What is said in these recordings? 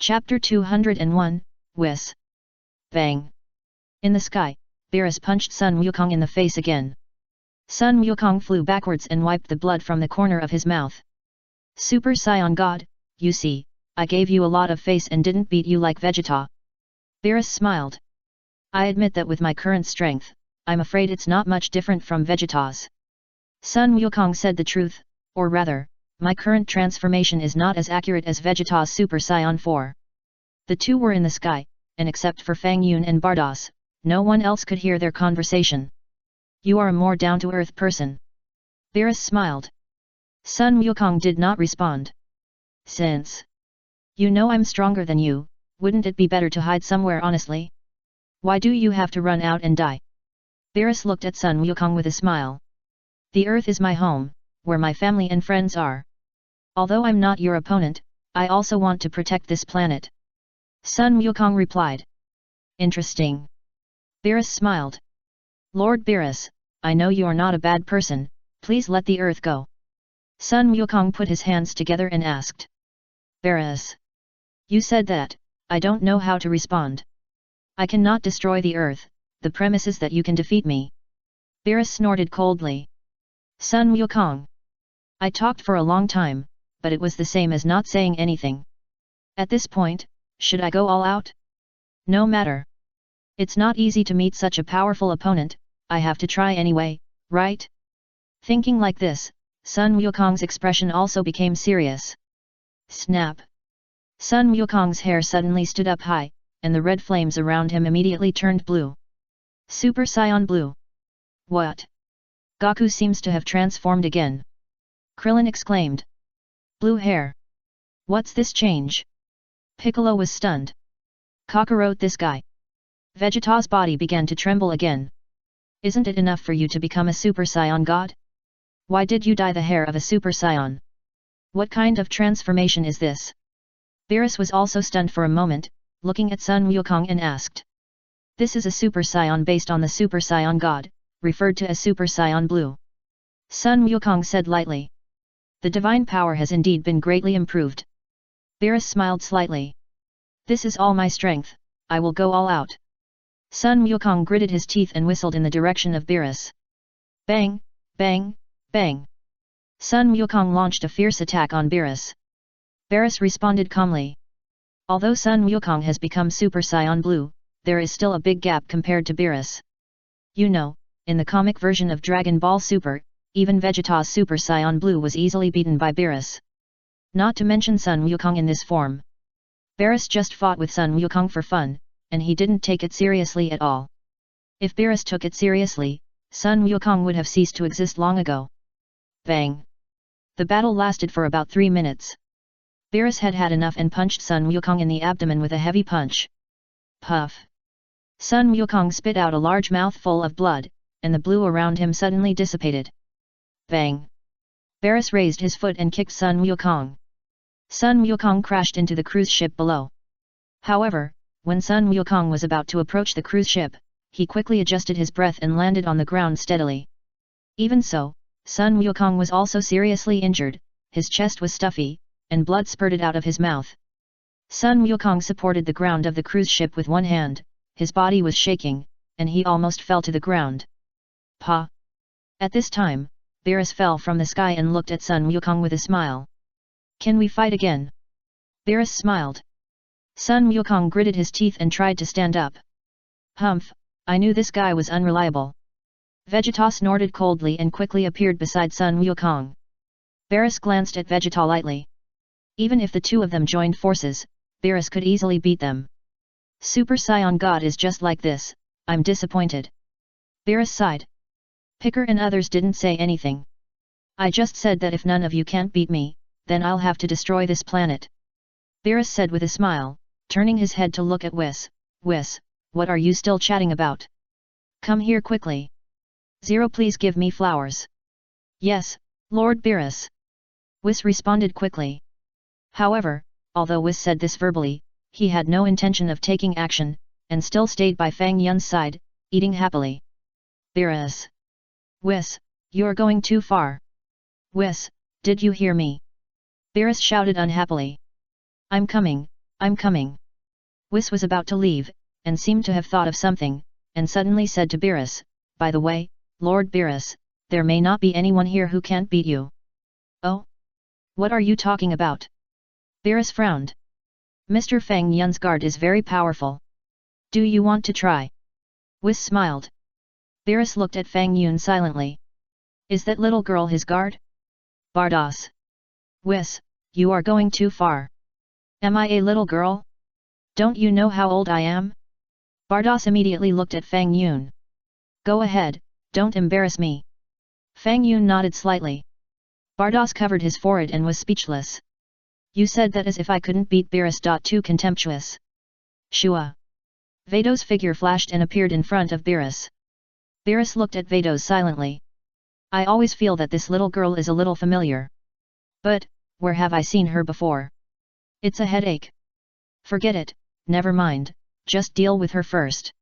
Chapter 201, Whis. Bang. In the sky, Beerus punched Sun Wukong in the face again. Sun Wukong flew backwards and wiped the blood from the corner of his mouth. Super Saiyan God, you see, I gave you a lot of face and didn't beat you like Vegeta. Beerus smiled. I admit that with my current strength, I'm afraid it's not much different from Vegeta's. Sun Wukong said the truth, or rather, my current transformation is not as accurate as Vegeta's Super Saiyan 4. The two were in the sky, and except for Fang Yun and Bardos, no one else could hear their conversation. You are a more down-to-earth person. Beerus smiled. Sun Wukong did not respond. Since you know I'm stronger than you, wouldn't it be better to hide somewhere honestly? Why do you have to run out and die? Beerus looked at Sun Wukong with a smile. The earth is my home, where my family and friends are. Although I'm not your opponent, I also want to protect this planet. Sun Wukong replied. Interesting. Beerus smiled. Lord Beerus, I know you're not a bad person, please let the earth go. Sun Wukong put his hands together and asked. Beerus. You said that, I don't know how to respond. I cannot destroy the earth, the premise is that you can defeat me. Beerus snorted coldly. Sun Wukong. I talked for a long time, but it was the same as not saying anything. At this point, should I go all out? No matter. It's not easy to meet such a powerful opponent, I have to try anyway, right? Thinking like this, Sun Wukong's expression also became serious. Snap. Sun Wukong's hair suddenly stood up high, and the red flames around him immediately turned blue. Super Saiyan Blue. What? Goku seems to have transformed again. Krillin exclaimed. Blue hair. What's this change? Piccolo was stunned. Kakarot, this guy. Vegeta's body began to tremble again. Isn't it enough for you to become a Super Saiyan God? Why did you dye the hair of a Super Saiyan? What kind of transformation is this? Beerus was also stunned for a moment, looking at Sun Wukong and asked. This is a Super Saiyan based on the Super Saiyan God, referred to as Super Saiyan Blue. Sun Wukong said lightly. The divine power has indeed been greatly improved. Beerus smiled slightly. This is all my strength, I will go all out. Sun Wukong gritted his teeth and whistled in the direction of Beerus. Bang, bang, bang. Sun Wukong launched a fierce attack on Beerus. Beerus responded calmly. Although Sun Wukong has become Super Saiyan Blue, there is still a big gap compared to Beerus. You know, in the comic version of Dragon Ball Super, even Vegeta's Super Saiyan Blue was easily beaten by Beerus. Not to mention Sun Wukong in this form. Beerus just fought with Sun Wukong for fun, and he didn't take it seriously at all. If Beerus took it seriously, Sun Wukong would have ceased to exist long ago. Bang! The battle lasted for about 3 minutes. Beerus had had enough and punched Sun Wukong in the abdomen with a heavy punch. Puff! Sun Wukong spit out a large mouthful of blood, and the blue around him suddenly dissipated. Bang! Beerus raised his foot and kicked Sun Wukong. Sun Wukong crashed into the cruise ship below. However, when Sun Wukong was about to approach the cruise ship, he quickly adjusted his breath and landed on the ground steadily. Even so, Sun Wukong was also seriously injured, his chest was stuffy, and blood spurted out of his mouth. Sun Wukong supported the ground of the cruise ship with one hand, his body was shaking, and he almost fell to the ground. Pa! At this time, Beerus fell from the sky and looked at Sun Wukong with a smile. Can we fight again? Beerus smiled. Sun Wukong gritted his teeth and tried to stand up. Humph, I knew this guy was unreliable. Vegeta snorted coldly and quickly appeared beside Sun Wukong. Beerus glanced at Vegeta lightly. Even if the two of them joined forces, Beerus could easily beat them. Super Saiyan God is just like this, I'm disappointed. Beerus sighed. Picker and others didn't say anything. I just said that if none of you can't beat me, then I'll have to destroy this planet. Beerus said with a smile, turning his head to look at Whis. Whis, what are you still chatting about? Come here quickly. Zero, please give me flowers. Yes, Lord Beerus. Whis responded quickly. However, although Whis said this verbally, he had no intention of taking action, and still stayed by Fang Yun's side, eating happily. Beerus. Whis, you're going too far. Whis, did you hear me? Beerus shouted unhappily. I'm coming, I'm coming. Whis was about to leave, and seemed to have thought of something, and suddenly said to Beerus, by the way, Lord Beerus, there may not be anyone here who can't beat you. Oh? What are you talking about? Beerus frowned. Mr. Fang Yun's guard is very powerful. Do you want to try? Whis smiled. Beerus looked at Fang Yun silently. Is that little girl his guard? Bardos. Whis, you are going too far. Am I a little girl? Don't you know how old I am? Bardos immediately looked at Fang Yun. Go ahead, don't embarrass me. Fang Yun nodded slightly. Bardos covered his forehead and was speechless. You said that as if I couldn't beat Beerus. Too contemptuous. Shua. Vado's figure flashed and appeared in front of Beerus. Beerus looked at Vados silently. I always feel that this little girl is a little familiar. But, where have I seen her before? It's a headache. Forget it, never mind, just deal with her first.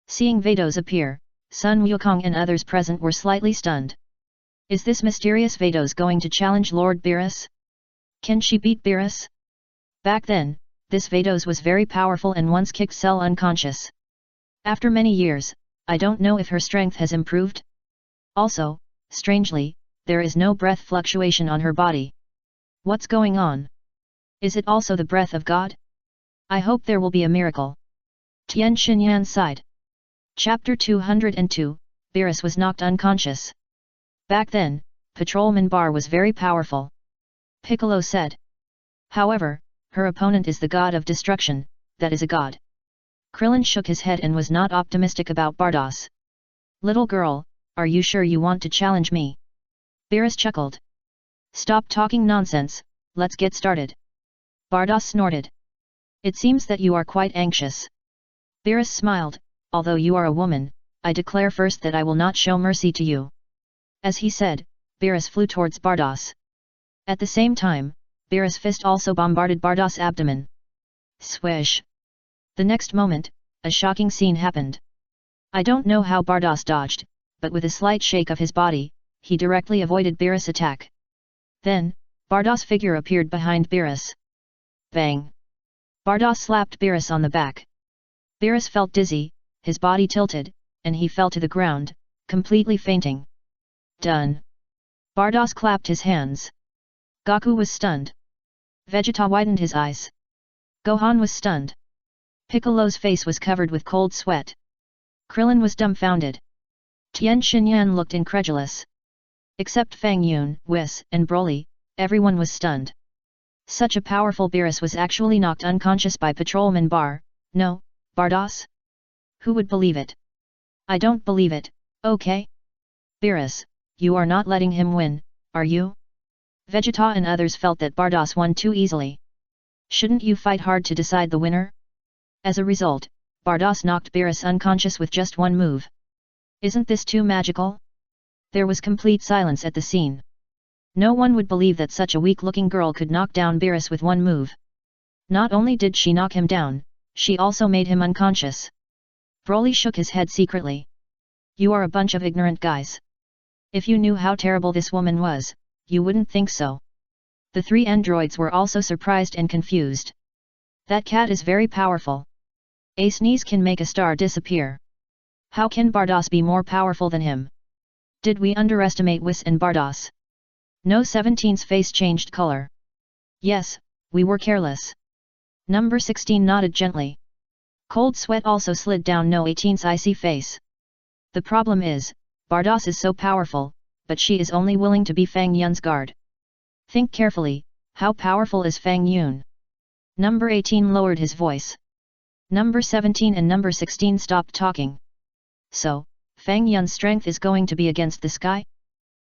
Seeing Vados appear, Sun Wukong and others present were slightly stunned. Is this mysterious Vados going to challenge Lord Beerus? Can she beat Beerus? Back then, this Vados was very powerful and once kicked Cell unconscious. After many years, I don't know if her strength has improved. Also, strangely, there is no breath fluctuation on her body. What's going on? Is it also the breath of God? I hope there will be a miracle. Tian Xinyan sighed. Chapter 202, Beerus was knocked unconscious. Back then, Patrolman Bar was very powerful. Piccolo said. However, her opponent is the god of destruction, that is a god. Krillin shook his head and was not optimistic about Bardos. Little girl, are you sure you want to challenge me? Beerus chuckled. Stop talking nonsense, let's get started. Bardos snorted. It seems that you are quite anxious. Beerus smiled, although you are a woman, I declare first that I will not show mercy to you. As he said, Beerus flew towards Bardos. At the same time, Beerus' fist also bombarded Bardos' abdomen. Swish! The next moment, a shocking scene happened. I don't know how Bardos dodged, but with a slight shake of his body, he directly avoided Beerus' attack. Then, Bardos' figure appeared behind Beerus. Bang! Bardos slapped Beerus on the back. Beerus felt dizzy, his body tilted, and he fell to the ground, completely fainting. Done. Bardos clapped his hands. Goku was stunned. Vegeta widened his eyes. Gohan was stunned. Piccolo's face was covered with cold sweat. Krillin was dumbfounded. Tien Xinyan looked incredulous. Except Fang Yun, Whis, and Broly, everyone was stunned. Such a powerful Beerus was actually knocked unconscious by Patrolman Bar. No, Bardos? Who would believe it? I don't believe it, okay? Beerus, you are not letting him win, are you? Vegeta and others felt that Bardos won too easily. Shouldn't you fight hard to decide the winner? As a result, Bardos knocked Beerus unconscious with just one move. Isn't this too magical? There was complete silence at the scene. No one would believe that such a weak-looking girl could knock down Beerus with one move. Not only did she knock him down, she also made him unconscious. Broly shook his head secretly. You are a bunch of ignorant guys. If you knew how terrible this woman was, you wouldn't think so. The three androids were also surprised and confused. That cat is very powerful. A sneeze can make a star disappear. How can Bardos be more powerful than him? Did we underestimate Whis and Bardos? No 17's face changed color. Yes, we were careless. Number 16 nodded gently. Cold sweat also slid down No 18's icy face. The problem is, Bardos is so powerful, but she is only willing to be Fang Yun's guard. Think carefully, how powerful is Fang Yun? Number 18 lowered his voice. Number 17 and number 16 stopped talking. So, Fang Yun's strength is going to be against this guy?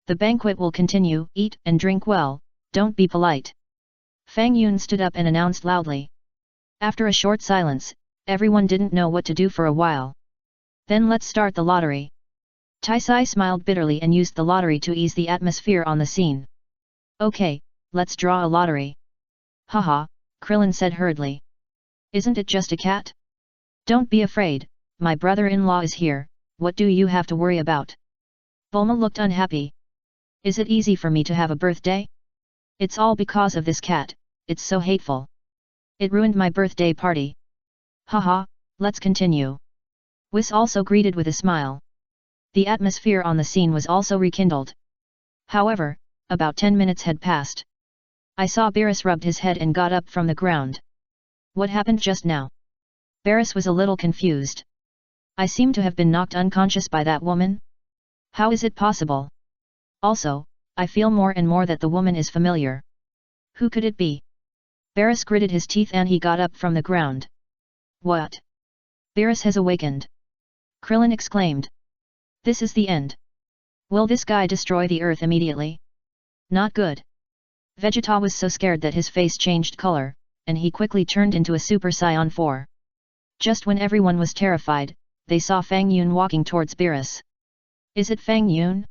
The banquet will continue, eat and drink well, don't be polite. Fang Yun stood up and announced loudly. After a short silence, everyone didn't know what to do for a while. Then let's start the lottery. Taisai smiled bitterly and used the lottery to ease the atmosphere on the scene. Okay, let's draw a lottery. Haha, Krillin said hurriedly. Isn't it just a cat? Don't be afraid, my brother-in-law is here, what do you have to worry about? Bulma looked unhappy. Is it easy for me to have a birthday? It's all because of this cat, it's so hateful. It ruined my birthday party. Haha, let's continue. Whis also greeted with a smile. The atmosphere on the scene was also rekindled. However, about 10 minutes had passed. I saw Beerus rubbed his head and got up from the ground. What happened just now? Beerus was a little confused. I seem to have been knocked unconscious by that woman? How is it possible? Also, I feel more and more that the woman is familiar. Who could it be? Beerus gritted his teeth and he got up from the ground. What? Beerus has awakened. Krillin exclaimed. This is the end. Will this guy destroy the earth immediately? Not good. Vegeta was so scared that his face changed color, and he quickly turned into a Super Saiyan 4. Just when everyone was terrified, they saw Fang Yun walking towards Beerus. Is it Fang Yun?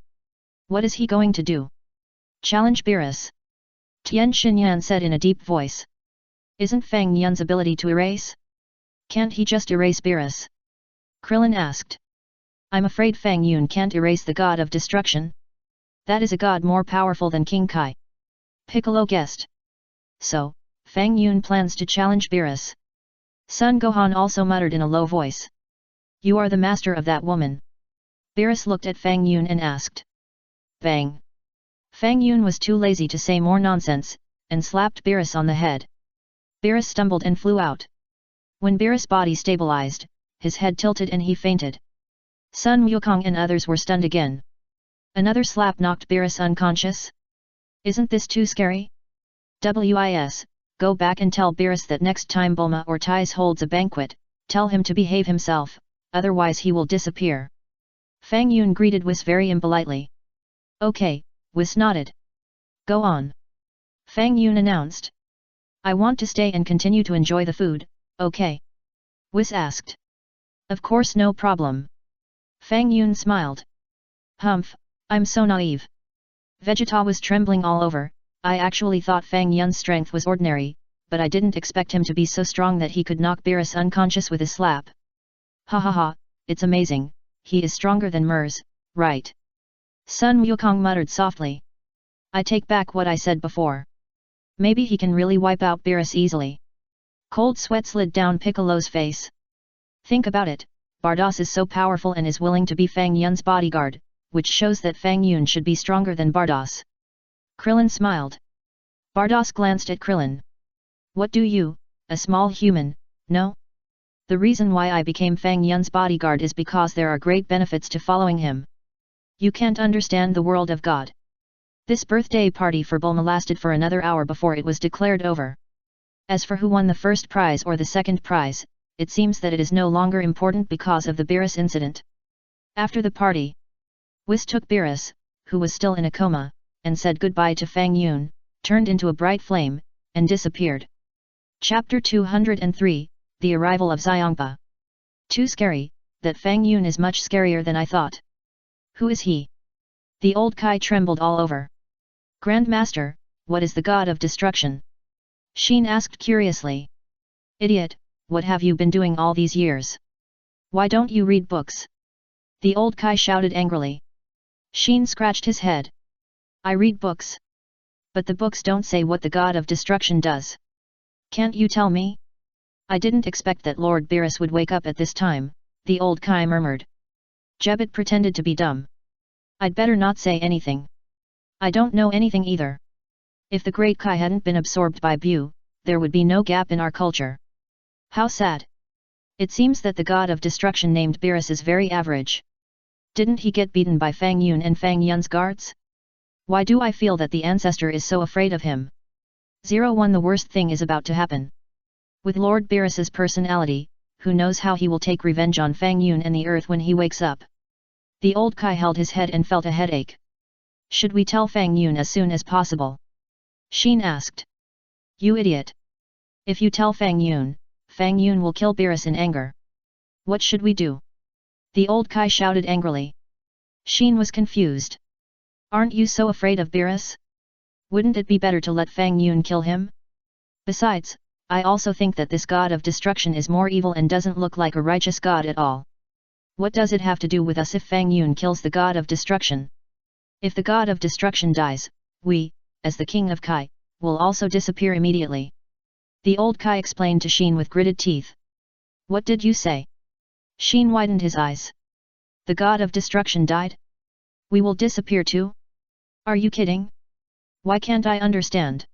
What is he going to do? Challenge Beerus. Tien Shinyan said in a deep voice. Isn't Fang Yun's ability to erase? Can't he just erase Beerus? Krillin asked. I'm afraid Fang Yun can't erase the god of destruction. That is a god more powerful than King Kai. Piccolo guessed. So, Fang Yun plans to challenge Beerus. Son Gohan also muttered in a low voice. You are the master of that woman. Beerus looked at Fang Yun and asked. Bang! Fang Yun was too lazy to say more nonsense, and slapped Beerus on the head. Beerus stumbled and flew out. When Beerus' body stabilized, his head tilted and he fainted. Sun Wukong and others were stunned again. Another slap knocked Beerus unconscious? Isn't this too scary? WIS, go back and tell Beerus that next time Bulma or Tais holds a banquet, tell him to behave himself, otherwise he will disappear. Fang Yun greeted Whis very impolitely. Okay, Whis nodded. Go on. Fang Yun announced. I want to stay and continue to enjoy the food, okay? Whis asked. Of course, no problem. Fang Yun smiled. Humph, I'm so naive. Vegeta was trembling all over. I actually thought Fang Yun's strength was ordinary, but I didn't expect him to be so strong that he could knock Beerus unconscious with a slap. Ha ha ha, it's amazing, he is stronger than Mers, right? Sun Wukong muttered softly. I take back what I said before. Maybe he can really wipe out Beerus easily. Cold sweat slid down Piccolo's face. Think about it, Bardoss is so powerful and is willing to be Fang Yun's bodyguard, which shows that Fang Yun should be stronger than Bardoss. Krillin smiled. Bardoss glanced at Krillin. What do you, a small human, know? The reason why I became Fang Yun's bodyguard is because there are great benefits to following him. You can't understand the world of God. This birthday party for Bulma lasted for another hour before it was declared over. As for who won the first prize or the second prize, it seems that it is no longer important because of the Beerus incident. After the party, Whis took Beerus, who was still in a coma, and said goodbye to Fang Yun, turned into a bright flame, and disappeared. Chapter 203, The Arrival of Xiongpa. Too scary, that Fang Yun is much scarier than I thought. Who is he? The old Kai trembled all over. Grandmaster, what is the god of destruction? Sheen asked curiously. Idiot, what have you been doing all these years? Why don't you read books? The old Kai shouted angrily. Sheen scratched his head. I read books. But the books don't say what the god of destruction does. Can't you tell me? I didn't expect that Lord Beerus would wake up at this time, the old Kai murmured. Jebbit pretended to be dumb. I'd better not say anything. I don't know anything either. If the great Kai hadn't been absorbed by Bu, there would be no gap in our culture. How sad. It seems that the god of destruction named Beerus is very average. Didn't he get beaten by Fang Yun and Fang Yun's guards? Why do I feel that the ancestor is so afraid of him? 01 The worst thing is about to happen. With Lord Beerus's personality, who knows how he will take revenge on Fang Yun and the earth when he wakes up. The old Kai held his head and felt a headache. Should we tell Fang Yun as soon as possible? Sheen asked. You idiot. If you tell Fang Yun will kill Beerus in anger. What should we do? The old Kai shouted angrily. Sheen was confused. Aren't you so afraid of Beerus? Wouldn't it be better to let Fang Yun kill him? Besides, I also think that this god of destruction is more evil and doesn't look like a righteous god at all. What does it have to do with us if Fang Yun kills the god of destruction? If the god of destruction dies, we, as the king of Kai, will also disappear immediately. The old Kai explained to Sheen with gritted teeth. What did you say? Sheen widened his eyes. The god of destruction died? We will disappear too? Are you kidding? Why can't I understand?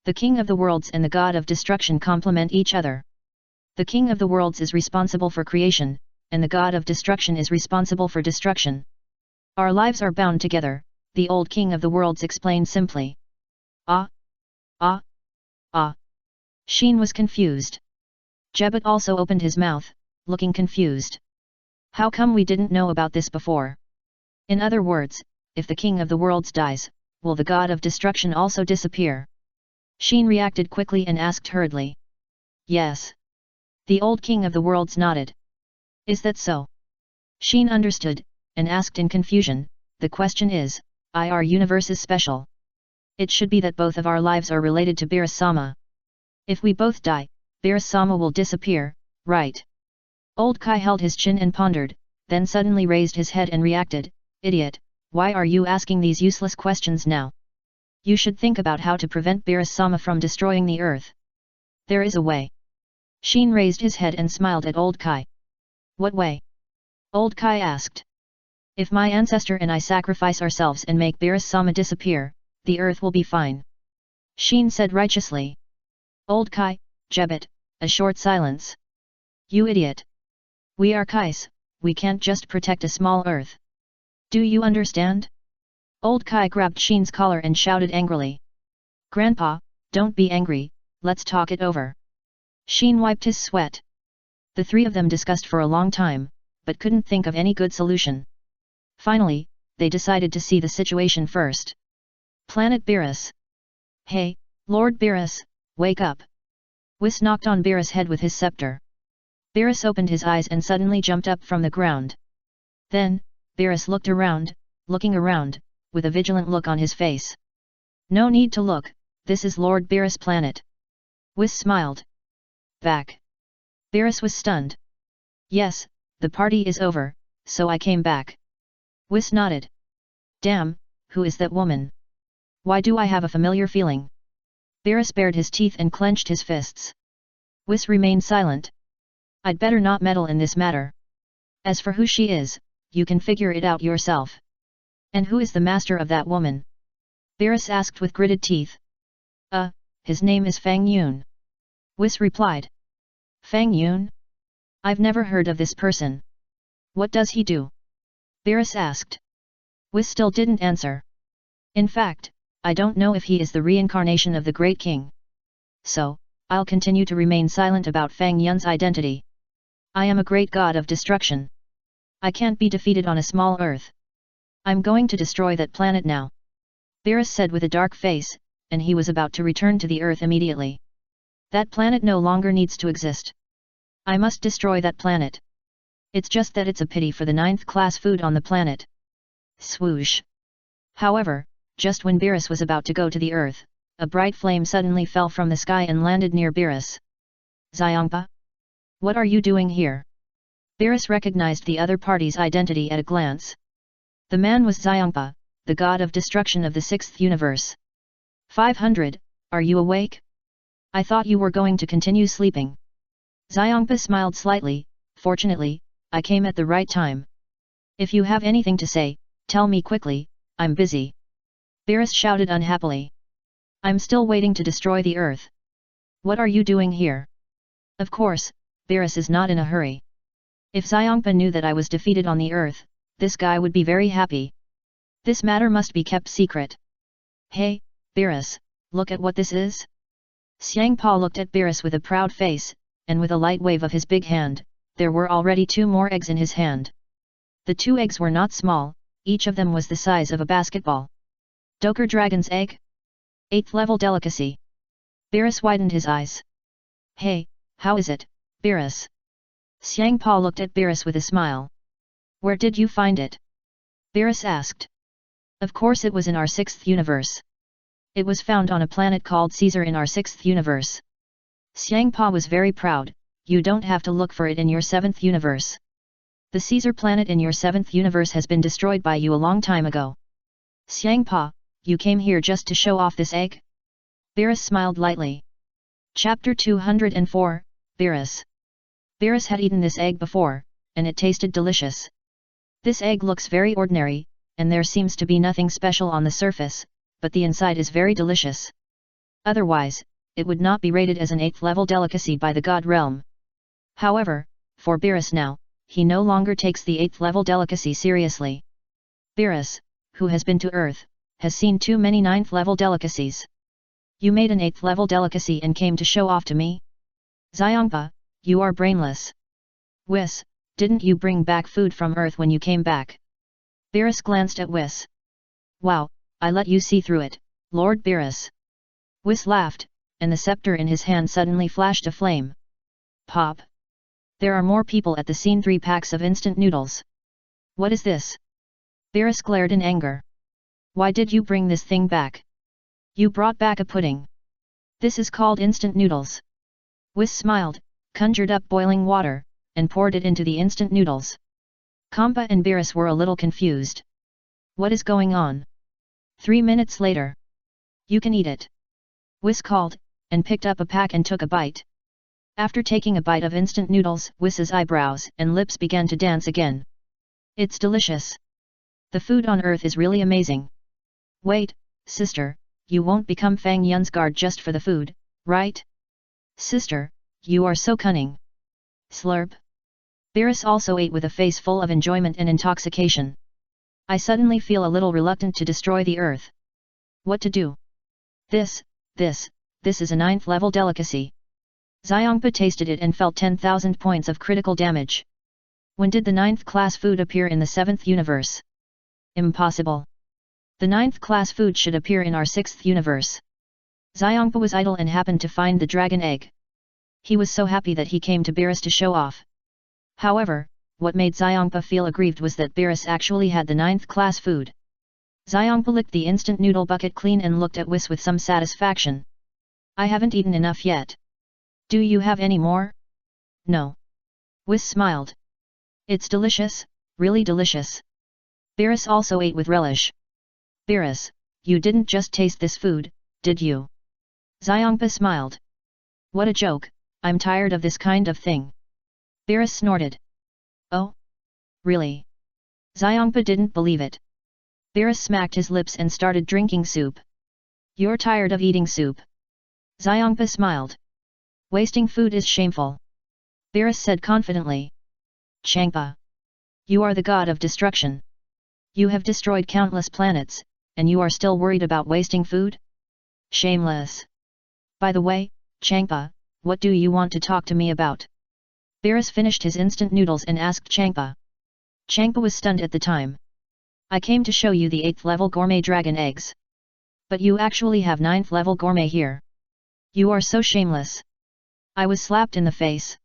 The king of the worlds and the god of destruction complement each other. The king of the worlds is responsible for creation, and the god of destruction is responsible for destruction. Our lives are bound together, the old king of the worlds explained simply. Ah! Ah! Ah! Sheen was confused. Jebet also opened his mouth, looking confused. How come we didn't know about this before? In other words, if the king of the worlds dies, will the god of destruction also disappear? Sheen reacted quickly and asked hurriedly. Yes. The old king of the worlds nodded. Is that so? Sheen understood, and asked in confusion, the question is, our universe is special. It should be that both of our lives are related to Beerus-sama. If we both die, Beerus-sama will disappear, right? Old Kai held his chin and pondered, then suddenly raised his head and reacted, Idiot, why are you asking these useless questions now? You should think about how to prevent Beerus-sama from destroying the earth. There is a way. Sheen raised his head and smiled at Old Kai. What way? Old Kai asked. If my ancestor and I sacrifice ourselves and make Beerus-sama disappear, the earth will be fine. Sheen said righteously. Old Kai, Jebet, a short silence. You idiot. We are Kais, we can't just protect a small earth. Do you understand? Old Kai grabbed Sheen's collar and shouted angrily. Grandpa, don't be angry, let's talk it over. Sheen wiped his sweat. The three of them discussed for a long time, but couldn't think of any good solution. Finally, they decided to see the situation first. Planet Beerus. Hey, Lord Beerus, wake up. Whis knocked on Beerus' head with his scepter. Beerus opened his eyes and suddenly jumped up from the ground. Then, Beerus looked around, looking around, with a vigilant look on his face. No need to look, this is Lord Beerus' planet. Whis smiled. Back. Beerus was stunned. Yes, the party is over, so I came back. Whis nodded. Damn, who is that woman? Why do I have a familiar feeling? Beerus bared his teeth and clenched his fists. Whis remained silent. I'd better not meddle in this matter. As for who she is, you can figure it out yourself. And who is the master of that woman? Beerus asked with gritted teeth. His name is Fang Yun. Whis replied. Fang Yun? I've never heard of this person. What does he do? Beerus asked. Whis still didn't answer. In fact, I don't know if he is the reincarnation of the Great King. So, I'll continue to remain silent about Fang Yun's identity. I am a great god of destruction. I can't be defeated on a small earth. I'm going to destroy that planet now. Beerus said with a dark face, and he was about to return to the earth immediately. That planet no longer needs to exist. I must destroy that planet. It's just that it's a pity for the 9th class food on the planet. Swoosh. However, just when Beerus was about to go to the earth, a bright flame suddenly fell from the sky and landed near Beerus. Xiangpa? What are you doing here? Beerus recognized the other party's identity at a glance. The man was Xiangpa, the god of destruction of the 6th universe. 500, are you awake? I thought you were going to continue sleeping. Xiangpa smiled slightly, fortunately, I came at the right time. If you have anything to say, tell me quickly, I'm busy. Beerus shouted unhappily. I'm still waiting to destroy the earth. What are you doing here? Of course, Beerus is not in a hurry. If Xiangpa knew that I was defeated on the earth, this guy would be very happy. This matter must be kept secret. Hey, Beerus, look at what this is. Xiangpa looked at Beerus with a proud face, and with a light wave of his big hand, there were already 2 more eggs in his hand. The 2 eggs were not small, each of them was the size of a basketball. Doker Dragon's egg? 8th level delicacy. Beerus widened his eyes. Hey, how is it, Beerus? Xiangpa looked at Beerus with a smile. Where did you find it? Beerus asked. Of course it was in our 6th universe. It was found on a planet called Caesar in our 6th universe. Xiangpa was very proud, you don't have to look for it in your 7th universe. The Caesar planet in your 7th universe has been destroyed by you a long time ago. Xiangpa, you came here just to show off this egg? Beerus smiled lightly. Chapter 204, Beerus. Beerus had eaten this egg before, and it tasted delicious. This egg looks very ordinary, and there seems to be nothing special on the surface, but the inside is very delicious. Otherwise, it would not be rated as an 8th level delicacy by the God realm. However, for Beerus now, he no longer takes the 8th level delicacy seriously. Beerus, who has been to Earth, has seen too many 9th level delicacies. You made an 8th level delicacy and came to show off to me? Xiangpa, you are brainless. Whis, didn't you bring back food from Earth when you came back? Beerus glanced at Whis. Wow, I let you see through it, Lord Beerus. Whis laughed, and the scepter in his hand suddenly flashed a flame. Pop! There are more people at the scene. 3 packs of instant noodles. What is this? Beerus glared in anger. Why did you bring this thing back? You brought back a pudding. This is called instant noodles. Whis smiled, conjured up boiling water, and poured it into the instant noodles. Kampa and Beerus were a little confused. What is going on? 3 minutes later. You can eat it. Whis called, and picked up a pack and took a bite. After taking a bite of instant noodles, Whis's eyebrows and lips began to dance again. It's delicious. The food on Earth is really amazing. Wait, sister, you won't become Fang Yun's guard just for the food, right? Sister, you are so cunning. Slurp. Beerus also ate with a face full of enjoyment and intoxication. I suddenly feel a little reluctant to destroy the Earth. What to do? This is a 9th level delicacy. Xiangpa tasted it and felt 10,000 points of critical damage. When did the 9th class food appear in the 7th universe? Impossible. The 9th class food should appear in our 6th universe. Xiangpa was idle and happened to find the dragon egg. He was so happy that he came to Beerus to show off. However, what made Xiangpa feel aggrieved was that Beerus actually had the 9th class food. Xiangpa licked the instant noodle bucket clean and looked at Whis with some satisfaction. I haven't eaten enough yet. Do you have any more? No. Whis smiled. It's delicious, really delicious. Beerus also ate with relish. Beerus, you didn't just taste this food, did you? Xiangpa smiled. What a joke, I'm tired of this kind of thing. Beerus snorted. Oh? Really? Xiangpa didn't believe it. Beerus smacked his lips and started drinking soup. You're tired of eating soup? Xiangpa smiled. Wasting food is shameful. Beerus said confidently. Changpa. You are the god of destruction. You have destroyed countless planets, and you are still worried about wasting food? Shameless. By the way, Changpa, what do you want to talk to me about? Beerus finished his instant noodles and asked Changpa. Changpa was stunned at the time. I came to show you the 8th level gourmet dragon eggs. But you actually have 9th level gourmet here. You are so shameless. I was slapped in the face.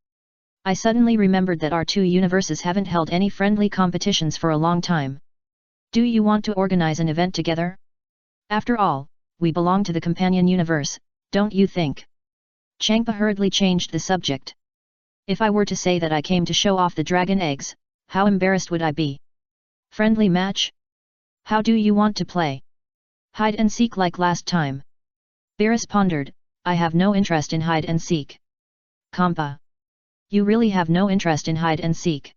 I suddenly remembered that our 2 universes haven't held any friendly competitions for a long time. Do you want to organize an event together? After all, we belong to the companion universe, don't you think? Changpa hurriedly changed the subject. If I were to say that I came to show off the dragon eggs, how embarrassed would I be? Friendly match? How do you want to play? Hide and seek like last time? Beerus pondered, I have no interest in hide and seek. Kampa. You really have no interest in hide and seek.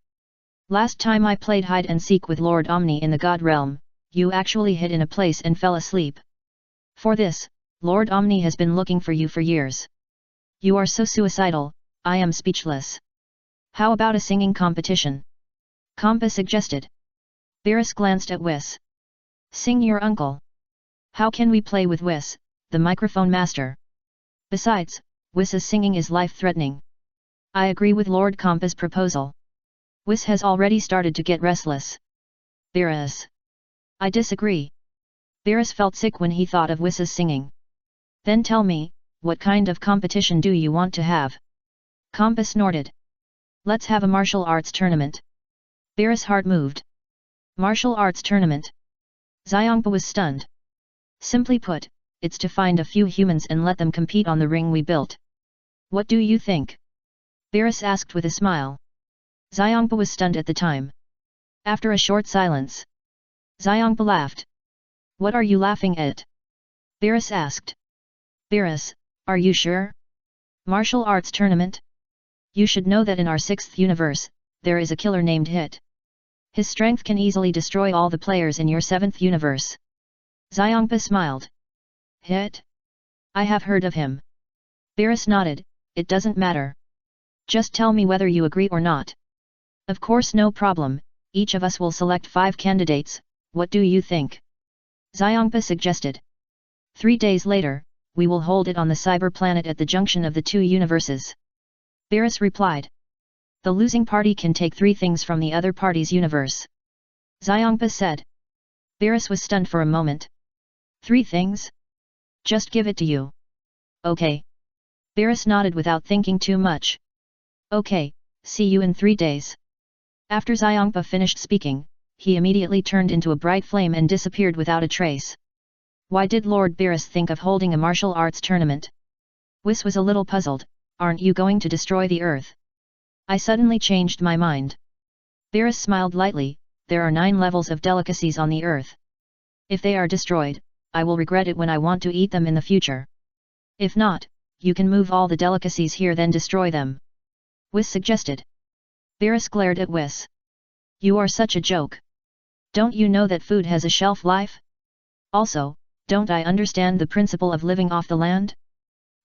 Last time I played hide and seek with Lord Omni in the God realm, you actually hid in a place and fell asleep. For this, Lord Omni has been looking for you for years. You are so suicidal, I am speechless. How about a singing competition? Kampa suggested. Beerus glanced at Whis. Sing your uncle. How can we play with Whis, the microphone master? Besides, Whis's singing is life-threatening. I agree with Lord Kampa's proposal. Whis has already started to get restless. Beerus. I disagree. Beerus felt sick when he thought of Whis's singing. Then tell me, what kind of competition do you want to have? Kampa snorted. Let's have a martial arts tournament. Beerus' heart moved. Martial arts tournament? Xiangpa was stunned. Simply put, it's to find a few humans and let them compete on the ring we built. What do you think? Beerus asked with a smile. Xiangpa was stunned at the time. After a short silence, Xiangpa laughed. What are you laughing at? Beerus asked. Beerus, are you sure? Martial arts tournament? You should know that in our 6th universe, there is a killer named Hit. His strength can easily destroy all the players in your 7th universe. Xiongpa smiled. Hit? I have heard of him. Beerus nodded, it doesn't matter. Just tell me whether you agree or not. Of course, no problem, each of us will select 5 candidates, what do you think? Xiongpa suggested. 3 days later, we will hold it on the cyber planet at the junction of the 2 universes. Beerus replied. The losing party can take 3 things from the other party's universe. Xiongpa said. Beerus was stunned for a moment. 3 things? Just give it to you. Okay. Beerus nodded without thinking too much. Okay, see you in 3 days. After Xiongpa finished speaking, he immediately turned into a bright flame and disappeared without a trace. Why did Lord Beerus think of holding a martial arts tournament? Whis was a little puzzled. Aren't you going to destroy the earth? I suddenly changed my mind. Beerus smiled lightly, there are 9 levels of delicacies on the earth. If they are destroyed, I will regret it when I want to eat them in the future. If not, you can move all the delicacies here then destroy them. Whis suggested. Beerus glared at Whis. You are such a joke. Don't you know that food has a shelf life? Also, don't I understand the principle of living off the land?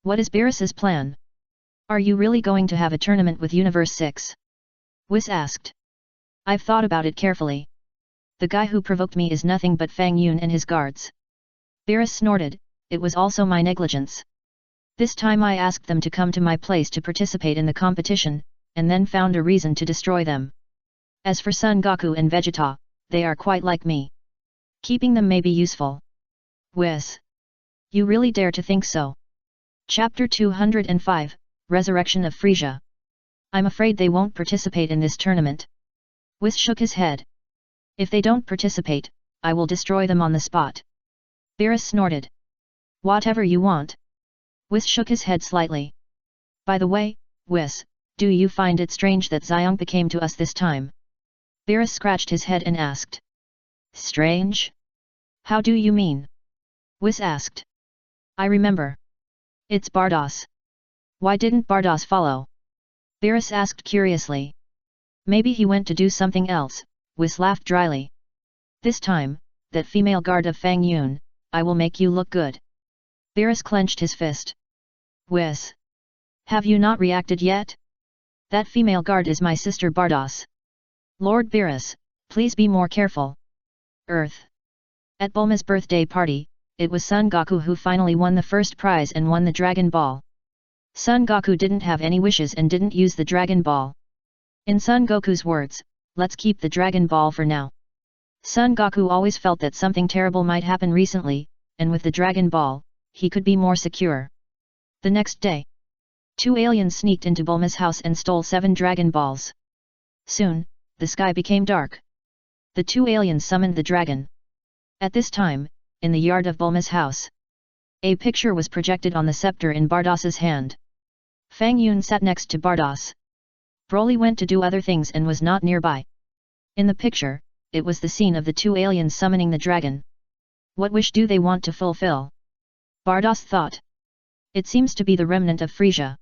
What is Beerus's plan? Are you really going to have a tournament with Universe 6? Whis asked. I've thought about it carefully. The guy who provoked me is nothing but Fang Yun and his guards. Beerus snorted, it was also my negligence. This time I asked them to come to my place to participate in the competition, and then found a reason to destroy them. As for Son Goku and Vegeta, they are quite like me. Keeping them may be useful. Whis. You really dare to think so? Chapter 205, Resurrection of Frisia. I'm afraid they won't participate in this tournament. Whis shook his head. If they don't participate, I will destroy them on the spot. Beerus snorted. Whatever you want. Whis shook his head slightly. By the way, Whis, do you find it strange that Xiongpa came to us this time? Beerus scratched his head and asked. Strange? How do you mean? Whis asked. I remember. It's Bardos. Why didn't Bardos follow? Beerus asked curiously. Maybe he went to do something else, Whis laughed dryly. This time, that female guard of Fang Yun, I will make you look good. Beerus clenched his fist. Whis. Have you not reacted yet? That female guard is my sister Bardos. Lord Beerus, please be more careful. Earth. At Bulma's birthday party, it was Son Goku who finally won the first prize and won the Dragon Ball. Son Goku didn't have any wishes and didn't use the Dragon Ball. In Son Goku's words, let's keep the Dragon Ball for now. Son Goku always felt that something terrible might happen recently, and with the Dragon Ball, he could be more secure. The next day, 2 aliens sneaked into Bulma's house and stole 7 Dragon Balls. Soon, the sky became dark. The 2 aliens summoned the dragon. At this time, in the yard of Bulma's house, a picture was projected on the scepter in Bardos's hand. Fang Yun sat next to Bardos. Broly went to do other things and was not nearby. In the picture, it was the scene of the 2 aliens summoning the dragon. What wish do they want to fulfill? Bardos thought. It seems to be the remnant of Frisia.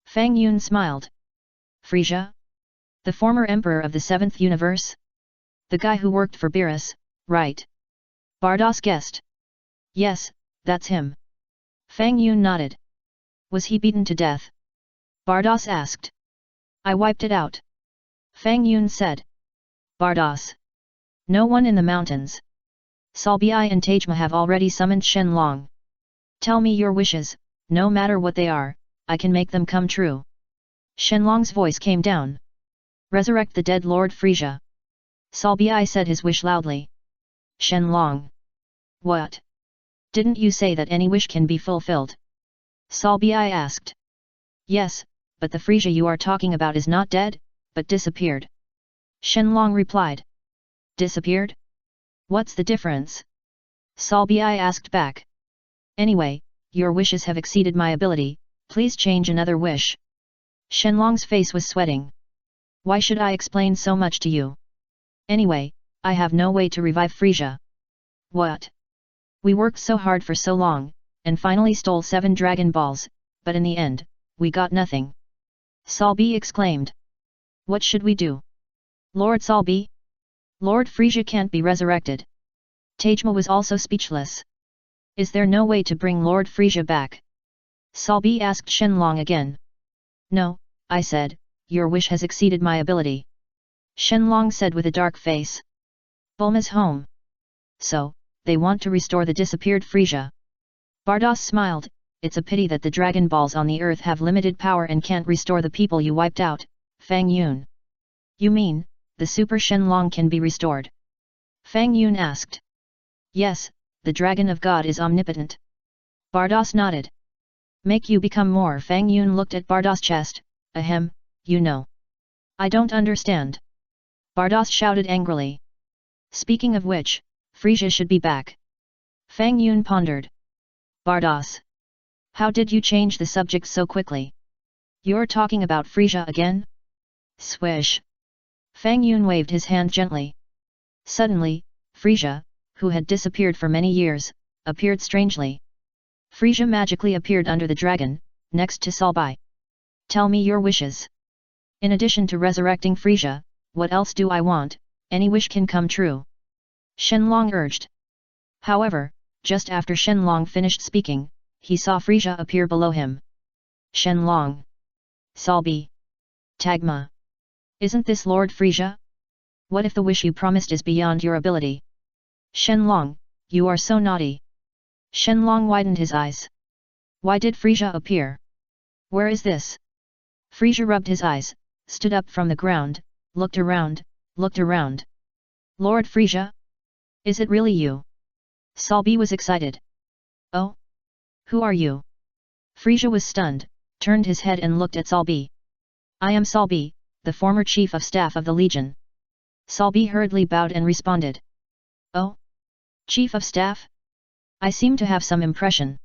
Fang Yun smiled. Frisia? The former emperor of the 7th universe? The guy who worked for Beerus, right? Bardos guessed. Yes, that's him. Fang Yun nodded. Was he beaten to death? Bardos asked. I wiped it out. Fang Yun said. Bardos. No one in the mountains. Salbi and Tajma have already summoned Shenlong. Tell me your wishes, no matter what they are, I can make them come true. Shenlong's voice came down. Resurrect the dead Lord Frisia. Salbi said his wish loudly. Shenlong. What? Didn't you say that any wish can be fulfilled? Salbi asked. Yes, but the Frisia you are talking about is not dead, but disappeared. Shenlong replied. Disappeared? What's the difference? Salbi asked back. Anyway, your wishes have exceeded my ability, please change another wish. Shenlong's face was sweating. Why should I explain so much to you? Anyway, I have no way to revive Frisia. What? We worked so hard for so long, and finally stole 7 Dragon Balls, but in the end, we got nothing. Salbi exclaimed. What should we do? Lord Salbi? Lord Frisia can't be resurrected. Tajma was also speechless. Is there no way to bring Lord Frisia back? Salbi asked Shenlong again. No, I said, your wish has exceeded my ability. Shenlong said with a dark face. Bulma's home. So, they want to restore the disappeared Frisia. Bardos smiled, it's a pity that the Dragon Balls on the earth have limited power and can't restore the people you wiped out, Fang Yun. You mean, the Super Shenlong can be restored? Fang Yun asked. Yes, the Dragon of God is omnipotent. Bardos nodded. Make you become more. Fang Yun looked at Bardos' chest, ahem, you know. I don't understand. Bardos shouted angrily. Speaking of which, Frisia should be back. Fang Yun pondered. Bardos. How did you change the subject so quickly? You're talking about Frisia again? Swish. Fang Yun waved his hand gently. Suddenly, Frisia, who had disappeared for many years, appeared strangely. Frisia magically appeared under the dragon, next to Salbi. Tell me your wishes. In addition to resurrecting Frisia, what else do I want? Any wish can come true. Shenlong urged. However, just after Shenlong finished speaking, he saw Frisia appear below him. Shenlong. Salbi. Tagma. Isn't this Lord Frisia? What if the wish you promised is beyond your ability? Shenlong, you are so naughty. Shenlong widened his eyes. Why did Frisia appear? Where is this? Frisia rubbed his eyes, stood up from the ground, looked around, Lord Frisia? Is it really you? Salbi was excited. Oh? Who are you? Frisia was stunned, turned his head and looked at Salbi. I am Salbi, the former chief of staff of the Legion. Salbi hurriedly bowed and responded. Oh? Chief of staff? I seem to have some impression.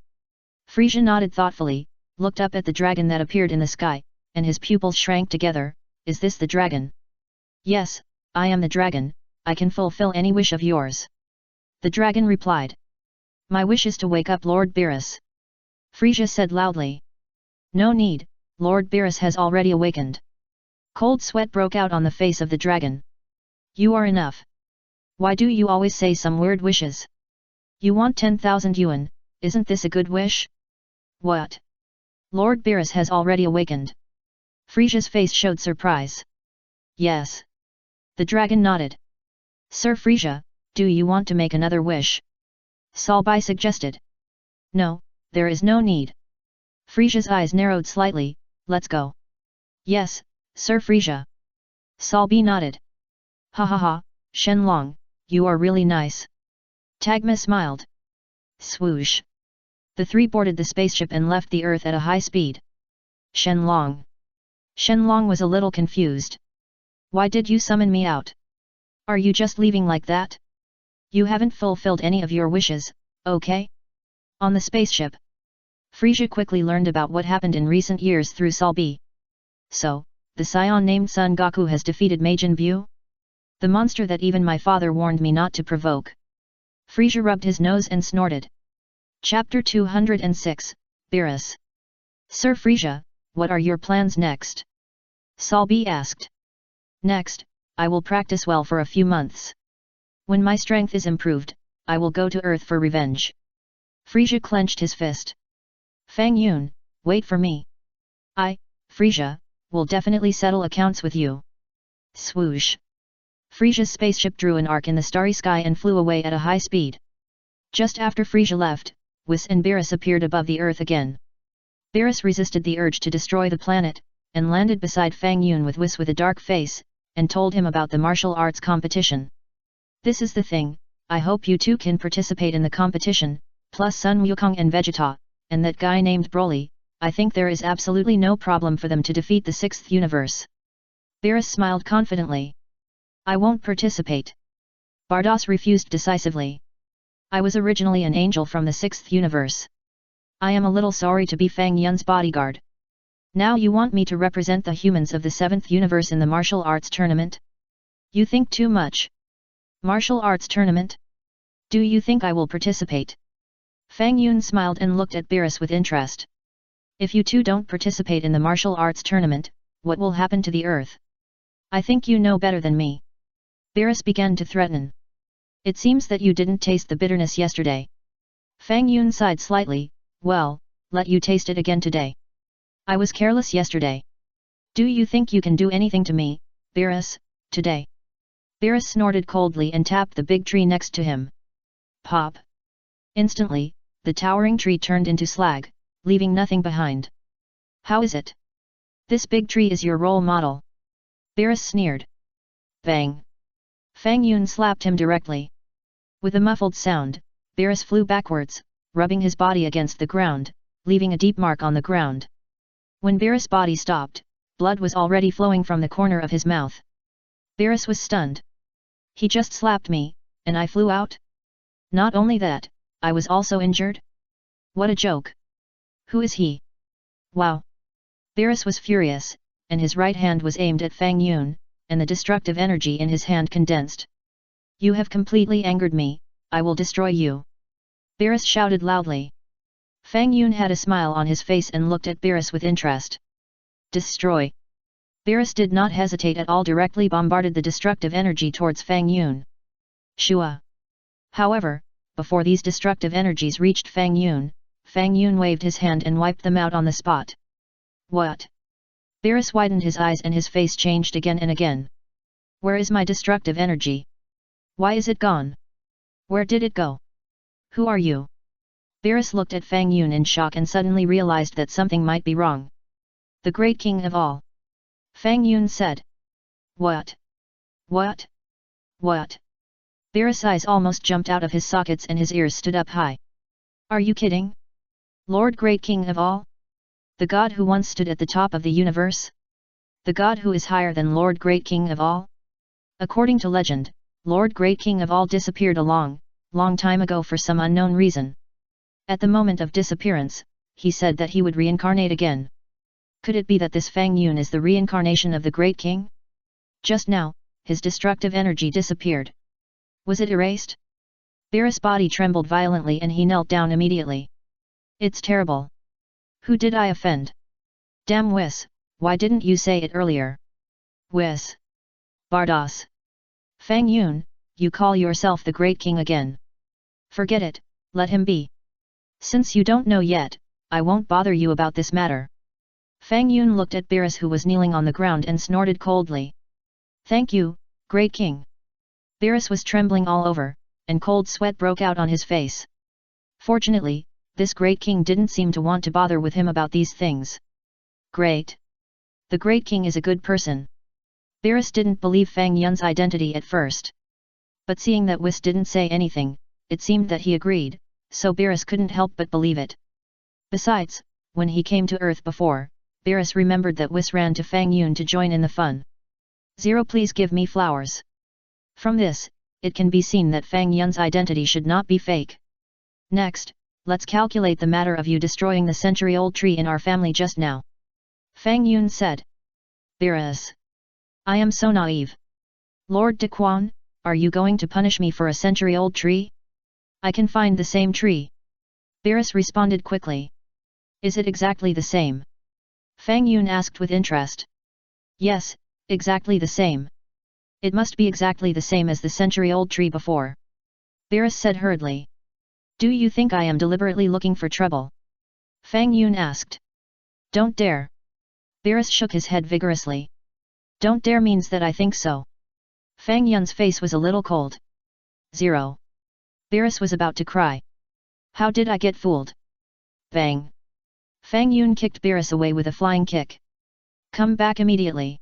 Frisia nodded thoughtfully, looked up at the dragon that appeared in the sky, and his pupils shrank together. Is this the dragon? Yes, I am the dragon, I can fulfill any wish of yours. The dragon replied. My wish is to wake up Lord Beerus. Frisia said loudly. No need, Lord Beerus has already awakened. Cold sweat broke out on the face of the dragon. You are enough. Why do you always say some weird wishes? You want 10,000 yuan, isn't this a good wish? What? Lord Beerus has already awakened. Frisia's face showed surprise. Yes. The dragon nodded. Sir Frisia, do you want to make another wish? Salbi suggested. No, there is no need. Frisia's eyes narrowed slightly, let's go. Yes, Sir Frisia. Salbi nodded. Ha ha ha, Shenlong, you are really nice. Tagma smiled. Swoosh. The three boarded the spaceship and left the Earth at a high speed. Shenlong. Shenlong was a little confused. Why did you summon me out? Are you just leaving like that? You haven't fulfilled any of your wishes, okay? On the spaceship. Frisia quickly learned about what happened in recent years through Salbi. So, the scion named Son Goku has defeated Majin Buu? The monster that even my father warned me not to provoke. Frisia rubbed his nose and snorted. Chapter 206, Beerus. Sir Frisia, what are your plans next? Salbi asked. Next, I will practice well for a few months. When my strength is improved, I will go to Earth for revenge. Frisia clenched his fist. Fang Yun, wait for me. I, Frisia, will definitely settle accounts with you. Swoosh. Frisia's spaceship drew an arc in the starry sky and flew away at a high speed. Just after Frisia left, Whis and Beerus appeared above the Earth again. Beerus resisted the urge to destroy the planet, and landed beside Fang Yun with Whis with a dark face, and told him about the martial arts competition. This is the thing, I hope you two can participate in the competition, plus Sun Wukong and Vegeta, and that guy named Broly. I think there is absolutely no problem for them to defeat the 6th universe. Beerus smiled confidently. I won't participate. Bardos refused decisively. I was originally an angel from the 6th universe. I am a little sorry to be Fang Yun's bodyguard. Now you want me to represent the humans of the 7th universe in the martial arts tournament? You think too much. Martial arts tournament? Do you think I will participate? Fang Yun smiled and looked at Beerus with interest. If you two don't participate in the martial arts tournament, what will happen to the earth? I think you know better than me. Beerus began to threaten. It seems that you didn't taste the bitterness yesterday. Fang Yun sighed slightly. Well, let you taste it again today. I was careless yesterday. Do you think you can do anything to me, Beerus, today? Beerus snorted coldly and tapped the big tree next to him. Pop! Instantly, the towering tree turned into slag, leaving nothing behind. How is it? This big tree is your role model. Beerus sneered. Bang! Fang Yun slapped him directly. With a muffled sound, Beerus flew backwards, rubbing his body against the ground, leaving a deep mark on the ground. When Beerus' body stopped, blood was already flowing from the corner of his mouth. Beerus was stunned. He just slapped me, and I flew out? Not only that, I was also injured? What a joke! Who is he? Wow! Beerus was furious, and his right hand was aimed at Fang Yun, and the destructive energy in his hand condensed. You have completely angered me, I will destroy you! Beerus shouted loudly. Fang Yun had a smile on his face and looked at Beerus with interest. Destroy! Beerus did not hesitate at all, directly bombarded the destructive energy towards Fang Yun. Shua! However, before these destructive energies reached Fang Yun waved his hand and wiped them out on the spot. What? Beerus widened his eyes and his face changed again and again. Where is my destructive energy? Why is it gone? Where did it go? Who are you? Beerus looked at Fang Yun in shock and suddenly realized that something might be wrong. The great king of all. Fang Yun said. What? What? What? Beerus' eyes almost jumped out of his sockets and his ears stood up high. Are you kidding? Lord Great King of all? The god who once stood at the top of the universe? The god who is higher than Lord Great King of all? According to legend, Lord Great King of all disappeared a long time ago for some unknown reason. At the moment of disappearance, he said that he would reincarnate again. Could it be that this Fang Yun is the reincarnation of the Great King? Just now, his destructive energy disappeared. Was it erased? Beerus' body trembled violently and he knelt down immediately. It's terrible. Who did I offend? Damn Whis, why didn't you say it earlier? Whis. Bardos. Fang Yun, you call yourself the Great King again. Forget it, let him be. Since you don't know yet, I won't bother you about this matter. Fang Yun looked at Beerus who was kneeling on the ground and snorted coldly. Thank you, Great King. Beerus was trembling all over, and cold sweat broke out on his face. Fortunately, this Great King didn't seem to want to bother with him about these things. Great. The Great King is a good person. Beerus didn't believe Fang Yun's identity at first. But seeing that Whis didn't say anything, it seemed that he agreed, so Beerus couldn't help but believe it. Besides, when he came to Earth before, Beerus remembered that Whis ran to Fang Yun to join in the fun. 0 Please give me flowers. From this, it can be seen that Fang Yun's identity should not be fake. Next, let's calculate the matter of you destroying the century-old tree in our family just now. Fang Yun said. Beerus. I am so naive. Lord De Quan, are you going to punish me for a century-old tree? I can find the same tree. Beerus responded quickly. Is it exactly the same? Fang Yun asked with interest. Yes, exactly the same. It must be exactly the same as the century-old tree before. Beerus said hurriedly. Do you think I am deliberately looking for trouble? Fang Yun asked. Don't dare. Beerus shook his head vigorously. Don't dare means that I think so. Fang Yun's face was a little cold. 0. Beerus was about to cry. How did I get fooled? Bang. Fang Yun kicked Beerus away with a flying kick. Come back immediately.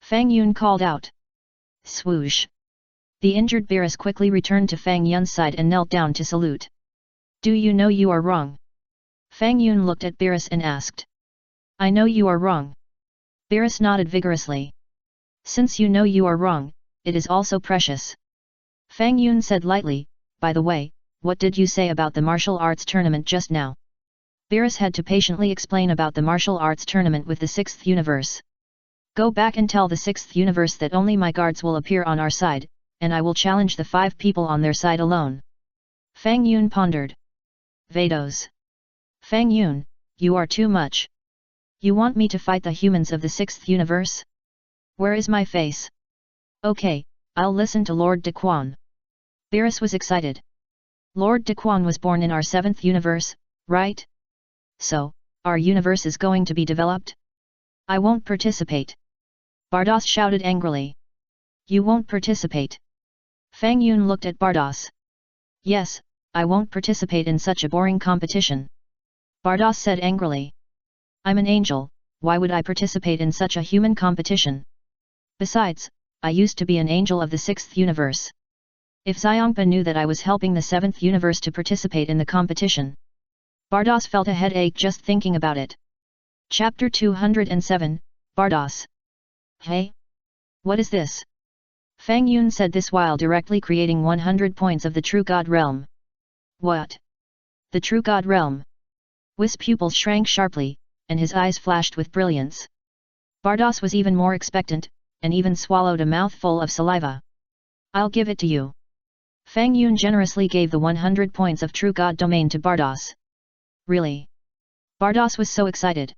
Fang Yun called out. Swoosh. The injured Beerus quickly returned to Fang Yun's side and knelt down to salute. Do you know you are wrong? Fang Yun looked at Beerus and asked. I know you are wrong. Beerus nodded vigorously. Since you know you are wrong, it is also precious. Fang Yun said lightly, by the way, what did you say about the martial arts tournament just now? Beerus had to patiently explain about the martial arts tournament with the 6th universe. Go back and tell the 6th universe that only my guards will appear on our side, and I will challenge the 5 people on their side alone. Fang Yun pondered. Vados. Fang Yun, You are too much. You want me to fight the humans of the 6th universe? Where is my face? Okay, I'll listen to Lord Daquan. Beerus was excited. Lord Daquan was born in our 7th universe, right? So, our universe is going to be developed? I won't participate. Bardos shouted angrily. You won't participate? Fang Yun looked at Bardos. Yes, I won't participate in such a boring competition. Bardos said angrily. I'm an angel, why would I participate in such a human competition? Besides, I used to be an angel of the 6th universe. If Xiongpa knew that I was helping the 7th universe to participate in the competition. Bardos felt a headache just thinking about it. Chapter 207, Bardos. Hey? What is this? Fang Yun said this while directly creating 100 points of the True God Realm. What? The True God Realm? Whis' pupils shrank sharply, and his eyes flashed with brilliance. Bardos was even more expectant, and even swallowed a mouthful of saliva. I'll give it to you. Fang Yun generously gave the 100 points of True God Domain to Bardos. Really? Bardos was so excited.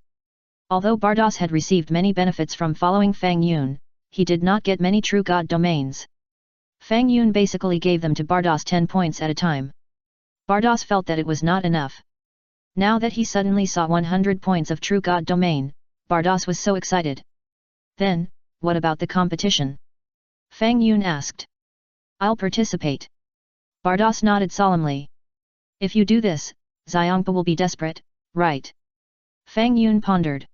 Although Bardos had received many benefits from following Fang Yun, he did not get many True God Domains. Fang Yun basically gave them to Bardos 10 points at a time. Bardos felt that it was not enough. Now that he suddenly saw 100 points of True God Domain, Bardos was so excited. Then, what about the competition? Fang Yun asked. I'll participate. Bardos nodded solemnly. If you do this, Xiongpa will be desperate, right? Fang Yun pondered.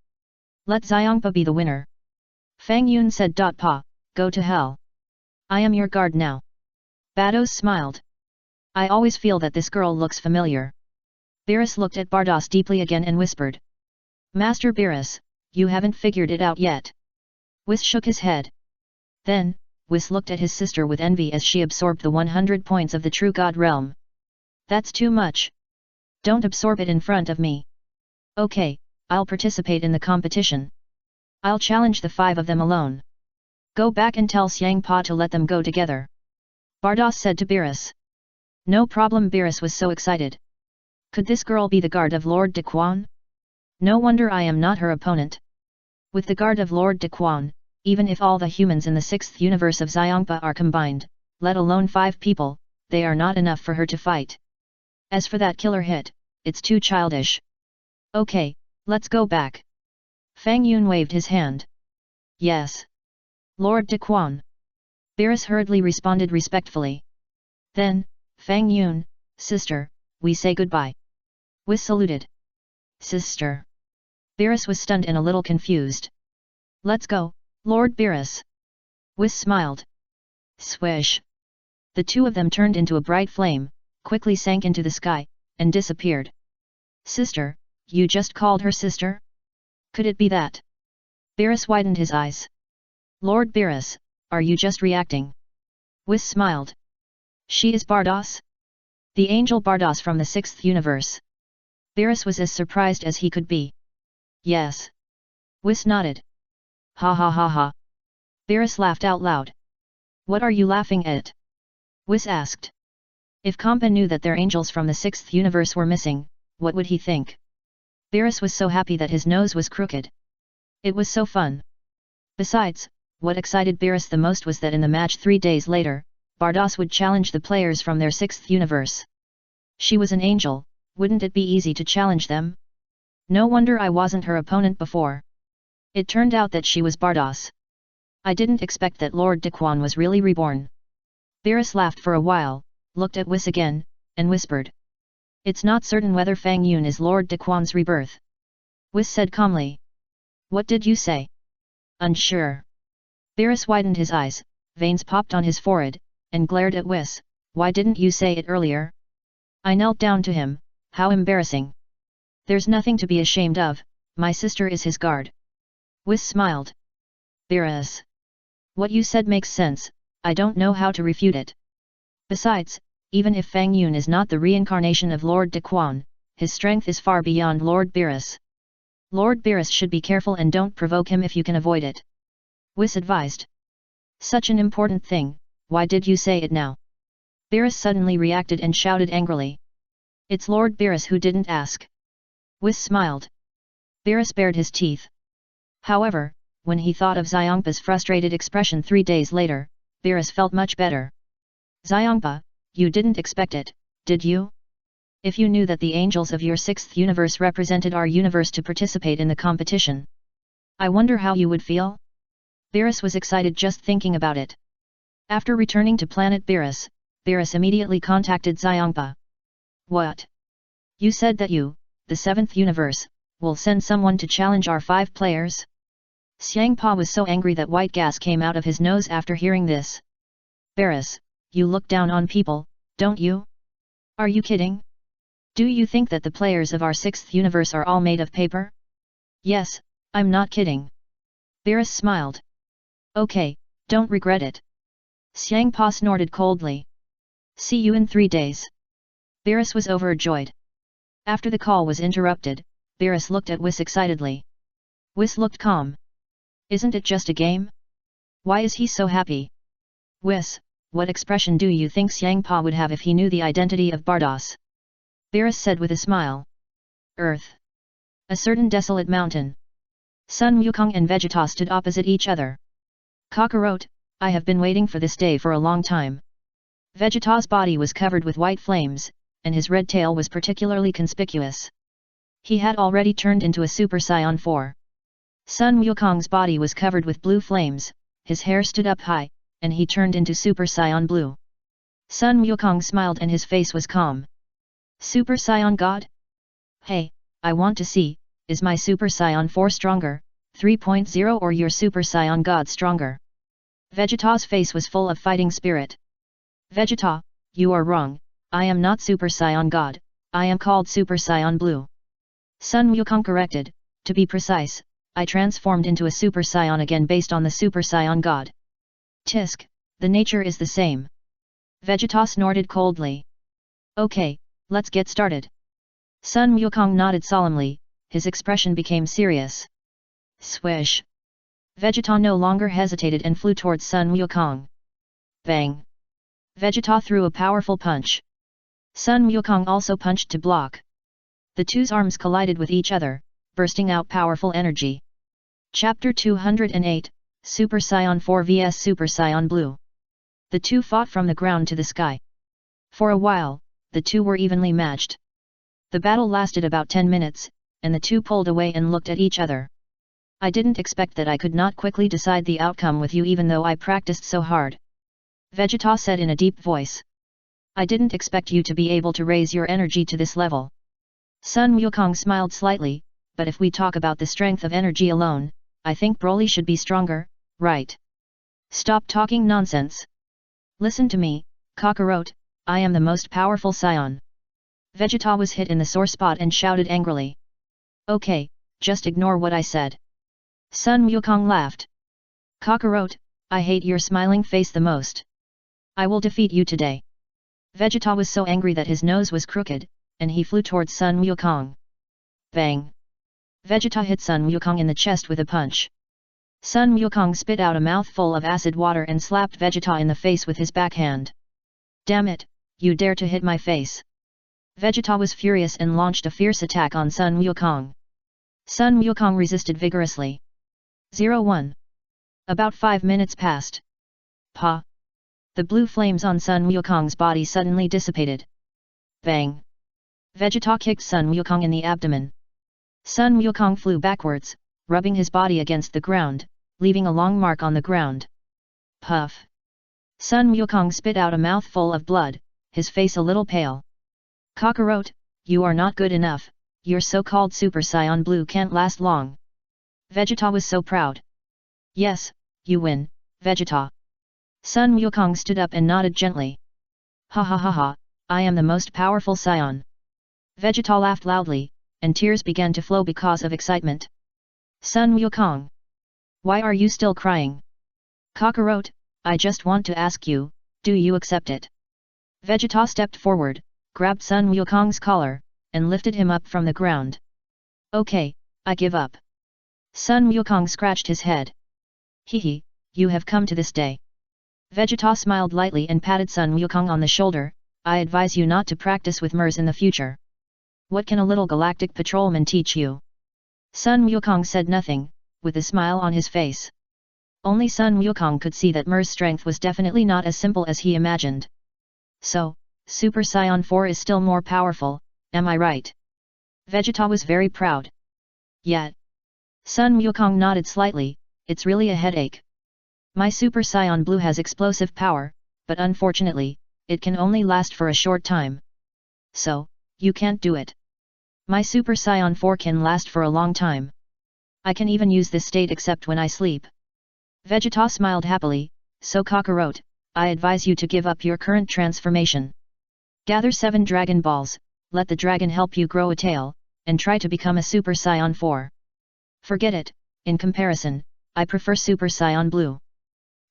Let Xiongpa be the winner. Fang Yun said. Pa, go to hell. I am your guard now. Bardos smiled. I always feel that this girl looks familiar. Beerus looked at Bardos deeply again and whispered. Master Beerus, you haven't figured it out yet. Whis shook his head. Then, Whis looked at his sister with envy as she absorbed the 100 points of the True God Realm. That's too much. Don't absorb it in front of me. Okay, I'll participate in the competition. I'll challenge the 5 of them alone. Go back and tell Xiangpa to let them go together. Bardos said to Beerus. No problem. Beerus was so excited. Could this girl be the guard of Lord Daquan? No wonder I am not her opponent. With the guard of Lord Daquan, even if all the humans in the 6th universe of Xiongpa are combined, let alone 5 people, they are not enough for her to fight. As for that killer hit, it's too childish. Okay, let's go back. Fang Yun waved his hand. Yes. Lord Daquan. Beerus hurriedly responded respectfully. Then, Fang Yun, sister, we say goodbye. Whis saluted. Sister. Beerus was stunned and a little confused. Let's go, Lord Beerus. Whis smiled. Swish. The 2 of them turned into a bright flame, quickly sank into the sky, and disappeared. Sister, you just called her sister? Could it be that? Beerus widened his eyes. Lord Beerus, are you just reacting? Whis smiled. She is Bardos? The angel Bardos from the 6th universe. Beerus was as surprised as he could be. Yes. Whis nodded. Ha ha ha ha. Beerus laughed out loud. What are you laughing at? Whis asked. If Kampa knew that their angels from the 6th universe were missing, what would he think? Beerus was so happy that his nose was crooked. It was so fun. Besides, what excited Beerus the most was that in the match 3 days later, Bardos would challenge the players from their 6th universe. She was an angel, wouldn't it be easy to challenge them? No wonder I wasn't her opponent before. It turned out that she was Bardos. I didn't expect that Lord Daquan was really reborn. Beerus laughed for a while, looked at Whis again, and whispered. It's not certain whether Fang Yun is Lord Daquan's rebirth. Whis said calmly. What did you say? Unsure. Beerus widened his eyes, veins popped on his forehead, and glared at Whis. Why didn't you say it earlier? I knelt down to him, how embarrassing. There's nothing to be ashamed of, my sister is his guard. Whis smiled. Beerus. What you said makes sense, I don't know how to refute it. Besides, even if Fang Yun is not the reincarnation of Lord Daquan, his strength is far beyond Lord Beerus. Lord Beerus should be careful and don't provoke him if you can avoid it. Whis advised. Such an important thing, why did you say it now? Beerus suddenly reacted and shouted angrily. It's Lord Beerus who didn't ask. Whis smiled. Beerus bared his teeth. However, when he thought of Xiangpa's frustrated expression 3 days later, Beerus felt much better. Xiangpa, you didn't expect it, did you? If you knew that the angels of your 6th universe represented our universe to participate in the competition, I wonder how you would feel? Beerus was excited just thinking about it. After returning to planet Beerus, Beerus immediately contacted Xiangpa. What? You said that you, the 7th universe, will send someone to challenge our 5 players? Xiangpa was so angry that white gas came out of his nose after hearing this. Beerus, you look down on people, don't you? Are you kidding? Do you think that the players of our 6th universe are all made of paper? Yes, I'm not kidding. Beerus smiled. Okay, don't regret it. Xiangpa snorted coldly. See you in 3 days. Beerus was overjoyed. After the call was interrupted, Beerus looked at Whis excitedly. Whis looked calm. Isn't it just a game? Why is he so happy? Whis, what expression do you think Xiangpa would have if he knew the identity of Bardos? Beerus said with a smile. Earth. A certain desolate mountain. Sun Wukong and Vegeta stood opposite each other. Kakarot, I have been waiting for this day for a long time. Vegeta's body was covered with white flames, and his red tail was particularly conspicuous. He had already turned into a Super Saiyan 4. Sun Wukong's body was covered with blue flames, his hair stood up high, and he turned into Super Saiyan Blue. Sun Wukong smiled and his face was calm. Super Saiyan God? Hey, I want to see, is my Super Saiyan 4 stronger, 3.0 or your Super Saiyan God stronger? Vegeta's face was full of fighting spirit. Vegeta, you are wrong, I am not Super Saiyan God, I am called Super Saiyan Blue. Sun Wukong corrected, to be precise, I transformed into a Super Saiyan again based on the Super Saiyan God. Tisk, the nature is the same. Vegeta snorted coldly. Okay, let's get started. Sun Wukong nodded solemnly, his expression became serious. Swish. Vegeta no longer hesitated and flew towards Sun Wukong. Bang. Vegeta threw a powerful punch. Sun Wukong also punched to block. The two's arms collided with each other, bursting out powerful energy. Chapter 208, Super Saiyan 4 vs Super Saiyan Blue. The two fought from the ground to the sky. For a while, the two were evenly matched. The battle lasted about 10 minutes, and the two pulled away and looked at each other. I didn't expect that I could not quickly decide the outcome with you even though I practiced so hard. Vegeta said in a deep voice. I didn't expect you to be able to raise your energy to this level. Sun Wukong smiled slightly, but if we talk about the strength of energy alone, I think Broly should be stronger, right? Stop talking nonsense. Listen to me, Kakarot, I am the most powerful Saiyan. Vegeta was hit in the sore spot and shouted angrily. Okay, just ignore what I said. Sun Wukong laughed. Kakarot, I hate your smiling face the most. I will defeat you today. Vegeta was so angry that his nose was crooked, and he flew towards Sun Wukong. Bang! Vegeta hit Sun Wukong in the chest with a punch. Sun Wukong spit out a mouthful of acid water and slapped Vegeta in the face with his backhand. Damn it, you dare to hit my face! Vegeta was furious and launched a fierce attack on Sun Wukong. Sun Wukong resisted vigorously. 01. About 5 minutes passed. Pa! The blue flames on Sun Wukong's body suddenly dissipated. Bang! Vegeta kicked Sun Wukong in the abdomen. Sun Wukong flew backwards, rubbing his body against the ground, leaving a long mark on the ground. Puff! Sun Wukong spit out a mouthful of blood, his face a little pale. Kakarot, you are not good enough, your so-called Super Saiyan Blue can't last long. Vegeta was so proud. Yes, you win, Vegeta. Sun Wukong stood up and nodded gently. Ha ha ha ha, I am the most powerful Saiyan. Vegeta laughed loudly, and tears began to flow because of excitement. Sun Wukong. Why are you still crying? Kakarot, I just want to ask you, do you accept it? Vegeta stepped forward, grabbed Sun Wukong's collar, and lifted him up from the ground. Okay, I give up. Sun Wukong scratched his head. Hehe, you have come to this day. Vegeta smiled lightly and patted Sun Wukong on the shoulder. I advise you not to practice with Mers in the future. What can a little galactic patrolman teach you? Sun Wukong said nothing, with a smile on his face. Only Sun Wukong could see that Mer's strength was definitely not as simple as he imagined. So, Super Saiyan 4 is still more powerful, am I right? Vegeta was very proud. Yet. Sun Wukong nodded slightly, it's really a headache. My Super Saiyan Blue has explosive power, but unfortunately, it can only last for a short time. So, you can't do it. My Super Saiyan 4 can last for a long time. I can even use this state except when I sleep. Vegeta smiled happily, so Kakarot, I advise you to give up your current transformation. Gather 7 Dragon Balls, let the dragon help you grow a tail, and try to become a Super Saiyan 4. Forget it, in comparison, I prefer Super Saiyan Blue.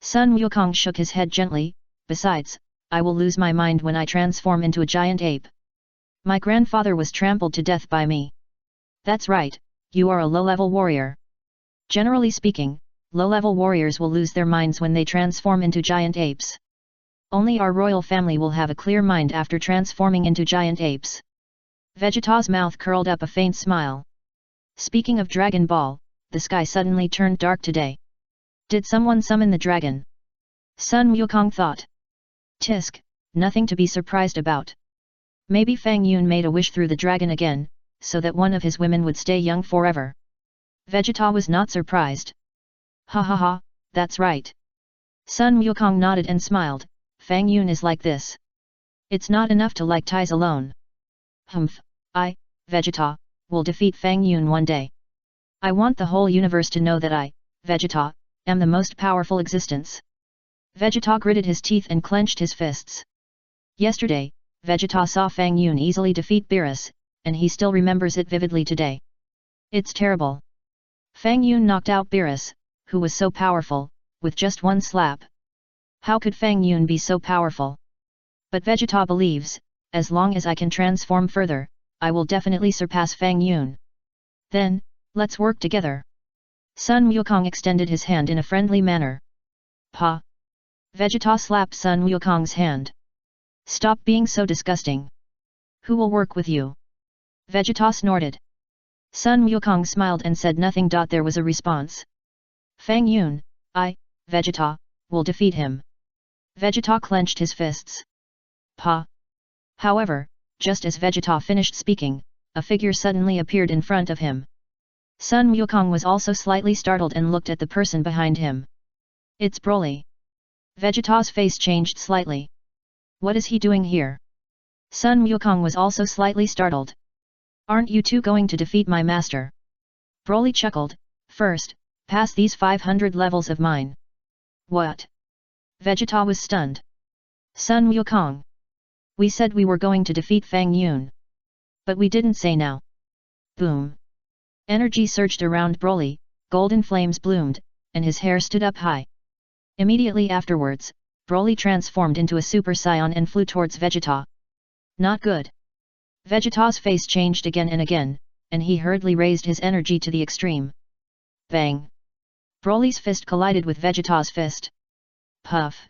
Sun Wukong shook his head gently, besides, I will lose my mind when I transform into a giant ape. My grandfather was trampled to death by me. That's right, you are a low-level warrior. Generally speaking, low-level warriors will lose their minds when they transform into giant apes. Only our royal family will have a clear mind after transforming into giant apes. Vegeta's mouth curled up a faint smile. Speaking of Dragon Ball, the sky suddenly turned dark today. Did someone summon the dragon? Sun Wukong thought. Tisk, nothing to be surprised about. Maybe Fang Yun made a wish through the dragon again, so that one of his women would stay young forever. Vegeta was not surprised. Ha ha ha, that's right. Sun Wukong nodded and smiled, Fang Yun is like this. It's not enough to like ties alone. Humph, I, Vegeta, will defeat Fang Yun one day. I want the whole universe to know that I, Vegeta, am the most powerful existence. Vegeta gritted his teeth and clenched his fists. Yesterday, Vegeta saw Fang Yun easily defeat Beerus, and he still remembers it vividly today. It's terrible. Fang Yun knocked out Beerus, who was so powerful, with just one slap. How could Fang Yun be so powerful? But Vegeta believes, as long as I can transform further, I will definitely surpass Fang Yun. Then, let's work together. Sun Wukong extended his hand in a friendly manner. Pa! Vegeta slapped Sun Wukong's hand. Stop being so disgusting. Who will work with you? Vegeta snorted. Sun Wukong smiled and said nothing. There was a response. Fang Yun, I, Vegeta, will defeat him. Vegeta clenched his fists. Pa! However, just as Vegeta finished speaking, a figure suddenly appeared in front of him. Sun Wukong was also slightly startled and looked at the person behind him. It's Broly. Vegeta's face changed slightly. What is he doing here? Sun Wukong was also slightly startled. Aren't you two going to defeat my master? Broly chuckled, first, pass these 500 levels of mine. What? Vegeta was stunned. Sun Wukong. We said we were going to defeat Fang Yun. But we didn't say now. Boom. Energy surged around Broly, golden flames bloomed, and his hair stood up high. Immediately afterwards, Broly transformed into a Super Saiyan and flew towards Vegeta. Not good. Vegeta's face changed again and again, and he hurriedly raised his energy to the extreme. Bang! Broly's fist collided with Vegeta's fist. Puff!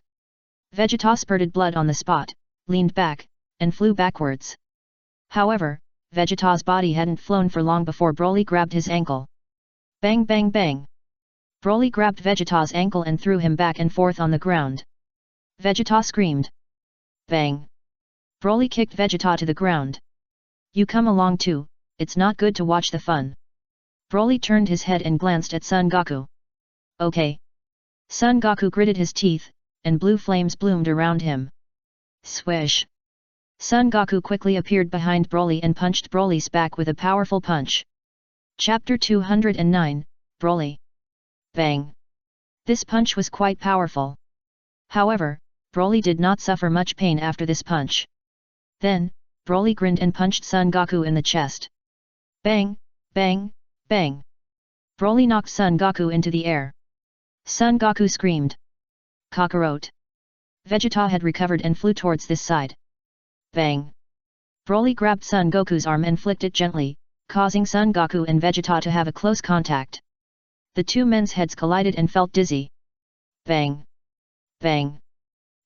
Vegeta spurted blood on the spot, leaned back, and flew backwards. However, Vegeta's body hadn't flown for long before Broly grabbed his ankle. Bang bang bang! Broly grabbed Vegeta's ankle and threw him back and forth on the ground. Vegeta screamed. Bang! Broly kicked Vegeta to the ground. You come along too, it's not good to watch the fun. Broly turned his head and glanced at Son Goku. Okay. Son Goku gritted his teeth, and blue flames bloomed around him. Swish! Son Goku quickly appeared behind Broly and punched Broly's back with a powerful punch. Chapter 209, Broly. Bang! This punch was quite powerful. However, Broly did not suffer much pain after this punch. Then, Broly grinned and punched Son Goku in the chest. Bang! Bang! Bang! Broly knocked Son Goku into the air. Son Goku screamed. Kakarot! Vegeta had recovered and flew towards this side. Bang! Broly grabbed Son Goku's arm and flicked it gently, causing Son Goku and Vegeta to have a close contact. The two men's heads collided and felt dizzy. Bang! Bang!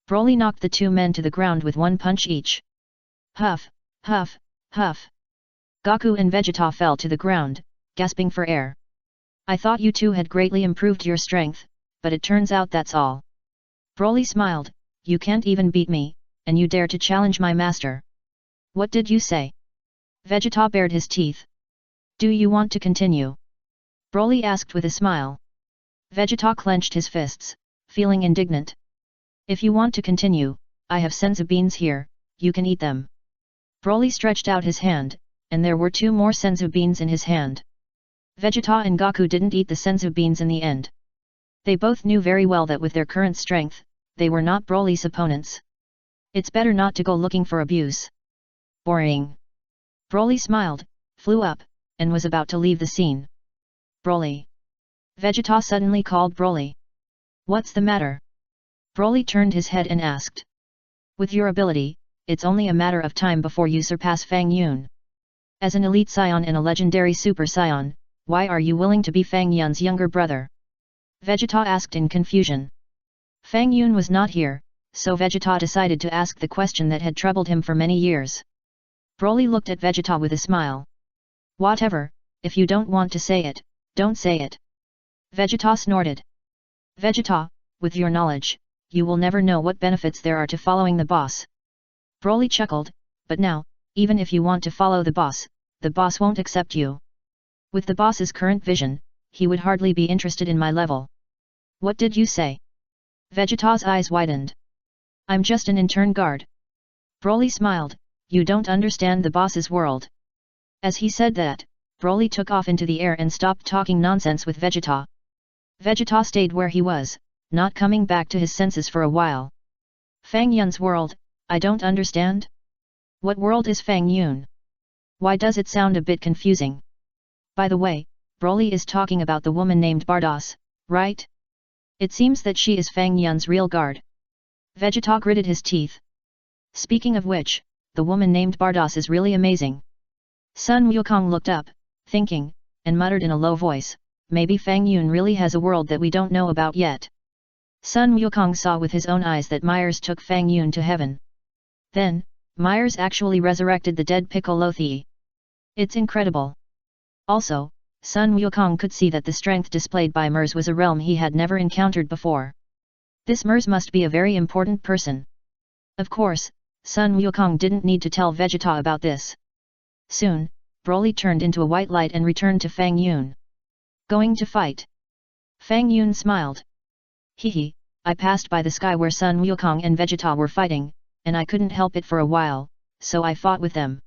Broly knocked the two men to the ground with one punch each. Huff! Huff! Huff! Goku and Vegeta fell to the ground, gasping for air. I thought you two had greatly improved your strength, but it turns out that's all. Broly smiled, you can't even beat me, and you dare to challenge my master. What did you say? Vegeta bared his teeth. Do you want to continue? Broly asked with a smile. Vegeta clenched his fists, feeling indignant. If you want to continue, I have senzu beans here, you can eat them. Broly stretched out his hand, and there were 2 more senzu beans in his hand. Vegeta and Goku didn't eat the senzu beans in the end. They both knew very well that with their current strength, they were not Broly's opponents. It's better not to go looking for abuse. Boring. Broly smiled, flew up, and was about to leave the scene. Broly. Vegeta suddenly called Broly. What's the matter? Broly turned his head and asked. With your ability, it's only a matter of time before you surpass Fang Yun. As an elite Saiyan and a legendary Super Saiyan, why are you willing to be Fang Yun's younger brother? Vegeta asked in confusion. Fang Yun was not here, so Vegeta decided to ask the question that had troubled him for many years. Broly looked at Vegeta with a smile. Whatever, if you don't want to say it, don't say it. Vegeta snorted. Vegeta, with your knowledge, you will never know what benefits there are to following the boss. Broly chuckled, but now, even if you want to follow the boss won't accept you. With the boss's current vision, he would hardly be interested in my level. What did you say? Vegeta's eyes widened. I'm just an intern guard. Broly smiled, you don't understand the boss's world. As he said that, Broly took off into the air and stopped talking nonsense with Vegeta. Vegeta stayed where he was, not coming back to his senses for a while. Fang Yun's world, I don't understand? What world is Fang Yun? Why does it sound a bit confusing? By the way, Broly is talking about the woman named Bardos, right? It seems that she is Fang Yun's real guard. Vegeta gritted his teeth. Speaking of which, the woman named Bardos is really amazing. Sun Wukong looked up, thinking, and muttered in a low voice, maybe Fang Yun really has a world that we don't know about yet. Sun Wukong saw with his own eyes that Myers took Fang Yun to heaven. Then, Myers actually resurrected the dead Piccolo Thea. It's incredible. Also, Sun Wukong could see that the strength displayed by Myers was a realm he had never encountered before. This Myers must be a very important person. Of course, Sun Wukong didn't need to tell Vegeta about this. Soon, Broly turned into a white light and returned to Fang Yun. Going to fight? Fang Yun smiled. Hehe, I passed by the sky where Sun Wukong and Vegeta were fighting, and I couldn't help it for a while, so I fought with them.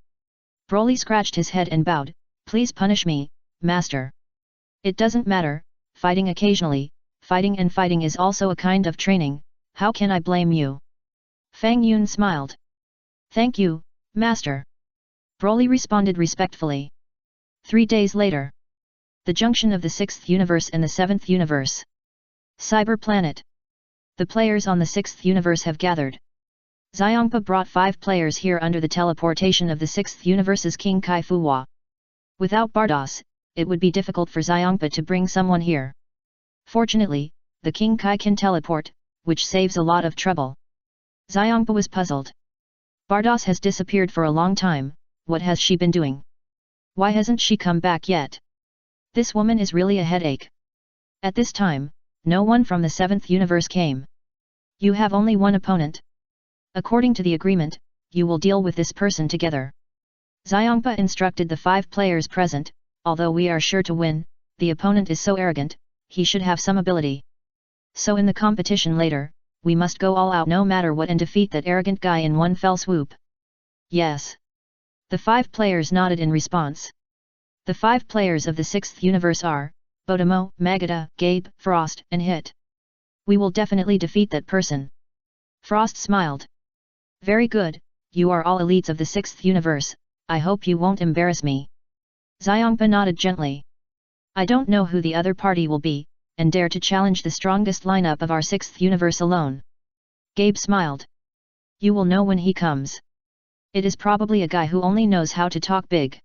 Broly scratched his head and bowed, please punish me, master. It doesn't matter, fighting occasionally, fighting and fighting is also a kind of training, how can I blame you? Fang Yun smiled. Thank you, master. Broly responded respectfully. 3 days later. The junction of the 6th universe and the 7th universe. Cyber planet. The players on the 6th universe have gathered. Xiongpa brought 5 players here under the teleportation of the 6th universe's King Kai Fuwa. Without Bardos, it would be difficult for Xiongpa to bring someone here. Fortunately, the King Kai can teleport, which saves a lot of trouble. Xiongpa was puzzled. Bardos has disappeared for a long time, what has she been doing? Why hasn't she come back yet? This woman is really a headache. At this time, no one from the 7th universe came. You have only one opponent. According to the agreement, you will deal with this person together. Xiongpa instructed the 5 players present, although we are sure to win, the opponent is so arrogant, he should have some ability. So in the competition later, we must go all out no matter what and defeat that arrogant guy in one fell swoop. Yes. The 5 players nodded in response. The 5 players of the 6th universe are, Botomo, Magata, Gabe, Frost, and Hit. We will definitely defeat that person. Frost smiled. Very good, you are all elites of the 6th universe, I hope you won't embarrass me. Xiongpa nodded gently. I don't know who the other party will be, and dare to challenge the strongest lineup of our 6th universe alone. Gabe smiled. You will know when he comes. It is probably a guy who only knows how to talk big.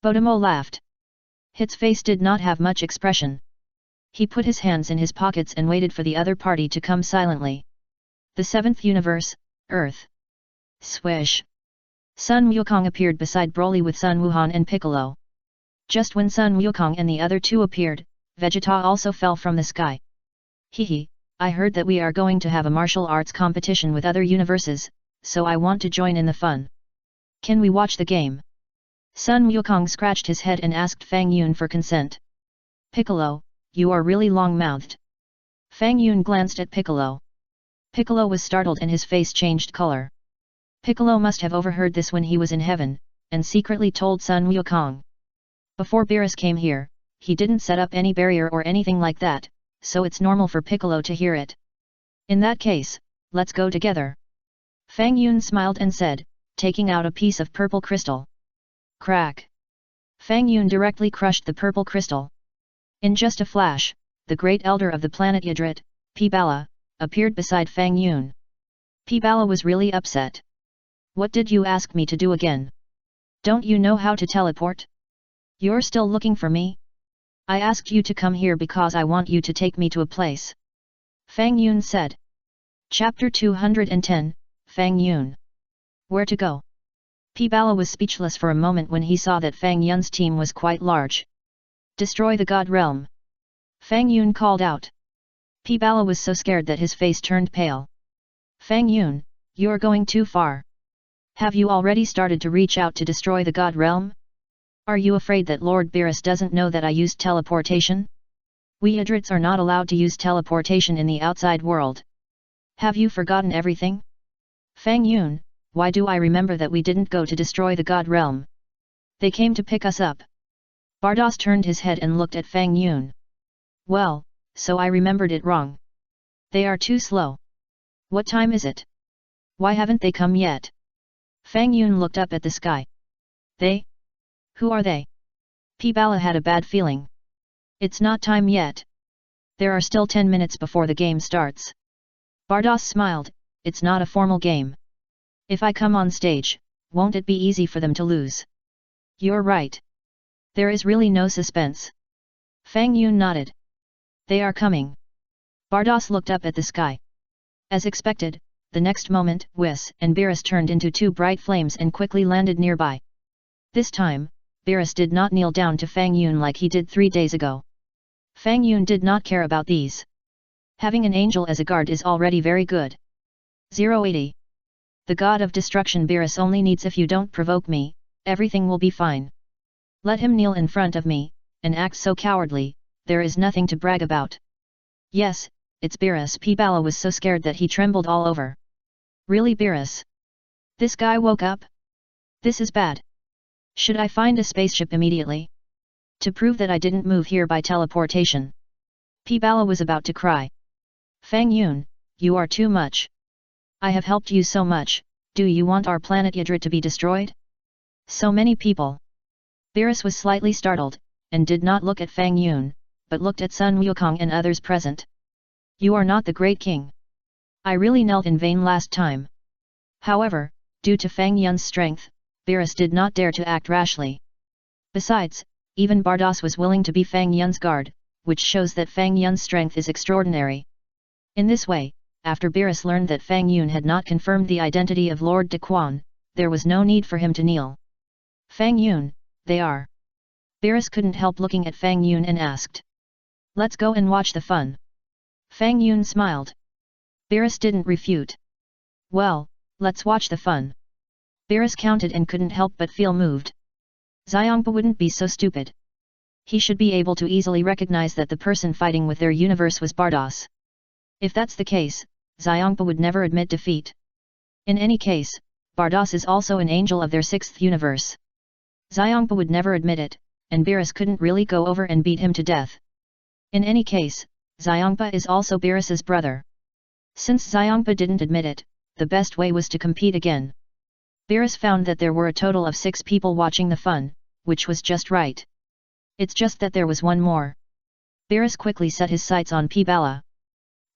Botomo laughed. Hit's face did not have much expression. He put his hands in his pockets and waited for the other party to come silently. The 7th universe, Earth. Swish. Sun Wukong appeared beside Broly with Sun Wuhan and Piccolo. Just when Sun Wukong and the other two appeared, Vegeta also fell from the sky. Hehe, I heard that we are going to have a martial arts competition with other universes, so I want to join in the fun. Can we watch the game? Sun Wukong scratched his head and asked Fang Yun for consent. Piccolo, you are really long-mouthed. Fang Yun glanced at Piccolo. Piccolo was startled and his face changed color. Piccolo must have overheard this when he was in heaven, and secretly told Sun Wukong. Before Beerus came here, he didn't set up any barrier or anything like that, so it's normal for Piccolo to hear it. In that case, let's go together. Fang Yun smiled and said, taking out a piece of purple crystal. Crack! Fang Yun directly crushed the purple crystal. In just a flash, the great elder of the planet Yadrit, P-Bala, appeared beside Fang Yun. P-Bala was really upset. What did you ask me to do again? Don't you know how to teleport? You're still looking for me? I asked you to come here because I want you to take me to a place. Fang Yun said. Chapter 210, Fang Yun. Where to go? P-Bala was speechless for a moment when he saw that Fang Yun's team was quite large. Destroy the God Realm. Fang Yun called out. P-Bala was so scared that his face turned pale. Fang Yun, you're going too far. Have you already started to reach out to destroy the God Realm? Are you afraid that Lord Beerus doesn't know that I used teleportation? We Yadrits are not allowed to use teleportation in the outside world. Have you forgotten everything? Fang Yun, why do I remember that we didn't go to destroy the God Realm? They came to pick us up. Bardos turned his head and looked at Fang Yun. Well, so I remembered it wrong. They are too slow. What time is it? Why haven't they come yet? Fang Yun looked up at the sky. They? Who are they? P-Bala had a bad feeling. It's not time yet. There are still 10 minutes before the game starts. Bardos smiled, it's not a formal game. If I come on stage, won't it be easy for them to lose? You're right. There is really no suspense. Fang Yun nodded. They are coming. Bardos looked up at the sky. As expected, the next moment, Whis and Beerus turned into two bright flames and quickly landed nearby. This time, Beerus did not kneel down to Fang Yun like he did 3 days ago. Fang Yun did not care about these. Having an angel as a guard is already very good. 080. The god of destruction Beerus only needs if you don't provoke me, everything will be fine. Let him kneel in front of me, and act so cowardly, there is nothing to brag about. Yes, it's Beerus. P-Bala was so scared that he trembled all over. Really Beerus? This guy woke up? This is bad. Should I find a spaceship immediately? To prove that I didn't move here by teleportation. P-Bala was about to cry. Fang Yun, you are too much. I have helped you so much, do you want our planet Yadrit to be destroyed? So many people. Beerus was slightly startled, and did not look at Fang Yun, but looked at Sun Wukong and others present. You are not the great king. I really knelt in vain last time. However, due to Fang Yun's strength, Beerus did not dare to act rashly. Besides, even Bardos was willing to be Fang Yun's guard, which shows that Fang Yun's strength is extraordinary. In this way, after Beerus learned that Fang Yun had not confirmed the identity of Lord De Quan, there was no need for him to kneel. Fang Yun, they are. Beerus couldn't help looking at Fang Yun and asked. Let's go and watch the fun. Fang Yun smiled. Beerus didn't refute. Well, let's watch the fun. Beerus counted and couldn't help but feel moved. Xiongpa wouldn't be so stupid. He should be able to easily recognize that the person fighting with their universe was Bardos. If that's the case, Xiongpa would never admit defeat. In any case, Bardos is also an angel of their 6th universe. Xiongpa would never admit it, and Beerus couldn't really go over and beat him to death. In any case, Xiongpa is also Beerus's brother. Since Xiongpa didn't admit it, the best way was to compete again. Beerus found that there were a total of 6 people watching the fun, which was just right. It's just that there was one more. Beerus quickly set his sights on P-Bala.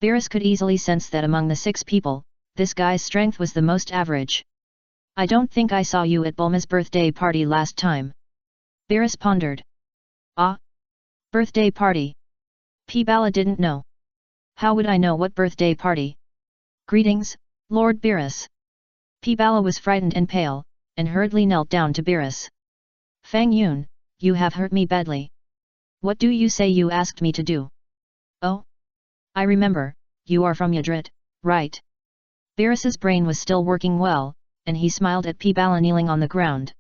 Beerus could easily sense that among the 6 people, this guy's strength was the most average. I don't think I saw you at Bulma's birthday party last time. Beerus pondered. Ah? Birthday party? P-Bala didn't know. How would I know what birthday party? Greetings, Lord Beerus. P-Bala was frightened and pale, and hurriedly knelt down to Beerus. Fang Yun, You have hurt me badly. What do you say you asked me to do? Oh? I remember, you are from Yadrit, right? Beerus's brain was still working well, and he smiled at P-Bala kneeling on the ground.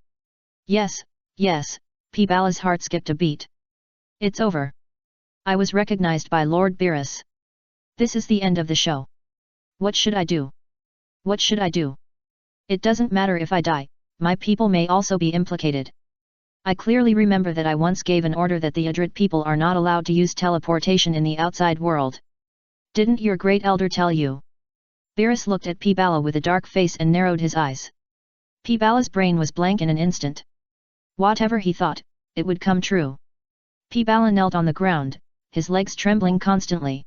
Yes, yes, P-Bala's heart skipped a beat. It's over. I was recognized by Lord Beerus. This is the end of the show. What should I do? What should I do? It doesn't matter if I die, my people may also be implicated. I clearly remember that I once gave an order that the Yadrit people are not allowed to use teleportation in the outside world. Didn't your great elder tell you? Beerus looked at P-Bala with a dark face and narrowed his eyes. P-Bala's brain was blank in an instant. Whatever he thought, it would come true. P-Bala knelt on the ground, his legs trembling constantly.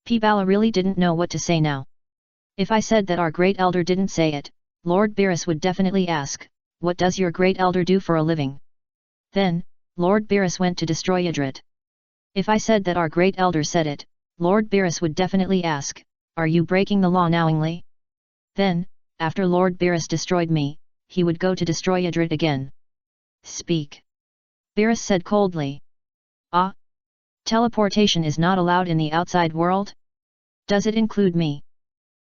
P-Bala really didn't know what to say now. If I said that our great elder didn't say it, Lord Beerus would definitely ask, what does your great elder do for a living? Then, Lord Beerus went to destroy Yadrit. If I said that our great elder said it, Lord Beerus would definitely ask, are you breaking the law knowingly? Then, after Lord Beerus destroyed me, he would go to destroy Yadrit again. Speak. Beerus said coldly. Ah? Teleportation is not allowed in the outside world? Does it include me?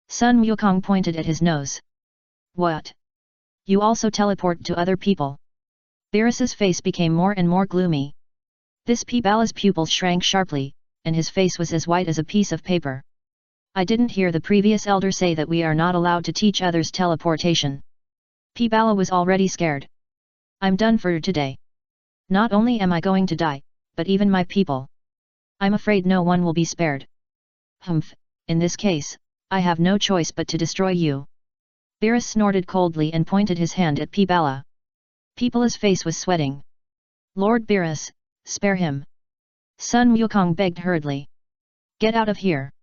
Sun Wukong pointed at his nose. What? You also teleport to other people? Beerus's face became more and more gloomy. This P-Bala's pupils shrank sharply, and his face was as white as a piece of paper. I didn't hear the previous elder say that we are not allowed to teach others teleportation. P-Bala was already scared. I'm done for today. Not only am I going to die, but even my people. I'm afraid no one will be spared. Humph, in this case, I have no choice but to destroy you. Beerus snorted coldly and pointed his hand at P-Bala. P-Bala's face was sweating. Lord Beerus, spare him. Sun Wukong begged hurriedly. Get out of here.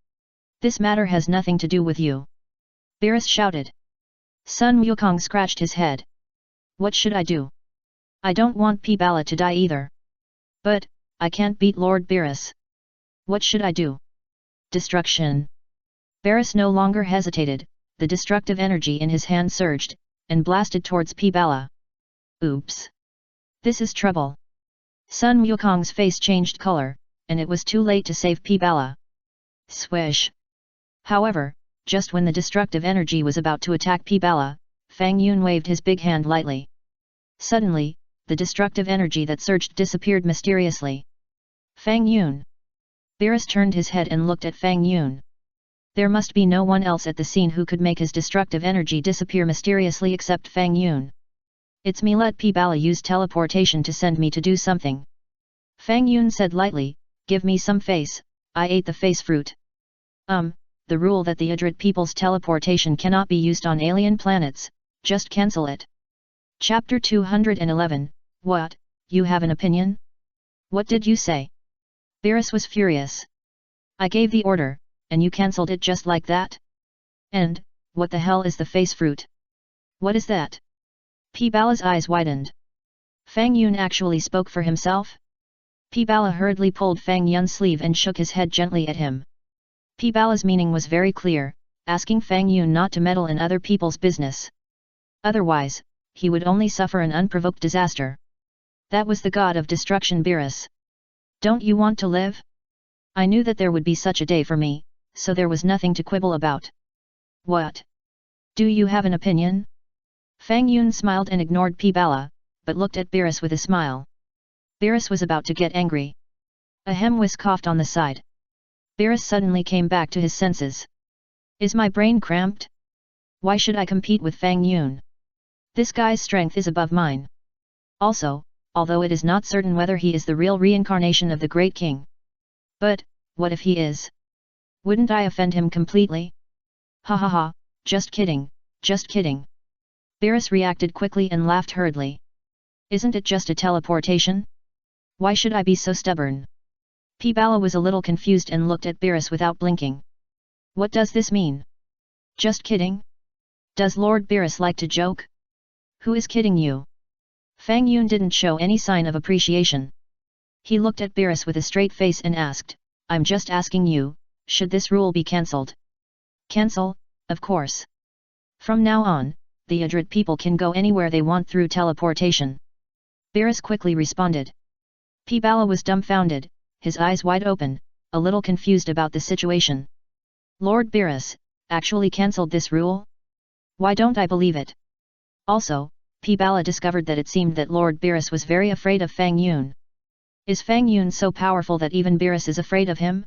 This matter has nothing to do with you. Beerus shouted. Sun Wukong scratched his head. What should I do? I don't want P-Bala to die either. But, I can't beat Lord Beerus. What should I do? Destruction. Beerus no longer hesitated, the destructive energy in his hand surged, and blasted towards P-Bala. Oops. This is trouble. Sun Wukong's face changed color, and it was too late to save P-Bala. Swish. However, just when the destructive energy was about to attack P-Bala, Fang Yun waved his big hand lightly. Suddenly, the destructive energy that surged disappeared mysteriously. Fang Yun. Beerus turned his head and looked at Fang Yun. There must be no one else at the scene who could make his destructive energy disappear mysteriously except Fang Yun. It's me. Let P-Bala use teleportation to send me to do something. Fang Yun said lightly, give me some face, I ate the face fruit. The rule that the Yadrit people's teleportation cannot be used on alien planets, just cancel it. Chapter 211, What, you have an opinion? What did you say? Beerus was furious. I gave the order, and you cancelled it just like that? And, what the hell is the face fruit? What is that? P-Bala's eyes widened. Fang Yun actually spoke for himself? P-Bala hurriedly pulled Fang Yun's sleeve and shook his head gently at him. P-Bala's meaning was very clear, asking Fang Yun not to meddle in other people's business. Otherwise, he would only suffer an unprovoked disaster. That was the god of destruction Beerus. Don't you want to live? I knew that there would be such a day for me, so there was nothing to quibble about. What? Do you have an opinion? Fang Yun smiled and ignored P-Bala, but looked at Beerus with a smile. Beerus was about to get angry. A hemwis coughed on the side. Beerus suddenly came back to his senses. Is my brain cramped? Why should I compete with Fang Yun? This guy's strength is above mine. Also, although it is not certain whether he is the real reincarnation of the Great King. But, what if he is? Wouldn't I offend him completely? Ha ha ha, just kidding, just kidding. Beerus reacted quickly and laughed hurriedly. Isn't it just a teleportation? Why should I be so stubborn? P-Bala was a little confused and looked at Beerus without blinking. What does this mean? Just kidding? Does Lord Beerus like to joke? Who is kidding you? Fang Yun didn't show any sign of appreciation. He looked at Beerus with a straight face and asked, I'm just asking you, should this rule be cancelled? Cancel, of course. From now on, the Yadrit people can go anywhere they want through teleportation. Beerus quickly responded. P-Bala was dumbfounded, his eyes wide open, a little confused about the situation. Lord Beerus actually cancelled this rule? Why don't I believe it? Also, P-Bala discovered that it seemed that Lord Beerus was very afraid of Fang Yun. Is Fang Yun so powerful that even Beerus is afraid of him?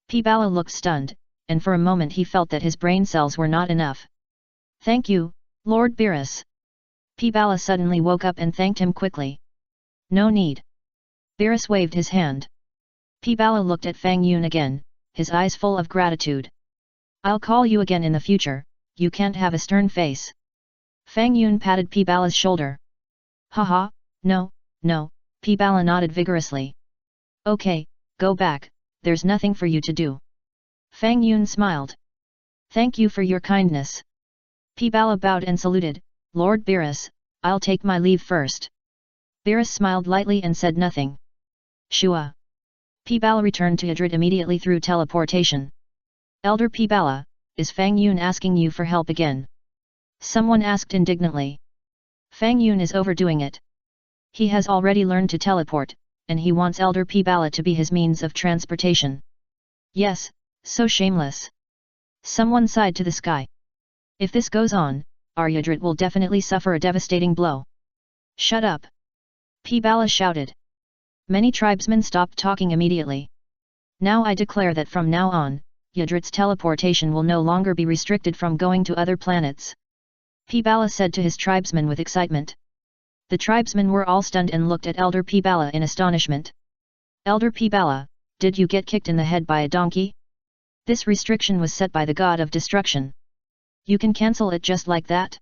P-Bala looked stunned, and for a moment he felt that his brain cells were not enough. Thank you, Lord Beerus. P-Bala suddenly woke up and thanked him quickly. No need. Beerus waved his hand. P-Bala looked at Fang Yun again, his eyes full of gratitude. I'll call you again in the future, you can't have a stern face. Fang Yun patted P-Bala's shoulder. Haha, no, P-Bala nodded vigorously. Okay, go back, there's nothing for you to do. Fang Yun smiled. Thank you for your kindness. P-Bala bowed and saluted, Lord Beerus, I'll take my leave first. Beerus smiled lightly and said nothing. Shua. P-Bala returned to Idrit immediately through teleportation. Elder P-Bala, is Fang Yun asking you for help again? Someone asked indignantly. Fang Yun is overdoing it. He has already learned to teleport, and he wants Elder P-Bala to be his means of transportation. Yes, so shameless. Someone sighed to the sky. If this goes on, our Idrit will definitely suffer a devastating blow. Shut up! P-Bala shouted. Many tribesmen stopped talking immediately. Now I declare that from now on, Idrit's teleportation will no longer be restricted from going to other planets. P-Bala said to his tribesmen with excitement. The tribesmen were all stunned and looked at Elder P-Bala in astonishment. Elder P-Bala, did you get kicked in the head by a donkey? This restriction was set by the god of destruction. You can cancel it just like that?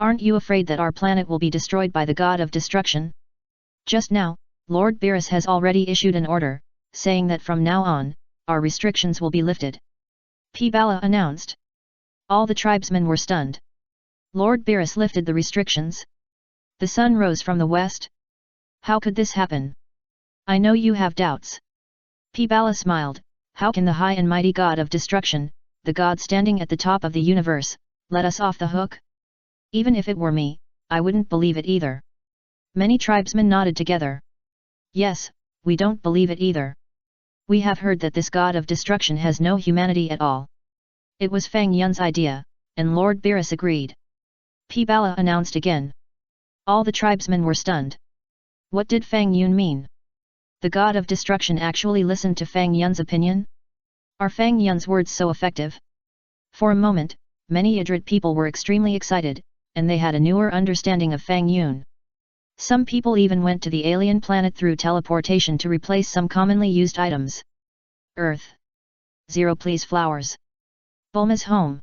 Aren't you afraid that our planet will be destroyed by the god of destruction? Just now, Lord Beerus has already issued an order, saying that from now on, our restrictions will be lifted. P-Bala announced. All the tribesmen were stunned. Lord Beerus lifted the restrictions? The sun rose from the west? How could this happen? I know you have doubts. P-Bala smiled. How can the high and mighty god of destruction, the god standing at the top of the universe, let us off the hook? Even if it were me, I wouldn't believe it either. Many tribesmen nodded together. Yes, we don't believe it either. We have heard that this god of destruction has no humanity at all. It was Fang Yun's idea, and Lord Beerus agreed. P-Bala announced again. All the tribesmen were stunned. What did Fang Yun mean? The god of destruction actually listened to Fang Yun's opinion? Are Fang Yun's words so effective? For a moment, many Idrit people were extremely excited, and they had a newer understanding of Fang Yun. Some people even went to the alien planet through teleportation to replace some commonly used items. Earth. 0 please flowers. Bulma's home.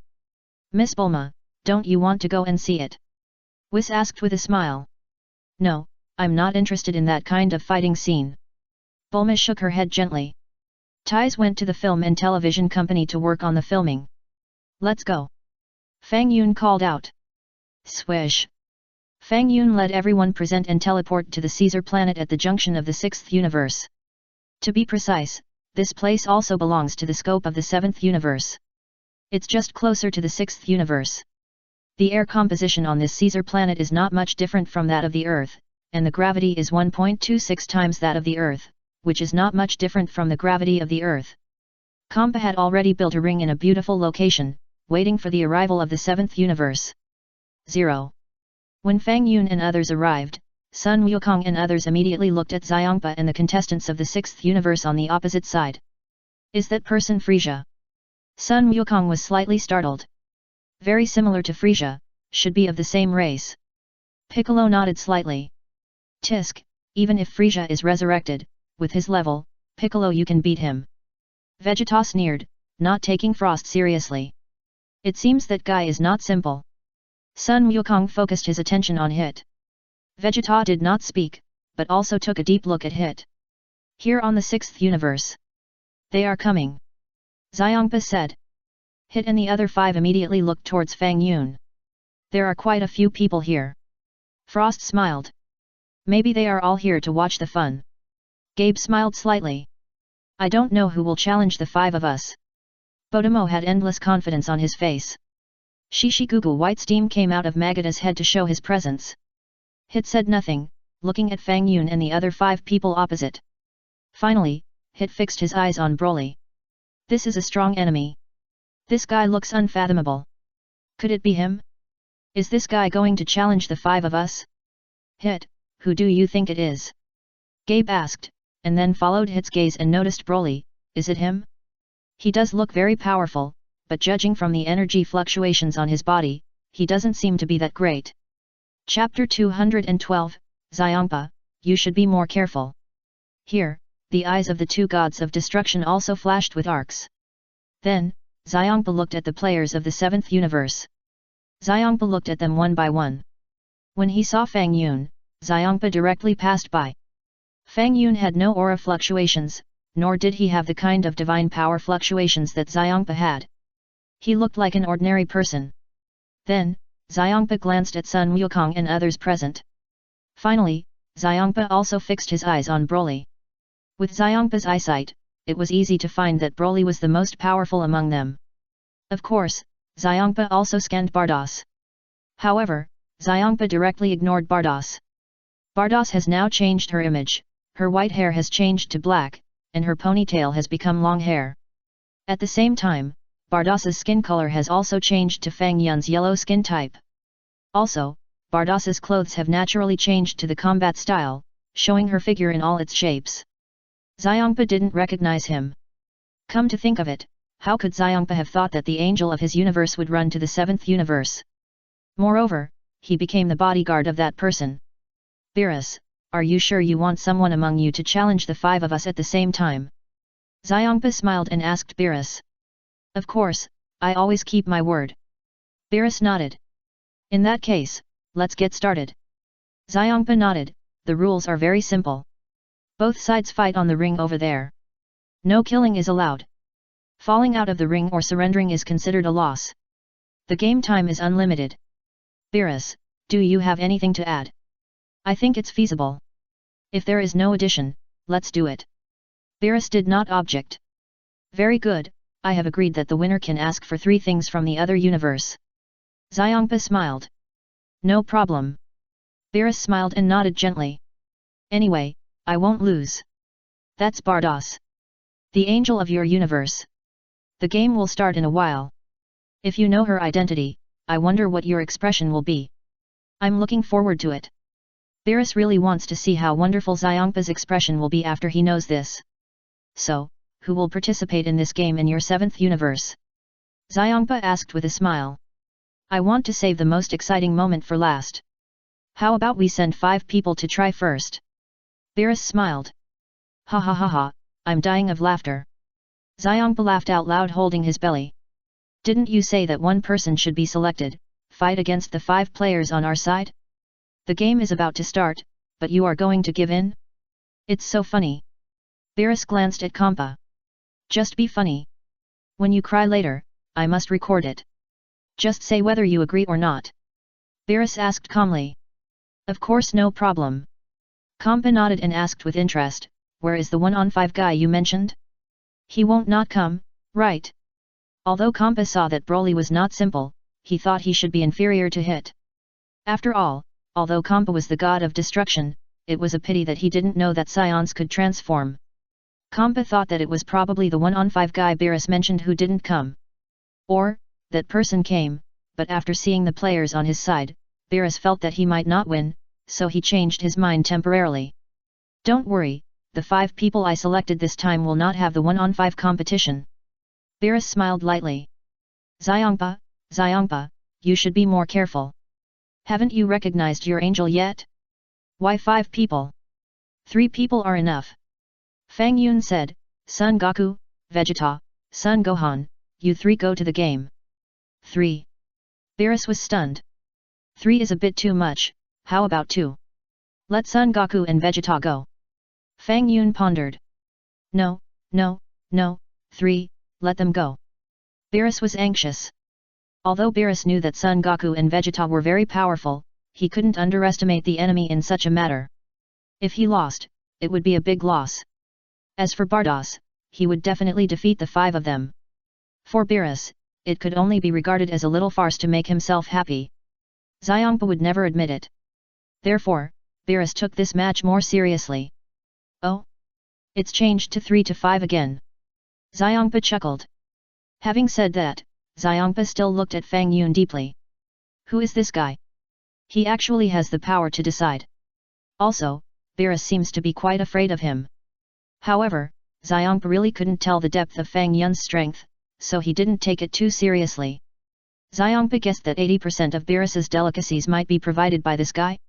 Miss Bulma, don't you want to go and see it? Whis asked with a smile. No, I'm not interested in that kind of fighting scene. Bulma shook her head gently. Tais went to the film and television company to work on the filming. Let's go. Fang Yun called out. Swish. Fang Yun led everyone present and teleport to the Caesar planet at the junction of the 6th universe. To be precise, this place also belongs to the scope of the 7th universe. It's just closer to the 6th universe. The air composition on this Caesar planet is not much different from that of the Earth, and the gravity is 1.26 times that of the Earth, which is not much different from the gravity of the Earth. Kompa had already built a ring in a beautiful location, waiting for the arrival of the 7th universe. 0. When Fang Yun and others arrived, Sun Wukong and others immediately looked at Xiongpa and the contestants of the 6th universe on the opposite side. Is that person Frisia? Sun Wukong was slightly startled. Very similar to Frisia, should be of the same race. Piccolo nodded slightly. Tisk, even if Frisia is resurrected, with his level, Piccolo you can beat him. Vegeta sneered, not taking Frost seriously. It seems that guy is not simple. Sun Wukong focused his attention on Hit. Vegeta did not speak, but also took a deep look at Hit. Here on the 6th universe. They are coming. Xiongpa said. Hit and the other 5 immediately looked towards Fang Yun. There are quite a few people here. Frost smiled. Maybe they are all here to watch the fun. Gabe smiled slightly. I don't know who will challenge the 5 of us. Botomo had endless confidence on his face. Shishigugu white steam came out of Magata's head to show his presence. Hit said nothing, looking at Fang Yun and the other 5 people opposite. Finally, Hit fixed his eyes on Broly. This is a strong enemy. This guy looks unfathomable. Could it be him? Is this guy going to challenge the 5 of us? Hit, who do you think it is? Gabe asked, and then followed Hit's gaze and noticed Broly. Is it him? He does look very powerful, but judging from the energy fluctuations on his body, he doesn't seem to be that great. Chapter 212, Xiangpa, you should be more careful. Here, the eyes of the 2 gods of destruction also flashed with arcs. Then, Xiangpa looked at the players of the 7th universe. Xiangpa looked at them one by one. When he saw Fang Yun, Xiangpa directly passed by. Fang Yun had no aura fluctuations, nor did he have the kind of divine power fluctuations that Xiangpa had. He looked like an ordinary person. Then, Xiangpa glanced at Sun Wukong and others present. Finally, Xiangpa also fixed his eyes on Broly. With Xiangpa's eyesight, it was easy to find that Broly was the most powerful among them. Of course, Xiangpa also scanned Bardos. However, Xiangpa directly ignored Bardos. Bardos has now changed her image, her white hair has changed to black, and her ponytail has become long hair. At the same time, Bardos's skin color has also changed to Fang Yun's yellow skin type. Also, Bardos's clothes have naturally changed to the combat style, showing her figure in all its shapes. Xiangpa didn't recognize him. Come to think of it, how could Xiangpa have thought that the angel of his universe would run to the 7th universe? Moreover, he became the bodyguard of that person. Beerus, are you sure you want someone among you to challenge the 5 of us at the same time? Xiangpa smiled and asked Beerus. Of course, I always keep my word. Beerus nodded. In that case, let's get started. Xiangpa nodded, the rules are very simple. Both sides fight on the ring over there. No killing is allowed. Falling out of the ring or surrendering is considered a loss. The game time is unlimited. Beerus, do you have anything to add? I think it's feasible. If there is no addition, let's do it. Beerus did not object. Very good, I have agreed that the winner can ask for 3 things from the other universe. Xiangpa smiled. No problem. Beerus smiled and nodded gently. Anyway, I won't lose. That's Bardos. The angel of your universe. The game will start in a while. If you know her identity, I wonder what your expression will be. I'm looking forward to it. Beerus really wants to see how wonderful Xiangpa's expression will be after he knows this. So, who will participate in this game in your 7th universe? Xiangpa asked with a smile. I want to save the most exciting moment for last. How about we send 5 people to try first? Beerus smiled. Ha ha ha ha, I'm dying of laughter. Xiangpa laughed out loud holding his belly. Didn't you say that 1 person should be selected, fight against the 5 players on our side? The game is about to start, but you are going to give in? It's so funny. Beerus glanced at Kampa. Just be funny. When you cry later, I must record it. Just say whether you agree or not. Beerus asked calmly. Of course, no problem. Kampa nodded and asked with interest, where is the 1-on-5 guy you mentioned? He won't not come, right? Although Kampa saw that Broly was not simple, he thought he should be inferior to Hit. After all, although Kampa was the god of destruction, it was a pity that he didn't know that scions could transform. Kampa thought that it was probably the 1-on-5 guy Beerus mentioned who didn't come. Or, that person came, but after seeing the players on his side, Beerus felt that he might not win, so he changed his mind temporarily. Don't worry, the 5 people I selected this time will not have the 1-on-5 competition. Beerus smiled lightly. Xiangpa, you should be more careful. Haven't you recognized your angel yet? Why 5 people? 3 people are enough. Fang Yun said, Son Goku, Vegeta, Son Gohan, you 3 go to the game. 3. Beerus was stunned. 3 is a bit too much, how about 2? Let Son Goku and Vegeta go. Fang Yun pondered. No, 3, let them go. Beerus was anxious. Although Beerus knew that Son Goku and Vegeta were very powerful, he couldn't underestimate the enemy in such a matter. If he lost, it would be a big loss. As for Bardos, he would definitely defeat the 5 of them. For Beerus, it could only be regarded as a little farce to make himself happy. Xiangpa would never admit it. Therefore, Beerus took this match more seriously. Oh? It's changed to 3-5 again. Xiangpa chuckled. Having said that, Xiangpa still looked at Fang Yun deeply. Who is this guy? He actually has the power to decide. Also, Beerus seems to be quite afraid of him. However, Xiangpa really couldn't tell the depth of Fang Yun's strength, so he didn't take it too seriously. Xiangpa guessed that 80% of Beerus's delicacies might be provided by this guy.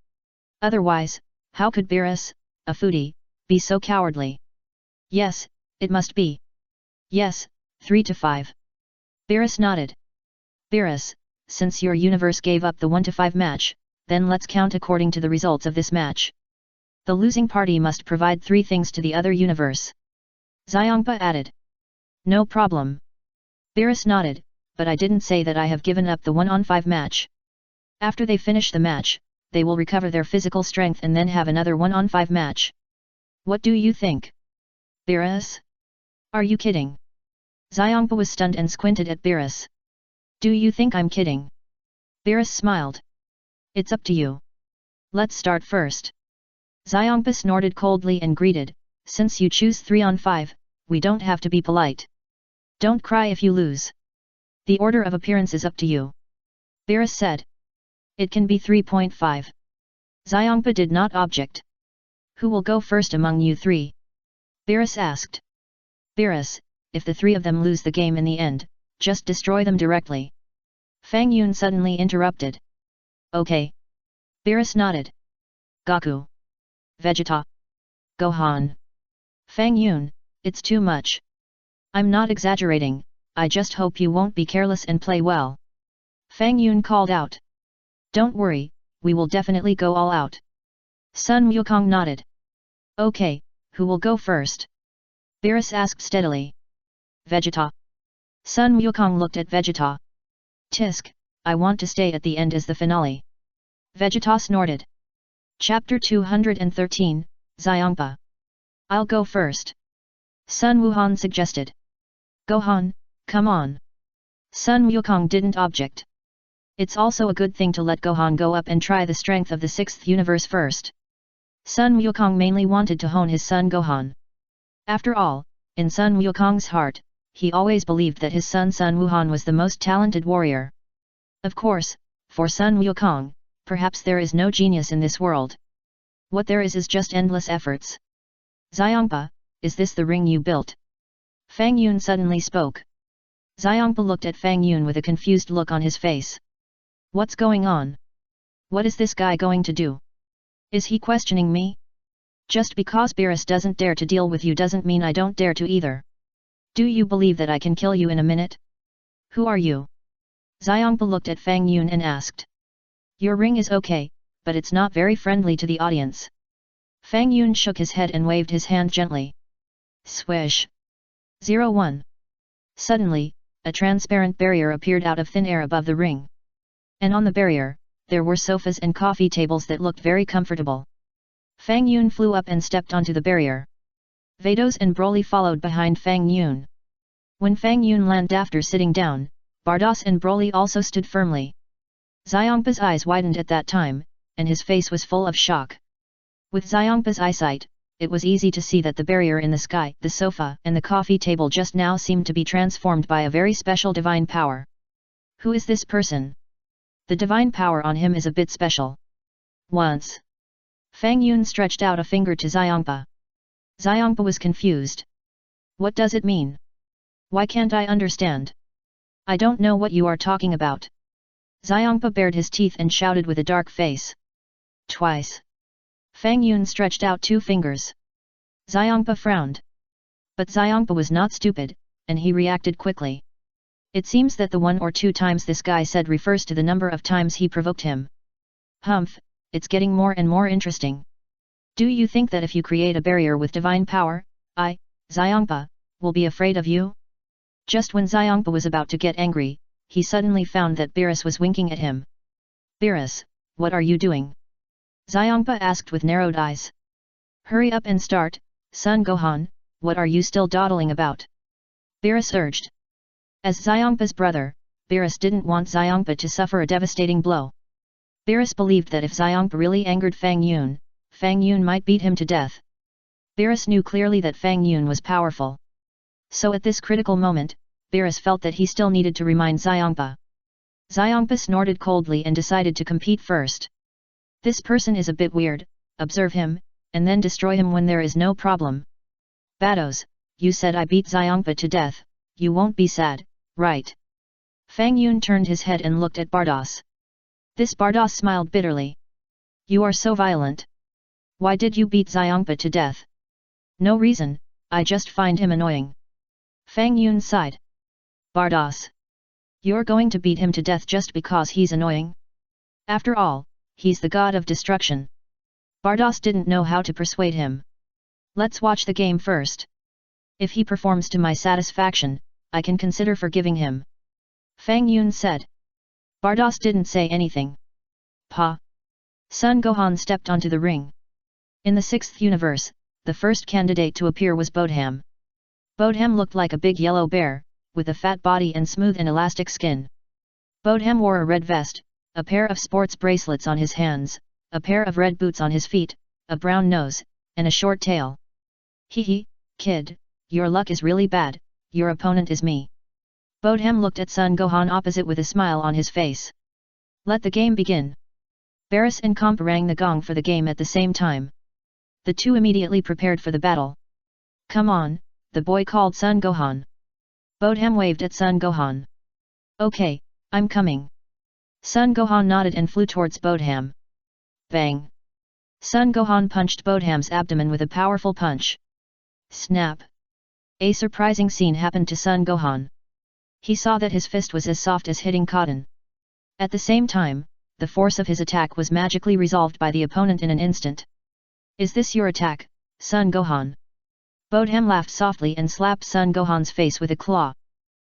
Otherwise, how could Beerus, a foodie, be so cowardly? Yes, it must be. Yes, 3-5. Beerus nodded. Beerus, since your universe gave up the 1-5 match, then let's count according to the results of this match. The losing party must provide 3 things to the other universe. Xiangpa added. No problem. Beerus nodded, but I didn't say that I have given up the 1-on-5 match. After they finish the match, they will recover their physical strength and then have another 1-on-5 match. What do you think? Beerus? Are you kidding? Xiangpa was stunned and squinted at Beerus. Do you think I'm kidding? Beerus smiled. It's up to you. Let's start first. Xiangpa snorted coldly and greeted, since you choose 3-on-5, we don't have to be polite. Don't cry if you lose. The order of appearance is up to you. Beerus said. It can be 3.5. Xiangpa did not object. Who will go first among you 3? Beerus asked. Beerus, if the 3 of them lose the game in the end, just destroy them directly. Fang Yun suddenly interrupted. Okay. Beerus nodded. Goku. Vegeta. Gohan. Fang Yun, it's too much. I'm not exaggerating, I just hope you won't be careless and play well. Fang Yun called out. Don't worry, we will definitely go all out. Sun Wukong nodded. Okay, who will go first? Beerus asked steadily. Vegeta. Sun Wukong looked at Vegeta. Tisk, I want to stay at the end as the finale. Vegeta snorted. Chapter 213, Xiangpa. I'll go first. Sun Wuhan suggested. Gohan, come on. Sun Wukong didn't object. It's also a good thing to let Gohan go up and try the strength of the 6th universe first. Sun Wukong mainly wanted to hone his son Gohan. After all, in Sun Wukong's heart, he always believed that his son Sun Wuhan was the most talented warrior. Of course, for Sun Wukong, perhaps there is no genius in this world. What there is just endless efforts. Xiangpa, is this the ring you built? Fang Yun suddenly spoke. Xiangpa looked at Fang Yun with a confused look on his face. What's going on? What is this guy going to do? Is he questioning me? Just because Beerus doesn't dare to deal with you doesn't mean I don't dare to either. Do you believe that I can kill you in a minute? Who are you? Xiangpa looked at Fang Yun and asked. Your ring is okay, but it's not very friendly to the audience. Fang Yun shook his head and waved his hand gently. Swish. 01. Suddenly, a transparent barrier appeared out of thin air above the ring. And on the barrier, there were sofas and coffee tables that looked very comfortable. Fang Yun flew up and stepped onto the barrier. Vados and Broly followed behind Fang Yun. When Fang Yun landed after sitting down, Bardos and Broly also stood firmly. Xiangpa's eyes widened at that time, and his face was full of shock. With Xiangpa's eyesight, it was easy to see that the barrier in the sky, the sofa and the coffee table just now seemed to be transformed by a very special divine power. Who is this person? The divine power on him is a bit special. Once. Fang Yun stretched out a finger to Xiangpa. Xiangpa was confused. What does it mean? Why can't I understand? I don't know what you are talking about. Xiangpa bared his teeth and shouted with a dark face. Twice. Fang Yun stretched out 2 fingers. Xiangpa frowned. But Xiangpa was not stupid, and he reacted quickly. It seems that the 1 or 2 times this guy said refers to the number of times he provoked him. Humph, it's getting more and more interesting. Do you think that if you create a barrier with divine power, I, Xiangpa, will be afraid of you? Just when Xiangpa was about to get angry, he suddenly found that Beerus was winking at him. Beerus, what are you doing? Xiangpa asked with narrowed eyes. Hurry up and start, son Gohan, what are you still dawdling about? Beerus urged. As Xiangpa's brother, Beerus didn't want Xiangpa to suffer a devastating blow. Beerus believed that if Xiangpa really angered Fang Yun, Fang Yun might beat him to death. Beerus knew clearly that Fang Yun was powerful. So at this critical moment, Beerus felt that he still needed to remind Xiongpa. Xiongpa snorted coldly and decided to compete first. This person is a bit weird, observe him, and then destroy him when there is no problem. Bados, you said I beat Xiongpa to death, you won't be sad, right? Fang Yun turned his head and looked at Bardos. This Bardos smiled bitterly. You are so violent. Why did you beat Xiongpa to death? No reason, I just find him annoying. Fang Yun sighed. Bardos. You're going to beat him to death just because he's annoying? After all, he's the god of destruction. Bardos didn't know how to persuade him. Let's watch the game first. If he performs to my satisfaction, I can consider forgiving him. Fang Yun said. Bardos didn't say anything. Pa. Sun Gohan stepped onto the ring. In the 6th universe, the first candidate to appear was Bodham. Bodham looked like a big yellow bear, with a fat body and smooth and elastic skin. Bodham wore a red vest, a pair of sports bracelets on his hands, a pair of red boots on his feet, a brown nose, and a short tail. Hee, kid, your luck is really bad, your opponent is me. Bodham looked at Sun Gohan opposite with a smile on his face. Let the game begin. Beerus and Comp rang the gong for the game at the same time. The two immediately prepared for the battle. Come on, the boy called Sun Gohan. Bodham waved at Sun Gohan. Okay, I'm coming. Sun Gohan nodded and flew towards Bodham. Bang! Sun Gohan punched Bodham's abdomen with a powerful punch. Snap! A surprising scene happened to Sun Gohan. He saw that his fist was as soft as hitting cotton. At the same time, the force of his attack was magically resolved by the opponent in an instant. Is this your attack, Sun Gohan? Bodham laughed softly and slapped Sun Gohan's face with a claw.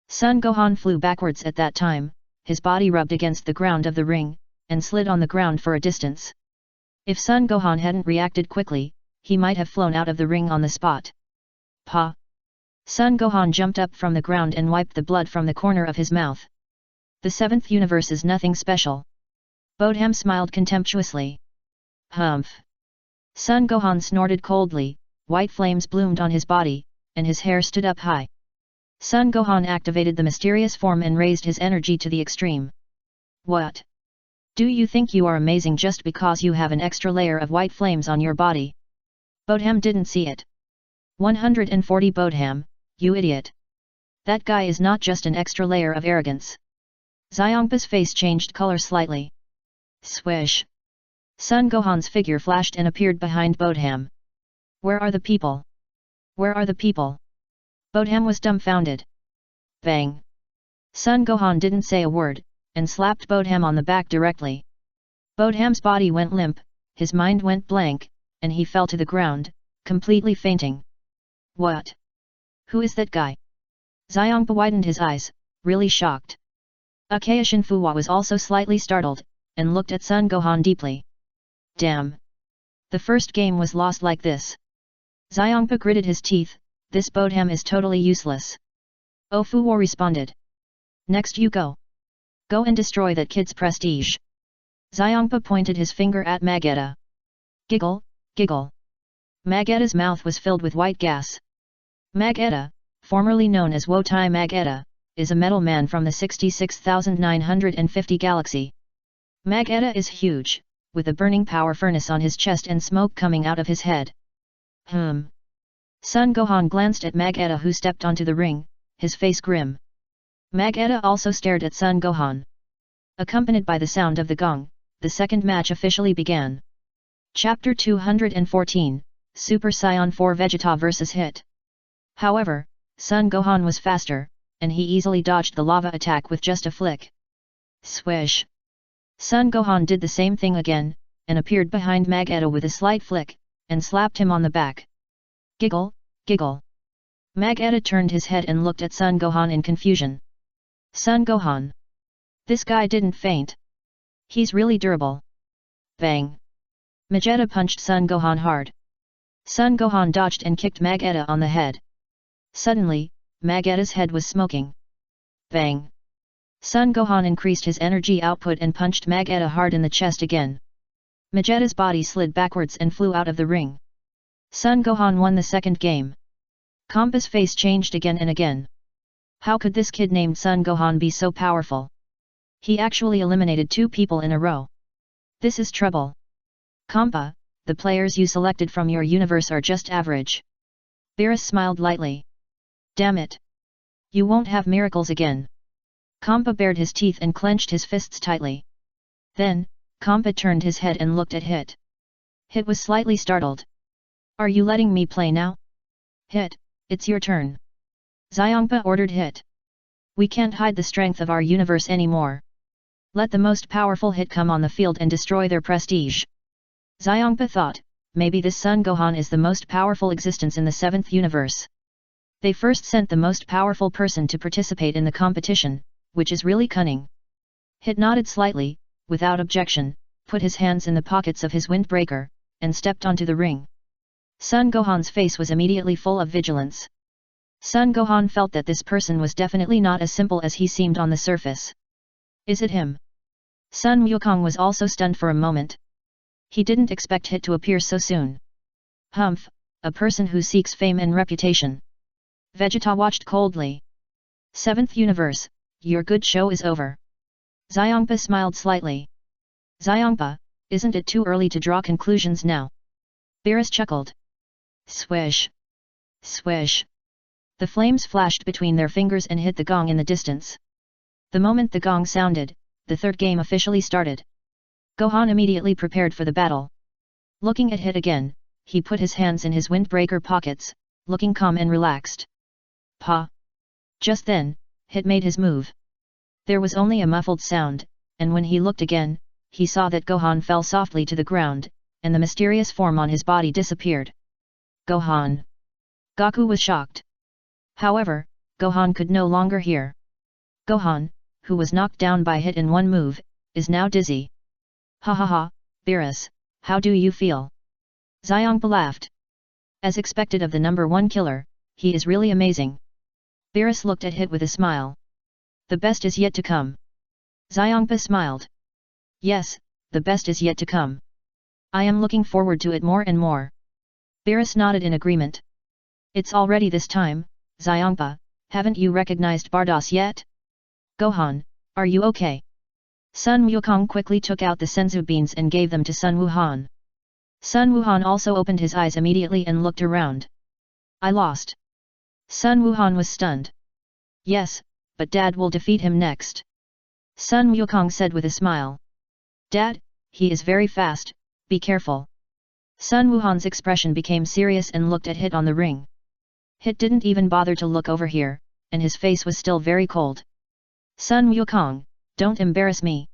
Sun Gohan flew backwards at that time, his body rubbed against the ground of the ring, and slid on the ground for a distance. If Sun Gohan hadn't reacted quickly, he might have flown out of the ring on the spot. Pa! Sun Gohan jumped up from the ground and wiped the blood from the corner of his mouth. The 7th universe is nothing special. Bodham smiled contemptuously. Humph! Sun Gohan snorted coldly, white flames bloomed on his body, and his hair stood up high. Sun Gohan activated the mysterious form and raised his energy to the extreme. What? Do you think you are amazing just because you have an extra layer of white flames on your body? Bodham didn't see it. 140 Bodham, you idiot. That guy is not just an extra layer of arrogance. Xiongpa's face changed color slightly. Swish! Sun Gohan's figure flashed and appeared behind Bodham. Where are the people? Where are the people? Bodham was dumbfounded. Bang! Sun Gohan didn't say a word, and slapped Bodham on the back directly. Bodham's body went limp, his mind went blank, and he fell to the ground, completely fainting. What? Who is that guy? Xiongpa widened his eyes, really shocked. Akaya Shinfuwa was also slightly startled, and looked at Sun Gohan deeply. Damn! The first game was lost like this. Xiongpa gritted his teeth, this Bodham is totally useless. Oh, Fuwa responded. Next you go. Go and destroy that kid's prestige. Xiongpa pointed his finger at Magetta. Giggle, giggle. Magetta's mouth was filled with white gas. Magetta, formerly known as Wotai Magetta, is a metal man from the 66,950 galaxy. Magetta is huge, with a burning power furnace on his chest and smoke coming out of his head. Sun Gohan glanced at Magetta, who stepped onto the ring, his face grim. Magetta also stared at Sun Gohan. Accompanied by the sound of the gong, the second match officially began. Chapter 214, Super Saiyan 4 Vegeta vs Hit. However, Sun Gohan was faster, and he easily dodged the lava attack with just a flick. Swish! Sun Gohan did the same thing again, and appeared behind Magetta with a slight flick, and slapped him on the back. Giggle, giggle. Magetta turned his head and looked at Sun Gohan in confusion. Sun Gohan. This guy didn't faint. He's really durable. Bang! Magetta punched Sun Gohan hard. Sun Gohan dodged and kicked Magetta on the head. Suddenly, Magetta's head was smoking. Bang! Sun Gohan increased his energy output and punched Magetta hard in the chest again. Magetta's body slid backwards and flew out of the ring. Sun Gohan won the second game. Kampa's face changed again and again. How could this kid named Sun Gohan be so powerful? He actually eliminated 2 people in a row. This is trouble. Kampa, the players you selected from your universe are just average. Beerus smiled lightly. Damn it. You won't have miracles again. Kampa bared his teeth and clenched his fists tightly. Then, Kampa turned his head and looked at Hit. Hit was slightly startled. Are you letting me play now? Hit, it's your turn. Xiongpa ordered Hit. We can't hide the strength of our universe anymore. Let the most powerful Hit come on the field and destroy their prestige. Xiongpa thought, maybe this Sun Gohan is the most powerful existence in the 7th universe. They first sent the most powerful person to participate in the competition, which is really cunning. Hit nodded slightly, without objection, put his hands in the pockets of his windbreaker, and stepped onto the ring. Sun Gohan's face was immediately full of vigilance. Sun Gohan felt that this person was definitely not as simple as he seemed on the surface. Is it him? Sun Wukong was also stunned for a moment. He didn't expect Hit to appear so soon. Humph, a person who seeks fame and reputation. Vegeta watched coldly. 7th universe, your good show is over. Xiongpa smiled slightly. Xiongpa, isn't it too early to draw conclusions now? Beerus chuckled. Swish. Swish. The flames flashed between their fingers and hit the gong in the distance. The moment the gong sounded, the 3rd game officially started. Gohan immediately prepared for the battle. Looking at Hit again, he put his hands in his windbreaker pockets, looking calm and relaxed. Pa! Just then, Hit made his move. There was only a muffled sound, and when he looked again, he saw that Gohan fell softly to the ground, and the mysterious form on his body disappeared. Gohan! Goku was shocked. However, Gohan could no longer hear. Gohan, who was knocked down by Hit in one move, is now dizzy. Ha ha ha, Beerus, how do you feel? Xiongpa laughed. As expected of the number 1 killer, he is really amazing. Beerus looked at Hit with a smile. The best is yet to come. Xiongpa smiled. Yes, the best is yet to come. I am looking forward to it more and more. Beerus nodded in agreement. It's already this time, Xiongpa, haven't you recognized Bardos yet? Gohan, are you okay? Sun Wukong quickly took out the senzu beans and gave them to Sun Wuhan. Sun Wuhan also opened his eyes immediately and looked around. I lost. Sun Wuhan was stunned. Yes, but Dad will defeat him next. Sun Wukong said with a smile. Dad, he is very fast, be careful. Sun Wuhan's expression became serious and looked at Hit on the ring. Hit didn't even bother to look over here, and his face was still very cold. Sun Wukong, don't embarrass me.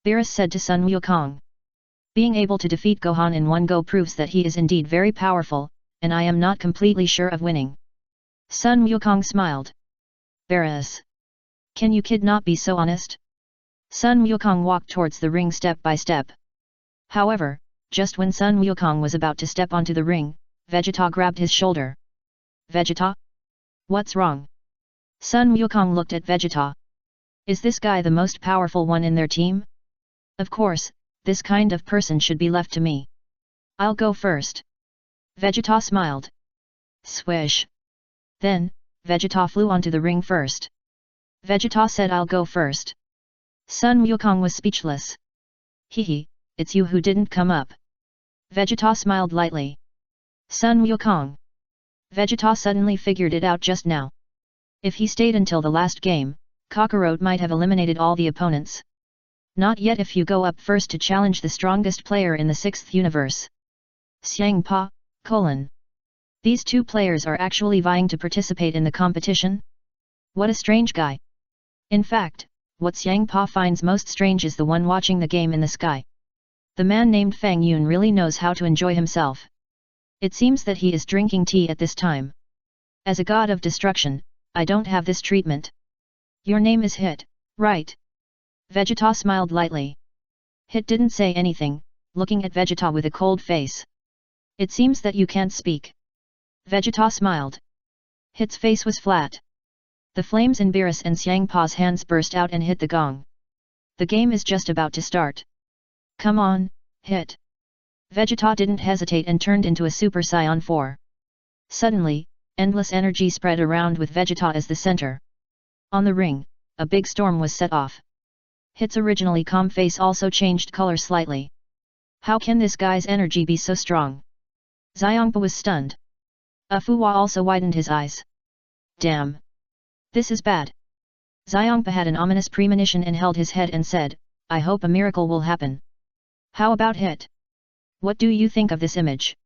Beerus said to Sun Wukong. Being able to defeat Gohan in one go proves that he is indeed very powerful, and I am not completely sure of winning. Sun Wukong smiled. Beerus. Can you kid not be so honest? Sun Wukong walked towards the ring step by step. However, just when Sun Wukong was about to step onto the ring, Vegeta grabbed his shoulder. Vegeta? What's wrong? Sun Wukong looked at Vegeta. Is this guy the most powerful one in their team? Of course, this kind of person should be left to me. I'll go first. Vegeta smiled. Swish. Then, Vegeta flew onto the ring first. Vegeta said I'll go first. Sun Wukong was speechless. Hehe, it's you who didn't come up. Vegeta smiled lightly. Sun Wukong. Vegeta suddenly figured it out just now. If he stayed until the last game, Kakarot might have eliminated all the opponents. Not yet if you go up first to challenge the strongest player in the 6th universe. Xiangpa, These 2 players are actually vying to participate in the competition? What a strange guy. In fact, what Xiangpa finds most strange is the one watching the game in the sky. The man named Fang Yun really knows how to enjoy himself. It seems that he is drinking tea at this time. As a god of destruction, I don't have this treatment. Your name is Hit, right? Vegeta smiled lightly. Hit didn't say anything, looking at Vegeta with a cold face. It seems that you can't speak. Vegeta smiled. Hit's face was flat. The flames in Beerus and Xiangpa's hands burst out and hit the gong. The game is just about to start. Come on, Hit. Vegeta didn't hesitate and turned into a Super Saiyan 4. Suddenly, endless energy spread around with Vegeta as the center. On the ring, a big storm was set off. Hit's originally calm face also changed color slightly. How can this guy's energy be so strong? Xiangpa was stunned. Fuwa also widened his eyes. Damn! This is bad. Xiangpa had an ominous premonition and held his head and said, I hope a miracle will happen. How about Hit? What do you think of this image?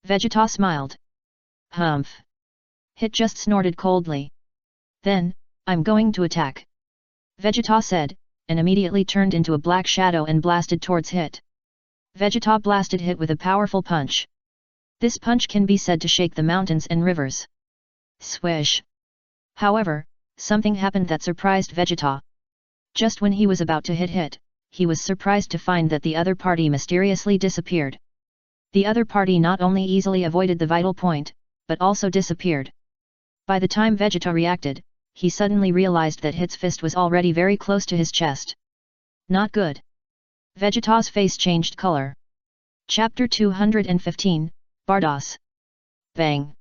Vegeta smiled. Humph. Hit just snorted coldly. Then, I'm going to attack. Vegeta said, and immediately turned into a black shadow and blasted towards Hit. Vegeta blasted Hit with a powerful punch. This punch can be said to shake the mountains and rivers. Swish! However, something happened that surprised Vegeta. Just when he was about to hit Hit, he was surprised to find that the other party mysteriously disappeared. The other party not only easily avoided the vital point, but also disappeared. By the time Vegeta reacted, he suddenly realized that Hit's fist was already very close to his chest. Not good. Vegeta's face changed color. Chapter 215, Bardos. Bang!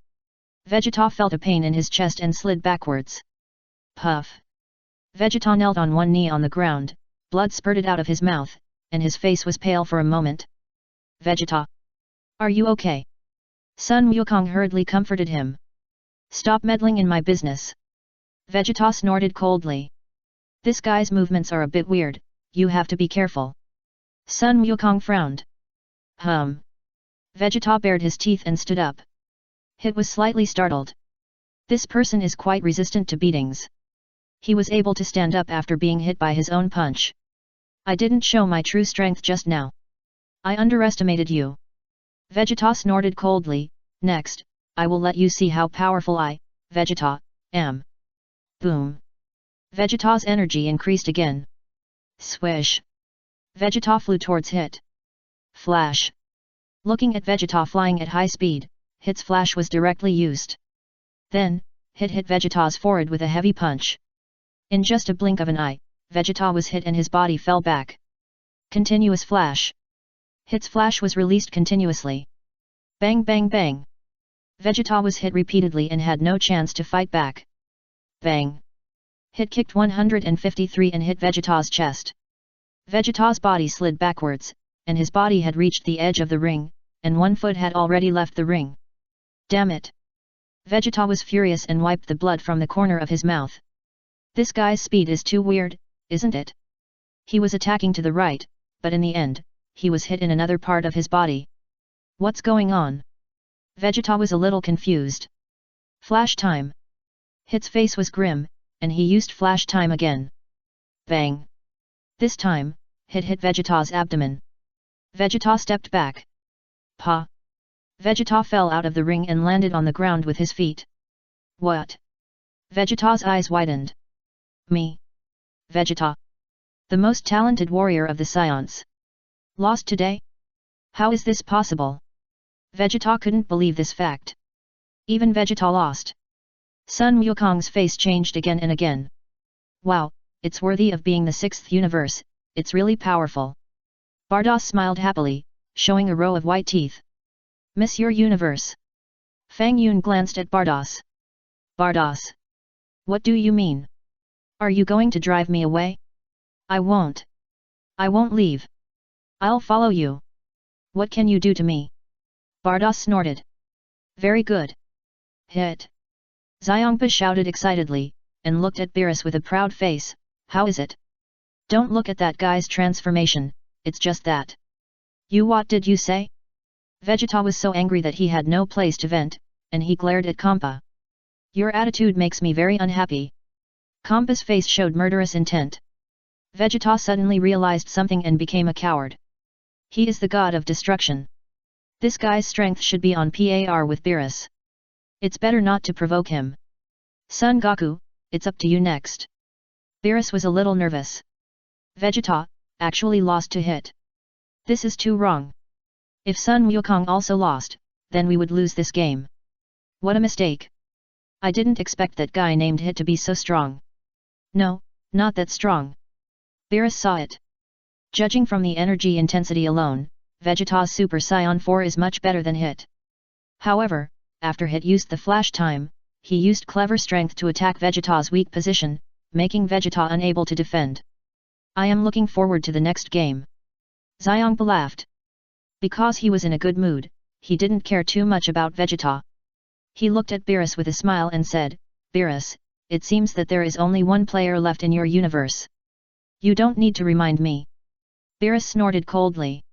Vegeta felt a pain in his chest and slid backwards. Puff! Vegeta knelt on one knee on the ground, blood spurted out of his mouth, and his face was pale for a moment. Vegeta! Are you okay? Sun Wukong hurriedly comforted him. Stop meddling in my business. Vegeta snorted coldly. This guy's movements are a bit weird, you have to be careful. Sun Wukong frowned. Vegeta bared his teeth and stood up. Hit was slightly startled. This person is quite resistant to beatings. He was able to stand up after being hit by his own punch. I didn't show my true strength just now. I underestimated you. Vegeta snorted coldly. Next, I will let you see how powerful I, Vegeta, am. Boom! Vegeta's energy increased again. Swish! Vegeta flew towards Hit. Flash! Looking at Vegeta flying at high speed, Hit's flash was directly used. Then, Hit hit Vegeta's forehead with a heavy punch. In just a blink of an eye, Vegeta was hit and his body fell back. Continuous flash. Hit's flash was released continuously. Bang bang bang. Vegeta was hit repeatedly and had no chance to fight back. Bang. Hit kicked 153 and hit Vegeta's chest. Vegeta's body slid backwards, and his body had reached the edge of the ring, and one foot had already left the ring. Damn it! Vegeta was furious and wiped the blood from the corner of his mouth. This guy's speed is too weird, isn't it? He was attacking to the right, but in the end, he was hit in another part of his body. What's going on? Vegeta was a little confused. Flash time. Hit's face was grim, and he used flash time again. Bang! This time, Hit hit Vegeta's abdomen. Vegeta stepped back. Pa! Vegeta fell out of the ring and landed on the ground with his feet. What? Vegeta's eyes widened. Me? Vegeta? The most talented warrior of the Saiyans. Lost today? How is this possible? Vegeta couldn't believe this fact. Even Vegeta lost. Sun Wukong's face changed again and again. Wow, it's worthy of being the 6th universe, it's really powerful. Bardos smiled happily, showing a row of white teeth. Miss your universe. Fang Yun glanced at Bardos. Bardos. What do you mean? Are you going to drive me away? I won't. I won't leave. I'll follow you. What can you do to me? Bardos snorted. Very good. Hit. Xiangpa shouted excitedly, and looked at Beerus with a proud face. How is it? Don't look at that guy's transformation, it's just that. What did you say? Vegeta was so angry that he had no place to vent, and he glared at Kampa. Your attitude makes me very unhappy. Kampa's face showed murderous intent. Vegeta suddenly realized something and became a coward. He is the god of destruction. This guy's strength should be on par with Beerus. It's better not to provoke him. Son Goku, it's up to you next. Beerus was a little nervous. Vegeta, actually lost to Hit. This is too wrong. If Sun Wukong also lost, then we would lose this game. What a mistake. I didn't expect that guy named Hit to be so strong. No, not that strong. Beerus saw it. Judging from the energy intensity alone, Vegeta's Super Saiyan 4 is much better than Hit. However, after Hit used the flash time, he used clever strength to attack Vegeta's weak position, making Vegeta unable to defend. I am looking forward to the next game. Xiangpa laughed. Because he was in a good mood, he didn't care too much about Vegeta. He looked at Beerus with a smile and said, Beerus, it seems that there is only one player left in your universe. You don't need to remind me. Beerus snorted coldly.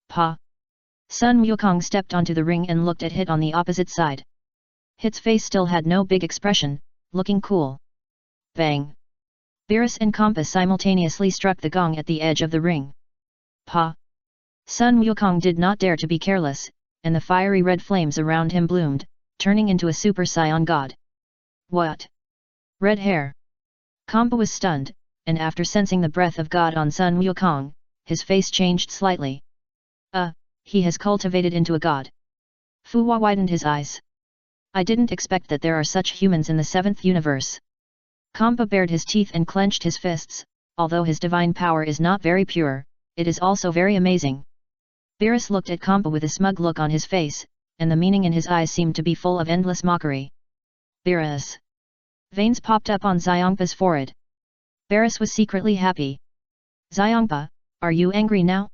Pa. Sun Wukong stepped onto the ring and looked at Hit on the opposite side. Hit's face still had no big expression, looking cool. Bang. Beerus and Kompa simultaneously struck the gong at the edge of the ring. Pa. Sun Wukong did not dare to be careless, and the fiery red flames around him bloomed, turning into a Super Saiyan god. What? Red hair. Kompa was stunned, and after sensing the breath of God on Sun Wukong, his face changed slightly. He has cultivated into a god. Fu Hua widened his eyes. I didn't expect that there are such humans in the 7th universe. Kompa bared his teeth and clenched his fists. Although his divine power is not very pure, it is also very amazing. Beerus looked at Kompa with a smug look on his face, and the meaning in his eyes seemed to be full of endless mockery. Beerus. Veins popped up on Xiangpa's forehead. Beerus was secretly happy. Xiangpa, are you angry now?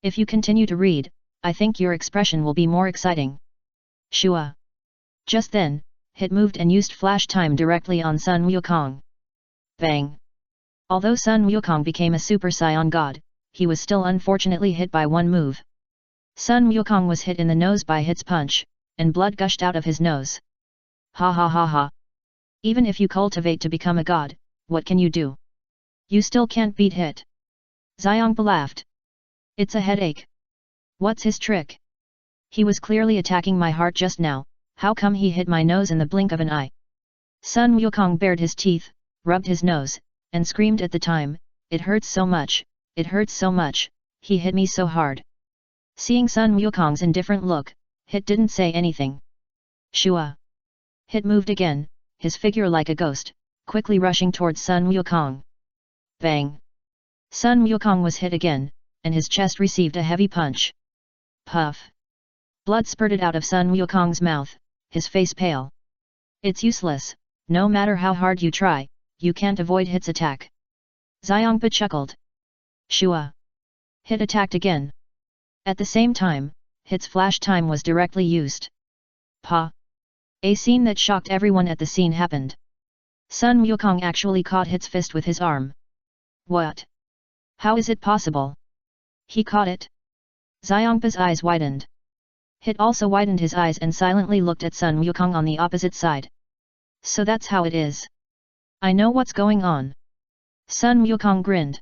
If you continue to read, I think your expression will be more exciting. Shua. Just then, Hit moved and used flash time directly on Sun Wukong. Bang. Although Sun Wukong became a Super Saiyan god, he was still unfortunately hit by one move. Sun Wukong was hit in the nose by Hit's punch, and blood gushed out of his nose. Ha ha ha ha. Even if you cultivate to become a god, what can you do? You still can't beat Hit. Xiangpa laughed. It's a headache. What's his trick? He was clearly attacking my heart just now, how come he hit my nose in the blink of an eye? Sun Wukong bared his teeth, rubbed his nose, and screamed at the time, it hurts so much, it hurts so much, he hit me so hard. Seeing Sun Wukong's indifferent look, Hit didn't say anything. Shua. Hit moved again, his figure like a ghost, quickly rushing towards Sun Wukong. Bang. Sun Wukong was hit again, and his chest received a heavy punch. Puff. Blood spurted out of Sun Wukong's mouth, his face pale. It's useless, no matter how hard you try, you can't avoid Hit's attack. Xiangpa chuckled. Shua. Hit attacked again. At the same time, Hit's flash time was directly used. Pa. A scene that shocked everyone at the scene happened. Sun Wukong actually caught Hit's fist with his arm. What? How is it possible? He caught it? Xiangpa's eyes widened. Hit also widened his eyes and silently looked at Sun Wukong on the opposite side. So that's how it is. I know what's going on. Sun Wukong grinned.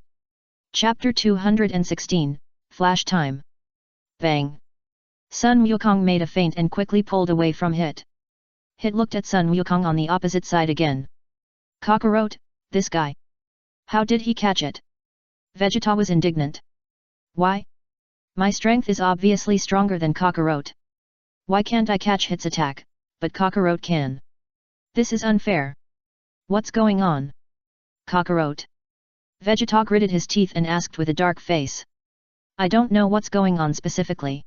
Chapter 216, Flash Time. Bang. Sun Wukong made a feint and quickly pulled away from Hit. Hit looked at Sun Wukong on the opposite side again. Cockroach, this guy. How did he catch it? Vegeta was indignant. Why? My strength is obviously stronger than Cockroach. Why can't I catch Hit's attack, but Cockroach can? This is unfair. What's going on? Cockroach. Vegeta gritted his teeth and asked with a dark face. I don't know what's going on specifically.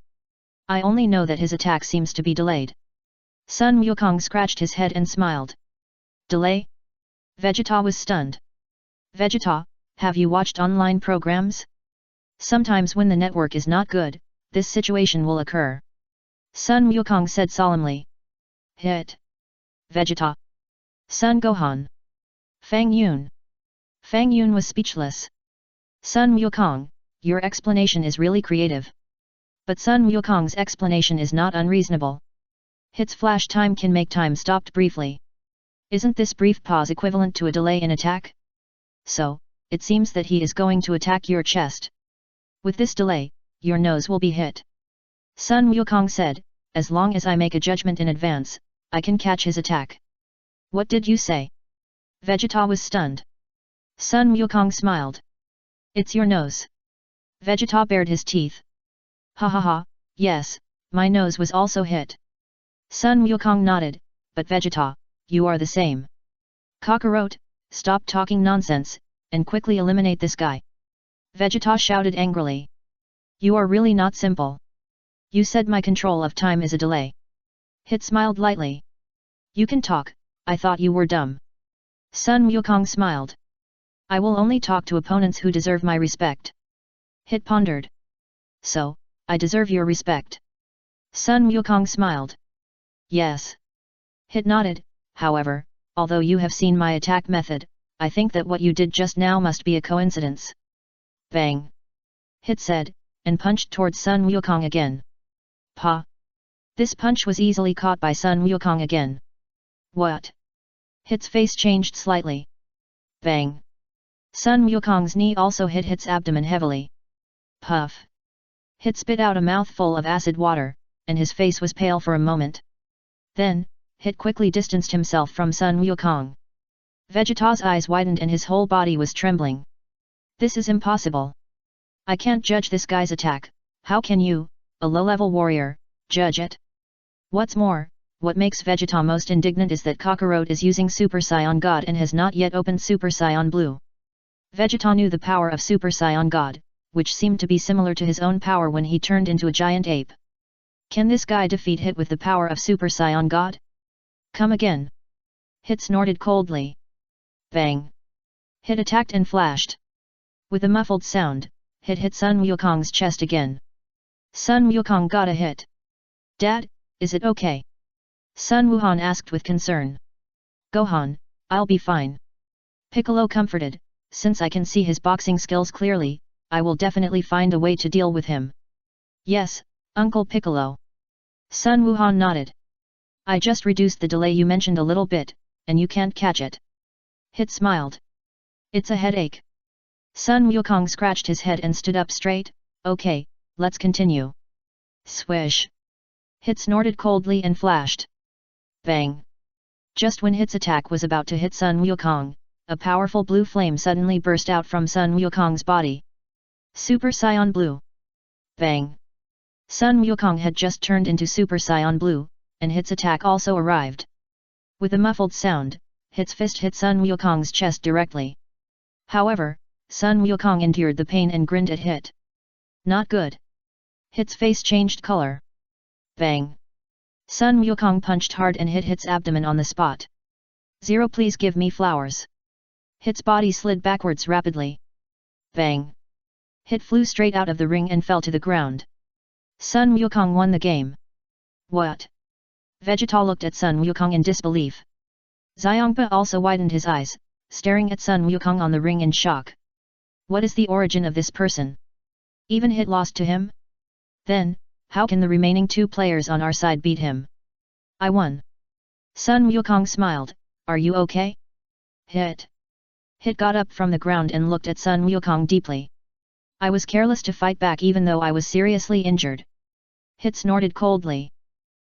I only know that his attack seems to be delayed. Sun Wukong scratched his head and smiled. Delay? Vegeta was stunned. Vegeta, have you watched online programs? Sometimes when the network is not good, this situation will occur. Sun Wukong said solemnly. Hit. Vegeta. Sun Gohan. Fang Yun. Fang Yun was speechless. Sun Wukong, your explanation is really creative. But Sun Wukong's explanation is not unreasonable. Hit's flash time can make time stopped briefly. Isn't this brief pause equivalent to a delay in attack? So, it seems that he is going to attack your chest. With this delay, your nose will be hit. Sun Wukong said, as long as I make a judgment in advance, I can catch his attack. What did you say? Vegeta was stunned. Sun Wukong smiled. It's your nose. Vegeta bared his teeth. Ha ha ha, yes, my nose was also hit. Sun Wukong nodded, but Vegeta, you are the same. Cockroach, stop talking nonsense, and quickly eliminate this guy. Vegeta shouted angrily. You are really not simple. You said my control of time is a delay. Hit smiled lightly. You can talk, I thought you were dumb. Sun Wukong smiled. I will only talk to opponents who deserve my respect. Hit pondered. So, I deserve your respect. Sun Wukong smiled. Yes. Hit nodded, however, although you have seen my attack method, I think that what you did just now must be a coincidence. Bang. Hit said, and punched towards Sun Wukong again. Pa. This punch was easily caught by Sun Wukong again. What? Hit's face changed slightly. Bang. Sun Wukong's knee also hit Hit's abdomen heavily. Puff. Hit spit out a mouthful of acid water, and his face was pale for a moment. Then, Hit quickly distanced himself from Sun Wukong. Vegeta's eyes widened and his whole body was trembling. This is impossible. I can't judge this guy's attack, how can you, a low-level warrior, judge it? What's more, what makes Vegeta most indignant is that Kakarot is using Super Saiyan God and has not yet opened Super Saiyan Blue. Vegeta knew the power of Super Saiyan God, which seemed to be similar to his own power when he turned into a giant ape. Can this guy defeat Hit with the power of Super Saiyan God? Come again. Hit snorted coldly. Bang. Hit attacked and flashed. With a muffled sound, Hit hit Sun Wukong's chest again. Sun Wukong got a hit. Dad, is it okay? Sun Wuhan asked with concern. Gohan, I'll be fine. Piccolo comforted, since I can see his boxing skills clearly, I will definitely find a way to deal with him. Yes, Uncle Piccolo. Sun Wuhan nodded. I just reduced the delay you mentioned a little bit, and you can't catch it. Hit smiled. It's a headache. Sun Wukong scratched his head and stood up straight. Okay, let's continue. Swish. Hit snorted coldly and flashed. Bang. Just when Hit's attack was about to hit Sun Wukong, a powerful blue flame suddenly burst out from Sun Wukong's body. Super Saiyan Blue. Bang. Sun Wukong had just turned into Super Saiyan Blue, and Hit's attack also arrived. With a muffled sound, Hit's fist hit Sun Wukong's chest directly. However, Sun Wukong endured the pain and grinned at Hit. Not good. Hit's face changed color. Bang. Sun Wukong punched hard and hit Hit's abdomen on the spot. Zero, please give me flowers. Hit's body slid backwards rapidly. Bang. Hit flew straight out of the ring and fell to the ground. Sun Wukong won the game. What? Vegeta looked at Sun Wukong in disbelief. Xiangpa also widened his eyes, staring at Sun Wukong on the ring in shock. What is the origin of this person? Even Hit lost to him? Then, how can the remaining two players on our side beat him? I won. Sun Wukong smiled, are you okay? Hit. Hit got up from the ground and looked at Sun Wukong deeply. I was careless to fight back even though I was seriously injured. Hit snorted coldly.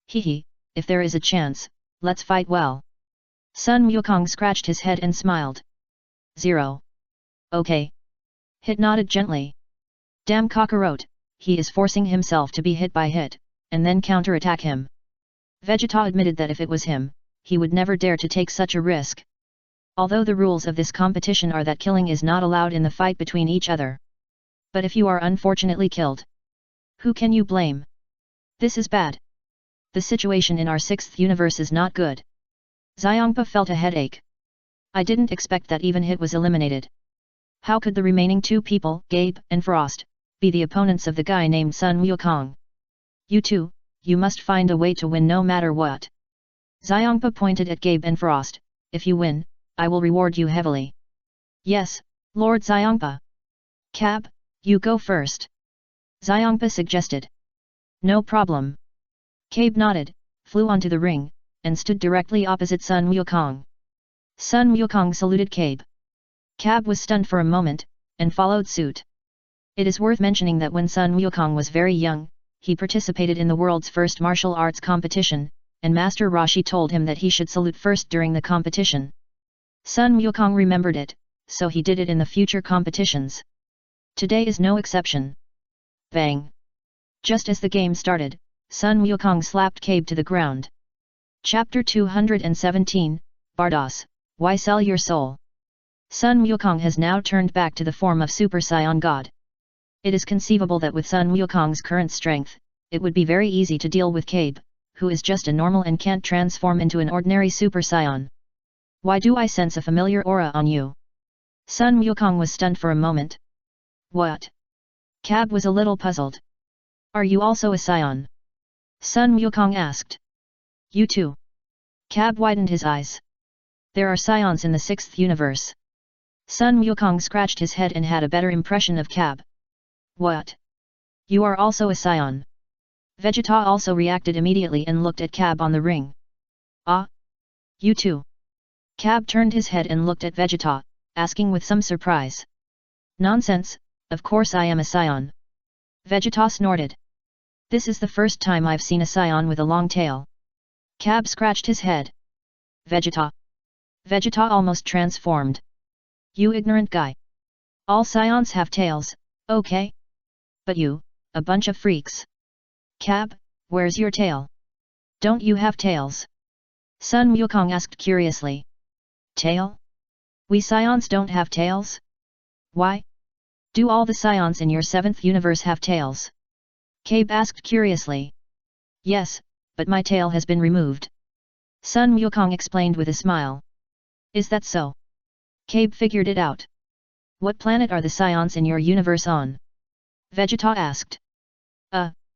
Hehe, if there is a chance, let's fight well. Sun Wukong scratched his head and smiled. Zero. Okay. Hit nodded gently. Damn Kakarot, he is forcing himself to be hit by Hit, and then counter-attack him. Vegeta admitted that if it was him, he would never dare to take such a risk. Although the rules of this competition are that killing is not allowed in the fight between each other. But if you are unfortunately killed, who can you blame? This is bad. The situation in our 6th universe is not good. Xiangpa felt a headache. I didn't expect that even Hit was eliminated. How could the remaining two people, Gabe and Frost, be the opponents of the guy named Sun Wukong? You two, you must find a way to win no matter what. Xiangpa pointed at Gabe and Frost, if you win, I will reward you heavily. Yes, Lord Xiangpa. Cab, you go first. Xiangpa suggested. No problem. Cabe nodded, flew onto the ring, and stood directly opposite Sun Wukong. Sun Wukong saluted Cabe. Cab was stunned for a moment, and followed suit. It is worth mentioning that when Sun Wukong was very young, he participated in the world's first martial arts competition, and Master Roshi told him that he should salute first during the competition. Sun Wukong remembered it, so he did it in the future competitions. Today is no exception. Bang! Just as the game started, Sun Wukong slapped Cabe to the ground. Chapter 217, Bardos, Why Sell Your Soul? Sun Wukong has now turned back to the form of Super Saiyan God. It is conceivable that with Sun Wukong's current strength, it would be very easy to deal with Cabe, who is just a normal and can't transform into an ordinary Super Saiyan. Why do I sense a familiar aura on you? Sun Wukong was stunned for a moment. What? Cab was a little puzzled. Are you also a Saiyan? Sun Wukong asked. You too. Cab widened his eyes. There are Saions in the 6th universe. Sun Wukong scratched his head and had a better impression of Cab. What? You are also a Saiyan. Vegeta also reacted immediately and looked at Cab on the ring. Ah? You too? Cab turned his head and looked at Vegeta, asking with some surprise. Nonsense, of course I am a Saiyan. Vegeta snorted. This is the first time I've seen a Saiyan with a long tail. Cab scratched his head. Vegeta. Vegeta almost transformed. You ignorant guy. All Saions have tails, okay? But you, a bunch of freaks. Cab, where's your tail? Don't you have tails? Sun Wukong asked curiously. Tail? We Saions don't have tails? Why? Do all the Saions in your 7th universe have tails? Cabe asked curiously. Yes, but my tail has been removed. Sun Wukong explained with a smile. Is that so? Cabe figured it out. What planet are the Saions in your universe on? Vegeta asked.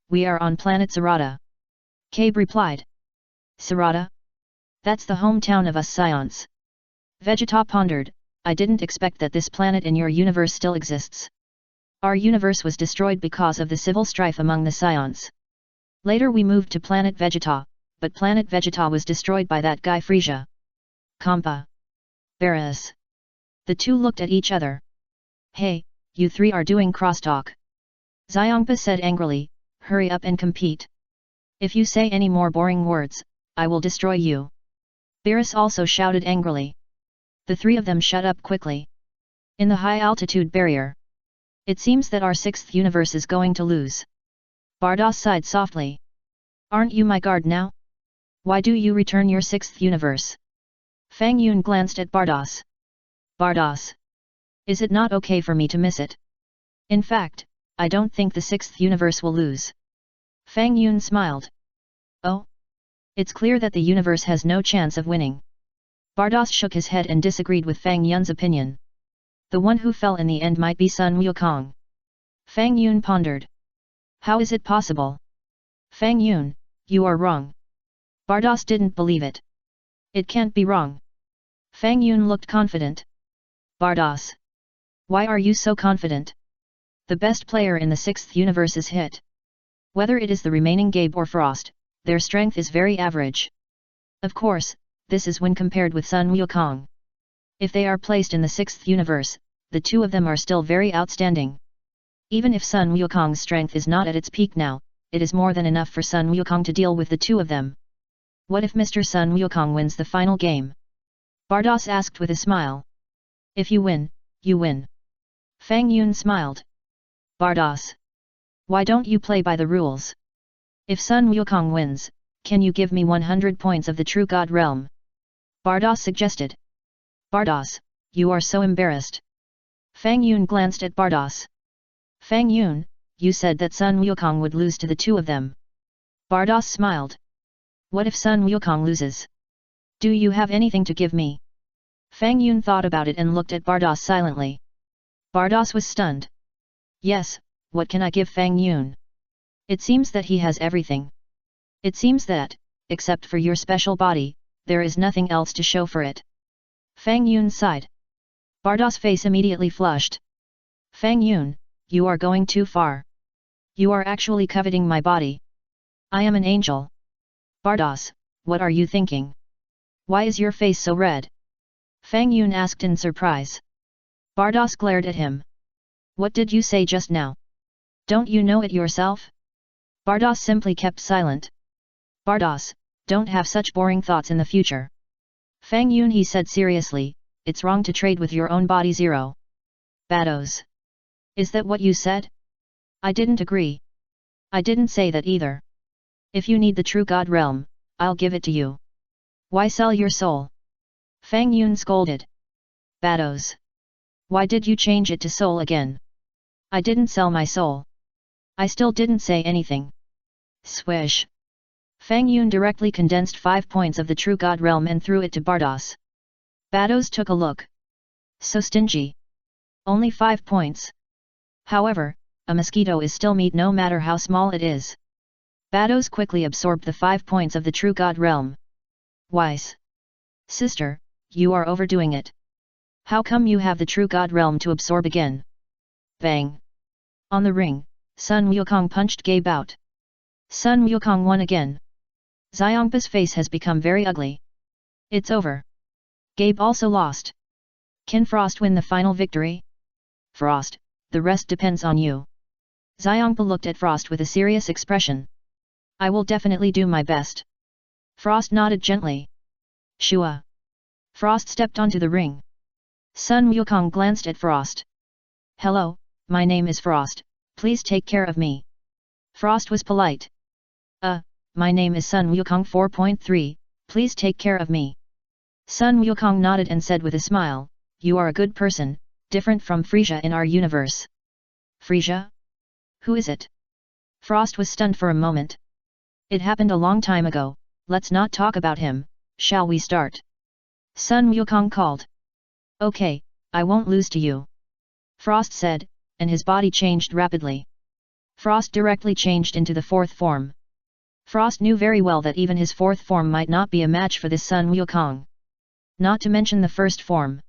We are on planet Sarada. Cabe replied. Sarada? That's the hometown of us Saions. Vegeta pondered, I didn't expect that this planet in your universe still exists. Our universe was destroyed because of the civil strife among the Saions. Later we moved to planet Vegeta, but planet Vegeta was destroyed by that guy Frieza. Kampa. Barras. The two looked at each other. Hey, you three are doing crosstalk. Xiongpa said angrily, hurry up and compete. If you say any more boring words, I will destroy you. Barras also shouted angrily. The three of them shut up quickly. In the high-altitude barrier. It seems that our 6th universe is going to lose. Bardoss sighed softly. Aren't you my guard now? Why do you return your 6th universe? Fang Yun glanced at Bardoss. Bardoss. Is it not okay for me to miss it? In fact, I don't think the 6th universe will lose. Fang Yun smiled. Oh? It's clear that the universe has no chance of winning. Bardoss shook his head and disagreed with Fang Yun's opinion. The one who fell in the end might be Sun Wukong. Fang Yun pondered. How is it possible? Fang Yun, you are wrong. Bardoss didn't believe it. It can't be wrong. Fang Yun looked confident. Bardoss. Why are you so confident? The best player in the 6th universe is hit. Whether it is the remaining Gabe or Frost, their strength is very average. Of course, this is when compared with Sun Wukong. If they are placed in the 6th universe, the two of them are still very outstanding. Even if Sun Wukong's strength is not at its peak now, it is more than enough for Sun Wukong to deal with the two of them. What if Mr. Sun Wukong wins the final game? Bardoss asked with a smile. If you win, you win. Fang Yun smiled. Bardoss. Why don't you play by the rules? If Sun Wukong wins, can you give me 100 points of the True God Realm? Bardoss suggested. Bardoss, you are so embarrassed. Fang Yun glanced at Bardoss. Fang Yun, you said that Sun Wukong would lose to the two of them. Bardoss smiled. What if Sun Wukong loses? Do you have anything to give me? Fang Yun thought about it and looked at Bardoss silently. Bardoss was stunned. Yes, what can I give Fang Yun? It seems that he has everything. It seems that, except for your special body, there is nothing else to show for it. Fang Yun sighed. Bardoss' face immediately flushed. Fang Yun, you are going too far. You are actually coveting my body. I am an angel. Bardoss, what are you thinking? Why is your face so red? Fang Yun asked in surprise. Bardoss glared at him. What did you say just now? Don't you know it yourself? Bardoss simply kept silent. Bardoss, don't have such boring thoughts in the future. Fang Yun, he said seriously, it's wrong to trade with your own body. Zero. Bados. Is that what you said? I didn't agree. I didn't say that either. If you need the True God Realm, I'll give it to you. Why sell your soul? Fang Yun scolded. Bados. Why did you change it to soul again? I didn't sell my soul. I still didn't say anything. Swish. Fang Yun directly condensed 5 points of the True God Realm and threw it to Bardos. Bardos took a look. So stingy. Only 5 points. However, a mosquito is still meat no matter how small it is. Bardos quickly absorbed the 5 points of the True God Realm. Wise. Sister, you are overdoing it. How come you have the True God Realm to absorb again? Bang. On the ring, Sun Wukong punched Gabe out. Sun Wukong won again. Xiongpa's face has become very ugly. It's over. Gabe also lost. Can Frost win the final victory? Frost, the rest depends on you. Xiongpa looked at Frost with a serious expression. I will definitely do my best. Frost nodded gently. Shua. Frost stepped onto the ring. Sun Wukong glanced at Frost. Hello, my name is Frost, please take care of me. Frost was polite. My name is Sun Wukong 4.3, please take care of me. Sun Wukong nodded and said with a smile, you are a good person, different from Frisia in our universe. Frisia? Who is it? Frost was stunned for a moment. It happened a long time ago, let's not talk about him, shall we start? Sun Wukong called. Okay, I won't lose to you. Frost said, and his body changed rapidly. Frost directly changed into the 4th form. Frost knew very well that even his 4th form might not be a match for this Sun Wukong. Not to mention the 1st form.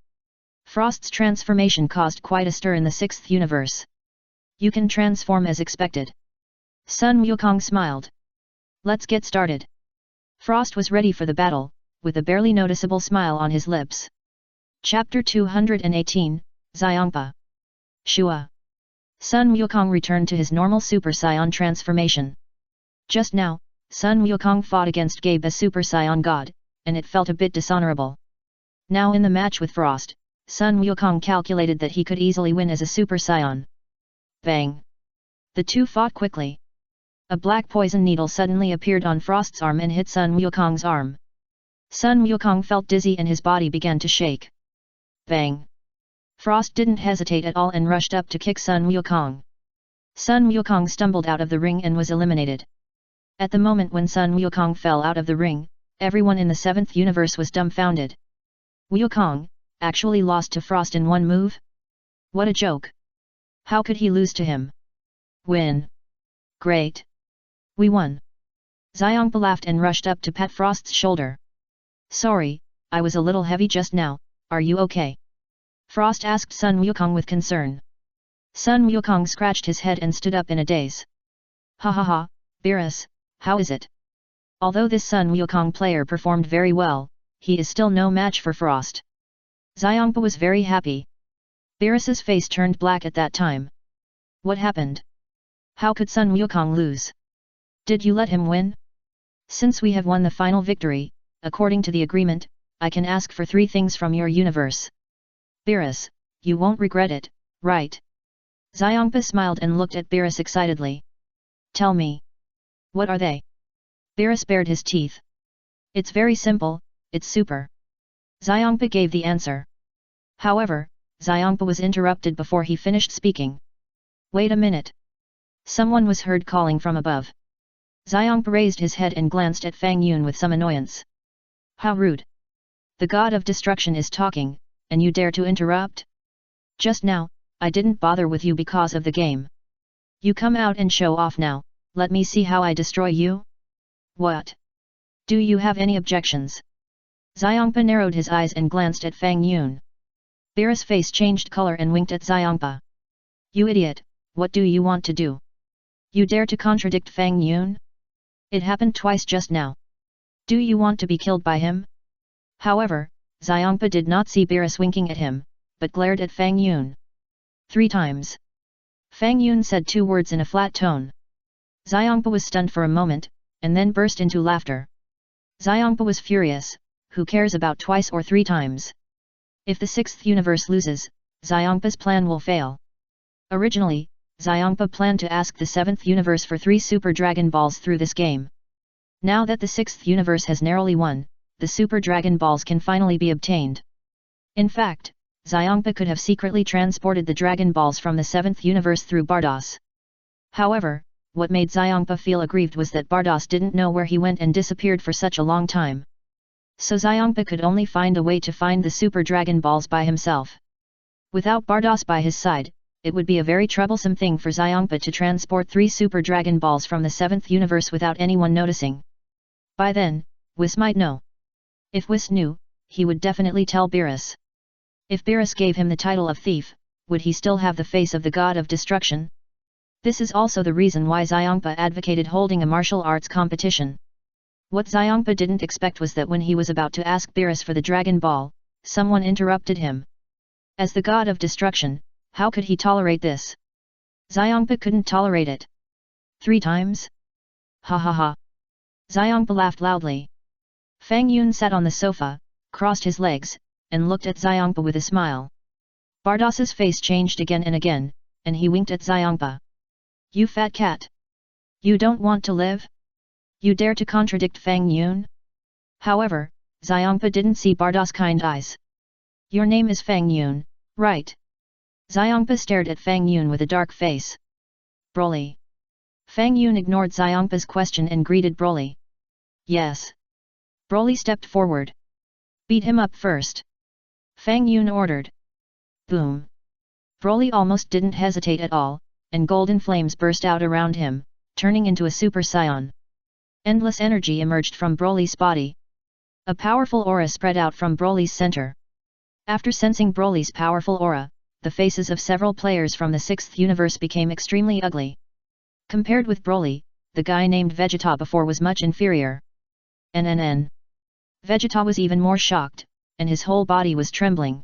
Frost's transformation caused quite a stir in the 6th universe. You can transform as expected. Sun Wukong smiled. Let's get started. Frost was ready for the battle, with a barely noticeable smile on his lips. Chapter 218, Xiongpa. Shua. Sun Wukong returned to his normal Super Saiyan transformation. Just now, Sun Wukong fought against Gabe as Super Saiyan God, and it felt a bit dishonorable. Now in the match with Frost, Sun Wukong calculated that he could easily win as a Super Saiyan. Bang! The two fought quickly. A black poison needle suddenly appeared on Frost's arm and hit Sun Wukong's arm. Sun Wukong felt dizzy and his body began to shake. Bang! Frost didn't hesitate at all and rushed up to kick Sun Wukong. Sun Wukong stumbled out of the ring and was eliminated. At the moment when Sun Wukong fell out of the ring, everyone in the 7th universe was dumbfounded. Wukong, actually lost to Frost in one move? What a joke! How could he lose to him? Win! Great! We won! Xiongpa laughed and rushed up to pat Frost's shoulder. Sorry, I was a little heavy just now, are you okay? Frost asked Sun Wukong with concern. Sun Wukong scratched his head and stood up in a daze. Ha ha ha, Beerus, how is it? Although this Sun Wukong player performed very well, he is still no match for Frost. Xiongpa was very happy. Beerus's face turned black at that time. What happened? How could Sun Wukong lose? Did you let him win? Since we have won the final victory, according to the agreement, I can ask for 3 things from your universe. Beerus, you won't regret it, right? Xiongpa smiled and looked at Beerus excitedly. Tell me. What are they? Beerus bared his teeth. It's very simple, it's super. Xiongpa gave the answer. However, Xiongpa was interrupted before he finished speaking. Wait a minute. Someone was heard calling from above. Xiongpa raised his head and glanced at Fang Yun with some annoyance. How rude. The god of destruction is talking, and you dare to interrupt? Just now, I didn't bother with you because of the game. You come out and show off now, let me see how I destroy you? What? Do you have any objections? Xiongpa narrowed his eyes and glanced at Fang Yun. Beerus' face changed color and winked at Xiongpa. You idiot, what do you want to do? You dare to contradict Fang Yun? It happened twice just now. Do you want to be killed by him? However, Xiongpa did not see Beerus winking at him, but glared at Fang Yun. 3 times. Fang Yun said 2 words in a flat tone. Xiongpa was stunned for a moment, and then burst into laughter. Xiongpa was furious, who cares about twice or 3 times? If the 6th universe loses, Xiongpa's plan will fail. Originally, Xiongpa planned to ask the 7th universe for 3 Super Dragon Balls through this game. Now that the 6th universe has narrowly won, the Super Dragon Balls can finally be obtained. In fact, Xiongpa could have secretly transported the Dragon Balls from the 7th universe through Bardos. However, what made Xiongpa feel aggrieved was that Bardos didn't know where he went and disappeared for such a long time. So Xiongpa could only find a way to find the Super Dragon Balls by himself. Without Bardos by his side, it would be a very troublesome thing for Xiongpa to transport 3 Super Dragon Balls from the 7th universe without anyone noticing. By then, Whis might know. If Whis knew, he would definitely tell Beerus. If Beerus gave him the title of thief, would he still have the face of the god of destruction? This is also the reason why Xiongpa advocated holding a martial arts competition. What Xiongpa didn't expect was that when he was about to ask Beerus for the Dragon Ball, someone interrupted him. As the god of destruction, how could he tolerate this? Xiongpa couldn't tolerate it. 3 times? Ha ha ha. Xiongpa laughed loudly. Fang Yun sat on the sofa, crossed his legs, and looked at Xiongpa with a smile. Bardos's face changed again and again, and he winked at Xiongpa. You fat cat! You don't want to live? You dare to contradict Fang Yun? However, Xiongpa didn't see Bardos' kind eyes. Your name is Fang Yun, right? Xiongpa stared at Fang Yun with a dark face. Broly. Fang Yun ignored Xiongpa's question and greeted Broly. Yes. Broly stepped forward. Beat him up first. Fang Yun ordered. Boom. Broly almost didn't hesitate at all, and golden flames burst out around him, turning into a Super Saiyan. Endless energy emerged from Broly's body. A powerful aura spread out from Broly's center. After sensing Broly's powerful aura, the faces of several players from the 6th universe became extremely ugly. Compared with Broly, the guy named Vegeta before was much inferior. NNN. Vegeta was even more shocked, and his whole body was trembling.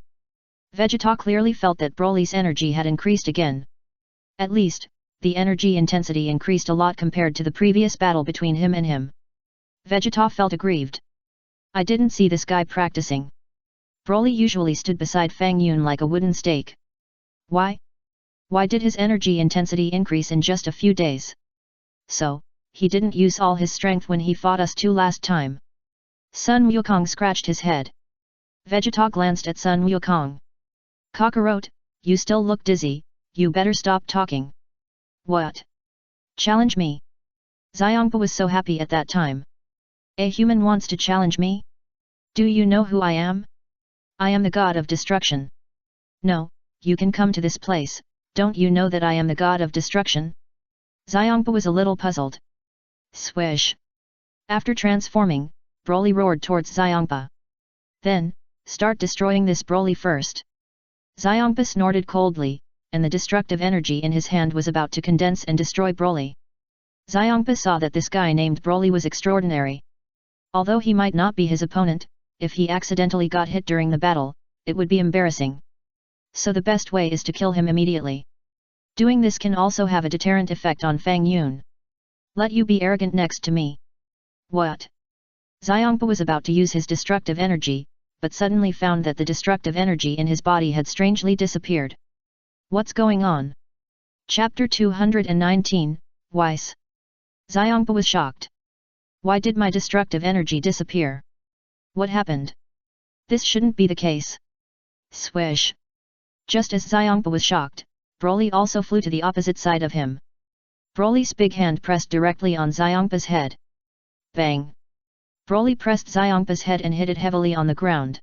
Vegeta clearly felt that Broly's energy had increased again. At least, the energy intensity increased a lot compared to the previous battle between him and him. Vegeta felt aggrieved. I didn't see this guy practicing. Broly usually stood beside Fang Yun like a wooden stake. Why? Why did his energy intensity increase in just a few days? So, he didn't use all his strength when he fought us 2 last time. Sun Wukong scratched his head. Vegeta glanced at Sun Wukong. Kakarot, you still look dizzy, you better stop talking. What? Challenge me? Xiongpa was so happy at that time. A human wants to challenge me? Do you know who I am? I am the god of destruction. No, you can come to this place, don't you know that I am the god of destruction? Xiongpa was a little puzzled. Swish. After transforming, Broly roared towards Xiongpa. Then, start destroying this Broly first. Xiongpa snorted coldly, and the destructive energy in his hand was about to condense and destroy Broly. Xiongpa saw that this guy named Broly was extraordinary. Although he might not be his opponent, if he accidentally got hit during the battle, it would be embarrassing. So the best way is to kill him immediately. Doing this can also have a deterrent effect on Fang Yun. Let you be arrogant next to me. What? Xiongpa was about to use his destructive energy, but suddenly found that the destructive energy in his body had strangely disappeared. What's going on? Chapter 219, Weiss. Xiongpa was shocked. Why did my destructive energy disappear? What happened? This shouldn't be the case. Swish. Just as Xiongpa was shocked, Broly also flew to the opposite side of him. Broly's big hand pressed directly on Xiongpa's head. Bang! Broly pressed Xiongpa's head and hit it heavily on the ground.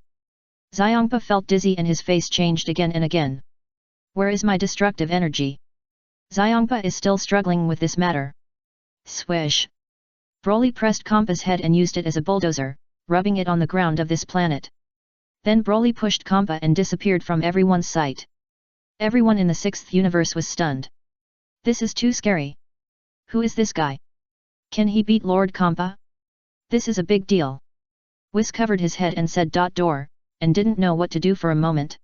Xiongpa felt dizzy and his face changed again and again. Where is my destructive energy? Xiongpa is still struggling with this matter. Swish! Broly pressed Kampa's head and used it as a bulldozer, rubbing it on the ground of this planet. Then Broly pushed Kampa and disappeared from everyone's sight. Everyone in the 6th universe was stunned. This is too scary. Who is this guy? Can he beat Lord Kampa? This is a big deal. Whis covered his head and said door, and didn't know what to do for a moment.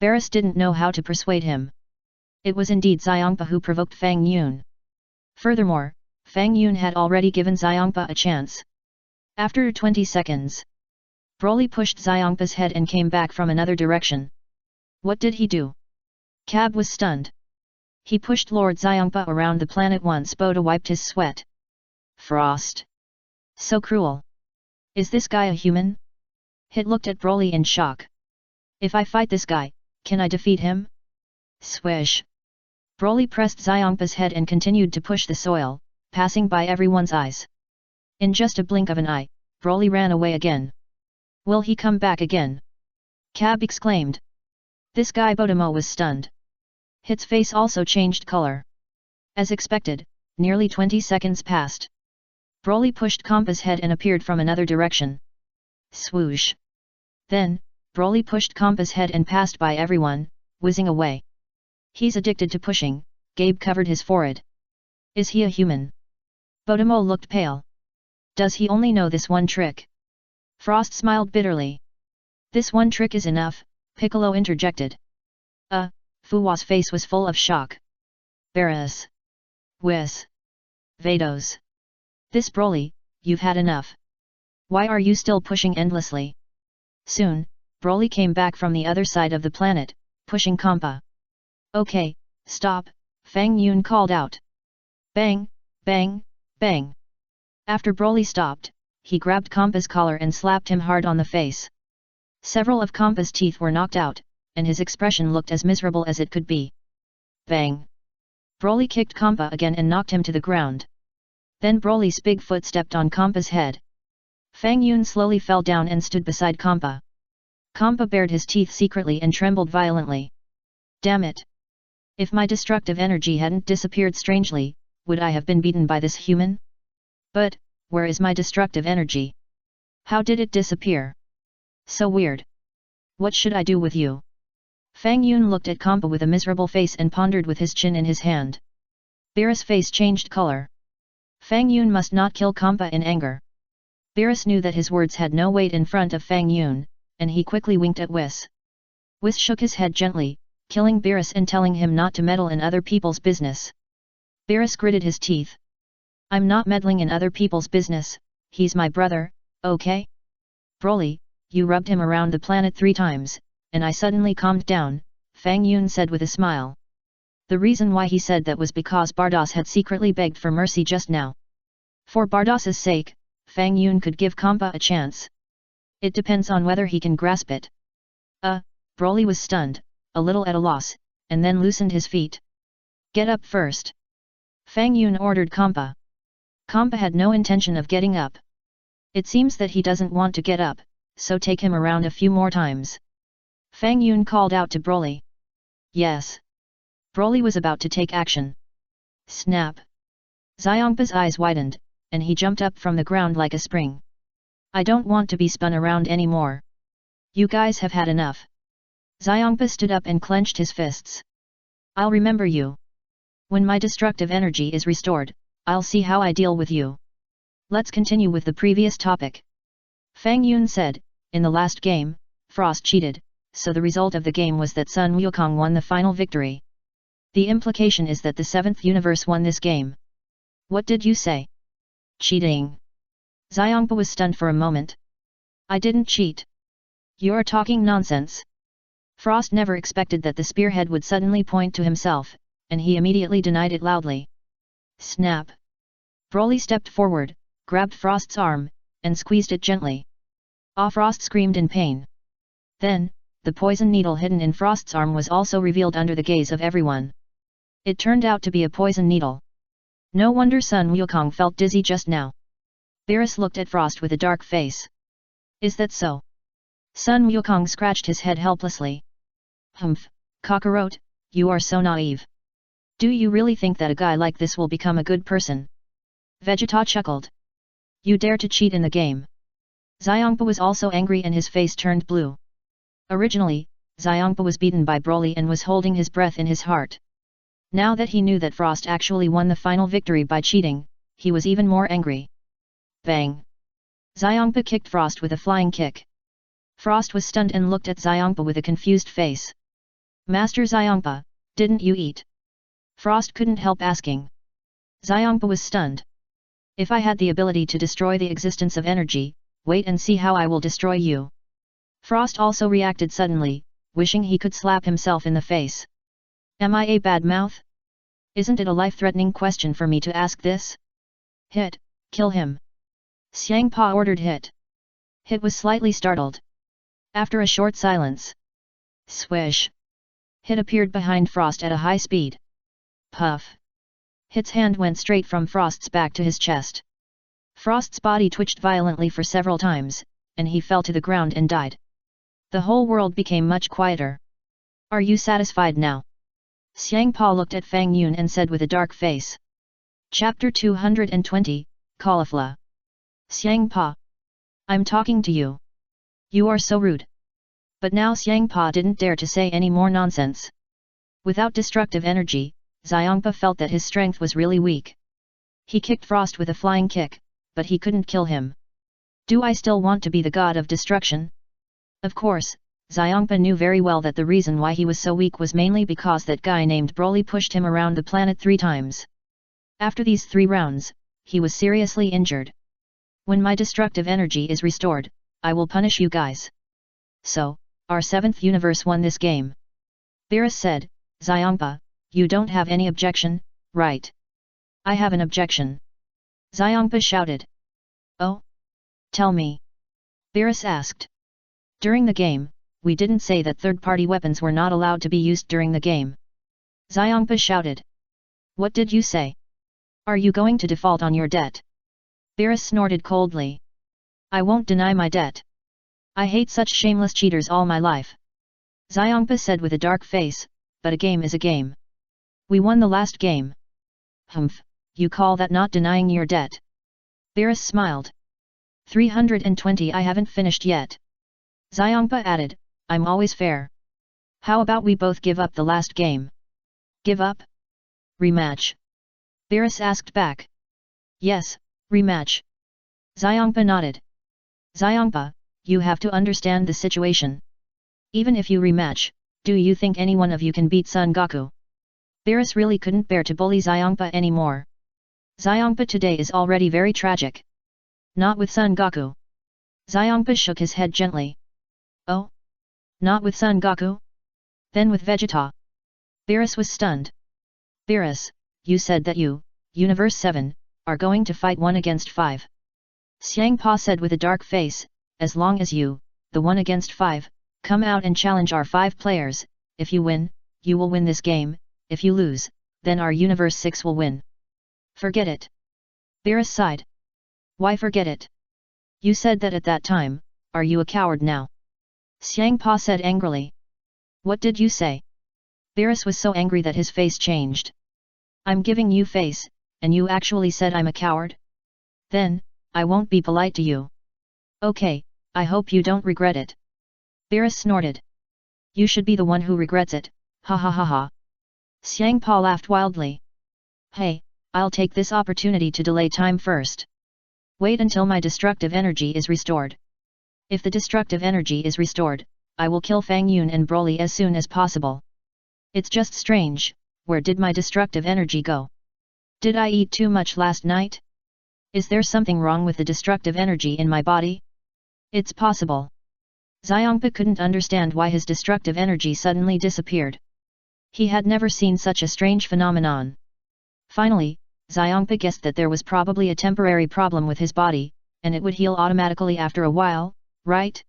Beerus didn't know how to persuade him. It was indeed Xiongpa who provoked Fang Yun. Furthermore, Fang Yun had already given Xiongpa a chance. After 20 seconds, Broly pushed Xiongpa's head and came back from another direction. What did he do? Cab was stunned. He pushed Lord Xiongpa around the planet once. Boda wiped his sweat. Frost. So cruel. Is this guy a human? Hit looked at Broly in shock. If I fight this guy, Can I defeat him? Swish. Broly pressed Xiongpa's head and continued to push the soil, passing by everyone's eyes. In just a blink of an eye, Broly ran away again. Will he come back again? Cab exclaimed. This guy Botomo was stunned. Hit's face also changed color. As expected, nearly 20 seconds passed. Broly pushed Kampa's head and appeared from another direction. Swoosh. Then, Broly pushed Kampa's head and passed by everyone, whizzing away. He's addicted to pushing, Gabe covered his forehead. Is he a human? Botomo looked pale. Does he only know this one trick? Frost smiled bitterly. This one trick is enough, Piccolo interjected. Fuwa's face was full of shock. Barras. Whiz. Vados. This Broly, you've had enough. Why are you still pushing endlessly? Soon, Broly came back from the other side of the planet, pushing Kampa. Okay, stop, Fang Yun called out. Bang, bang, bang. After Broly stopped, he grabbed Kampa's collar and slapped him hard on the face. Several of Kampa's teeth were knocked out, and his expression looked as miserable as it could be. Bang. Broly kicked Kampa again and knocked him to the ground. Then Broly's big foot stepped on Kampa's head. Fang Yun slowly fell down and stood beside Kampa. Kampa bared his teeth secretly and trembled violently. Damn it! If my destructive energy hadn't disappeared strangely, would I have been beaten by this human? But, where is my destructive energy? How did it disappear? So weird. What should I do with you? Fang Yun looked at Kampa with a miserable face and pondered with his chin in his hand. Beerus' face changed color. Fang Yun must not kill Kampa in anger. Beerus knew that his words had no weight in front of Fang Yun, and he quickly winked at Whis. Whis shook his head gently, killing Beerus and telling him not to meddle in other people's business. Beerus gritted his teeth. I'm not meddling in other people's business, he's my brother, okay? Broly, you rubbed him around the planet 3 times, and I suddenly calmed down, Fang Yun said with a smile. The reason why he said that was because Bardos had secretly begged for mercy just now. For Bardos's sake, Fang Yun could give Kampa a chance. It depends on whether he can grasp it. Broly was stunned, a little at a loss, and then loosened his feet. Get up first. Fang Yun ordered Kampa. Kampa had no intention of getting up. It seems that he doesn't want to get up, so take him around a few more times. Fang Yun called out to Broly. Yes. Broly was about to take action. Snap. Xiongpa's eyes widened, and he jumped up from the ground like a spring. I don't want to be spun around anymore. You guys have had enough. Xiongpa stood up and clenched his fists. I'll remember you. When my destructive energy is restored, I'll see how I deal with you. Let's continue with the previous topic. Fang Yun said, in the last game, Frost cheated, so the result of the game was that Sun Wukong won the final victory. The implication is that the 7th universe won this game. What did you say? Cheating. Xiongpa was stunned for a moment. I didn't cheat. You're talking nonsense. Frost never expected that the spearhead would suddenly point to himself, and he immediately denied it loudly. Snap. Broly stepped forward, grabbed Frost's arm, and squeezed it gently. Frost screamed in pain. Then, the poison needle hidden in Frost's arm was also revealed under the gaze of everyone. It turned out to be a poison needle. No wonder Sun Wukong felt dizzy just now. Beerus looked at Frost with a dark face. Is that so? Sun Wukong scratched his head helplessly. Humph, Kakarot, you are so naive. Do you really think that a guy like this will become a good person? Vegeta chuckled. You dare to cheat in the game. Xiongpa was also angry and his face turned blue. Originally, Xiongpa was beaten by Broly and was holding his breath in his heart. Now that he knew that Frost actually won the final victory by cheating, he was even more angry. Bang! Xiongpa kicked Frost with a flying kick. Frost was stunned and looked at Xiongpa with a confused face. Master Xiongpa, didn't you eat? Frost couldn't help asking. Xiongpa was stunned. If I had the ability to destroy the existence of energy, wait and see how I will destroy you. Frost also reacted suddenly, wishing he could slap himself in the face. Am I a bad mouth? Isn't it a life-threatening question for me to ask this? Hit, kill him. Xiangpa ordered Hit. Hit was slightly startled. After a short silence. Swish. Hit appeared behind Frost at a high speed. Puff! Hit's hand went straight from Frost's back to his chest. Frost's body twitched violently for several times, and he fell to the ground and died. The whole world became much quieter. Are you satisfied now? Xiangpa looked at Fang Yun and said with a dark face. Chapter 220, Caulifla. Xiangpa. I'm talking to you. You are so rude. But now Xiangpa didn't dare to say any more nonsense. Without destructive energy, Xiangpa felt that his strength was really weak. He kicked Frost with a flying kick, but he couldn't kill him. Do I still want to be the god of destruction? Of course, Xiangpa knew very well that the reason why he was so weak was mainly because that guy named Broly pushed him around the planet 3 times. After these 3 rounds, he was seriously injured. When my destructive energy is restored, I will punish you guys. So, our 7th universe won this game. Beerus said, Xiangpa, you don't have any objection, right? I have an objection. Xiangpa shouted. Oh? Tell me. Beerus asked. During the game, we didn't say that third-party weapons were not allowed to be used during the game. Xiangpa shouted. What did you say? Are you going to default on your debt? Beerus snorted coldly. I won't deny my debt. I hate such shameless cheaters all my life. Xiangpa said with a dark face, but a game is a game. We won the last game. Humph, you call that not denying your debt? Beerus smiled. 320 I haven't finished yet. Xiangpa added, I'm always fair. How about we both give up the last game? Give up? Rematch? Beerus asked back. Yes, rematch. Xiangpa nodded. Xiangpa, you have to understand the situation. Even if you rematch, do you think any one of you can beat Son Goku? Beerus really couldn't bear to bully Xiangpa anymore. Xiangpa today is already very tragic. Not with Son Goku. Xiangpa shook his head gently. Oh? Not with Son Goku? Then with Vegeta? Beerus was stunned. Beerus, you said that you, Universe 7, are going to fight 1 against 5. Xiangpa said with a dark face, as long as you, the 1 against 5, come out and challenge our 5 players, if you win, you will win this game, if you lose, then our Universe 6 will win. Forget it. Beerus sighed. Why forget it? You said that at that time, are you a coward now? Xiangpa said angrily. What did you say? Beerus was so angry that his face changed. I'm giving you face, and you actually said I'm a coward? Then, I won't be polite to you. Okay, I hope you don't regret it. Beerus snorted. You should be the one who regrets it, ha ha ha ha. Xiangpa laughed wildly. Hey, I'll take this opportunity to delay time first. Wait until my destructive energy is restored. If the destructive energy is restored, I will kill Fang Yun and Broly as soon as possible. It's just strange, where did my destructive energy go? Did I eat too much last night? Is there something wrong with the destructive energy in my body? It's possible. Xiangpa couldn't understand why his destructive energy suddenly disappeared. He had never seen such a strange phenomenon. Finally, Xiangpa guessed that there was probably a temporary problem with his body, and it would heal automatically after a while, right?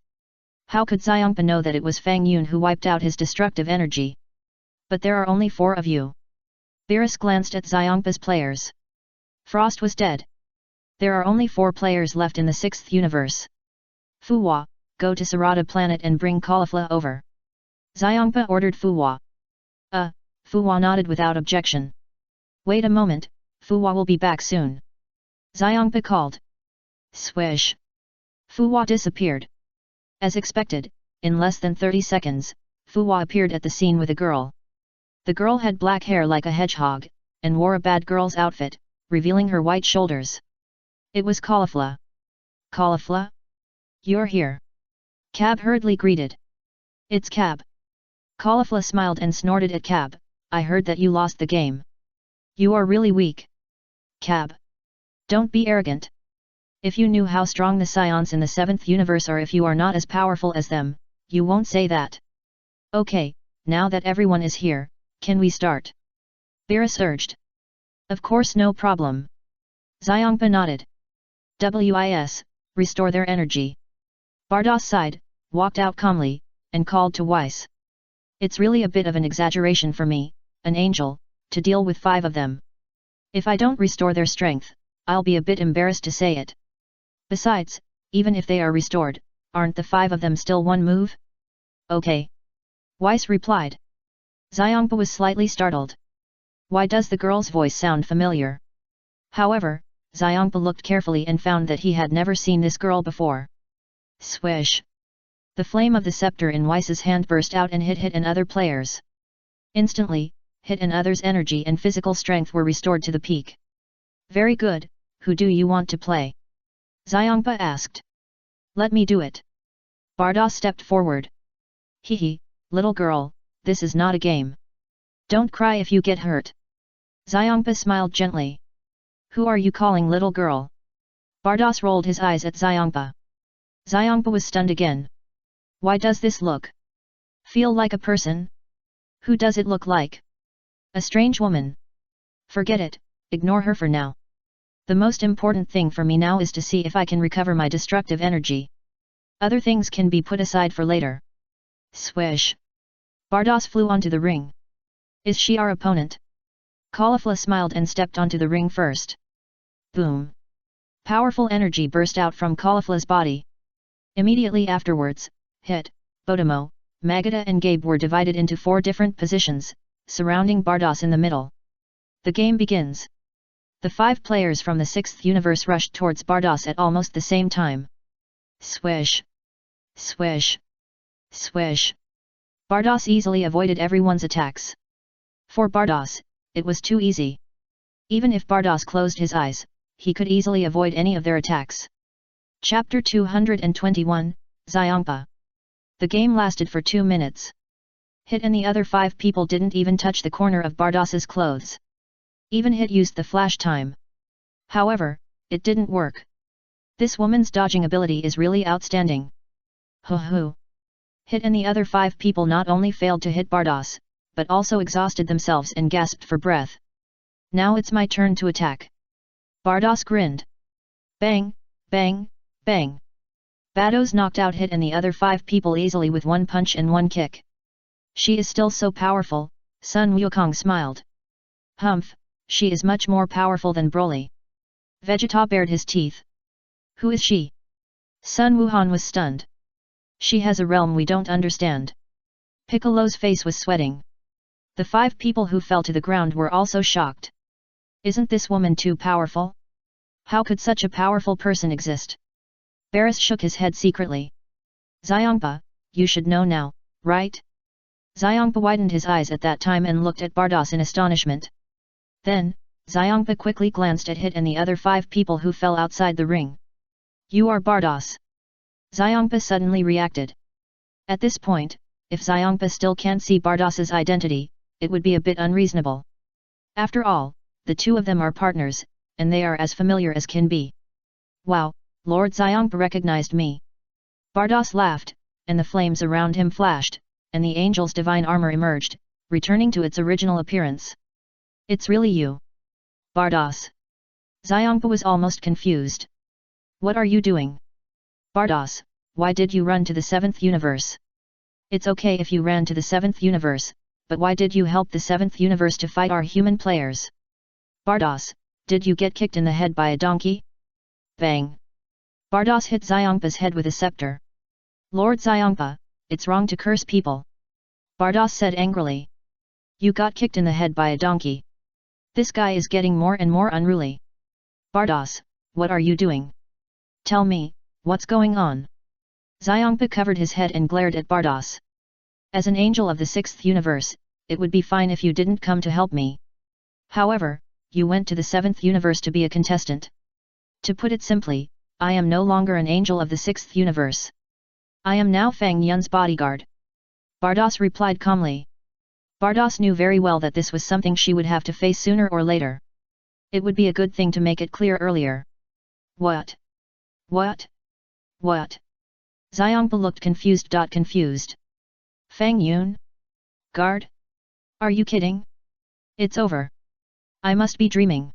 How could Xiangpa know that it was Fang Yun who wiped out his destructive energy? But there are only 4 of you. Beerus glanced at Xiangpa's players. Frost was dead. There are only 4 players left in the 6th universe. Fuwa, go to Sarada planet and bring Caulifla over. Xiangpa ordered Fuwa. Fuwa nodded without objection. Wait a moment, Fuwa will be back soon. Xiangpa called. Swish. Fuwa disappeared. As expected, in less than 30 seconds, Fuwa appeared at the scene with a girl. The girl had black hair like a hedgehog, and wore a bad girl's outfit, revealing her white shoulders. It was Caulifla. Caulifla? You're here. Cab hurriedly greeted. It's Cab. Caulifla smiled and snorted at Cab, I heard that you lost the game. You are really weak. Cab. Don't be arrogant. If you knew how strong the Scions in the 7th universe are, if you are not as powerful as them, you won't say that. Okay, now that everyone is here, can we start? Beerus urged. Of course, no problem. Xiangpa nodded. WIS, restore their energy. Bardos sighed, walked out calmly, and called to Weiss. It's really a bit of an exaggeration for me, an angel, to deal with 5 of them. If I don't restore their strength, I'll be a bit embarrassed to say it. Besides, even if they are restored, aren't the 5 of them still one move? Okay. Weiss replied. Xiangpa was slightly startled. Why does the girl's voice sound familiar? However, Xiangpa looked carefully and found that he had never seen this girl before. Swish! The flame of the scepter in Weiss's hand burst out and hit and other players. Instantly, Hit and others' energy and physical strength were restored to the peak. Very good, who do you want to play? Xiangpa asked. Let me do it. Bardos stepped forward. Hehe, little girl, this is not a game. Don't cry if you get hurt. Xiangpa smiled gently. Who are you calling little girl? Bardos rolled his eyes at Xiangpa. Xiangpa was stunned again. Why does this feel like a person? Who does it look like? A strange woman. Forget it, ignore her for now. The most important thing for me now is to see if I can recover my destructive energy. Other things can be put aside for later. Swish! Bardos flew onto the ring. Is she our opponent? Caulifla smiled and stepped onto the ring first. Boom! Powerful energy burst out from Caulifla's body. Immediately afterwards, Hit, Botomo, Magada and Gabe were divided into 4 different positions, surrounding Bardos in the middle. The game begins. The 5 players from the 6th universe rushed towards Bardos at almost the same time. Swish! Swish! Swish! Bardos easily avoided everyone's attacks. For Bardos, it was too easy. Even if Bardos closed his eyes, he could easily avoid any of their attacks. Chapter 221, Xiangpa. The game lasted for 2 minutes. Hit and the other 5 people didn't even touch the corner of Bardos's clothes. Even Hit used the flash time. However, it didn't work. This woman's dodging ability is really outstanding. Hoo. Hit and the other 5 people not only failed to hit Bardos, but also exhausted themselves and gasped for breath. Now it's my turn to attack. Bardos grinned. Bang, bang, bang. Bardos knocked out Hit and the other 5 people easily with 1 punch and 1 kick. She is still so powerful, Sun Wukong smiled. Humph, she is much more powerful than Broly. Vegeta bared his teeth. Who is she? Sun Wuhan was stunned. She has a realm we don't understand. Piccolo's face was sweating. The 5 people who fell to the ground were also shocked. Isn't this woman too powerful? How could such a powerful person exist? Barris shook his head secretly. Xiangpa, you should know now, right? Xiangpa widened his eyes at that time and looked at Bardos in astonishment. Then, Xiangpa quickly glanced at Hit and the other 5 people who fell outside the ring. You are Bardos. Xiangpa suddenly reacted. At this point, if Xiangpa still can't see Bardos's identity, it would be a bit unreasonable. After all, the 2 of them are partners, and they are as familiar as can be. Wow, Lord Xiangpa recognized me. Bardos laughed, and the flames around him flashed, and the angel's divine armor emerged, returning to its original appearance. It's really you. Bardos. Xiangpa was almost confused. What are you doing? Bardos, why did you run to the 7th universe? It's okay if you ran to the 7th universe, but why did you help the 7th universe to fight our human players? Bardos, did you get kicked in the head by a donkey? Bang! Bardos hit Xiangpa's head with a scepter. Lord Xiangpa, it's wrong to curse people. Bardos said angrily. You got kicked in the head by a donkey. This guy is getting more and more unruly. Bardos, what are you doing? Tell me, what's going on? Xiangpa covered his head and glared at Bardos. As an angel of the 6th universe, it would be fine if you didn't come to help me. However, you went to the 7th universe to be a contestant. To put it simply, I am no longer an angel of the 6th universe. I am now Fang Yun's bodyguard. Bardos replied calmly. Bardos knew very well that this was something she would have to face sooner or later. It would be a good thing to make it clear earlier. What? What? What? Xiangpa looked confused. Fang Yun? Guard? Are you kidding? It's over. I must be dreaming.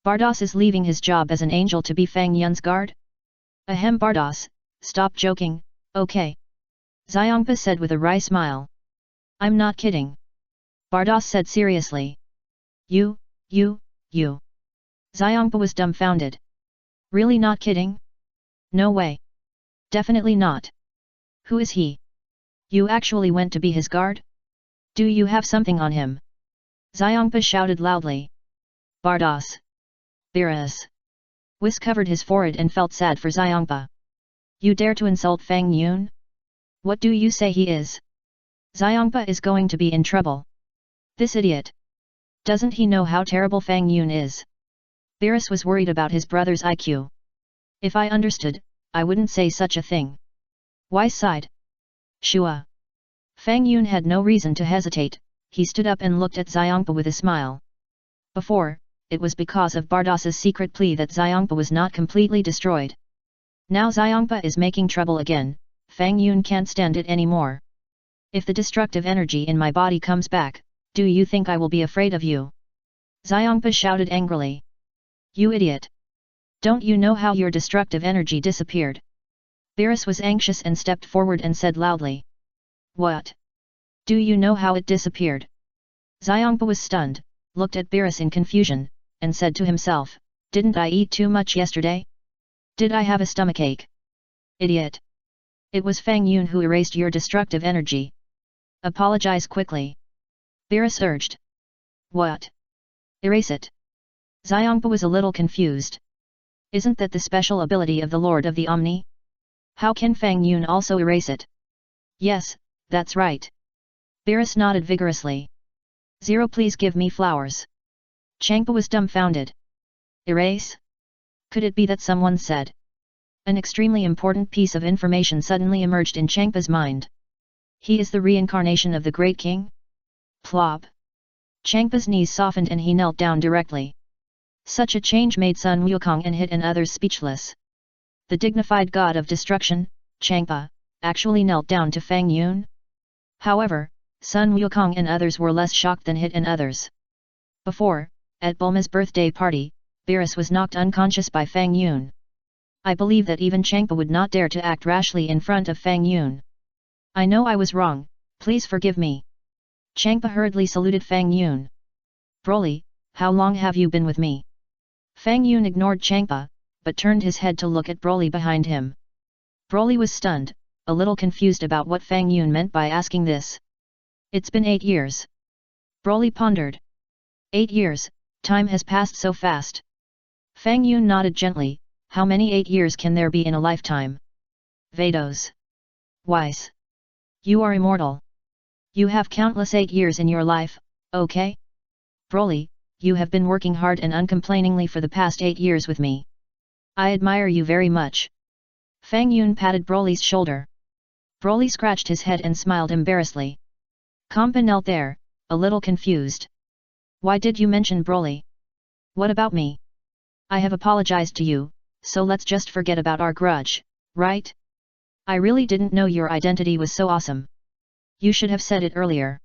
Bardos is leaving his job as an angel to be Fang Yun's guard? Ahem, Bardos, stop joking, okay? Xiangpa said with a wry smile. I'm not kidding. Bardos said seriously. You. Xiongpa was dumbfounded. Really not kidding? No way. Definitely not. Who is he? You actually went to be his guard? Do you have something on him? Xiongpa shouted loudly. Bardos. Beerus. Whis covered his forehead and felt sad for Xiongpa. You dare to insult Fang Yun? What do you say he is? Xiongpa is going to be in trouble. This idiot. Doesn't he know how terrible Fang Yun is? Beerus was worried about his brother's IQ. If I understood, I wouldn't say such a thing. Wise sighed. Shua. Fang Yun had no reason to hesitate, he stood up and looked at Xiongpa with a smile. Before, it was because of Bardos's secret plea that Xiongpa was not completely destroyed. Now Xiongpa is making trouble again, Fang Yun can't stand it anymore. If the destructive energy in my body comes back, do you think I will be afraid of you? Xiongpa shouted angrily. You idiot! Don't you know how your destructive energy disappeared? Beerus was anxious and stepped forward and said loudly. What? Do you know how it disappeared? Xiongpa was stunned, looked at Beerus in confusion, and said to himself, didn't I eat too much yesterday? Did I have a stomachache? Idiot! It was Fang Yun who erased your destructive energy. Apologize quickly. Beerus urged. What? Erase it? Xiongpa was a little confused. Isn't that the special ability of the Lord of the Omni? How can Fang Yun also erase it? Yes, that's right. Beerus nodded vigorously. Zero, please give me flowers. Changpa was dumbfounded. Erase? Could it be that someone said? An extremely important piece of information suddenly emerged in Changpa's mind. He is the reincarnation of the Great King? Plop. Changpa's knees softened and he knelt down directly. Such a change made Sun Wukong and Hit and others speechless. The dignified god of destruction, Changpa, actually knelt down to Fang Yun? However, Sun Wukong and others were less shocked than Hit and others. Before, at Bulma's birthday party, Beerus was knocked unconscious by Fang Yun. I believe that even Changpa would not dare to act rashly in front of Fang Yun. I know I was wrong, please forgive me. Changpa hurriedly saluted Fang Yun. Broly, how long have you been with me? Fang Yun ignored Changpa, but turned his head to look at Broly behind him. Broly was stunned, a little confused about what Fang Yun meant by asking this. It's been 8 years. Broly pondered. 8 years, time has passed so fast. Fang Yun nodded gently, how many 8 years can there be in a lifetime? Vados. Wise. You are immortal. You have countless 8 years in your life, okay? Broly, you have been working hard and uncomplainingly for the past 8 years with me. I admire you very much. Fang Yun patted Broly's shoulder. Broly scratched his head and smiled embarrassedly. Kampa knelt there, a little confused. Why did you mention Broly? What about me? I have apologized to you, so let's just forget about our grudge, right? I really didn't know your identity was so awesome. You should have said it earlier.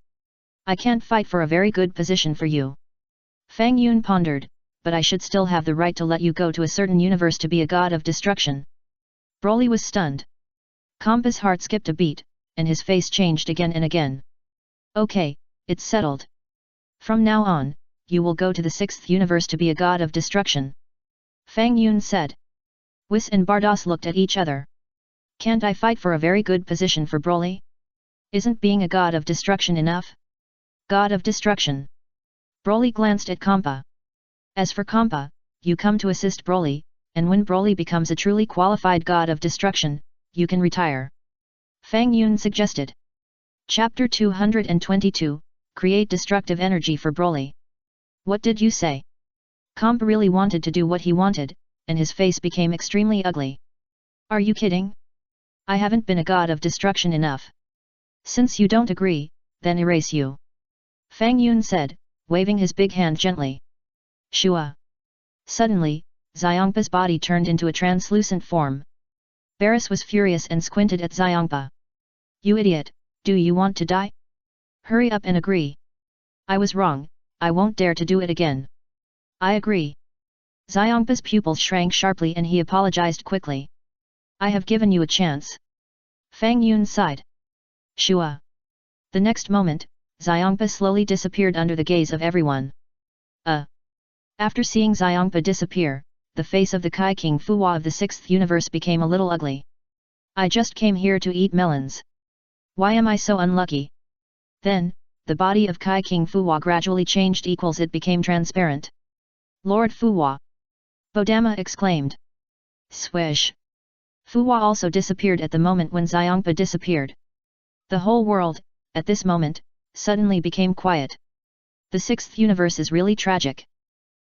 I can't fight for a very good position for you. Fang Yun pondered, but I should still have the right to let you go to a certain universe to be a god of destruction. Broly was stunned. Kampa's heart skipped a beat, and his face changed again and again. Okay, it's settled. From now on, you will go to the 6th universe to be a god of destruction. Fang Yun said. Whis and Bardos looked at each other. Can't I fight for a very good position for Broly? Isn't being a god of destruction enough? God of destruction. Broly glanced at Kampa. As for Kampa, you come to assist Broly, and when Broly becomes a truly qualified god of destruction, you can retire. Fang Yun suggested. Chapter 222, Create Destructive Energy for Broly. What did you say? Kampa really wanted to do what he wanted, and his face became extremely ugly. Are you kidding? I haven't been a god of destruction enough. Since you don't agree, then erase you. Fang Yun said, waving his big hand gently. Shua. Suddenly, Xiongpa's body turned into a translucent form. Beerus was furious and squinted at Xiongpa. You idiot, do you want to die? Hurry up and agree. I was wrong, I won't dare to do it again. I agree. Xiongpa's pupils shrank sharply and he apologized quickly. I have given you a chance. Fang Yun sighed. Shua. The next moment, Xiongpa slowly disappeared under the gaze of everyone. After seeing Xiongpa disappear, the face of the Kai King Fuhua of the 6th universe became a little ugly. I just came here to eat melons. Why am I so unlucky? Then, the body of Kai King Fuhua gradually changed equals it became transparent. Lord Fuhua! Bodama exclaimed. Swish! Fuhua also disappeared at the moment when Xiongpa disappeared. The whole world, at this moment, suddenly became quiet. The 6th universe is really tragic.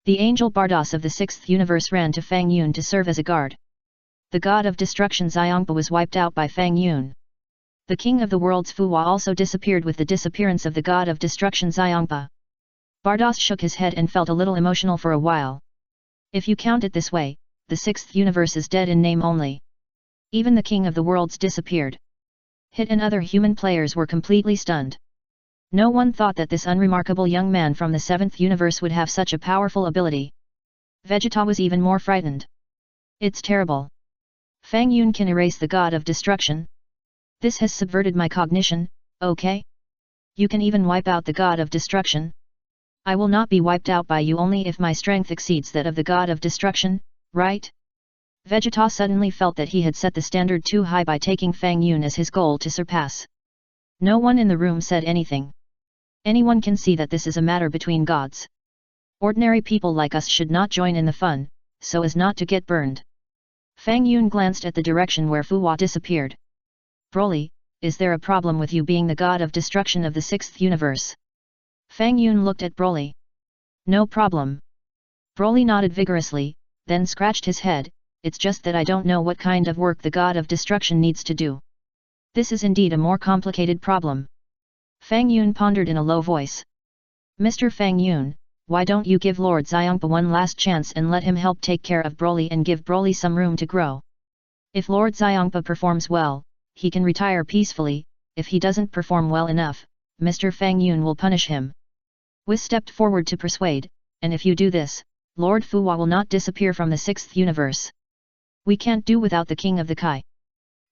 The angel Bardos of the 6th universe ran to Fang Yun to serve as a guard. The god of destruction Xiongpa was wiped out by Fang Yun. The king of the worlds Fuhua also disappeared with the disappearance of the god of destruction Xiongpa. Bardos shook his head and felt a little emotional for a while. If you count it this way, the 6th universe is dead in name only. Even the king of the worlds disappeared. Hit and other human players were completely stunned. No one thought that this unremarkable young man from the 7th universe would have such a powerful ability. Vegeta was even more frightened. It's terrible. Fang Yun can erase the god of destruction. This has subverted my cognition, okay? You can even wipe out the god of destruction. I will not be wiped out by you only if my strength exceeds that of the god of destruction, right? Vegeta suddenly felt that he had set the standard too high by taking Fang Yun as his goal to surpass. No one in the room said anything. Anyone can see that this is a matter between gods. Ordinary people like us should not join in the fun, so as not to get burned. Fang Yun glanced at the direction where Fuhua disappeared. Broly, is there a problem with you being the god of destruction of the 6th universe? Fang Yun looked at Broly. No problem. Broly nodded vigorously, then scratched his head, it's just that I don't know what kind of work the god of destruction needs to do. This is indeed a more complicated problem. Fang Yun pondered in a low voice. Mr. Fang Yun, why don't you give Lord Xiongpa one last chance and let him help take care of Broly and give Broly some room to grow? If Lord Xiongpa performs well, he can retire peacefully. If he doesn't perform well enough, Mr. Fang Yun will punish him. Whis stepped forward to persuade, and if you do this, Lord Fuhua will not disappear from the 6th universe. We can't do without the king of the Kai.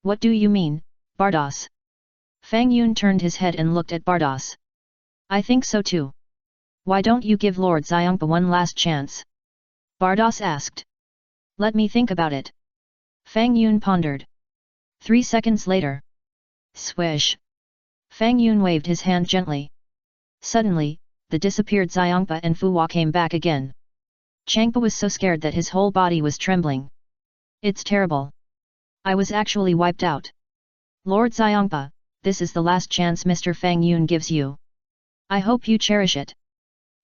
What do you mean, Bardos? Fang Yun turned his head and looked at Bardos. I think so too. Why don't you give Lord Xiongpa one last chance? Bardos asked. Let me think about it. Fang Yun pondered. 3 seconds later. Swish! Fang Yun waved his hand gently. Suddenly, the disappeared Xiongpa and Fuhua came back again. Changpa was so scared that his whole body was trembling. It's terrible. I was actually wiped out. Lord Xiongpa, this is the last chance Mr. Fang Yun gives you. I hope you cherish it.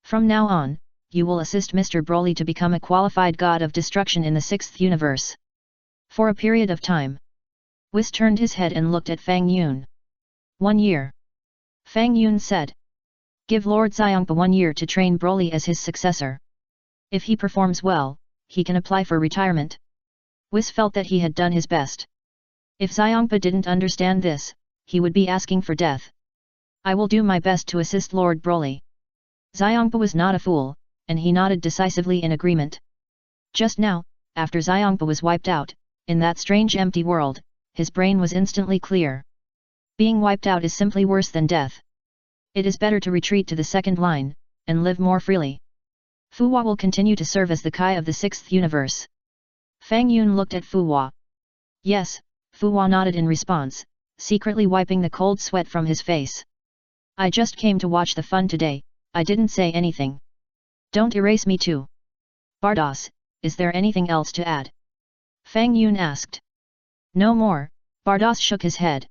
From now on, you will assist Mr. Broly to become a qualified god of destruction in the 6th universe. For a period of time. Whis turned his head and looked at Fang Yun. 1 year. Fang Yun said. Give Lord Xiongpa 1 year to train Broly as his successor. If he performs well, he can apply for retirement. Whis felt that he had done his best. If Xiongpa didn't understand this, he would be asking for death. I will do my best to assist Lord Broly. Xiongpa was not a fool, and he nodded decisively in agreement. Just now, after Xiongpa was wiped out, in that strange empty world, his brain was instantly clear. Being wiped out is simply worse than death. It is better to retreat to the second line, and live more freely. Fuhua will continue to serve as the Kai of the 6th universe. Fang Yun looked at Fuhua. Yes, Fuhua nodded in response, secretly wiping the cold sweat from his face. I just came to watch the fun today, I didn't say anything. Don't erase me too. Bardos, is there anything else to add? Fang Yun asked. No more, Bardos shook his head.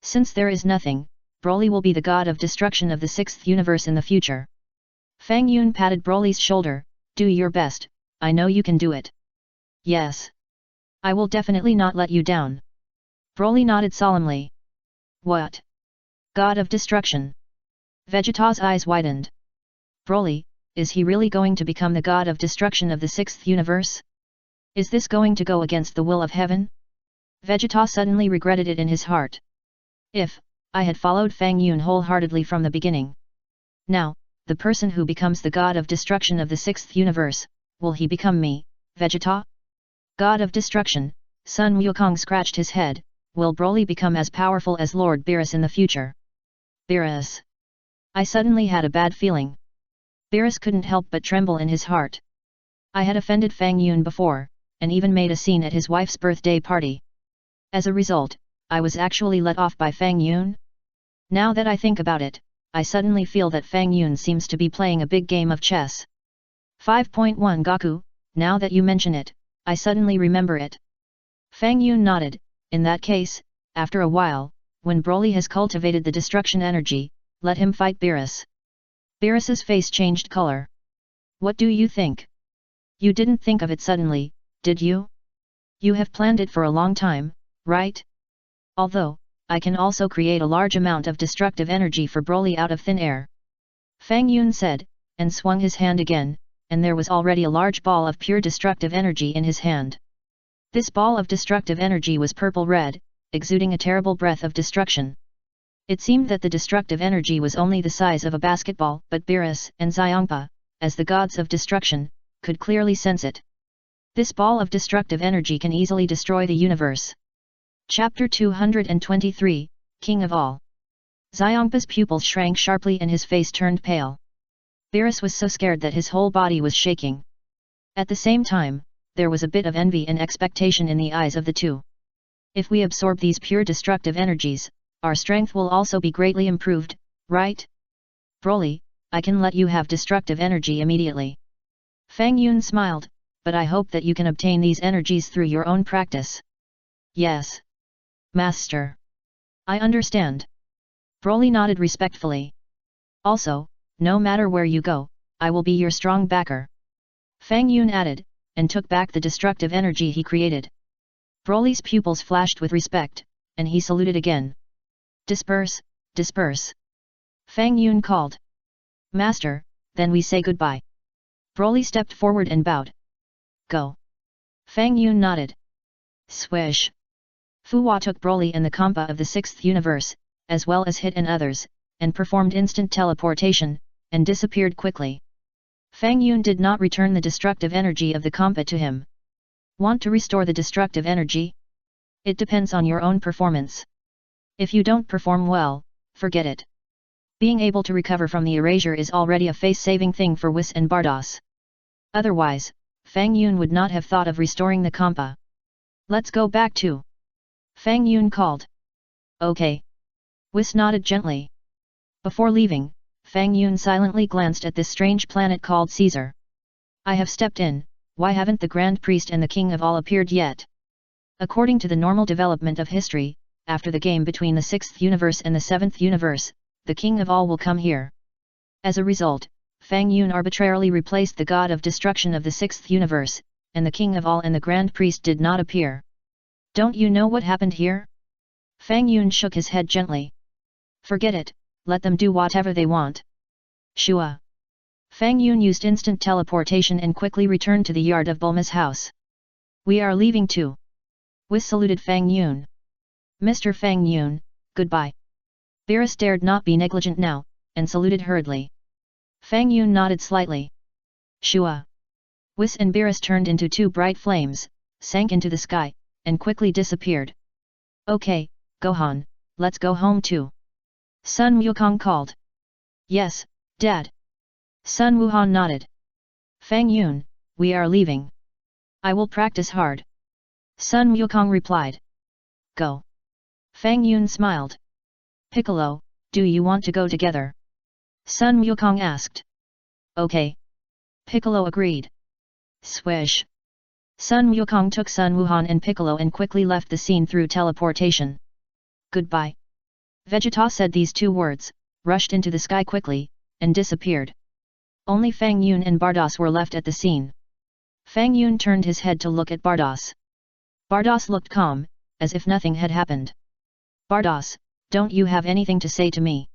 Since there is nothing, Broly will be the god of destruction of the 6th universe in the future. Fang Yun patted Broly's shoulder, do your best, I know you can do it. Yes. I will definitely not let you down. Broly nodded solemnly. What? God of destruction. Vegeta's eyes widened. Broly, is he really going to become the god of destruction of the 6th universe? Is this going to go against the will of heaven? Vegeta suddenly regretted it in his heart. If I had followed Fang Yun wholeheartedly from the beginning. Now, the person who becomes the god of destruction of the 6th universe, will he become me, Vegeta? God of destruction, Sun Wukong scratched his head, will Broly become as powerful as Lord Beerus in the future? Beerus. I suddenly had a bad feeling. Beerus couldn't help but tremble in his heart. I had offended Fang Yun before, and even made a scene at his wife's birthday party. As a result, I was actually let off by Fang Yun? Now that I think about it, I suddenly feel that Fang Yun seems to be playing a big game of chess. 5.1 Gaku, now that you mention it, I suddenly remember it. Fang Yun nodded. In that case, after a while, when Broly has cultivated the destruction energy, let him fight Beerus. Beerus's face changed color. What do you think? You didn't think of it suddenly, did you? You have planned it for a long time, right? Although, I can also create a large amount of destructive energy for Broly out of thin air. Fang Yun said, and swung his hand again, and there was already a large ball of pure destructive energy in his hand. This ball of destructive energy was purple-red, exuding a terrible breath of destruction. It seemed that the destructive energy was only the size of a basketball, but Beerus and Xiongpa, as the gods of destruction, could clearly sense it. This ball of destructive energy can easily destroy the universe. Chapter 223, King of All. Xiongpa's pupils shrank sharply and his face turned pale. Beerus was so scared that his whole body was shaking. At the same time, there was a bit of envy and expectation in the eyes of the two. If we absorb these pure destructive energies, our strength will also be greatly improved, right? Broly, I can let you have destructive energy immediately. Fang Yun smiled, but I hope that you can obtain these energies through your own practice. Yes. Master. I understand. Broly nodded respectfully. Also, no matter where you go, I will be your strong backer. Fang Yun added, and took back the destructive energy he created. Broly's pupils flashed with respect, and he saluted again. Disperse, disperse. Fang Yun called. Master, then we say goodbye. Broly stepped forward and bowed. Go. Fang Yun nodded. Swish. Fu Hua took Broly and the Kampa of the 6th universe, as well as Hit and others, and performed instant teleportation, and disappeared quickly. Fang Yun did not return the destructive energy of the Kampa to him. Want to restore the destructive energy? It depends on your own performance. If you don't perform well, forget it. Being able to recover from the erasure is already a face-saving thing for Whis and Bardos. Otherwise, Fang Yun would not have thought of restoring the Kampa. Let's go back to. Fang Yun called. Okay. Whis nodded gently. Before leaving, Fang Yun silently glanced at this strange planet called Caesar. I have stepped in, why haven't the Grand Priest and the King of All appeared yet? According to the normal development of history, after the game between the 6th universe and the 7th universe, the King of All will come here. As a result, Fang Yun arbitrarily replaced the God of Destruction of the 6th universe, and the King of All and the Grand Priest did not appear. Don't you know what happened here? Fang Yun shook his head gently. Forget it, let them do whatever they want. Shua. Fang Yun used instant teleportation and quickly returned to the yard of Bulma's house. We are leaving too. Whis saluted Fang Yun. Mr. Fang Yun, goodbye. Beerus dared not be negligent now, and saluted hurriedly. Fang Yun nodded slightly. Shua. Whis and Beerus turned into two bright flames, sank into the sky, and quickly disappeared. Okay, Gohan, let's go home too. Sun Wukong called. Yes, Dad. Sun Wuhan nodded. Fang Yun, we are leaving. I will practice hard. Sun Wukong replied. Go. Fang Yun smiled. Piccolo, do you want to go together? Sun Wukong asked. Okay. Piccolo agreed. Swish. Sun Wukong took Sun Wuhan and Piccolo and quickly left the scene through teleportation. Goodbye. Vegeta said these two words, rushed into the sky quickly, and disappeared. Only Fang Yun and Bardos were left at the scene. Fang Yun turned his head to look at Bardos. Bardos looked calm, as if nothing had happened. Bardos, don't you have anything to say to me?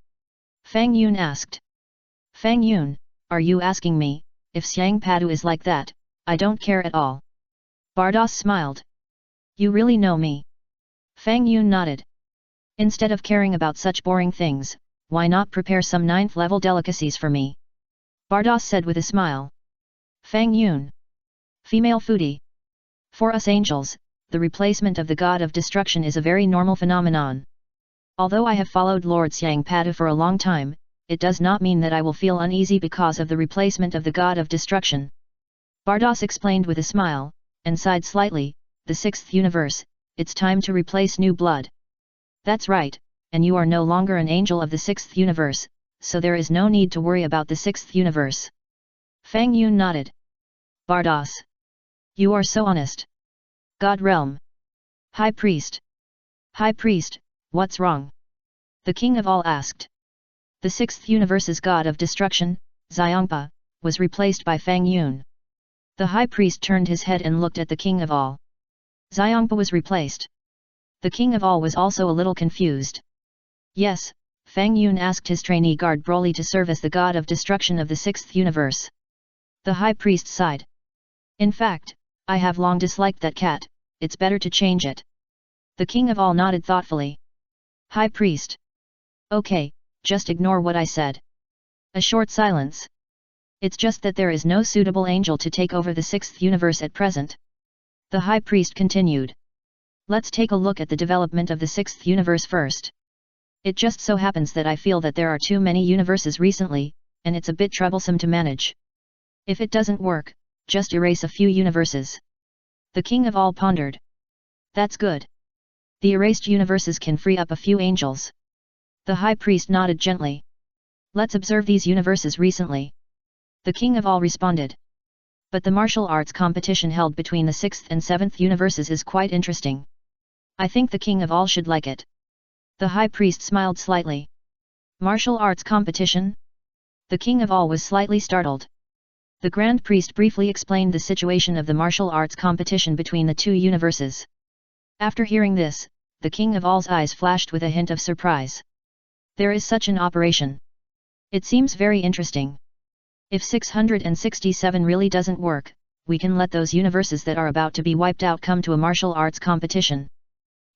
Fang Yun asked. Fang Yun, are you asking me, if Xiang Padu is like that? I don't care at all. Bardos smiled. You really know me. Fang Yun nodded. Instead of caring about such boring things, why not prepare some 9th level delicacies for me? Bardos said with a smile. Fang Yun. Female foodie. For us angels, the replacement of the god of destruction is a very normal phenomenon. Although I have followed Lord Xiangpadu for a long time, it does not mean that I will feel uneasy because of the replacement of the god of destruction. Bardos explained with a smile, and sighed slightly, the sixth universe, it's time to replace new blood. That's right, and you are no longer an angel of the sixth universe, so there is no need to worry about the sixth universe. Fang Yun nodded. Bardos. You are so honest. God Realm. High Priest. High Priest, what's wrong? The King of All asked. The sixth universe's god of destruction, Xiangpa, was replaced by Fang Yun. The High Priest turned his head and looked at the King of All. Xiangpa was replaced. The King of All was also a little confused. Yes, Fang Yun asked his trainee guard Broly to serve as the god of destruction of the sixth universe. The High Priest sighed. In fact, I have long disliked that cat, it's better to change it. The King of All nodded thoughtfully. High Priest. Okay, just ignore what I said. A short silence. It's just that there is no suitable angel to take over the sixth universe at present. The High Priest continued. Let's take a look at the development of the sixth universe first. It just so happens that I feel that there are too many universes recently, and it's a bit troublesome to manage. If it doesn't work, just erase a few universes. The King of All pondered. That's good. The erased universes can free up a few angels. The High Priest nodded gently. Let's observe these universes recently. The King of All responded. But the martial arts competition held between the sixth and seventh universes is quite interesting. I think the King of All should like it. The High Priest smiled slightly. Martial arts competition? The King of All was slightly startled. The Grand Priest briefly explained the situation of the martial arts competition between the two universes. After hearing this, the King of All's eyes flashed with a hint of surprise. There is such an operation. It seems very interesting. If 667 really doesn't work, we can let those universes that are about to be wiped out come to a martial arts competition.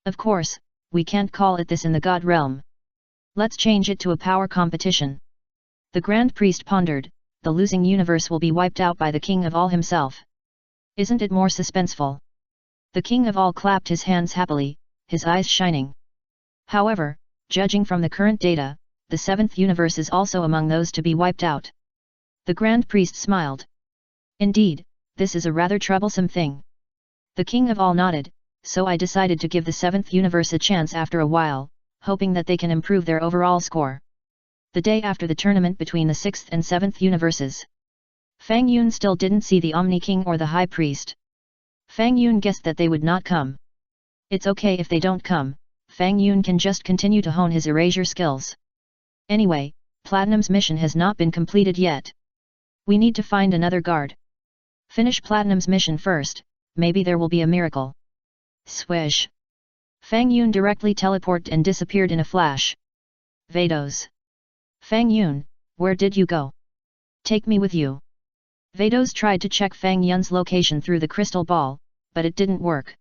Of course, we can't call it this in the God Realm. Let's change it to a power competition. The Grand Priest pondered, the losing universe will be wiped out by the King of All himself. Isn't it more suspenseful? The King of All clapped his hands happily, his eyes shining. However, judging from the current data, the seventh universe is also among those to be wiped out. The Grand Priest smiled. Indeed, this is a rather troublesome thing. The King of All nodded, so I decided to give the seventh universe a chance after a while, hoping that they can improve their overall score. The day after the tournament between the sixth and seventh universes. Fang Yun still didn't see the Omni King or the High Priest. Fang Yun guessed that they would not come. It's okay if they don't come, Fang Yun can just continue to hone his erasure skills. Anyway, Platinum's mission has not been completed yet. We need to find another guard. Finish Platinum's mission first, maybe there will be a miracle. Swish. Fang Yun directly teleported and disappeared in a flash. Vados. Fang Yun, where did you go? Take me with you. Vados tried to check Fang Yun's location through the crystal ball, but it didn't work.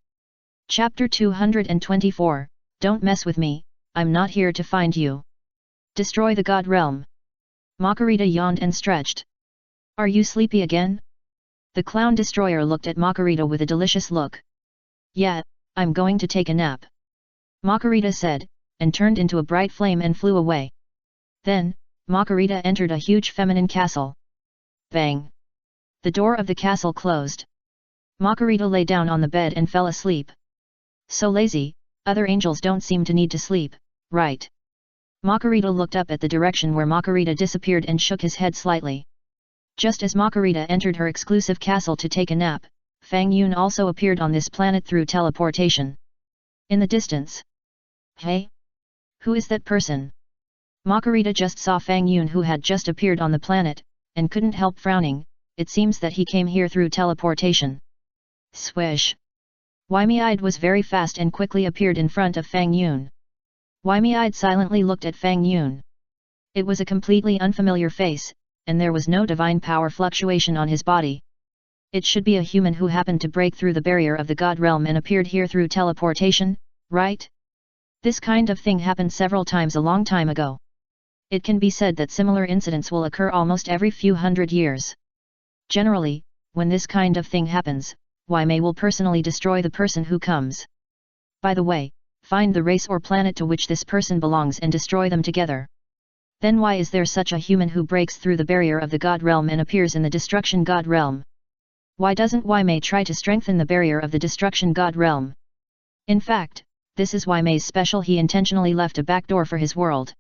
Chapter 224, Don't mess with me, I'm not here to find you. Destroy the God Realm. Makarita yawned and stretched. Are you sleepy again? The Clown Destroyer looked at Makarita with a delicious look. Yeah, I'm going to take a nap. Makarita said, and turned into a bright flame and flew away. Then, Makarita entered a huge feminine castle. Bang! The door of the castle closed. Makarita lay down on the bed and fell asleep. So lazy, other angels don't seem to need to sleep, right? Makarita looked up at the direction where Makarita disappeared and shook his head slightly. Just as Makarita entered her exclusive castle to take a nap, Fang Yun also appeared on this planet through teleportation. In the distance. Hey? Who is that person? Makarita just saw Fang Yun who had just appeared on the planet, and couldn't help frowning, it seems that he came here through teleportation. Swish. Wimy-eyed was very fast and quickly appeared in front of Fang Yun. Wimy-eyed silently looked at Fang Yun. It was a completely unfamiliar face, and there was no divine power fluctuation on his body. It should be a human who happened to break through the barrier of the God Realm and appeared here through teleportation, right? This kind of thing happened several times a long time ago. It can be said that similar incidents will occur almost every few hundred years. Generally, when this kind of thing happens, Wime will personally destroy the person who comes. By the way, find the race or planet to which this person belongs and destroy them together. Then why is there such a human who breaks through the barrier of the God realm and appears in the destruction God realm? Why doesn't Wei Mei try to strengthen the barrier of the destruction God realm? In fact, this is Wei Mei's special. He intentionally left a back door for his world.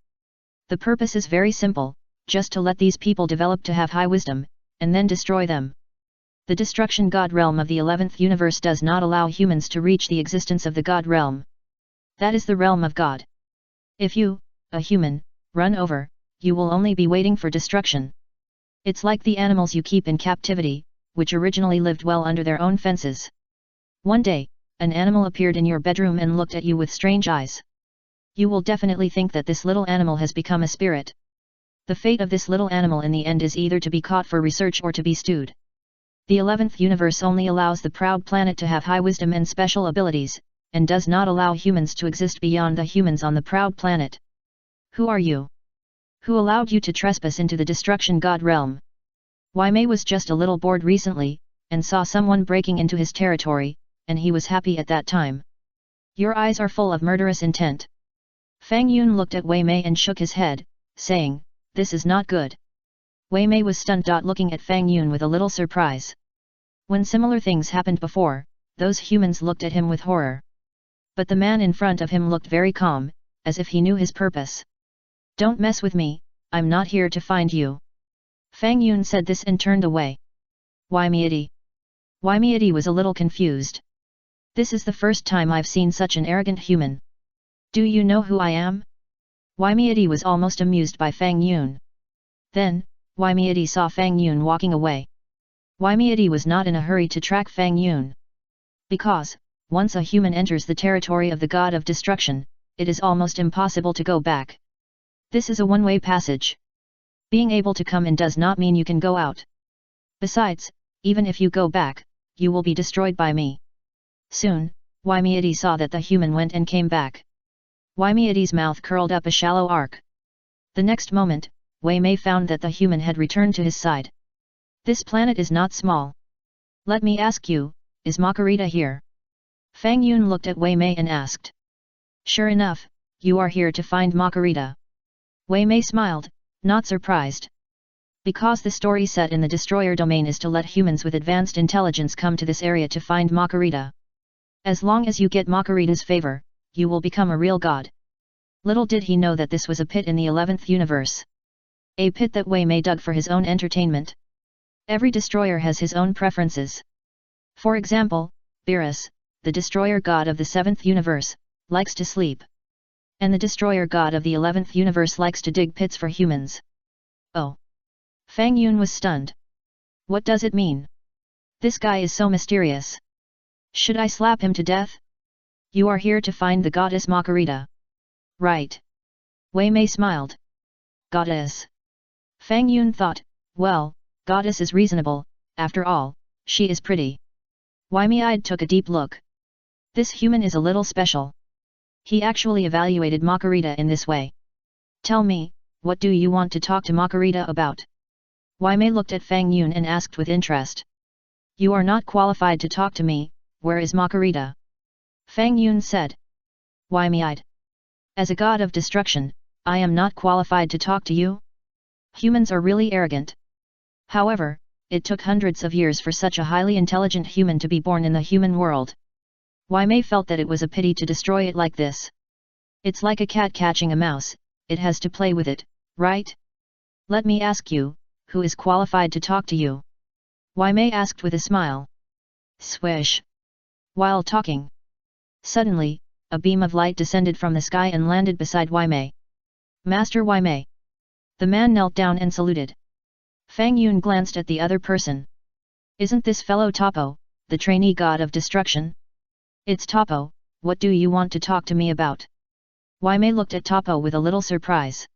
The purpose is very simple, just to let these people develop to have high wisdom, and then destroy them. The destruction God realm of the 11th universe does not allow humans to reach the existence of the God realm. That is the realm of God. If you, a human, run over, you will only be waiting for destruction. It's like the animals you keep in captivity, which originally lived well under their own fences. One day, an animal appeared in your bedroom and looked at you with strange eyes. You will definitely think that this little animal has become a spirit. The fate of this little animal in the end is either to be caught for research or to be stewed. The 11th universe only allows the proud planet to have high wisdom and special abilities, and does not allow humans to exist beyond the humans on the proud planet. Who are you? Who allowed you to trespass into the destruction God realm? Wei Mei was just a little bored recently, and saw someone breaking into his territory, and he was happy at that time. Your eyes are full of murderous intent. Fang Yun looked at Wei Mei and shook his head, saying, "This is not good." Wei Mei was stunned. Looking at Fang Yun with a little surprise. When similar things happened before, those humans looked at him with horror. But the man in front of him looked very calm, as if he knew his purpose. "Don't mess with me, I'm not here to find you." Fang Yun said this and turned away. Why me? Wei Mei was a little confused. This is the first time I've seen such an arrogant human. Do you know who I am? Wei Mei was almost amused by Fang Yun. Then, Wei Mei saw Fang Yun walking away. Wei Mei was not in a hurry to track Fang Yun. Because, once a human enters the territory of the God of Destruction, it is almost impossible to go back. This is a one-way passage. Being able to come in does not mean you can go out. Besides, even if you go back, you will be destroyed by me. Soon, Wei Mei saw that the human went and came back. Wei Mei's mouth curled up a shallow arc. The next moment, Wei Mei found that the human had returned to his side. This planet is not small. Let me ask you, is Makarita here? Fang Yun looked at Wei Mei and asked. Sure enough, you are here to find Makarita. Wei Mei smiled, not surprised. Because the story set in the Destroyer domain is to let humans with advanced intelligence come to this area to find Makarita. As long as you get Makarita's favor, you will become a real god. Little did he know that this was a pit in the 11th universe. A pit that Wei Mei dug for his own entertainment. Every destroyer has his own preferences. For example, Beerus, the destroyer god of the 7th universe, likes to sleep. And the destroyer god of the 11th universe likes to dig pits for humans. Oh! Fang Yun was stunned. What does it mean? This guy is so mysterious. Should I slap him to death? You are here to find the goddess Makarita. Right. Wei Mei smiled. Goddess. Fang Yun thought, well, goddess is reasonable, after all, she is pretty. Wei Mei took a deep look. This human is a little special. He actually evaluated Makarita in this way. Tell me, what do you want to talk to Makarita about? Wei Mei looked at Fang Yun and asked with interest. You are not qualified to talk to me, where is Makarita? Fang Yun said. Wei Mei. As a god of destruction, I am not qualified to talk to you? Humans are really arrogant. However, it took hundreds of years for such a highly intelligent human to be born in the human world. Wei Mei felt that it was a pity to destroy it like this. It's like a cat catching a mouse, it has to play with it, right? Let me ask you, who is qualified to talk to you? Wei Mei asked with a smile. Swish! While talking. Suddenly, a beam of light descended from the sky and landed beside Wei Mei. Master Wei Mei. The man knelt down and saluted. Fang Yun glanced at the other person. Isn't this fellow Topo, the trainee god of destruction? It's Topo, what do you want to talk to me about? Wei Mei looked at Topo with a little surprise.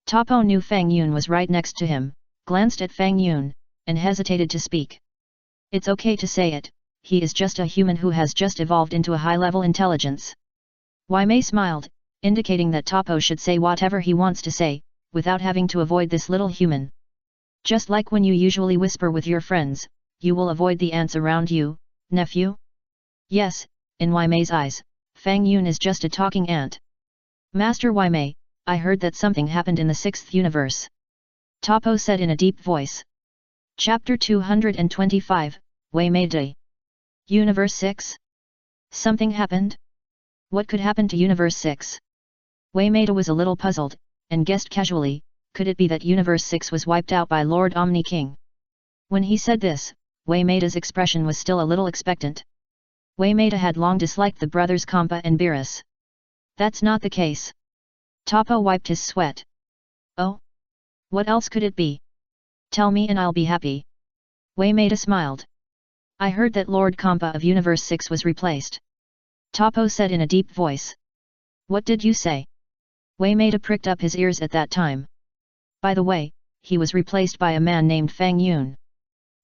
Topo knew Fang Yun was right next to him, glanced at Fang Yun, and hesitated to speak. It's okay to say it, he is just a human who has just evolved into a high-level intelligence. Wei Mei smiled, indicating that Topo should say whatever he wants to say, without having to avoid this little human. Just like when you usually whisper with your friends, you will avoid the ants around you, nephew? Yes, in Wei Mei's eyes, Fang Yun is just a talking ant. Master Mei, I heard that something happened in the 6th universe. Topo said in a deep voice. Chapter 225, Wei Mei Day. Universe 6? Something happened? What could happen to Universe 6? Wei Mei was a little puzzled, and guessed casually, could it be that Universe 6 was wiped out by Lord Omni King? When he said this, Wei Mei's expression was still a little expectant. Wei Mei had long disliked the brothers Kampa and Beerus. That's not the case. Topo wiped his sweat. Oh? What else could it be? Tell me and I'll be happy. Wei Mei smiled. I heard that Lord Kampa of Universe 6 was replaced. Topo said in a deep voice. What did you say? Wei Mei pricked up his ears at that time. By the way, he was replaced by a man named Fang Yun.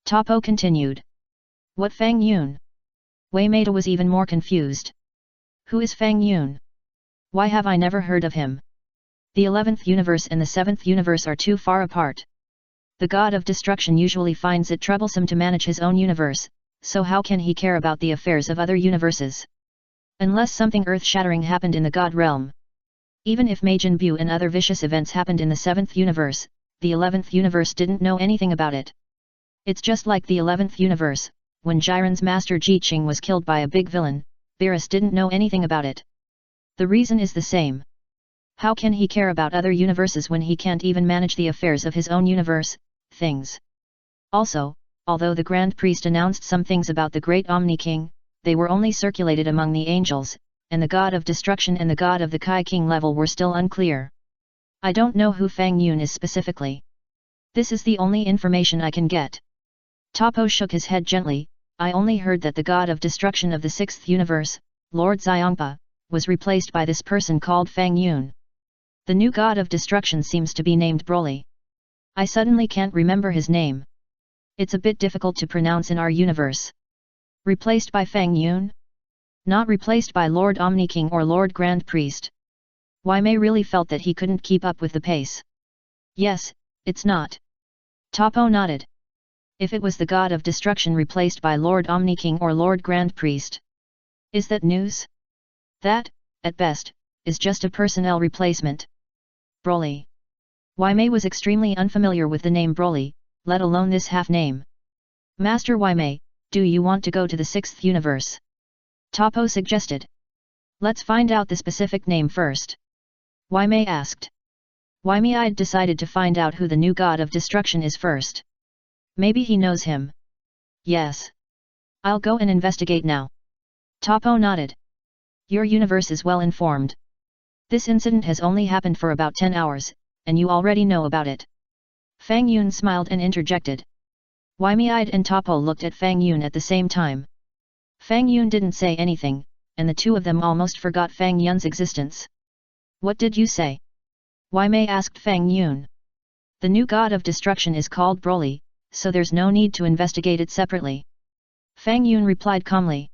Topo continued. What Fang Yun? Wei Mei was even more confused. Who is Fang Yun? Why have I never heard of him? The 11th universe and the 7th universe are too far apart. The god of destruction usually finds it troublesome to manage his own universe, so how can he care about the affairs of other universes? Unless something earth-shattering happened in the god realm. Even if Majin Buu and other vicious events happened in the 7th universe, the 11th universe didn't know anything about it. It's just like the 11th universe, when Jiren's master Ji Qing was killed by a big villain, Beerus didn't know anything about it. The reason is the same. How can he care about other universes when he can't even manage the affairs of his own universe, things? Also, although the Grand Priest announced some things about the Great Omni King, they were only circulated among the angels, and the god of destruction and the god of the Kai King level were still unclear. I don't know who Fang Yun is specifically. This is the only information I can get. Topo shook his head gently. I only heard that the god of destruction of the 6th universe, Lord Xiongpa, was replaced by this person called Fang Yun. The new god of destruction seems to be named Broly. I suddenly can't remember his name. It's a bit difficult to pronounce in our universe. Replaced by Fang Yun? Not replaced by Lord Omni King or Lord Grand Priest. Wei Mei really felt that he couldn't keep up with the pace. Yes, it's not. Topo nodded. If it was the god of destruction replaced by Lord Omni King or Lord Grand Priest. Is that news? That, at best, is just a personnel replacement. Broly. Wei Mei was extremely unfamiliar with the name Broly, let alone this half-name. Master Wei Mei, do you want to go to the 6th universe? Topo suggested. Let's find out the specific name first. Wei Mei asked. Wei Mei decided to find out who the new god of destruction is first. Maybe he knows him. Yes. I'll go and investigate now. Topo nodded. Your universe is well informed. This incident has only happened for about 10 hours, and you already know about it. Fang Yun smiled and interjected. Wei Mei and Topo looked at Fang Yun at the same time. Fang Yun didn't say anything, and the two of them almost forgot Fang Yun's existence. What did you say? Wei Mei asked Fang Yun. The new god of destruction is called Broly, so there's no need to investigate it separately. Fang Yun replied calmly.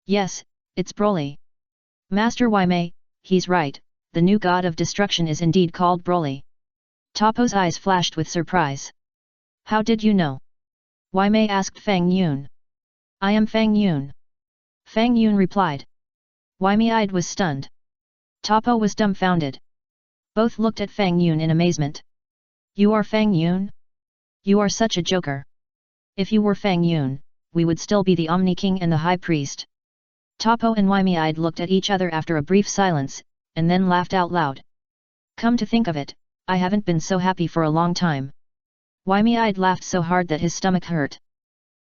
Yes, it's Broly. Master Wei Mei, he's right, the new god of destruction is indeed called Broly. Topo's eyes flashed with surprise. How did you know? Wei Mei asked Fang Yun. I am Fang Yun. Fang Yun replied. Wei Mei was stunned. Topo was dumbfounded. Both looked at Fang Yun in amazement. You are Fang Yun? You are such a joker. If you were Fang Yun, we would still be the Omni King and the High Priest. Topo and Wei Mei looked at each other after a brief silence, and then laughed out loud. Come to think of it, I haven't been so happy for a long time. Wei Mei laughed so hard that his stomach hurt.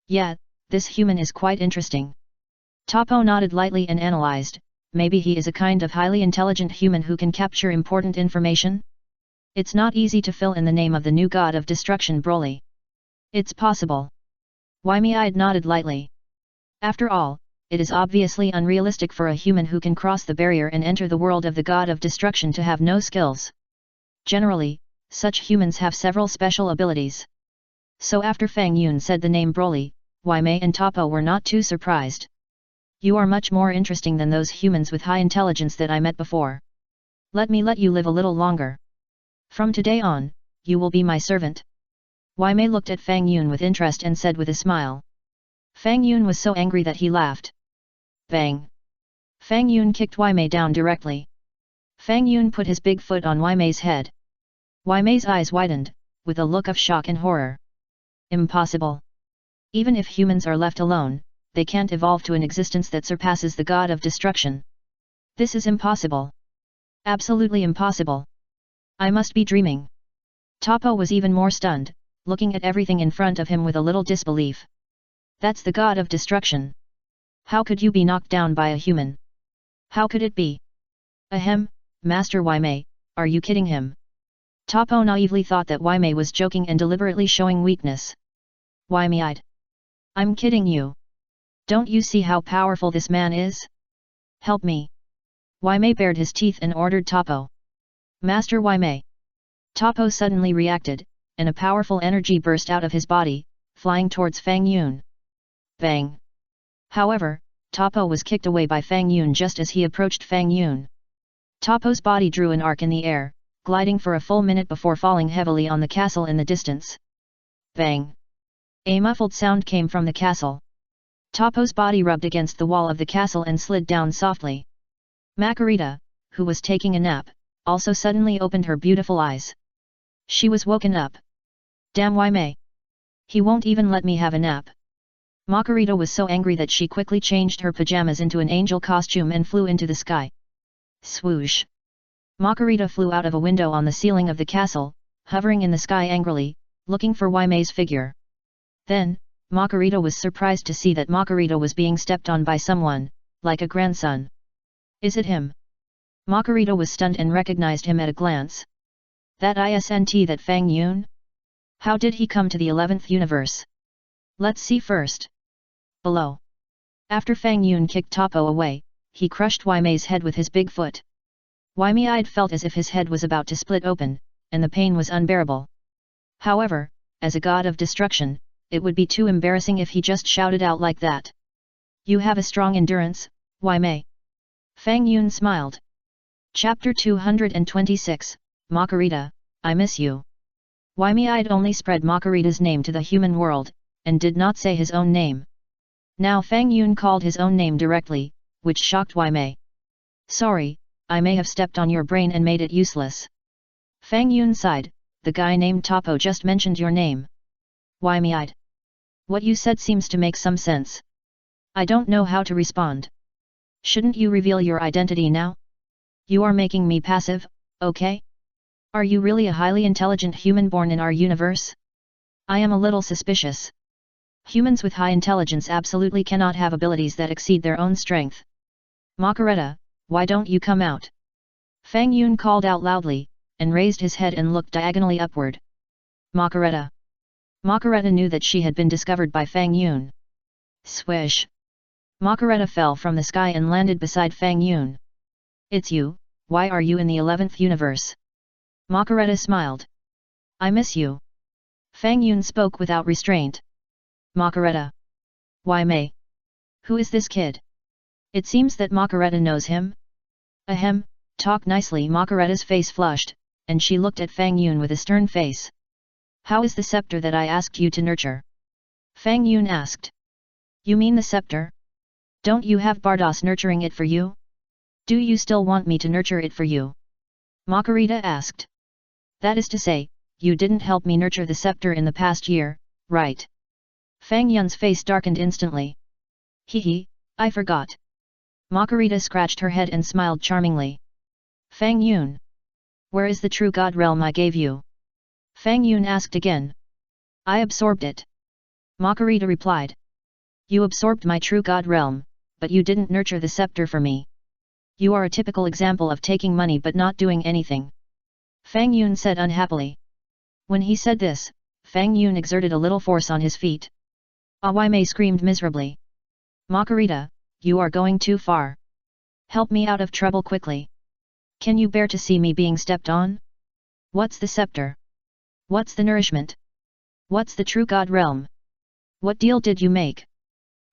Yeah, this human is quite interesting. Topo nodded lightly and analyzed, maybe he is a kind of highly intelligent human who can capture important information? It's not easy to fill in the name of the new god of destruction Broly. It's possible. Wei Mei nodded lightly. After all, it is obviously unrealistic for a human who can cross the barrier and enter the world of the god of destruction to have no skills. Generally, such humans have several special abilities. So after Fang Yun said the name Broly, Wei Mei and Topo were not too surprised. You are much more interesting than those humans with high intelligence that I met before. Let me let you live a little longer. From today on, you will be my servant. Wei Mei looked at Fang Yun with interest and said with a smile. Fang Yun was so angry that he laughed. Bang! Fang Yun kicked Wei Mei down directly. Fang Yun put his big foot on Wei Mei's head. Wei Mei's eyes widened, with a look of shock and horror. Impossible. Even if humans are left alone, they can't evolve to an existence that surpasses the god of destruction. This is impossible. Absolutely impossible. I must be dreaming. Topo was even more stunned, looking at everything in front of him with a little disbelief. That's the god of destruction. How could you be knocked down by a human? How could it be? Ahem, Master Wei Mei, are you kidding him? Topo naively thought that Wei Mei was joking and deliberately showing weakness. Wei Mei-eyed. I'm kidding you. Don't you see how powerful this man is? Help me. Wei Mei bared his teeth and ordered Topo. Master Wei Mei. Topo suddenly reacted, and a powerful energy burst out of his body, flying towards Fang Yun. Bang! However, Topo was kicked away by Fang Yun just as he approached Fang Yun. Topo's body drew an arc in the air, gliding for a full minute before falling heavily on the castle in the distance. Bang! A muffled sound came from the castle. Topo's body rubbed against the wall of the castle and slid down softly. Makarita, who was taking a nap, also suddenly opened her beautiful eyes. She was woken up. Damn Wei Mei! He won't even let me have a nap. Makarita was so angry that she quickly changed her pajamas into an angel costume and flew into the sky. Swoosh! Makarita flew out of a window on the ceiling of the castle, hovering in the sky angrily, looking for Wei Mei's figure. Then, Makarita was surprised to see that Makarita was being stepped on by someone, like a grandson. Is it him? Makarita was stunned and recognized him at a glance. That isn't that Fang Yun? How did he come to the 11th universe? Let's see first. Below. After Fang Yun kicked Topo away, he crushed Wei Mei's head with his big foot. Wei Mei felt as if his head was about to split open, and the pain was unbearable. However, as a god of destruction, it would be too embarrassing if he just shouted out like that. You have a strong endurance, Wei Mei. Fang Yun smiled. Chapter 226, Makarita, I miss you. Wei Mei only spread Makarita's name to the human world, and did not say his own name. Now Fang Yun called his own name directly, which shocked Wei Mei. Sorry, I may have stepped on your brain and made it useless. Fang Yun sighed, the guy named Topo just mentioned your name. Wei Mei. What you said seems to make some sense. I don't know how to respond. Shouldn't you reveal your identity now? You are making me passive, okay? Are you really a highly intelligent human born in our universe? I am a little suspicious. Humans with high intelligence absolutely cannot have abilities that exceed their own strength. Makarita, why don't you come out? Fang Yun called out loudly, and raised his head and looked diagonally upward. Makarita. Makarita knew that she had been discovered by Fang Yun. Swish! Makarita fell from the sky and landed beside Fang Yun. It's you, why are you in the 11th universe? Makarita smiled. I miss you. Fang Yun spoke without restraint. Makarita. Wei Mei. Who is this kid? It seems that Makarita knows him. Ahem, talk nicely. Makarita's face flushed, and she looked at Fang Yun with a stern face. How is the scepter that I asked you to nurture? Fang Yun asked. You mean the scepter? Don't you have Bardos nurturing it for you? Do you still want me to nurture it for you? Makarita asked. That is to say, you didn't help me nurture the scepter in the past year, right? Fang Yun's face darkened instantly. Hee, I forgot. Makarita scratched her head and smiled charmingly. Fang Yun. Where is the true god realm I gave you? Fang Yun asked again. I absorbed it. Makarita replied. You absorbed my true god realm, but you didn't nurture the scepter for me. You are a typical example of taking money but not doing anything. Fang Yun said unhappily. When he said this, Fang Yun exerted a little force on his feet. Wei Mei screamed miserably. Makarita, you are going too far. Help me out of trouble quickly. Can you bear to see me being stepped on? What's the scepter? What's the nourishment? What's the true god realm? What deal did you make?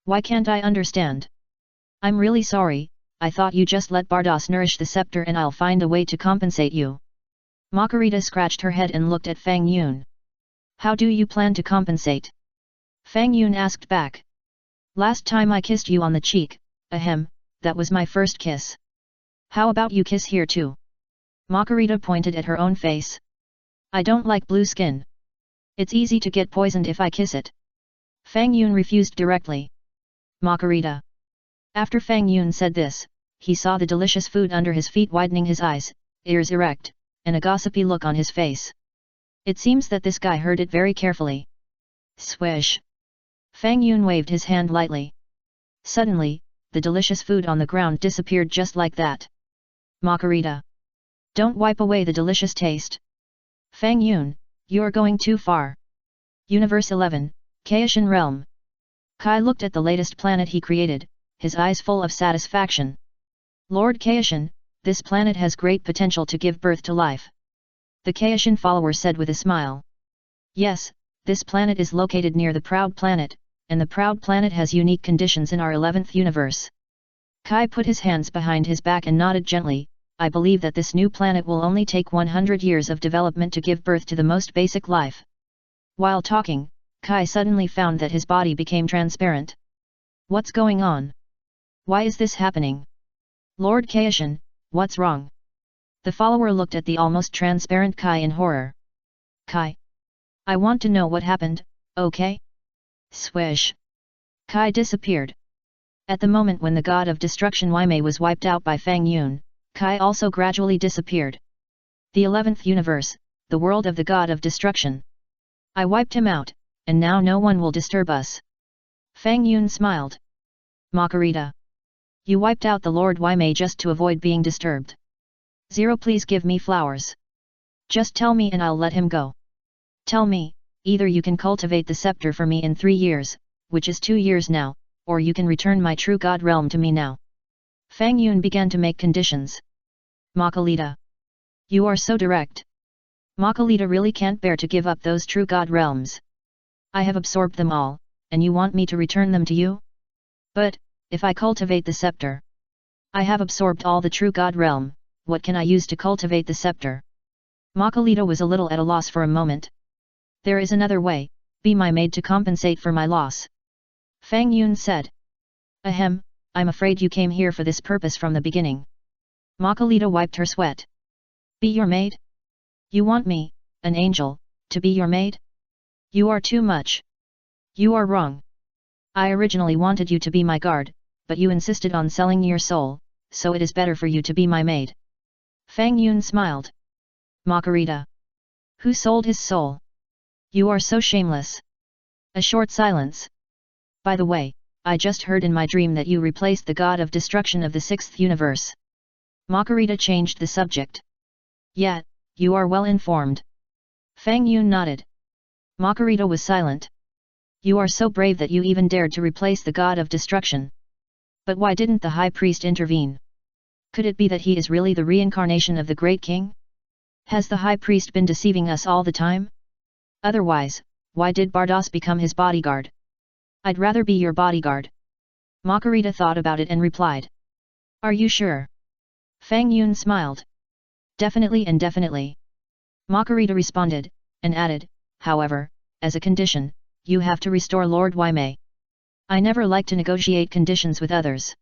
Why can't I understand? I'm really sorry, I thought you just let Bardos nourish the scepter and I'll find a way to compensate you. Makarita scratched her head and looked at Fang Yun. How do you plan to compensate? Fang Yun asked back. Last time I kissed you on the cheek, ahem, that was my first kiss. How about you kiss here too? Makarita pointed at her own face. I don't like blue skin. It's easy to get poisoned if I kiss it. Fang Yun refused directly. Makarita. After Fang Yun said this, he saw the delicious food under his feet, widening his eyes, ears erect, and a gossipy look on his face. It seems that this guy heard it very carefully. Swish. Fang Yun waved his hand lightly. Suddenly, the delicious food on the ground disappeared just like that. Makarita. Don't wipe away the delicious taste. Fang Yun, you're going too far. Universe 11, Kaishan Realm. Kai looked at the latest planet he created, his eyes full of satisfaction. Lord Kaishan, this planet has great potential to give birth to life. The Kaishan follower said with a smile. Yes, this planet is located near the Proud Planet, and the Proud Planet has unique conditions in our 11th universe. Kai put his hands behind his back and nodded gently. I believe that this new planet will only take 100 years of development to give birth to the most basic life. While talking, Kai suddenly found that his body became transparent. What's going on? Why is this happening? Lord Kaishan, what's wrong? The follower looked at the almost transparent Kai in horror. Kai. I want to know what happened, okay? Swish. Kai disappeared. At the moment when the god of destruction Waimei was wiped out by Fang Yun, Kai also gradually disappeared. The 11th universe, the world of the god of destruction. I wiped him out, and now no one will disturb us. Fang Yun smiled. Makarita. You wiped out the Lord Waimei just to avoid being disturbed. Zero, please give me flowers. Just tell me and I'll let him go. Tell me, either you can cultivate the scepter for me in 3 years, which is 2 years now, or you can return my true god realm to me now. Fang Yun began to make conditions. Makalita. You are so direct. Makalita really can't bear to give up those true god realms. I have absorbed them all, and you want me to return them to you? But, if I cultivate the scepter, I have absorbed all the true god realm, what can I use to cultivate the scepter? Makalita was a little at a loss for a moment. There is another way, be my maid to compensate for my loss. Fang Yun said. Ahem, I'm afraid you came here for this purpose from the beginning. Makalita wiped her sweat. Be your maid? You want me, an angel, to be your maid? You are too much. You are wrong. I originally wanted you to be my guard, but you insisted on selling your soul, so it is better for you to be my maid. Fang Yun smiled. Makarita. Who sold his soul? You are so shameless. A short silence. By the way, I just heard in my dream that you replaced the god of destruction of the 6th universe. Makarita changed the subject. Yeah, you are well informed. Fang Yun nodded. Makarita was silent. You are so brave that you even dared to replace the god of destruction. But why didn't the high priest intervene? Could it be that he is really the reincarnation of the great king? Has the high priest been deceiving us all the time? Otherwise, why did Bardos become his bodyguard? I'd rather be your bodyguard. Makarita thought about it and replied. Are you sure? Fang Yun smiled. Definitely and definitely. Makarita responded, and added, however, as a condition, you have to restore Lord Waimei. I never like to negotiate conditions with others.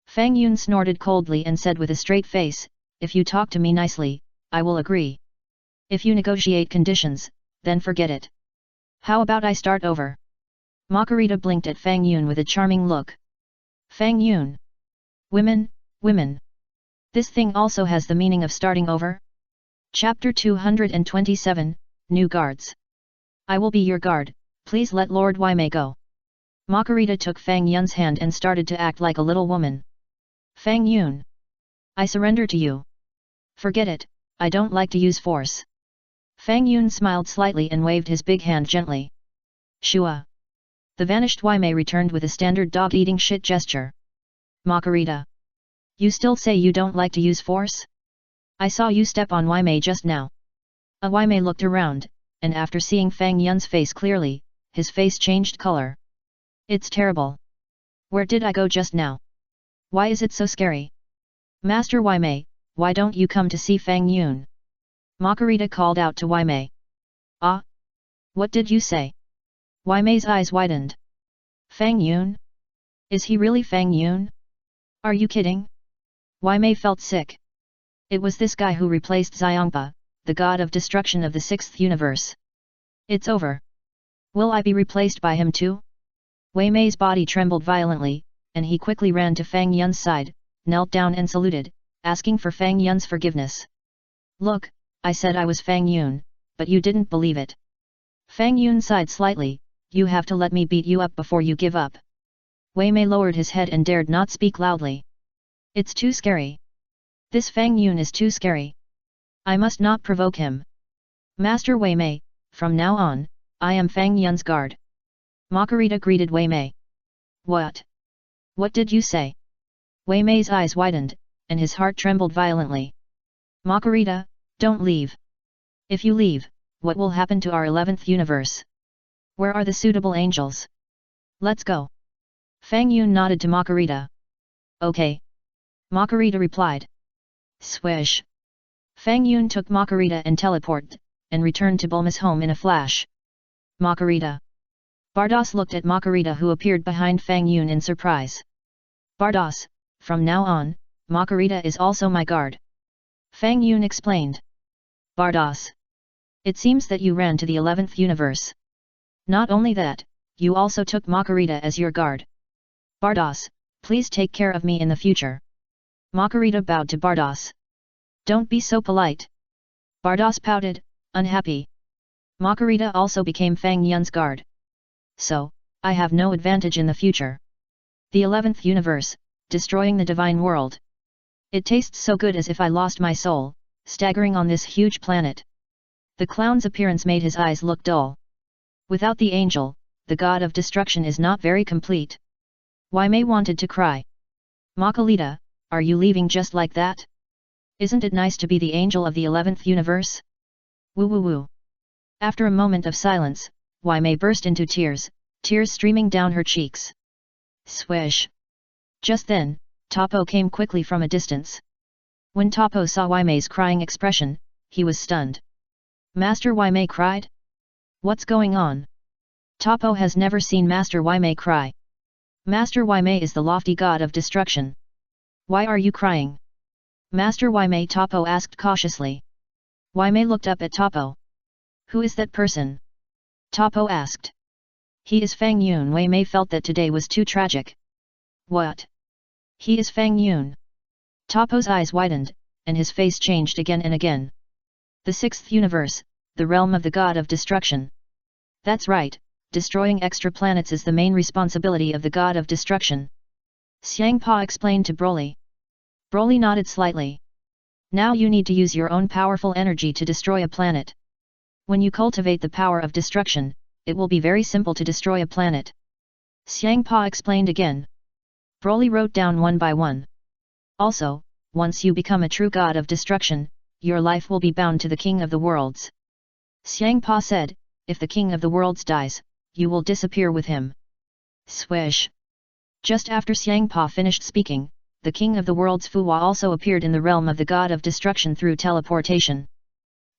Fang Yun snorted coldly and said with a straight face, if you talk to me nicely, I will agree. If you negotiate conditions, then forget it. How about I start over? Makarita blinked at Fang Yun with a charming look. Fang Yun. Women, women. This thing also has the meaning of starting over? Chapter 227, New Guards. I will be your guard, please let Lord Waimei go. Makarita took Fang Yun's hand and started to act like a little woman. Fang Yun. I surrender to you. Forget it, I don't like to use force. Fang Yun smiled slightly and waved his big hand gently. Shua. The vanished Waimei returned with a standard dog-eating shit gesture. Makarita. You still say you don't like to use force? I saw you step on Waimei just now. A Waimei looked around, and after seeing Fang Yun's face clearly, his face changed color. It's terrible. Where did I go just now? Why is it so scary? Master Waimei, why don't you come to see Fang Yun? Makarita called out to Waimei. Ah? What did you say? Waimei's eyes widened. Fang Yun? Is he really Fang Yun? Are you kidding? Wei Mei felt sick. It was this guy who replaced Xiangpa, the god of destruction of the sixth universe. It's over. Will I be replaced by him too? Wei Mei's body trembled violently, and he quickly ran to Fang Yun's side, knelt down and saluted, asking for Fang Yun's forgiveness. Look, I said I was Fang Yun, but you didn't believe it. Fang Yun sighed slightly, you have to let me beat you up before you give up. Wei Mei lowered his head and dared not speak loudly. It's too scary. This Fang Yun is too scary. I must not provoke him. Master Wei Mei, from now on, I am Fang Yun's guard. Makarita greeted Wei Mei. What? What did you say? Wei Mei's eyes widened, and his heart trembled violently. Makarita, don't leave. If you leave, what will happen to our 11th universe? Where are the suitable angels? Let's go. Fang Yun nodded to Makarita. Okay. Makarita replied. Swish. Fang Yun took Makarita and teleported, and returned to Bulma's home in a flash. Makarita. Bardos looked at Makarita, who appeared behind Fang Yun in surprise. Bardos, from now on, Makarita is also my guard. Fang Yun explained. Bardos. It seems that you ran to the 11th universe. Not only that, you also took Makarita as your guard. Bardos, please take care of me in the future. Makarita bowed to Bardos. Don't be so polite. Bardos pouted, unhappy. Makarita also became Fang Yun's guard. So, I have no advantage in the future. The 11th universe, destroying the divine world. It tastes so good as if I lost my soul, staggering on this huge planet. The clown's appearance made his eyes look dull. Without the angel, the god of destruction is not very complete. Wei Mei wanted to cry. Makarita, are you leaving just like that? Isn't it nice to be the angel of the 11th universe? Woo woo woo. After a moment of silence, Wei Mei burst into tears, tears streaming down her cheeks. Swish. Just then, Topo came quickly from a distance. When Topo saw Wei Mei's crying expression, he was stunned. Master Wei Mei cried? What's going on? Topo has never seen Master Wei Mei cry. Master Wei Mei is the lofty god of destruction. Why are you crying? Master Wei Mei, Topo asked cautiously. Wei Mei looked up at Topo. Who is that person? Topo asked. He is Fang Yun. Wei Mei felt that today was too tragic. What? He is Fang Yun. Topo's eyes widened, and his face changed again and again. The sixth universe, the realm of the god of destruction. That's right, destroying extra planets is the main responsibility of the god of destruction. Xiangpa explained to Broly. Broly nodded slightly. Now you need to use your own powerful energy to destroy a planet. When you cultivate the power of destruction, it will be very simple to destroy a planet. Xiangpa explained again. Broly wrote down one by one. Also, once you become a true god of destruction, your life will be bound to the King of the Worlds. Xiangpa said, if the King of the Worlds dies, you will disappear with him. Swish. Just after Xiangpa finished speaking, the King of the Worlds Fuwa also appeared in the realm of the god of destruction through teleportation.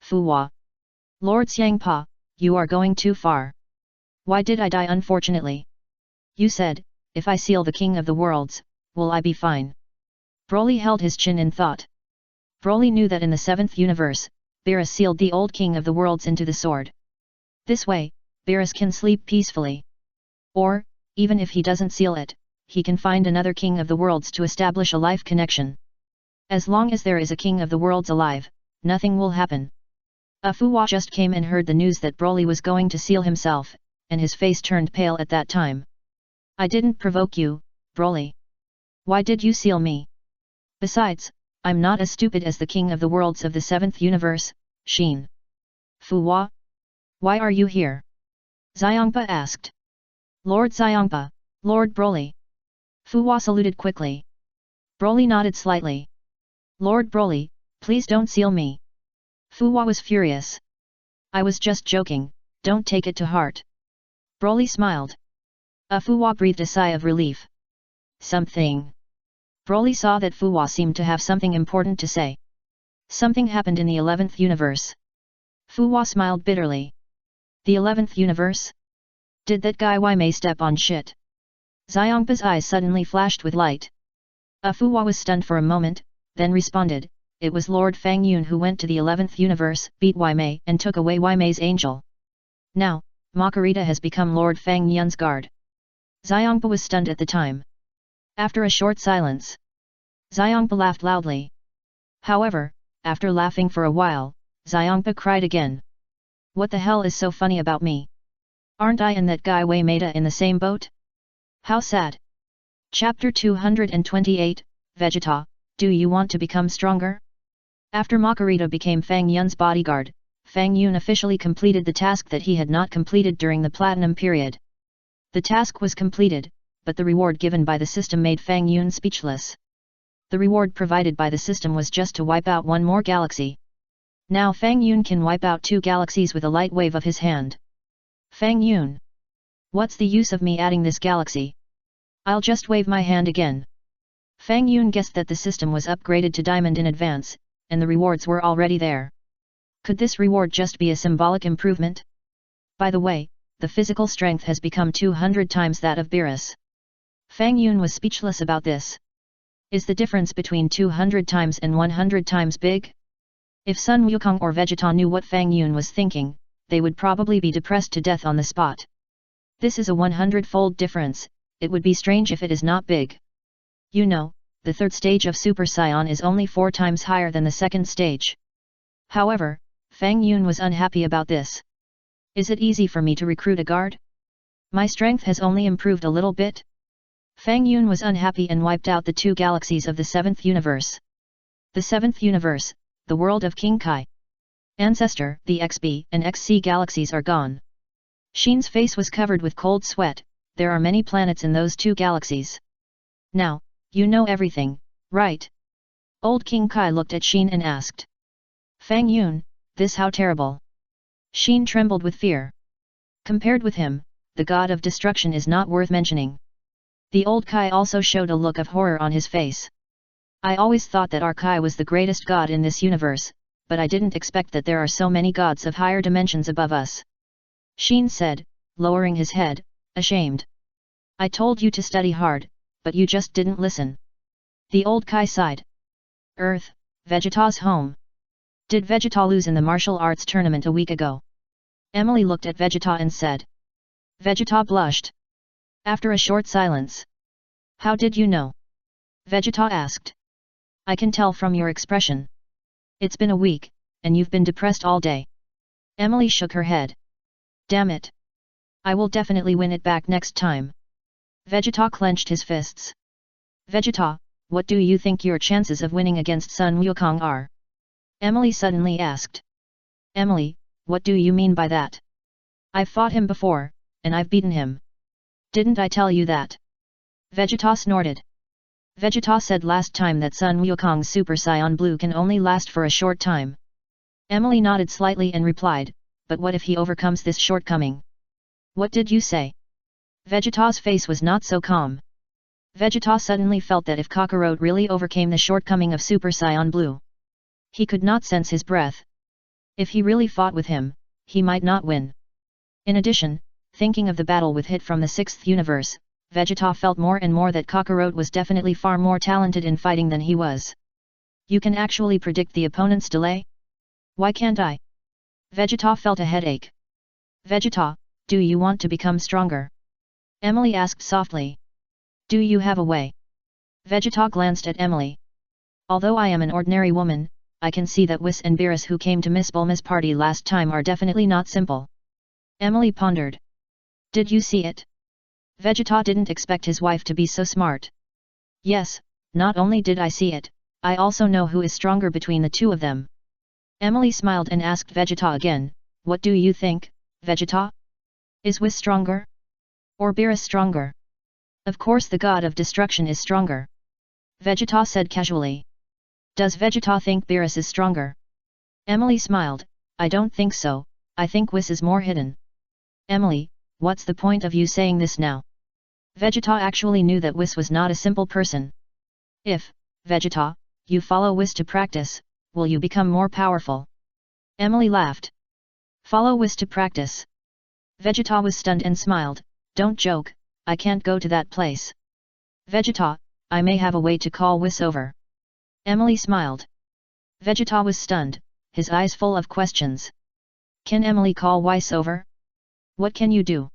Fuwa. Lord Xiangpa, you are going too far. Why did I die unfortunately? You said, if I seal the King of the Worlds, will I be fine? Broly held his chin in thought. Broly knew that in the 7th universe, Beerus sealed the old King of the Worlds into the sword. This way, Beerus can sleep peacefully. Or, even if he doesn't seal it, he can find another King of the Worlds to establish a life connection. As long as there is a King of the Worlds alive, nothing will happen. Fuwa just came and heard the news that Broly was going to seal himself, and his face turned pale at that time. I didn't provoke you, Broly. Why did you seal me? Besides, I'm not as stupid as the King of the Worlds of the 7th universe, Shin. Fuwa? Why are you here? Xiangpa asked. Lord Xiangpa, Lord Broly. Fuwa saluted quickly. Broly nodded slightly. Lord Broly, please don't seal me. Fuwa was furious. I was just joking, don't take it to heart. Broly smiled. Fuwa breathed a sigh of relief. Something. Broly saw that Fuwa seemed to have something important to say. Something happened in the 11th universe. Fuwa smiled bitterly. The 11th universe? Did that guy Wei Mei step on shit? Xiangpa's eyes suddenly flashed with light. Fuwa was stunned for a moment, then responded, it was Lord Fang Yun who went to the 11th universe, beat Wei Mei and took away Wei Mei's angel. Now, Makarita has become Lord Fang Yun's guard. Xiangpa was stunned at the time. After a short silence, Xiangpa laughed loudly. However, after laughing for a while, Xiangpa cried again. What the hell is so funny about me? Aren't I and that guy Wei Maida in the same boat? How sad. Chapter 228, Vegeta, do you want to become stronger? After Makarita became Fang Yun's bodyguard, Fang Yun officially completed the task that he had not completed during the Platinum period. The task was completed, but the reward given by the system made Fang Yun speechless. The reward provided by the system was just to wipe out one more galaxy. Now Fang Yun can wipe out 2 galaxies with a light wave of his hand. Fang Yun. What's the use of me adding this galaxy? I'll just wave my hand again. Fang Yun guessed that the system was upgraded to Diamond in advance, and the rewards were already there. Could this reward just be a symbolic improvement? By the way, the physical strength has become 200 times that of Beerus. Fang Yun was speechless about this. Is the difference between 200 times and 100 times big? If Sun Wukong or Vegeta knew what Fang Yun was thinking, they would probably be depressed to death on the spot. This is a 100-fold difference, it would be strange if it is not big. You know, the 3rd stage of Super Saiyan is only 4 times higher than the 2nd stage. However, Fang Yun was unhappy about this. Is it easy for me to recruit a guard? My strength has only improved a little bit? Fang Yun was unhappy and wiped out the 2 galaxies of the 7th universe. The 7th universe, the world of King Kai. Ancestor, the XB and XC galaxies are gone. Shin's face was covered with cold sweat, there are many planets in those 2 galaxies. Now, you know everything, right? Old King Kai looked at Shin and asked. Fang Yun, this how terrible. Shin trembled with fear. Compared with him, the god of destruction is not worth mentioning. The old Kai also showed a look of horror on his face. I always thought that our Kai was the greatest god in this universe, but I didn't expect that there are so many gods of higher dimensions above us. Shin said, lowering his head, ashamed. I told you to study hard, but you just didn't listen. The old Kai sighed. Earth, Vegeta's home. Did Vegeta lose in the martial arts tournament a week ago? Emily looked at Vegeta and said. Vegeta blushed. After a short silence. How did you know? Vegeta asked. I can tell from your expression. It's been a week, and you've been depressed all day. Emily shook her head. Damn it. I will definitely win it back next time. Vegeta clenched his fists. Vegeta, what do you think your chances of winning against Sun Wukong are? Emily suddenly asked. Emily, what do you mean by that? I've fought him before, and I've beaten him. Didn't I tell you that? Vegeta snorted. Vegeta said last time that Sun Wukong's Super Saiyan Blue can only last for a short time. Emily nodded slightly and replied, but what if he overcomes this shortcoming? What did you say? Vegeta's face was not so calm. Vegeta suddenly felt that if Kakarot really overcame the shortcoming of Super Saiyan Blue, he could not sense his breath. If he really fought with him, he might not win. In addition, thinking of the battle with Hit from the 6th universe, Vegeta felt more and more that Kakarot was definitely far more talented in fighting than he was. You can actually predict the opponent's delay? Why can't I? Vegeta felt a headache. Vegeta, do you want to become stronger? Emily asked softly. Do you have a way? Vegeta glanced at Emily. Although I am an ordinary woman, I can see that Whis and Beerus who came to Miss Bulma's party last time are definitely not simple. Emily pondered. Did you see it? Vegeta didn't expect his wife to be so smart. Yes, not only did I see it, I also know who is stronger between the 2 of them. Emily smiled and asked Vegeta again, what do you think, Vegeta? Is Whis stronger? Or Beerus stronger? Of course the god of destruction is stronger. Vegeta said casually. Does Vegeta think Beerus is stronger? Emily smiled, I don't think so, I think Whis is more hidden. Emily, what's the point of you saying this now? Vegeta actually knew that Whis was not a simple person. If, Vegeta, you follow Whis to practice, will you become more powerful? Emily laughed. Follow Whis to practice. Vegeta was stunned and smiled, don't joke, I can't go to that place. Vegeta, I may have a way to call Wiss over. Emily smiled. Vegeta was stunned, his eyes full of questions. Can Emily call Weiss over? What can you do?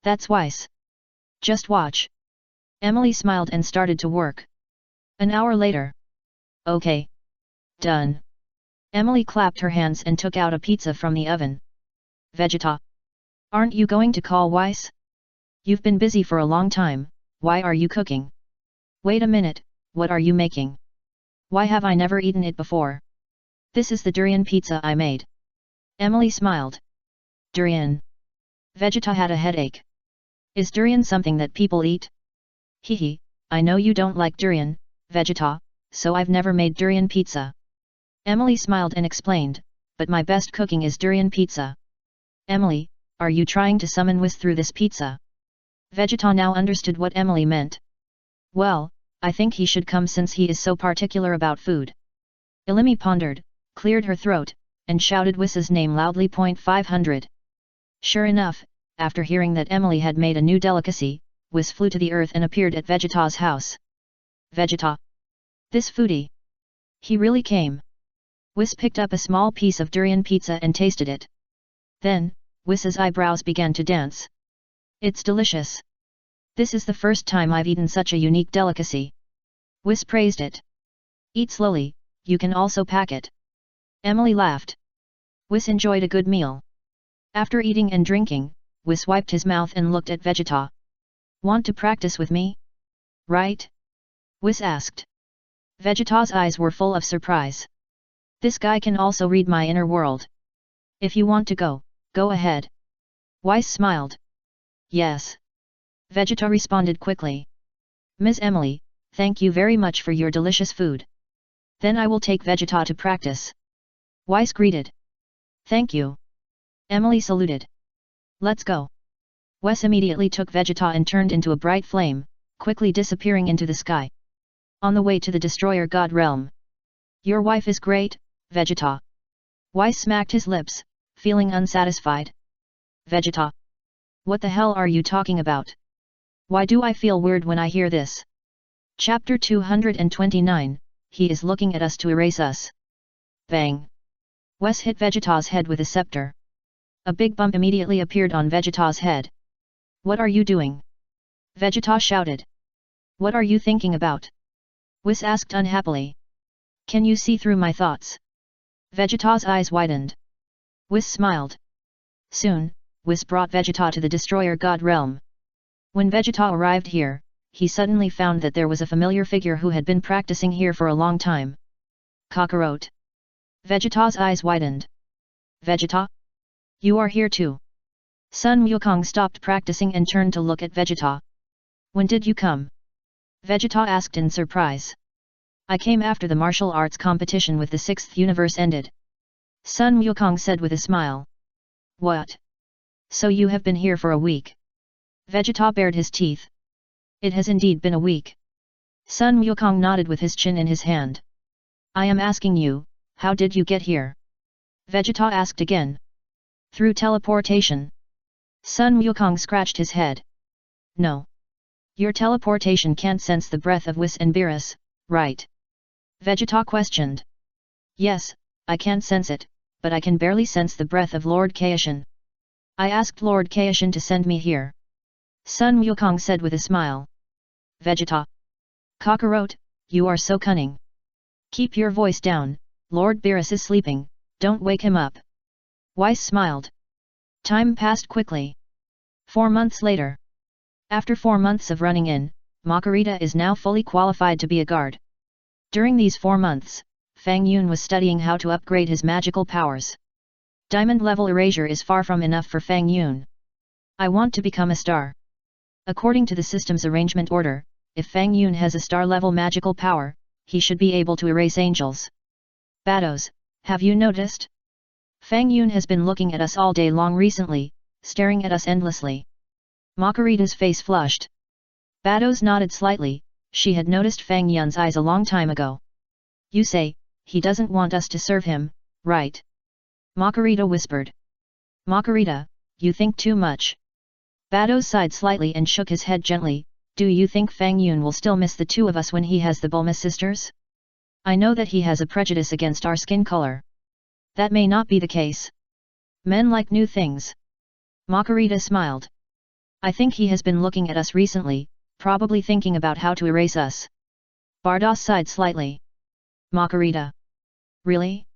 That's Weiss. Just watch. Emily smiled and started to work. An hour later. Okay. Done. Emily clapped her hands and took out a pizza from the oven. Vegeta. Aren't you going to call Weiss? You've been busy for a long time, why are you cooking? Wait a minute, what are you making? Why have I never eaten it before? This is the durian pizza I made. Emily smiled. Durian. Vegeta had a headache. Is durian something that people eat? Hehe, I know you don't like durian, Vegeta, so I've never made durian pizza. Emily smiled and explained, but my best cooking is durian pizza. Emily, are you trying to summon Wiss through this pizza? Vegeta now understood what Emily meant. Well, I think he should come since he is so particular about food. Elimi pondered, cleared her throat, and shouted Wiss's name loudly. 500. Sure enough, after hearing that Emily had made a new delicacy, Wiss flew to the earth and appeared at Vegeta's house. Vegeta. This foodie. He really came. Wiss picked up a small piece of durian pizza and tasted it. Then, Wiss's eyebrows began to dance. It's delicious. This is the first time I've eaten such a unique delicacy. Wiss praised it. Eat slowly, you can also pack it. Emily laughed. Wiss enjoyed a good meal. After eating and drinking, Wiss wiped his mouth and looked at Vegeta. Want to practice with me? Right? Wiss asked. Vegeta's eyes were full of surprise. This guy can also read my inner world. If you want to go, go ahead. Weiss smiled. Yes. Vegeta responded quickly. Ms. Emily, thank you very much for your delicious food. Then I will take Vegeta to practice. Weiss greeted. Thank you. Emily saluted. Let's go. Weiss immediately took Vegeta and turned into a bright flame, quickly disappearing into the sky. On the way to the Destroyer God Realm. Your wife is great, Vegeta. Weiss smacked his lips, feeling unsatisfied. Vegeta. What the hell are you talking about? Why do I feel weird when I hear this? Chapter 229, he is looking at us to erase us. Bang. Weiss hit Vegeta's head with a scepter. A big bump immediately appeared on Vegeta's head. What are you doing? Vegeta shouted. What are you thinking about? Weiss asked unhappily. Can you see through my thoughts? Vegeta's eyes widened. Weiss smiled. Soon, Weiss brought Vegeta to the Destroyer God Realm. When Vegeta arrived here, he suddenly found that there was a familiar figure who had been practicing here for a long time. Kakarot. Vegeta's eyes widened. Vegeta? You are here too. Sun Wukong stopped practicing and turned to look at Vegeta. When did you come? Vegeta asked in surprise. I came after the martial arts competition with the 6th universe ended. Sun Wukong said with a smile. What? So you have been here for a week? Vegeta bared his teeth. It has indeed been a week. Sun Wukong nodded with his chin in his hand. I am asking you, how did you get here? Vegeta asked again. Through teleportation. Sun Wukong scratched his head. No. Your teleportation can't sense the breath of Whis and Beerus, right? Vegeta questioned. Yes, I can sense it, but I can barely sense the breath of Lord Kaishin. I asked Lord Kaishin to send me here. Sun Wukong said with a smile. Vegeta. Kakarot, you are so cunning. Keep your voice down, Lord Beerus is sleeping, don't wake him up. Weiss smiled. Time passed quickly. 4 months later. After 4 months of running in, Makarita is now fully qualified to be a guard. During these 4 months, Fang Yun was studying how to upgrade his magical powers. Diamond level erasure is far from enough for Fang Yun. I want to become a star. According to the system's arrangement order, if Fang Yun has a star level magical power, he should be able to erase angels. Bados, have you noticed? Fang Yun has been looking at us all day long recently, staring at us endlessly. Makarita's face flushed. Bados nodded slightly, she had noticed Fang Yun's eyes a long time ago. You say, he doesn't want us to serve him, right? Makarita whispered. Makarita, you think too much. Bados sighed slightly and shook his head gently, Do you think Fang Yun will still miss the two of us when he has the Bulma sisters? I know that he has a prejudice against our skin color. That may not be the case. Men like new things. Makarita smiled. I think he has been looking at us recently, probably thinking about how to erase us. Bardos sighed slightly. Makarita. Really?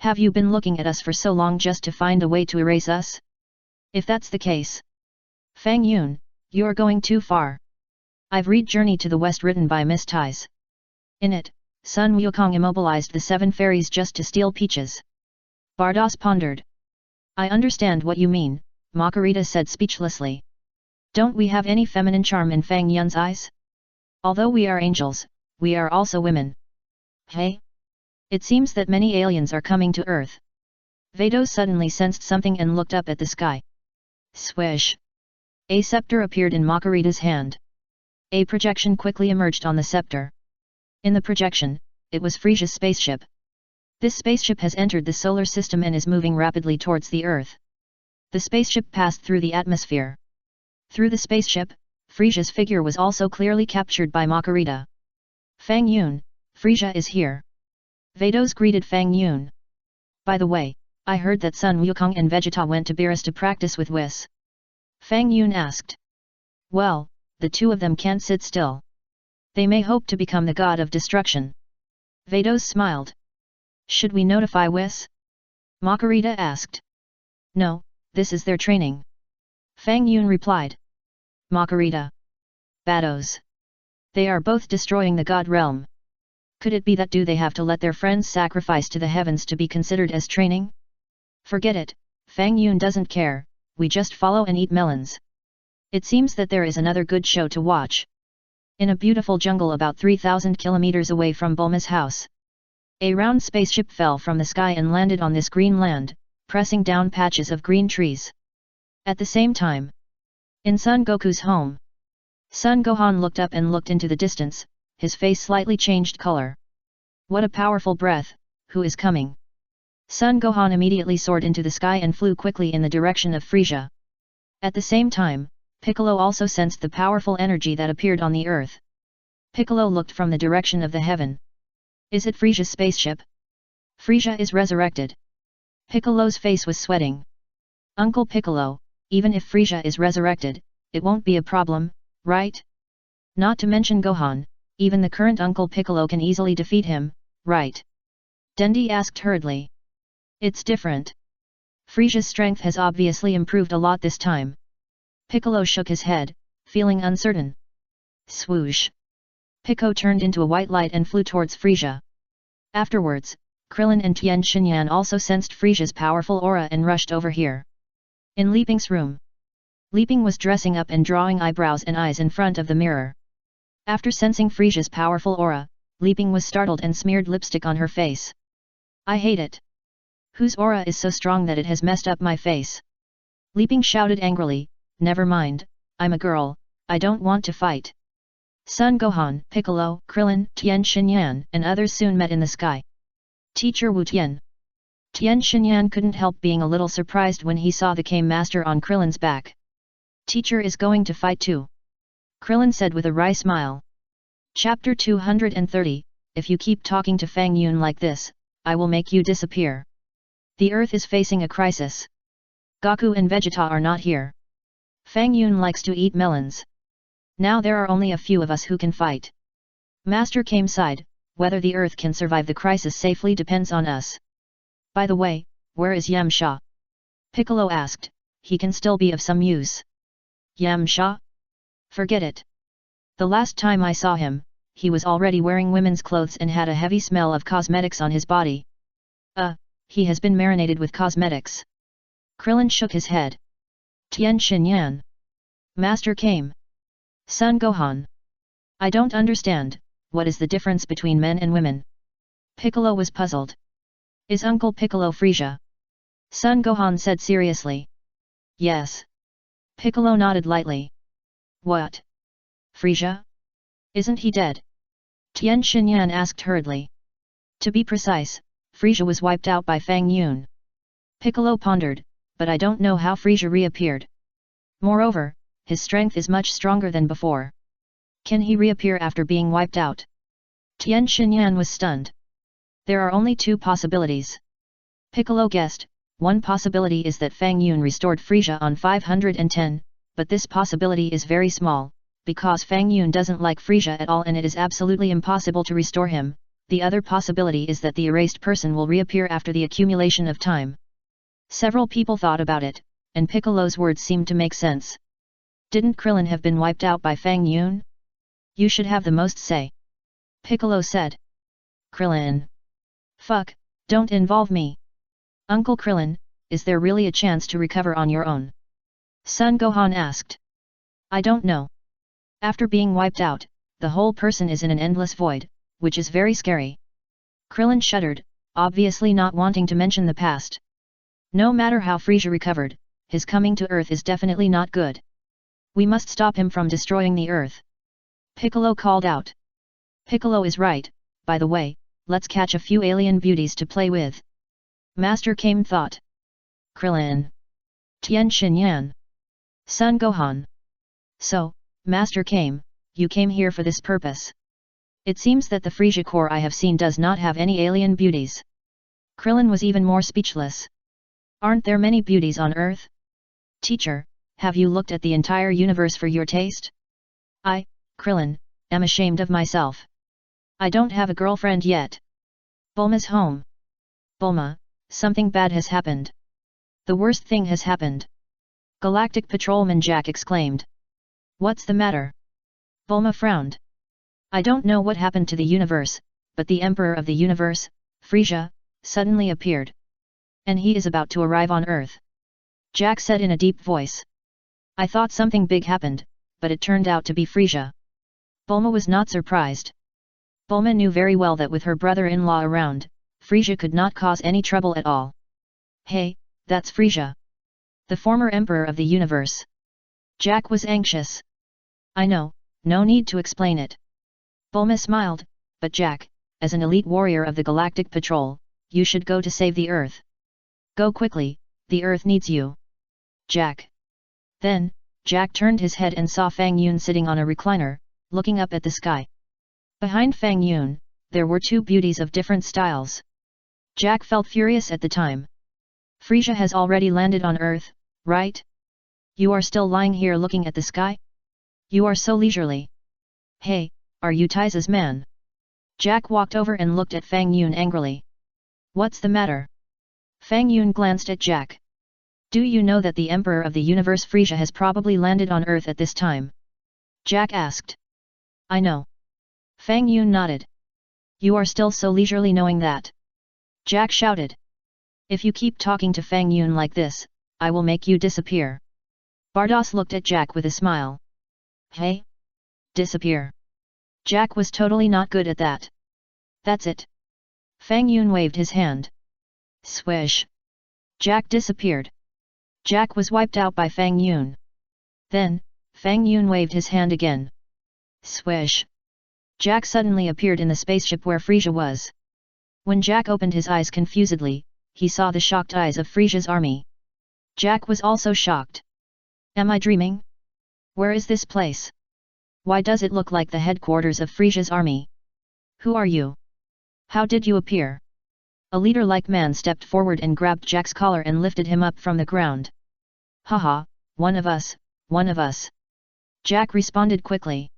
Have you been looking at us for so long just to find a way to erase us? If that's the case. Fang Yun, you're going too far. I've read Journey to the West written by Miss Tais. In it, Sun Wukong immobilized the 7 fairies just to steal peaches. Bardos pondered. I understand what you mean, Makarita said speechlessly. Don't we have any feminine charm in Fang Yun's eyes? Although we are angels, we are also women. Hey? It seems that many aliens are coming to Earth. Vados suddenly sensed something and looked up at the sky. Swish! A scepter appeared in Makarita's hand. A projection quickly emerged on the scepter. In the projection, it was Frisia's spaceship. This spaceship has entered the solar system and is moving rapidly towards the Earth. The spaceship passed through the atmosphere. Through the spaceship, Frisia's figure was also clearly captured by Makarita. Fang Yun, Frisia is here. Vados greeted Fang Yun. By the way, I heard that Sun Wukong and Vegeta went to Beerus to practice with Whis. Fang Yun asked. Well, the two of them can't sit still. They may hope to become the god of destruction. Vados smiled. Should we notify Whis? Makarita asked. No, this is their training. Fang Yun replied. Makarita. Vados. They are both destroying the god realm. Could it be that do they have to let their friends sacrifice to the heavens to be considered as training? Forget it, Fang Yun doesn't care, we just follow and eat melons. It seems that there is another good show to watch. In a beautiful jungle about 3,000 kilometers away from Bulma's house. A round spaceship fell from the sky and landed on this green land, pressing down patches of green trees. At the same time, in Son Goku's home, Son Gohan looked up and looked into the distance, his face slightly changed color. What a powerful breath, who is coming? Son Gohan immediately soared into the sky and flew quickly in the direction of Frisia. At the same time, Piccolo also sensed the powerful energy that appeared on the earth. Piccolo looked from the direction of the heaven. Is it Frisia's spaceship? Frisia is resurrected. Piccolo's face was sweating. Uncle Piccolo, even if Frisia is resurrected, it won't be a problem, right? Not to mention Gohan, even the current Uncle Piccolo can easily defeat him, right? Dendi asked hurriedly. It's different. Frisia's strength has obviously improved a lot this time. Piccolo shook his head, feeling uncertain. Swoosh! Pico turned into a white light and flew towards Frisia. Afterwards, Krillin and Tien Shinyan also sensed Frisia's powerful aura and rushed over here. In Li Ping's room, Li Ping was dressing up and drawing eyebrows and eyes in front of the mirror. After sensing Frisia's powerful aura, Li Ping was startled and smeared lipstick on her face. I hate it. Whose aura is so strong that it has messed up my face? Li Ping shouted angrily, never mind, I'm a girl, I don't want to fight. Son Gohan, Piccolo, Krillin, Tien Shinyan and others soon met in the sky. Teacher Wu Tian. Tien Shinyan couldn't help being a little surprised when he saw the Kame Master on Krillin's back. Teacher is going to fight too. Krillin said with a wry smile. Chapter 230, If you keep talking to Fang Yun like this, I will make you disappear. The Earth is facing a crisis. Goku and Vegeta are not here. Fang Yun likes to eat melons. Now there are only a few of us who can fight. Master Kame sighed, whether the Earth can survive the crisis safely depends on us. By the way, where is Yamcha? Piccolo asked, he can still be of some use. Yamcha? Forget it. The last time I saw him, he was already wearing women's clothes and had a heavy smell of cosmetics on his body. He has been marinated with cosmetics. Krillin shook his head. Tien Shinyan. Master Kame. Son Gohan. I don't understand, what is the difference between men and women? Piccolo was puzzled. Is Uncle Piccolo Frisia? Son Gohan said seriously. Yes. Piccolo nodded lightly. What? Frisia? Isn't he dead? Tien Shinyan asked hurriedly. To be precise, Frisia was wiped out by Fang Yun. Piccolo pondered, but I don't know how Frisia reappeared. Moreover, his strength is much stronger than before. Can he reappear after being wiped out? Tian Xinyan was stunned. There are only two possibilities. Piccolo guessed, one possibility is that Fang Yun restored Frisia on 510, but this possibility is very small, because Fang Yun doesn't like Frisia at all and it is absolutely impossible to restore him. The other possibility is that the erased person will reappear after the accumulation of time. Several people thought about it, and Piccolo's words seemed to make sense. Didn't Krillin have been wiped out by Fang Yun? You should have the most say. Piccolo said. Krillin. Fuck, don't involve me. Uncle Krillin, is there really a chance to recover on your own? Son Gohan asked. I don't know. After being wiped out, the whole person is in an endless void, which is very scary. Krillin shuddered, obviously not wanting to mention the past. No matter how Frisia recovered, his coming to Earth is definitely not good. We must stop him from destroying the Earth. Piccolo called out. Piccolo is right, by the way, let's catch a few alien beauties to play with. Master Kame thought. Krillin. Tian Xinyan. Son Gohan. So, Master Kame, you came here for this purpose. It seems that the Frisia core I have seen does not have any alien beauties. Krillin was even more speechless. Aren't there many beauties on Earth? Teacher, have you looked at the entire universe for your taste? I, Krillin, am ashamed of myself. I don't have a girlfriend yet. Bulma's home. Bulma, something bad has happened. The worst thing has happened. Galactic Patrolman Jack exclaimed. What's the matter? Bulma frowned. I don't know what happened to the universe, but the Emperor of the Universe, Frisia, suddenly appeared. And he is about to arrive on Earth. Jack said in a deep voice. I thought something big happened, but it turned out to be Frisia. Bulma was not surprised. Bulma knew very well that with her brother-in-law around, Frisia could not cause any trouble at all. Hey, that's Frisia. The former Emperor of the Universe. Jack was anxious. I know, no need to explain it. Bulma smiled, but Jack, as an elite warrior of the Galactic Patrol, you should go to save the Earth. Go quickly, the Earth needs you. Jack. Then, Jack turned his head and saw Fang Yun sitting on a recliner, looking up at the sky. Behind Fang Yun, there were two beauties of different styles. Jack felt furious at the time. Frisia has already landed on Earth, right? You are still lying here looking at the sky? You are so leisurely. Hey, are you Taiza's man? Jack walked over and looked at Fang Yun angrily. What's the matter? Fang Yun glanced at Jack. Do you know that the Emperor of the Universe Frisia has probably landed on Earth at this time? Jack asked. I know. Fang Yun nodded. You are still so leisurely knowing that. Jack shouted. If you keep talking to Fang Yun like this, I will make you disappear. Bardos looked at Jack with a smile. Hey? Disappear. Jack was totally not good at that. That's it. Fang Yun waved his hand. Swish. Jack disappeared. Jack was wiped out by Fang Yun. Then, Fang Yun waved his hand again. Swish. Jack suddenly appeared in the spaceship where Frisia was. When Jack opened his eyes confusedly, he saw the shocked eyes of Frisia's army. Jack was also shocked. Am I dreaming? Where is this place? Why does it look like the headquarters of Frisia's army? Who are you? How did you appear? A leader-like man stepped forward and grabbed Jack's collar and lifted him up from the ground. Haha, one of us, one of us. Jack responded quickly.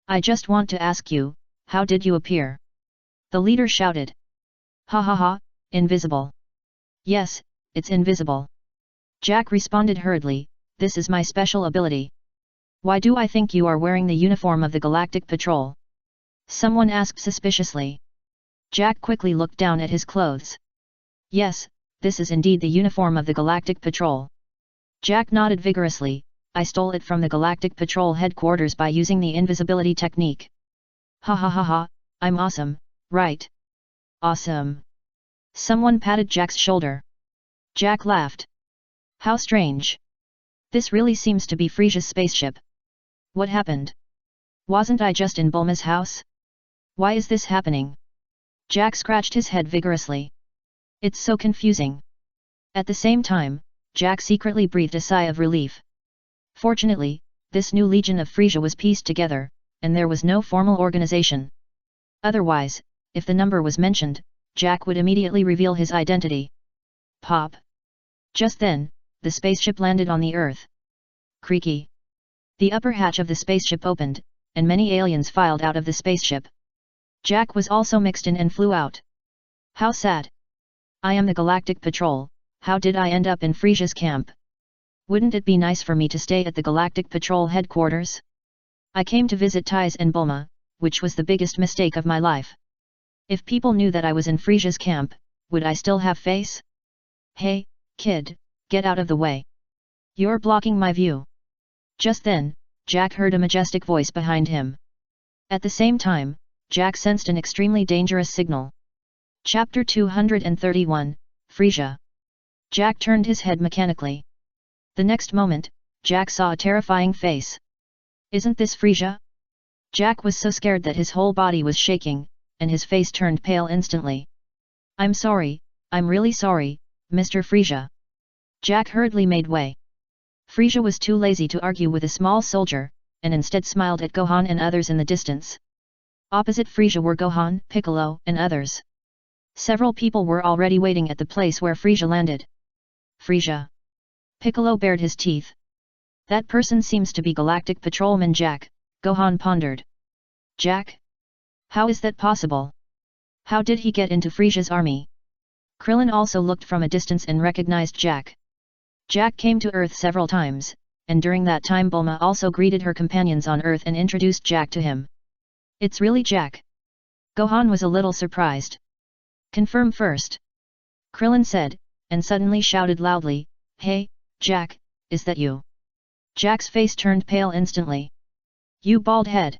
I just want to ask you, how did you appear? The leader shouted. Ha ha ha, invisible. Yes, it's invisible. Jack responded hurriedly, this is my special ability. Why do I think you are wearing the uniform of the Galactic Patrol? Someone asked suspiciously. Jack quickly looked down at his clothes. Yes, this is indeed the uniform of the Galactic Patrol. Jack nodded vigorously, I stole it from the Galactic Patrol headquarters by using the invisibility technique. Ha ha ha ha, I'm awesome, right? Awesome. Someone patted Jack's shoulder. Jack laughed. How strange. This really seems to be Frisia's spaceship. What happened? Wasn't I just in Bulma's house? Why is this happening? Jack scratched his head vigorously. It's so confusing. At the same time, Jack secretly breathed a sigh of relief. Fortunately, this new legion of Frisia was pieced together, and there was no formal organization. Otherwise, if the number was mentioned, Jack would immediately reveal his identity. Pop! Just then, the spaceship landed on the Earth. Creaky. The upper hatch of the spaceship opened, and many aliens filed out of the spaceship. Jack was also mixed in and flew out. How sad. I am the Galactic Patrol, how did I end up in Frisia's camp? Wouldn't it be nice for me to stay at the Galactic Patrol headquarters? I came to visit Thais and Bulma, which was the biggest mistake of my life. If people knew that I was in Frisia's camp, would I still have face? Hey, kid, get out of the way. You're blocking my view. Just then, Jack heard a majestic voice behind him. At the same time, Jack sensed an extremely dangerous signal. Chapter 231, Frisia. Jack turned his head mechanically. The next moment, Jack saw a terrifying face. Isn't this Frisia? Jack was so scared that his whole body was shaking, and his face turned pale instantly. I'm sorry, I'm really sorry, Mr. Frisia. Jack hurriedly made way. Frisia was too lazy to argue with a small soldier, and instead smiled at Gohan and others in the distance. Opposite Frisia were Gohan, Piccolo, and others. Several people were already waiting at the place where Frisia landed. Frisia. Piccolo bared his teeth. That person seems to be Galactic Patrolman Jack, Gohan pondered. Jack? How is that possible? How did he get into Frisia's army? Krillin also looked from a distance and recognized Jack. Jack came to Earth several times, and during that time Bulma also greeted her companions on Earth and introduced Jack to him. It's really Jack. Gohan was a little surprised. Confirm first. Krillin said, and suddenly shouted loudly, Hey, Jack, is that you? Jack's face turned pale instantly. You bald head.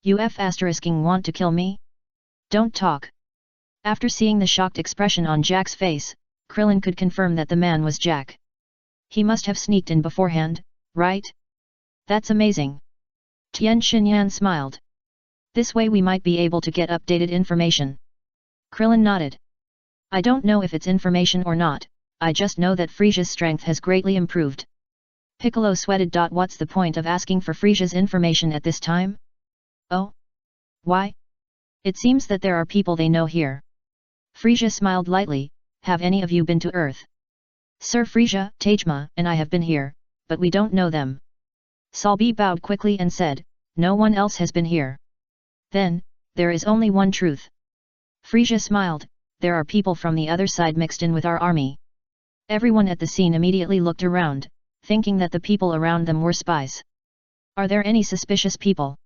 You want to kill me? Don't talk. After seeing the shocked expression on Jack's face, Krillin could confirm that the man was Jack. He must have sneaked in beforehand, right? That's amazing. Tien Shinyan smiled. This way we might be able to get updated information. Krillin nodded. I don't know if it's information or not, I just know that Frisia's strength has greatly improved. Piccolo sweated. What's the point of asking for Frisia's information at this time? Oh? Why? It seems that there are people they know here. Frisia smiled lightly, have any of you been to Earth? Sir Frisia, Tajma and I have been here, but we don't know them. Salbi bowed quickly and said, no one else has been here. Then, there is only one truth. Frisia smiled, there are people from the other side mixed in with our army. Everyone at the scene immediately looked around, thinking that the people around them were spies. Are there any suspicious people?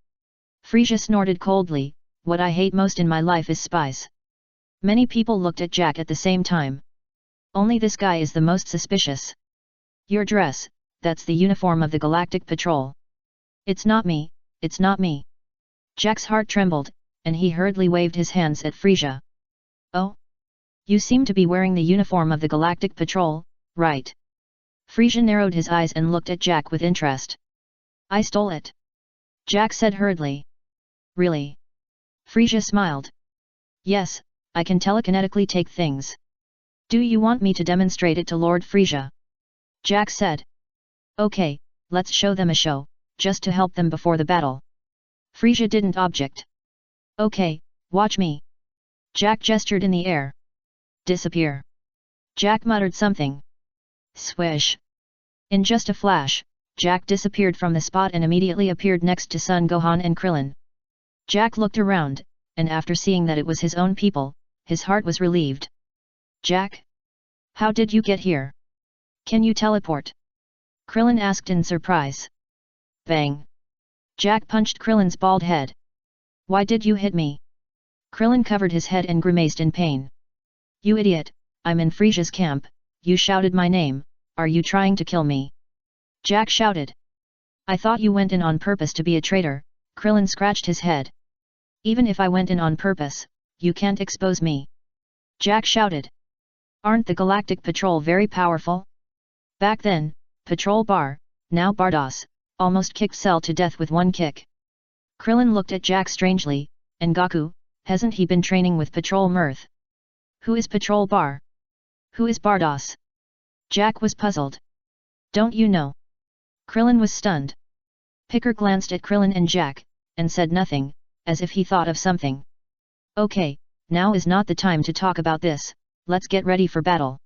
Frisia snorted coldly, what I hate most in my life is spies. Many people looked at Jack at the same time. Only this guy is the most suspicious. Your dress, that's the uniform of the Galactic Patrol. It's not me, it's not me. Jack's heart trembled, and he hurriedly waved his hands at Frisia. Oh? You seem to be wearing the uniform of the Galactic Patrol, right? Frisia narrowed his eyes and looked at Jack with interest. I stole it. Jack said hurriedly. Really? Frisia smiled. Yes, I can telekinetically take things. Do you want me to demonstrate it to Lord Frisia? Jack said. Okay, let's show them a show, just to help them before the battle. Frisia didn't object. Okay, watch me. Jack gestured in the air. Disappear. Jack muttered something. Swish. In just a flash, Jack disappeared from the spot and immediately appeared next to Son Gohan and Krillin. Jack looked around, and after seeing that it was his own people, his heart was relieved. Jack? How did you get here? Can you teleport? Krillin asked in surprise. Bang! Jack punched Krillin's bald head. Why did you hit me? Krillin covered his head and grimaced in pain. You idiot, I'm in Frisia's camp, you shouted my name, are you trying to kill me? Jack shouted. I thought you went in on purpose to be a traitor, Krillin scratched his head. Even if I went in on purpose, you can't expose me. Jack shouted. Aren't the Galactic Patrol very powerful? Back then, Patrol Bar, now Bardos, almost kicked Cell to death with one kick. Krillin looked at Jack strangely, and Goku, hasn't he been training with Patrol Mirth? Who is Patrol Bar? Who is Bardos? Jack was puzzled. Don't you know? Krillin was stunned. Picker glanced at Krillin and Jack, and said nothing, as if he thought of something. Okay, now is not the time to talk about this, let's get ready for battle.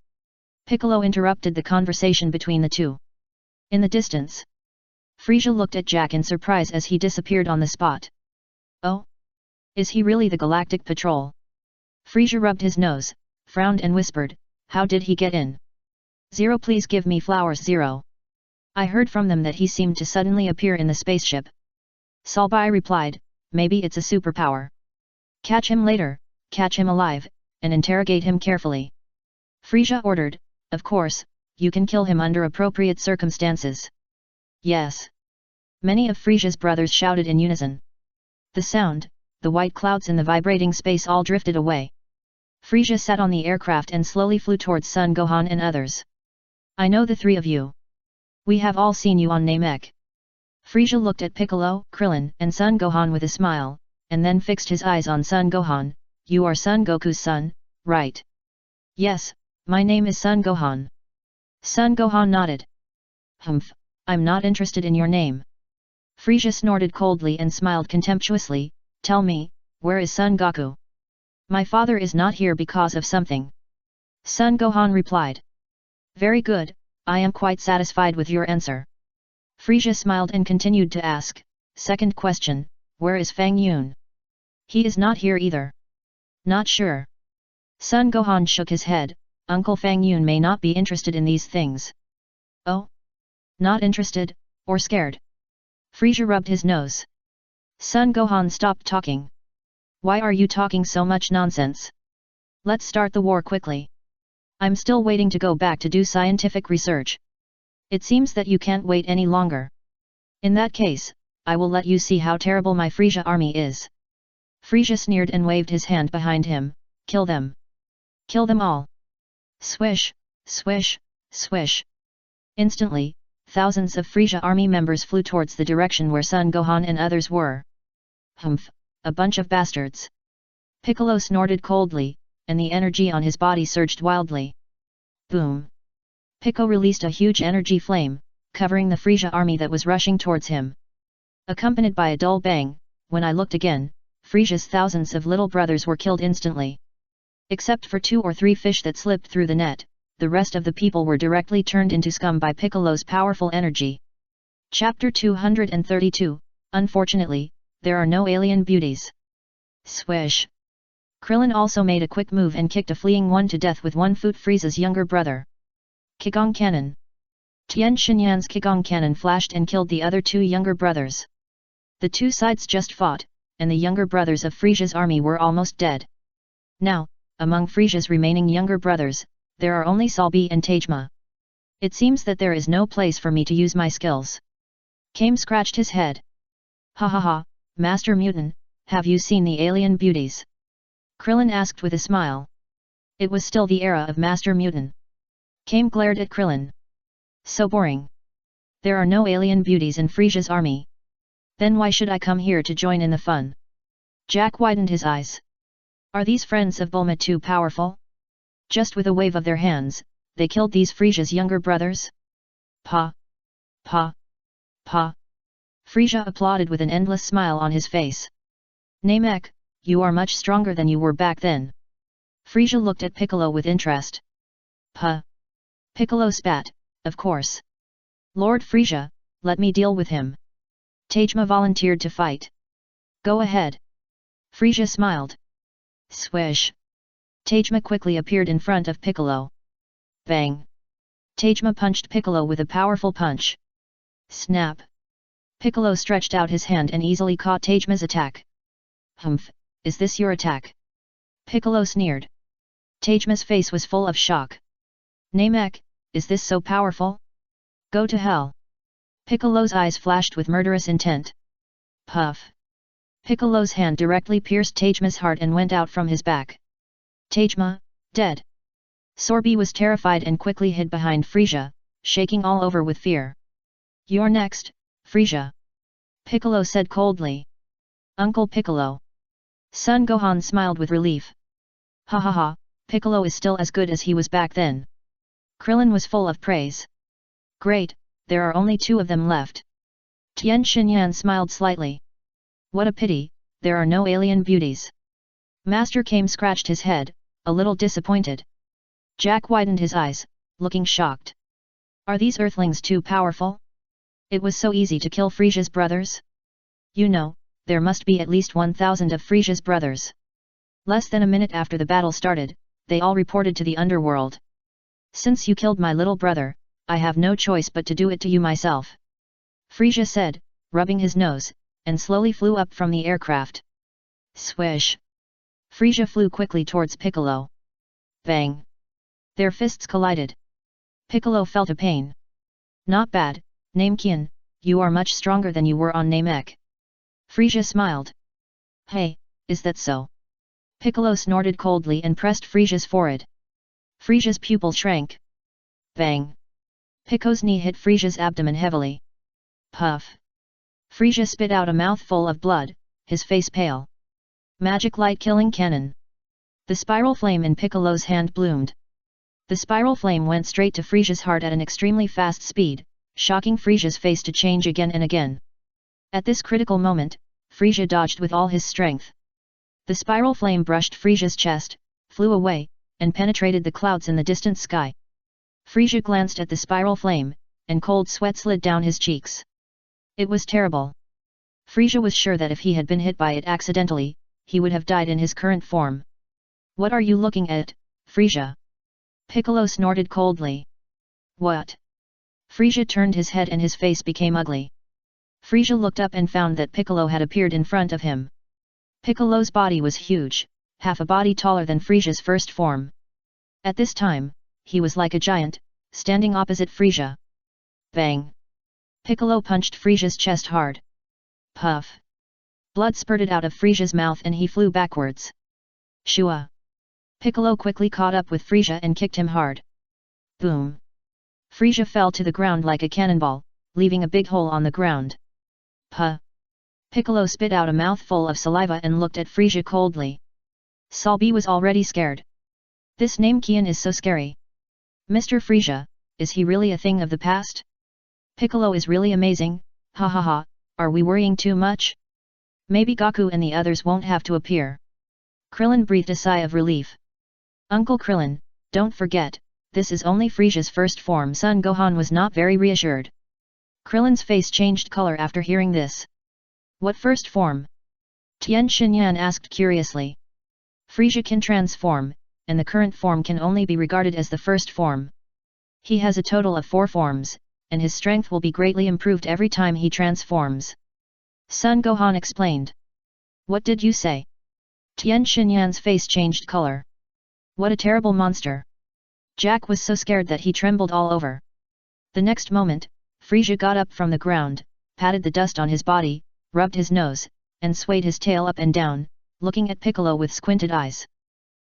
Piccolo interrupted the conversation between the two. In the distance, Frisia looked at Jack in surprise as he disappeared on the spot. Oh? Is he really the Galactic Patrol? Frisia rubbed his nose, frowned and whispered, how did he get in? Zero, please give me flowers, Zero. I heard from them that he seemed to suddenly appear in the spaceship. Salbai replied, maybe it's a superpower. Catch him later, catch him alive, and interrogate him carefully. Frisia ordered, of course, you can kill him under appropriate circumstances. Yes. Many of Frisia's brothers shouted in unison. The sound, the white clouds and the vibrating space all drifted away. Frisia sat on the aircraft and slowly flew towards Son Gohan and others. I know the three of you. We have all seen you on Namek. Frisia looked at Piccolo, Krillin, and Son Gohan with a smile, and then fixed his eyes on Son Gohan. You are Son Goku's son, right? Yes, my name is Son Gohan. Son Gohan nodded. Humph, I'm not interested in your name. Frisia snorted coldly and smiled contemptuously, tell me, where is Son Goku? My father is not here because of something. Son Gohan replied. Very good, I am quite satisfied with your answer. Frisia smiled and continued to ask, second question, where is Fang Yun? He is not here either. Not sure. Son Gohan shook his head, Uncle Fang Yun may not be interested in these things. Oh? Not interested, or scared? Frisia rubbed his nose. Son Gohan stopped talking. Why are you talking so much nonsense? Let's start the war quickly. I'm still waiting to go back to do scientific research. It seems that you can't wait any longer. In that case, I will let you see how terrible my Frisia army is. Frisia sneered and waved his hand behind him, kill them. Kill them all. Swish, swish, swish. Instantly, thousands of Frisia army members flew towards the direction where Son Gohan and others were. Humph, a bunch of bastards. Piccolo snorted coldly, and the energy on his body surged wildly. Boom! Piccolo released a huge energy flame, covering the Frisia army that was rushing towards him. Accompanied by a dull bang, when I looked again, Frisia's thousands of little brothers were killed instantly. Except for 2 or 3 fish that slipped through the net, the rest of the people were directly turned into scum by Piccolo's powerful energy. Chapter 232, Unfortunately, there are no alien beauties. Swish! Krillin also made a quick move and kicked a fleeing one to death with 1 foot Frieza's younger brother. Kigong Cannon. Tien Shinyan's Kigong Cannon flashed and killed the other 2 younger brothers. The 2 sides just fought, and the younger brothers of Frisia's army were almost dead. Now, among Frisia's remaining younger brothers, there are only Salbi and Tajma. It seems that there is no place for me to use my skills. Kame scratched his head. Ha ha ha, Master Mutant, have you seen the alien beauties? Krillin asked with a smile. It was still the era of Master Mutant. Kame glared at Krillin. So boring. There are no alien beauties in Frisia's army. Then why should I come here to join in the fun? Jack widened his eyes. Are these friends of Bulma too powerful? Just with a wave of their hands, they killed these Frisia's younger brothers? Pa! Pa! Pa! Frisia applauded with an endless smile on his face. Namek, you are much stronger than you were back then. Frisia looked at Piccolo with interest. Pa! Piccolo spat, of course. Lord Frisia, let me deal with him. Tajma volunteered to fight. Go ahead. Frisia smiled. Swish! Tajma quickly appeared in front of Piccolo. Bang! Tajma punched Piccolo with a powerful punch. Snap! Piccolo stretched out his hand and easily caught Tajma's attack. Humph, is this your attack? Piccolo sneered. Tajma's face was full of shock. Namek, is this so powerful? Go to hell! Piccolo's eyes flashed with murderous intent. Puff! Piccolo's hand directly pierced Tajma's heart and went out from his back. Tajma, dead. Sorbi was terrified and quickly hid behind Frisia, shaking all over with fear. You're next, Frisia. Piccolo said coldly. Uncle Piccolo. Son Gohan smiled with relief. Ha ha ha, Piccolo is still as good as he was back then. Krillin was full of praise. Great, there are only 2 of them left. Tien Shinyan smiled slightly. What a pity, there are no alien beauties. Master Kame scratched his head, a little disappointed. Jack widened his eyes, looking shocked. Are these earthlings too powerful? It was so easy to kill Frisia's brothers? You know, there must be at least 1,000 of Frisia's brothers. Less than a minute after the battle started, they all reported to the underworld. Since you killed my little brother, I have no choice but to do it to you myself. Frisia said, rubbing his nose, and slowly flew up from the aircraft. Swish! Frisia flew quickly towards Piccolo. Bang! Their fists collided. Piccolo felt a pain. Not bad, Namekian, you are much stronger than you were on Namek. Frisia smiled. Hey, is that so? Piccolo snorted coldly and pressed Frisia's forehead. Frisia's pupil shrank. Bang! Pico's knee hit Frisia's abdomen heavily. Puff! Frisia spit out a mouthful of blood, his face pale. Magic light killing cannon. The spiral flame in Piccolo's hand bloomed. The spiral flame went straight to Frisia's heart at an extremely fast speed, shocking Frisia's face to change again and again. At this critical moment, Frisia dodged with all his strength. The spiral flame brushed Frisia's chest, flew away, and penetrated the clouds in the distant sky. Frisia glanced at the spiral flame, and cold sweat slid down his cheeks. It was terrible. Frisia was sure that if he had been hit by it accidentally, he would have died in his current form. What are you looking at, Frisia? Piccolo snorted coldly. What? Frisia turned his head and his face became ugly. Frisia looked up and found that Piccolo had appeared in front of him. Piccolo's body was huge, half a body taller than Frisia's first form. At this time, he was like a giant, standing opposite Frisia. Bang! Piccolo punched Frisia's chest hard. Puff! Blood spurted out of Frisia's mouth and he flew backwards. Shua! Piccolo quickly caught up with Frisia and kicked him hard. Boom! Frisia fell to the ground like a cannonball, leaving a big hole on the ground. Puh! Piccolo spit out a mouthful of saliva and looked at Frisia coldly. Salbi was already scared. This Namekian is so scary. Mr. Frisia, is he really a thing of the past? Piccolo is really amazing, ha ha ha, are we worrying too much? Maybe Gaku and the others won't have to appear. Krillin breathed a sigh of relief. Uncle Krillin, don't forget, this is only Frisia's first form. Son Gohan was not very reassured. Krillin's face changed color after hearing this. What first form? Tien Shinyan asked curiously. Frisia can transform, and the current form can only be regarded as the first form. He has a total of 4 forms, and his strength will be greatly improved every time he transforms. Son Gohan explained. What did you say? Tien Shinyan's face changed color. What a terrible monster. Jack was so scared that he trembled all over. The next moment, Frisia got up from the ground, patted the dust on his body, rubbed his nose, and swayed his tail up and down, looking at Piccolo with squinted eyes.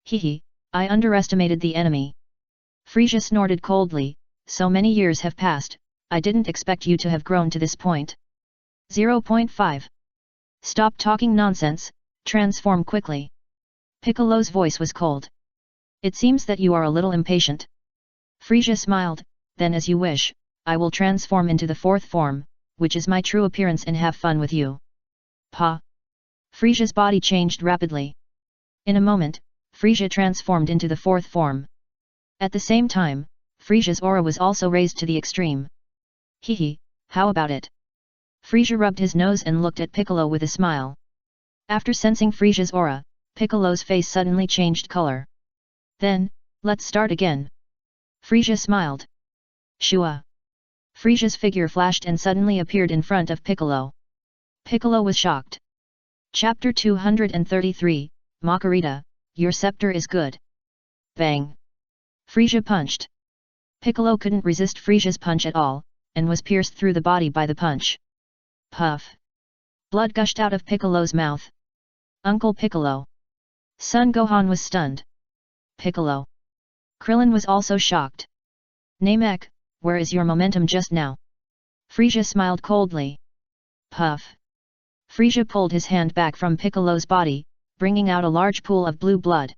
Hee, I underestimated the enemy. Frisia snorted coldly, so many years have passed, I didn't expect you to have grown to this point. 0.5. Stop talking nonsense, transform quickly. Piccolo's voice was cold. It seems that you are a little impatient. Frisia smiled, then as you wish, I will transform into the 4th form, which is my true appearance, and have fun with you. Pa! Frisia's body changed rapidly. In a moment, Frisia transformed into the 4th form. At the same time, Frisia's aura was also raised to the extreme. Hee, how about it? Frisia rubbed his nose and looked at Piccolo with a smile. After sensing Frisia's aura, Piccolo's face suddenly changed color. Then, let's start again. Frisia smiled. Shua! Frisia's figure flashed and suddenly appeared in front of Piccolo. Piccolo was shocked. Chapter 233, Makarita, your scepter is good. Bang! Frisia punched. Piccolo couldn't resist Frisia's punch at all, and was pierced through the body by the punch. Puff! Blood gushed out of Piccolo's mouth. Uncle Piccolo! Son Gohan was stunned. Piccolo! Krillin was also shocked. Namek, where is your momentum just now? Frisia smiled coldly. Puff! Frisia pulled his hand back from Piccolo's body, bringing out a large pool of blue blood.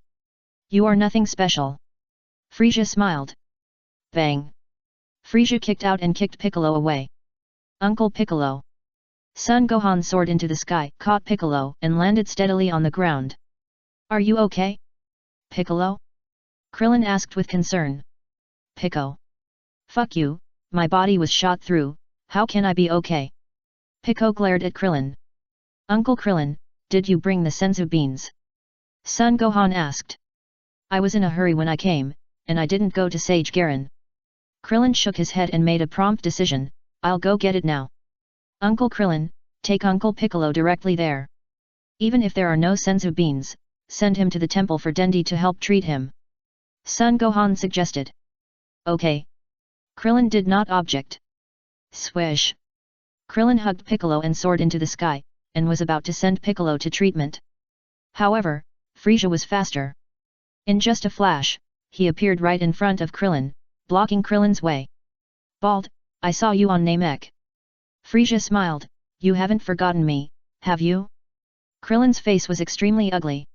You are nothing special. Frisia smiled. Bang! Frisia kicked out and kicked Piccolo away. Uncle Piccolo! Son Gohan soared into the sky, caught Piccolo, and landed steadily on the ground. Are you okay, Piccolo? Krillin asked with concern. Pico. Fuck you, my body was shot through, how can I be okay? Pico glared at Krillin. Uncle Krillin, did you bring the senzu beans? Son Gohan asked. I was in a hurry when I came, and I didn't go to Sage Garen. Krillin shook his head and made a prompt decision, I'll go get it now. Uncle Krillin, take Uncle Piccolo directly there. Even if there are no senzu beans, send him to the temple for Dendi to help treat him. Son Gohan suggested. Okay. Krillin did not object. Swish. Krillin hugged Piccolo and soared into the sky, and was about to send Piccolo to treatment. However, Frieza was faster. In just a flash, he appeared right in front of Krillin, blocking Krillin's way. Bald, I saw you on Namek. Frieza smiled, you haven't forgotten me, have you? Krillin's face was extremely ugly.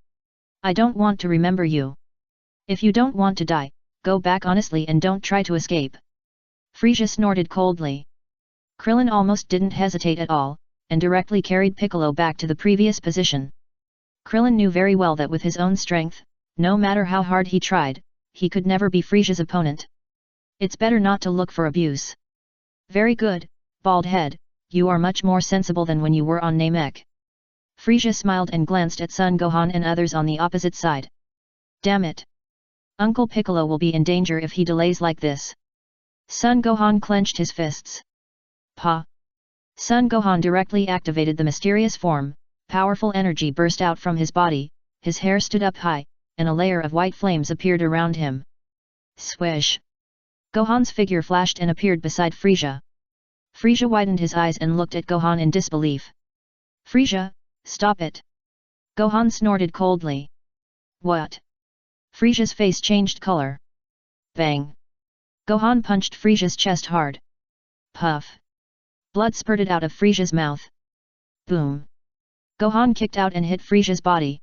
I don't want to remember you. If you don't want to die, go back honestly and don't try to escape. Frieza snorted coldly. Krillin almost didn't hesitate at all, and directly carried Piccolo back to the previous position. Krillin knew very well that with his own strength, no matter how hard he tried, he could never be Frieza's opponent. It's better not to look for abuse. Very good, bald head, you are much more sensible than when you were on Namek. Frieza smiled and glanced at Son Gohan and others on the opposite side. Damn it! Uncle Piccolo will be in danger if he delays like this. Son Gohan clenched his fists. Pa! Son Gohan directly activated the mysterious form, powerful energy burst out from his body, his hair stood up high, and a layer of white flames appeared around him. Swish! Gohan's figure flashed and appeared beside Frieza. Frieza widened his eyes and looked at Gohan in disbelief. Frieza, stop it! Gohan snorted coldly. What? Frieza's face changed color. Bang! Gohan punched Frieza's chest hard. Puff! Blood spurted out of Frieza's mouth. Boom! Gohan kicked out and hit Frieza's body.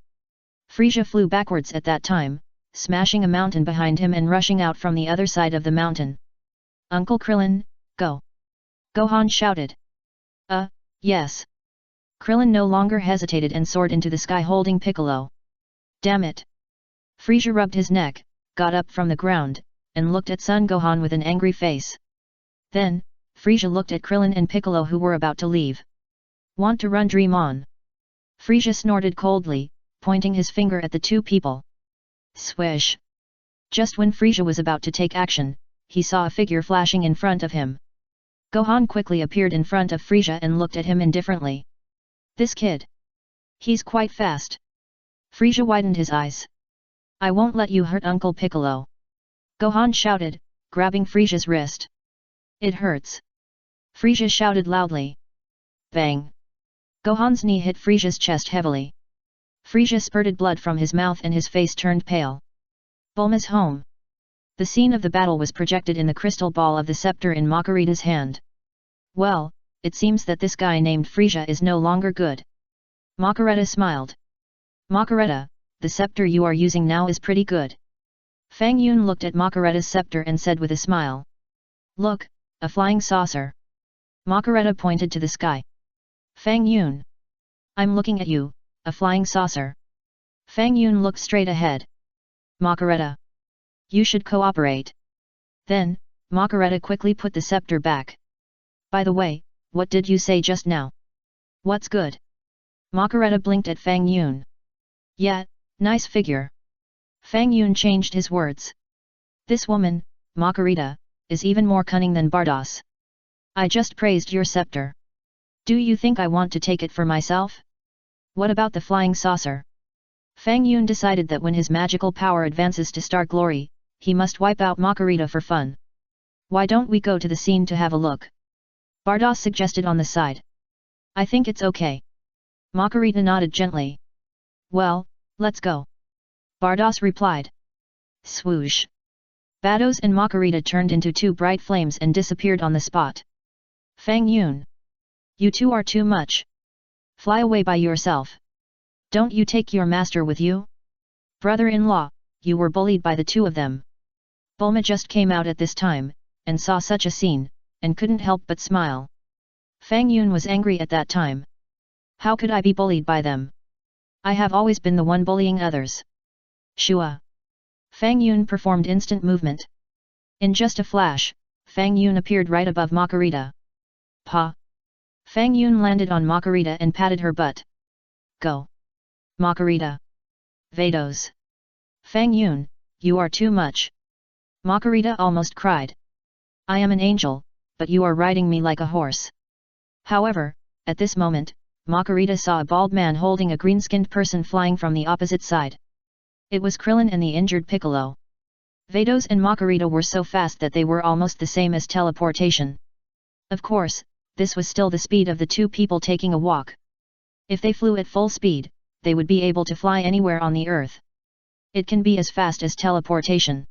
Frieza flew backwards at that time, smashing a mountain behind him and rushing out from the other side of the mountain. Uncle Krillin, go! Gohan shouted. Yes. Krillin no longer hesitated and soared into the sky holding Piccolo. Damn it! Frieza rubbed his neck, got up from the ground, and looked at Son Gohan with an angry face. Then, Frieza looked at Krillin and Piccolo who were about to leave. Want to run, dream on! Frieza snorted coldly, pointing his finger at the two people. Swish! Just when Frieza was about to take action, he saw a figure flashing in front of him. Gohan quickly appeared in front of Frieza and looked at him indifferently. This kid. He's quite fast. Frieza widened his eyes. I won't let you hurt Uncle Piccolo. Gohan shouted, grabbing Frieza's wrist. It hurts. Frieza shouted loudly. Bang! Gohan's knee hit Frieza's chest heavily. Frieza spurted blood from his mouth and his face turned pale. Bulma's home. The scene of the battle was projected in the crystal ball of the scepter in Makarita's hand. Well, it seems that this guy named Frieza is no longer good. Makarita smiled. Makarita, the scepter you are using now is pretty good. Fang Yun looked at Makarita's scepter and said with a smile. Look, a flying saucer. Makarita pointed to the sky. Fang Yun. I'm looking at you, a flying saucer. Fang Yun looked straight ahead. Makarita. You should cooperate. Then, Makarita quickly put the scepter back. By the way, what did you say just now? What's good? Makarita blinked at Fang Yun. Yeah, nice figure. Fang Yun changed his words. This woman, Makarita, is even more cunning than Bardos. I just praised your scepter. Do you think I want to take it for myself? What about the flying saucer? Fang Yun decided that when his magical power advances to star glory, he must wipe out Makarita for fun. Why don't we go to the scene to have a look? Bardos suggested on the side. I think it's okay. Makarita nodded gently. Well, let's go. Bardos replied. Swoosh. Bardos and Makarita turned into two bright flames and disappeared on the spot. Fang Yun. You two are too much. Fly away by yourself. Don't you take your master with you? Brother-in-law, you were bullied by the two of them. Bulma just came out at this time, and saw such a scene, and couldn't help but smile. Fang Yun was angry at that time. How could I be bullied by them? I have always been the one bullying others. Shua. Fang Yun performed instant movement. In just a flash, Fang Yun appeared right above Makarita. Pa. Fang Yun landed on Makarita and patted her butt. Go. Makarita. Vados. Fang Yun, you are too much. Makarita almost cried. I am an angel, but you are riding me like a horse. However, at this moment, Makarita saw a bald man holding a green-skinned person flying from the opposite side. It was Krillin and the injured Piccolo. Vados and Makarita were so fast that they were almost the same as teleportation. Of course, this was still the speed of the two people taking a walk. If they flew at full speed, they would be able to fly anywhere on the earth. It can be as fast as teleportation.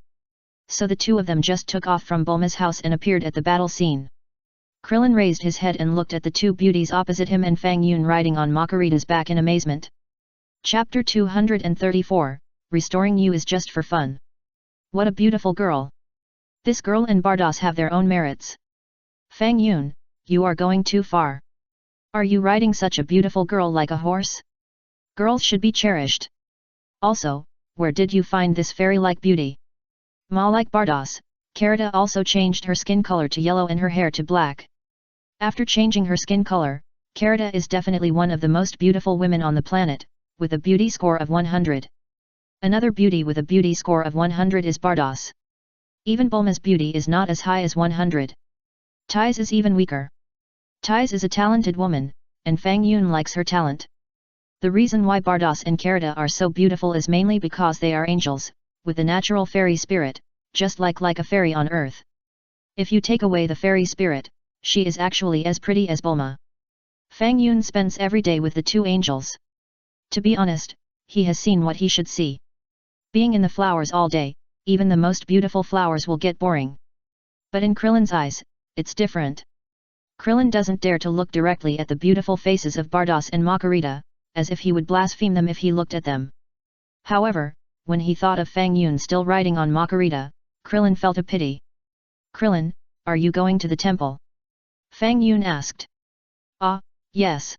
So the two of them just took off from Bulma's house and appeared at the battle scene. Krillin raised his head and looked at the two beauties opposite him and Fang Yun riding on Makarita's back in amazement. Chapter 234, Restoring You is just for fun. What a beautiful girl. This girl and Bardos have their own merits. Fang Yun, you are going too far. Are you riding such a beautiful girl like a horse? Girls should be cherished. Also, where did you find this fairy-like beauty? Ma like Bardos, Carita also changed her skin color to yellow and her hair to black. After changing her skin color, Carita is definitely one of the most beautiful women on the planet, with a beauty score of 100. Another beauty with a beauty score of 100 is Bardos. Even Bulma's beauty is not as high as 100. Tais is even weaker. Tais is a talented woman, and Fang Yun likes her talent. The reason why Bardos and Carita are so beautiful is mainly because they are angels, with a natural fairy spirit, just like a fairy on earth. If you take away the fairy spirit, she is actually as pretty as Bulma. Fang Yun spends every day with the two angels. To be honest, he has seen what he should see. Being in the flowers all day, even the most beautiful flowers will get boring. But in Krillin's eyes, it's different. Krillin doesn't dare to look directly at the beautiful faces of Bardos and Makarita, as if he would blaspheme them if he looked at them. However, when he thought of Fang Yun still riding on Makarita, Krillin felt a pity. Krillin, are you going to the temple? Fang Yun asked. Ah, yes.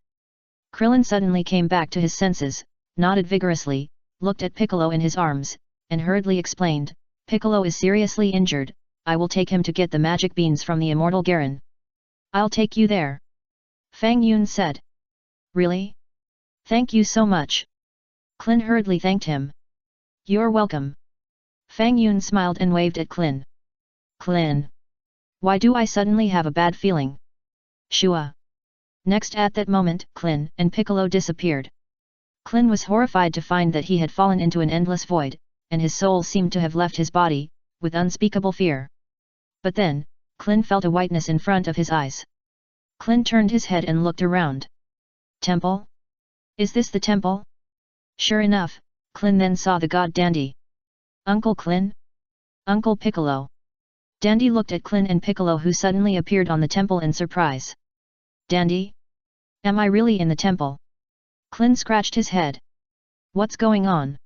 Krillin suddenly came back to his senses, nodded vigorously, looked at Piccolo in his arms, and hurriedly explained, Piccolo is seriously injured, I will take him to get the magic beans from the immortal Garen. I'll take you there. Fang Yun said. Really? Thank you so much. Klin hurriedly thanked him. You're welcome. Fang Yun smiled and waved at Klin. Klin. Why do I suddenly have a bad feeling? Shua. Next at that moment, Klin and Piccolo disappeared. Klin was horrified to find that he had fallen into an endless void, and his soul seemed to have left his body, with unspeakable fear. But then, Klin felt a whiteness in front of his eyes. Klin turned his head and looked around. Temple? Is this the temple? Sure enough, Klin then saw the god Dandy. Uncle Klin? Uncle Piccolo. Dandy looked at Klin and Piccolo who suddenly appeared on the temple in surprise. Dandy? Am I really in the temple? Klin scratched his head. What's going on?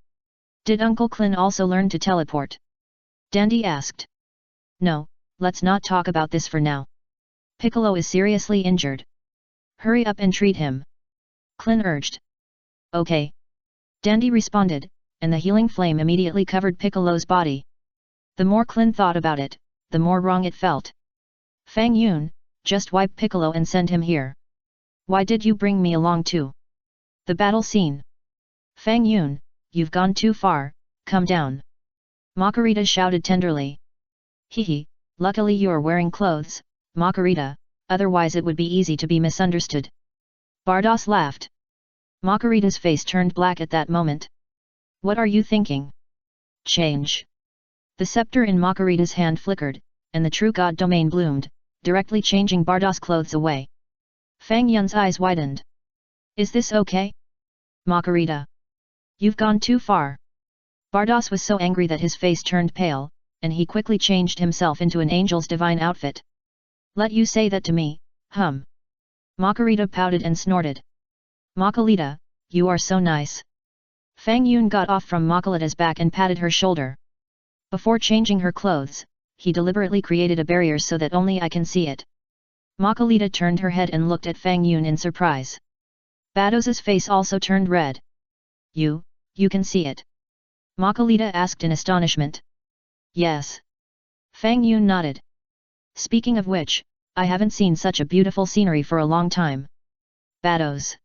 Did Uncle Klin also learn to teleport? Dandy asked. No, let's not talk about this for now. Piccolo is seriously injured. Hurry up and treat him. Klin urged. Okay. Dandy responded, and the healing flame immediately covered Piccolo's body. The more Klin thought about it, the more wrong it felt. Fang Yun, just wipe Piccolo and send him here. Why did you bring me along too? The battle scene. Fang Yun, you've gone too far, come down. Makarita shouted tenderly. Hehe, luckily you're wearing clothes, Makarita, otherwise it would be easy to be misunderstood. Bardos laughed. Makarita's face turned black at that moment. What are you thinking? Change. The scepter in Makarita's hand flickered, and the true god domain bloomed, directly changing Bardos' clothes away. Fang Yun's eyes widened. Is this okay? Makarita. You've gone too far. Bardos was so angry that his face turned pale, and he quickly changed himself into an angel's divine outfit. Let you say that to me, hum. Makarita pouted and snorted. Makalita, you are so nice. Fang Yun got off from Makalita's back and patted her shoulder. Before changing her clothes, he deliberately created a barrier so that only I can see it. Makalita turned her head and looked at Fang Yun in surprise. Bados's face also turned red. You can see it? Makalita asked in astonishment. Yes. Fang Yun nodded. Speaking of which, I haven't seen such a beautiful scenery for a long time. Bados.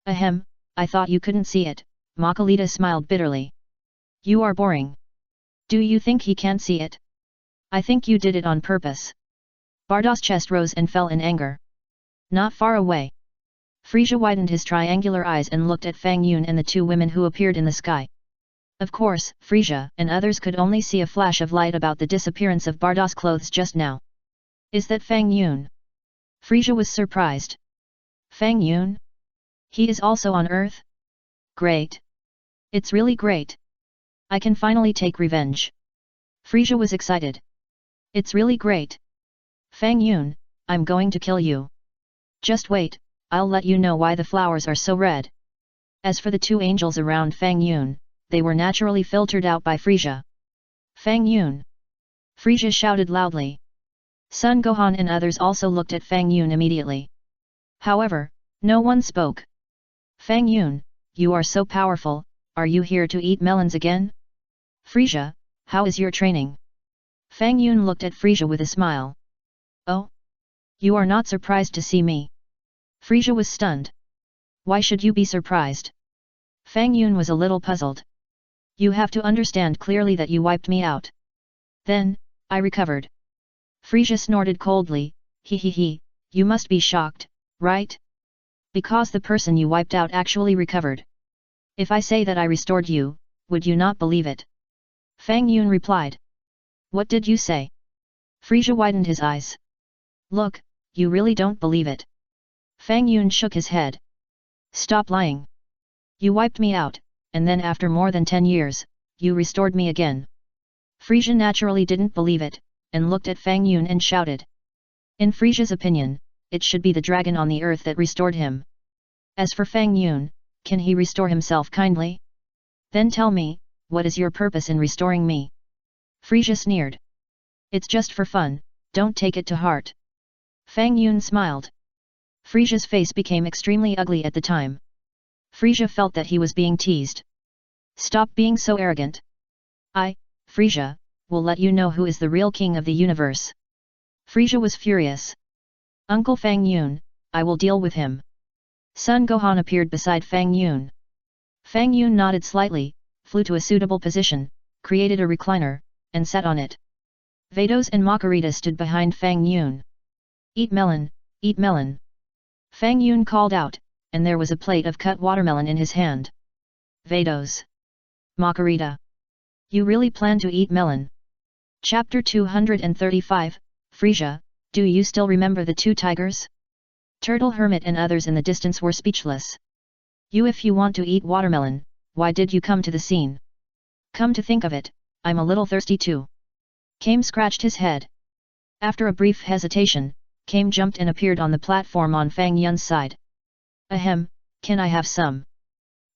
Ahem, I thought you couldn't see it, Makalita smiled bitterly. You are boring. Do you think he can't see it? I think you did it on purpose. Bardos' chest rose and fell in anger. Not far away. Frisia widened his triangular eyes and looked at Fang Yun and the two women who appeared in the sky. Of course, Frisia and others could only see a flash of light about the disappearance of Bardos' clothes just now. Is that Fang Yun? Frisia was surprised. Fang Yun? He is also on Earth? Great. It's really great. I can finally take revenge. Frisia was excited. It's really great. Fang Yun, I'm going to kill you. Just wait, I'll let you know why the flowers are so red. As for the two angels around Fang Yun, they were naturally filtered out by Frisia. Fang Yun! Frisia shouted loudly. Sun Gohan and others also looked at Fang Yun immediately. However, no one spoke. Fang Yun, you are so powerful, are you here to eat melons again? Frisia, how is your training? Fang Yun looked at Frisia with a smile. Oh? You are not surprised to see me. Frisia was stunned. Why should you be surprised? Fang Yun was a little puzzled. You have to understand clearly that you wiped me out. Then, I recovered. Frisia snorted coldly, he, you must be shocked, right? Because the person you wiped out actually recovered. If I say that I restored you, would you not believe it? Fang Yun replied. What did you say? Frisia widened his eyes. Look, you really don't believe it. Fang Yun shook his head. Stop lying. You wiped me out, and then after more than 10 years, you restored me again. Frisia naturally didn't believe it, and looked at Fang Yun and shouted. In Frisia's opinion, it should be the dragon on the earth that restored him. As for Fang Yun, can he restore himself kindly? Then tell me, what is your purpose in restoring me? Frisia sneered. It's just for fun, don't take it to heart. Fang Yun smiled. Frisia's face became extremely ugly at the time. Frisia felt that he was being teased. Stop being so arrogant. I, Frisia, will let you know who is the real king of the universe. Frisia was furious. Uncle Fang Yun, I will deal with him. Sun Gohan appeared beside Fang Yun. Fang Yun nodded slightly, flew to a suitable position, created a recliner, and sat on it. Vados and Makarita stood behind Fang Yun. Eat melon, eat melon. Fang Yun called out, and there was a plate of cut watermelon in his hand. Vados. Makarita. You really plan to eat melon? Chapter 235, Frisia, do you still remember the two tigers? Turtle Hermit and others in the distance were speechless. If you want to eat watermelon, why did you come to the scene? Come to think of it, I'm a little thirsty too. Kame scratched his head. After a brief hesitation, Kame jumped and appeared on the platform on Fang Yun's side. Ahem, can I have some?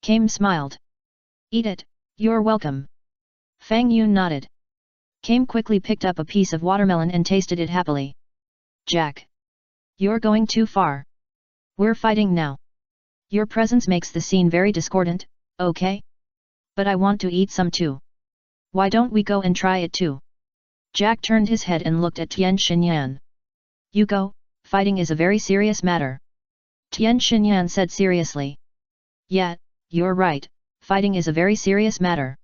Kame smiled. Eat it, you're welcome. Fang Yun nodded. Kame quickly picked up a piece of watermelon and tasted it happily. Jack. You're going too far. We're fighting now. Your presence makes the scene very discordant, okay? But I want to eat some too. Why don't we go and try it too? Jack turned his head and looked at Tian Xinyan. You go, fighting is a very serious matter. Tian Xinyan said seriously. Yeah, you're right, fighting is a very serious matter.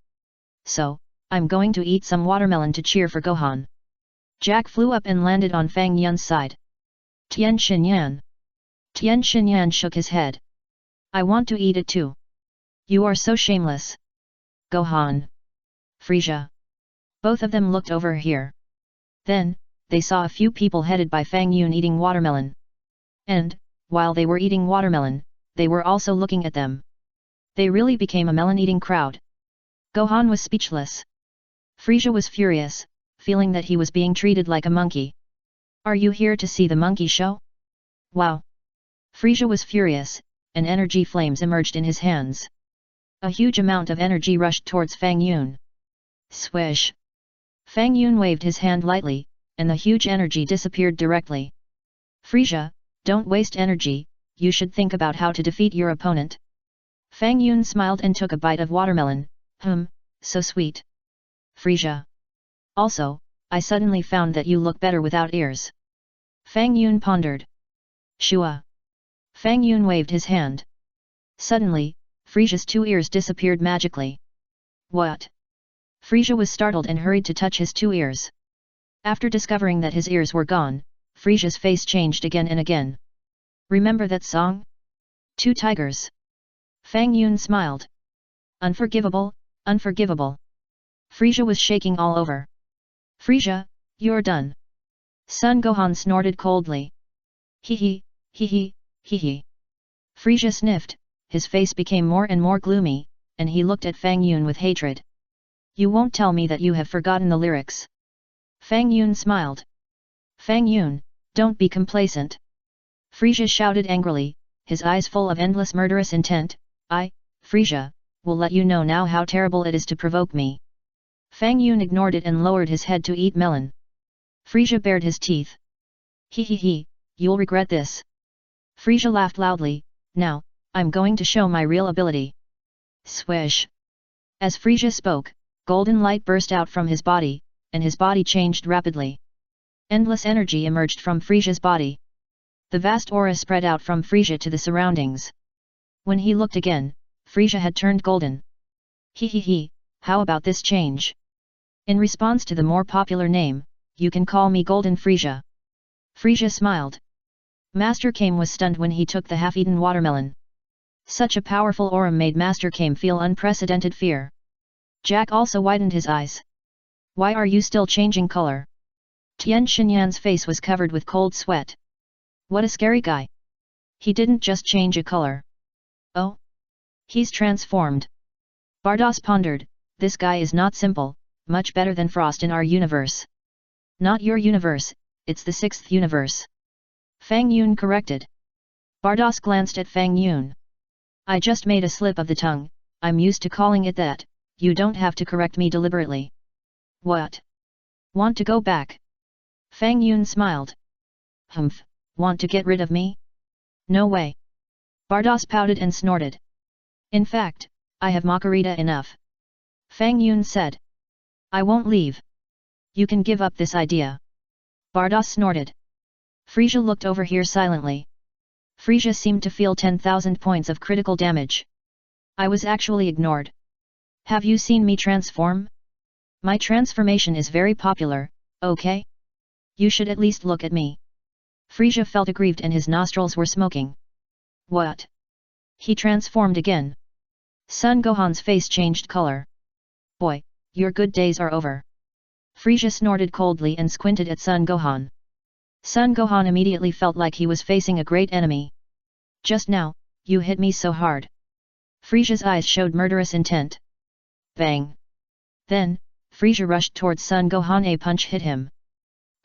So, I'm going to eat some watermelon to cheer for Gohan. Jack flew up and landed on Fang Yun's side. Tian Xinyan. Tian Xinyan shook his head. I want to eat it too. You are so shameless. Gohan. Frisia. Both of them looked over here. Then, they saw a few people headed by Fang Yun eating watermelon. And, while they were eating watermelon, they were also looking at them. They really became a melon-eating crowd. Gohan was speechless. Frisia was furious, feeling that he was being treated like a monkey. Are you here to see the monkey show? Wow! Frisia was furious, and energy flames emerged in his hands. A huge amount of energy rushed towards Fang Yun. Swish! Fang Yun waved his hand lightly, and the huge energy disappeared directly. Frisia, don't waste energy, you should think about how to defeat your opponent. Fang Yun smiled and took a bite of watermelon. So sweet. Frisia. Also, I suddenly found that you look better without ears. Fang Yun pondered. Shua. Fang Yun waved his hand. Suddenly, Frisia's 2 ears disappeared magically. What? Frisia was startled and hurried to touch his 2 ears. After discovering that his ears were gone, Frisia's face changed again and again. Remember that song? 2 tigers. Fang Yun smiled. Unforgivable, unforgivable. Frisia was shaking all over. Frisia, you're done. Sun Gohan snorted coldly. Hee hee. Frisia sniffed, his face became more and more gloomy, and he looked at Fang Yun with hatred. You won't tell me that you have forgotten the lyrics. Fang Yun smiled. Fang Yun, don't be complacent. Frisia shouted angrily, his eyes full of endless murderous intent. I, Frisia, will let you know now how terrible it is to provoke me. Fang Yun ignored it and lowered his head to eat melon. Frisia bared his teeth. Hee, you'll regret this. Frisia laughed loudly. Now, I'm going to show my real ability. Swish. As Frisia spoke, golden light burst out from his body, and his body changed rapidly. Endless energy emerged from Frisia's body. The vast aura spread out from Frisia to the surroundings. When he looked again, Frisia had turned golden. Hee, how about this change? In response to the more popular name, you can call me Golden Frisia. Frisia smiled. Master Kame was stunned when he took the half-eaten watermelon. Such a powerful aura made Master Kame feel unprecedented fear. Jack also widened his eyes. Why are you still changing color? Tian Xinyan's face was covered with cold sweat. What a scary guy. He didn't just change a color. Oh? He's transformed. Bardos pondered, this guy is not simple, much better than Frost in our universe. Not your universe, it's the 6th universe. Fang Yun corrected. Bardos glanced at Fang Yun. I just made a slip of the tongue, I'm used to calling it that, you don't have to correct me deliberately. What? Want to go back? Fang Yun smiled. Humph, want to get rid of me? No way. Bardos pouted and snorted. In fact, I have Makarita enough. Fang Yun said. I won't leave. You can give up this idea. Bardos snorted. Frisia looked over here silently. Frisia seemed to feel 10,000 points of critical damage. I was actually ignored. Have you seen me transform? My transformation is very popular, okay? You should at least look at me. Frisia felt aggrieved and his nostrils were smoking. What? He transformed again. Sun Gohan's face changed color. Boy, your good days are over. Frisia snorted coldly and squinted at Sun Gohan. Sun Gohan immediately felt like he was facing a great enemy. Just now, you hit me so hard. Frisia's eyes showed murderous intent. Bang! Then, Frisia rushed towards Sun Gohan. A punch hit him.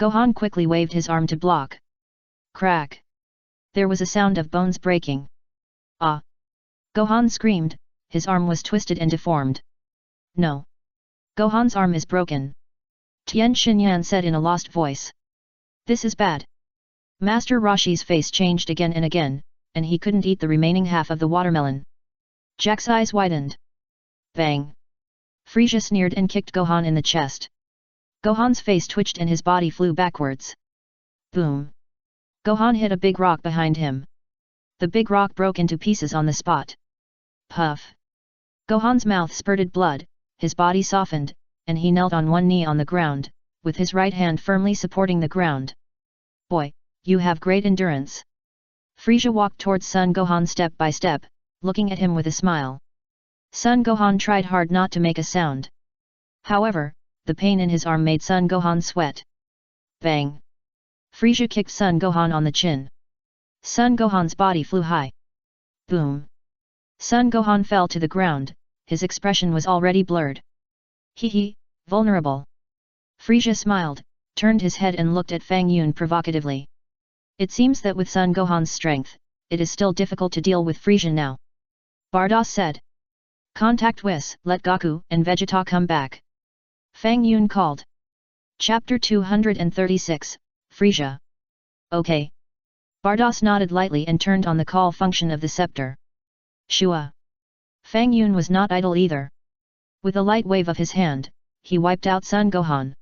Gohan quickly waved his arm to block. Crack! There was a sound of bones breaking. Ah! Gohan screamed, his arm was twisted and deformed. No! Gohan's arm is broken. Tian Xinyan said in a lost voice. This is bad. Master Roshi's face changed again and again, and he couldn't eat the remaining half of the watermelon. Jack's eyes widened. Bang! Frisia sneered and kicked Gohan in the chest. Gohan's face twitched and his body flew backwards. Boom! Gohan hit a big rock behind him. The big rock broke into pieces on the spot. Puff! Gohan's mouth spurted blood, his body softened, and he knelt on one knee on the ground, with his right hand firmly supporting the ground. Boy, you have great endurance. Frisia walked towards Sun Gohan step by step, looking at him with a smile. Sun Gohan tried hard not to make a sound. However, the pain in his arm made Sun Gohan sweat. Bang! Frisia kicked Sun Gohan on the chin. Sun Gohan's body flew high. Boom! Sun Gohan fell to the ground, his expression was already blurred. Hee, vulnerable. Frisia smiled, turned his head and looked at Fang Yun provocatively. It seems that with Sun Gohan's strength, it is still difficult to deal with Frisia now. Bardos said. Contact Whis, let Goku and Vegeta come back. Fang Yun called. Chapter 236, Frisia. Okay. Bardos nodded lightly and turned on the call function of the scepter. Shua. Fang Yun was not idle either. With a light wave of his hand, he wiped out Sun Gohan.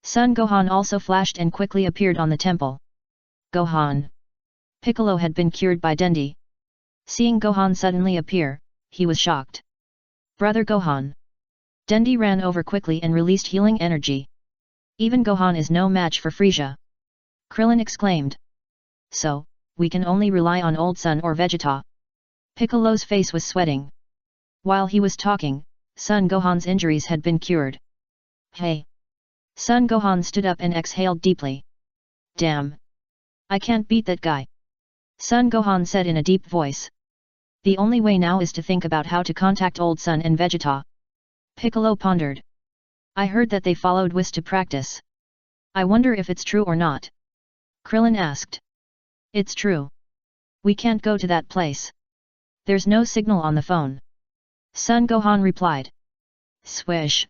Sun Gohan also flashed and quickly appeared on the temple. Gohan. Piccolo had been cured by Dendi. Seeing Gohan suddenly appear, he was shocked. Brother Gohan. Dendi ran over quickly and released healing energy. Even Gohan is no match for Frieza. Krillin exclaimed. So, we can only rely on old Sun or Vegeta. Piccolo's face was sweating. While he was talking, Son Gohan's injuries had been cured. Hey! Son Gohan stood up and exhaled deeply. Damn! I can't beat that guy. Son Gohan said in a deep voice. The only way now is to think about how to contact old Sun and Vegeta. Piccolo pondered. I heard that they followed Whis to practice. I wonder if it's true or not. Krillin asked. It's true. We can't go to that place. There's no signal on the phone. Son Gohan replied. Swish.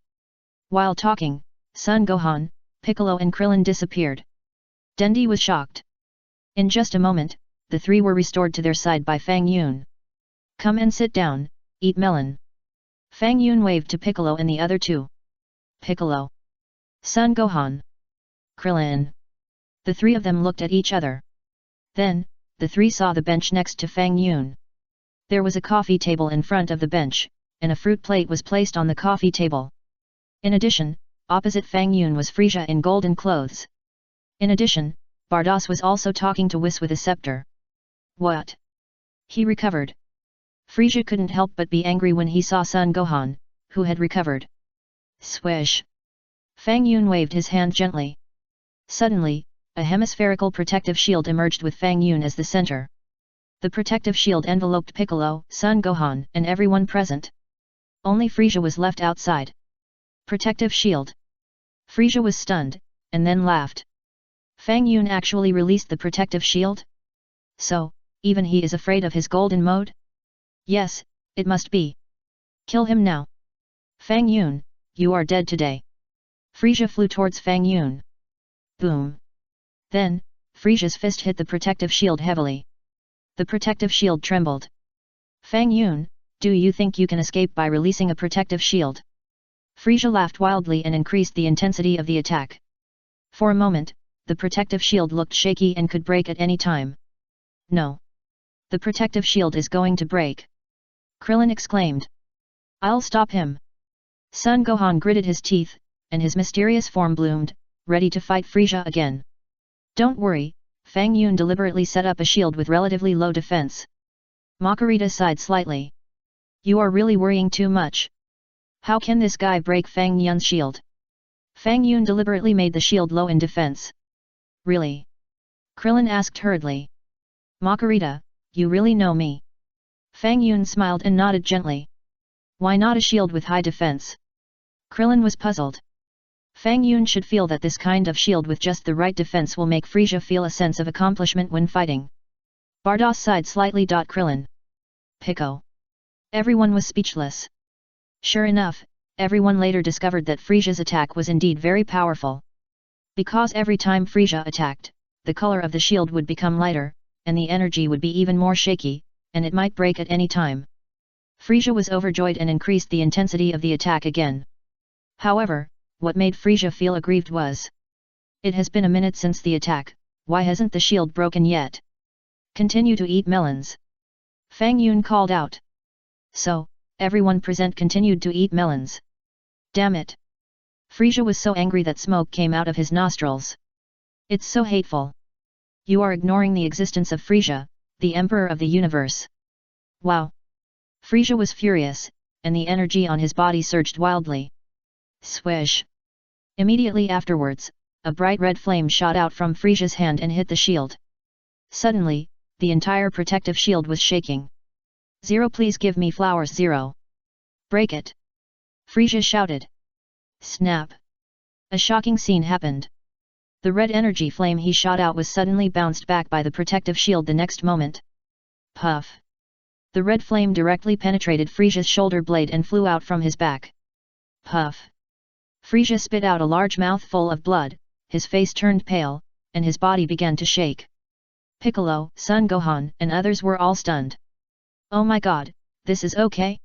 While talking, Son Gohan, Piccolo and Krillin disappeared. Dendi was shocked. In just a moment, the three were restored to their side by Fang Yun. Come and sit down, eat melon. Fang Yun waved to Piccolo and the other two. Piccolo. Son Gohan. Krillin. The three of them looked at each other. Then, the three saw the bench next to Fang Yun. There was a coffee table in front of the bench, and a fruit plate was placed on the coffee table. In addition, opposite Fang Yun was Frieza in golden clothes. In addition, Bardos was also talking to Whis with a scepter. What? He recovered. Frieza couldn't help but be angry when he saw Son Gohan, who had recovered. Swish! Fang Yun waved his hand gently. Suddenly, a hemispherical protective shield emerged with Fang Yun as the center. The protective shield enveloped Piccolo, Son Gohan, and everyone present. Only Frieza was left outside. Protective shield. Frieza was stunned, and then laughed. Fang Yun actually released the protective shield? So, even he is afraid of his golden mode? Yes, it must be. Kill him now. Fang Yun, you are dead today. Frieza flew towards Fang Yun. Boom. Then, Frieza's fist hit the protective shield heavily. The protective shield trembled. Fang Yun, do you think you can escape by releasing a protective shield? Frieza laughed wildly and increased the intensity of the attack. For a moment, the protective shield looked shaky and could break at any time. No. The protective shield is going to break. Krillin exclaimed. I'll stop him. Son Gohan gritted his teeth, and his mysterious form bloomed, ready to fight Frieza again. Don't worry, Fang Yun deliberately set up a shield with relatively low defense. Makarita sighed slightly. You are really worrying too much. How can this guy break Fang Yun's shield? Fang Yun deliberately made the shield low in defense. Really? Krillin asked hurriedly. Makarita, you really know me. Fang Yun smiled and nodded gently. Why not a shield with high defense? Krillin was puzzled. Fang Yun should feel that this kind of shield with just the right defense will make Frieza feel a sense of accomplishment when fighting. Bardos sighed slightly. Krillin. Pico. Everyone was speechless. Sure enough, everyone later discovered that Frieza's attack was indeed very powerful. Because every time Frieza attacked, the color of the shield would become lighter, and the energy would be even more shaky, and it might break at any time. Frieza was overjoyed and increased the intensity of the attack again. However, what made Frieza feel aggrieved was, it has been a minute since the attack, why hasn't the shield broken yet? Continue to eat melons. Fang Yun called out. So, everyone present continued to eat melons. Damn it! Frieza was so angry that smoke came out of his nostrils. It's so hateful. You are ignoring the existence of Frieza, the Emperor of the Universe. Wow! Frieza was furious, and the energy on his body surged wildly. Swish! Immediately afterwards, a bright red flame shot out from Frieza's hand and hit the shield. Suddenly, the entire protective shield was shaking. Zero, please give me flowers. Zero. Break it! Frieza shouted. Snap! A shocking scene happened. The red energy flame he shot out was suddenly bounced back by the protective shield the next moment. Puff! The red flame directly penetrated Frieza's shoulder blade and flew out from his back. Puff! Frieza spit out a large mouthful of blood, his face turned pale, and his body began to shake. Piccolo, Son Gohan, and others were all stunned. Oh my god, this is okay?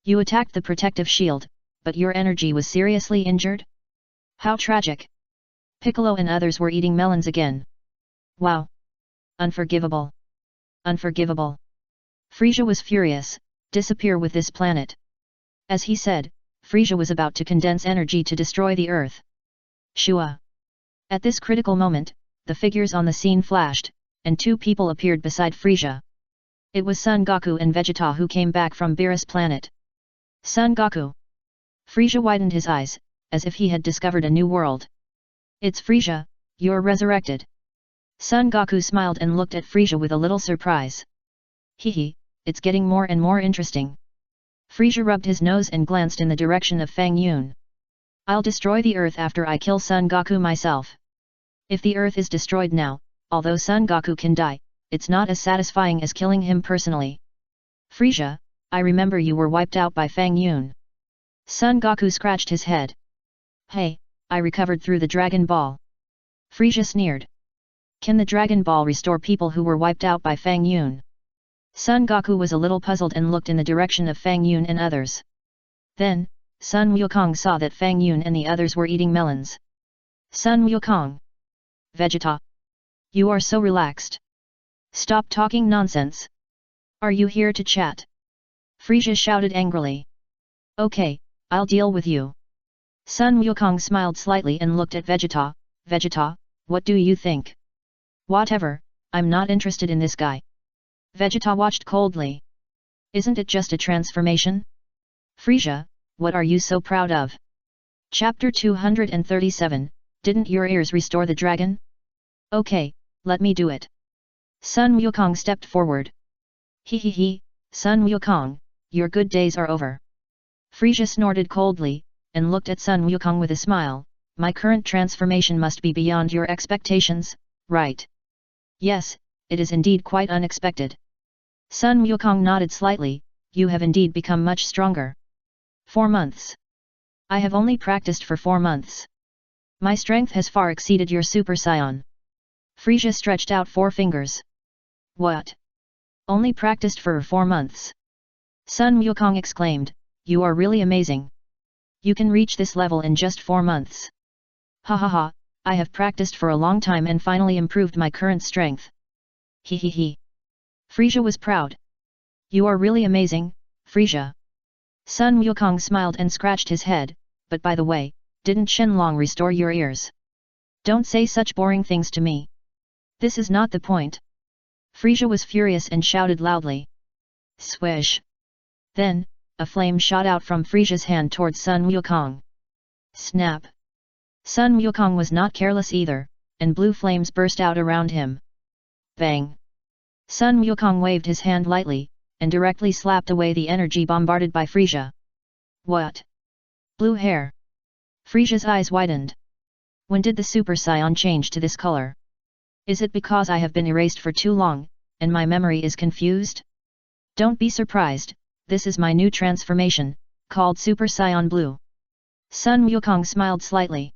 You attacked the protective shield, but your energy was seriously injured? How tragic. Piccolo and others were eating melons again. Wow. Unforgivable. Unforgivable. Frieza was furious, disappear with this planet. As he said, Frieza was about to condense energy to destroy the Earth. Shua. At this critical moment, the figures on the scene flashed, and two people appeared beside Frieza. It was Son Goku and Vegeta who came back from Beerus planet. Son Goku. Frieza widened his eyes, as if he had discovered a new world. It's Frieza, you're resurrected. Son Goku smiled and looked at Frieza with a little surprise. Hehe, it's getting more and more interesting. Frieza rubbed his nose and glanced in the direction of Fang Yun. I'll destroy the Earth after I kill Son Goku myself. If the Earth is destroyed now, although Son Goku can die, it's not as satisfying as killing him personally. Frieza, I remember you were wiped out by Fang Yun. Son Goku scratched his head. Hey, I recovered through the Dragon Ball. Frieza sneered. Can the Dragon Ball restore people who were wiped out by Fang Yun? Son Goku was a little puzzled and looked in the direction of Fang Yun and others. Then, Sun Wukong saw that Fang Yun and the others were eating melons. Sun Wukong. Vegeta. You are so relaxed. Stop talking nonsense. Are you here to chat? Frieza shouted angrily. Okay, I'll deal with you. Sun Wukong smiled slightly and looked at Vegeta. Vegeta, what do you think? Whatever, I'm not interested in this guy. Vegeta watched coldly. Isn't it just a transformation? Frieza, what are you so proud of? Chapter 237, Didn't your ears restore the dragon? Okay, let me do it. Sun Wukong stepped forward. He, Sun Wukong, your good days are over. Frieza snorted coldly, and looked at Sun Wukong with a smile. My current transformation must be beyond your expectations, right? Yes, it is indeed quite unexpected. Sun Wukong nodded slightly, you have indeed become much stronger. 4 months. I have only practiced for 4 months. My strength has far exceeded your Super Saiyan. Frieza stretched out 4 fingers. What? Only practiced for 4 months. Sun Wukong exclaimed, you are really amazing. You can reach this level in just 4 months. Ha ha ha, I have practiced for a long time and finally improved my current strength. He. Frieza was proud. You are really amazing, Frieza. Sun Wukong smiled and scratched his head, but by the way, didn't Shenlong restore your ears? Don't say such boring things to me. This is not the point. Frieza was furious and shouted loudly. Swish. Then, a flame shot out from Frieza's hand towards Sun Wukong. Snap. Sun Wukong was not careless either, and blue flames burst out around him. Bang. Sun Wukong waved his hand lightly, and directly slapped away the energy bombarded by Frieza. What? Blue hair. Frieza's eyes widened. When did the Super Saiyan change to this color? Is it because I have been erased for too long, and my memory is confused? Don't be surprised, this is my new transformation, called Super Saiyan Blue. Sun Wukong smiled slightly.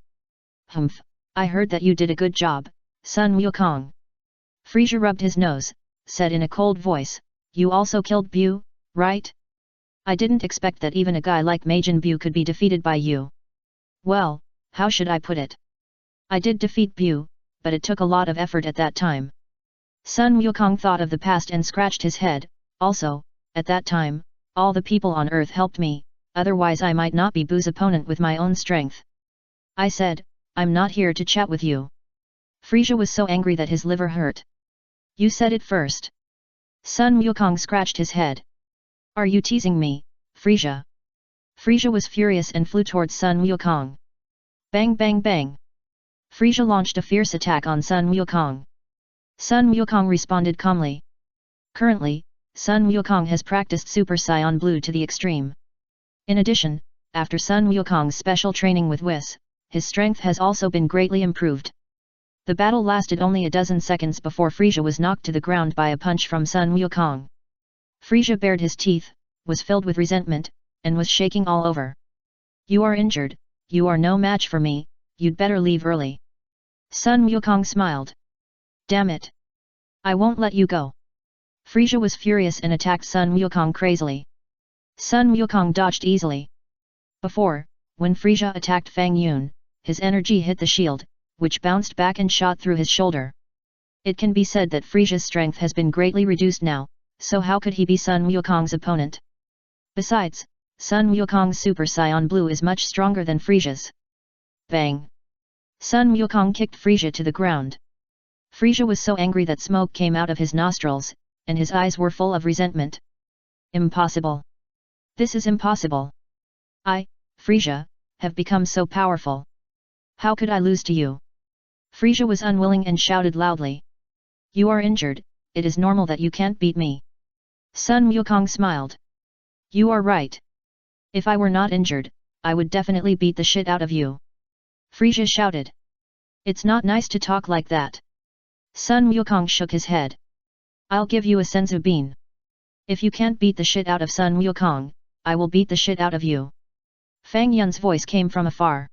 Humph, I heard that you did a good job, Sun Wukong. Frieza rubbed his nose, said in a cold voice, you also killed Bu, right? I didn't expect that even a guy like Majin Bu could be defeated by you. Well, how should I put it? I did defeat Bu, but it took a lot of effort at that time. Sun Wukong thought of the past and scratched his head. Also, at that time, all the people on Earth helped me, otherwise I might not be Bu's opponent with my own strength. I said, I'm not here to chat with you. Frieza was so angry that his liver hurt. You said it first. Sun Wukong scratched his head. Are you teasing me, Frieza? Frieza was furious and flew towards Sun Wukong. Bang bang bang. Frieza launched a fierce attack on Sun Wukong. Sun Wukong responded calmly. Currently, Sun Wukong has practiced Super Saiyan Blue to the extreme. In addition, after Sun Wukong's special training with Whis, his strength has also been greatly improved. The battle lasted only a dozen seconds before Frieza was knocked to the ground by a punch from Sun Wukong. Frieza bared his teeth, was filled with resentment, and was shaking all over. You are injured, you are no match for me, you'd better leave early. Sun Wukong smiled. Damn it. I won't let you go. Frisia was furious and attacked Sun Wukong crazily. Sun Wukong dodged easily. Before, when Frisia attacked Fang Yun, his energy hit the shield, which bounced back and shot through his shoulder. It can be said that Frisia's strength has been greatly reduced now, so how could he be Sun Wukong's opponent? Besides, Sun Wukong's Super Saiyan Blue is much stronger than Frisia's. Bang! Sun Wukong kicked Frisia to the ground. Frisia was so angry that smoke came out of his nostrils, and his eyes were full of resentment. Impossible! This is impossible! I, Frisia, have become so powerful. How could I lose to you? Frisia was unwilling and shouted loudly. You are injured, it is normal that you can't beat me. Sun Wukong smiled. You are right. If I were not injured, I would definitely beat the shit out of you. Frisia shouted. It's not nice to talk like that. Sun Wukong shook his head. I'll give you a senzu bean. If you can't beat the shit out of Sun Wukong, I will beat the shit out of you. Fang Yun's voice came from afar.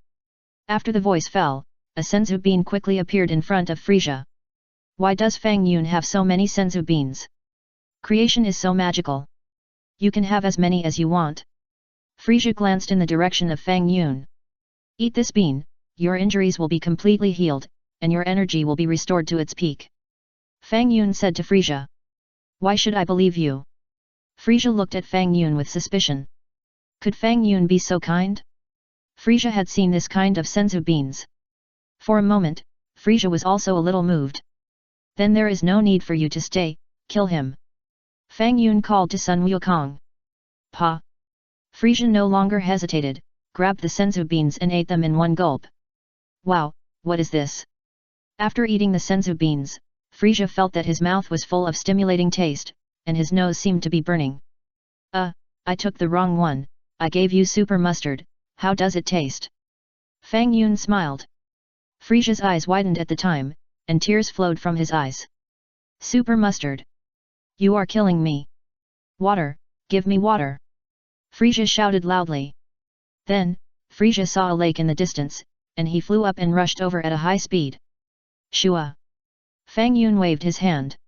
After the voice fell, a senzu bean quickly appeared in front of Frisia. Why does Fang Yun have so many senzu beans? Creation is so magical. You can have as many as you want. Frisia glanced in the direction of Fang Yun. Eat this bean, your injuries will be completely healed, and your energy will be restored to its peak. Fang Yun said to Frisia. Why should I believe you? Frisia looked at Fang Yun with suspicion. Could Fang Yun be so kind? Frisia had seen this kind of senzu beans. For a moment, Frisia was also a little moved. Then there is no need for you to stay, kill him. Fang Yun called to Sun Wukong. Pa! Frisia no longer hesitated, grabbed the senzu beans and ate them in one gulp. Wow, what is this? After eating the senzu beans, Frisia felt that his mouth was full of stimulating taste, and his nose seemed to be burning. I took the wrong one, I gave you super mustard, how does it taste? Fang Yun smiled. Frisia's eyes widened at the time, and tears flowed from his eyes. Super mustard! You are killing me! Water, give me water! Frisia shouted loudly. Then, Frisia saw a lake in the distance, and he flew up and rushed over at a high speed. Shua! Fang Yun waved his hand.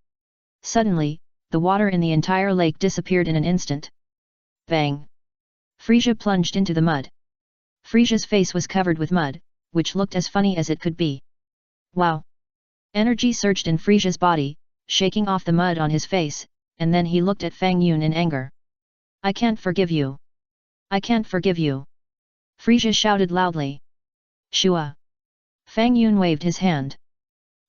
Suddenly, the water in the entire lake disappeared in an instant. Bang! Frisia plunged into the mud. Frisia's face was covered with mud, which looked as funny as it could be. Wow! Energy surged in Frisia's body, shaking off the mud on his face, and then he looked at Fang Yun in anger. I can't forgive you. I can't forgive you. Frisia shouted loudly. Shua! Fang Yun waved his hand.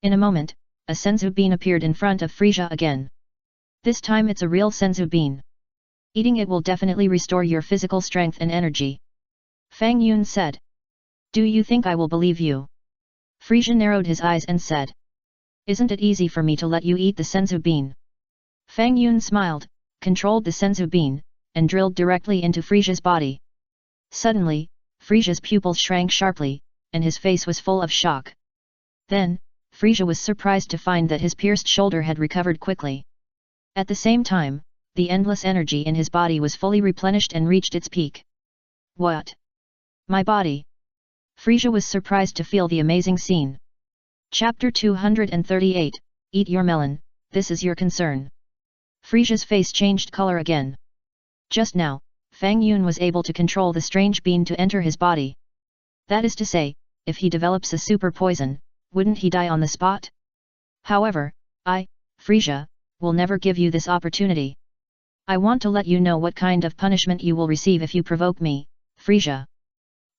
In a moment, a senzu bean appeared in front of Frisia again. This time it's a real senzu bean. Eating it will definitely restore your physical strength and energy. Fang Yun said. Do you think I will believe you? Frisia narrowed his eyes and said. Isn't it easy for me to let you eat the senzu bean? Fang Yun smiled, controlled the senzu bean, and drilled directly into Frisia's body. Suddenly, Frisia's pupils shrank sharply, and his face was full of shock. Then, Frisia was surprised to find that his pierced shoulder had recovered quickly. At the same time, the endless energy in his body was fully replenished and reached its peak. What? My body! Frisia was surprised to feel the amazing scene. Chapter 238, Eat your melon, this is your concern. Frisia's face changed color again. Just now, Fang Yun was able to control the strange bean to enter his body. That is to say, if he develops a super poison, wouldn't he die on the spot? However, I, Frisia, will never give you this opportunity. I want to let you know what kind of punishment you will receive if you provoke me, Frisia.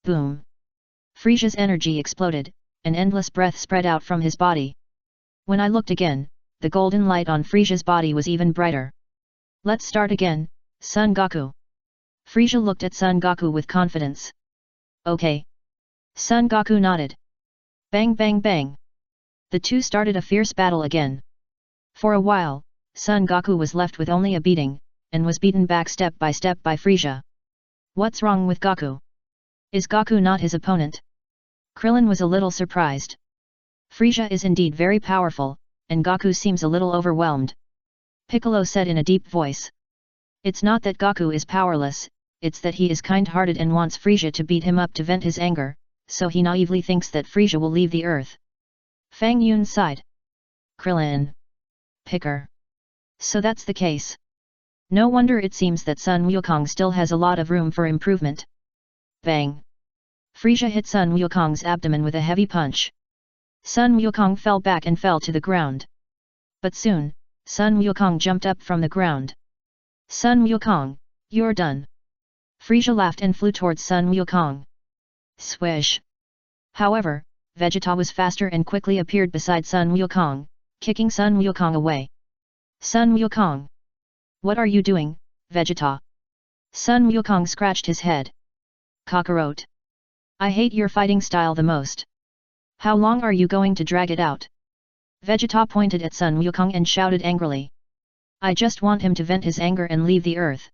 Boom! Frisia's energy exploded, an endless breath spread out from his body. When I looked again, the golden light on Frisia's body was even brighter. Let's start again, Son Goku. Frisia looked at Son Goku with confidence. Okay. Son Goku nodded. Bang bang bang. The two started a fierce battle again. For a while, Son Goku was left with only a beating, and was beaten back step by Frisia. What's wrong with Goku? Is Goku not his opponent? Krillin was a little surprised. Frisia is indeed very powerful, and Goku seems a little overwhelmed. Piccolo said in a deep voice. It's not that Goku is powerless, it's that he is kind-hearted and wants Frisia to beat him up to vent his anger, so he naively thinks that Frisia will leave the earth. Fang Yun sighed. Krillin. Picker. So that's the case. No wonder it seems that Sun Wukong still has a lot of room for improvement. Bang! Frisia hit Sun Wukong's abdomen with a heavy punch. Sun Wukong fell back and fell to the ground. But soon, Sun Wukong jumped up from the ground. Sun Wukong, you're done. Frisia laughed and flew towards Sun Wukong. Swish! However, Vegeta was faster and quickly appeared beside Sun Wukong, kicking Sun Wukong away. Sun Wukong! What are you doing, Vegeta? Sun Wukong scratched his head. Kakarot! I hate your fighting style the most. How long are you going to drag it out? Vegeta pointed at Sun Wukong and shouted angrily. I just want him to vent his anger and leave the earth.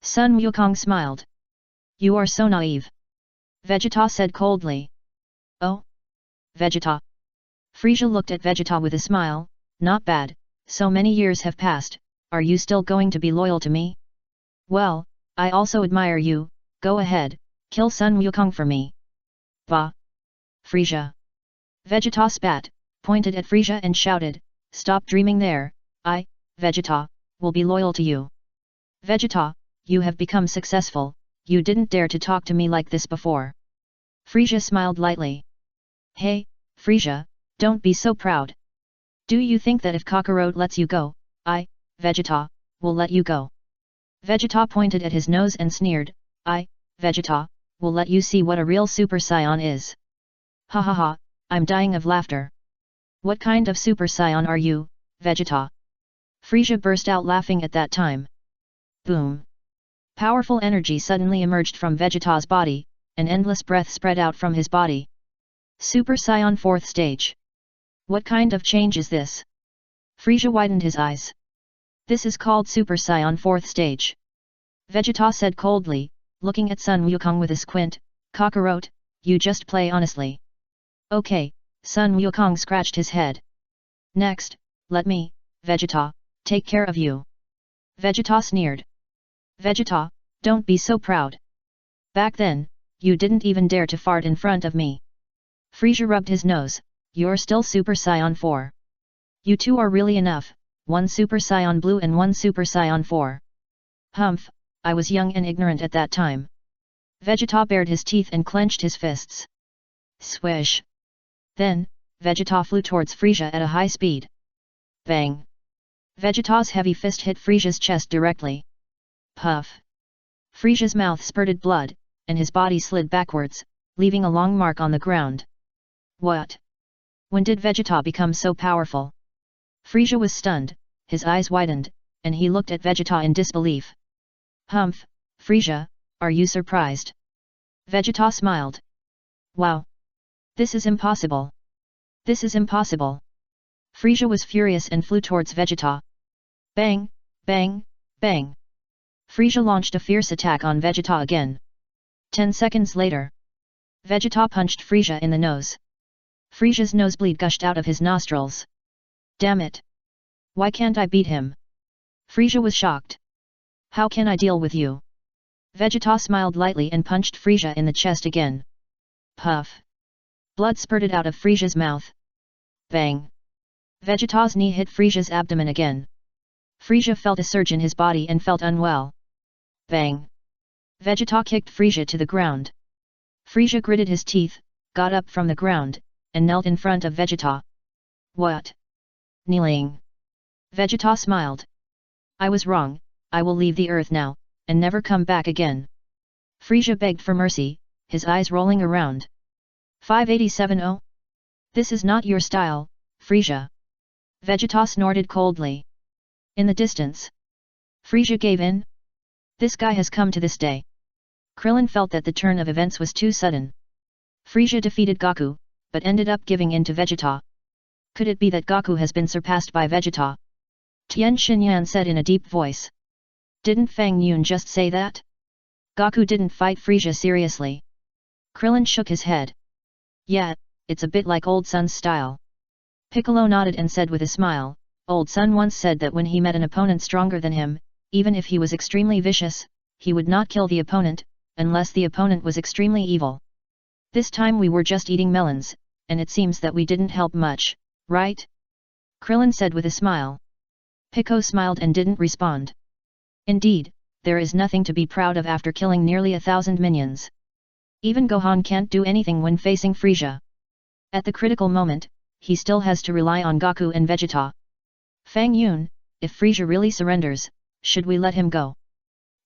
Sun Wukong smiled. You are so naive. Vegeta said coldly. Oh? Vegeta. Frisia looked at Vegeta with a smile. Not bad, so many years have passed, are you still going to be loyal to me? Well, I also admire you, go ahead, kill Sun Wukong for me. Bah! Frisia. Vegeta spat, pointed at Frisia and shouted, stop dreaming there, I, Vegeta, will be loyal to you. Vegeta, you have become successful, you didn't dare to talk to me like this before. Frisia smiled lightly. Hey, Frisia, don't be so proud. Do you think that if Kakarot lets you go, I, Vegeta, will let you go? Vegeta pointed at his nose and sneered, I, Vegeta, will let you see what a real Super Saiyan is. Ha ha ha, I'm dying of laughter. What kind of Super Saiyan are you, Vegeta? Frisia burst out laughing at that time. Boom! Powerful energy suddenly emerged from Vegeta's body, an endless breath spread out from his body. Super Saiyan 4th stage. What kind of change is this? Frisia widened his eyes. This is called Super Saiyan 4th stage. Vegeta said coldly, looking at Sun Wukong with a squint, Kakarot, you just play honestly. Okay, Sun Wukong scratched his head. Next, let me, Vegeta, take care of you. Vegeta sneered. Vegeta, don't be so proud. Back then, you didn't even dare to fart in front of me. Frisia rubbed his nose, you're still Super Saiyan 4. You two are really enough, one Super Saiyan Blue and one Super Saiyan 4. Humph, I was young and ignorant at that time. Vegeta bared his teeth and clenched his fists. Swish! Then, Vegeta flew towards Frisia at a high speed. Bang! Vegeta's heavy fist hit Frisia's chest directly. Puff! Frisia's mouth spurted blood, and his body slid backwards, leaving a long mark on the ground. What? When did Vegeta become so powerful? Frisia was stunned, his eyes widened, and he looked at Vegeta in disbelief. Humph, Frisia, are you surprised? Vegeta smiled. Wow! This is impossible! This is impossible! Frisia was furious and flew towards Vegeta. Bang, bang, bang! Frisia launched a fierce attack on Vegeta again. 10 seconds later, Vegeta punched Frisia in the nose. Frisia's nosebleed gushed out of his nostrils. Damn it! Why can't I beat him? Frisia was shocked. How can I deal with you? Vegeta smiled lightly and punched Frisia in the chest again. Puff! Blood spurted out of Frisia's mouth. Bang! Vegeta's knee hit Frisia's abdomen again. Frisia felt a surge in his body and felt unwell. Bang! Vegeta kicked Frisia to the ground. Frisia gritted his teeth, got up from the ground, and knelt in front of Vegeta. What? Kneeling? Vegeta smiled. I was wrong, I will leave the earth now, and never come back again. Frisia begged for mercy, his eyes rolling around. 587-0? This is not your style, Frisia. Vegeta snorted coldly. In the distance, Frisia gave in. This guy has come to this day. Krillin felt that the turn of events was too sudden. Frisia defeated Goku, but ended up giving in to Vegeta. Could it be that Goku has been surpassed by Vegeta? Tien Shinyan said in a deep voice. Didn't Fang Yun just say that? Goku didn't fight Frisia seriously. Krillin shook his head. Yeah, it's a bit like Old Sun's style. Piccolo nodded and said with a smile, Old Sun once said that when he met an opponent stronger than him, even if he was extremely vicious, he would not kill the opponent, unless the opponent was extremely evil. This time we were just eating melons, and it seems that we didn't help much, right? Krillin said with a smile. Pico smiled and didn't respond. Indeed, there is nothing to be proud of after killing nearly 1,000 minions. Even Gohan can't do anything when facing Frieza. At the critical moment, he still has to rely on Goku and Vegeta. Fang Yun, if Frieza really surrenders, should we let him go?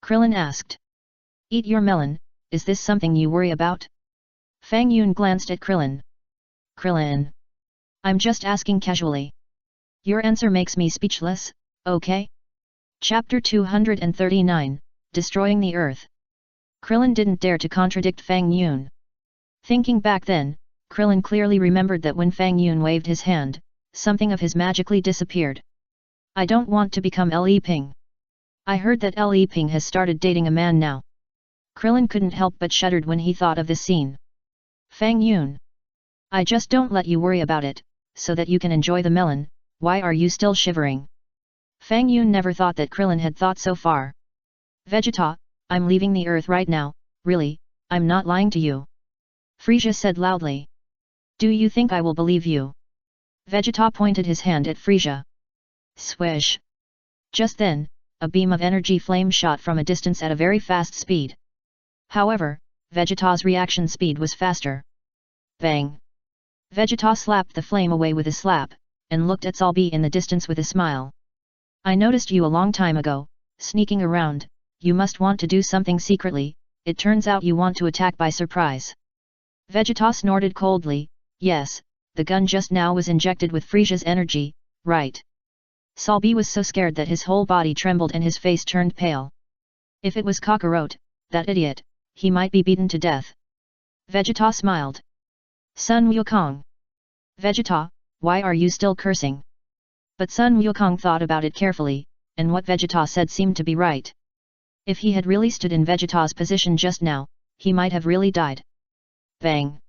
Krillin asked. Eat your melon, is this something you worry about? Fang Yun glanced at Krillin. Krillin. I'm just asking casually. Your answer makes me speechless, okay? Chapter 239, Destroying the Earth. Krillin didn't dare to contradict Fang Yun. Thinking back then, Krillin clearly remembered that when Fang Yun waved his hand, something of his magically disappeared. I don't want to become Le Ping. I heard that Le Ping has started dating a man now. Krillin couldn't help but shuddered when he thought of this scene. Fang Yun. I just don't let you worry about it, so that you can enjoy the melon, why are you still shivering? Fang Yun never thought that Krillin had thought so far. Vegeta, I'm leaving the earth right now, really, I'm not lying to you. Frieza said loudly. Do you think I will believe you? Vegeta pointed his hand at Frieza. Swish. Just then, a beam of energy flame shot from a distance at a very fast speed. However, Vegeta's reaction speed was faster. Bang! Vegeta slapped the flame away with a slap, and looked at Salbi in the distance with a smile. I noticed you a long time ago, sneaking around, you must want to do something secretly, it turns out you want to attack by surprise. Vegeta snorted coldly, yes, the gun just now was injected with Frieza's energy, right? Salbi was so scared that his whole body trembled and his face turned pale. If it was Kakarot, that idiot, he might be beaten to death. Vegeta smiled. Sun Wukong. Vegeta, why are you still cursing? But Sun Wukong thought about it carefully, and what Vegeta said seemed to be right. If he had really stood in Vegeta's position just now, he might have really died. Bang!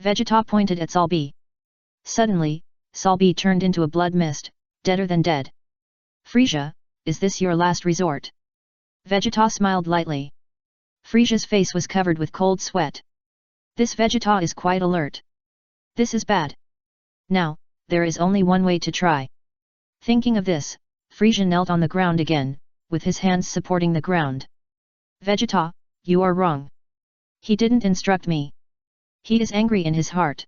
Vegeta pointed at Salbi. Suddenly, Salbi turned into a blood mist, deader than dead. Frieza, is this your last resort? Vegeta smiled lightly. Frieza's face was covered with cold sweat. This Vegeta is quite alert. This is bad. Now, there is only one way to try. Thinking of this, Frieza knelt on the ground again, with his hands supporting the ground. Vegeta, you are wrong. He didn't instruct me. He is angry in his heart.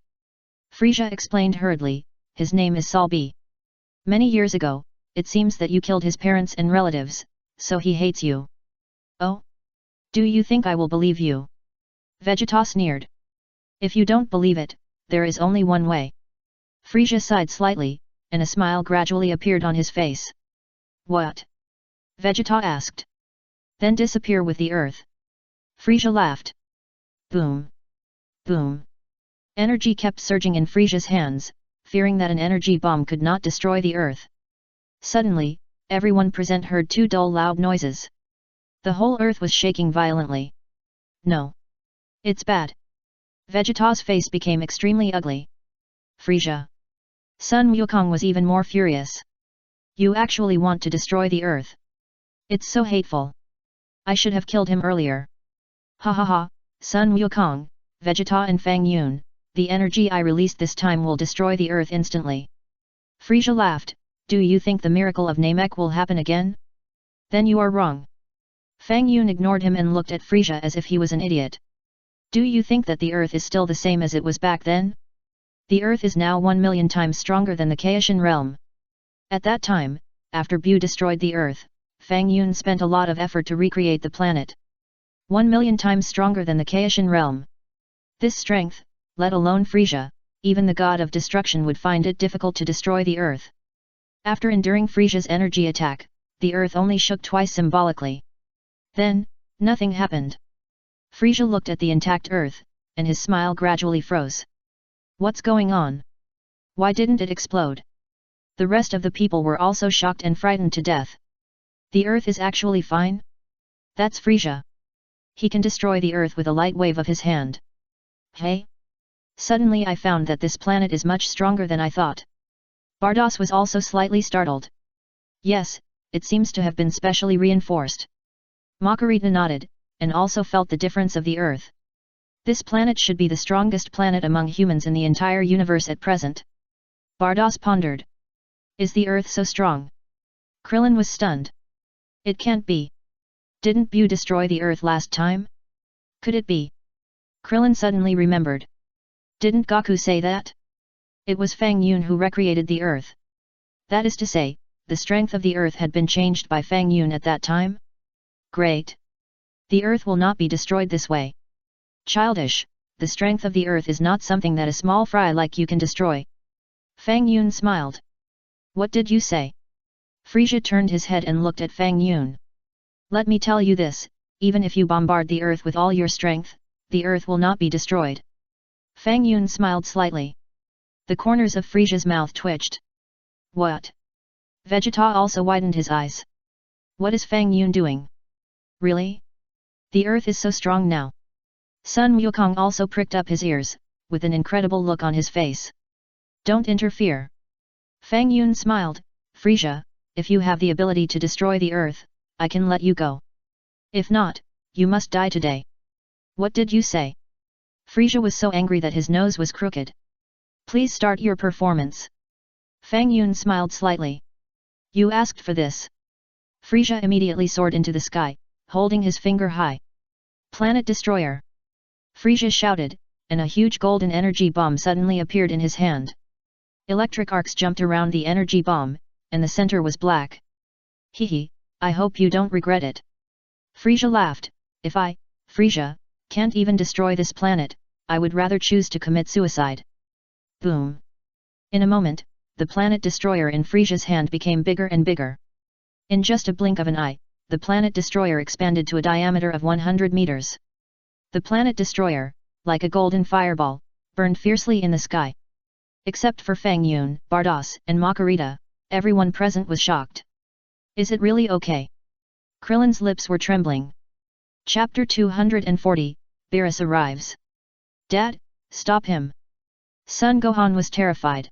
Frieza explained hurriedly, his name is Salbi. Many years ago, it seems that you killed his parents and relatives, so he hates you. Oh? Do you think I will believe you? Vegeta sneered. If you don't believe it, there is only one way. Frieza sighed slightly, and a smile gradually appeared on his face. What? Vegeta asked. Then disappear with the earth. Frieza laughed. Boom. Boom. Energy kept surging in Frieza's hands, fearing that an energy bomb could not destroy the earth. Suddenly, everyone present heard two dull loud noises. The whole earth was shaking violently. No. It's bad. Vegeta's face became extremely ugly. Frieza. Sun Wukong was even more furious. You actually want to destroy the earth. It's so hateful. I should have killed him earlier. Ha ha ha, Sun Wukong, Vegeta and Fang Yun, the energy I released this time will destroy the earth instantly. Frieza laughed, do you think the miracle of Namek will happen again? Then you are wrong. Fang Yun ignored him and looked at Frieza as if he was an idiot. Do you think that the earth is still the same as it was back then? The earth is now 1,000,000 times stronger than the Kaishan realm. At that time, after Bu destroyed the earth, Fang Yun spent a lot of effort to recreate the planet. 1,000,000 times stronger than the Kaishan realm. This strength, let alone Frieza, even the god of destruction would find it difficult to destroy the earth. After enduring Frieza's energy attack, the earth only shook twice symbolically. Then, nothing happened. Frieza looked at the intact earth, and his smile gradually froze. What's going on? Why didn't it explode? The rest of the people were also shocked and frightened to death. The earth is actually fine? That's Frieza. He can destroy the earth with a light wave of his hand. Hey? Suddenly I found that this planet is much stronger than I thought. Bardos was also slightly startled. Yes, it seems to have been specially reinforced. Makarita nodded, and also felt the difference of the earth. This planet should be the strongest planet among humans in the entire universe at present. Bardos pondered. Is the earth so strong? Krillin was stunned. It can't be. Didn't Bu destroy the earth last time? Could it be? Krillin suddenly remembered. Didn't Goku say that? It was Fang Yun who recreated the earth. That is to say, the strength of the earth had been changed by Fang Yun at that time? Great! The earth will not be destroyed this way. Childish, the strength of the earth is not something that a small fry like you can destroy. Fang Yun smiled. What did you say? Frieza turned his head and looked at Fang Yun. Let me tell you this, even if you bombard the earth with all your strength, the earth will not be destroyed. Fang Yun smiled slightly. The corners of Frieza's mouth twitched. What? Vegeta also widened his eyes. What is Fang Yun doing? Really? The earth is so strong now. Sun Wukong also pricked up his ears, with an incredible look on his face. Don't interfere. Fang Yun smiled. Frieza, if you have the ability to destroy the earth, I can let you go. If not, you must die today. What did you say? Frieza was so angry that his nose was crooked. Please start your performance. Fang Yun smiled slightly. You asked for this. Frieza immediately soared into the sky, holding his finger high. Planet Destroyer! Frieza shouted, and a huge golden energy bomb suddenly appeared in his hand. Electric arcs jumped around the energy bomb, and the center was black. Hehe, I hope you don't regret it. Frieza laughed. If I, Frieza, can't even destroy this planet, I would rather choose to commit suicide. Boom! In a moment, the planet destroyer in Frieza's hand became bigger and bigger. In just a blink of an eye, the planet destroyer expanded to a diameter of 100 meters. The planet destroyer, like a golden fireball, burned fiercely in the sky. Except for Fang Yun, Bardos, and Makarita, everyone present was shocked. Is it really okay? Krillin's lips were trembling. Chapter 240, Beerus arrives. Dad, stop him. Son Gohan was terrified.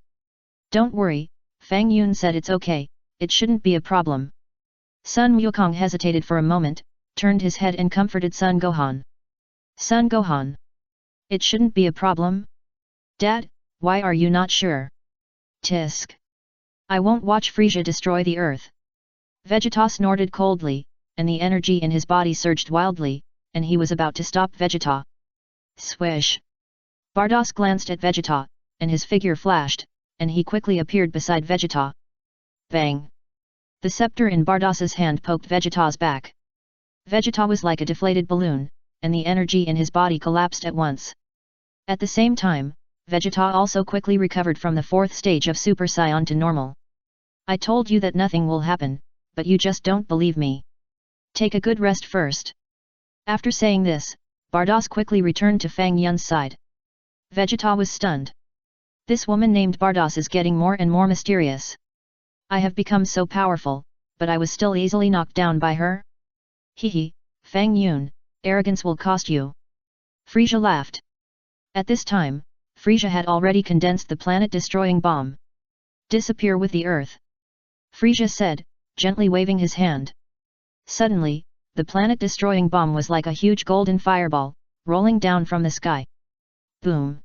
Don't worry, Fang Yun said it's okay, it shouldn't be a problem. Sun Wukong hesitated for a moment, turned his head and comforted Son Gohan. Son Gohan. It shouldn't be a problem? Dad, why are you not sure? Tisk. I won't watch Frieza destroy the earth. Vegeta snorted coldly, and the energy in his body surged wildly, and he was about to stop Vegeta. Swish! Bardos glanced at Vegeta, and his figure flashed, and he quickly appeared beside Vegeta. Bang! The scepter in Bardos's hand poked Vegeta's back. Vegeta was like a deflated balloon, and the energy in his body collapsed at once. At the same time, Vegeta also quickly recovered from the 4th stage of Super Saiyan to normal. I told you that nothing will happen, but you just don't believe me. Take a good rest first. After saying this, Bardos quickly returned to Fang Yun's side. Vegeta was stunned. This woman named Bardos is getting more and more mysterious. I have become so powerful, but I was still easily knocked down by her? Hehe, Fang Yun, arrogance will cost you. Frieza laughed. At this time, Frieza had already condensed the planet-destroying bomb. Disappear with the earth. Frieza said, gently waving his hand. Suddenly, the planet-destroying bomb was like a huge golden fireball, rolling down from the sky. Boom!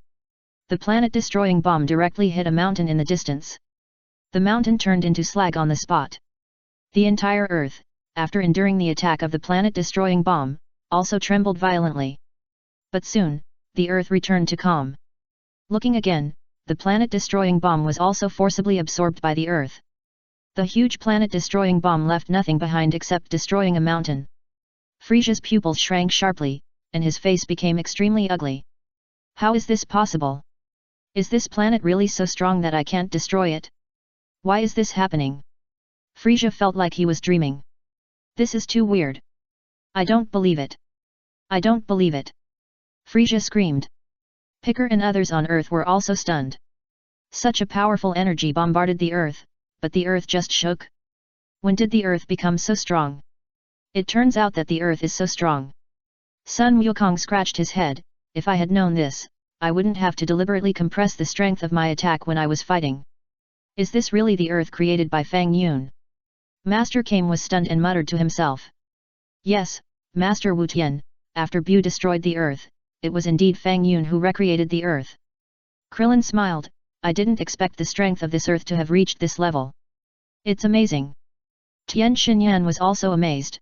The planet-destroying bomb directly hit a mountain in the distance. The mountain turned into slag on the spot. The entire earth, after enduring the attack of the planet-destroying bomb, also trembled violently. But soon, the earth returned to calm. Looking again, the planet-destroying bomb was also forcibly absorbed by the earth. The huge planet-destroying bomb left nothing behind except destroying a mountain. Frieza's pupils shrank sharply, and his face became extremely ugly. How is this possible? Is this planet really so strong that I can't destroy it? Why is this happening? Frieza felt like he was dreaming. This is too weird. I don't believe it. I don't believe it. Frieza screamed. Picker and others on Earth were also stunned. Such a powerful energy bombarded the Earth, but the Earth just shook. When did the Earth become so strong? It turns out that the Earth is so strong. Sun Wukong scratched his head. If I had known this, I wouldn't have to deliberately compress the strength of my attack when I was fighting. Is this really the Earth created by Fang Yun? Master Kame was stunned and muttered to himself. Yes, Master Wu Tian, after Bu destroyed the Earth, it was indeed Fang Yun who recreated the Earth. Krillin smiled. I didn't expect the strength of this Earth to have reached this level. It's amazing. Tian Xinyan was also amazed.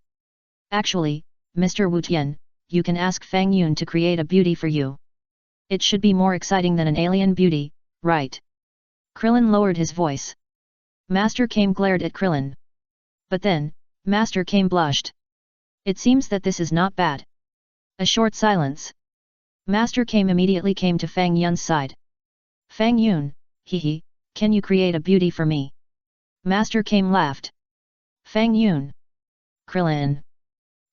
Actually, Mr. Wu Tian, you can ask Fang Yun to create a beauty for you. It should be more exciting than an alien beauty, right? Krillin lowered his voice. Master Kame glared at Krillin. But then, Master Kame blushed. It seems that this is not bad. A short silence. Master Kame immediately came to Fang Yun's side. Fang Yun, hee, can you create a beauty for me? Master Kame laughed. Fang Yun. Krillin.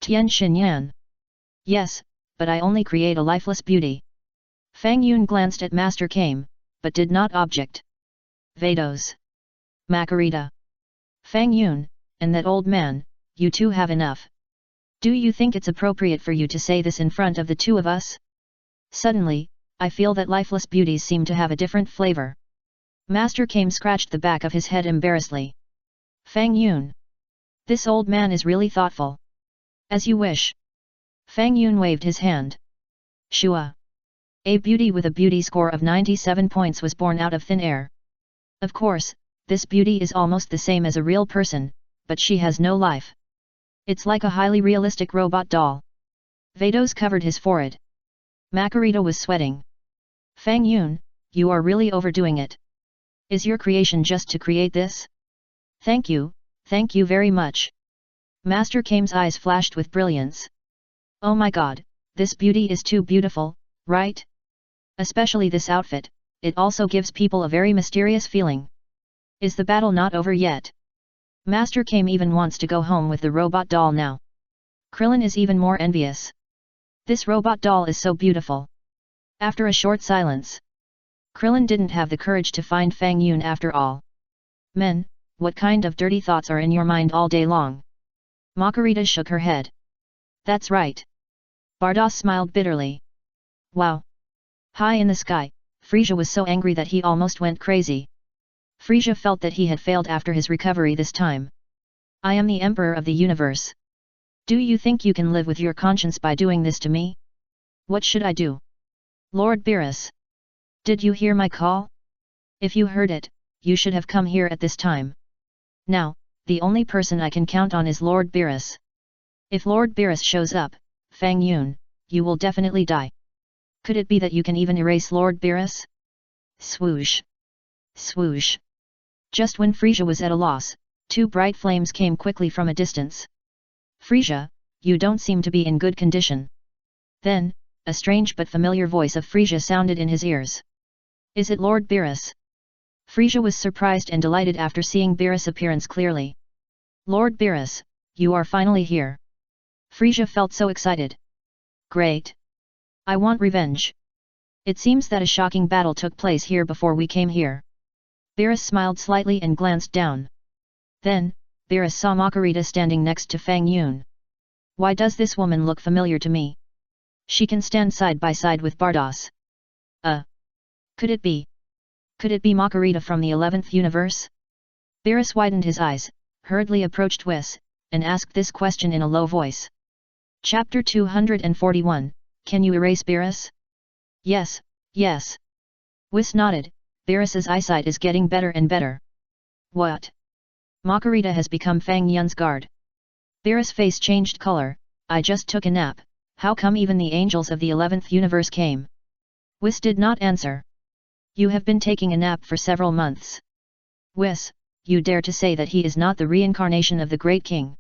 Tian Xinyan. Yes, but I only create a lifeless beauty. Fang Yun glanced at Master Kame, but did not object. Vados. Makarita. Fang Yun, and that old man, you two have enough. Do you think it's appropriate for you to say this in front of the two of us? Suddenly, I feel that lifeless beauties seem to have a different flavor. Master Kame scratched the back of his head embarrassedly. Fang Yun. This old man is really thoughtful. As you wish. Fang Yun waved his hand. Shua. A beauty with a beauty score of 97 points was born out of thin air. Of course, this beauty is almost the same as a real person, but she has no life. It's like a highly realistic robot doll. Vados covered his forehead. Makarita was sweating. Fang Yun, you are really overdoing it. Is your creation just to create this? Thank you very much. Master Kame's eyes flashed with brilliance. Oh my god, this beauty is too beautiful, right? Especially this outfit, it also gives people a very mysterious feeling. Is the battle not over yet? Master Kame even wants to go home with the robot doll now. Krillin is even more envious. This robot doll is so beautiful. After a short silence. Krillin didn't have the courage to find Fang Yun after all. Men, what kind of dirty thoughts are in your mind all day long? Makarita shook her head. That's right. Bardos smiled bitterly. Wow. High in the sky, Frisia was so angry that he almost went crazy. Frisia felt that he had failed after his recovery this time. I am the Emperor of the Universe. Do you think you can live with your conscience by doing this to me? What should I do? Lord Beerus. Did you hear my call? If you heard it, you should have come here at this time. Now, the only person I can count on is Lord Beerus. If Lord Beerus shows up, Fang Yun, you will definitely die. Could it be that you can even erase Lord Beerus? Swoosh. Swoosh. Just when Frisia was at a loss, two bright flames came quickly from a distance. Frisia, you don't seem to be in good condition. Then, a strange but familiar voice of Frisia sounded in his ears. Is it Lord Beerus? Frisia was surprised and delighted after seeing Beerus' appearance clearly. Lord Beerus, you are finally here. Frisia felt so excited. Great. I want revenge. It seems that a shocking battle took place here before we came here. Beerus smiled slightly and glanced down. Then, Beerus saw Makarita standing next to Fang Yun. Why does this woman look familiar to me? She can stand side by side with Bardos. Could it be? Could it be Makarita from the 11th universe? Beerus widened his eyes, hurriedly approached Whis, and asked this question in a low voice. Chapter 241, Can you erase Beerus? Yes, yes. Whis nodded. Beerus's eyesight is getting better and better. What? Makarita has become Fang Yun's guard. Beerus' face changed color. I just took a nap, how come even the angels of the 11th universe came? Whis did not answer. You have been taking a nap for several months. Whis, you dare to say that he is not the reincarnation of the great king?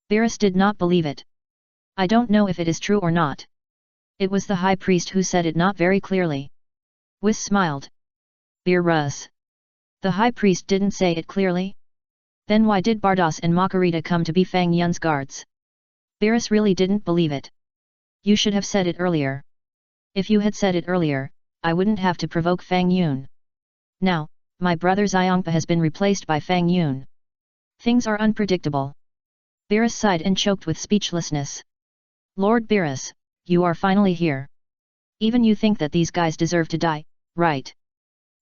Beerus did not believe it. I don't know if it is true or not. It was the high priest who said it not very clearly. Whis smiled. Beerus. The high priest didn't say it clearly? Then why did Bardos and Makarita come to be Fang Yun's guards? Beerus really didn't believe it. You should have said it earlier. If you had said it earlier, I wouldn't have to provoke Fang Yun. Now, my brother Xiongpa has been replaced by Fang Yun. Things are unpredictable. Beerus sighed and choked with speechlessness. Lord Beerus, you are finally here. Even you think that these guys deserve to die, right?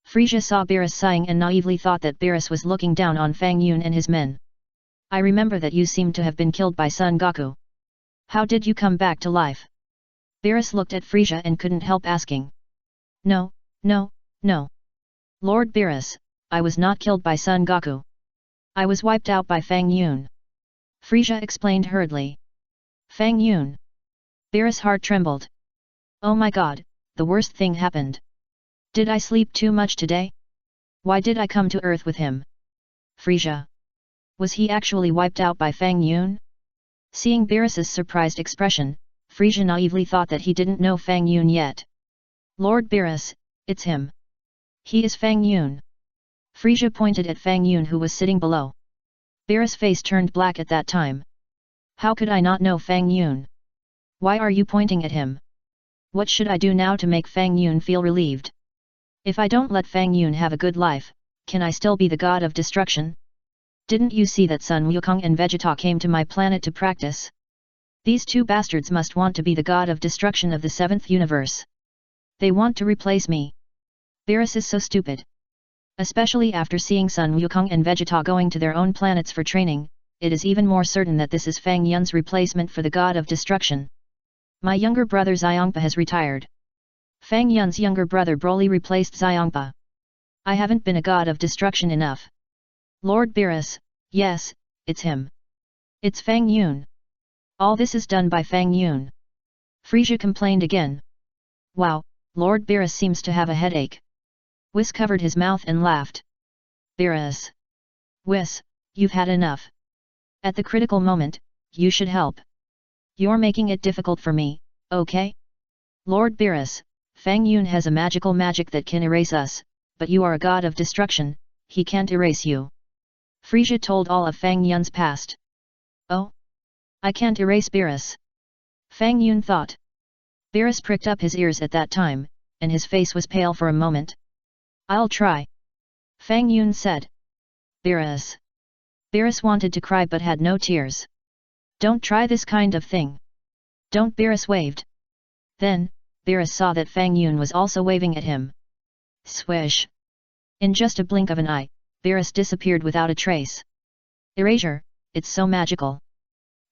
Frisia saw Beerus sighing and naively thought that Beerus was looking down on Fang Yun and his men. I remember that you seem to have been killed by Son Goku. How did you come back to life? Beerus looked at Frisia and couldn't help asking. No. Lord Beerus, I was not killed by Son Goku. I was wiped out by Fang Yun. Frisia explained hurriedly. Fang Yun. Beerus' heart trembled. Oh my god, the worst thing happened. Did I sleep too much today? Why did I come to Earth with him? Frisia. Was he actually wiped out by Fang Yun? Seeing Beerus's surprised expression, Frisia naively thought that he didn't know Fang Yun yet. Lord Beerus, it's him. He is Fang Yun. Frisia pointed at Fang Yun who was sitting below. Beerus' face turned black at that time. How could I not know Fang Yun? Why are you pointing at him? What should I do now to make Fang Yun feel relieved? If I don't let Fang Yun have a good life, can I still be the god of destruction? Didn't you see that Sun Wukong and Vegeta came to my planet to practice? These two bastards must want to be the god of destruction of the seventh universe. They want to replace me. Beerus is so stupid. Especially after seeing Sun Wukong and Vegeta going to their own planets for training, it is even more certain that this is Fang Yun's replacement for the god of destruction. My younger brother Xiongpa has retired. Fang Yun's younger brother Broly replaced Xiongpa. I haven't been a god of destruction enough. Lord Beerus, yes, it's him. It's Fang Yun. All this is done by Fang Yun. Frisia complained again. Wow, Lord Beerus seems to have a headache. Whis covered his mouth and laughed. Beerus. Whis, you've had enough. At the critical moment, you should help. You're making it difficult for me, okay? Lord Beerus, Fang Yun has a magical magic that can erase us, but you are a god of destruction, he can't erase you. Frisia told all of Fang Yun's past. Oh? I can't erase Beerus. Fang Yun thought. Beerus pricked up his ears at that time, and his face was pale for a moment. I'll try. Fang Yun said. Beerus. Beerus wanted to cry but had no tears. Don't try this kind of thing. Don't. Beerus waved. Then, Beerus saw that Fang Yun was also waving at him. Swish. In just a blink of an eye, Beerus disappeared without a trace. Erasure, it's so magical.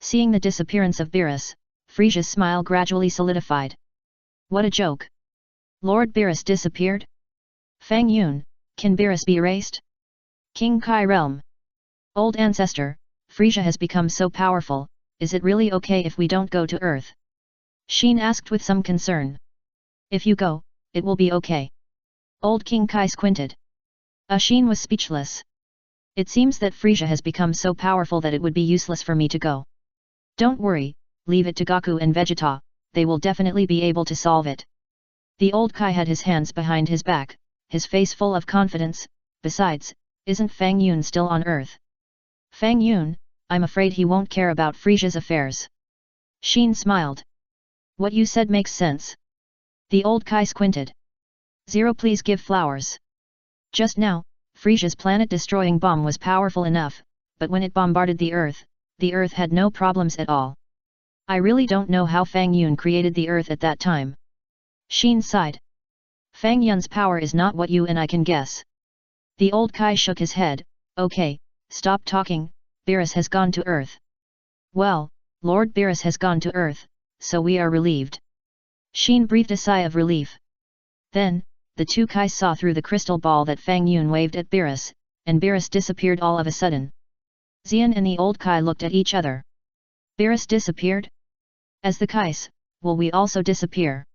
Seeing the disappearance of Beerus, Frisia's smile gradually solidified. What a joke. Lord Beerus disappeared? Fang Yun, can Beerus be erased? King Kai Realm. Old ancestor, Frisia has become so powerful, is it really okay if we don't go to Earth? Sheen asked with some concern. If you go, it will be okay. Old King Kai squinted. Sheen was speechless. It seems that Frisia has become so powerful that it would be useless for me to go. Don't worry, leave it to Goku and Vegeta, they will definitely be able to solve it. The old Kai had his hands behind his back, his face full of confidence. Besides, isn't Fang Yun still on Earth? Fang Yun, I'm afraid he won't care about Frisia's affairs. Sheen smiled. What you said makes sense. The old Kai squinted. Zero, please give flowers. Just now, Frisia's planet-destroying bomb was powerful enough, but when it bombarded the Earth had no problems at all. I really don't know how Fang Yun created the Earth at that time. Sheen sighed. Fang Yun's power is not what you and I can guess. The old Kai shook his head. Okay, stop talking, Beerus has gone to Earth. Well, Lord Beerus has gone to Earth, so we are relieved. Sheen breathed a sigh of relief. Then, the two Kais saw through the crystal ball that Fang Yun waved at Beerus, and Beerus disappeared all of a sudden. Xian and the old Kai looked at each other. Beerus disappeared? As the Kais, will we also disappear?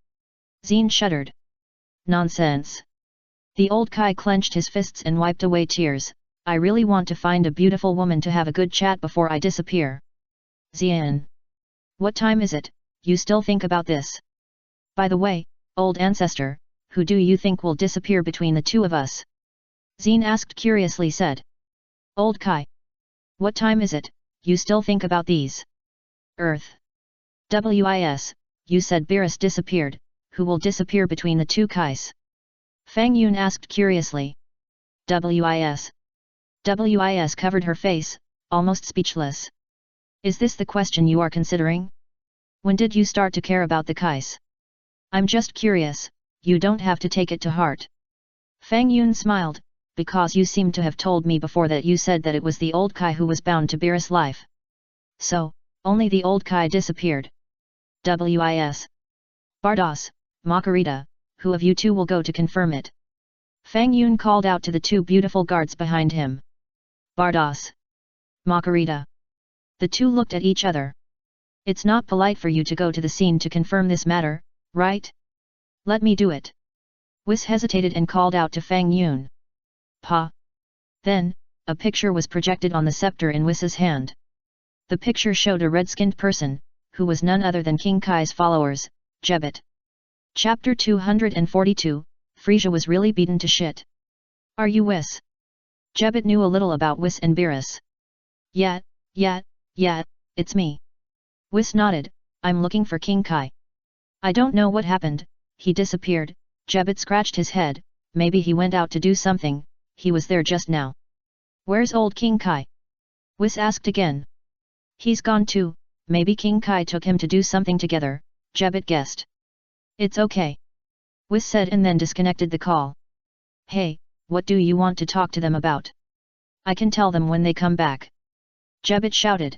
Xian shuddered. Nonsense. The old Kai clenched his fists and wiped away tears. I really want to find a beautiful woman to have a good chat before I disappear. Xian. What time is it? You still think about this? By the way, old ancestor, who do you think will disappear between the two of us? Xian asked curiously said. Old Kai. What time is it? You still think about these? Earth. WIS, you said Beerus disappeared, who will disappear between the two Kais? Fang Yun asked curiously. WIS. WIS covered her face, almost speechless. Is this the question you are considering? When did you start to care about the Kais? I'm just curious, you don't have to take it to heart. Fang Yun smiled, because you seem to have told me before that you said that it was the old Kai who was bound to Beerus' life. So, only the old Kai disappeared. WIS. Bardos, Makarita, who of you two will go to confirm it? Fang Yun called out to the two beautiful guards behind him. Bardos. Makarita. The two looked at each other. It's not polite for you to go to the scene to confirm this matter, right? Let me do it. Whis hesitated and called out to Fang Yun. Pa. Then, a picture was projected on the scepter in Wis's hand. The picture showed a red-skinned person, who was none other than King Kai's followers, Jebet. Chapter 242, Frisia was really beaten to shit. Are you Wis? Jebet knew a little about Wis and Beerus. Yeah, it's me. Wis nodded, I'm looking for King Kai. I don't know what happened, he disappeared. Jebet scratched his head, maybe he went out to do something, he was there just now. Where's old King Kai? Wis asked again. He's gone too, maybe King Kai took him to do something together, Jebet guessed. It's okay. Wis said and then disconnected the call. Hey, what do you want to talk to them about? I can tell them when they come back. Jebet shouted.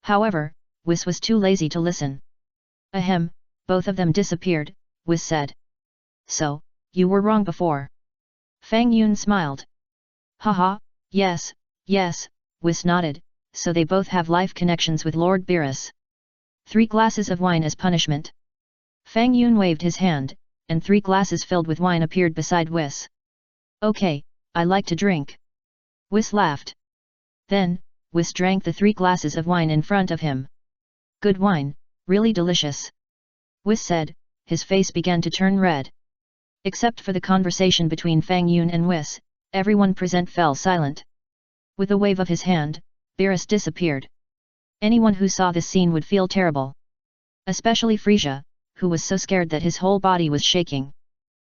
However, Wis was too lazy to listen. Ahem, both of them disappeared, Wis said. So, you were wrong before. Fang Yun smiled. Haha, yes, Wis nodded, so they both have life connections with Lord Beerus. 3 glasses of wine as punishment. Fang Yun waved his hand, and 3 glasses filled with wine appeared beside Wis. Okay, I like to drink. Wis laughed. Then, Wis drank the 3 glasses of wine in front of him. Good wine, really delicious. Wis said, his face began to turn red. Except for the conversation between Fang Yun and Wis, everyone present fell silent. With a wave of his hand, Beerus disappeared. Anyone who saw this scene would feel terrible. Especially Frisia, who was so scared that his whole body was shaking.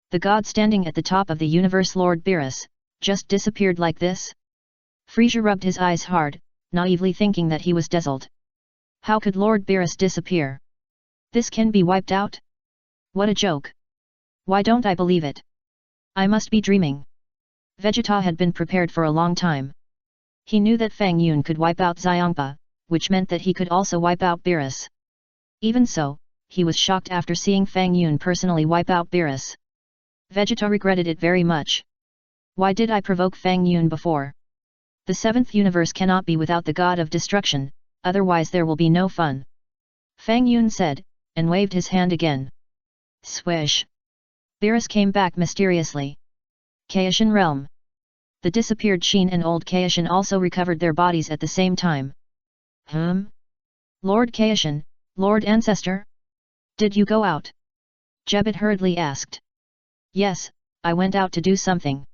The god standing at the top of the universe, Lord Beerus, just disappeared like this? Frisia rubbed his eyes hard, naively thinking that he was dazzled. How could Lord Beerus disappear? This can be wiped out? What a joke! Why don't I believe it? I must be dreaming. Vegeta had been prepared for a long time. He knew that Fang Yun could wipe out Xiongpa, which meant that he could also wipe out Beerus. Even so, he was shocked after seeing Fang Yun personally wipe out Beerus. Vegeta regretted it very much. Why did I provoke Fang Yun before? The 7th universe cannot be without the god of destruction, otherwise there will be no fun. Fang Yun said, and waved his hand again. Swish! Beerus came back mysteriously. Kaishan realm. The disappeared Sheen and old Kaishan also recovered their bodies at the same time. Lord Kaishan, Lord Ancestor? Did you go out? Jebet hurriedly asked. Yes, I went out to do something.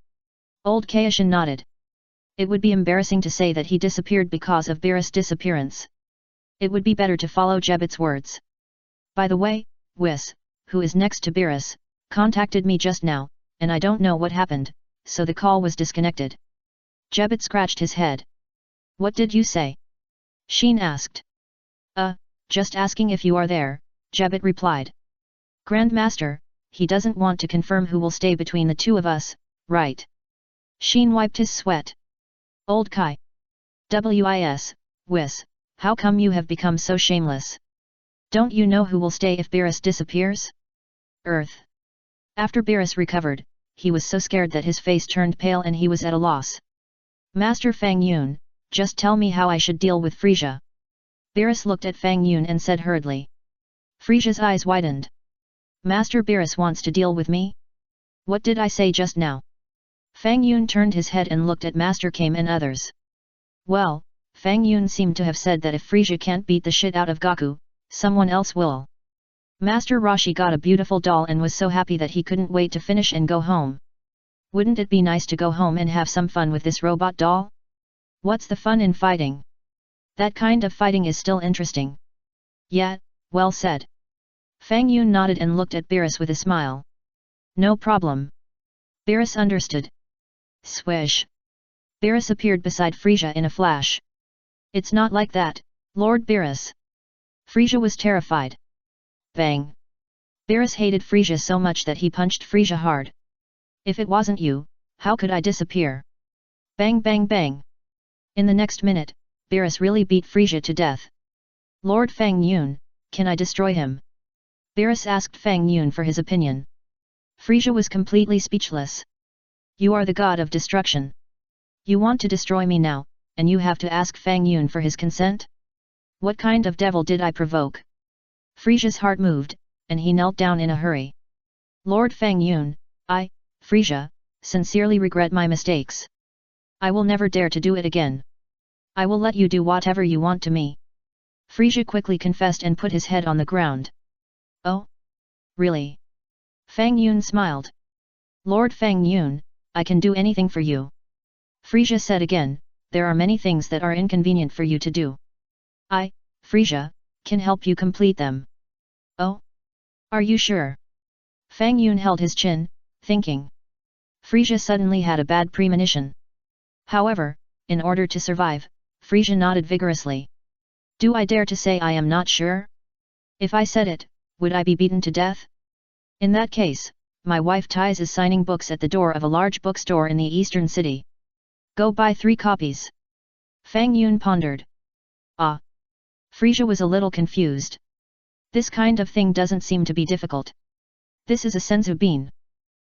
Old Kaishan nodded. It would be embarrassing to say that he disappeared because of Beerus' disappearance. It would be better to follow Jebet's words. By the way, Wis, who is next to Beerus, contacted me just now, and I don't know what happened, so the call was disconnected. Jebet scratched his head. What did you say? Sheen asked. Just asking if you are there, Jebet replied. Grandmaster, he doesn't want to confirm who will stay between the two of us, right? Sheen wiped his sweat. Old Kai. Wis, how come you have become so shameless? Don't you know who will stay if Beerus disappears? Earth. After Beerus recovered, he was so scared that his face turned pale and he was at a loss. Master Fang Yun, just tell me how I should deal with Frisia. Beerus looked at Fang Yun and said hurriedly. Frisia's eyes widened. Master Beerus wants to deal with me? What did I say just now? Fang Yun turned his head and looked at Master Kame and others. Well, Fang Yun seemed to have said that if Frisia can't beat the shit out of Goku, someone else will. Master Roshi got a beautiful doll and was so happy that he couldn't wait to finish and go home. Wouldn't it be nice to go home and have some fun with this robot doll? What's the fun in fighting? That kind of fighting is still interesting. Yeah, well said. Fang Yun nodded and looked at Beerus with a smile. No problem. Beerus understood. Swish. Beerus appeared beside Frisia in a flash. It's not like that, Lord Beerus. Frisia was terrified. Bang. Beerus hated Frisia so much that he punched Frisia hard. If it wasn't you, how could I disappear? Bang bang bang. In the next minute, Beerus really beat Frisia to death. Lord Fang Yun, can I destroy him? Beerus asked Fang Yun for his opinion. Frisia was completely speechless. You are the god of destruction. You want to destroy me now, and you have to ask Fang Yun for his consent? What kind of devil did I provoke? Frisia's heart moved, and he knelt down in a hurry. Lord Fang Yun, I, Frisia, sincerely regret my mistakes. I will never dare to do it again. I will let you do whatever you want to me. Frisia quickly confessed and put his head on the ground. Oh? Really? Fang Yun smiled. Lord Fang Yun, I can do anything for you. Frisia said again, there are many things that are inconvenient for you to do. I, Frisia, can help you complete them. Oh? Are you sure? Fang Yun held his chin, thinking. Frisia suddenly had a bad premonition. However, in order to survive, Frisia nodded vigorously. Do I dare to say I am not sure? If I said it, would I be beaten to death? In that case, my wife Tais is signing books at the door of a large bookstore in the eastern city. Go buy 3 copies. Fang Yun pondered. Ah. Frisia was a little confused. This kind of thing doesn't seem to be difficult. This is a senzu bean.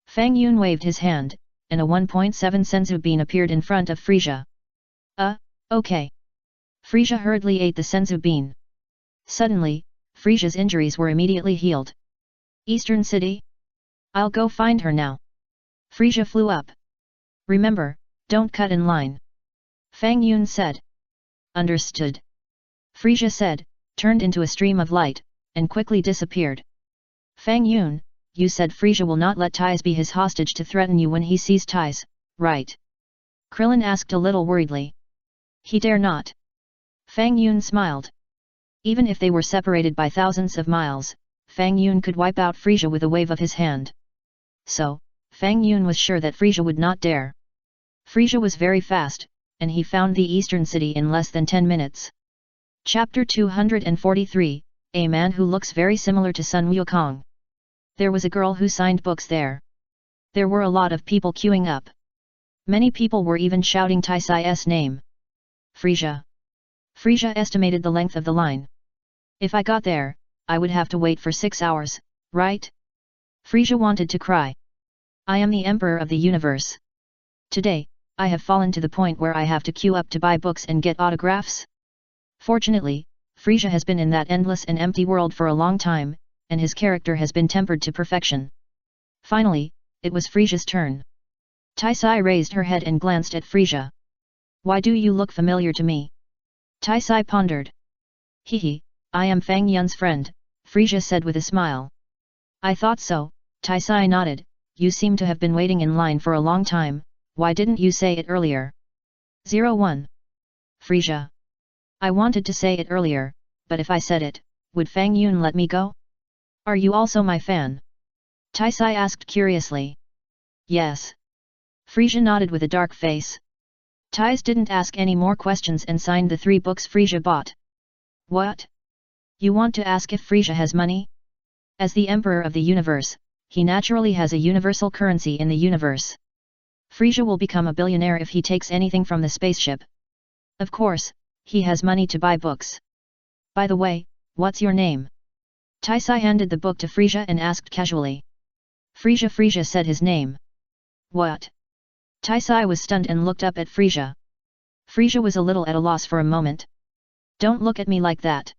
Fang Yun waved his hand, and a 1.7 senzu bean appeared in front of Frisia. Okay. Frisia hurriedly ate the senzu bean. Suddenly, Frisia's injuries were immediately healed. Eastern City? I'll go find her now. Frisia flew up. Remember, don't cut in line. Fang Yun said. Understood. Frisia said, turned into a stream of light, and quickly disappeared. Fang Yun, you said Frisia will not let Tais be his hostage to threaten you when he sees Tais, right? Krillin asked a little worriedly. He dare not. Fang Yun smiled. Even if they were separated by thousands of miles, Fang Yun could wipe out Frisia with a wave of his hand. So, Fang Yun was sure that Frisia would not dare. Frisia was very fast, and he found the eastern city in less than 10 minutes. Chapter 243, A Man Who Looks Very Similar to Sun Wukong. There was a girl who signed books there. There were a lot of people queuing up. Many people were even shouting Taisai's name. Frisia. Frisia estimated the length of the line. If I got there, I would have to wait for 6 hours, right? Frisia wanted to cry. I am the Emperor of the Universe. Today, I have fallen to the point where I have to queue up to buy books and get autographs. Fortunately, Frisia has been in that endless and empty world for a long time, and his character has been tempered to perfection. Finally, it was Frisia's turn. Taisai raised her head and glanced at Frisia. Why do you look familiar to me? Taisai pondered. Hehe, I am Fang Yun's friend, Frisia said with a smile. I thought so, Taisai nodded, you seem to have been waiting in line for a long time, why didn't you say it earlier? 01. Frisia. I wanted to say it earlier, but if I said it, would Fang Yun let me go? Are you also my fan? Taisai asked curiously. Yes. Frisia nodded with a dark face. Tais didn't ask any more questions and signed the 3 books Frisia bought. What? You want to ask if Frisia has money? As the Emperor of the Universe, he naturally has a universal currency in the universe. Frisia will become a billionaire if he takes anything from the spaceship. Of course, he has money to buy books. By the way, what's your name? Taisai handed the book to Frisia and asked casually. Frisia said his name. What? Taisai was stunned and looked up at Frisia. Frisia was a little at a loss for a moment. Don't look at me like that.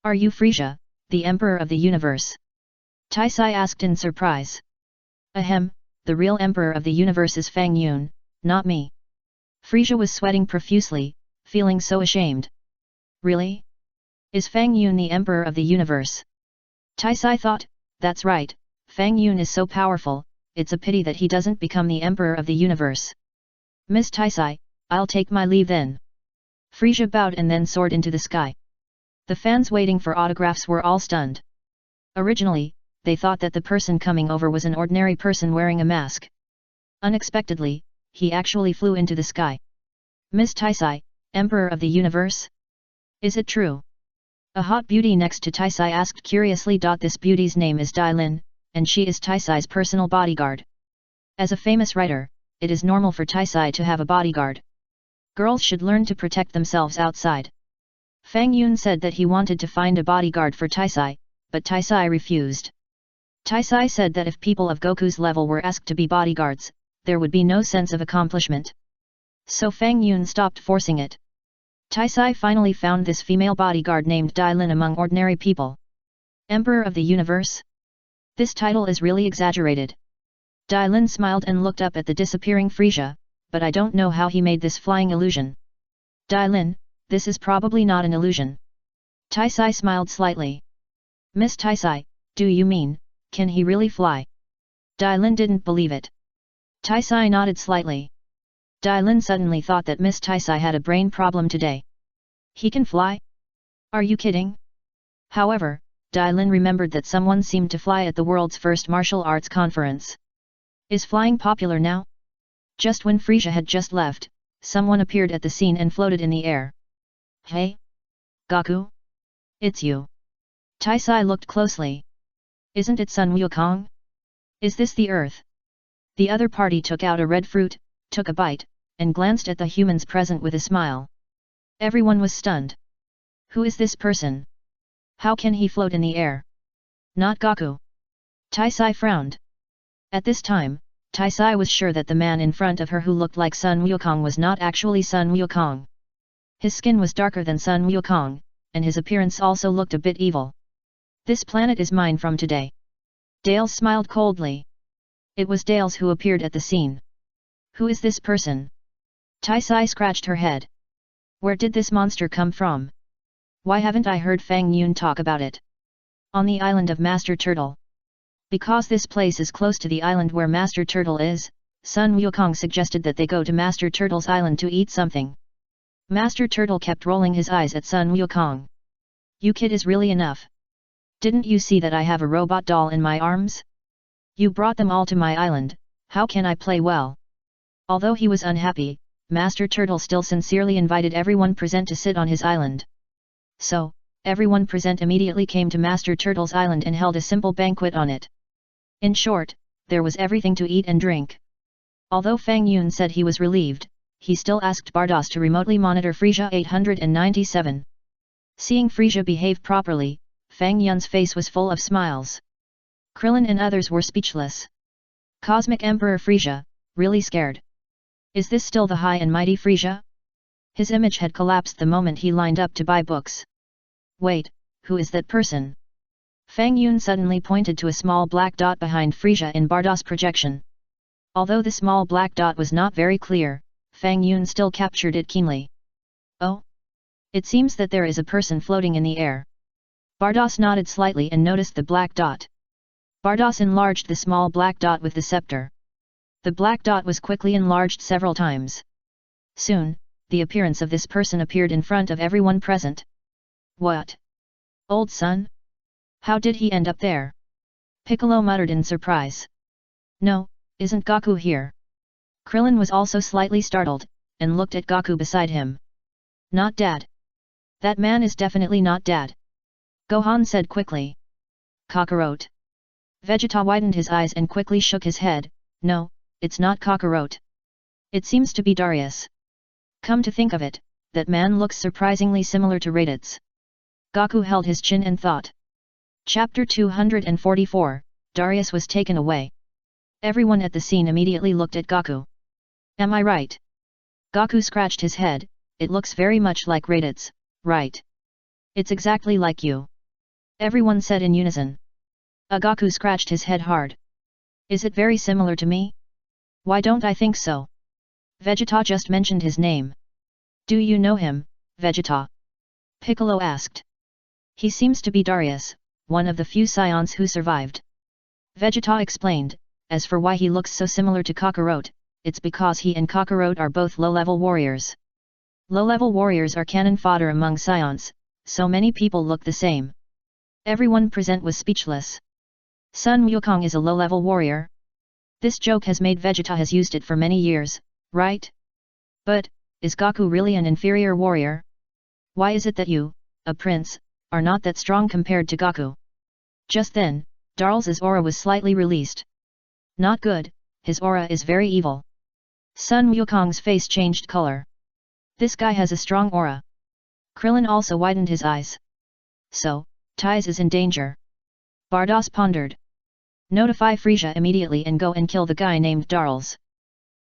Are you Frisia, the Emperor of the Universe? Taisai asked in surprise. Ahem, the real Emperor of the Universe is Fang Yun, not me. Frisia was sweating profusely, feeling so ashamed. Really? Is Fang Yun the Emperor of the Universe? Taisai thought, that's right, Fang Yun is so powerful, it's a pity that he doesn't become the Emperor of the Universe. Miss Taisai, I'll take my leave then. Frisia bowed and then soared into the sky. The fans waiting for autographs were all stunned. Originally, they thought that the person coming over was an ordinary person wearing a mask. Unexpectedly, he actually flew into the sky. Miss Taisai, Emperor of the Universe? Is it true? A hot beauty next to Taisai asked curiously. This beauty's name is Dai Lin, and she is Taisai's personal bodyguard. As a famous writer, it is normal for Taisai to have a bodyguard. Girls should learn to protect themselves outside. Fang Yun said that he wanted to find a bodyguard for Taisai, but Taisai refused. Taisai said that if people of Goku's level were asked to be bodyguards, there would be no sense of accomplishment. So Fang Yun stopped forcing it. Taisai finally found this female bodyguard named Dai Lin among ordinary people. Emperor of the Universe? This title is really exaggerated. Dai Lin smiled and looked up at the disappearing Frisia, but I don't know how he made this flying illusion. Dai Lin, this is probably not an illusion. Taisai smiled slightly. Miss Taisai, do you mean, can he really fly? Dai Lin didn't believe it. Taisai nodded slightly. Dai Lin suddenly thought that Miss Taisai had a brain problem today. He can fly? Are you kidding? However, Dai Lin remembered that someone seemed to fly at the world's first martial arts conference. Is flying popular now? Just when Frisia had just left, someone appeared at the scene and floated in the air. Hey? Gaku? It's you. Taisai looked closely. Isn't it Sun Wukong? Is this the Earth? The other party took out a red fruit, took a bite, and glanced at the humans present with a smile. Everyone was stunned. Who is this person? How can he float in the air? Not Gaku. Taisai frowned. At this time, Taisai was sure that the man in front of her who looked like Sun Wukong was not actually Sun Wukong. His skin was darker than Sun Wukong, and his appearance also looked a bit evil. This planet is mine from today. Dales smiled coldly. It was Dales who appeared at the scene. Who is this person? Taisai scratched her head. Where did this monster come from? Why haven't I heard Fang Yun talk about it? On the island of Master Turtle. Because this place is close to the island where Master Turtle is, Sun Wukong suggested that they go to Master Turtle's island to eat something. Master Turtle kept rolling his eyes at Sun Wukong. You kid is really enough. Didn't you see that I have a robot doll in my arms? You brought them all to my island, how can I play well? Although he was unhappy, Master Turtle still sincerely invited everyone present to sit on his island. So, everyone present immediately came to Master Turtle's island and held a simple banquet on it. In short, there was everything to eat and drink. Although Fang Yun said he was relieved, he still asked Bardos to remotely monitor Frisia 897. Seeing Frisia behave properly, Fang Yun's face was full of smiles. Krillin and others were speechless. Cosmic Emperor Frisia, really scared. Is this still the high and mighty Frisia? His image had collapsed the moment he lined up to buy books. Wait, who is that person? Fang Yun suddenly pointed to a small black dot behind Frisia in Bardos' projection. Although the small black dot was not very clear, Fang Yun still captured it keenly. Oh? It seems that there is a person floating in the air. Bardos nodded slightly and noticed the black dot. Bardos enlarged the small black dot with the scepter. The black dot was quickly enlarged several times. Soon, the appearance of this person appeared in front of everyone present. What? Old son? How did he end up there? Piccolo muttered in surprise. No, isn't Gaku here? Krillin was also slightly startled, and looked at Gaku beside him. Not Dad. That man is definitely not Dad. Gohan said quickly. Kakarot. Vegeta widened his eyes and quickly shook his head. No, it's not Kakarot. It seems to be Darius. Come to think of it, that man looks surprisingly similar to Raditz. Gaku held his chin and thought. Chapter 244, Darius was taken away. Everyone at the scene immediately looked at Gaku. Am I right? Gaku scratched his head. It looks very much like Raditz, right? It's exactly like you. Everyone said in unison. Gaku scratched his head hard. Is it very similar to me? Why don't I think so? Vegeta just mentioned his name. Do you know him, Vegeta? Piccolo asked. He seems to be Darius, one of the few scions who survived. Vegeta explained, as for why he looks so similar to Kakarot, it's because he and Kakarot are both low-level warriors. Low-level warriors are cannon fodder among scions, so many people look the same. Everyone present was speechless. Sun Wukong is a low-level warrior? This joke has made Vegeta has used it for many years, right? But, is Gaku really an inferior warrior? Why is it that you, a prince, are not that strong compared to Gaku? Just then, Darl's aura was slightly released. Not good, his aura is very evil. Sun Wukong's face changed color. This guy has a strong aura. Krillin also widened his eyes. So, Tais is in danger. Bardos pondered. Notify Frisia immediately and go and kill the guy named Darls.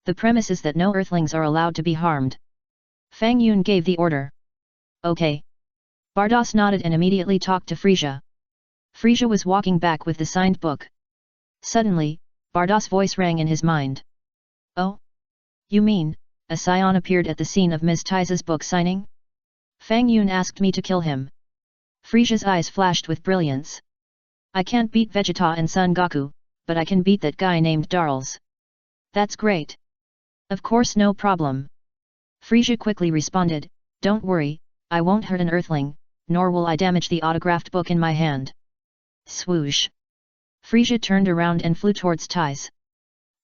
The premise is that no Earthlings are allowed to be harmed. Fang Yun gave the order. Okay. Bardos nodded and immediately talked to Frisia. Frisia was walking back with the signed book. Suddenly, Bardos' voice rang in his mind. Oh? You mean, a scion appeared at the scene of Ms. Tai's book signing? Fang Yun asked me to kill him. Frisia's eyes flashed with brilliance. I can't beat Vegeta and Son Goku, but I can beat that guy named Darls. That's great. Of course, no problem. Frisia quickly responded, don't worry, I won't hurt an earthling, nor will I damage the autographed book in my hand. Swoosh. Frisia turned around and flew towards Tai's.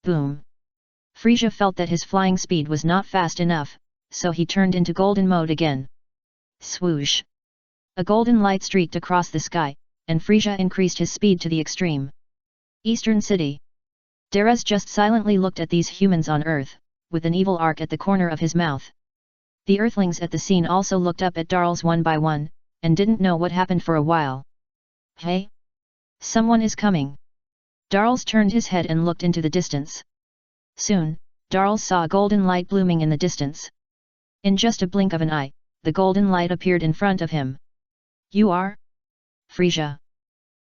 Boom. Frisia felt that his flying speed was not fast enough, so he turned into golden mode again. Swoosh. A golden light streaked across the sky, and Frisia increased his speed to the extreme. Eastern City. Derez just silently looked at these humans on Earth, with an evil arc at the corner of his mouth. The Earthlings at the scene also looked up at Darls one by one, and didn't know what happened for a while. Hey? Someone is coming. Darls turned his head and looked into the distance. Soon, Darls saw a golden light blooming in the distance. In just a blink of an eye, the golden light appeared in front of him. You are? Frisia.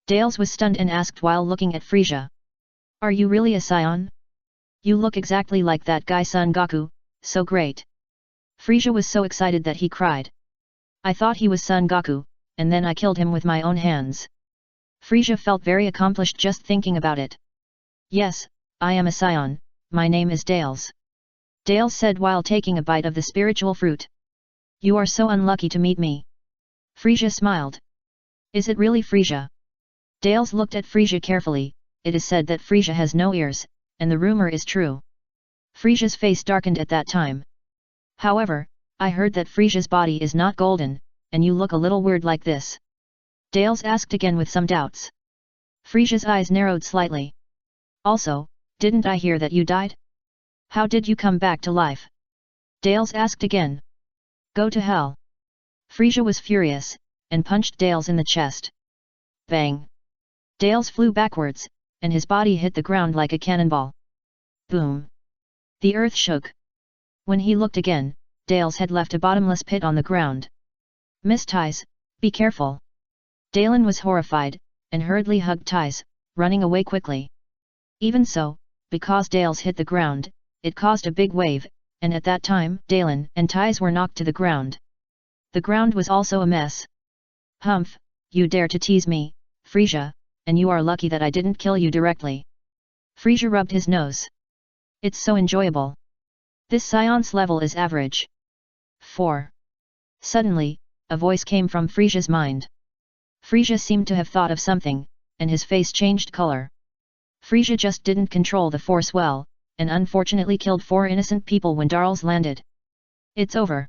Dales was stunned and asked while looking at Frisia. Are you really a scion? You look exactly like that guy Son Goku, so great. Frisia was so excited that he cried. I thought he was Son Goku, and then I killed him with my own hands. Frisia felt very accomplished just thinking about it. Yes, I am a scion, my name is Dales. Dales said while taking a bite of the spiritual fruit. You are so unlucky to meet me. Frisia smiled. Is it really Frisia? Dales looked at Frisia carefully. It is said that Frisia has no ears, and the rumor is true. Frisia's face darkened at that time. However, I heard that Frisia's body is not golden, and you look a little weird like this. Dales asked again with some doubts. Frisia's eyes narrowed slightly. Also, didn't I hear that you died? How did you come back to life? Dales asked again. Go to hell. Frisia was furious, and punched Dales in the chest. Bang! Dales flew backwards, and his body hit the ground like a cannonball. Boom! The earth shook. When he looked again, Dales had left a bottomless pit on the ground. Miss Ties, be careful. Dalen was horrified, and hurriedly hugged Ties, running away quickly. Even so, because Dales hit the ground, it caused a big wave, and at that time Dalen and Ties were knocked to the ground. The ground was also a mess. Humph, you dare to tease me, Frisia, and you are lucky that I didn't kill you directly. Frisia rubbed his nose. It's so enjoyable. This science level is average. 4. Suddenly, a voice came from Frisia's mind. Frisia seemed to have thought of something, and his face changed color. Frisia just didn't control the force well, and unfortunately killed 4 innocent people when Darls landed. It's over.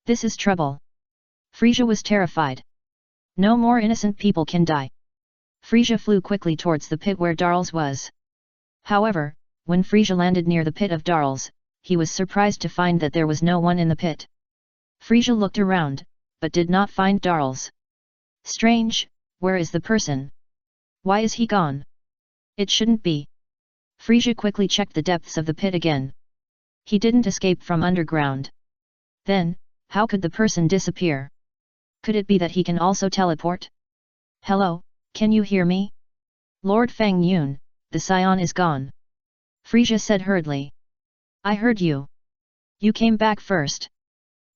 This is trouble. Frisia was terrified. No more innocent people can die. Frisia flew quickly towards the pit where Darls was. However, when Frisia landed near the pit of Darls, he was surprised to find that there was no one in the pit. Frisia looked around, but did not find Darls. Strange, where is the person? Why is he gone? It shouldn't be. Frisia quickly checked the depths of the pit again. He didn't escape from underground. Then, how could the person disappear? Could it be that he can also teleport? Hello, can you hear me? Lord Fang Yun, the scion is gone. Frisia said hurriedly. I heard you. You came back first.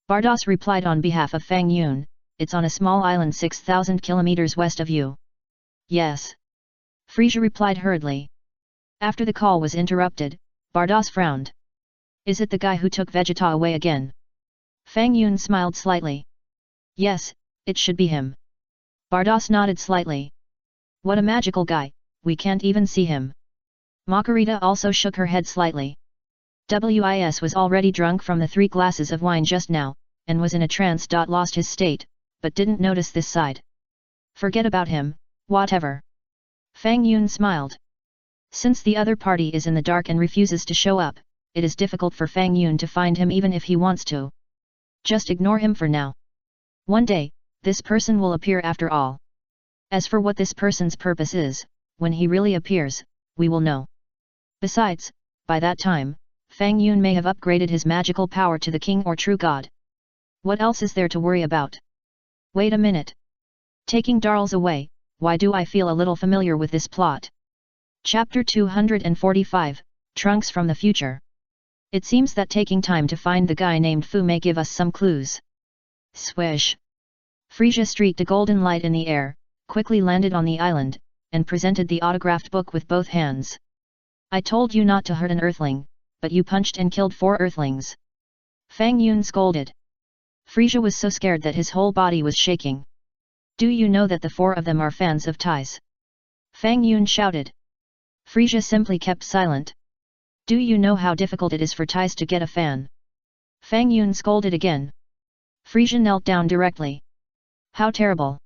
Bardos replied on behalf of Fang Yun, it's on a small island 6,000 kilometers west of you. Yes. Frisia replied hurriedly. After the call was interrupted, Bardos frowned. Is it the guy who took Vegeta away again? Fang Yun smiled slightly. Yes, it should be him. Bardos nodded slightly. What a magical guy, we can't even see him. Makarita also shook her head slightly. Wis was already drunk from the 3 glasses of wine just now, and was in a trance. Lost his state, but didn't notice this side. Forget about him, whatever. Fang Yun smiled. Since the other party is in the dark and refuses to show up, it is difficult for Fang Yun to find him even if he wants to. Just ignore him for now. One day, this person will appear after all. As for what this person's purpose is, when he really appears, we will know. Besides, by that time, Fang Yun may have upgraded his magical power to the king or true god. What else is there to worry about? Wait a minute. Taking Darls away, why do I feel a little familiar with this plot? Chapter 245, Trunks from the Future. It seems that taking time to find the guy named Fu may give us some clues. Swish! Frisia streaked a golden light in the air, quickly landed on the island, and presented the autographed book with both hands. I told you not to hurt an earthling, but you punched and killed 4 earthlings. Fang Yun scolded. Frisia was so scared that his whole body was shaking. Do you know that the 4 of them are fans of Tai's? Fang Yun shouted. Frisia simply kept silent. Do you know how difficult it is for Tai's to get a fan? Fang Yun scolded again. Frisia knelt down directly. How terrible!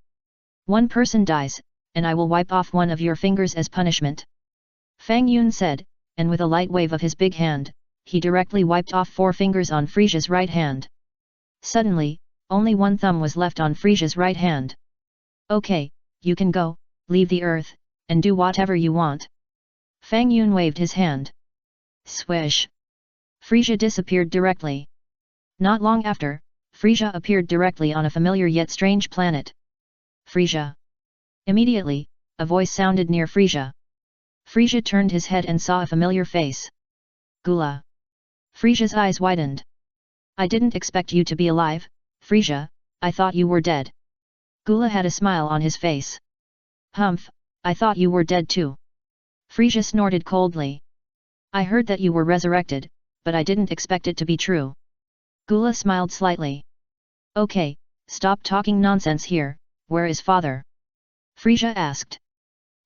1 person dies, and I will wipe off one of your fingers as punishment. Fang Yun said, and with a light wave of his big hand, he directly wiped off 4 fingers on Frisia's right hand. Suddenly, only 1 thumb was left on Frisia's right hand. Okay, you can go, leave the earth, and do whatever you want. Fang Yun waved his hand. Swish! Frisia disappeared directly. Not long after, Frisia appeared directly on a familiar yet strange planet. Frisia! Immediately, a voice sounded near Frisia. Frisia turned his head and saw a familiar face. Gula! Frisia's eyes widened. I didn't expect you to be alive, Frisia, I thought you were dead. Gula had a smile on his face. Humph, I thought you were dead too. Frisia snorted coldly. I heard that you were resurrected, but I didn't expect it to be true. Gula smiled slightly. Okay, stop talking nonsense here, where is father? Frisia asked.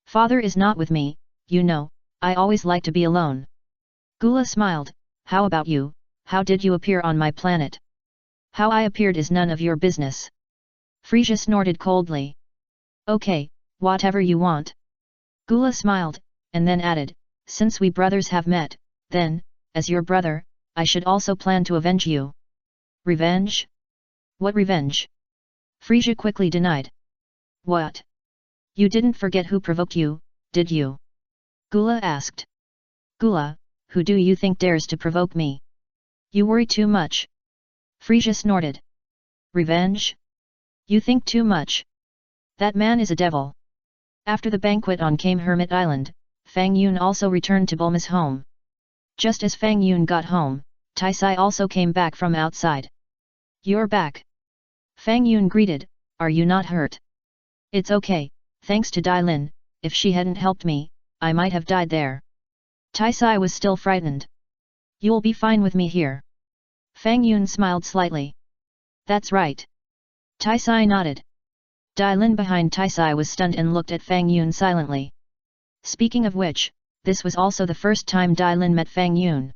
Father is not with me, you know, I always like to be alone. Gula smiled, how about you, how did you appear on my planet? How I appeared is none of your business. Frisia snorted coldly. Okay, whatever you want. Gula smiled, and then added, since we brothers have met, then, as your brother, I should also plan to avenge you. Revenge? What revenge? Frisia quickly denied. What? You didn't forget who provoked you, did you? Gula asked. Gula, who do you think dares to provoke me? You worry too much. Frisia snorted. Revenge? You think too much. That man is a devil. After the banquet on Kame Hermit Island, Fang Yun also returned to Bulma's home. Just as Fang Yun got home, Tai Sai also came back from outside. You're back. Fang Yun greeted, are you not hurt? It's okay, thanks to Dai Lin, if she hadn't helped me, I might have died there. Tai Sai was still frightened. You'll be fine with me here. Fang Yun smiled slightly. That's right. Tai Sai nodded. Dai Lin behind Tai Sai was stunned and looked at Fang Yun silently. Speaking of which, this was also the first time Dai Lin met Fang Yun.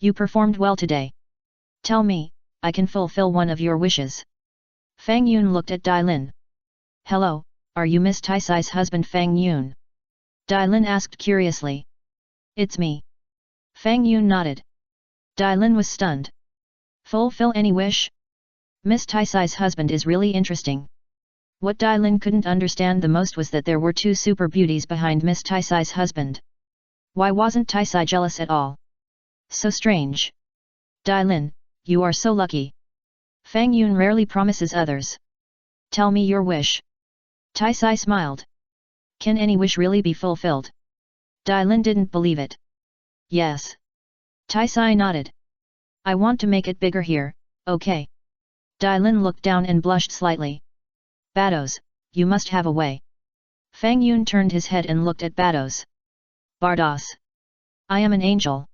You performed well today. Tell me, I can fulfill one of your wishes. Fang Yun looked at Dai Lin. Hello, are you Miss Tai Sai's husband Fang Yun? Dai Lin asked curiously. It's me. Fang Yun nodded. Dai Lin was stunned. Fulfill any wish? Miss Tai Sai's husband is really interesting. What Dai Lin couldn't understand the most was that there were 2 super beauties behind Miss Tai Sai's husband. Why wasn't Tai Sai jealous at all? So strange. Dai Lin, you are so lucky. Fang Yun rarely promises others. Tell me your wish. Tai Sai smiled. Can any wish really be fulfilled? Dai Lin didn't believe it. Yes. Tai Sai nodded. I want to make it bigger here, okay. Dai Lin looked down and blushed slightly. Bados, you must have a way. Fang Yun turned his head and looked at Bados. Bardos. I am an angel.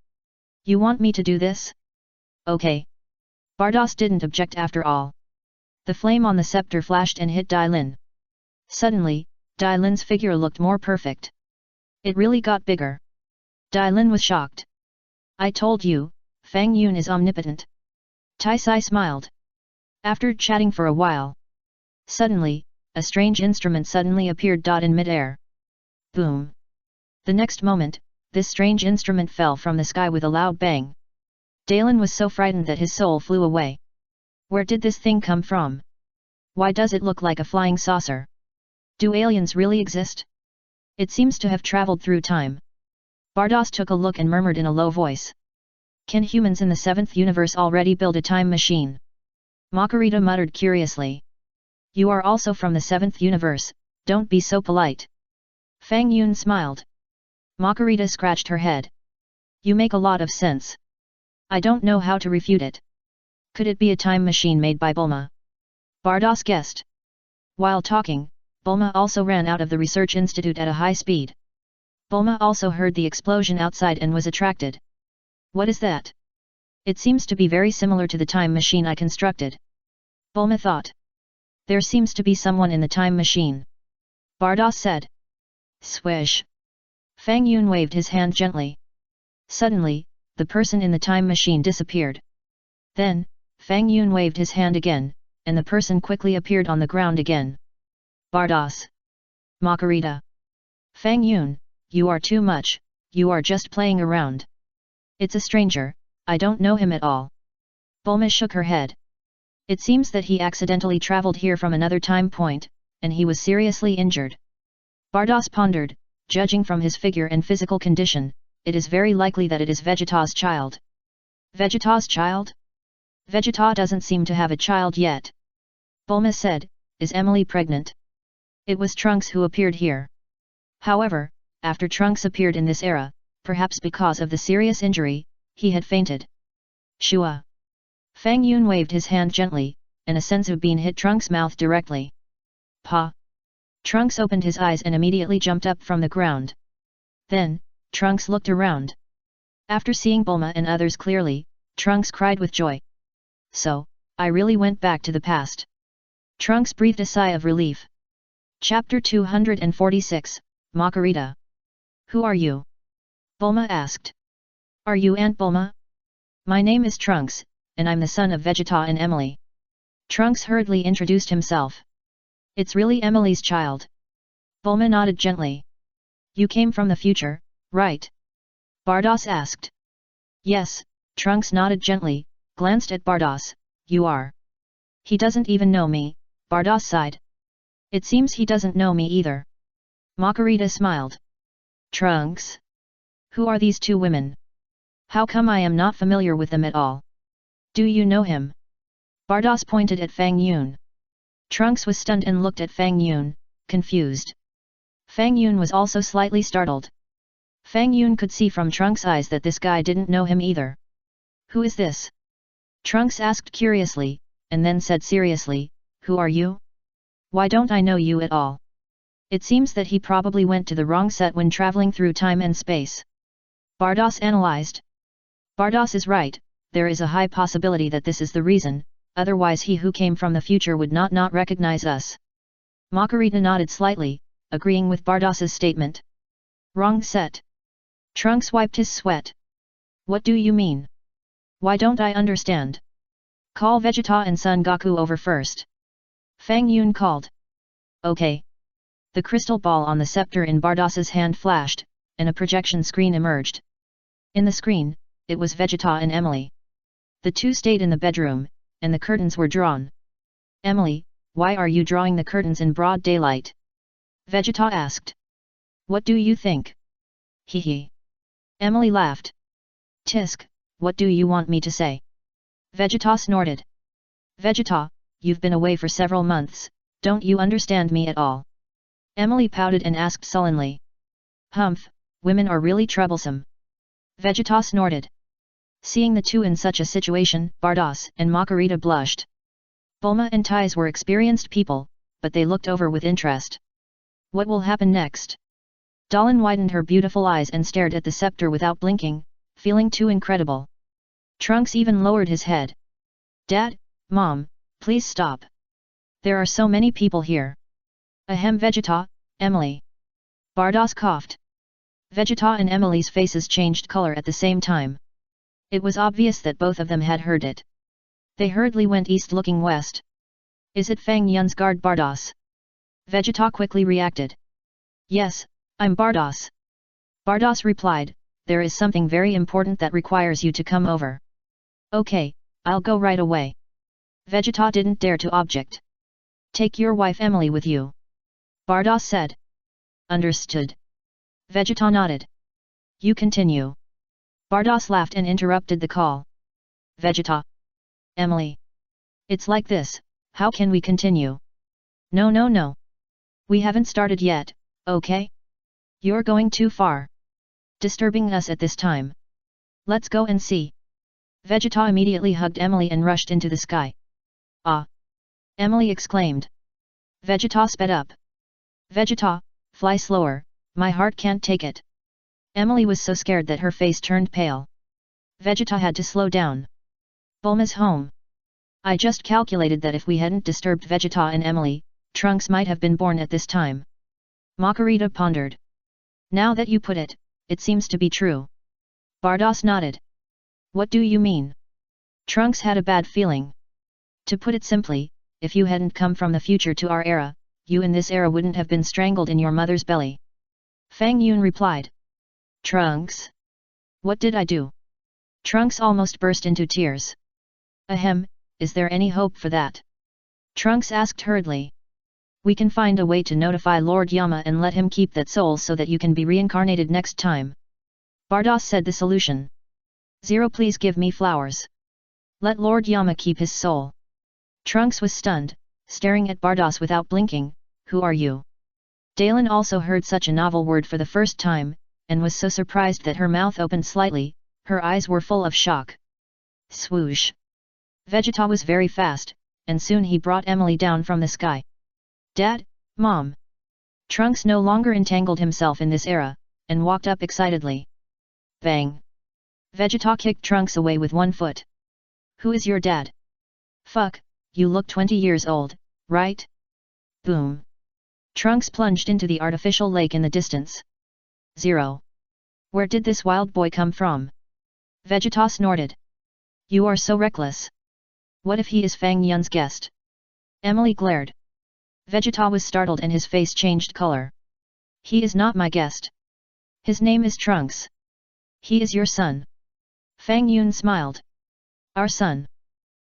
You want me to do this? Okay. Bardos didn't object after all. The flame on the scepter flashed and hit Dai Lin. Suddenly, Dai Lin's figure looked more perfect. It really got bigger. Dai Lin was shocked. I told you, Fang Yun is omnipotent. Tai Sai smiled. After chatting for a while. Suddenly, a strange instrument suddenly appeared in mid-air. Boom! The next moment, this strange instrument fell from the sky with a loud bang. Dalen was so frightened that his soul flew away. Where did this thing come from? Why does it look like a flying saucer? Do aliens really exist? It seems to have traveled through time. Bardos took a look and murmured in a low voice. Can humans in the 7th universe already build a time machine? Makarita muttered curiously. You are also from the 7th universe, don't be so polite. Fang Yun smiled. Makarita scratched her head. You make a lot of sense. I don't know how to refute it. Could it be a time machine made by Bulma? Bardos guessed. While talking, Bulma also ran out of the research institute at a high speed. Bulma also heard the explosion outside and was attracted. What is that? It seems to be very similar to the time machine I constructed. Bulma thought. There seems to be someone in the time machine. Bardos said. Swish. Fang Yun waved his hand gently. Suddenly, the person in the time machine disappeared. Then, Fang Yun waved his hand again, and the person quickly appeared on the ground again. Bardos. Makarita. Fang Yun, you are too much, you are just playing around. It's a stranger, I don't know him at all. Bulma shook her head. It seems that he accidentally traveled here from another time point, and he was seriously injured. Bardos pondered, judging from his figure and physical condition, it is very likely that it is Vegeta's child. Vegeta's child? Vegeta doesn't seem to have a child yet. Bulma said, is Emily pregnant? It was Trunks who appeared here. However, after Trunks appeared in this era, perhaps because of the serious injury, he had fainted. Shua. Fang Yun waved his hand gently, and a senzu bean hit Trunks' mouth directly. Pa! Trunks opened his eyes and immediately jumped up from the ground. Then, Trunks looked around. After seeing Bulma and others clearly, Trunks cried with joy. So, I really went back to the past. Trunks breathed a sigh of relief. Chapter 246, Makarita. Who are you? Bulma asked. Are you Aunt Bulma? My name is Trunks, and I'm the son of Vegeta and Emily. Trunks hurriedly introduced himself. It's really Emily's child. Bulma nodded gently. You came from the future, right? Bardos asked. Yes, Trunks nodded gently, glanced at Bardos. You are. He doesn't even know me, Bardos sighed. It seems he doesn't know me either. Makarita smiled. Trunks? Who are these two women? How come I am not familiar with them at all? Do you know him? Bardos pointed at Fang Yun. Trunks was stunned and looked at Fang Yun, confused. Fang Yun was also slightly startled. Fang Yun could see from Trunks' eyes that this guy didn't know him either. Who is this? Trunks asked curiously, and then said seriously, who are you? Why don't I know you at all? It seems that he probably went to the wrong set when traveling through time and space. Bardos analyzed. Bardos is right, there is a high possibility that this is the reason, otherwise he who came from the future would not recognize us. Makarita nodded slightly, agreeing with Bardos's statement. Wrong set. Trunks wiped his sweat. What do you mean? Why don't I understand? Call Vegeta and Son Goku over first. Fang Yun called. Okay. The crystal ball on the scepter in Bardos's hand flashed, and a projection screen emerged. In the screen, it was Vegeta and Emily. The two stayed in the bedroom, and the curtains were drawn. Emily, why are you drawing the curtains in broad daylight? Vegeta asked. What do you think? Hee. Emily laughed. Tisk, what do you want me to say? Vegeta snorted. Vegeta, you've been away for several months, don't you understand me at all? Emily pouted and asked sullenly. Humph, women are really troublesome. Vegeta snorted. Seeing the two in such a situation, Bardos and Makarita blushed. Bulma and Tais were experienced people, but they looked over with interest. What will happen next? Dalin widened her beautiful eyes and stared at the scepter without blinking, feeling too incredible. Trunks even lowered his head. Dad, Mom, please stop. There are so many people here. Ahem. Vegeta, Emily. Bardos coughed. Vegeta and Emily's faces changed color at the same time. It was obvious that both of them had heard it. They hurriedly went east looking west. Is it Fang Yun's guard Bardos? Vegeta quickly reacted. Yes, I'm Bardos. Bardos replied, there is something very important that requires you to come over. Okay, I'll go right away. Vegeta didn't dare to object. Take your wife Emily with you. Bardos said. Understood. Vegeta nodded. You continue. Bardos laughed and interrupted the call. Vegeta. Emily. It's like this, how can we continue? No. We haven't started yet, okay? You're going too far. Disturbing us at this time. Let's go and see. Vegeta immediately hugged Emily and rushed into the sky. Ah! Emily exclaimed. Vegeta sped up. Vegeta, fly slower, my heart can't take it. Emily was so scared that her face turned pale. Vegeta had to slow down. Bulma's home. I just calculated that if we hadn't disturbed Vegeta and Emily, Trunks might have been born at this time. Makarita pondered. Now that you put it, it seems to be true. Bardos nodded. What do you mean? Trunks had a bad feeling. To put it simply, if you hadn't come from the future to our era, you in this era wouldn't have been strangled in your mother's belly. Fang Yun replied. Trunks? What did I do? Trunks almost burst into tears. Ahem, is there any hope for that? Trunks asked hurriedly. We can find a way to notify Lord Yama and let him keep that soul so that you can be reincarnated next time. Bardos said the solution. Zero, please give me flowers. Let Lord Yama keep his soul. Trunks was stunned, staring at Bardos without blinking. Who are you? Dalen also heard such a novel word for the first time, and was so surprised that her mouth opened slightly, her eyes were full of shock. Swoosh! Vegeta was very fast, and soon he brought Emily down from the sky. Dad, Mom! Trunks no longer entangled himself in this era, and walked up excitedly. Bang! Vegeta kicked Trunks away with one foot. Who is your dad? Fuck, you look 20 years old, right? Boom! Trunks plunged into the artificial lake in the distance. Zero! Where did this wild boy come from? Vegeta snorted. You are so reckless. What if he is Fang Yun's guest? Emily glared. Vegeta was startled and his face changed color. He is not my guest. His name is Trunks. He is your son. Fang Yun smiled. Our son.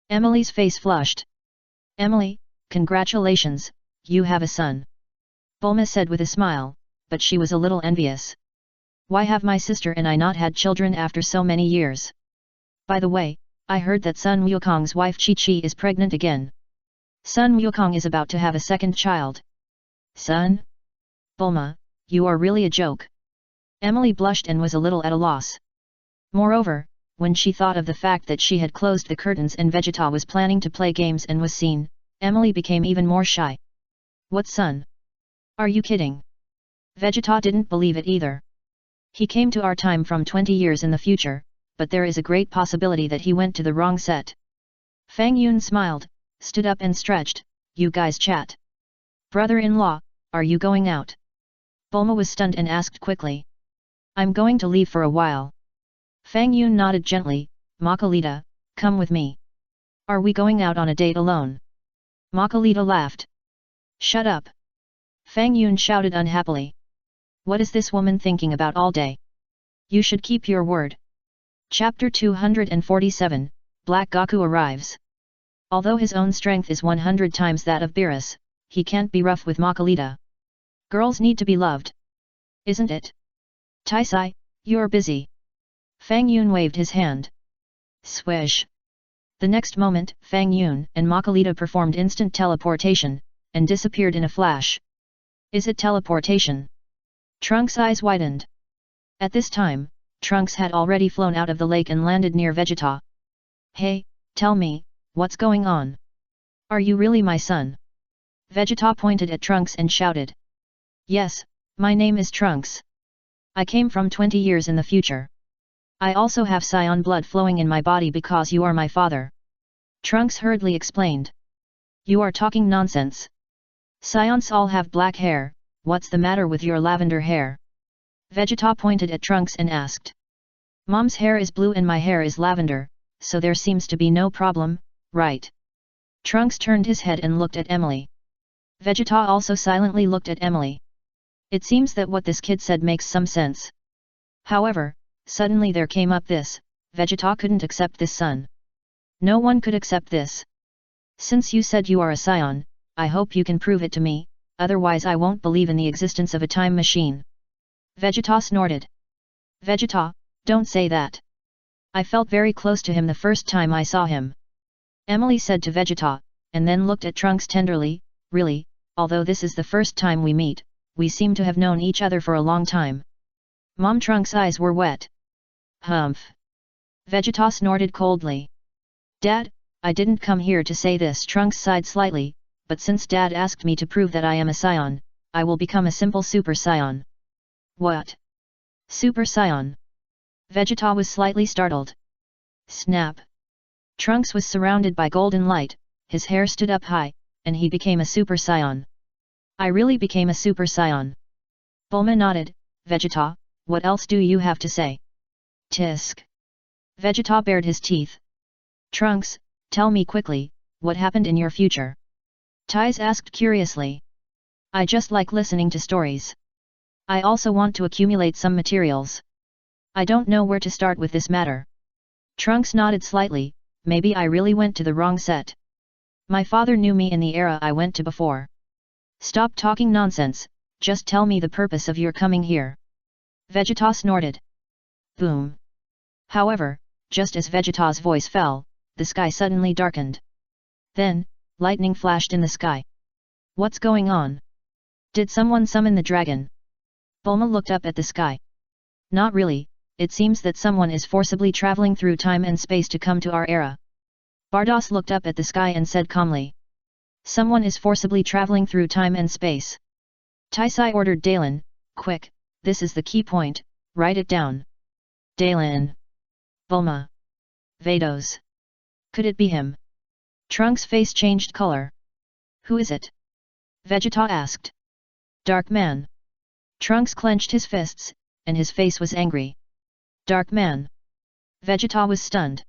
Emily's face flushed. Emily, congratulations, you have a son. Bulma said with a smile, but she was a little envious. Why have my sister and I not had children after so many years? By the way, I heard that Sun Wukong's wife Chi-Chi is pregnant again. Sun Wukong is about to have a second child. Son? Bulma, you are really a joke. Emily blushed and was a little at a loss. Moreover, when she thought of the fact that she had closed the curtains and Vegeta was planning to play games and was seen, Emily became even more shy. What son? Are you kidding? Vegeta didn't believe it either. He came to our time from 20 years in the future, but there is a great possibility that he went to the wrong set. Fang Yun smiled, stood up and stretched. You guys chat. Brother-in-law, are you going out? Bulma was stunned and asked quickly. I'm going to leave for a while. Fang Yun nodded gently. Makalita, come with me. Are we going out on a date alone? Makalita laughed. Shut up. Fang Yun shouted unhappily. What is this woman thinking about all day? You should keep your word. Chapter 247, Black Goku arrives. Although his own strength is 100 times that of Beerus, he can't be rough with Makalita. Girls need to be loved. Isn't it? Taisai, you're busy. Fang Yun waved his hand. Swish. The next moment, Fang Yun and Makalita performed instant teleportation, and disappeared in a flash. Is it teleportation? Trunks' eyes widened. At this time, Trunks had already flown out of the lake and landed near Vegeta. Hey, tell me, what's going on? Are you really my son? Vegeta pointed at Trunks and shouted. Yes, my name is Trunks. I came from 20 years in the future. I also have Saiyan blood flowing in my body because you are my father. Trunks hurriedly explained. You are talking nonsense. Saiyans all have black hair, what's the matter with your lavender hair? Vegeta pointed at Trunks and asked. Mom's hair is blue and my hair is lavender, so there seems to be no problem, right? Trunks turned his head and looked at Emily. Vegeta also silently looked at Emily. It seems that what this kid said makes some sense. However, suddenly there came up this, Vegeta couldn't accept this son. No one could accept this. Since you said you are a Saiyan, I hope you can prove it to me, otherwise I won't believe in the existence of a time machine. Vegeta snorted. Vegeta, don't say that. I felt very close to him the first time I saw him. Emily said to Vegeta, and then looked at Trunks tenderly, really, although this is the first time we meet, we seem to have known each other for a long time. Mom. Trunks' eyes were wet. Humph. Vegeta snorted coldly. Dad, I didn't come here to say this. Trunks sighed slightly, but since Dad asked me to prove that I am a Saiyan, I will become a simple Super Saiyan. What? Super Saiyan? Vegeta was slightly startled. Snap. Trunks was surrounded by golden light, his hair stood up high, and he became a Super Saiyan. I really became a Super Saiyan. Bulma nodded. Vegeta, what else do you have to say? Tisk. Vegeta bared his teeth. Trunks, tell me quickly, what happened in your future? Tais asked curiously. I just like listening to stories. I also want to accumulate some materials. I don't know where to start with this matter. Trunks nodded slightly. Maybe I really went to the wrong set. My father knew me in the era I went to before. Stop talking nonsense, just tell me the purpose of your coming here. Vegeta snorted. Boom. However, just as Vegeta's voice fell, the sky suddenly darkened. Then, lightning flashed in the sky. What's going on? Did someone summon the dragon? Bulma looked up at the sky. Not really, it seems that someone is forcibly traveling through time and space to come to our era. Bardos looked up at the sky and said calmly. Someone is forcibly traveling through time and space. Taisai ordered Dalen, quick, this is the key point, write it down. Dalen. Bulma. Vados. Could it be him? Trunks' face changed color. Who is it? Vegeta asked. Dark Man. Trunks clenched his fists, and his face was angry. Dark Man. Vegeta was stunned.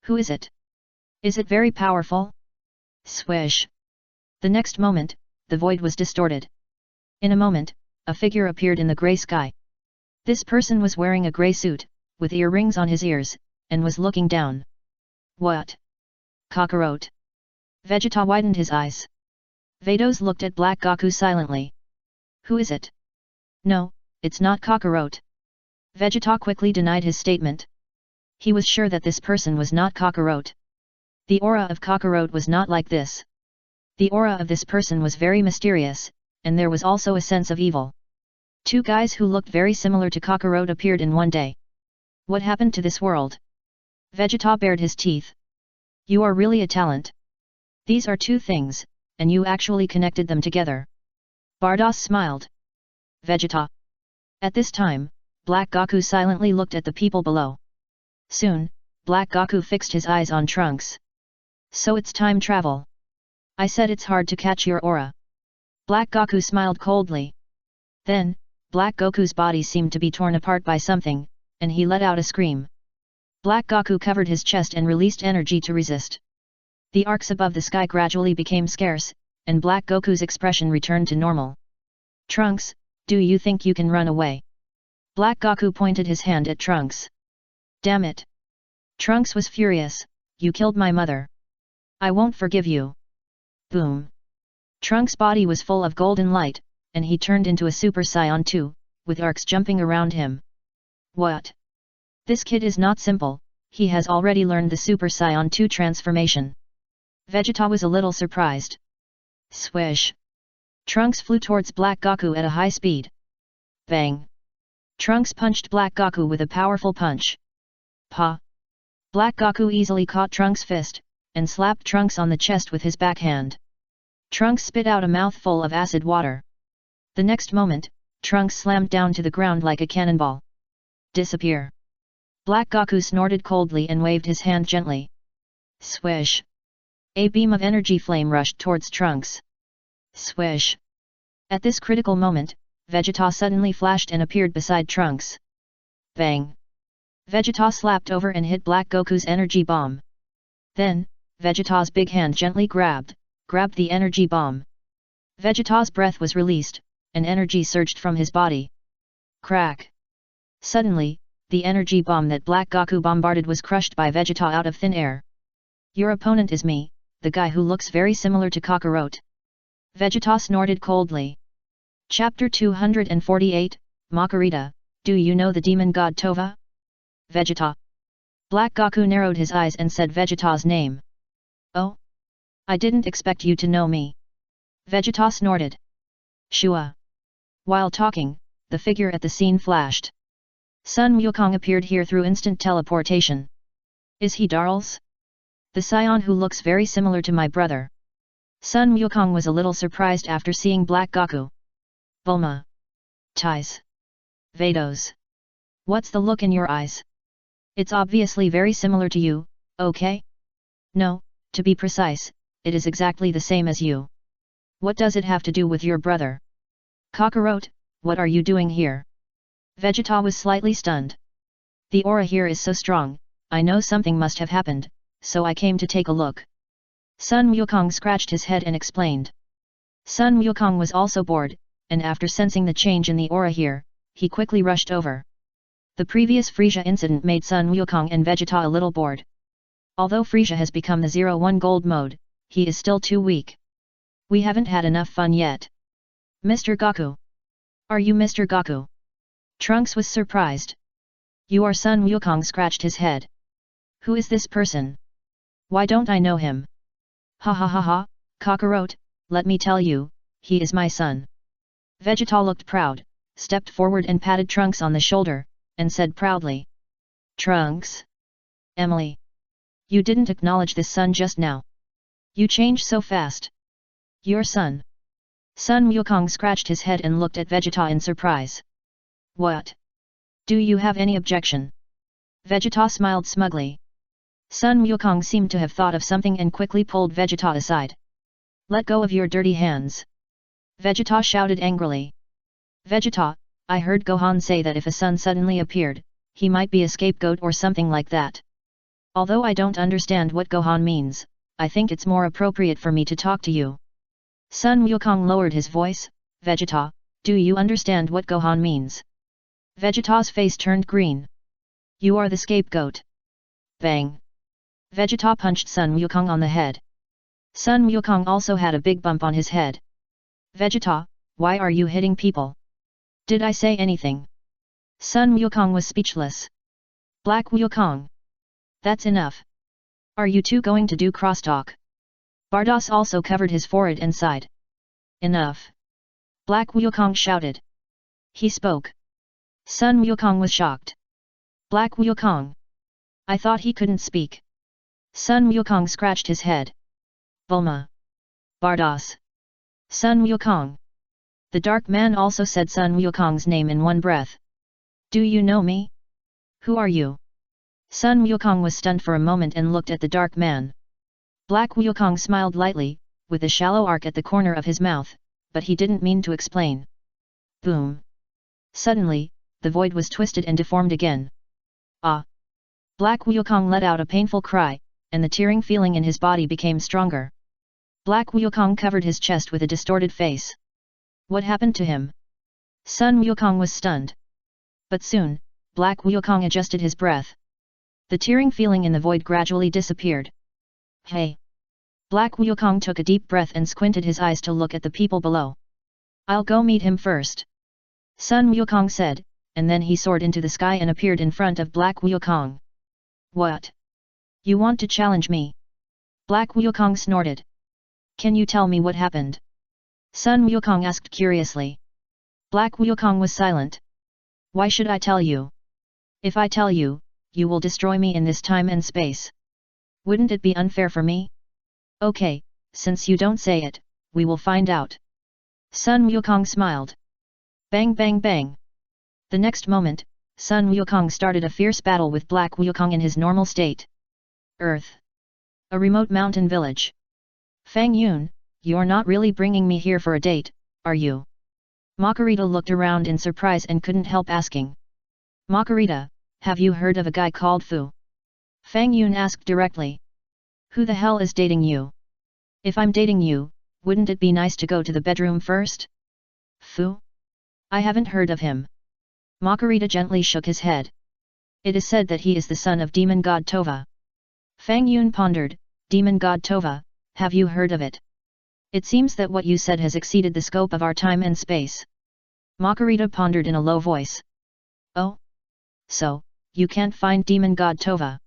Who is it? Is it very powerful? Swish. The next moment, the void was distorted. In a moment, a figure appeared in the grey sky. This person was wearing a grey suit, with earrings on his ears, and was looking down. What? Kakarot. Vegeta widened his eyes. Vados looked at Black Goku silently. Who is it? No, it's not Kakarot. Vegeta quickly denied his statement. He was sure that this person was not Kakarot. The aura of Kakarot was not like this. The aura of this person was very mysterious, and there was also a sense of evil. Two guys who looked very similar to Kakarot appeared in one day. What happened to this world? Vegeta bared his teeth. You are really a talent. These are two things, and you actually connected them together. Bardos smiled. Vegeta. At this time, Black Goku silently looked at the people below. Soon, Black Goku fixed his eyes on Trunks. So it's time travel. I said it's hard to catch your aura. Black Goku smiled coldly. Then, Black Goku's body seemed to be torn apart by something, and he let out a scream. Black Goku covered his chest and released energy to resist. The arcs above the sky gradually became scarce, and Black Goku's expression returned to normal. Trunks, do you think you can run away? Black Goku pointed his hand at Trunks. Damn it! Trunks was furious, you killed my mother. I won't forgive you. Boom! Trunks' body was full of golden light, and he turned into a Super Saiyan 2, with arcs jumping around him. What? This kid is not simple, he has already learned the Super Saiyan 2 transformation. Vegeta was a little surprised. Swish! Trunks flew towards Black Goku at a high speed. Bang! Trunks punched Black Goku with a powerful punch. Pa! Black Goku easily caught Trunks' fist, and slapped Trunks on the chest with his backhand. Trunks spit out a mouthful of acid water. The next moment, Trunks slammed down to the ground like a cannonball. Disappear! Black Goku snorted coldly and waved his hand gently. Swish! A beam of energy flame rushed towards Trunks. Swish! At this critical moment, Vegeta suddenly flashed and appeared beside Trunks. Bang! Vegeta slapped over and hit Black Goku's energy bomb. Then, Vegeta's big hand gently grabbed the energy bomb. Vegeta's breath was released, and energy surged from his body. Crack! Suddenly, the energy bomb that Black Goku bombarded was crushed by Vegeta out of thin air. Your opponent is me, the guy who looks very similar to Kakarot. Vegeta snorted coldly. Chapter 248, Makarita, do you know the demon god Tova? Vegeta. Black Goku narrowed his eyes and said Vegeta's name. Oh? I didn't expect you to know me. Vegeta snorted. Shua. While talking, the figure at the scene flashed. Sun Wukong appeared here through instant teleportation. Is he Darl's? The scion who looks very similar to my brother. Sun Wukong was a little surprised after seeing Black Goku. Bulma. Ties. Vados. What's the look in your eyes? It's obviously very similar to you, okay? No, to be precise, it is exactly the same as you. What does it have to do with your brother? Kakarot, what are you doing here? Vegeta was slightly stunned. The aura here is so strong, I know something must have happened, so I came to take a look. Sun Wukong scratched his head and explained. Sun Wukong was also bored, and after sensing the change in the aura here, he quickly rushed over. The previous Frieza incident made Sun Wukong and Vegeta a little bored. Although Frieza has become the 01 Gold mode, he is still too weak. We haven't had enough fun yet. Mr. Goku. Are you Mr. Goku? Trunks was surprised. You are Sun Wukong scratched his head. Who is this person? Why don't I know him? Ha ha ha ha, Kakarot, let me tell you, he is my son. Vegeta looked proud, stepped forward and patted Trunks on the shoulder, and said proudly. Trunks? Emily. You didn't acknowledge this son just now. You changed so fast. Your son. Sun Wukong scratched his head and looked at Vegeta in surprise. What? Do you have any objection? Vegeta smiled smugly. Sun Wukong seemed to have thought of something and quickly pulled Vegeta aside. Let go of your dirty hands. Vegeta shouted angrily. Vegeta, I heard Gohan say that if a son suddenly appeared, he might be a scapegoat or something like that. Although I don't understand what Gohan means, I think it's more appropriate for me to talk to you. Sun Wukong lowered his voice. Vegeta, do you understand what Gohan means? Vegeta's face turned green. You are the scapegoat. Bang. Vegeta punched Sun Wukong on the head. Sun Wukong also had a big bump on his head. Vegeta, why are you hitting people? Did I say anything? Sun Wukong was speechless. Black Wukong. That's enough. Are you two going to do crosstalk? Bardos also covered his forehead and sighed. Enough. Black Wukong shouted. He spoke. Sun Wukong was shocked. Black Wukong. I thought he couldn't speak. Sun Wukong scratched his head. Bulma. Bardos. Sun Wukong. The dark man also said Sun Wukong's name in one breath. Do you know me? Who are you? Sun Wukong was stunned for a moment and looked at the dark man. Black Wukong smiled lightly, with a shallow arc at the corner of his mouth, but he didn't mean to explain. Boom. Suddenly, the void was twisted and deformed again. Ah! Black Wukong let out a painful cry, and the tearing feeling in his body became stronger. Black Wukong covered his chest with a distorted face. What happened to him? Sun Wukong was stunned. But soon, Black Wukong adjusted his breath. The tearing feeling in the void gradually disappeared. Hey! Black Wukong took a deep breath and squinted his eyes to look at the people below. I'll go meet him first. Sun Wukong said, and then he soared into the sky and appeared in front of Black Wukong. What? You want to challenge me? Black Wukong snorted. Can you tell me what happened? Sun Wukong asked curiously. Black Wukong was silent. Why should I tell you? If I tell you, you will destroy me in this time and space. Wouldn't it be unfair for me? Okay, since you don't say it, we will find out. Sun Wukong smiled. Bang bang bang. The next moment, Sun Wukong started a fierce battle with Black Wukong in his normal state. Earth. A remote mountain village. Fang Yun, you're not really bringing me here for a date, are you? Makarita looked around in surprise and couldn't help asking. Makarita, have you heard of a guy called Fu? Fang Yun asked directly. Who the hell is dating you? If I'm dating you, wouldn't it be nice to go to the bedroom first? Fu? I haven't heard of him. Makarita gently shook his head. It is said that he is the son of demon god Tova. Fang Yun pondered. Demon god Tova, have you heard of it? It seems that what you said has exceeded the scope of our time and space. Makarita pondered in a low voice. Oh? So, you can't find demon god Tova?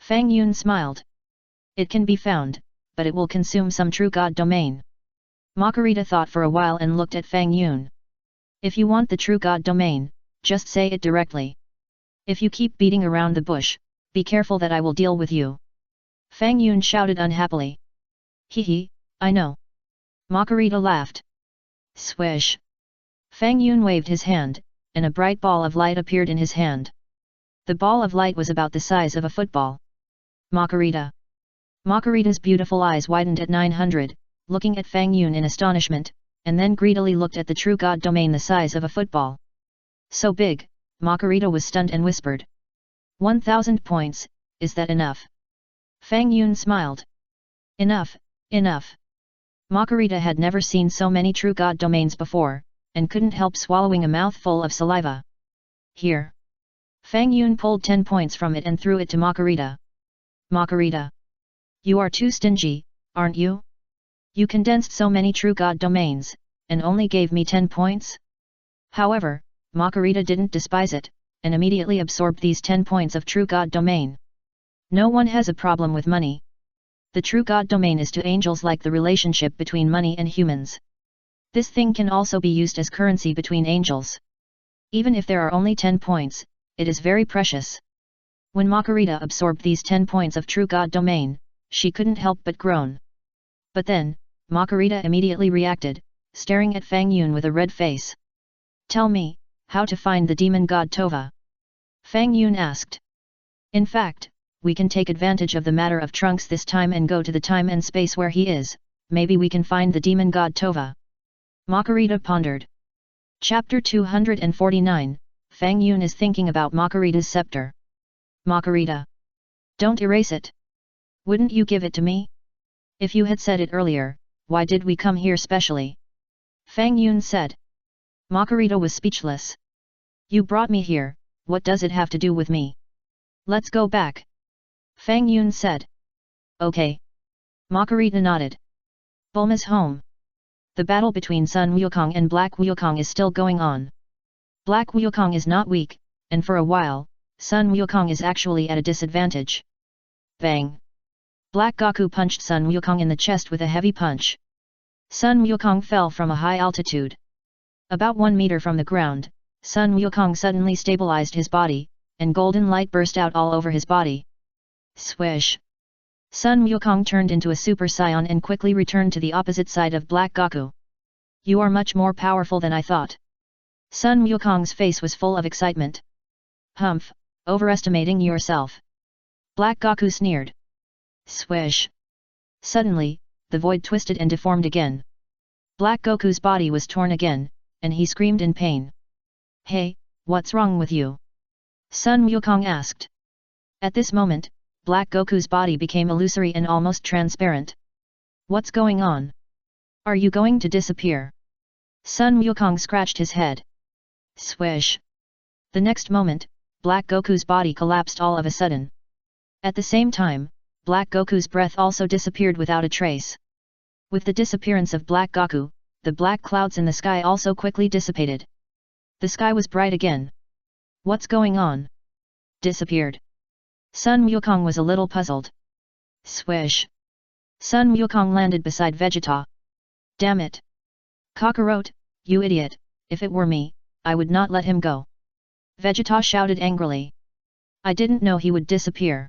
Fang Yun smiled. It can be found, but it will consume some true god domain. Makarita thought for a while and looked at Fang Yun. If you want the true god domain, just say it directly. If you keep beating around the bush, be careful that I will deal with you. Fang Yun shouted unhappily. Hee, I know. Makarita laughed. Swish. Fang Yun waved his hand, and a bright ball of light appeared in his hand. The ball of light was about the size of a football. Makarita. Makarita's beautiful eyes widened at 900, looking at Fang Yun in astonishment, and then greedily looked at the true god domain the size of a football. So big, Makarita was stunned and whispered. 1,000 points, is that enough? Fang Yun smiled. Enough, enough. Makarita had never seen so many true god domains before, and couldn't help swallowing a mouthful of saliva. Here. Fang Yun pulled 10 points from it and threw it to Makarita. Makarita. You are too stingy, aren't you? You condensed so many true god domains, and only gave me 10 points? However, Makarita didn't despise it, and immediately absorbed these 10 points of true god domain. No one has a problem with money. The true god domain is to angels like the relationship between money and humans. This thing can also be used as currency between angels. Even if there are only 10 points, it is very precious. When Makarita absorbed these 10 points of true god domain, she couldn't help but groan. But then, Makarita immediately reacted, staring at Fang Yun with a red face. Tell me, how to find the demon god Tova? Fang Yun asked. In fact, we can take advantage of the matter of trunks this time and go to the time and space where he is, maybe we can find the demon god Tova. Makarita pondered. Chapter 249, Fang Yun is thinking about Makarita's scepter. Makarita. Don't erase it. Wouldn't you give it to me? If you had said it earlier, why did we come here specially? Fang Yun said. Makarita was speechless. You brought me here, what does it have to do with me? Let's go back. Fang Yun said. Okay. Makarita nodded. Bulma's home. The battle between Sun Wukong and Black Wukong is still going on. Black Wukong is not weak, and for a while, Sun Wukong is actually at a disadvantage. Bang! Black Goku punched Sun Wukong in the chest with a heavy punch. Sun Wukong fell from a high altitude. About 1 meter from the ground, Sun Wukong suddenly stabilized his body, and golden light burst out all over his body. Swish! Sun Wukong turned into a Super Saiyan and quickly returned to the opposite side of Black Goku. You are much more powerful than I thought. Sun Wukong's face was full of excitement. Humph, overestimating yourself. Black Goku sneered. Swish! Suddenly, the void twisted and deformed again. Black Goku's body was torn again, and he screamed in pain. Hey, what's wrong with you? Sun Wukong asked. At this moment, Black Goku's body became illusory and almost transparent. What's going on? Are you going to disappear? Sun Wukong scratched his head. Swish! The next moment, Black Goku's body collapsed all of a sudden. At the same time, Black Goku's breath also disappeared without a trace. With the disappearance of Black Goku, the black clouds in the sky also quickly dissipated. The sky was bright again. What's going on? Disappeared. Sun Wukong was a little puzzled. Swish! Sun Wukong landed beside Vegeta. Damn it! Kakarot, you idiot, if it were me, I would not let him go. Vegeta shouted angrily. I didn't know he would disappear.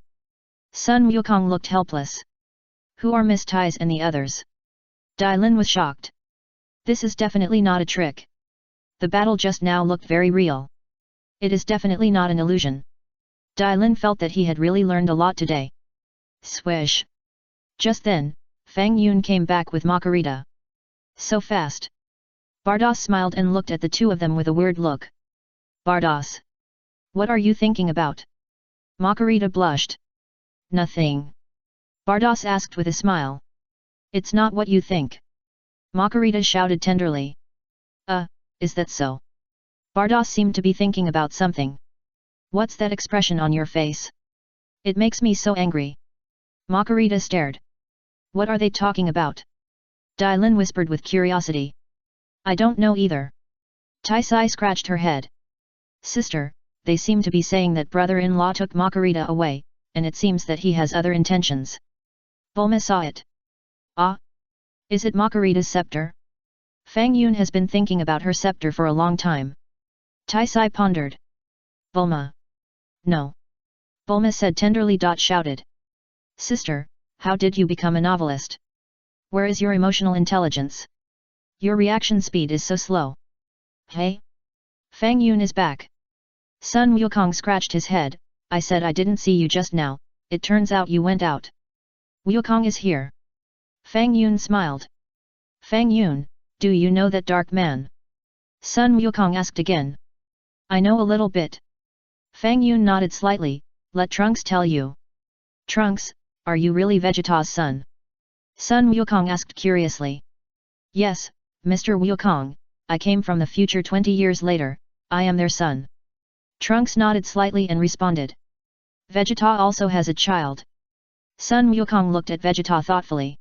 Sun Wukong looked helpless. Who are Miss Tais and the others? Dylan was shocked. This is definitely not a trick. The battle just now looked very real. It is definitely not an illusion. Dylan felt that he had really learned a lot today. Swish! Just then, Fang Yun came back with Makarita. So fast. Bardos smiled and looked at the two of them with a weird look. Bardos! What are you thinking about? Makarita blushed. Nothing. Bardos asked with a smile. It's not what you think. Makarita shouted tenderly. Is that so? Bardos seemed to be thinking about something. What's that expression on your face? It makes me so angry. Makarita stared. What are they talking about? Dylan whispered with curiosity. I don't know either. Taisai scratched her head. Sister, they seem to be saying that brother-in-law took Makarita away, and it seems that he has other intentions. Bulma saw it. Ah? Is it Makarita's scepter? Fang Yun has been thinking about her scepter for a long time. Tai Sai pondered. Bulma. No. Bulma said tenderly. Shouted. Sister, how did you become a novelist? Where is your emotional intelligence? Your reaction speed is so slow. Hey? Fang Yun is back. Sun Wukong scratched his head. I said I didn't see you just now, it turns out you went out. Wukong is here. Fang Yun smiled. Fang Yun, do you know that dark man? Sun Wukong asked again. I know a little bit. Fang Yun nodded slightly. Let Trunks tell you. Trunks, are you really Vegeta's son? Sun Wukong asked curiously. Yes, Mr. Wukong, I came from the future 20 years later, I am their son. Trunks nodded slightly and responded. Vegeta also has a child. Sun Wukong looked at Vegeta thoughtfully.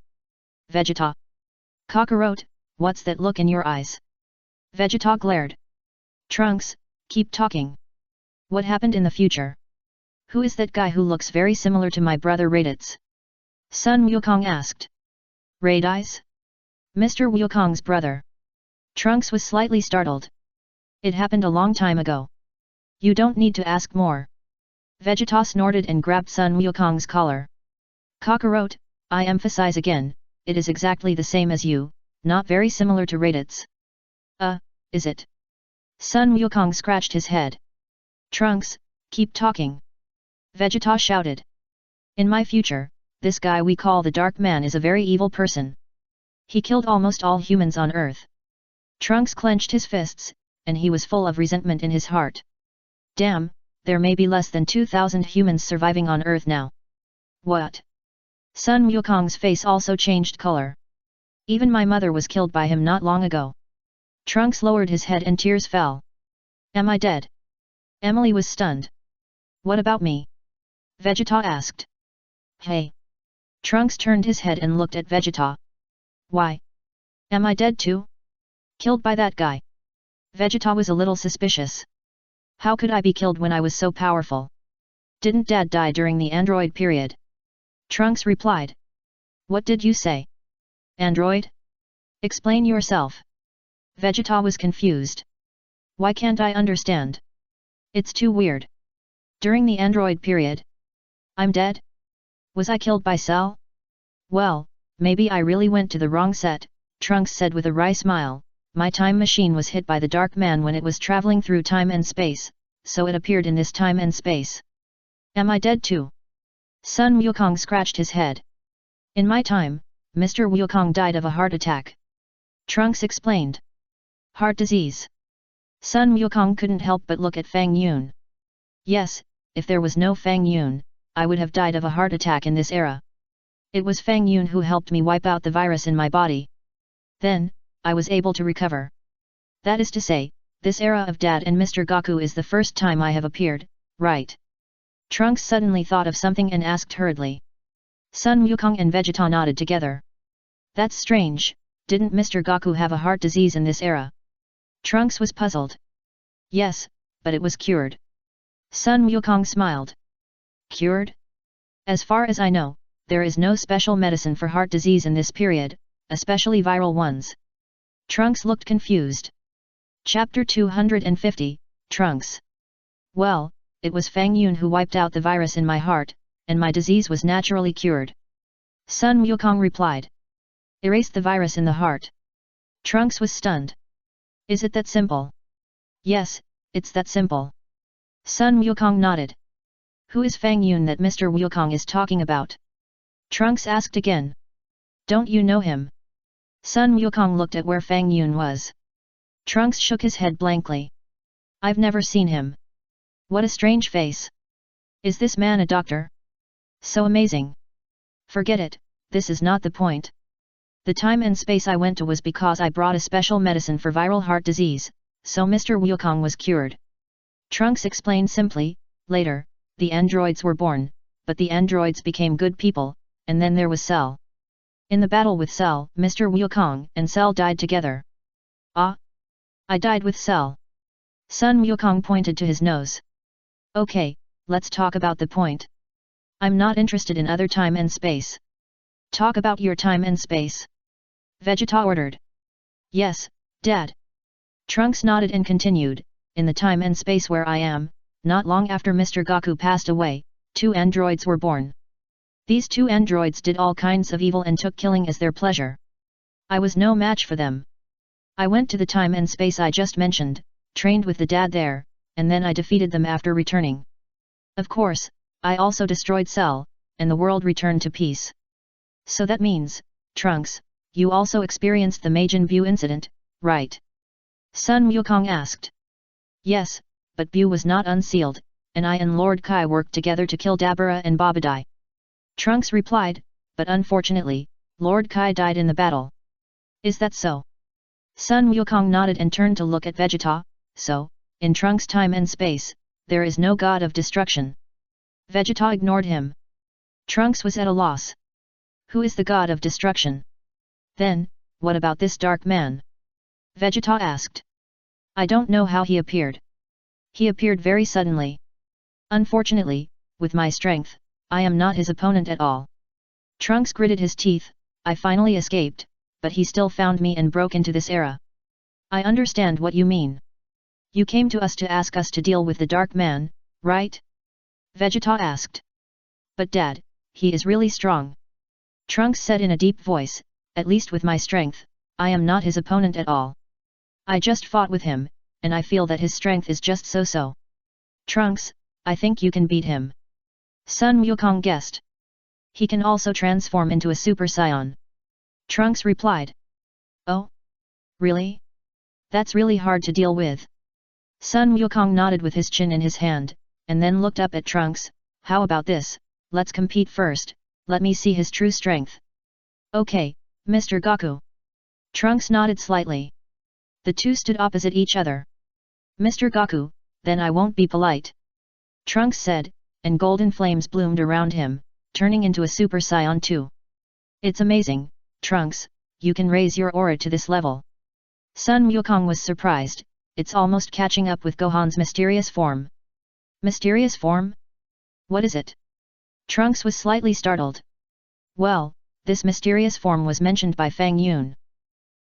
Vegeta. Kakarot, what's that look in your eyes? Vegeta glared. Trunks, keep talking. What happened in the future? Who is that guy who looks very similar to my brother Raditz? Sun Wukong asked. Raditz? Mr. Wukong's brother. Trunks was slightly startled. It happened a long time ago. You don't need to ask more. Vegeta snorted and grabbed Sun Wukong's collar. Kakarot, I emphasize again, it is exactly the same as you, not very similar to Raditz. Is it? Sun Wukong scratched his head. Trunks, keep talking. Vegeta shouted. In my future, this guy we call the Dark Man is a very evil person. He killed almost all humans on Earth. Trunks clenched his fists, and he was full of resentment in his heart. Damn, there may be less than 2,000 humans surviving on Earth now. What? Sun Wukong's face also changed color. Even my mother was killed by him not long ago. Trunks lowered his head and tears fell. Am I dead? Emily was stunned. What about me? Vegeta asked. Hey. Trunks turned his head and looked at Vegeta. Why? Am I dead too? Killed by that guy? Vegeta was a little suspicious. How could I be killed when I was so powerful? Didn't Dad die during the android period? Trunks replied. What did you say? Android? Explain yourself. Vegeta was confused. Why can't I understand? It's too weird. During the android period? I'm dead? Was I killed by Cell? Well, maybe I really went to the wrong set, Trunks said with a wry smile. My time machine was hit by the Dark Man when it was traveling through time and space, so it appeared in this time and space. Am I dead too? Sun Wukong scratched his head. In my time, Mr. Wukong died of a heart attack. Trunks explained. Heart disease. Sun Wukong couldn't help but look at Fang Yun. Yes, if there was no Fang Yun, I would have died of a heart attack in this era. It was Fang Yun who helped me wipe out the virus in my body. Then, I was able to recover. That is to say, this era of Dad and Mr. Goku is the first time I have appeared, right? Trunks suddenly thought of something and asked hurriedly. Sun Wukong and Vegeta nodded together. That's strange, didn't Mr. Goku have a heart disease in this era? Trunks was puzzled. Yes, but it was cured. Sun Wukong smiled. Cured? As far as I know, there is no special medicine for heart disease in this period, especially viral ones. Trunks looked confused. Chapter 250, Trunks. Well, it was Fang Yun who wiped out the virus in my heart, and my disease was naturally cured. Sun Wukong replied. Erased the virus in the heart. Trunks was stunned. Is it that simple? Yes, it's that simple. Sun Wukong nodded. Who is Fang Yun that Mr. Wukong is talking about? Trunks asked again. Don't you know him? Sun Wukong looked at where Fang Yun was. Trunks shook his head blankly. I've never seen him. What a strange face. Is this man a doctor? So amazing. Forget it, this is not the point. The time and space I went to was because I brought a special medicine for viral heart disease, so Mr. Wukong was cured. Trunks explained simply. Later, the androids were born, but the androids became good people, and then there was Cell. In the battle with Cell, Mr. Wukong and Cell died together. Ah? I died with Cell. Sun Wukong pointed to his nose. Okay, let's talk about the point. I'm not interested in other time and space. Talk about your time and space. Vegeta ordered. Yes, Dad. Trunks nodded and continued, in the time and space where I am, not long after Mr. Goku passed away, 2 androids were born. These 2 androids did all kinds of evil and took killing as their pleasure. I was no match for them. I went to the time and space I just mentioned, trained with the dad there, and then I defeated them after returning. Of course, I also destroyed Cell, and the world returned to peace. So that means, Trunks, you also experienced the Majin Buu incident, right? Sun Wukong asked. Yes, but Buu was not unsealed, and I and Lord Kai worked together to kill Dabura and Babadai. Trunks replied, but unfortunately, Lord Kai died in the battle. Is that so? Sun Wukong nodded and turned to look at Vegeta. So, in Trunks' time and space, there is no god of destruction. Vegeta ignored him. Trunks was at a loss. Who is the god of destruction? Then, what about this dark man? Vegeta asked. I don't know how he appeared. He appeared very suddenly. Unfortunately, with my strength, I am not his opponent at all. Trunks gritted his teeth. I finally escaped, but he still found me and broke into this era. I understand what you mean. You came to us to ask us to deal with the dark man, right? Vegeta asked. But Dad, he is really strong. Trunks said in a deep voice, at least with my strength, I am not his opponent at all. I just fought with him, and I feel that his strength is just so-so. Trunks, I think you can beat him. Sun Wukong guessed. He can also transform into a Super Saiyan. Trunks replied. Oh? Really? That's really hard to deal with. Sun Wukong nodded with his chin in his hand, and then looked up at Trunks. How about this, let's compete first, let me see his true strength. Okay, Mr. Goku. Trunks nodded slightly. The two stood opposite each other. Mr. Goku, then I won't be polite. Trunks said, and golden flames bloomed around him, turning into a Super Saiyan 2. It's amazing, Trunks, you can raise your aura to this level. Sun Wukong was surprised, it's almost catching up with Gohan's mysterious form. Mysterious form? What is it? Trunks was slightly startled. Well, this mysterious form was mentioned by Fang Yun.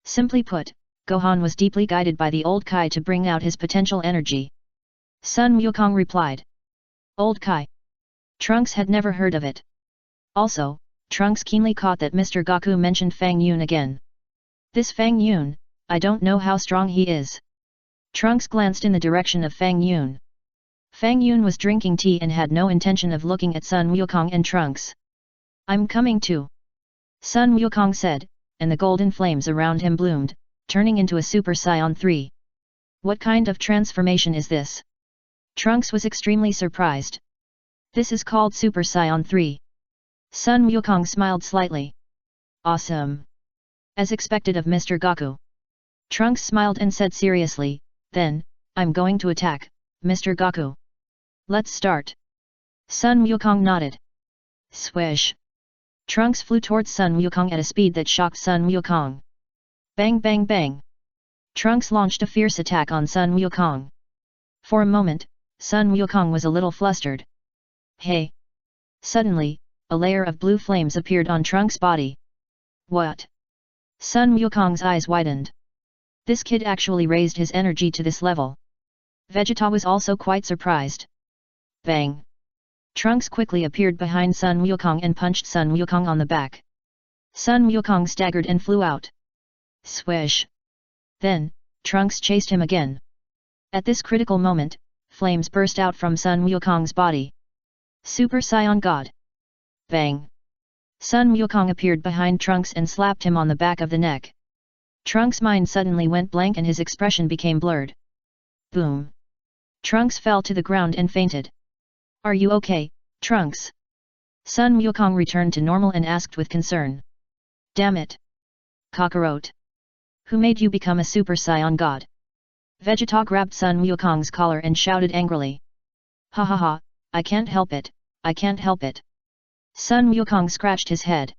Simply put, Gohan was deeply guided by the old Kai to bring out his potential energy. Sun Wukong replied. Old Kai. Trunks had never heard of it. Also, Trunks keenly caught that Mr. Goku mentioned Fang Yun again. This Fang Yun, I don't know how strong he is. Trunks glanced in the direction of Fang Yun. Fang Yun was drinking tea and had no intention of looking at Sun Wukong and Trunks. I'm coming too. Sun Wukong said, and the golden flames around him bloomed, turning into a Super Saiyan 3. What kind of transformation is this? Trunks was extremely surprised. This is called Super Saiyan 3. Sun Wukong smiled slightly. Awesome. As expected of Mr. Goku. Trunks smiled and said seriously, then, I'm going to attack, Mr. Goku. Let's start. Sun Wukong nodded. Swish. Trunks flew towards Sun Wukong at a speed that shocked Sun Wukong. Bang bang bang. Trunks launched a fierce attack on Sun Wukong. For a moment, Sun Wukong was a little flustered. Hey! Suddenly, a layer of blue flames appeared on Trunks' body. What? Sun Wukong's eyes widened. This kid actually raised his energy to this level. Vegeta was also quite surprised. Bang! Trunks quickly appeared behind Sun Wukong and punched Sun Wukong on the back. Sun Wukong staggered and flew out. Swish! Then, Trunks chased him again. At this critical moment, flames burst out from Sun Wukong's body. Super Saiyan God! Bang! Sun Wukong appeared behind Trunks and slapped him on the back of the neck. Trunks' mind suddenly went blank and his expression became blurred. Boom! Trunks fell to the ground and fainted. Are you okay, Trunks? Sun Wukong returned to normal and asked with concern. Damn it! Kakarot! Who made you become a Super Saiyan God? Vegeta grabbed Sun Wukong's collar and shouted angrily. Ha ha ha, I can't help it, I can't help it. Sun Wukong scratched his head.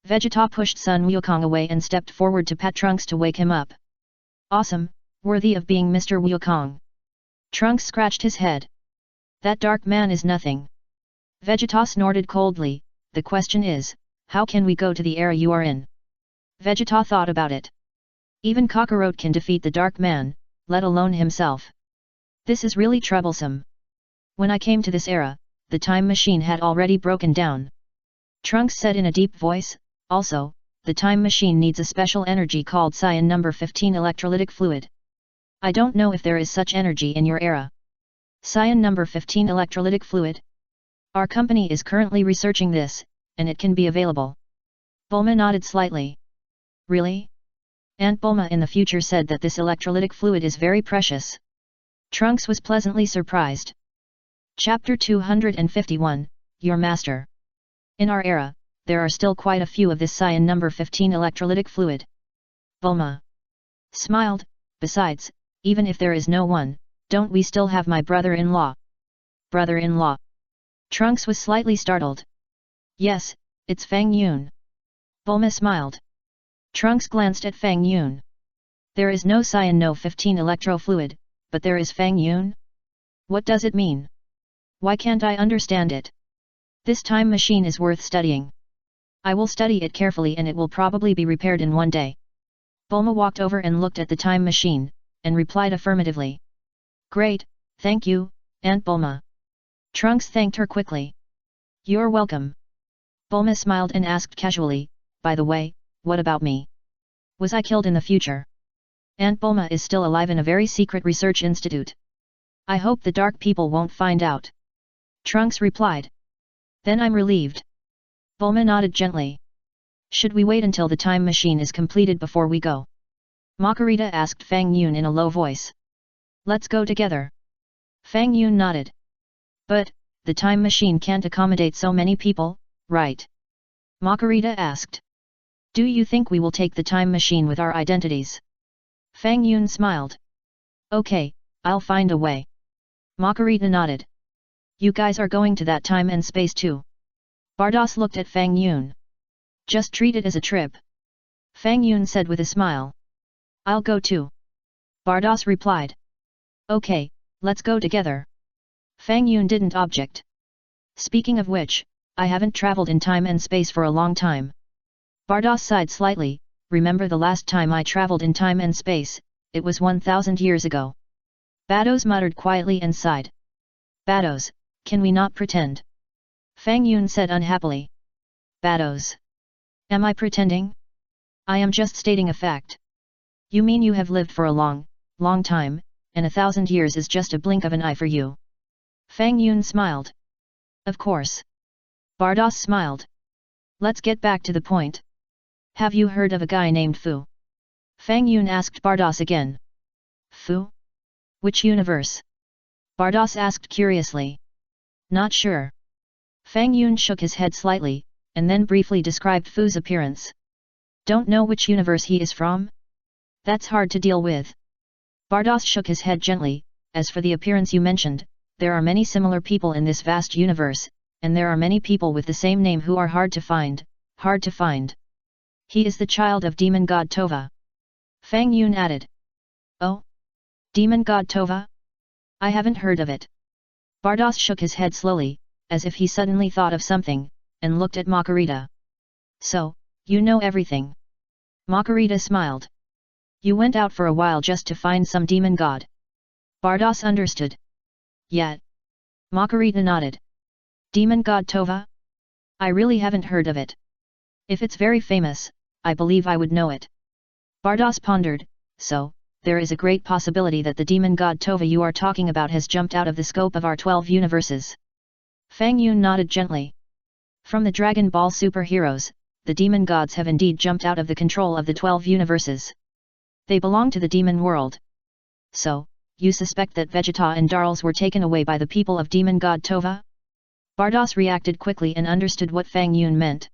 Vegeta pushed Sun Wukong away and stepped forward to pat Trunks to wake him up. Awesome, worthy of being Mr. Wukong. Trunks scratched his head. That dark man is nothing. Vegeta snorted coldly, the question is, How can we go to the era you are in? Vegeta thought about it. Even Kakarot can defeat the Dark Man, let alone himself. This is really troublesome. When I came to this era, the time machine had already broken down. Trunks said in a deep voice, also, the time machine needs a special energy called cyan number 15 electrolytic fluid. I don't know if there is such energy in your era. Cyan number 15 electrolytic fluid? Our company is currently researching this, and it can be available. Bulma nodded slightly. Really? Aunt Bulma in the future said that this electrolytic fluid is very precious. Trunks was pleasantly surprised. Chapter 251, Your Master. In our era, there are still quite a few of this cyan number 15 electrolytic fluid. Bulma smiled, besides, even if there is no one, don't we still have my brother-in-law? Brother-in-law? Trunks was slightly startled. Yes, it's Fang Yun. Bulma smiled. Trunks glanced at Fang Yun. There is no cyan no 15 electro fluid, but there is Fang Yun? What does it mean? Why can't I understand it? This time machine is worth studying. I will study it carefully and it will probably be repaired in one day. Bulma walked over and looked at the time machine, and replied affirmatively. Great, thank you, Aunt Bulma. Trunks thanked her quickly. You're welcome. Bulma smiled and asked casually, by the way, what about me? Was I killed in the future? Aunt Bulma is still alive in a very secret research institute. I hope the dark people won't find out. Trunks replied. Then I'm relieved. Bulma nodded gently. Should we wait until the time machine is completed before we go? Makarita asked Fang Yun in a low voice. Let's go together. Fang Yun nodded. But, the time machine can't accommodate so many people, right? Makarita asked. Do you think we will take the time machine with our identities? Fang Yun smiled. Okay, I'll find a way. Makarita nodded. You guys are going to that time and space too. Bardos looked at Fang Yun. Just treat it as a trip. Fang Yun said with a smile. I'll go too. Bardos replied. Okay, let's go together. Fang Yun didn't object. Speaking of which, I haven't traveled in time and space for a long time. Bardos sighed slightly. Remember the last time I traveled in time and space, it was 1000 years ago. Bados muttered quietly and sighed. Bados, can we not pretend? Fang Yun said unhappily. Bados. Am I pretending? I am just stating a fact. You mean you have lived for a long, long time, and 1000 years is just a blink of an eye for you? Fang Yun smiled. Of course. Bardos smiled. Let's get back to the point. Have you heard of a guy named Fu? Fang Yun asked Bardos again. Fu? Which universe? Bardos asked curiously. Not sure. Fang Yun shook his head slightly, and then briefly described Fu's appearance. Don't know which universe he is from? That's hard to deal with. Bardos shook his head gently. As for the appearance you mentioned, there are many similar people in this vast universe, and there are many people with the same name who are hard to find, hard to find. He is the child of demon god Tova. Fang Yun added. Oh? Demon god Tova? I haven't heard of it. Bardos shook his head slowly, as if he suddenly thought of something, and looked at Makarita. So, you know everything. Makarita smiled. You went out for a while just to find some demon god. Bardos understood. Yet. Makarita nodded. Demon god Tova? I really haven't heard of it. If it's very famous, I believe I would know it. Bardos pondered, so, there is a great possibility that the demon god Tova you are talking about has jumped out of the scope of our 12 universes. Fang Yun nodded gently. From the Dragon Ball superheroes, the demon gods have indeed jumped out of the control of the 12 universes. They belong to the demon world. So, you suspect that Vegeta and Darls were taken away by the people of demon god Tova? Bardos reacted quickly and understood what Fang Yun meant.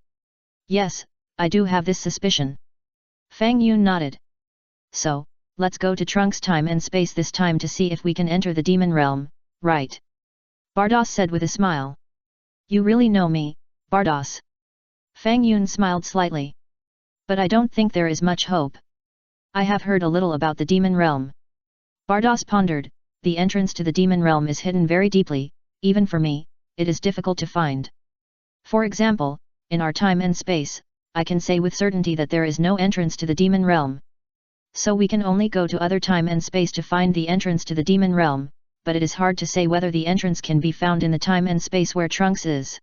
Yes, I do have this suspicion. Fang Yun nodded. So, let's go to Trunks' time and space this time to see if we can enter the demon realm, right? Bardos said with a smile. You really know me, Bardos. Fang Yun smiled slightly. But I don't think there is much hope. I have heard a little about the demon realm. Bardos pondered, the entrance to the demon realm is hidden very deeply, even for me, it is difficult to find. For example, in our time and space, I can say with certainty that there is no entrance to the demon realm. So we can only go to other time and space to find the entrance to the demon realm, but it is hard to say whether the entrance can be found in the time and space where Trunks is.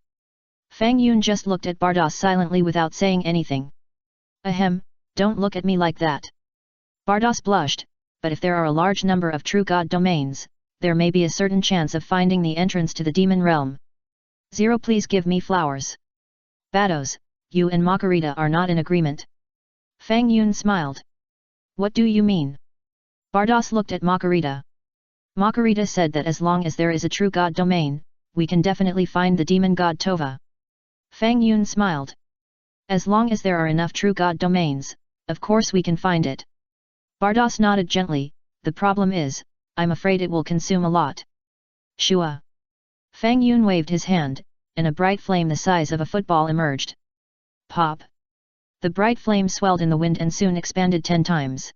Fang Yun just looked at Bardos silently without saying anything. Ahem, don't look at me like that. Bardos blushed, but if there are a large number of true god domains, there may be a certain chance of finding the entrance to the demon realm. 0 Please give me flowers. Bados, you and Makarita are not in agreement. Fang Yun smiled. What do you mean? Bardos looked at Makarita. Makarita said that as long as there is a true god domain, we can definitely find the demon god Tova. Fang Yun smiled. As long as there are enough true god domains, of course we can find it. Bardos nodded gently. The problem is, I'm afraid it will consume a lot. Shua. Fang Yun waved his hand, and a bright flame the size of a football emerged. Pop. The bright flame swelled in the wind and soon expanded 10 times.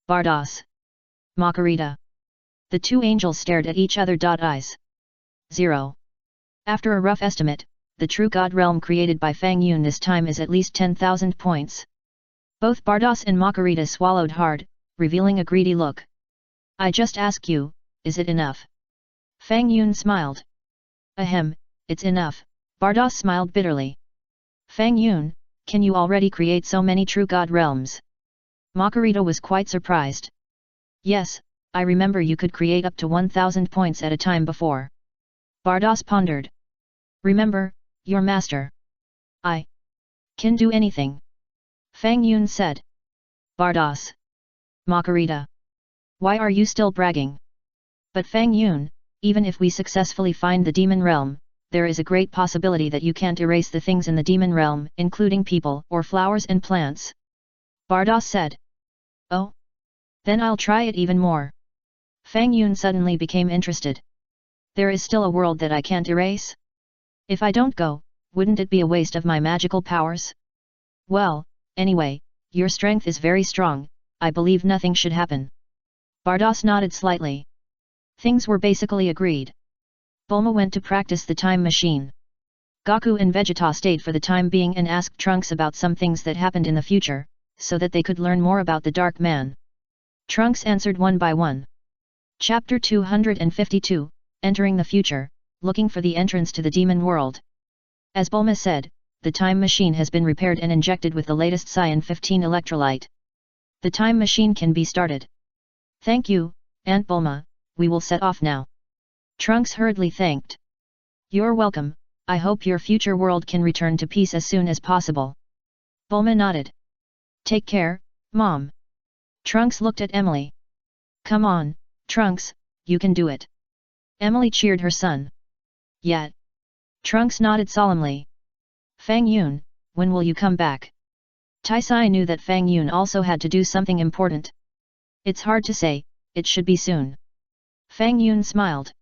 Bardos. Makarita. The two angels stared at each other. Eyes. 0. After a rough estimate, the true god realm created by Fang Yun this time is at least 10,000 points. Both Bardos and Makarita swallowed hard, revealing a greedy look. I just ask you, is it enough? Fang Yun smiled. Ahem, it's enough, Bardos smiled bitterly. Fang Yun, can you already create so many true god realms? Makarita was quite surprised. Yes, I remember you could create up to 1,000 points at a time before. Bardos pondered. Remember, your master. I can do anything. Fang Yun said. Bardos. Makarita. Why are you still bragging? But Fang Yun, even if we successfully find the demon realm, there is a great possibility that you can't erase the things in the demon realm, including people or flowers and plants. Bardos said. Oh? Then I'll try it even more. Fang Yun suddenly became interested. There is still a world that I can't erase? If I don't go, wouldn't it be a waste of my magical powers? Well, anyway, your strength is very strong, I believe nothing should happen. Bardos nodded slightly. Things were basically agreed. Bulma went to practice the time machine. Goku and Vegeta stayed for the time being and asked Trunks about some things that happened in the future, so that they could learn more about the Dark Man. Trunks answered one by one. Chapter 252, Entering the Future, Looking for the Entrance to the Demon World. As Bulma said, the time machine has been repaired and injected with the latest Cyan 15 electrolyte. The time machine can be started. Thank you, Aunt Bulma, we will set off now. Trunks hurriedly thanked. You're welcome, I hope your future world can return to peace as soon as possible. Bulma nodded. Take care, Mom. Trunks looked at Emily. Come on, Trunks, you can do it. Emily cheered her son. Yet. Trunks nodded solemnly. Fang Yun, when will you come back? Taisai knew that Fang Yun also had to do something important. It's hard to say, it should be soon. Fang Yun smiled.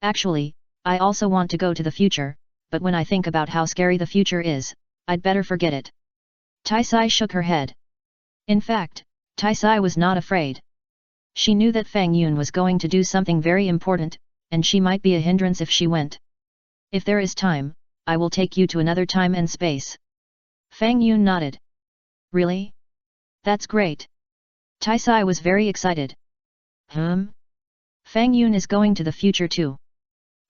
Actually, I also want to go to the future, but when I think about how scary the future is, I'd better forget it. Taisai shook her head. In fact, Taisai was not afraid. She knew that Fang Yun was going to do something very important, and she might be a hindrance if she went. If there is time, I will take you to another time and space. Fang Yun nodded. Really? That's great. Taisai was very excited. Fang Yun is going to the future too.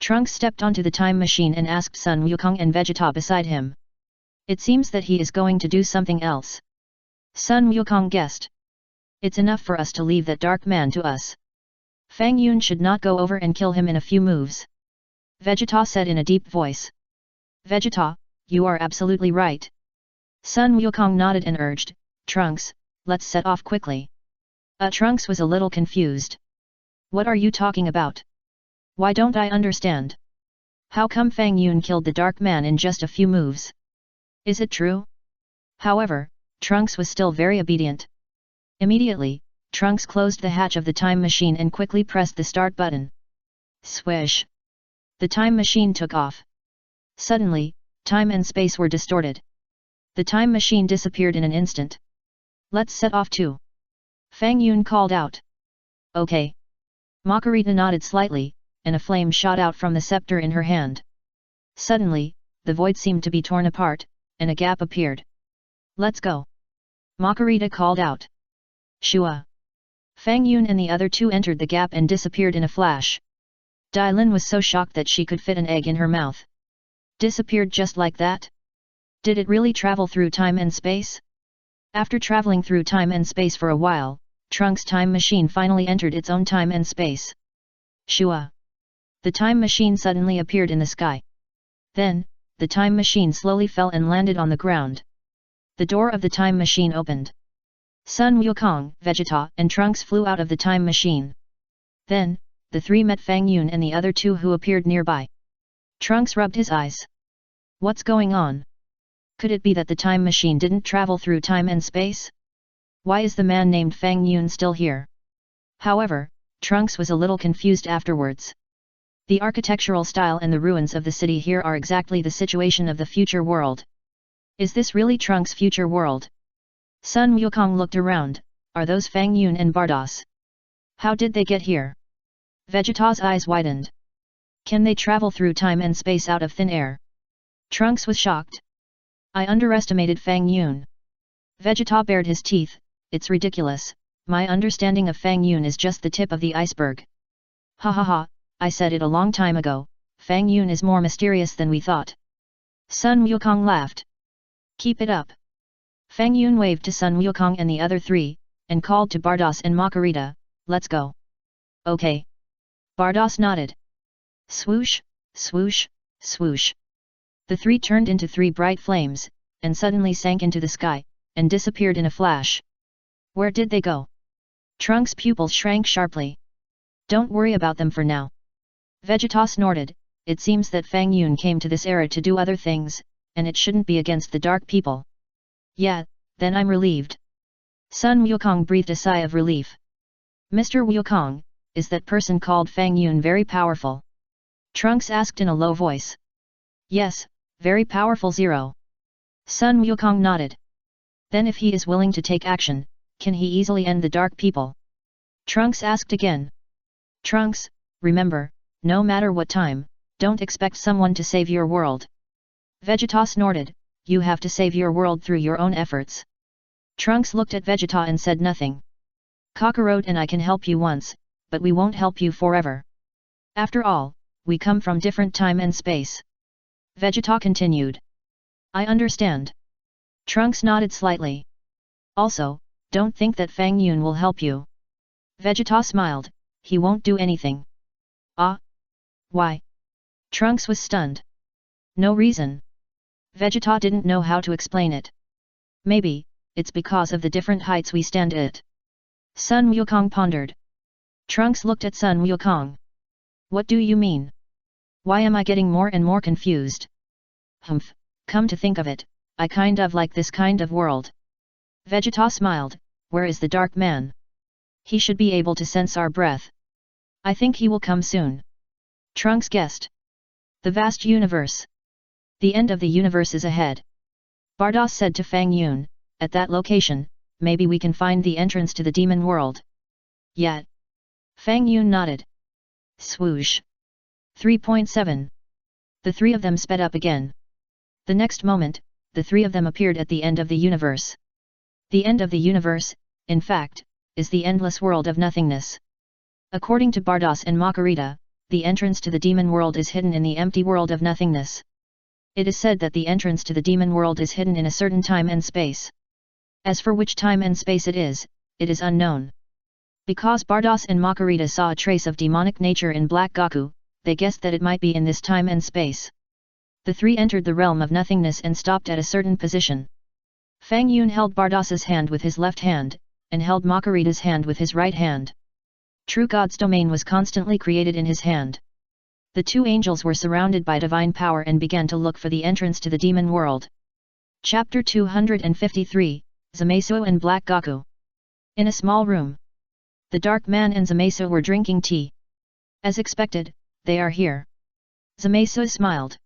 Trunks stepped onto the time machine and asked Sun Wukong and Vegeta beside him. It seems that he is going to do something else. Sun Wukong guessed. It's enough for us to leave that dark man to us. Fang Yun should not go over and kill him in a few moves. Vegeta said in a deep voice. Vegeta, you are absolutely right. Sun Wukong nodded and urged, Trunks, let's set off quickly. Trunks was a little confused. What are you talking about? Why don't I understand? How come Fang Yun killed the dark man in just a few moves? Is it true? However, Trunks was still very obedient. Immediately, Trunks closed the hatch of the time machine and quickly pressed the start button. Swish! The time machine took off. Suddenly, time and space were distorted. The time machine disappeared in an instant. Let's set off too. Fang Yun called out. Okay. Makarita nodded slightly, and a flame shot out from the scepter in her hand. Suddenly, the void seemed to be torn apart, and a gap appeared. Let's go! Makarita called out. Shua! Fang Yun and the other two entered the gap and disappeared in a flash. Dai Lin was so shocked that she could fit an egg in her mouth. Disappeared just like that? Did it really travel through time and space? After traveling through time and space for a while, Trunks' time machine finally entered its own time and space. Shua! The time machine suddenly appeared in the sky. Then, the time machine slowly fell and landed on the ground. The door of the time machine opened. Sun Wukong, Vegeta, and Trunks flew out of the time machine. Then, the three met Fang Yun and the other two who appeared nearby. Trunks rubbed his eyes. What's going on? Could it be that the time machine didn't travel through time and space? Why is the man named Fang Yun still here? However, Trunks was a little confused afterwards. The architectural style and the ruins of the city here are exactly the situation of the future world. Is this really Trunks' future world? Sun Wukong looked around. Are those Fang Yun and Bardos? How did they get here? Vegeta's eyes widened. Can they travel through time and space out of thin air? Trunks was shocked. I underestimated Fang Yun. Vegeta bared his teeth. It's ridiculous, my understanding of Fang Yun is just the tip of the iceberg. Ha ha ha, I said it a long time ago, Fang Yun is more mysterious than we thought. Sun Wukong laughed. Keep it up. Fang Yun waved to Sun Wukong and the other three, and called to Bardos and Makarita, let's go. Okay. Bardos nodded. Swoosh, swoosh, swoosh. The three turned into three bright flames, and suddenly sank into the sky, and disappeared in a flash. Where did they go? Trunks' pupils shrank sharply. Don't worry about them for now. Vegeta snorted, it seems that Fang Yun came to this era to do other things, and it shouldn't be against the dark people. Yeah, then I'm relieved. Sun Wukong breathed a sigh of relief. Mr. Wukong, is that person called Fang Yun very powerful? Trunks asked in a low voice. Yes, very powerful. Zero. Sun Wukong nodded. Then if he is willing to take action, can he easily end the dark people? Trunks asked again. Trunks, remember, no matter what time, don't expect someone to save your world. Vegeta snorted, you have to save your world through your own efforts. Trunks looked at Vegeta and said nothing. Kakarot and I can help you once, but we won't help you forever. After all, we come from different time and space. Vegeta continued. I understand. Trunks nodded slightly. Also, don't think that Fang Yun will help you. Vegeta smiled, he won't do anything. Ah? Why? Trunks was stunned. No reason. Vegeta didn't know how to explain it. Maybe, it's because of the different heights we stand at. Sun Wukong pondered. Trunks looked at Sun Wukong. What do you mean? Why am I getting more and more confused? Humph, come to think of it, I kind of like this kind of world. Vegeta smiled, where is the dark man? He should be able to sense our breath. I think he will come soon. Trunks guessed. The vast universe. The end of the universe is ahead. Bardos said to Fang Yun, at that location, maybe we can find the entrance to the demon world. Yet. Fang Yun nodded. Swoosh. 3.7. The three of them sped up again. The next moment, the three of them appeared at the end of the universe. The end of the universe, in fact, is the endless world of nothingness. According to Bardos and Makarita, the entrance to the demon world is hidden in the empty world of nothingness. It is said that the entrance to the demon world is hidden in a certain time and space. As for which time and space it is unknown. Because Bardos and Makarita saw a trace of demonic nature in Black Goku, they guessed that it might be in this time and space. The three entered the realm of nothingness and stopped at a certain position. Fang Yun held Bardos's hand with his left hand, and held Makarita's hand with his right hand. True God's domain was constantly created in his hand. The two angels were surrounded by divine power and began to look for the entrance to the demon world. Chapter 253, Zamasu and Black Goku. In a small room. The Dark Man and Zamasu were drinking tea. As expected, they are here. Zamasu smiled.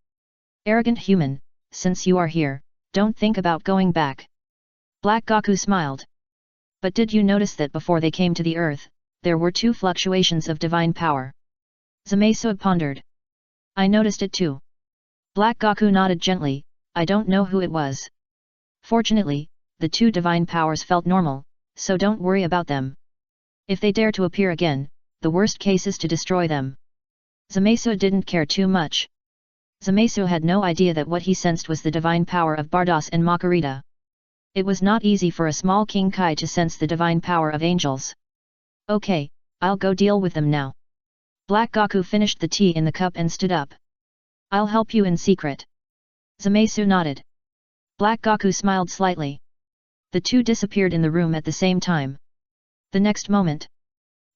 Arrogant human, since you are here, don't think about going back. Black Goku smiled. But did you notice that before they came to the earth, there were two fluctuations of divine power? Zamasu pondered. I noticed it too. Black Goku nodded gently, I don't know who it was. Fortunately, the two divine powers felt normal, so don't worry about them. If they dare to appear again, the worst case is to destroy them. Zamasu didn't care too much. Zamasu had no idea that what he sensed was the divine power of Bardos and Makarita. It was not easy for a small King Kai to sense the divine power of angels. Okay, I'll go deal with them now. Black Gaku finished the tea in the cup and stood up. I'll help you in secret. Zamasu nodded. Black Gaku smiled slightly. The two disappeared in the room at the same time. The next moment,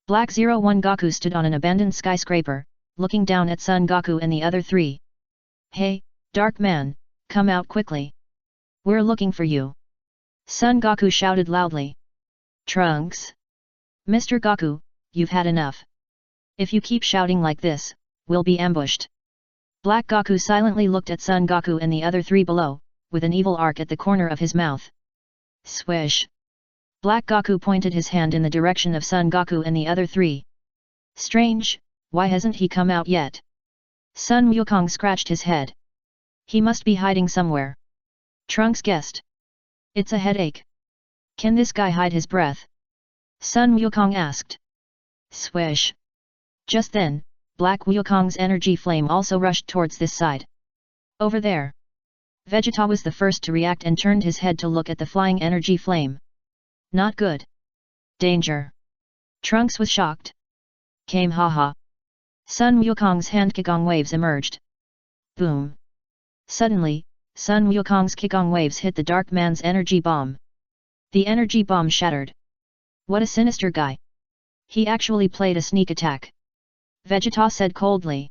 Black 01 Gaku stood on an abandoned skyscraper, looking down at Sun Gaku and the other three. Hey, Dark Man, come out quickly. We're looking for you. Sun Gaku shouted loudly. Trunks? Mr. Gaku, you've had enough. If you keep shouting like this, we'll be ambushed. Black Gaku silently looked at Sun Gaku and the other three below, with an evil arc at the corner of his mouth. Swish! Black Gaku pointed his hand in the direction of Sun Gaku and the other three. Strange, why hasn't he come out yet? Sun Wukong scratched his head. He must be hiding somewhere. Trunks guessed. It's a headache. Can this guy hide his breath? Sun Wukong asked. Swish! Just then, Black Wukong's energy flame also rushed towards this side. Over there. Vegeta was the first to react and turned his head to look at the flying energy flame. Not good. Danger. Trunks was shocked. Came haha. Sun Wukong's hand Kigong waves emerged. Boom. Suddenly, Sun Wukong's Kigong waves hit the Dark Man's energy bomb. The energy bomb shattered. What a sinister guy. He actually played a sneak attack. Vegeta said coldly.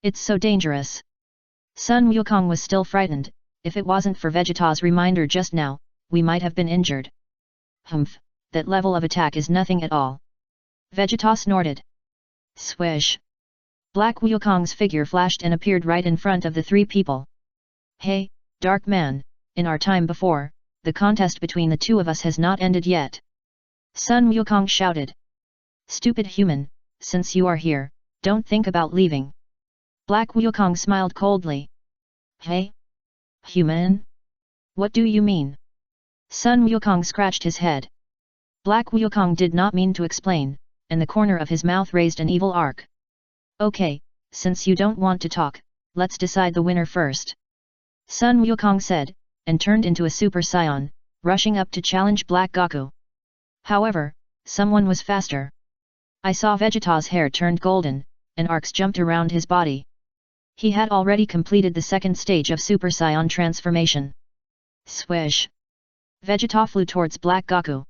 It's so dangerous. Sun Wukong was still frightened. If it wasn't for Vegeta's reminder just now, we might have been injured. Humph, that level of attack is nothing at all. Vegeta snorted. Swish! Black Wukong's figure flashed and appeared right in front of the three people. Hey, Dark Man, in our time before, the contest between the two of us has not ended yet. Sun Wukong shouted. Stupid human, since you are here, don't think about leaving. Black Wukong smiled coldly. Hey? Human? What do you mean? Sun Wukong scratched his head. Black Wukong did not mean to explain, and the corner of his mouth raised an evil arc. Okay, since you don't want to talk, let's decide the winner first. Sun Wukong said, and turned into a Super Saiyan, rushing up to challenge Black Gaku. However, someone was faster. I saw Vegeta's hair turned golden, and arcs jumped around his body. He had already completed the second stage of Super Saiyan transformation. Swish! Vegeta flew towards Black Gaku.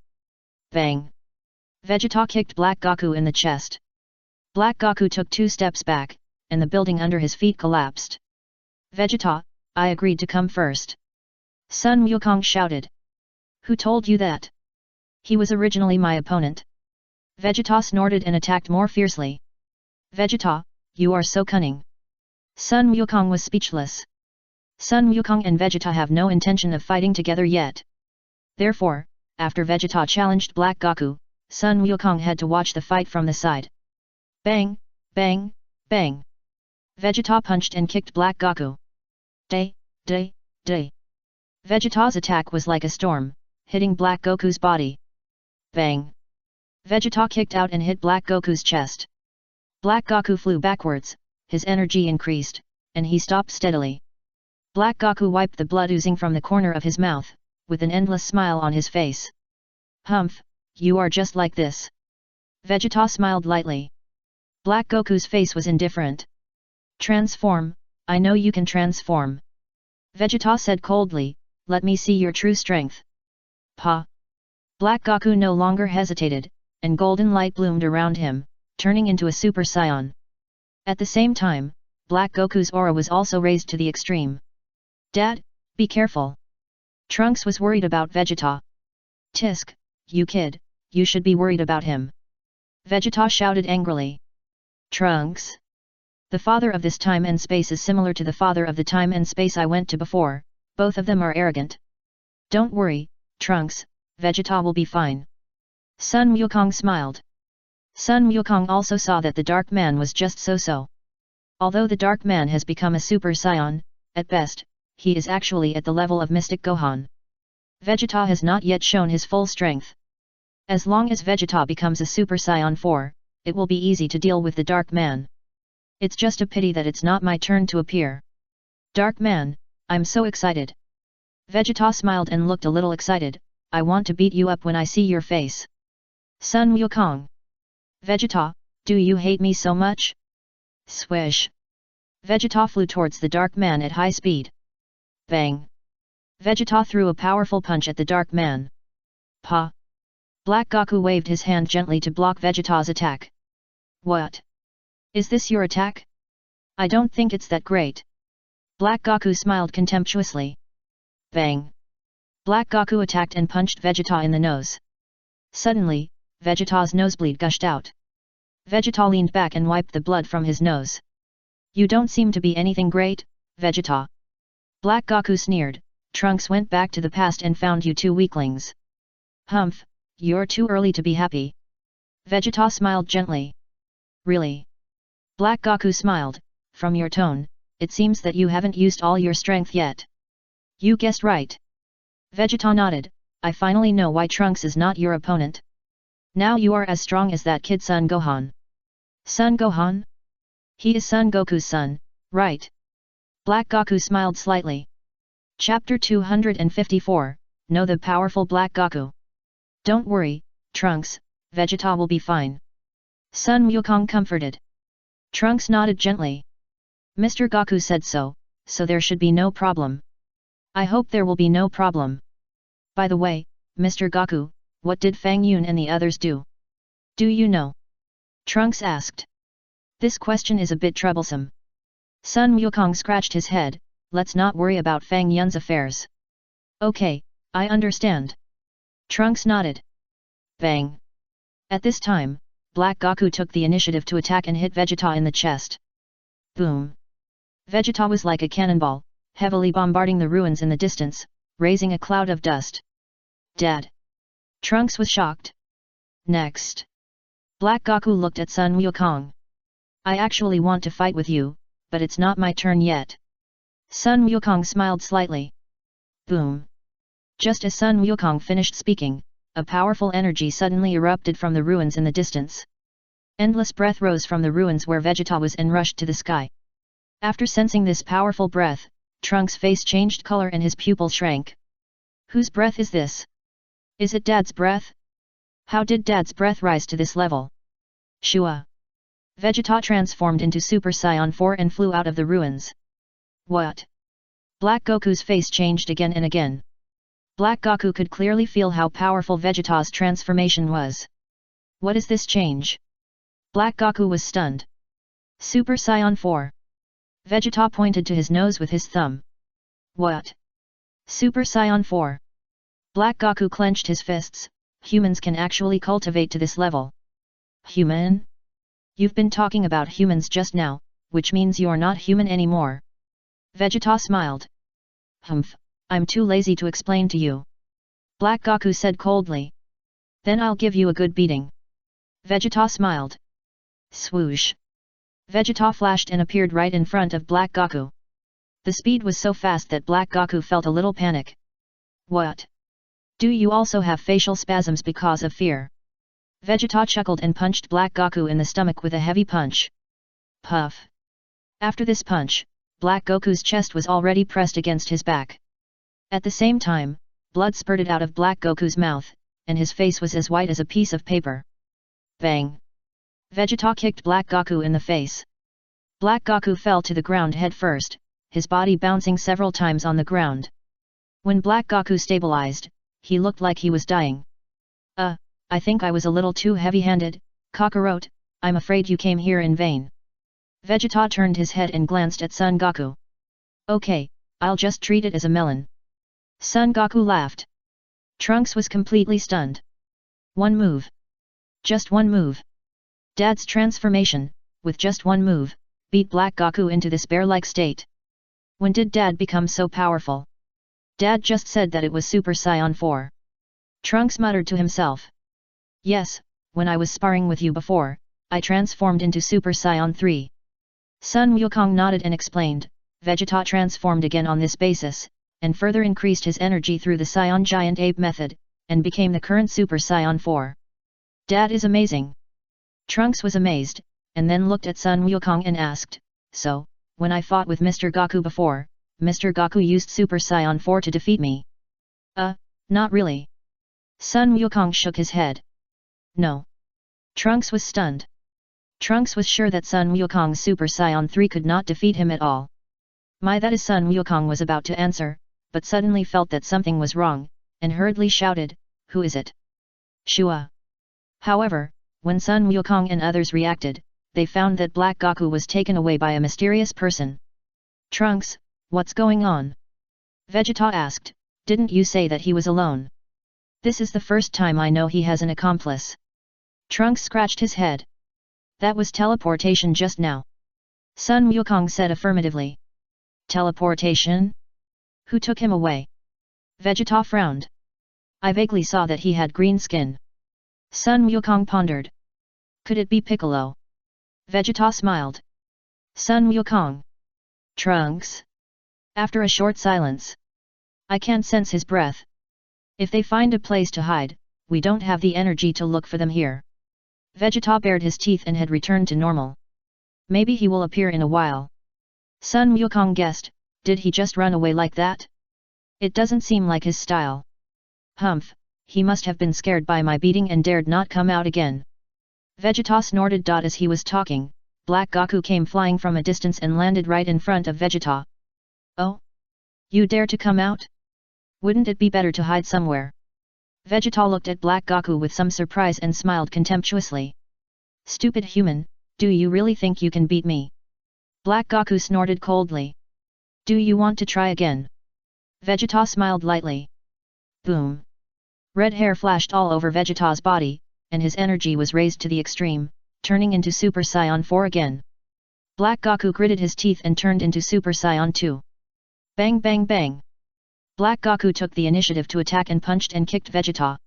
Bang! Vegeta kicked Black Gaku in the chest. Black Gaku took 2 steps back, and the building under his feet collapsed. Vegeta, I agreed to come first. Sun Wukong shouted. Who told you that? He was originally my opponent. Vegeta snorted and attacked more fiercely. Vegeta, you are so cunning. Sun Wukong was speechless. Sun Wukong and Vegeta have no intention of fighting together yet. Therefore, after Vegeta challenged Black Gaku, Sun Wukong had to watch the fight from the side. Bang, bang, bang. Vegeta punched and kicked Black Gaku. Day. Vegeta's attack was like a storm, hitting Black Goku's body. Bang. Vegeta kicked out and hit Black Goku's chest. Black Gaku flew backwards, his energy increased, and he stopped steadily. Black Gaku wiped the blood oozing from the corner of his mouth, with an endless smile on his face. Humph, you are just like this. Vegeta smiled lightly. Black Goku's face was indifferent. Transform, I know you can transform. Vegeta said coldly, let me see your true strength. Pa! Black Gaku no longer hesitated, and golden light bloomed around him, turning into a Super Saiyan. At the same time, Black Goku's aura was also raised to the extreme. Dad, be careful. Trunks was worried about Vegeta. Tisk, you kid, you should be worried about him. Vegeta shouted angrily. Trunks? The father of this time and space is similar to the father of the time and space I went to before, both of them are arrogant. Don't worry, Trunks, Vegeta will be fine. Sun Wukong smiled. Sun Wukong also saw that the Dark Man was just so-so. Although the Dark Man has become a Super Saiyan, at best, he is actually at the level of Mystic Gohan. Vegeta has not yet shown his full strength. As long as Vegeta becomes a Super Saiyan 4, it will be easy to deal with the Dark Man. It's just a pity that it's not my turn to appear. Dark Man, I'm so excited. Vegeta smiled and looked a little excited. I want to beat you up when I see your face. Sun Wukong. Vegeta, do you hate me so much? Swish. Vegeta flew towards the Dark Man at high speed. Bang. Vegeta threw a powerful punch at the Dark Man. Pa. Black Goku waved his hand gently to block Vegeta's attack. What? Is this your attack? I don't think it's that great. Black Goku smiled contemptuously. Bang. Black Goku attacked and punched Vegeta in the nose. Suddenly, Vegeta's nosebleed gushed out. Vegeta leaned back and wiped the blood from his nose. You don't seem to be anything great, Vegeta. Black Goku sneered. Trunks went back to the past and found you two weaklings. Humph, you're too early to be happy. Vegeta smiled gently. Really? Black Goku smiled. From your tone, it seems that you haven't used all your strength yet. You guessed right. Vegeta nodded. I finally know why Trunks is not your opponent. Now you are as strong as that kid Son Gohan. Son Gohan? He is Son Goku's son, right? Black Goku smiled slightly. Chapter 254, Know the Powerful Black Goku. Don't worry, Trunks, Vegeta will be fine. Sun Wukong comforted. Trunks nodded gently. Mr. Goku said so there should be no problem. I hope there will be no problem. By the way, Mr. Goku, what did Fang Yun and the others do? Do you know? Trunks asked. This question is a bit troublesome. Sun Wukong scratched his head. Let's not worry about Fang Yun's affairs. Okay, I understand. Trunks nodded. Bang. At this time, Black Goku took the initiative to attack and hit Vegeta in the chest. Boom. Vegeta was like a cannonball, heavily bombarding the ruins in the distance, raising a cloud of dust. Dead. Trunks was shocked. Next. Black Goku looked at Sun Wukong. I actually want to fight with you, but it's not my turn yet. Sun Wukong smiled slightly. Boom. Just as Sun Wukong finished speaking, a powerful energy suddenly erupted from the ruins in the distance. Endless breath rose from the ruins where Vegeta was and rushed to the sky. After sensing this powerful breath, Trunks' face changed color and his pupils shrank. Whose breath is this? Is it Dad's breath? How did Dad's breath rise to this level? Shua. Vegeta transformed into Super Saiyan 4 and flew out of the ruins. What? Black Goku's face changed again and again. Black Goku could clearly feel how powerful Vegeta's transformation was. What is this change? Black Goku was stunned. Super Saiyan 4. Vegeta pointed to his nose with his thumb. What? Super Saiyan 4. Black Goku clenched his fists. Humans can actually cultivate to this level. Human? You've been talking about humans just now, which means you're not human anymore. Vegeta smiled. Humph, I'm too lazy to explain to you. Black Goku said coldly. Then I'll give you a good beating. Vegeta smiled. Swoosh. Vegeta flashed and appeared right in front of Black Goku. The speed was so fast that Black Goku felt a little panic. What? Do you also have facial spasms because of fear? Vegeta chuckled and punched Black Goku in the stomach with a heavy punch. Puff. After this punch, Black Goku's chest was already pressed against his back. At the same time, blood spurted out of Black Goku's mouth, and his face was as white as a piece of paper. Bang! Vegeta kicked Black Goku in the face. Black Goku fell to the ground head first, his body bouncing several times on the ground. When Black Goku stabilized, he looked like he was dying. I think I was a little too heavy-handed, Kakarot, I'm afraid you came here in vain. Vegeta turned his head and glanced at Son Goku. Okay, I'll just treat it as a melon. Son Goku laughed. Trunks was completely stunned. One move. Just one move. Dad's transformation, with just one move, beat Black Goku into this bear-like state. When did Dad become so powerful? Dad just said that it was Super Saiyan 4. Trunks muttered to himself. Yes, when I was sparring with you before, I transformed into Super Saiyan 3. Sun Wukong nodded and explained, Vegeta transformed again on this basis, and further increased his energy through the Saiyan Giant Ape method, and became the current Super Saiyan 4. That is amazing. Trunks was amazed, and then looked at Sun Wukong and asked, so, when I fought with Mr. Goku before, Mr. Goku used Super Saiyan 4 to defeat me? Not really. Sun Wukong shook his head. No. Trunks was stunned. Trunks was sure that Sun Wukong's Super Saiyan 3 could not defeat him at all. That is Sun Wukong was about to answer, but suddenly felt that something was wrong, and hurriedly shouted, who is it? Shua. However, when Sun Wukong and others reacted, they found that Black Goku was taken away by a mysterious person. Trunks, what's going on? Vegeta asked, didn't you say that he was alone? This is the first time I know he has an accomplice. Trunks scratched his head. That was teleportation just now. Sun Wukong said affirmatively. Teleportation? Who took him away? Vegeta frowned. I vaguely saw that he had green skin. Sun Wukong pondered. Could it be Piccolo? Vegeta smiled. Sun Wukong. Trunks? After a short silence. I can't sense his breath. If they find a place to hide, we don't have the energy to look for them here. Vegeta bared his teeth and had returned to normal. Maybe he will appear in a while. Sun Wukong guessed, did he just run away like that? It doesn't seem like his style. Humph, he must have been scared by my beating and dared not come out again. Vegeta snorted. As he was talking, Black Goku came flying from a distance and landed right in front of Vegeta. Oh? You dare to come out? Wouldn't it be better to hide somewhere? Vegeta looked at Black Goku with some surprise and smiled contemptuously. Stupid human, do you really think you can beat me? Black Goku snorted coldly. Do you want to try again? Vegeta smiled lightly. Boom. Red hair flashed all over Vegeta's body, and his energy was raised to the extreme, turning into Super Saiyan 4 again. Black Goku gritted his teeth and turned into Super Saiyan 2. Bang bang bang. Black Goku took the initiative to attack and punched and kicked Vegeta.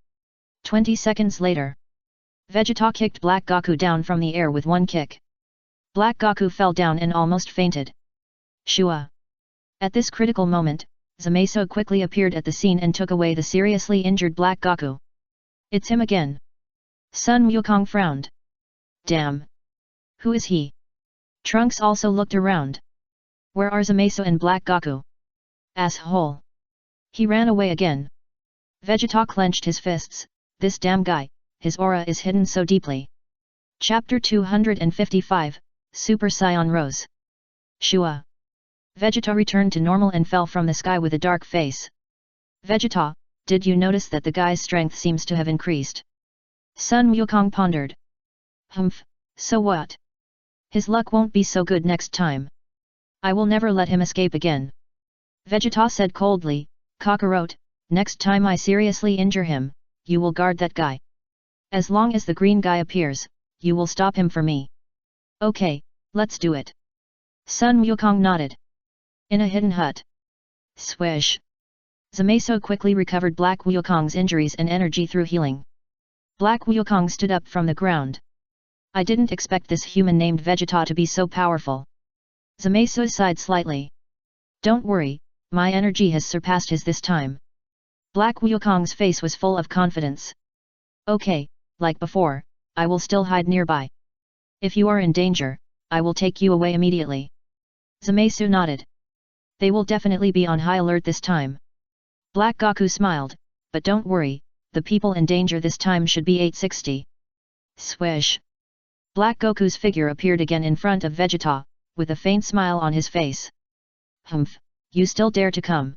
20 seconds later. Vegeta kicked Black Goku down from the air with one kick. Black Goku fell down and almost fainted. Shua. At this critical moment, Zamasu quickly appeared at the scene and took away the seriously injured Black Goku. It's him again. Sun Wukong frowned. Damn. Who is he? Trunks also looked around. Where are Zamasu and Black Goku? Asshole. He ran away again. Vegeta clenched his fists. This damn guy, his aura is hidden so deeply. Chapter 255, Super Saiyan Rose. Shua. Vegeta returned to normal and fell from the sky with a dark face. Vegeta, did you notice that the guy's strength seems to have increased? Sun Wukong pondered. Humph, so what? His luck won't be so good next time. I will never let him escape again. Vegeta said coldly, Kakarot, next time I seriously injure him, you will guard that guy. As long as the green guy appears, you will stop him for me. Okay, let's do it. Sun Wukong nodded. In a hidden hut. Swish. Zamasu quickly recovered Black Wukong's injuries and energy through healing. Black Wukong stood up from the ground. I didn't expect this human named Vegeta to be so powerful. Zamasu sighed slightly. Don't worry, my energy has surpassed his this time. Black Wukong's face was full of confidence. Okay, like before, I will still hide nearby. If you are in danger, I will take you away immediately. Zamasu nodded. They will definitely be on high alert this time. Black Goku smiled, but don't worry, the people in danger this time should be 860. Swish. Black Goku's figure appeared again in front of Vegeta, with a faint smile on his face. Humph, you still dare to come?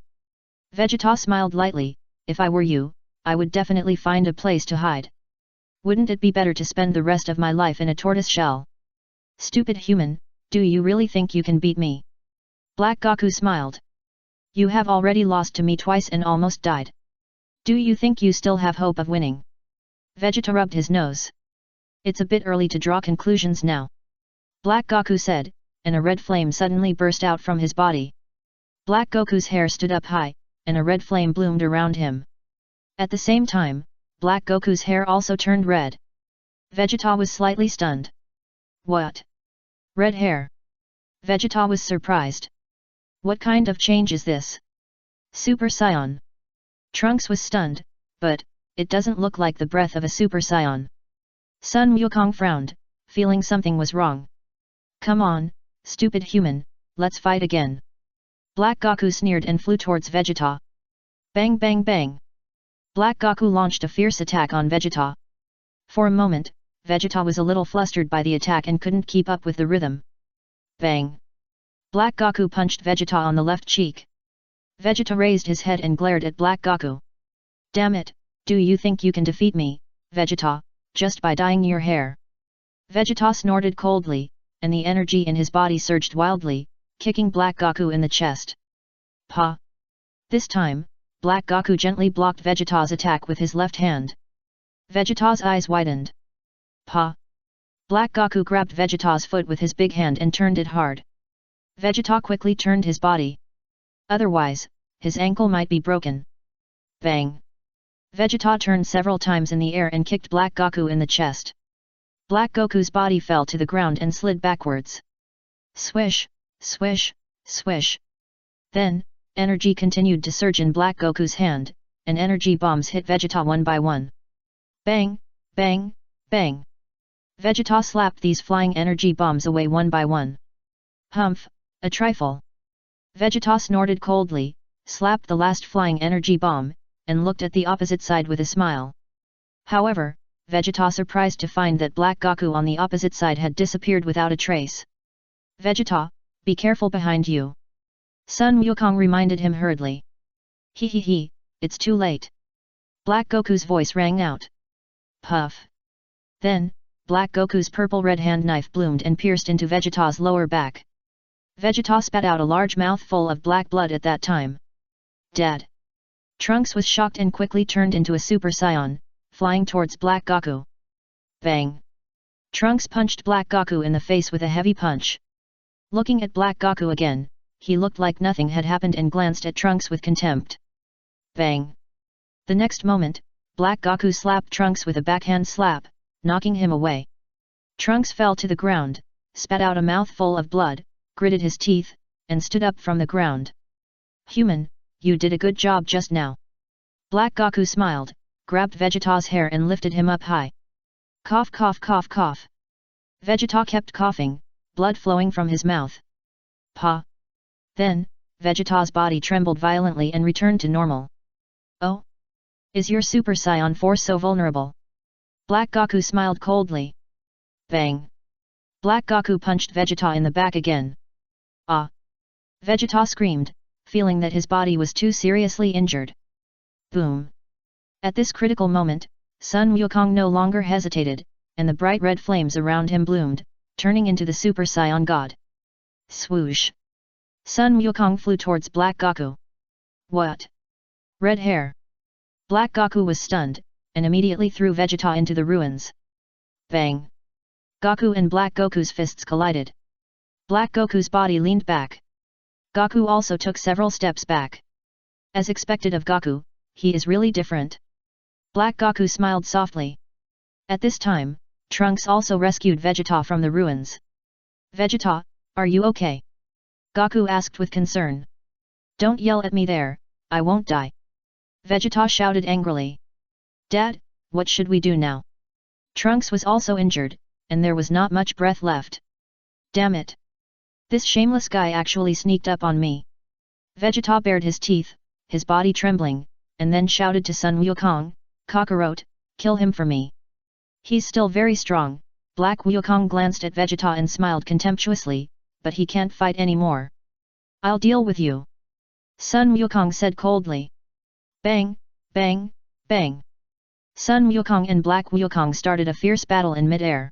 Vegeta smiled lightly, if I were you, I would definitely find a place to hide. Wouldn't it be better to spend the rest of my life in a tortoise shell? Stupid human, do you really think you can beat me? Black Goku smiled. You have already lost to me twice and almost died. Do you think you still have hope of winning? Vegeta rubbed his nose. It's a bit early to draw conclusions now. Black Goku said, and a red flame suddenly burst out from his body. Black Goku's hair stood up high, and a red flame bloomed around him. At the same time, Black Goku's hair also turned red. Vegeta was slightly stunned. What? Red hair? Vegeta was surprised. What kind of change is this? Super Saiyan. Trunks was stunned, but, it doesn't look like the breath of a Super Saiyan. Sun Wukong frowned, feeling something was wrong. Come on, stupid human, let's fight again. Black Goku sneered and flew towards Vegeta. Bang bang bang. Black Goku launched a fierce attack on Vegeta. For a moment, Vegeta was a little flustered by the attack and couldn't keep up with the rhythm. Bang. Black Goku punched Vegeta on the left cheek. Vegeta raised his head and glared at Black Goku. Damn it, do you think you can defeat me, Vegeta, just by dyeing your hair? Vegeta snorted coldly, and the energy in his body surged wildly, kicking Black Goku in the chest. Pa! This time, Black Goku gently blocked Vegeta's attack with his left hand. Vegeta's eyes widened. Pa! Black Goku grabbed Vegeta's foot with his big hand and turned it hard. Vegeta quickly turned his body. Otherwise, his ankle might be broken. Bang! Vegeta turned several times in the air and kicked Black Goku in the chest. Black Goku's body fell to the ground and slid backwards. Swish, swish, swish. Then, energy continued to surge in Black Goku's hand, and energy bombs hit Vegeta one by one. Bang, bang, bang. Vegeta slapped these flying energy bombs away one by one. Humph, a trifle. Vegeta snorted coldly, slapped the last flying energy bomb, and looked at the opposite side with a smile. However, Vegeta surprised to find that Black Goku on the opposite side had disappeared without a trace. Vegeta, be careful behind you. Sun Wukong reminded him hurriedly. He, it's too late. Black Goku's voice rang out. Puff. Then, Black Goku's purple-red hand knife bloomed and pierced into Vegeta's lower back. Vegeta spat out a large mouthful of black blood at that time. Dead. Trunks was shocked and quickly turned into a Super Saiyan, flying towards Black Goku. Bang! Trunks punched Black Goku in the face with a heavy punch. Looking at Black Goku again, he looked like nothing had happened and glanced at Trunks with contempt. Bang! The next moment, Black Goku slapped Trunks with a backhand slap, knocking him away. Trunks fell to the ground, spat out a mouthful of blood, gritted his teeth, and stood up from the ground. Human, you did a good job just now. Black Goku smiled, grabbed Vegeta's hair and lifted him up high. Cough cough cough cough. Vegeta kept coughing, blood flowing from his mouth. Pa! Then, Vegeta's body trembled violently and returned to normal. Oh? Is your Super Saiyan force so vulnerable? Black Goku smiled coldly. Bang! Black Goku punched Vegeta in the back again. Ah! Vegeta screamed, feeling that his body was too seriously injured. Boom! At this critical moment, Sun Wukong no longer hesitated, and the bright red flames around him bloomed, turning into the Super Saiyan God. Swoosh! Sun Wukong flew towards Black Goku. What? Red hair! Black Goku was stunned, and immediately threw Vegeta into the ruins. Bang! Goku and Black Goku's fists collided. Black Goku's body leaned back. Goku also took several steps back. As expected of Goku, he is really different. Black Goku smiled softly. At this time, Trunks also rescued Vegeta from the ruins. Vegeta, are you okay? Goku asked with concern. Don't yell at me there, I won't die. Vegeta shouted angrily. Dad, what should we do now? Trunks was also injured, and there was not much breath left. Damn it! This shameless guy actually sneaked up on me. Vegeta bared his teeth, his body trembling, and then shouted to Sun Wukong, Kakarot, kill him for me. He's still very strong. Black Wukong glanced at Vegeta and smiled contemptuously, but he can't fight anymore. I'll deal with you. Sun Wukong said coldly. Bang, bang, bang. Sun Wukong and Black Wukong started a fierce battle in mid-air.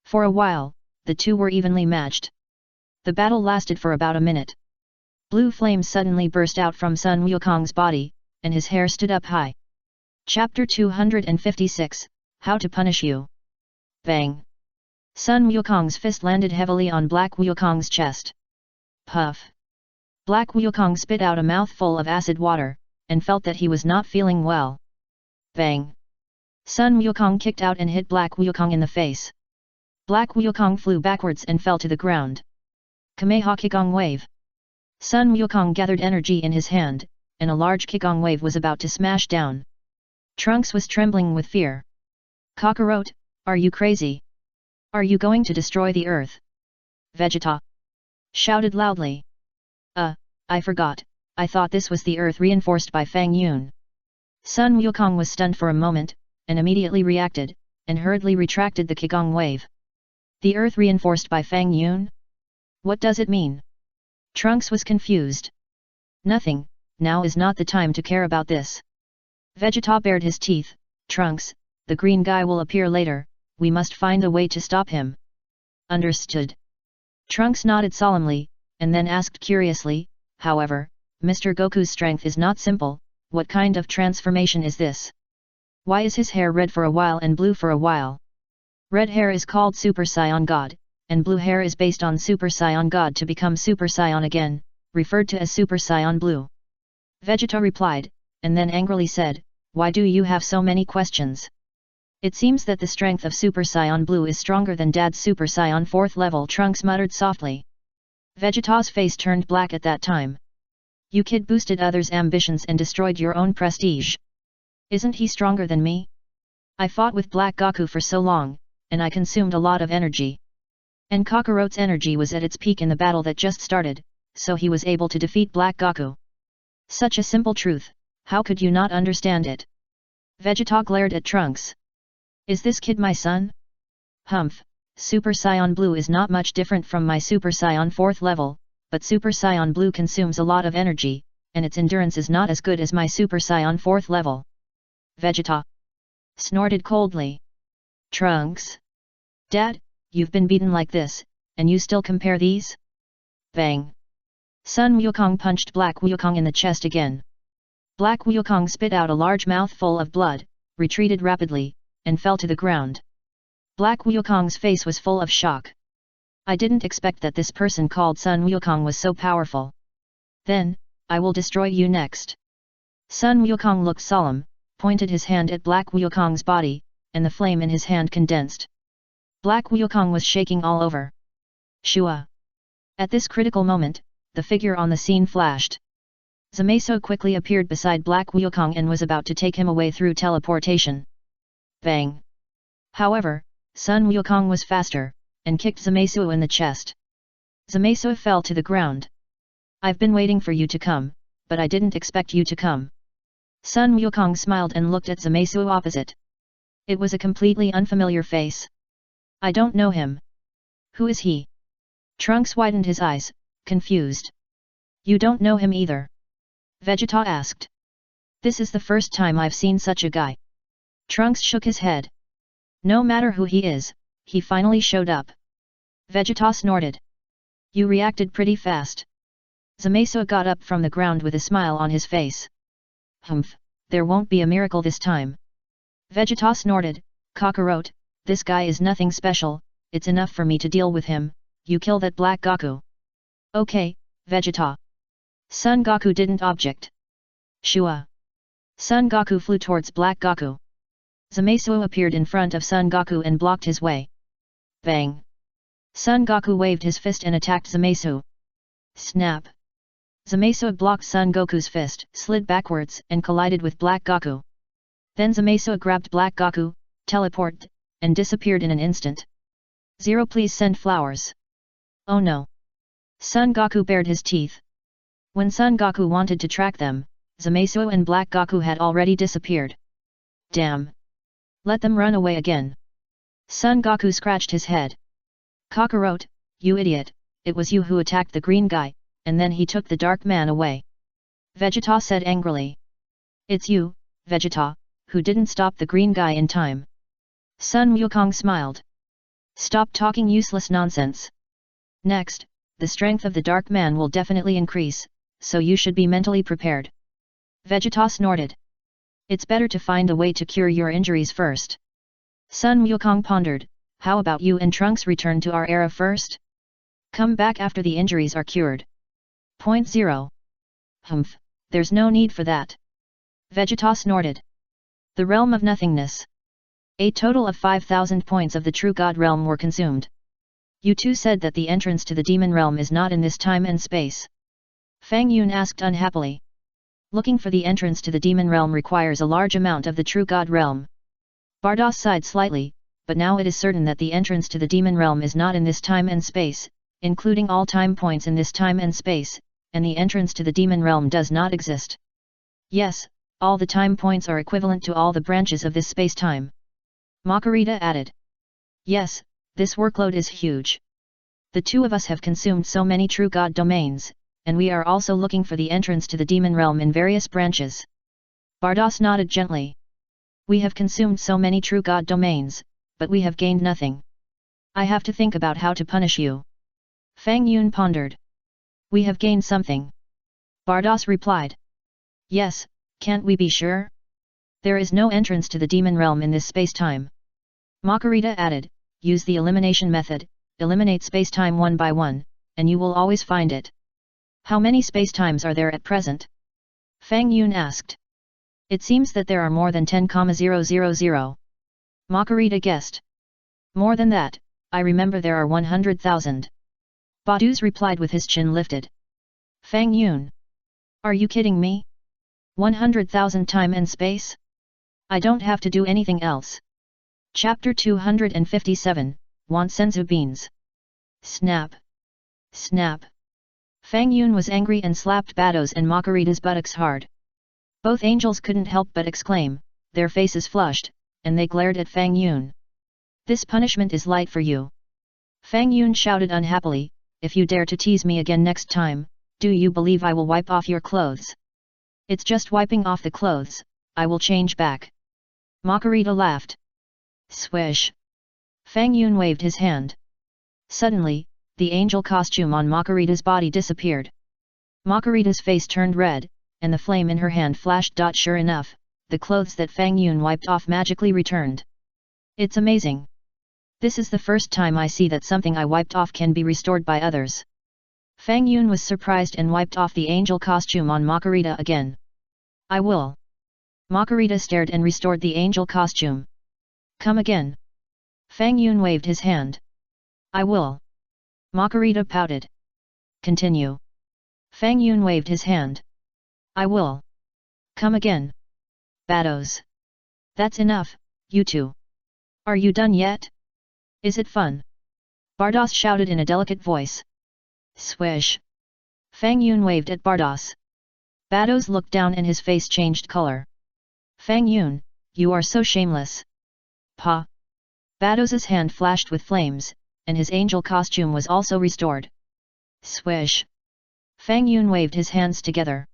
For a while, the two were evenly matched. The battle lasted for about a minute. Blue flames suddenly burst out from Sun Wukong's body, and his hair stood up high. Chapter 256, How to Punish You. Bang! Sun Wukong's fist landed heavily on Black Wukong's chest. Puff! Black Wukong spit out a mouthful of acid water, and felt that he was not feeling well. Bang! Sun Wukong kicked out and hit Black Wukong in the face. Black Wukong flew backwards and fell to the ground. Kameha Kigong Wave. Sun Wukong gathered energy in his hand, and a large Qigong wave was about to smash down. Trunks was trembling with fear. Cockroach, are you crazy? Are you going to destroy the earth? Vegeta shouted loudly. I forgot, I thought this was the earth reinforced by Fang Yun. Sun Wukong was stunned for a moment, and immediately reacted, and hurriedly retracted the Qigong wave. The earth reinforced by Fang Yun? What does it mean? Trunks was confused. Nothing, now is not the time to care about this. Vegeta bared his teeth. Trunks, the green guy will appear later, we must find a way to stop him. Understood. Trunks nodded solemnly, and then asked curiously, however, Mr. Goku's strength is not simple, what kind of transformation is this? Why is his hair red for a while and blue for a while? Red hair is called Super Saiyan God, and blue hair is based on Super Saiyan God to become Super Saiyan again, referred to as Super Saiyan Blue. Vegeta replied, and then angrily said, why do you have so many questions? It seems that the strength of Super Saiyan Blue is stronger than Dad's Super Saiyan 4th level, Trunks muttered softly. Vegeta's face turned black at that time. You kid boosted others' ambitions and destroyed your own prestige. Isn't he stronger than me? I fought with Black Goku for so long, and I consumed a lot of energy. And Kakarot's energy was at its peak in the battle that just started, so he was able to defeat Black Goku. Such a simple truth, how could you not understand it? Vegeta glared at Trunks. Is this kid my son? Humph, Super Saiyan Blue is not much different from my Super Saiyan 4th level, but Super Saiyan Blue consumes a lot of energy, and its endurance is not as good as my Super Saiyan 4th level. Vegeta snorted coldly. Trunks? Dad, you've been beaten like this, and you still compare these? Bang! Sun Wukong punched Black Wukong in the chest again. Black Wukong spit out a large mouthful of blood, retreated rapidly, and fell to the ground. Black Wukong's face was full of shock. I didn't expect that this person called Sun Wukong was so powerful. Then, I will destroy you next. Sun Wukong looked solemn, pointed his hand at Black Wukong's body, and the flame in his hand condensed. Black Wukong was shaking all over. Shua! At this critical moment, the figure on the scene flashed. Zamasu quickly appeared beside Black Wukong and was about to take him away through teleportation. Bang! However, Sun Wukong was faster, and kicked Zamasu in the chest. Zamasu fell to the ground. I've been waiting for you to come, but I didn't expect you to come. Sun Wukong smiled and looked at Zamasu opposite. It was a completely unfamiliar face. I don't know him. Who is he? Trunks widened his eyes, confused. You don't know him either? Vegeta asked. This is the first time I've seen such a guy. Trunks shook his head. No matter who he is, he finally showed up. Vegeta snorted. You reacted pretty fast. Zamasu got up from the ground with a smile on his face. Humph, there won't be a miracle this time. Vegeta snorted, Kakarot, this guy is nothing special, it's enough for me to deal with him, you kill that Black Goku. Okay, Vegeta. Son Goku didn't object. Shua! Son Goku flew towards Black Goku. Zamasu appeared in front of Son Goku and blocked his way. Bang! Son Goku waved his fist and attacked Zamasu. Snap! Zamasu blocked Son Goku's fist, slid backwards and collided with Black Goku. Then Zamasu grabbed Black Goku, teleported, and disappeared in an instant. Zero, please send flowers. Oh no! Son Goku bared his teeth. When Son Goku wanted to track them, Zamasu and Black Goku had already disappeared. Damn! Let them run away again. Son Goku scratched his head. Kakarot, you idiot, it was you who attacked the green guy, and then he took the dark man away. Vegeta said angrily. It's you, Vegeta, who didn't stop the green guy in time. Sun Wukong smiled. Stop talking useless nonsense. Next, the strength of the dark man will definitely increase, so you should be mentally prepared. Vegeta snorted. It's better to find a way to cure your injuries first. Sun Wukong pondered, how about you and Trunks return to our era first? Come back after the injuries are cured. Point 0. Humph, there's no need for that. Vegeta snorted. The realm of nothingness. A total of 5,000 points of the true God realm were consumed. You two said that the entrance to the demon realm is not in this time and space. Fang Yun asked unhappily. Looking for the entrance to the demon realm requires a large amount of the true god realm. Bardos sighed slightly, but now it is certain that the entrance to the demon realm is not in this time and space, including all time points in this time and space, and the entrance to the demon realm does not exist. Yes, all the time points are equivalent to all the branches of this space-time. Makarita added. Yes, this workload is huge. The two of us have consumed so many true god domains, and we are also looking for the entrance to the demon realm in various branches. Bardos nodded gently. We have consumed so many true god domains, but we have gained nothing. I have to think about how to punish you. Fang Yun pondered. We have gained something. Bardos replied. Yes, can't we be sure? There is no entrance to the demon realm in this space-time. Makarita added, use the elimination method, eliminate space-time one by one, and you will always find it. How many space-times are there at present? Fang Yun asked. It seems that there are more than 10,000. Makarita guessed. More than that, I remember there are 100,000. Baduz replied with his chin lifted. Fang Yun. Are you kidding me? 100,000 time and space? I don't have to do anything else. Chapter 257, Want Senzu Beans. Snap. Snap. Fang Yun was angry and slapped Baduz and Makarita's buttocks hard. Both angels couldn't help but exclaim, their faces flushed, and they glared at Fang Yun. This punishment is light for you. Fang Yun shouted unhappily, if you dare to tease me again next time, do you believe I will wipe off your clothes? It's just wiping off the clothes, I will change back. Makarita laughed. Swish. Fang Yun waved his hand. Suddenly, the angel costume on Makarita's body disappeared. Makarita's face turned red, and the flame in her hand flashed. Sure enough, the clothes that Fang Yun wiped off magically returned. It's amazing. This is the first time I see that something I wiped off can be restored by others. Fang Yun was surprised and wiped off the angel costume on Makarita again. I will. Makarita stared and restored the angel costume. Come again. Fang Yun waved his hand. I will. Makarita pouted. Continue. Fang Yun waved his hand. I will. Come again. Baduz. That's enough, you two. Are you done yet? Is it fun? Bardos shouted in a delicate voice. Swish. Fang Yun waved at Bardos. Baduz looked down and his face changed color. Fang Yun, you are so shameless. Pa. Baduz's hand flashed with flames, and his angel costume was also restored. Swish. Fang Yun waved his hands together.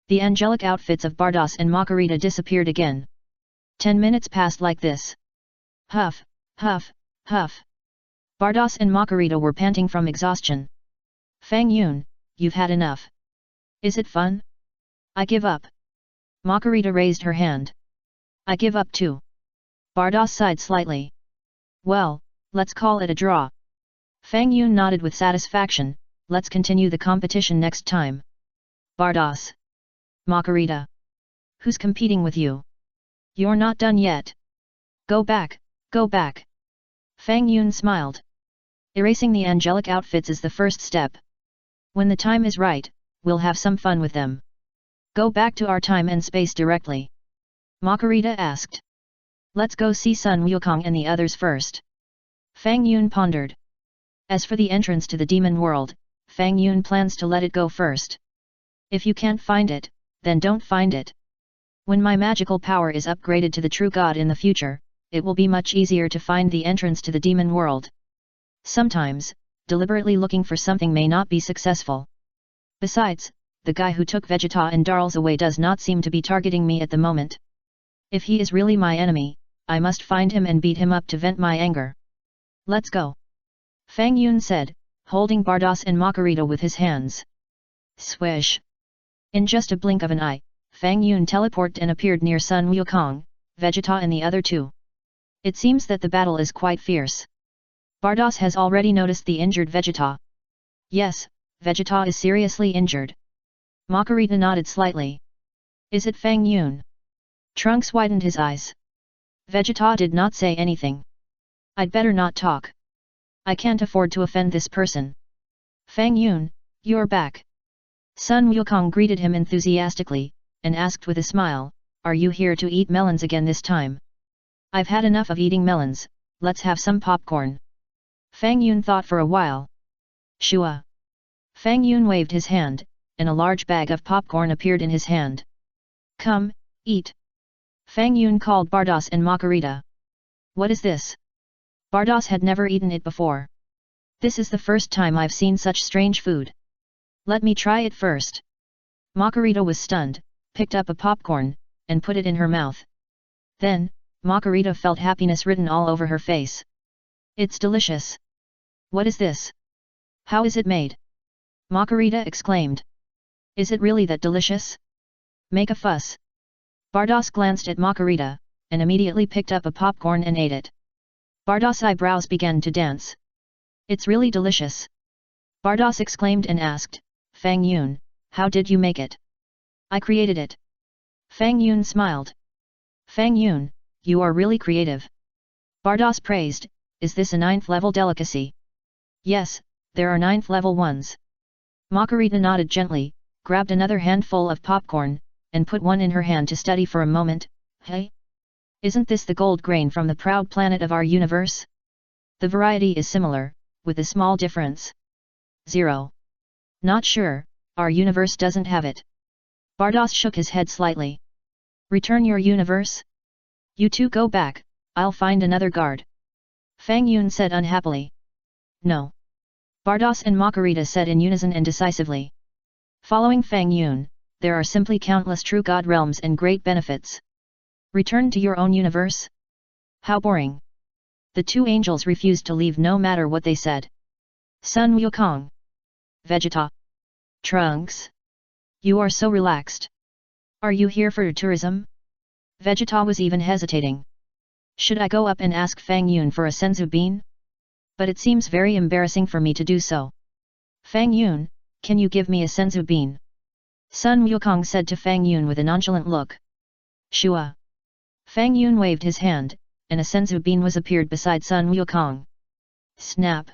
The angelic outfits of Bardos and Makarita disappeared again. 10 minutes passed like this. Huff, huff, huff. Bardos and Makarita were panting from exhaustion. Fang Yun, you've had enough. Is it fun? I give up. Makarita raised her hand. I give up too. Bardos sighed slightly. Well, let's call it a draw. Fang Yun nodded with satisfaction, let's continue the competition next time. Bardos. Makarita. Who's competing with you? You're not done yet. Go back, go back. Fang Yun smiled. Erasing the angelic outfits is the first step. When the time is right, we'll have some fun with them. Go back to our time and space directly. Makarita asked. Let's go see Sun Wukong and the others first. Fang Yun pondered. As for the entrance to the demon world, Fang Yun plans to let it go first. If you can't find it, then don't find it. When my magical power is upgraded to the true god in the future, it will be much easier to find the entrance to the demon world. Sometimes, deliberately looking for something may not be successful. Besides, the guy who took Vegeta and Darls away does not seem to be targeting me at the moment. If he is really my enemy, I must find him and beat him up to vent my anger. Let's go. Fang Yun said, holding Bardos and Makarita with his hands. Swish. In just a blink of an eye, Fang Yun teleported and appeared near Sun Wukong, Vegeta and the other two. It seems that the battle is quite fierce. Bardos has already noticed the injured Vegeta. Yes, Vegeta is seriously injured. Makarita nodded slightly. Is it Fang Yun? Trunks widened his eyes. Vegeta did not say anything. I'd better not talk. I can't afford to offend this person. Fang Yun, you're back. Sun Wukong greeted him enthusiastically, and asked with a smile, "Are you here to eat melons again this time? I've had enough of eating melons, let's have some popcorn." Fang Yun thought for a while. "Shua." Fang Yun waved his hand, and a large bag of popcorn appeared in his hand. "Come, eat." Fang Yun called Bardos and Makarita. "What is this?" Bardos had never eaten it before. "This is the first time I've seen such strange food. Let me try it first." Makarita was stunned, picked up a popcorn, and put it in her mouth. Then, Makarita felt happiness written all over her face. "It's delicious. What is this? How is it made?" Makarita exclaimed. "Is it really that delicious? Make a fuss." Bardos glanced at Makarita, and immediately picked up a popcorn and ate it. Bardos' eyebrows began to dance. "It's really delicious." Bardos exclaimed and asked, "Fang Yun, how did you make it?" "I created it." Fang Yun smiled. "Fang Yun, you are really creative." Bardos praised, "Is this a 9th level delicacy?" "Yes, there are 9th level ones." Makarita nodded gently, grabbed another handful of popcorn, and put one in her hand to study for a moment. "Hey? Isn't this the gold grain from the proud planet of our universe?" "The variety is similar, with a small difference." "0. Not sure, our universe doesn't have it." Bardos shook his head slightly. "Return your universe? You two go back, I'll find another guard." Fang Yun said unhappily. "No." Bardos and Makarita said in unison and decisively. Following Fang Yun, there are simply countless true god realms and great benefits. Return to your own universe? How boring. The two angels refused to leave no matter what they said. Sun Wukong. Vegeta. Trunks. You are so relaxed. Are you here for tourism? Vegeta was even hesitating. Should I go up and ask Fang Yun for a senzu bean? But it seems very embarrassing for me to do so. Fang Yun, can you give me a senzu bean? Sun Wukong said to Fang Yun with a nonchalant look. Shua. Fang Yun waved his hand, and a senzu bean was appeared beside Sun Wukong. Snap.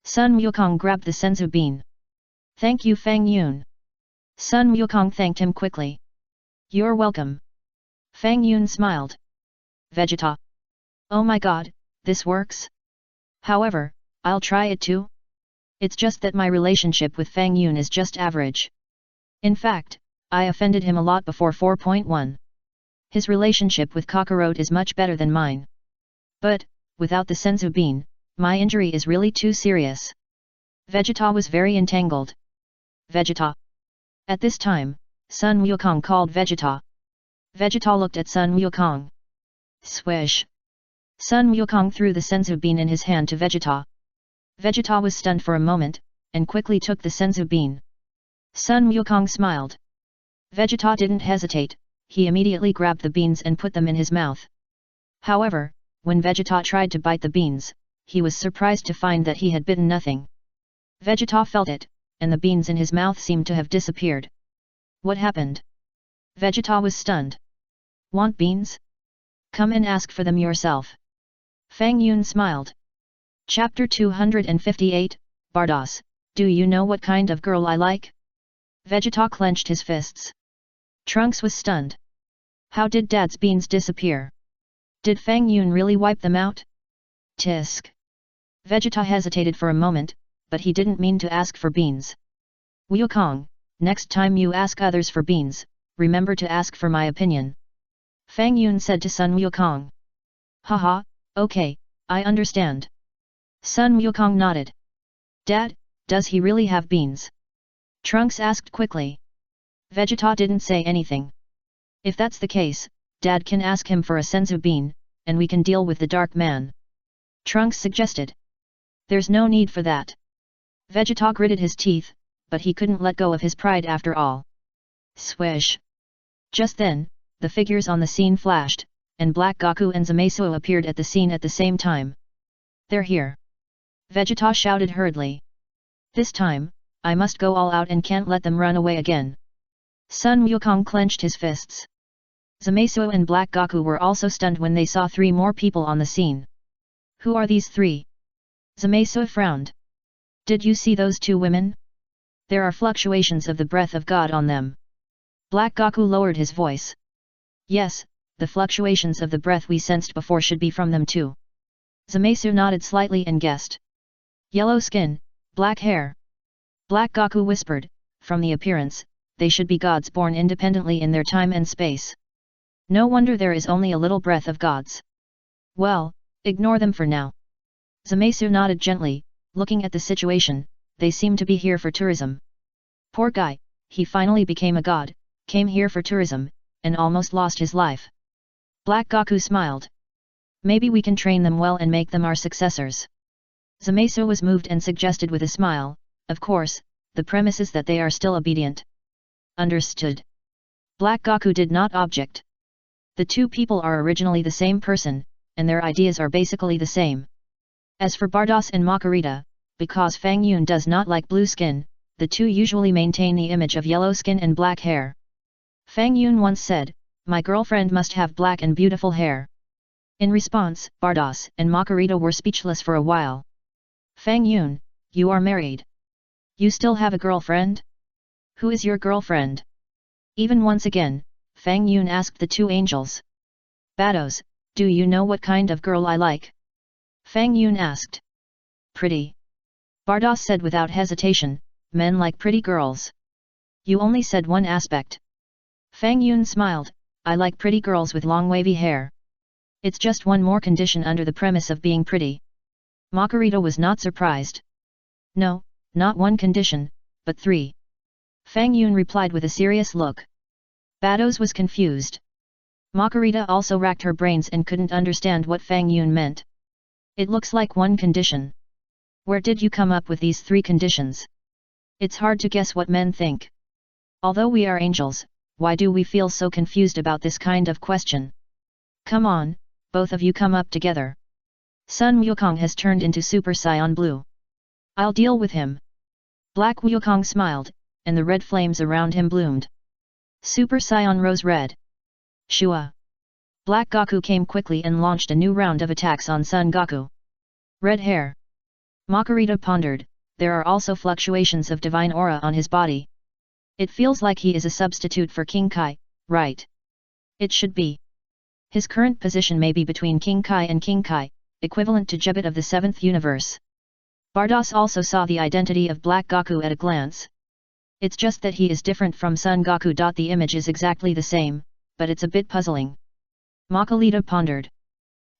Sun Wukong grabbed the senzu bean. Thank you Fang Yun. Sun Wukong thanked him quickly. You're welcome. Fang Yun smiled. Vegeta. Oh my god, this works? However, I'll try it too. It's just that my relationship with Fang Yun is just average. In fact, I offended him a lot before 4.1. His relationship with Kakarot is much better than mine. But, without the senzu bean, my injury is really too serious. Vegeta was very entangled. Vegeta. At this time, Sun Wukong called Vegeta. Vegeta looked at Sun Wukong. Swish. Sun Wukong threw the senzu bean in his hand to Vegeta. Vegeta was stunned for a moment, and quickly took the senzu bean. Sun Wukong smiled. Vegeta didn't hesitate, he immediately grabbed the beans and put them in his mouth. However, when Vegeta tried to bite the beans, he was surprised to find that he had bitten nothing. Vegeta felt it, and the beans in his mouth seemed to have disappeared. What happened? Vegeta was stunned. Want beans? Come and ask for them yourself. Fang Yun smiled. Chapter 258, Bardos, do you know what kind of girl I like? Vegeta clenched his fists. Trunks was stunned. How did Dad's beans disappear? Did Fang Yun really wipe them out? Tisk. Vegeta hesitated for a moment, but he didn't mean to ask for beans. Wukong, next time you ask others for beans, remember to ask for my opinion. Fang Yun said to Sun Wukong. Haha, okay, I understand. Sun Wukong nodded. Dad, does he really have beans? Trunks asked quickly. Vegeta didn't say anything. If that's the case, Dad can ask him for a senzu bean, and we can deal with the Dark Man. Trunks suggested. There's no need for that. Vegeta gritted his teeth, but he couldn't let go of his pride after all. Swish. Just then, the figures on the scene flashed, and Black Goku and Zamasu appeared at the scene at the same time. They're here. Vegeta shouted hurriedly. This time, I must go all out and can't let them run away again. Sun Wukong clenched his fists. Zamasu and Black Goku were also stunned when they saw 3 more people on the scene. Who are these 3? Zamasu frowned. Did you see those 2 women? There are fluctuations of the breath of God on them. Black Gaku lowered his voice. Yes, the fluctuations of the breath we sensed before should be from them too. Zamasu nodded slightly and guessed. Yellow skin, black hair. Black Gaku whispered, from the appearance, they should be gods born independently in their time and space. No wonder there is only a little breath of gods. Well, ignore them for now. Zamasu nodded gently, looking at the situation, they seem to be here for tourism. Poor guy, he finally became a god, came here for tourism, and almost lost his life. Black Gaku smiled. Maybe we can train them well and make them our successors. Zamasu was moved and suggested with a smile, of course, the premise is that they are still obedient. Understood. Black Gaku did not object. The two people are originally the same person, and their ideas are basically the same. As for Bardos and Makarita, because Fang Yun does not like blue skin, the two usually maintain the image of yellow skin and black hair. Fang Yun once said, "My girlfriend must have black and beautiful hair." In response, Bardos and Makarita were speechless for a while. Fang Yun, you are married. You still have a girlfriend? Who is your girlfriend? Even once again, Fang Yun asked the two angels. Bardos, do you know what kind of girl I like? Fang Yun asked. Pretty. Bardos said without hesitation, men like pretty girls. You only said one aspect. Fang Yun smiled, I like pretty girls with long wavy hair. It's just one more condition under the premise of being pretty. Makarita was not surprised. No, not one condition, but 3. Fang Yun replied with a serious look. Bardos was confused. Makarita also racked her brains and couldn't understand what Fang Yun meant. It looks like one condition. Where did you come up with these 3 conditions? It's hard to guess what men think. Although we are angels, why do we feel so confused about this kind of question? Come on, both of you come up together. Sun Wukong has turned into Super Saiyan Blue. I'll deal with him. Black Wukong smiled, and the red flames around him bloomed. Super Saiyan rose red. Shua. Black Gaku came quickly and launched a new round of attacks on Sun Gaku. Red hair. Makarita pondered, there are also fluctuations of divine aura on his body. It feels like he is a substitute for King Kai, right? It should be. His current position may be between King Kai and King Kai, equivalent to Jebit of the 7th universe. Bardos also saw the identity of Black Gaku at a glance. It's just that he is different from Sun Gaku. The image is exactly the same, but it's a bit puzzling. Makarita pondered.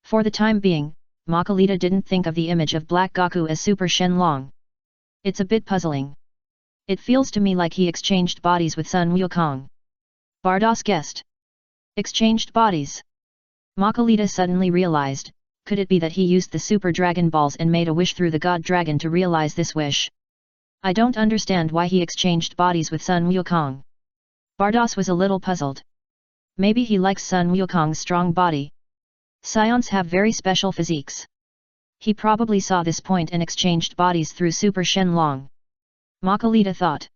For the time being, Makarita didn't think of the image of Black Gaku as Super Shenlong. It's a bit puzzling. It feels to me like he exchanged bodies with Sun Wukong. Bardos guessed. Exchanged bodies. Makarita suddenly realized, could it be that he used the Super Dragon Balls and made a wish through the God Dragon to realize this wish? I don't understand why he exchanged bodies with Sun Wukong. Bardos was a little puzzled. Maybe he likes Sun Wukong's strong body. Scions have very special physiques. He probably saw this point and exchanged bodies through Super Shenlong. Makarita thought.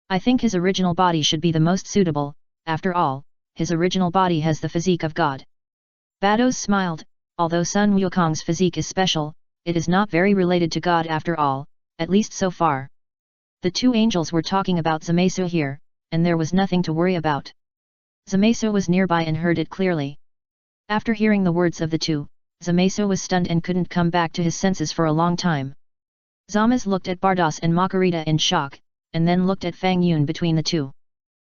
I think his original body should be the most suitable, after all, his original body has the physique of God. Bardos smiled, although Sun Wukong's physique is special, it is not very related to God after all, at least so far. The two angels were talking about Zamasu here, and there was nothing to worry about. Zamasu was nearby and heard it clearly. After hearing the words of the two, Zamasu was stunned and couldn't come back to his senses for a long time. Zamasu looked at Bardos and Makarita in shock, and then looked at Fang Yun between the two.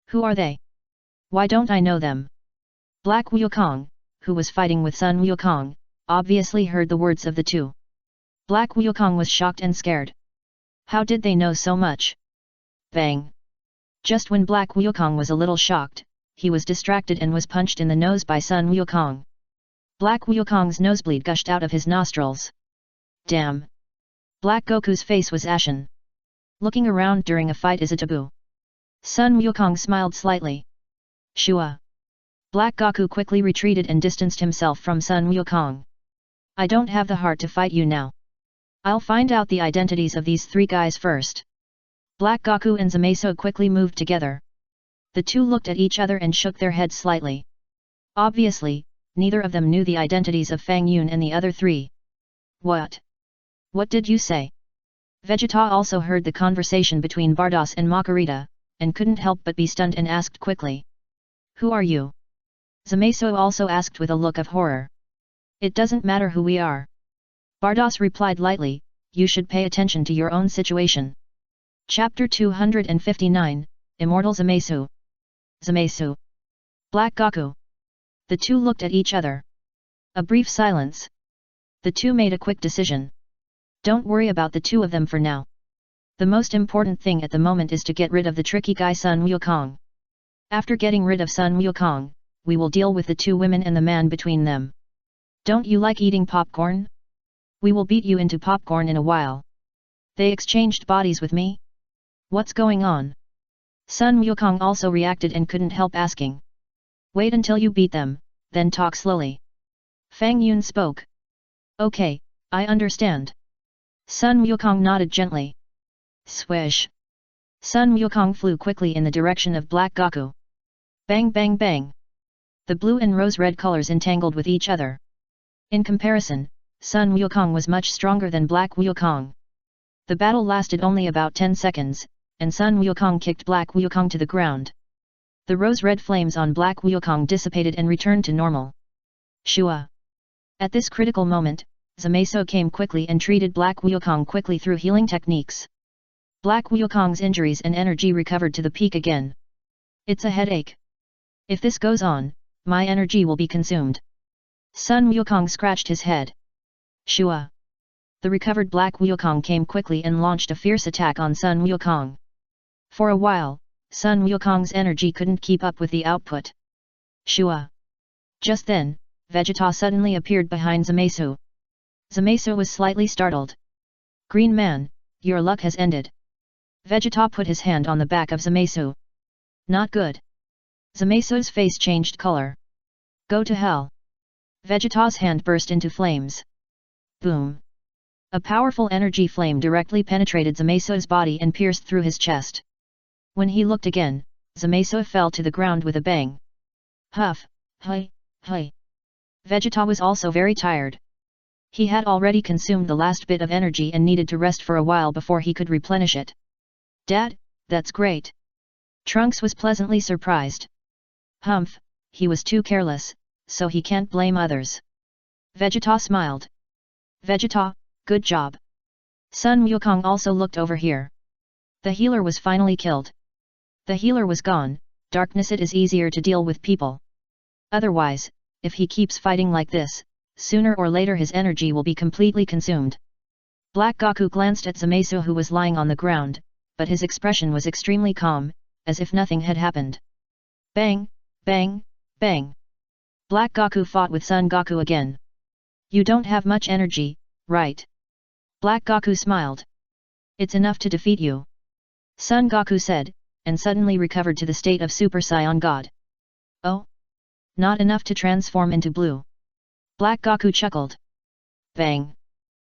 Who are they? Why don't I know them? Black Wukong, who was fighting with Sun Wukong, obviously heard the words of the two. Black Wukong was shocked and scared. How did they know so much? Bang! Just when Black Wukong was a little shocked, he was distracted and was punched in the nose by Sun Wukong. Black Wukong's nosebleed gushed out of his nostrils. Damn! Black Goku's face was ashen. Looking around during a fight is a taboo. Sun Wukong smiled slightly. Shua! Black Gaku quickly retreated and distanced himself from Sun Wukong. I don't have the heart to fight you now. I'll find out the identities of these 3 guys first. Black Gaku and Zamasu quickly moved together. The two looked at each other and shook their heads slightly. Obviously, neither of them knew the identities of Fang Yun and the other 3. What? What did you say? Vegeta also heard the conversation between Bardos and Makarita, and couldn't help but be stunned and asked quickly. Who are you? Zamasu also asked with a look of horror. It doesn't matter who we are. Bardos replied lightly, you should pay attention to your own situation. Chapter 259, Immortal Zamasu. Zamasu. Black Goku. The two looked at each other. A brief silence. The two made a quick decision. Don't worry about the two of them for now. The most important thing at the moment is to get rid of the tricky guy Sun Wukong. After getting rid of Sun Wukong, we will deal with the two women and the man between them. Don't you like eating popcorn? We will beat you into popcorn in a while. They exchanged bodies with me? What's going on? Sun Wukong also reacted and couldn't help asking. Wait until you beat them, then talk slowly. Fang Yun spoke. Okay, I understand. Sun Wukong nodded gently. Swish. Sun Wukong flew quickly in the direction of Black Goku. Bang bang bang. The blue and rose-red colors entangled with each other. In comparison, Sun Wukong was much stronger than Black Wukong. The battle lasted only about 10 seconds, and Sun Wukong kicked Black Wukong to the ground. The rose-red flames on Black Wukong dissipated and returned to normal. Shua. At this critical moment, Zamasu came quickly and treated Black Wukong quickly through healing techniques. Black Wukong's injuries and energy recovered to the peak again. It's a headache. If this goes on, my energy will be consumed. Sun Wukong scratched his head. Shua. The recovered Black Wukong came quickly and launched a fierce attack on Sun Wukong. For a while, Sun Wukong's energy couldn't keep up with the output. Shua. Just then, Vegeta suddenly appeared behind Zamasu. Zamasu was slightly startled. Green Man, your luck has ended. Vegeta put his hand on the back of Zamasu. Not good. Zamasu's face changed color. Go to hell. Vegeta's hand burst into flames. Boom. A powerful energy flame directly penetrated Zamasu's body and pierced through his chest. When he looked again, Zamasu fell to the ground with a bang. Huff, hi, hi. Vegeta was also very tired. He had already consumed the last bit of energy and needed to rest for a while before he could replenish it. Dad, that's great. Trunks was pleasantly surprised. Humph, he was too careless, so he can't blame others. Vegeta smiled. Vegeta, good job. Sun Wukong also looked over here. The healer was finally killed. The healer was gone, darkness it is easier to deal with people. Otherwise, if he keeps fighting like this, sooner or later his energy will be completely consumed. Black Goku glanced at Zamasu who was lying on the ground, but his expression was extremely calm, as if nothing had happened. Bang, bang, bang. Black Goku fought with Son Goku again. You don't have much energy, right? Black Goku smiled. It's enough to defeat you. Son Goku said, and suddenly recovered to the state of Super Saiyan God. Oh? Not enough to transform into blue. Black Goku chuckled. Bang.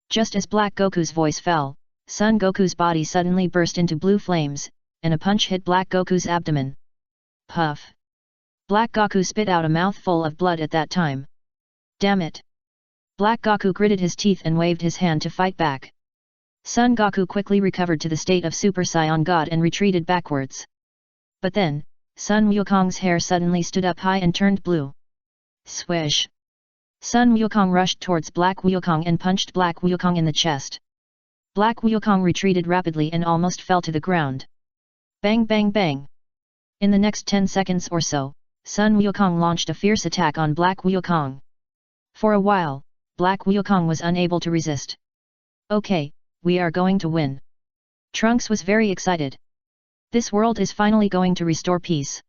Just as Black Goku's voice fell, Son Goku's body suddenly burst into blue flames, and a punch hit Black Goku's abdomen. Puff. Black Goku spit out a mouthful of blood at that time. Damn it. Black Goku gritted his teeth and waved his hand to fight back. Son Goku quickly recovered to the state of Super Saiyan God and retreated backwards. But then, Sun Wukong's hair suddenly stood up high and turned blue. Swish. Sun Wukong rushed towards Black Wukong and punched Black Wukong in the chest. Black Wukong retreated rapidly and almost fell to the ground. Bang bang bang. In the next 10 seconds or so, Sun Wukong launched a fierce attack on Black Wukong. For a while, Black Wukong was unable to resist. Okay, we are going to win. Trunks was very excited. This world is finally going to restore peace.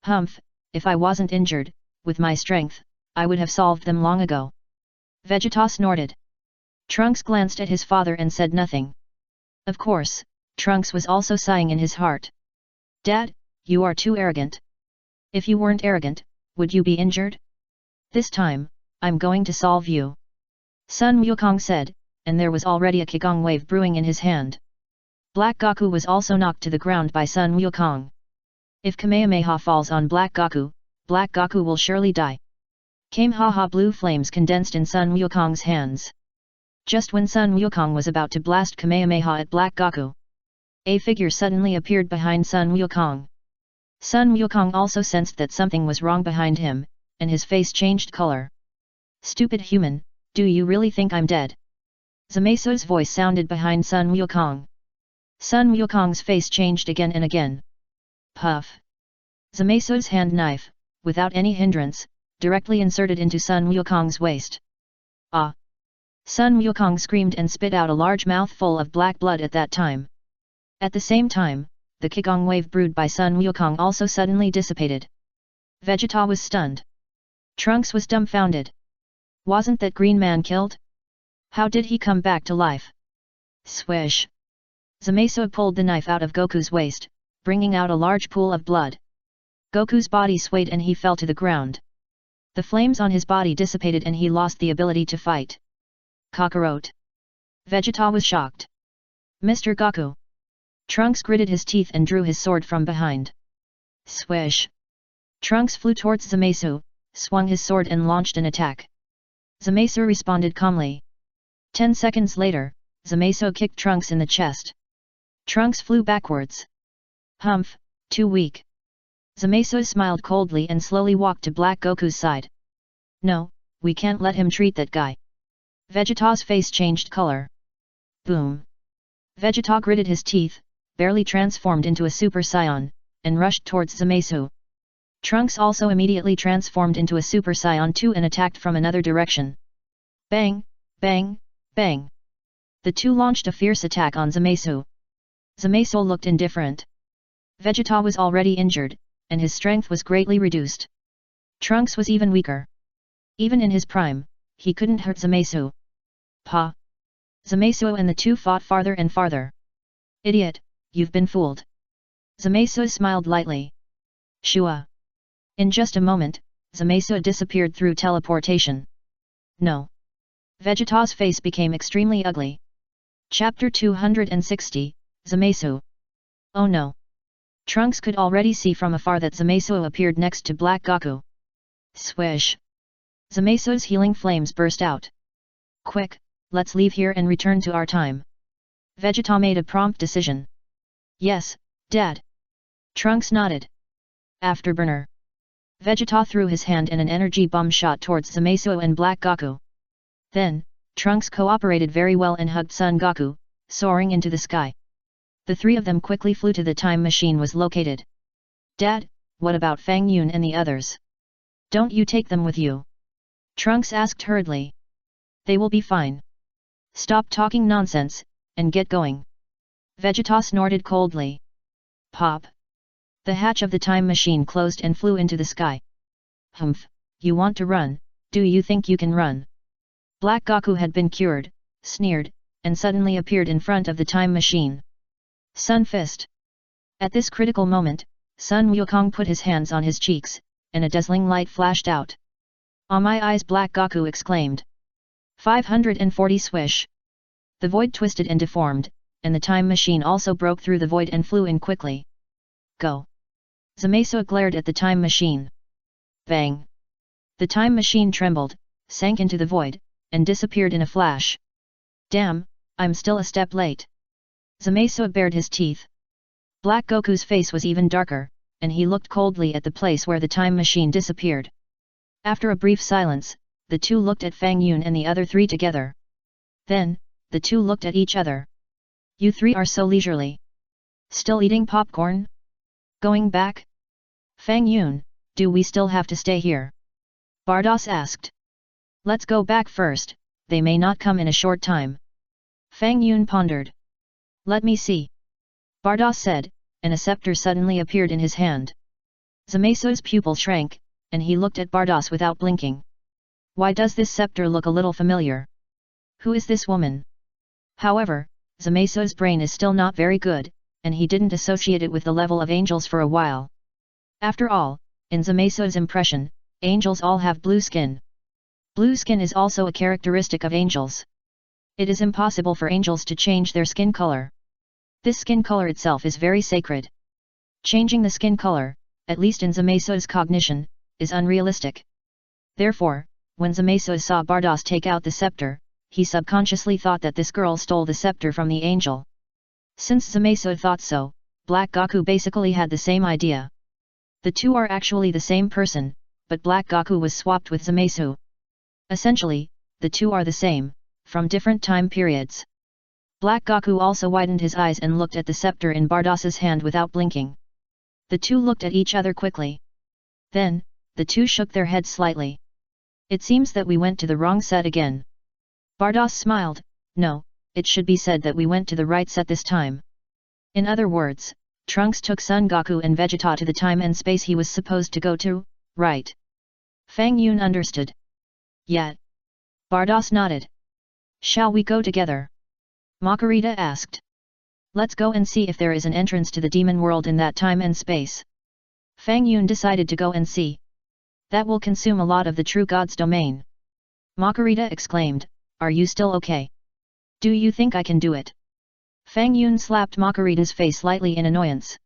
Humph, if I wasn't injured, with my strength, I would have solved them long ago. Vegeta snorted. Trunks glanced at his father and said nothing. Of course, Trunks was also sighing in his heart. Dad, you are too arrogant. If you weren't arrogant, would you be injured? This time, I'm going to solve you. Sun Wukong said, and there was already a Qigong wave brewing in his hand. Black Goku was also knocked to the ground by Sun Wukong. If Kamehameha falls on Black Goku will surely die. Kamehameha blue flames condensed in Sun Wukong's hands. Just when Sun Wukong was about to blast Kamehameha at Black Goku, a figure suddenly appeared behind Sun Wukong. Sun Wukong also sensed that something was wrong behind him, and his face changed color. "Stupid human, do you really think I'm dead?" Zamaisu's voice sounded behind Sun Wukong. Sun Wukong's face changed again and again. Puff! Zamaisu's hand knife, without any hindrance, directly inserted into Sun Wukong's waist. Ah! Sun Wukong screamed and spit out a large mouthful of black blood at that time. At the same time, the Qigong wave brewed by Sun Wukong also suddenly dissipated. Vegeta was stunned. Trunks was dumbfounded. Wasn't that green man killed? How did he come back to life? Swish! Zamasu pulled the knife out of Goku's waist, bringing out a large pool of blood. Goku's body swayed and he fell to the ground. The flames on his body dissipated and he lost the ability to fight. Kakarot! Vegeta was shocked. Mr. Goku! Trunks gritted his teeth and drew his sword from behind. Swish! Trunks flew towards Zamasu, swung his sword and launched an attack. Zamasu responded calmly. 10 seconds later, Zamasu kicked Trunks in the chest. Trunks flew backwards. Humph, too weak. Zamasu smiled coldly and slowly walked to Black Goku's side. No, we can't let him treat that guy. Vegeta's face changed color. Boom! Vegeta gritted his teeth, barely transformed into a Super Saiyan, and rushed towards Zamasu. Trunks also immediately transformed into a Super Saiyan 2 and attacked from another direction. Bang! Bang! Bang! The two launched a fierce attack on Zamasu. Zamasu looked indifferent. Vegeta was already injured, and his strength was greatly reduced. Trunks was even weaker. Even in his prime, he couldn't hurt Zamasu. Pa! Zamasu and the two fought farther and farther. Idiot, you've been fooled. Zamasu smiled lightly. Shua! In just a moment, Zamasu disappeared through teleportation. No! Vegeta's face became extremely ugly. Chapter 260, Zamasu. Oh no! Trunks could already see from afar that Zamasu appeared next to Black Goku. Swish! Zamasu's healing flames burst out. Quick, let's leave here and return to our time. Vegeta made a prompt decision. Yes, Dad. Trunks nodded. Afterburner. Vegeta threw his hand and an energy bomb shot towards Zamasu and Black Goku. Then, Trunks cooperated very well and hugged Son Goku, soaring into the sky. The three of them quickly flew to the time machine was located. Dad, what about Fang Yun and the others? Don't you take them with you? Trunks asked hurriedly. They will be fine. Stop talking nonsense, and get going. Vegeta snorted coldly. Pop! The hatch of the time machine closed and flew into the sky. Humph, you want to run, do you think you can run? Black Goku had been cured, sneered, and suddenly appeared in front of the time machine. Sun Fist! At this critical moment, Sun Wukong put his hands on his cheeks, and a dazzling light flashed out. On my eyes, Black Goku exclaimed. 540 swish! The void twisted and deformed, and the time machine also broke through the void and flew in quickly. Go! Zamasu glared at the time machine. Bang! The time machine trembled, sank into the void, and disappeared in a flash. Damn, I'm still a step late. Zamasu bared his teeth. Black Goku's face was even darker, and he looked coldly at the place where the time machine disappeared. After a brief silence, the two looked at Fang Yun and the other three together. Then, the two looked at each other. You three are so leisurely. Still eating popcorn? Going back? Fang Yun, do we still have to stay here? Bardos asked. Let's go back first, they may not come in a short time. Fang Yun pondered. Let me see. Bardos said, and a scepter suddenly appeared in his hand. Zamasu's pupil shrank, and he looked at Bardos without blinking. Why does this scepter look a little familiar? Who is this woman? However, Zamasu's brain is still not very good, and he didn't associate it with the level of angels for a while. After all, in Zamasu's impression, angels all have blue skin. Blue skin is also a characteristic of angels. It is impossible for angels to change their skin color. This skin color itself is very sacred. Changing the skin color, at least in Zamasu's cognition, is unrealistic. Therefore, when Zamasu saw Bardos take out the scepter, he subconsciously thought that this girl stole the scepter from the angel. Since Zamasu thought so, Black Goku basically had the same idea. The two are actually the same person, but Black Goku was swapped with Zamasu. Essentially, the two are the same, from different time periods. Black Goku also widened his eyes and looked at the scepter in Bardas's hand without blinking. The two looked at each other quickly. Then, the two shook their heads slightly. It seems that we went to the wrong set again. Bardas smiled. No, it should be said that we went to the right set this time. In other words, Trunks took Son Goku and Vegeta to the time and space he was supposed to go to, right? Fang Yun understood. Yeah. Bardas nodded. Shall we go together? Makarita asked. Let's go and see if there is an entrance to the demon world in that time and space. Fang Yun decided to go and see. That will consume a lot of the true god's domain. Makarita exclaimed, are you still okay? Do you think I can do it? Fang Yun slapped Makarita's face lightly in annoyance.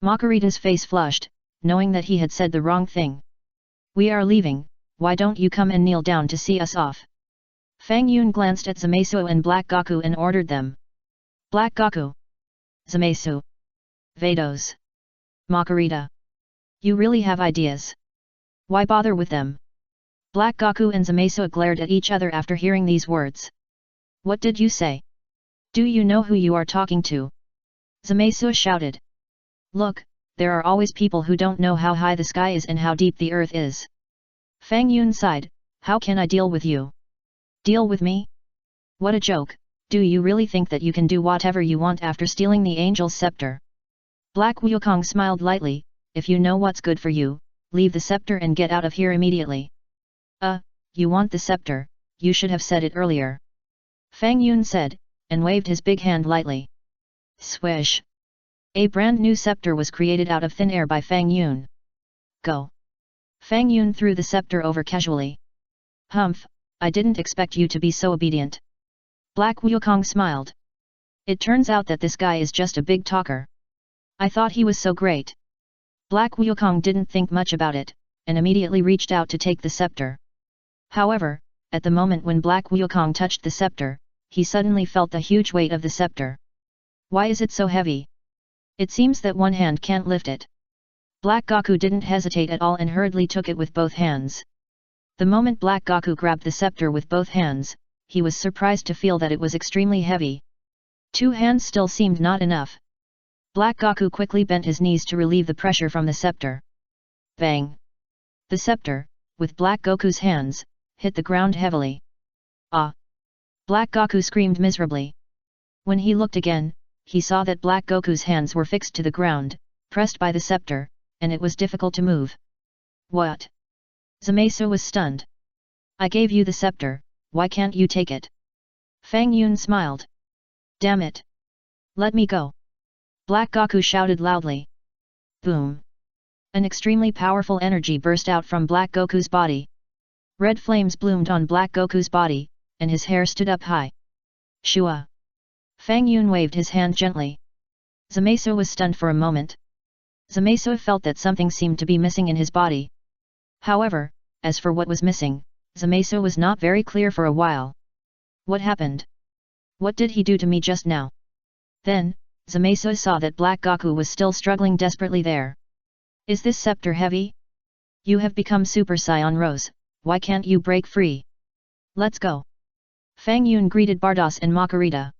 Makarita's face flushed, knowing that he had said the wrong thing. We are leaving, why don't you come and kneel down to see us off? Fang Yun glanced at Zamasu and Black Goku and ordered them. Black Goku. Zamasu. Vados. Makarita. You really have ideas. Why bother with them? Black Goku and Zamasu glared at each other after hearing these words. What did you say? Do you know who you are talking to? Zamasu shouted. Look, there are always people who don't know how high the sky is and how deep the earth is. Fang Yun sighed, how can I deal with you? Deal with me? What a joke, do you really think that you can do whatever you want after stealing the angel's scepter? Black Wukong smiled lightly, if you know what's good for you, leave the scepter and get out of here immediately. You want the scepter, you should have said it earlier. Fang Yun said, and waved his big hand lightly. Swish! A brand new scepter was created out of thin air by Fang Yun. Go! Fang Yun threw the scepter over casually. Humph, I didn't expect you to be so obedient. Black Wukong smiled. It turns out that this guy is just a big talker. I thought he was so great. Black Wukong didn't think much about it, and immediately reached out to take the scepter. However, at the moment when Black Wukong touched the scepter, he suddenly felt the huge weight of the scepter. Why is it so heavy? It seems that one hand can't lift it. Black Goku didn't hesitate at all and hurriedly took it with both hands. The moment Black Goku grabbed the scepter with both hands, he was surprised to feel that it was extremely heavy. 2 hands still seemed not enough. Black Goku quickly bent his knees to relieve the pressure from the scepter. Bang! The scepter, with Black Goku's hands, hit the ground heavily. Ah! Black Goku screamed miserably. When he looked again, he saw that Black Goku's hands were fixed to the ground, pressed by the scepter, and it was difficult to move. What? Zamasu was stunned. I gave you the scepter, why can't you take it? Fang Yun smiled. Damn it! Let me go! Black Goku shouted loudly. Boom! An extremely powerful energy burst out from Black Goku's body. Red flames bloomed on Black Goku's body, and his hair stood up high. Shua! Fang Yun waved his hand gently. Zamasu was stunned for a moment. Zamasu felt that something seemed to be missing in his body. However, as for what was missing, Zamasu was not very clear for a while. What happened? What did he do to me just now? Then, Zamasu saw that Black Goku was still struggling desperately there. Is this scepter heavy? You have become Super Saiyan Rose, why can't you break free? Let's go! Fang Yun greeted Bardas and Makarita.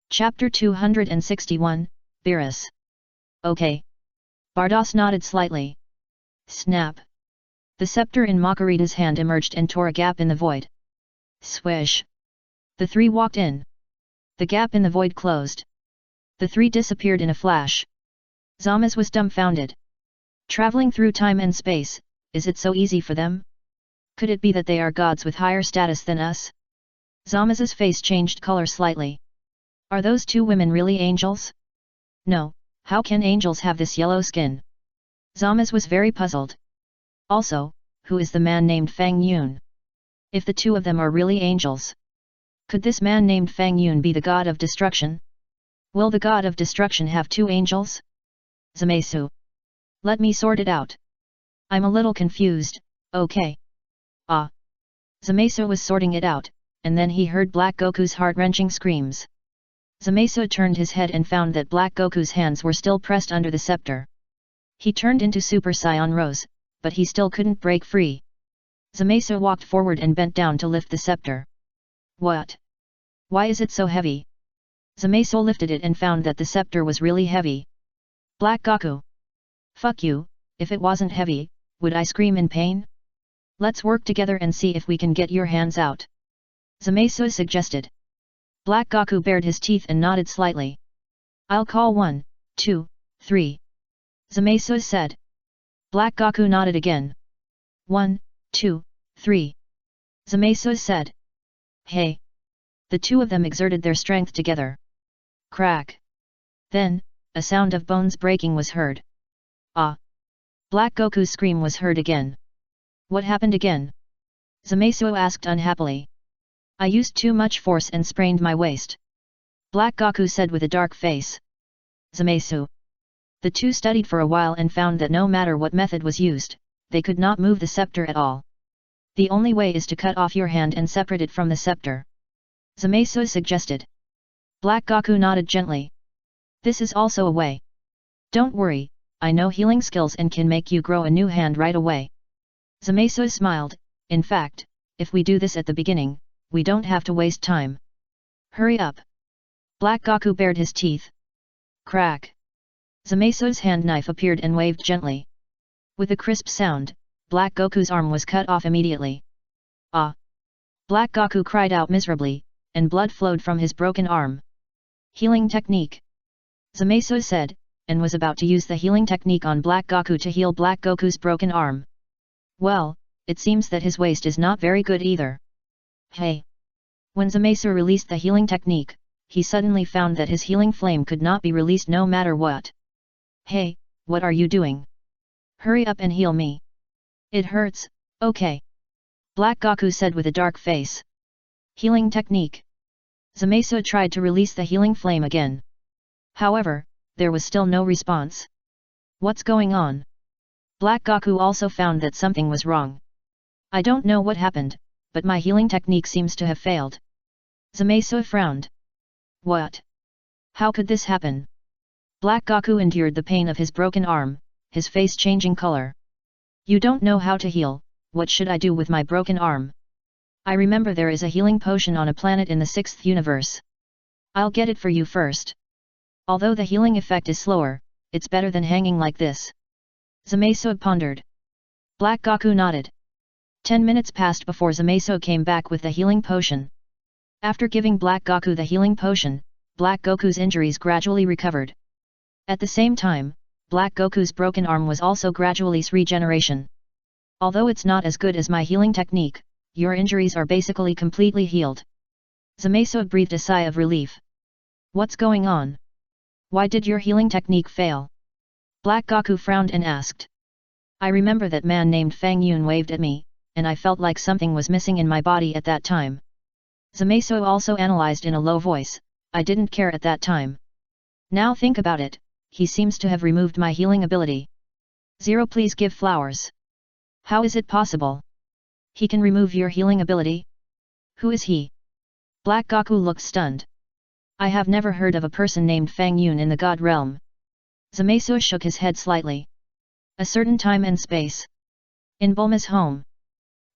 Chapter 261, Beerus. Okay. Bardas nodded slightly. Snap! The scepter in Makarita's hand emerged and tore a gap in the void. Swish! The 3 walked in. The gap in the void closed. The 3 disappeared in a flash. Zamasu was dumbfounded. Traveling through time and space, is it so easy for them? Could it be that they are gods with higher status than us? Zamasu's face changed color slightly. Are those 2 women really angels? No, how can angels have this yellow skin? Zamasu was very puzzled. Also, who is the man named Fang Yun? If the 2 of them are really angels, could this man named Fang Yun be the god of destruction? Will the god of destruction have 2 angels? Zamasu. Let me sort it out. I'm a little confused, okay. Ah. Zamasu was sorting it out, and then he heard Black Goku's heart-wrenching screams. Zamasu turned his head and found that Black Goku's hands were still pressed under the scepter. He turned into Super Saiyan Rose, but he still couldn't break free. Zamasu walked forward and bent down to lift the scepter. What? Why is it so heavy? Zamasu lifted it and found that the scepter was really heavy. Black Goku. Fuck you, if it wasn't heavy, would I scream in pain? Let's work together and see if we can get your hands out. Zamasu suggested. Black Goku bared his teeth and nodded slightly. I'll call 1, 2, 3. Zamasu said. Black Goku nodded again. 1, 2, 3. Zamasu said. Hey. The two of them exerted their strength together. Crack. Then, a sound of bones breaking was heard. Ah! Black Goku's scream was heard again. What happened again? Zamasu asked unhappily. I used too much force and sprained my waist. Black Goku said with a dark face. Zamasu. The two studied for a while and found that no matter what method was used, they could not move the scepter at all. The only way is to cut off your hand and separate it from the scepter. Zamasu suggested. Black Goku nodded gently. This is also a way. Don't worry, I know healing skills and can make you grow a new hand right away. Zamasu smiled. In fact, if we do this at the beginning, we don't have to waste time. Hurry up. Black Goku bared his teeth. Crack. Zamasu's hand knife appeared and waved gently. With a crisp sound, Black Goku's arm was cut off immediately. Ah! Black Goku cried out miserably, and blood flowed from his broken arm. Healing technique. Zamasu said, and was about to use the healing technique on Black Goku to heal Black Goku's broken arm. Well, it seems that his waist is not very good either. Hey! When Zamasu released the healing technique, he suddenly found that his healing flame could not be released no matter what. Hey, what are you doing? Hurry up and heal me. It hurts, okay. Black Goku said with a dark face. Healing technique. Zamasu tried to release the healing flame again. However, there was still no response. What's going on? Black Goku also found that something was wrong. I don't know what happened, but my healing technique seems to have failed. Zamasu frowned. What? How could this happen? Black Goku endured the pain of his broken arm, his face changing color. You don't know how to heal, what should I do with my broken arm? I remember there is a healing potion on a planet in the 6th universe. I'll get it for you first. Although the healing effect is slower, it's better than hanging like this. Zamasu pondered. Black Goku nodded. 10 minutes passed before Zamasu came back with the healing potion. After giving Black Goku the healing potion, Black Goku's injuries gradually recovered. At the same time, Black Goku's broken arm was also gradually regeneration. Although it's not as good as my healing technique, your injuries are basically completely healed. Zamasu breathed a sigh of relief. What's going on? Why did your healing technique fail? Black Goku frowned and asked. I remember that man named Fang Yun waved at me, and I felt like something was missing in my body at that time. Zamasu also analyzed in a low voice, I didn't care at that time. Now think about it, he seems to have removed my healing ability. 0 Please give flowers. How is it possible? He can remove your healing ability? Who is he? Black Goku looked stunned. I have never heard of a person named Fang Yun in the God realm. Zamasu shook his head slightly. A certain time and space. In Bulma's home.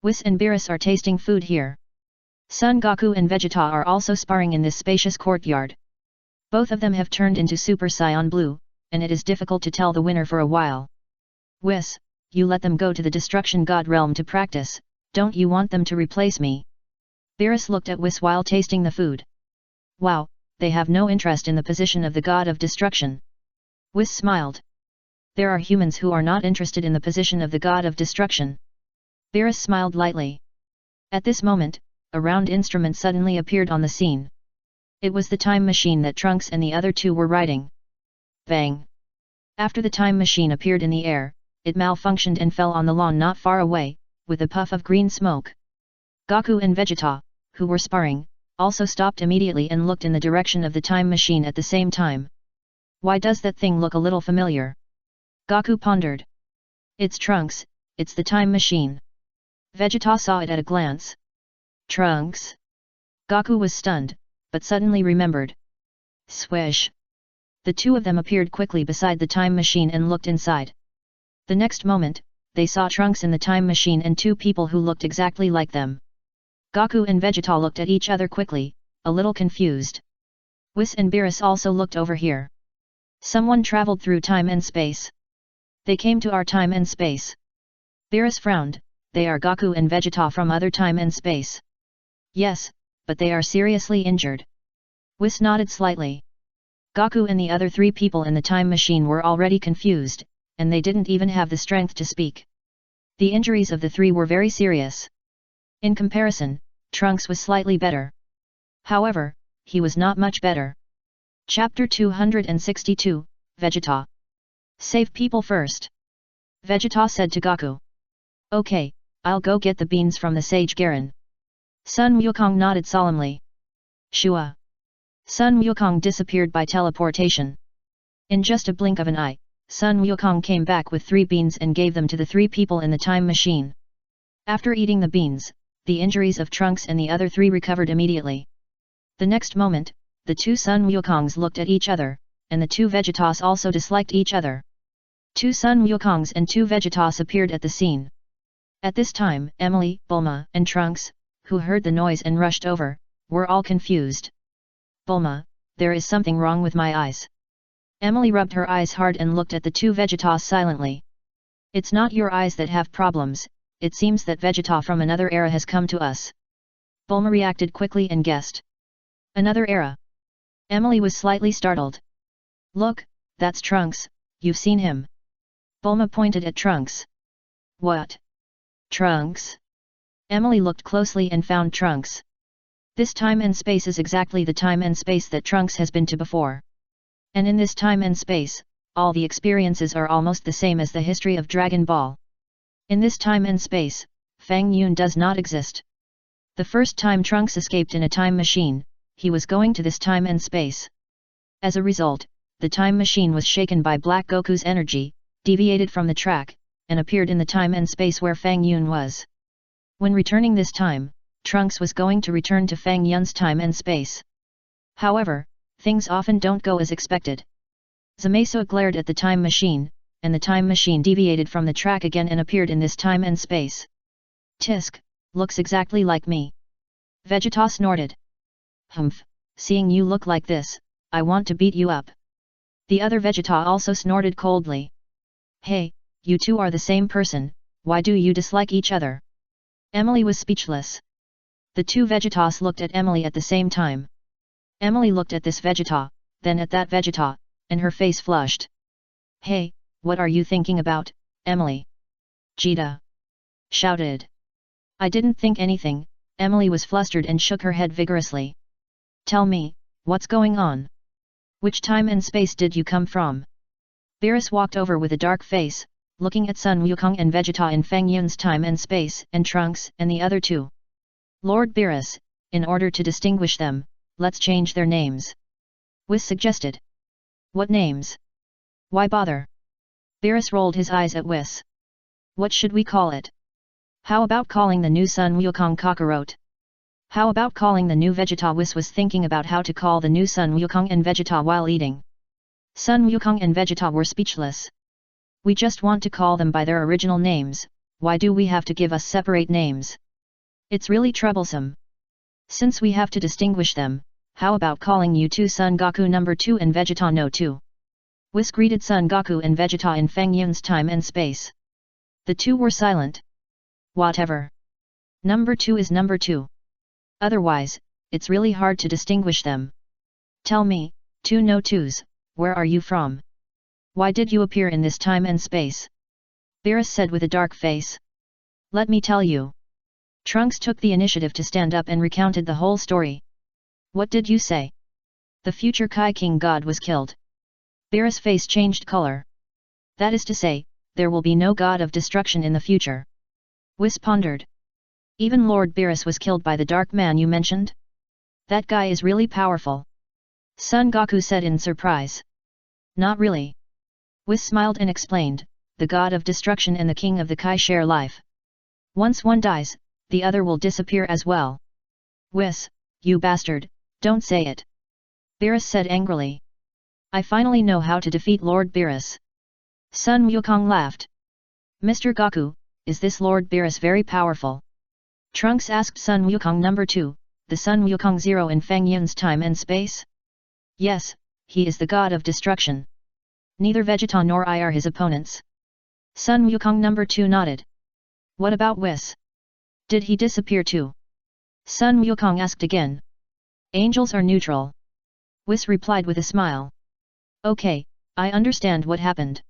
Whis and Beerus are tasting food here. Son Goku and Vegeta are also sparring in this spacious courtyard. Both of them have turned into Super Saiyan Blue, and it is difficult to tell the winner for a while. Whis, you let them go to the Destruction God realm to practice, don't you want them to replace me? Beerus looked at Whis while tasting the food. Wow, they have no interest in the position of the God of Destruction. Whis smiled. There are humans who are not interested in the position of the God of Destruction. Beerus smiled lightly. At this moment, a round instrument suddenly appeared on the scene. It was the time machine that Trunks and the other two were riding. Bang! After the time machine appeared in the air, it malfunctioned and fell on the lawn not far away, with a puff of green smoke. Goku and Vegeta, who were sparring, also stopped immediately and looked in the direction of the time machine at the same time. Why does that thing look a little familiar? Goku pondered. It's Trunks, it's the time machine. Vegeta saw it at a glance. Trunks? Gaku was stunned, but suddenly remembered. Swish! The two of them appeared quickly beside the time machine and looked inside. The next moment, they saw Trunks in the time machine and two people who looked exactly like them. Gaku and Vegeta looked at each other quickly, a little confused. Whis and Beerus also looked over here. Someone traveled through time and space. They came to our time and space. Beerus frowned. They are Gaku and Vegeta from other time and space. Yes, but they are seriously injured. Whis nodded slightly. Gaku and the other three people in the time machine were already confused, and they didn't even have the strength to speak. The injuries of the three were very serious. In comparison, Trunks was slightly better. However, he was not much better. Chapter 262, Vegeta. Save people first. Vegeta said to Gaku. Okay, I'll go get the beans from the sage Garen. Sun Wukong nodded solemnly. Shua. Sun Wukong disappeared by teleportation. In just a blink of an eye, Sun Wukong came back with 3 beans and gave them to the 3 people in the time machine. After eating the beans, the injuries of Trunks and the other 3 recovered immediately. The next moment, the 2 Sun Wukongs looked at each other, and the 2 Vegetas also disliked each other. 2 Sun Wukongs and 2 Vegetas appeared at the scene. At this time, Emily, Bulma, and Trunks, who heard the noise and rushed over, were all confused. Bulma, there is something wrong with my eyes. Emily rubbed her eyes hard and looked at the 2 Vegetas silently. It's not your eyes that have problems, it seems that Vegeta from another era has come to us. Bulma reacted quickly and guessed. Another era. Emily was slightly startled. Look, that's Trunks, you've seen him. Bulma pointed at Trunks. What? Trunks? Emily looked closely and found Trunks. This time and space is exactly the time and space that Trunks has been to before. And in this time and space, all the experiences are almost the same as the history of Dragon Ball. In this time and space, Fang Yun does not exist. The first time Trunks escaped in a time machine, he was going to this time and space. As a result, the time machine was shaken by Black Goku's energy, deviated from the track, and appeared in the time and space where Fang Yun was. When returning this time, Trunks was going to return to Fang Yun's time and space. However, things often don't go as expected. Zamasu glared at the time machine, and the time machine deviated from the track again and appeared in this time and space. Tisk, looks exactly like me. Vegeta snorted. Humph, seeing you look like this, I want to beat you up. The other Vegeta also snorted coldly. Hey, you two are the same person, why do you dislike each other? Emily was speechless. The 2 Vegetas looked at Emily at the same time. Emily looked at this Vegeta, then at that Vegeta, and her face flushed. Hey, what are you thinking about, Emily? Vegeta shouted. I didn't think anything, Emily was flustered and shook her head vigorously. Tell me, what's going on? Which time and space did you come from? Beerus walked over with a dark face, looking at Sun Wukong and Vegeta in Fang Yun's time and space and Trunks and the other 2. Lord Beerus, in order to distinguish them, let's change their names. Whis suggested. What names? Why bother? Beerus rolled his eyes at Whis. What should we call it? How about calling the new Sun Wukong Kakarot? How about calling the new Vegeta? Whis was thinking about how to call the new Sun Wukong and Vegeta while eating. Sun Wukong and Vegeta were speechless. We just want to call them by their original names, why do we have to give us separate names? It's really troublesome. Since we have to distinguish them, how about calling you 2 Son Goku number 2 and Vegeta no 2? Whis greeted Son Goku and Vegeta in Fang Yun's time and space. The 2 were silent. Whatever. Number 2 is number 2. Otherwise, it's really hard to distinguish them. Tell me, 2 no 2s, where are you from? Why did you appear in this time and space? Beerus said with a dark face. Let me tell you. Trunks took the initiative to stand up and recounted the whole story. What did you say? The future Kai King God was killed. Beerus' face changed color. That is to say, there will be no god of destruction in the future. Whis pondered. Even Lord Beerus was killed by the dark man you mentioned? That guy is really powerful. Son Goku said in surprise. Not really. Whis smiled and explained, the god of destruction and the king of the Kai share life. Once one dies, the other will disappear as well. Whis, You bastard, don't say it. Beerus said angrily. I finally know how to defeat Lord Beerus. Sun Wukong laughed. Mr. Goku, is this Lord Beerus very powerful? Trunks asked Sun Wukong number 2, the Sun Wukong Zero in Fang Yun's time and space? Yes, he is the god of destruction. Neither Vegeta nor I are his opponents. Sun Wukong number 2 nodded. What about Whis? Did he disappear too? Sun Wukong asked again. Angels are neutral. Whis replied with a smile. Okay, I understand what happened.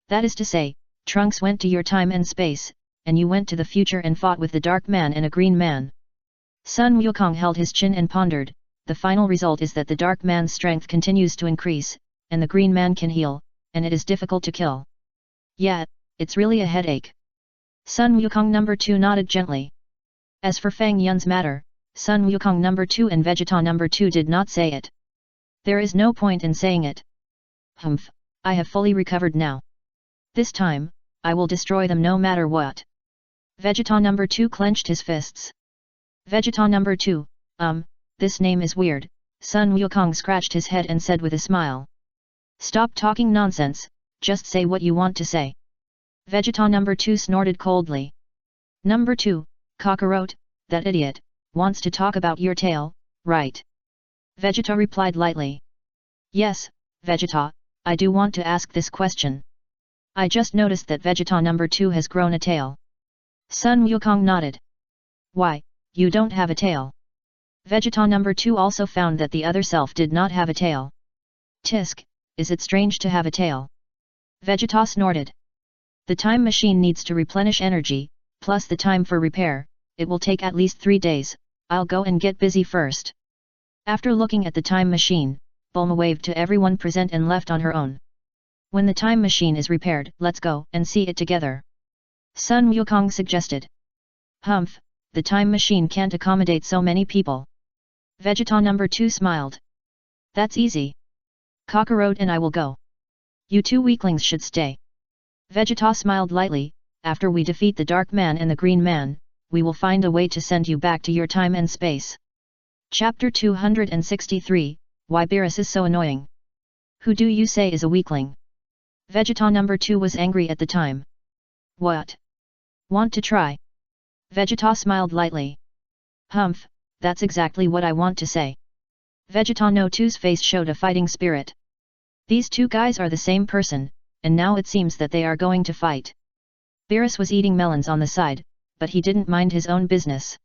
That is to say, Trunks went to your time and space, and you went to the future and fought with the Dark Man and a Green Man. Sun Wukong held his chin and pondered. The final result is that the Dark Man's strength continues to increase, and the Green Man can heal, and it is difficult to kill. Yeah, it's really a headache. Sun Wukong number 2 nodded gently. As for Fang Yun's matter, Sun Wukong number 2 and Vegeta number 2 did not say it. There is no point in saying it. Humph, I have fully recovered now. This time, I will destroy them no matter what. Vegeta number 2 clenched his fists. Vegeta number 2, this name is weird, Sun Wukong scratched his head and said with a smile. Stop talking nonsense, just say what you want to say. Vegeta number 2 snorted coldly. Number 2, Kakarot, that idiot, wants to talk about your tail, right? Vegeta replied lightly. Yes, Vegeta, I do want to ask this question. I just noticed that Vegeta number 2 has grown a tail. Sun Wukong nodded. Why, you don't have a tail. Vegeta number 2 also found that the other self did not have a tail. Tisk, is it strange to have a tail? Vegeta snorted. The time machine needs to replenish energy, plus the time for repair, it will take at least 3 days, I'll go and get busy first. After looking at the time machine, Bulma waved to everyone present and left on her own. When the time machine is repaired, let's go and see it together. Sun Wukong suggested. Humph, the time machine can't accommodate so many people. Vegeta number 2 smiled. That's easy. Kakarot and I will go. You two weaklings should stay. Vegeta smiled lightly. After we defeat the Dark Man and the Green Man, we will find a way to send you back to your time and space. Chapter 263, Why Beerus is so annoying. Who do you say is a weakling? Vegeta number 2 was angry at the time. What? Want to try? Vegeta smiled lightly. Humph, that's exactly what I want to say. Vegeta no 2's face showed a fighting spirit. These two guys are the same person, and now it seems that they are going to fight. Beerus was eating melons on the side, but he didn't mind his own business.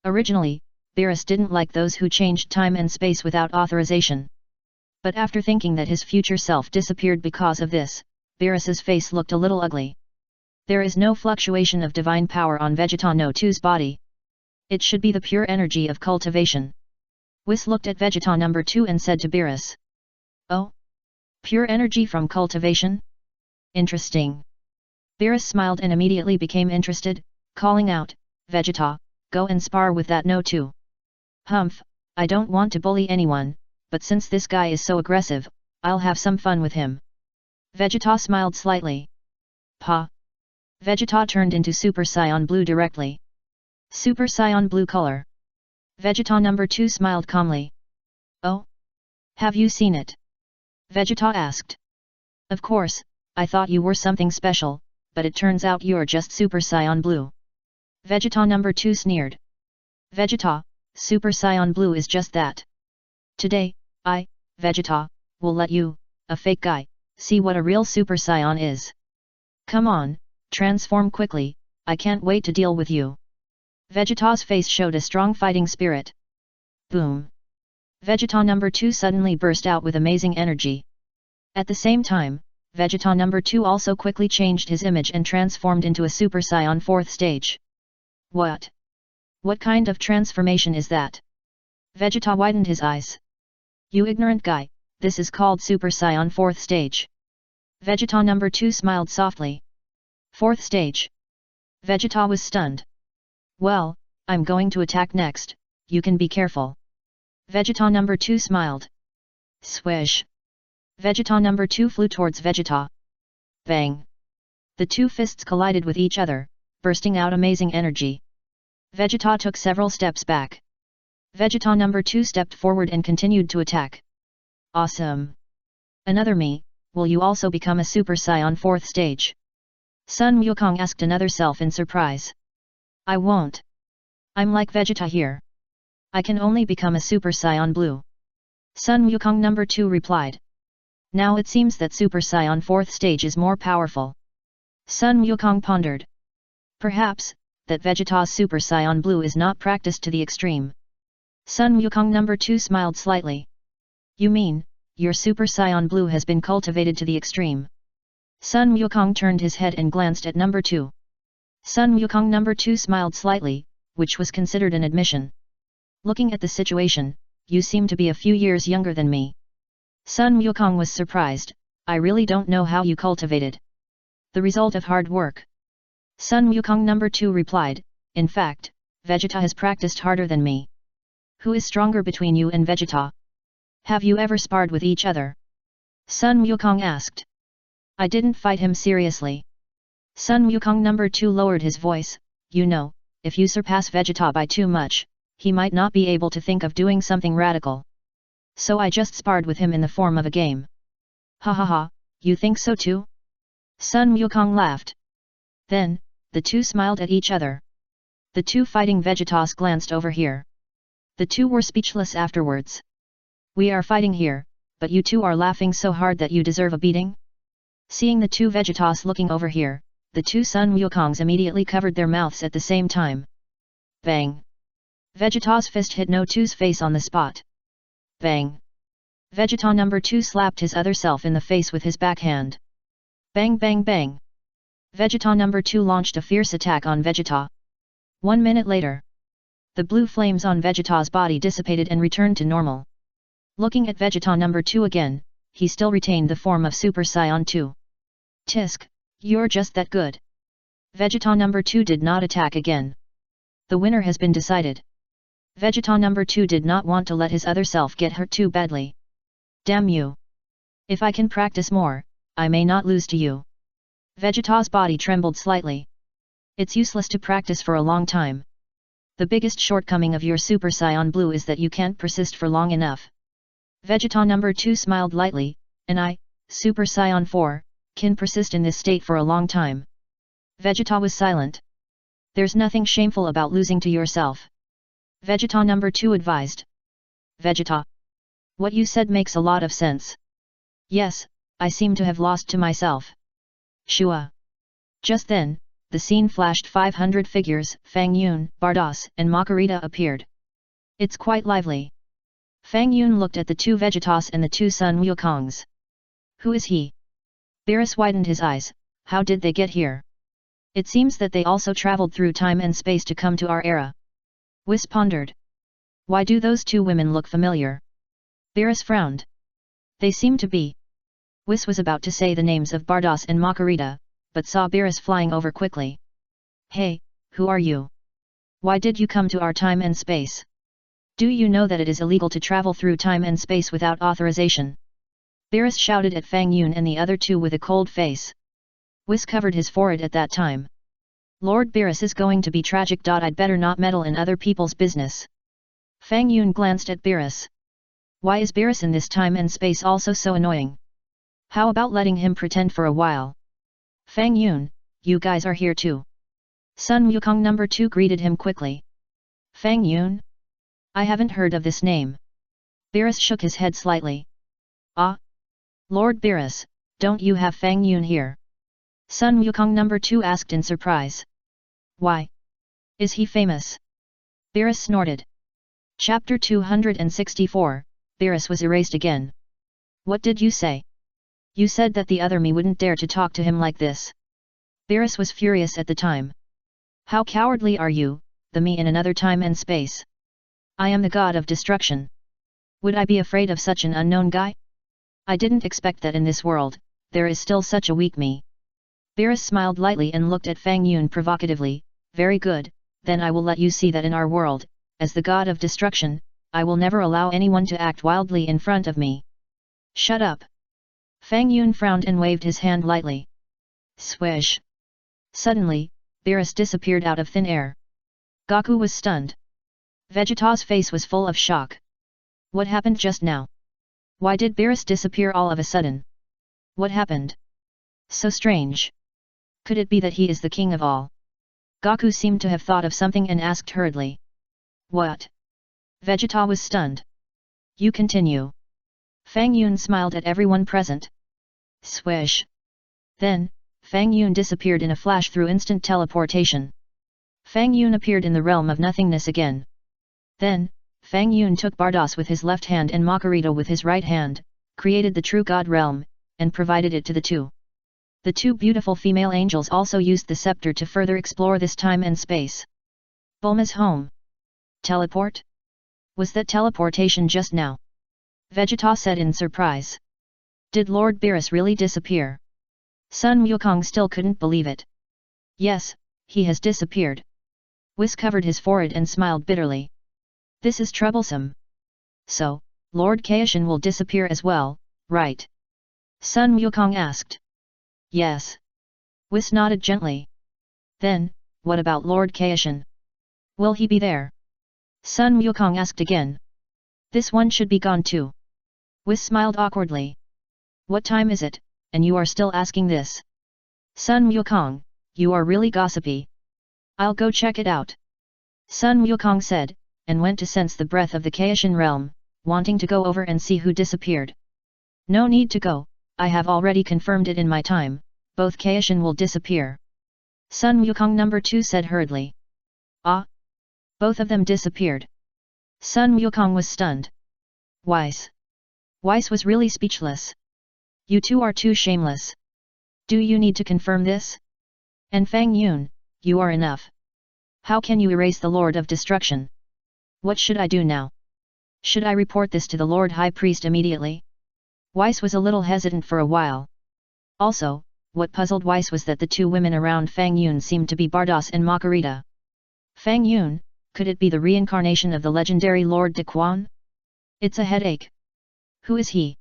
Originally, Beerus didn't like those who changed time and space without authorization. But after thinking that his future self disappeared because of this, Beerus's face looked a little ugly. There is no fluctuation of divine power on Vegeta no 2's body. It should be the pure energy of cultivation. Whis looked at Vegeta number 2 and said to Beerus. Oh? Pure energy from cultivation? Interesting. Beerus smiled and immediately became interested, calling out, Vegeta, go and spar with that no 2. Humph, I don't want to bully anyone, but since this guy is so aggressive, I'll have some fun with him. Vegeta smiled slightly. Pa. Vegeta turned into Super Saiyan Blue directly. Super Saiyan Blue color. Vegeta number 2 smiled calmly. Oh? Have you seen it? Vegeta asked. Of course, I thought you were something special, but it turns out you're just Super Saiyan Blue. Vegeta number 2 sneered. Vegeta, Super Saiyan Blue is just that. Today, I, Vegeta, will let you, a fake guy, see what a real Super Saiyan is. Come on, transform quickly, I can't wait to deal with you. Vegeta's face showed a strong fighting spirit. Boom. Vegeta number 2 suddenly burst out with amazing energy. At the same time, Vegeta number 2 also quickly changed his image and transformed into a Super Saiyan 4th stage. What? What kind of transformation is that? Vegeta widened his eyes. You ignorant guy, this is called Super Saiyan 4th stage. Vegeta number 2 smiled softly. 4th stage. Vegeta was stunned. Well, I'm going to attack next, you can be careful. Vegeta number 2 smiled. Swish. Vegeta number 2 flew towards Vegeta. Bang. The two fists collided with each other, bursting out amazing energy. Vegeta took several steps back. Vegeta number 2 stepped forward and continued to attack. Awesome! Another me, will you also become a Super Saiyan 4th stage? Sun Wukong asked another self in surprise. I won't. I'm like Vegeta here. I can only become a Super Saiyan Blue. Sun Wukong number 2 replied. Now it seems that Super Saiyan 4th stage is more powerful. Sun Wukong pondered. Perhaps, that Vegeta's Super Saiyan Blue is not practiced to the extreme. Sun Wukong number 2 smiled slightly. You mean, your Super Saiyan Blue has been cultivated to the extreme? Sun Wukong turned his head and glanced at number 2. Sun Wukong number 2 smiled slightly, which was considered an admission. Looking at the situation, you seem to be a few years younger than me. Sun Wukong was surprised. I really don't know how you cultivated. The result of hard work. Sun Wukong number 2 replied, in fact, Vegeta has practiced harder than me. Who is stronger between you and Vegeta? Have you ever sparred with each other? Sun Wukong asked. I didn't fight him seriously. Sun Wukong number 2 lowered his voice, you know, if you surpass Vegeta by too much, he might not be able to think of doing something radical. So I just sparred with him in the form of a game. Ha ha ha, you think so too? Sun Wukong laughed. Then, the two smiled at each other. The two fighting Vegetas glanced over here. The two were speechless afterwards. We are fighting here, but you two are laughing so hard that you deserve a beating? Seeing the two Vegetas looking over here, the two Sun Wukongs immediately covered their mouths at the same time. Bang! Vegeta's fist hit No 2's face on the spot. Bang! Vegeta number 2 slapped his other self in the face with his backhand. Bang bang bang! Vegeta number 2 launched a fierce attack on Vegeta. 1 minute later, the blue flames on Vegeta's body dissipated and returned to normal. Looking at Vegeta number 2 again, he still retained the form of Super Saiyan 2. Tisk, you're just that good. Vegeta number 2 did not attack again. The winner has been decided. Vegeta number 2 did not want to let his other self get hurt too badly. Damn you! If I can practice more, I may not lose to you. Vegeta's body trembled slightly. It's useless to practice for a long time. The biggest shortcoming of your Super Saiyan Blue is that you can't persist for long enough. Vegeta number 2 smiled lightly, and I, Super Saiyan 4, can persist in this state for a long time. Vegeta was silent. There's nothing shameful about losing to yourself. Vegeta number 2 advised. Vegeta. What you said makes a lot of sense. Yes, I seem to have lost to myself. Shua. Just then, the scene flashed 500 figures, Fang Yun, Bardos, and Makarita appeared. It's quite lively. Fang Yun looked at the two Vegetas and the two Sun Wukongs. Who is he? Beerus widened his eyes, how did they get here? It seems that they also traveled through time and space to come to our era. Whis pondered. Why do those two women look familiar? Beerus frowned. They seem to be. Whis was about to say the names of Bardos and Makarita, but saw Beerus flying over quickly. Hey, who are you? Why did you come to our time and space? Do you know that it is illegal to travel through time and space without authorization? Beerus shouted at Fang Yun and the other two with a cold face. Whis covered his forehead at that time. Lord Beerus is going to be tragic. I'd better not meddle in other people's business. Fang Yun glanced at Beerus. Why is Beerus in this time and space also so annoying? How about letting him pretend for a while? Fang Yun, you guys are here too. Sun Wukong number 2 greeted him quickly. Fang Yun? I haven't heard of this name. Beerus shook his head slightly. Ah? Lord Beerus, don't you have Fang Yun here? Sun Wukong number 2 asked in surprise. Why? Is he famous? Beerus snorted. Chapter 264, Beerus was erased again. What did you say? You said that the other me wouldn't dare to talk to him like this. Beerus was furious at the time. How cowardly are you, the me in another time and space? I am the god of destruction. Would I be afraid of such an unknown guy? I didn't expect that in this world, there is still such a weak me. Beerus smiled lightly and looked at Fang Yun provocatively. Very good, then I will let you see that in our world, as the god of destruction, I will never allow anyone to act wildly in front of me. Shut up. Fang Yun frowned and waved his hand lightly. Swish. Suddenly, Beerus disappeared out of thin air. Goku was stunned. Vegeta's face was full of shock. What happened just now? Why did Beerus disappear all of a sudden? What happened? So strange. Could it be that he is the king of all? Gaku seemed to have thought of something and asked hurriedly. What? Vegeta was stunned. You continue. Fang Yun smiled at everyone present. Swish. Then, Fang Yun disappeared in a flash through instant teleportation. Fang Yun appeared in the realm of nothingness again. Then, Fang Yun took Bardos with his left hand and Makarito with his right hand, created the true God realm, and provided it to the two. The two beautiful female angels also used the scepter to further explore this time and space. Bulma's home. Teleport? Was that teleportation just now? Vegeta said in surprise. Did Lord Beerus really disappear? Sun Wukong still couldn't believe it. Yes, he has disappeared. Whis covered his forehead and smiled bitterly. This is troublesome. So, Lord Kaishin will disappear as well, right? Sun Wukong asked. Yes. Whis nodded gently. Then, what about Lord Kaishin? Will he be there? Sun Wukong asked again. This one should be gone too. Whis smiled awkwardly. What time is it, and you are still asking this? Sun Wukong, you are really gossipy. I'll go check it out. Sun Wukong said, and went to sense the breath of the Kaishin realm, wanting to go over and see who disappeared. No need to go, I have already confirmed it in my time, both Kaishin will disappear. Sun Wukong number 2 said hurriedly. Ah? Both of them disappeared. Sun Wukong was stunned. Weiss was really speechless. You two are too shameless. Do you need to confirm this? And Fang Yun, you are enough. How can you erase the Lord of Destruction? What should I do now? Should I report this to the Lord High Priest immediately? Weiss was a little hesitant for a while. Also, what puzzled Weiss was that the two women around Fang Yun seemed to be Bardos and Makarita. Fang Yun, could it be the reincarnation of the legendary Lord De Quan? It's a headache. Who is he?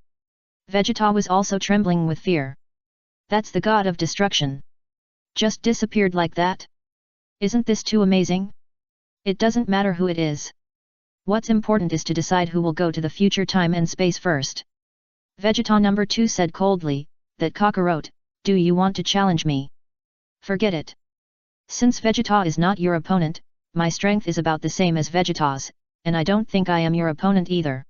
Vegeta was also trembling with fear. That's the god of destruction. Just disappeared like that? Isn't this too amazing? It doesn't matter who it is. What's important is to decide who will go to the future time and space first. Vegeta number 2 said coldly, that Kakarot, do you want to challenge me? Forget it. Since Vegeta is not your opponent, my strength is about the same as Vegeta's, and I don't think I am your opponent either.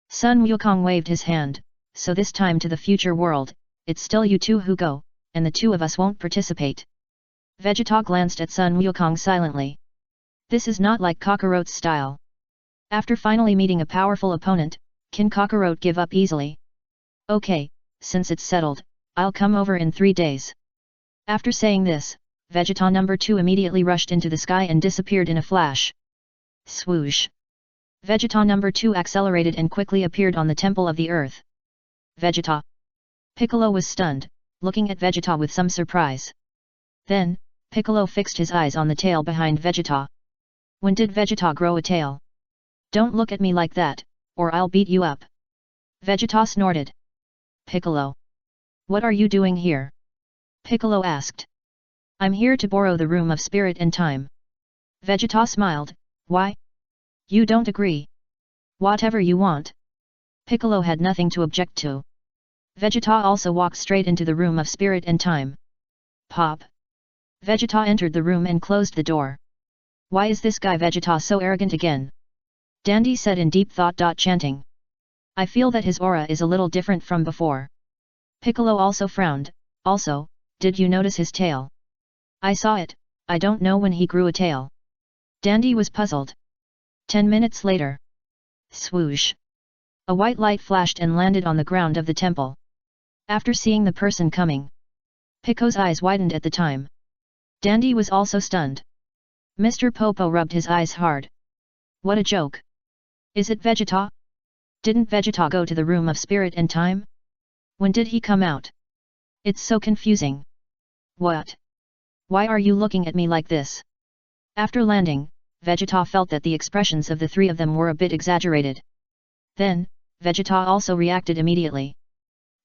Sun Wukong waved his hand, so this time to the future world, it's still you two who go, and the two of us won't participate. Vegeta glanced at Sun Wukong silently. This is not like Kakarot's style. After finally meeting a powerful opponent, can Kakarot give up easily? Okay, since it's settled, I'll come over in 3 days. After saying this, Vegeta number 2 immediately rushed into the sky and disappeared in a flash. Swoosh! Vegeta number 2 accelerated and quickly appeared on the Temple of the Earth. Vegeta! Piccolo was stunned, looking at Vegeta with some surprise. Then, Piccolo fixed his eyes on the tail behind Vegeta. When did Vegeta grow a tail? Don't look at me like that, or I'll beat you up. Vegeta snorted. Piccolo! What are you doing here? Piccolo asked. I'm here to borrow the room of spirit and time. Vegeta smiled. Why? You don't agree? Whatever you want. Piccolo had nothing to object to. Vegeta also walked straight into the room of spirit and time. Pop! Vegeta entered the room and closed the door. Why is this guy Vegeta so arrogant again? Dandy said in deep thought. Chanting. I feel that his aura is a little different from before. Piccolo also frowned. Also, did you notice his tail? I saw it, I don't know when he grew a tail. Dandy was puzzled. 10 minutes later. Swoosh! A white light flashed and landed on the ground of the temple. After seeing the person coming, Pico's eyes widened at the time. Dandy was also stunned. Mr. Popo rubbed his eyes hard. What a joke! Is it Vegeta? Didn't Vegeta go to the room of spirit and time? When did he come out? It's so confusing. What? Why are you looking at me like this? After landing, Vegeta felt that the expressions of the three of them were a bit exaggerated. Then, Vegeta also reacted immediately.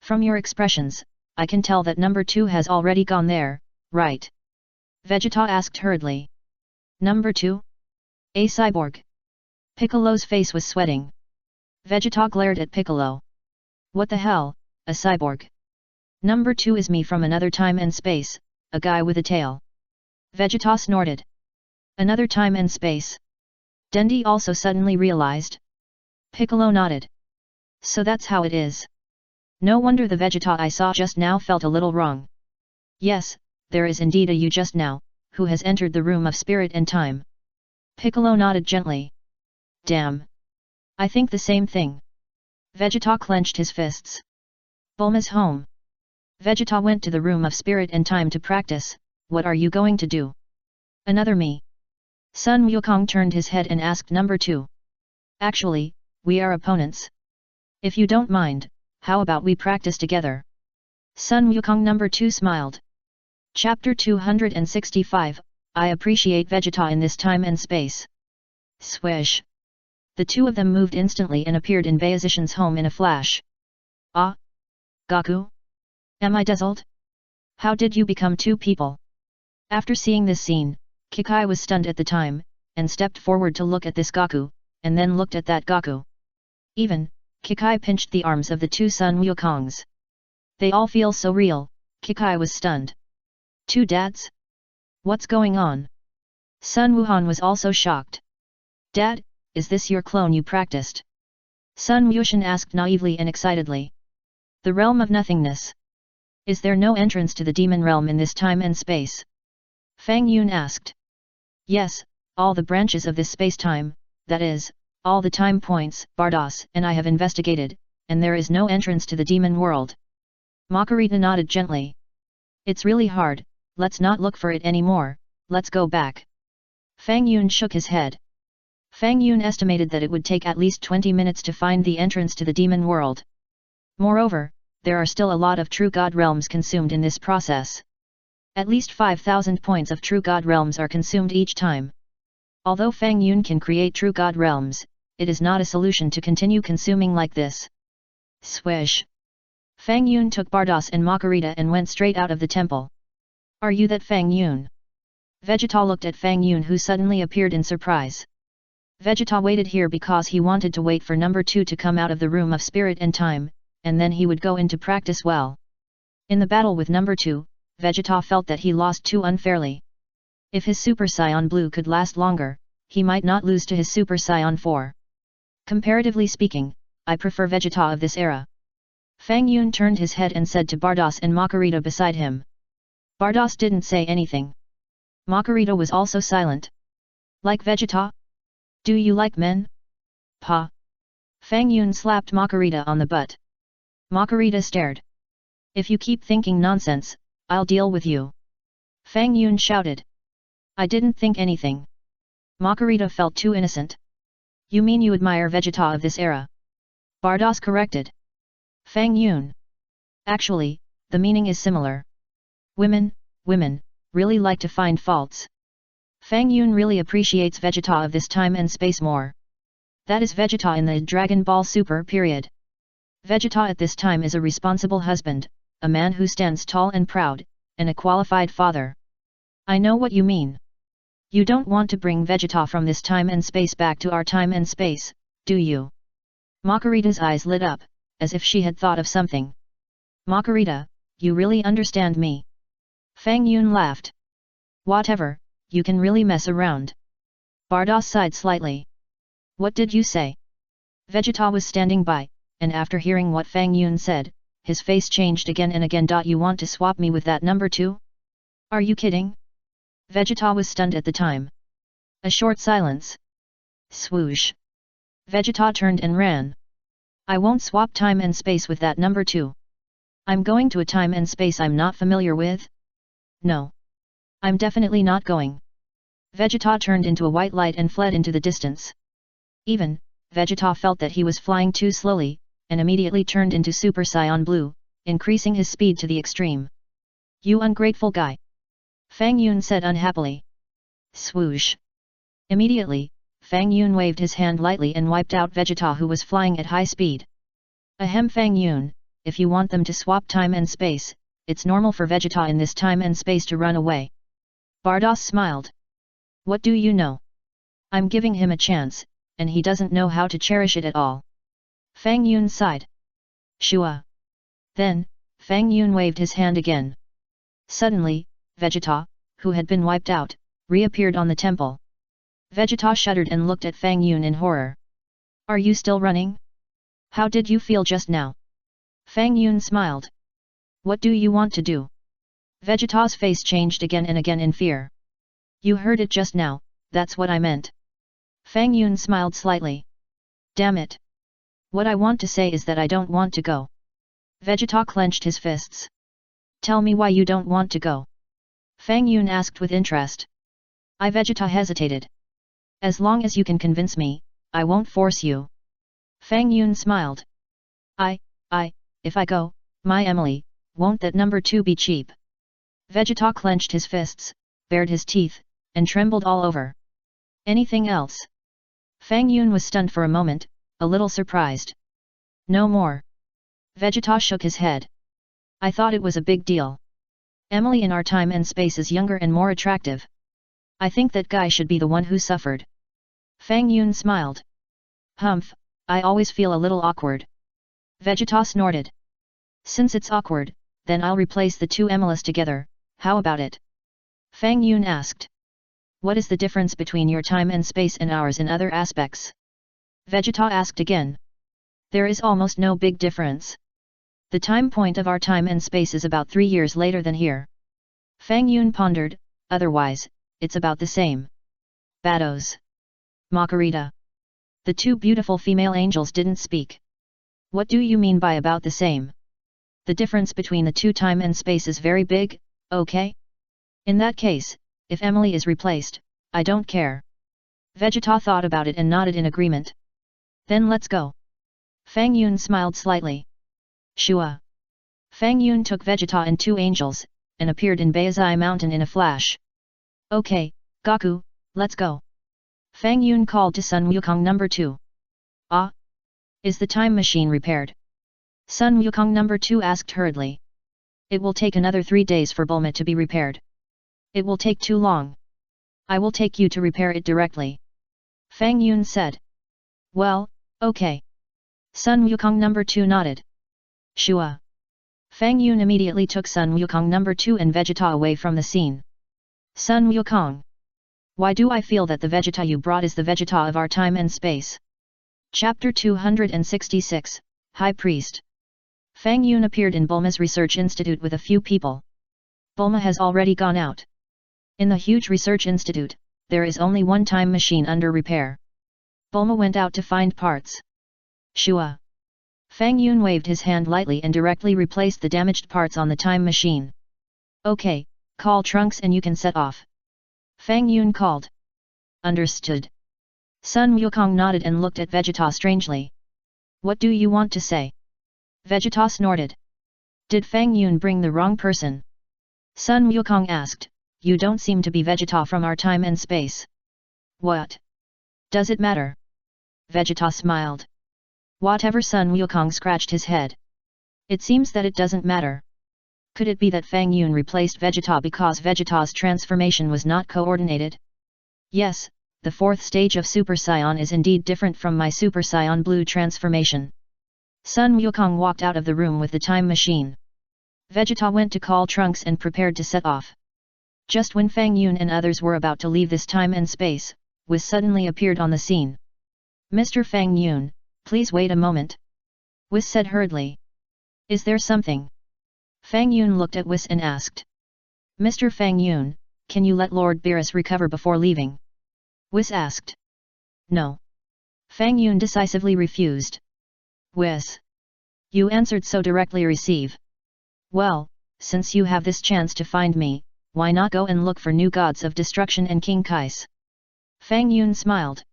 From your expressions, I can tell that number 2 has already gone there, right? Vegeta asked hurriedly. Number 2? A cyborg. Piccolo's face was sweating. Vegeta glared at Piccolo. What the hell, a cyborg? Number 2 is me from another time and space, a guy with a tail. Vegeta snorted. Another time and space? Dendi also suddenly realized. Piccolo nodded. So that's how it is. No wonder the Vegeta I saw just now felt a little wrong. Yes, there is indeed a you just now, who has entered the room of spirit and time. Piccolo nodded gently. Damn. I think the same thing. Vegeta clenched his fists. Bulma's home. Vegeta went to the room of spirit and time to practice. What are you going to do? Another me. Sun Wukong turned his head and asked number 2. Actually, we are opponents. If you don't mind, how about we practice together? Sun Wukong number 2 smiled. Chapter 265, I appreciate Vegeta in this time and space. Swish. The two of them moved instantly and appeared in Bayazishan's home in a flash. Ah? Goku? Am I dazzled? How did you become two people? After seeing this scene, Kikai was stunned at the time, and stepped forward to look at this Goku, and then looked at that Goku. Even, Kikai pinched the arms of the two Sun Wukongs. They all feel so real, Kikai was stunned. Two dads? What's going on? Sun Wuhan was also shocked. Dad, is this your clone you practiced? Sun Wushan asked naively and excitedly. The realm of nothingness. Is there no entrance to the demon realm in this time and space? Fang Yun asked. Yes, all the branches of this space-time, that is, all the time points, Bardos and I have investigated, and there is no entrance to the demon world. Makarita nodded gently. It's really hard, let's not look for it anymore, let's go back. Fang Yun shook his head. Fang Yun estimated that it would take at least 20 minutes to find the entrance to the demon world. Moreover, there are still a lot of true god realms consumed in this process. At least 5,000 points of true god realms are consumed each time. Although Fang Yun can create true god realms, it is not a solution to continue consuming like this. Swish. Fang Yun took Bardos and Makarita and went straight out of the temple. Are you that Fang Yun? Vegeta looked at Fang Yun, who suddenly appeared in surprise. Vegeta waited here because he wanted to wait for number 2 to come out of the room of spirit and time, and then he would go into practice well. In the battle with number 2, Vegeta felt that he lost too unfairly. If his Super Saiyan Blue could last longer, he might not lose to his Super Saiyan 4. Comparatively speaking, I prefer Vegeta of this era. Fang Yun turned his head and said to Bardos and Makarita beside him. Bardos didn't say anything. Makarita was also silent. Like Vegeta? Do you like men? Pa. Fang Yun slapped Makarita on the butt. Makarita stared. If you keep thinking nonsense, I'll deal with you. Fang Yun shouted. I didn't think anything. Makarita felt too innocent. You mean you admire Vegeta of this era? Bardos corrected. Fang Yun. Actually, the meaning is similar. Women, really like to find faults. Fang Yun really appreciates Vegeta of this time and space more. That is Vegeta in the Dragon Ball Super period. Vegeta at this time is a responsible husband, a man who stands tall and proud, and a qualified father. I know what you mean. You don't want to bring Vegeta from this time and space back to our time and space, do you? Makarita's eyes lit up, as if she had thought of something. Makarita, you really understand me. Fang Yun laughed. Whatever, you can really mess around. Bardos sighed slightly. What did you say? Vegeta was standing by, and after hearing what Fang Yun said, his face changed again and again. You want to swap me with that number 2? Are you kidding? Vegeta was stunned at the time. A short silence. Swoosh. Vegeta turned and ran. I won't swap time and space with that number 2. I'm going to a time and space I'm not familiar with. No. I'm definitely not going. Vegeta turned into a white light and fled into the distance. Even, Vegeta felt that he was flying too slowly, and immediately turned into Super Saiyan Blue, increasing his speed to the extreme. You ungrateful guy! Fang Yun said unhappily. Swoosh! Immediately, Fang Yun waved his hand lightly and wiped out Vegeta, who was flying at high speed. Ahem, Fang Yun, if you want them to swap time and space, it's normal for Vegeta in this time and space to run away. Bardos smiled. What do you know? I'm giving him a chance, and he doesn't know how to cherish it at all. Fang Yun sighed. Shua. Then, Fang Yun waved his hand again. Suddenly, Vegeta, who had been wiped out, reappeared on the temple. Vegeta shuddered and looked at Fang Yun in horror. Are you still running? How did you feel just now? Fang Yun smiled. What do you want to do? Vegeta's face changed again and again in fear. You heard it just now, that's what I meant. Fang Yun smiled slightly. Damn it. What I want to say is that I don't want to go. Vegeta clenched his fists. Tell me why you don't want to go. Fang Yun asked with interest. Vegeta hesitated. As long as you can convince me, I won't force you. Fang Yun smiled. If I go, my Emily, won't that number 2 be cheap? Vegeta clenched his fists, bared his teeth, and trembled all over. Anything else? Fang Yun was stunned for a moment, a little surprised. No more. Vegeta shook his head. I thought it was a big deal. Emily in our time and space is younger and more attractive. I think that guy should be the one who suffered. Fang Yun smiled. Humph, I always feel a little awkward. Vegeta snorted. Since it's awkward, then I'll replace the two Emilys together, how about it? Fang Yun asked. What is the difference between your time and space and ours in other aspects? Vegeta asked again. There is almost no big difference. The time point of our time and space is about 3 years later than here. Fang Yun pondered, otherwise, it's about the same. Bados. Makarita. The two beautiful female angels didn't speak. What do you mean by about the same? The difference between the two time and space is very big, okay? In that case, if Emily is replaced, I don't care. Vegeta thought about it and nodded in agreement. Then let's go. Fang Yun smiled slightly. Shua. Fang Yun took Vegeta and two angels, and appeared in Baizai Mountain in a flash. Okay, Goku, let's go. Fang Yun called to Sun Wukong number 2. Ah? Is the time machine repaired? Sun Wukong number 2 asked hurriedly. It will take another 3 days for Bulma to be repaired. It will take too long. I will take you to repair it directly. Fang Yun said. Well, okay. Sun Wukong number 2 nodded. Shua. Fang Yun immediately took Sun Wukong number 2 and Vegeta away from the scene. Sun Wukong. Why do I feel that the Vegeta you brought is the Vegeta of our time and space? Chapter 266, High Priest. Fang Yun appeared in Bulma's research institute with a few people. Bulma has already gone out. In the huge research institute, there is only one time machine under repair. Bulma went out to find parts. Shua. Fang Yun waved his hand lightly and directly replaced the damaged parts on the time machine. Okay, call Trunks and you can set off. Fang Yun called. Understood. Sun Wukong nodded and looked at Vegeta strangely. What do you want to say? Vegeta snorted. Did Fang Yun bring the wrong person? Sun Wukong asked, you don't seem to be Vegeta from our time and space. What? Does it matter? Vegeta smiled. Whatever. Sun Wukong scratched his head. It seems that it doesn't matter. Could it be that Fang Yun replaced Vegeta because Vegeta's transformation was not coordinated? Yes, the 4th stage of Super Saiyan is indeed different from my Super Saiyan Blue transformation. Sun Wukong walked out of the room with the time machine. Vegeta went to call Trunks and prepared to set off. Just when Fang Yun and others were about to leave this time and space, Whis suddenly appeared on the scene. Mr. Fang Yun, please wait a moment. Whis said hurriedly. Is there something? Fang Yun looked at Whis and asked. Mr. Fang Yun, can you let Lord Beerus recover before leaving? Whis asked. No. Fang Yun decisively refused. Whis. You answered so directly. Receive. Well, since you have this chance to find me, why not go and look for new gods of destruction and King Kais? Fang Yun smiled.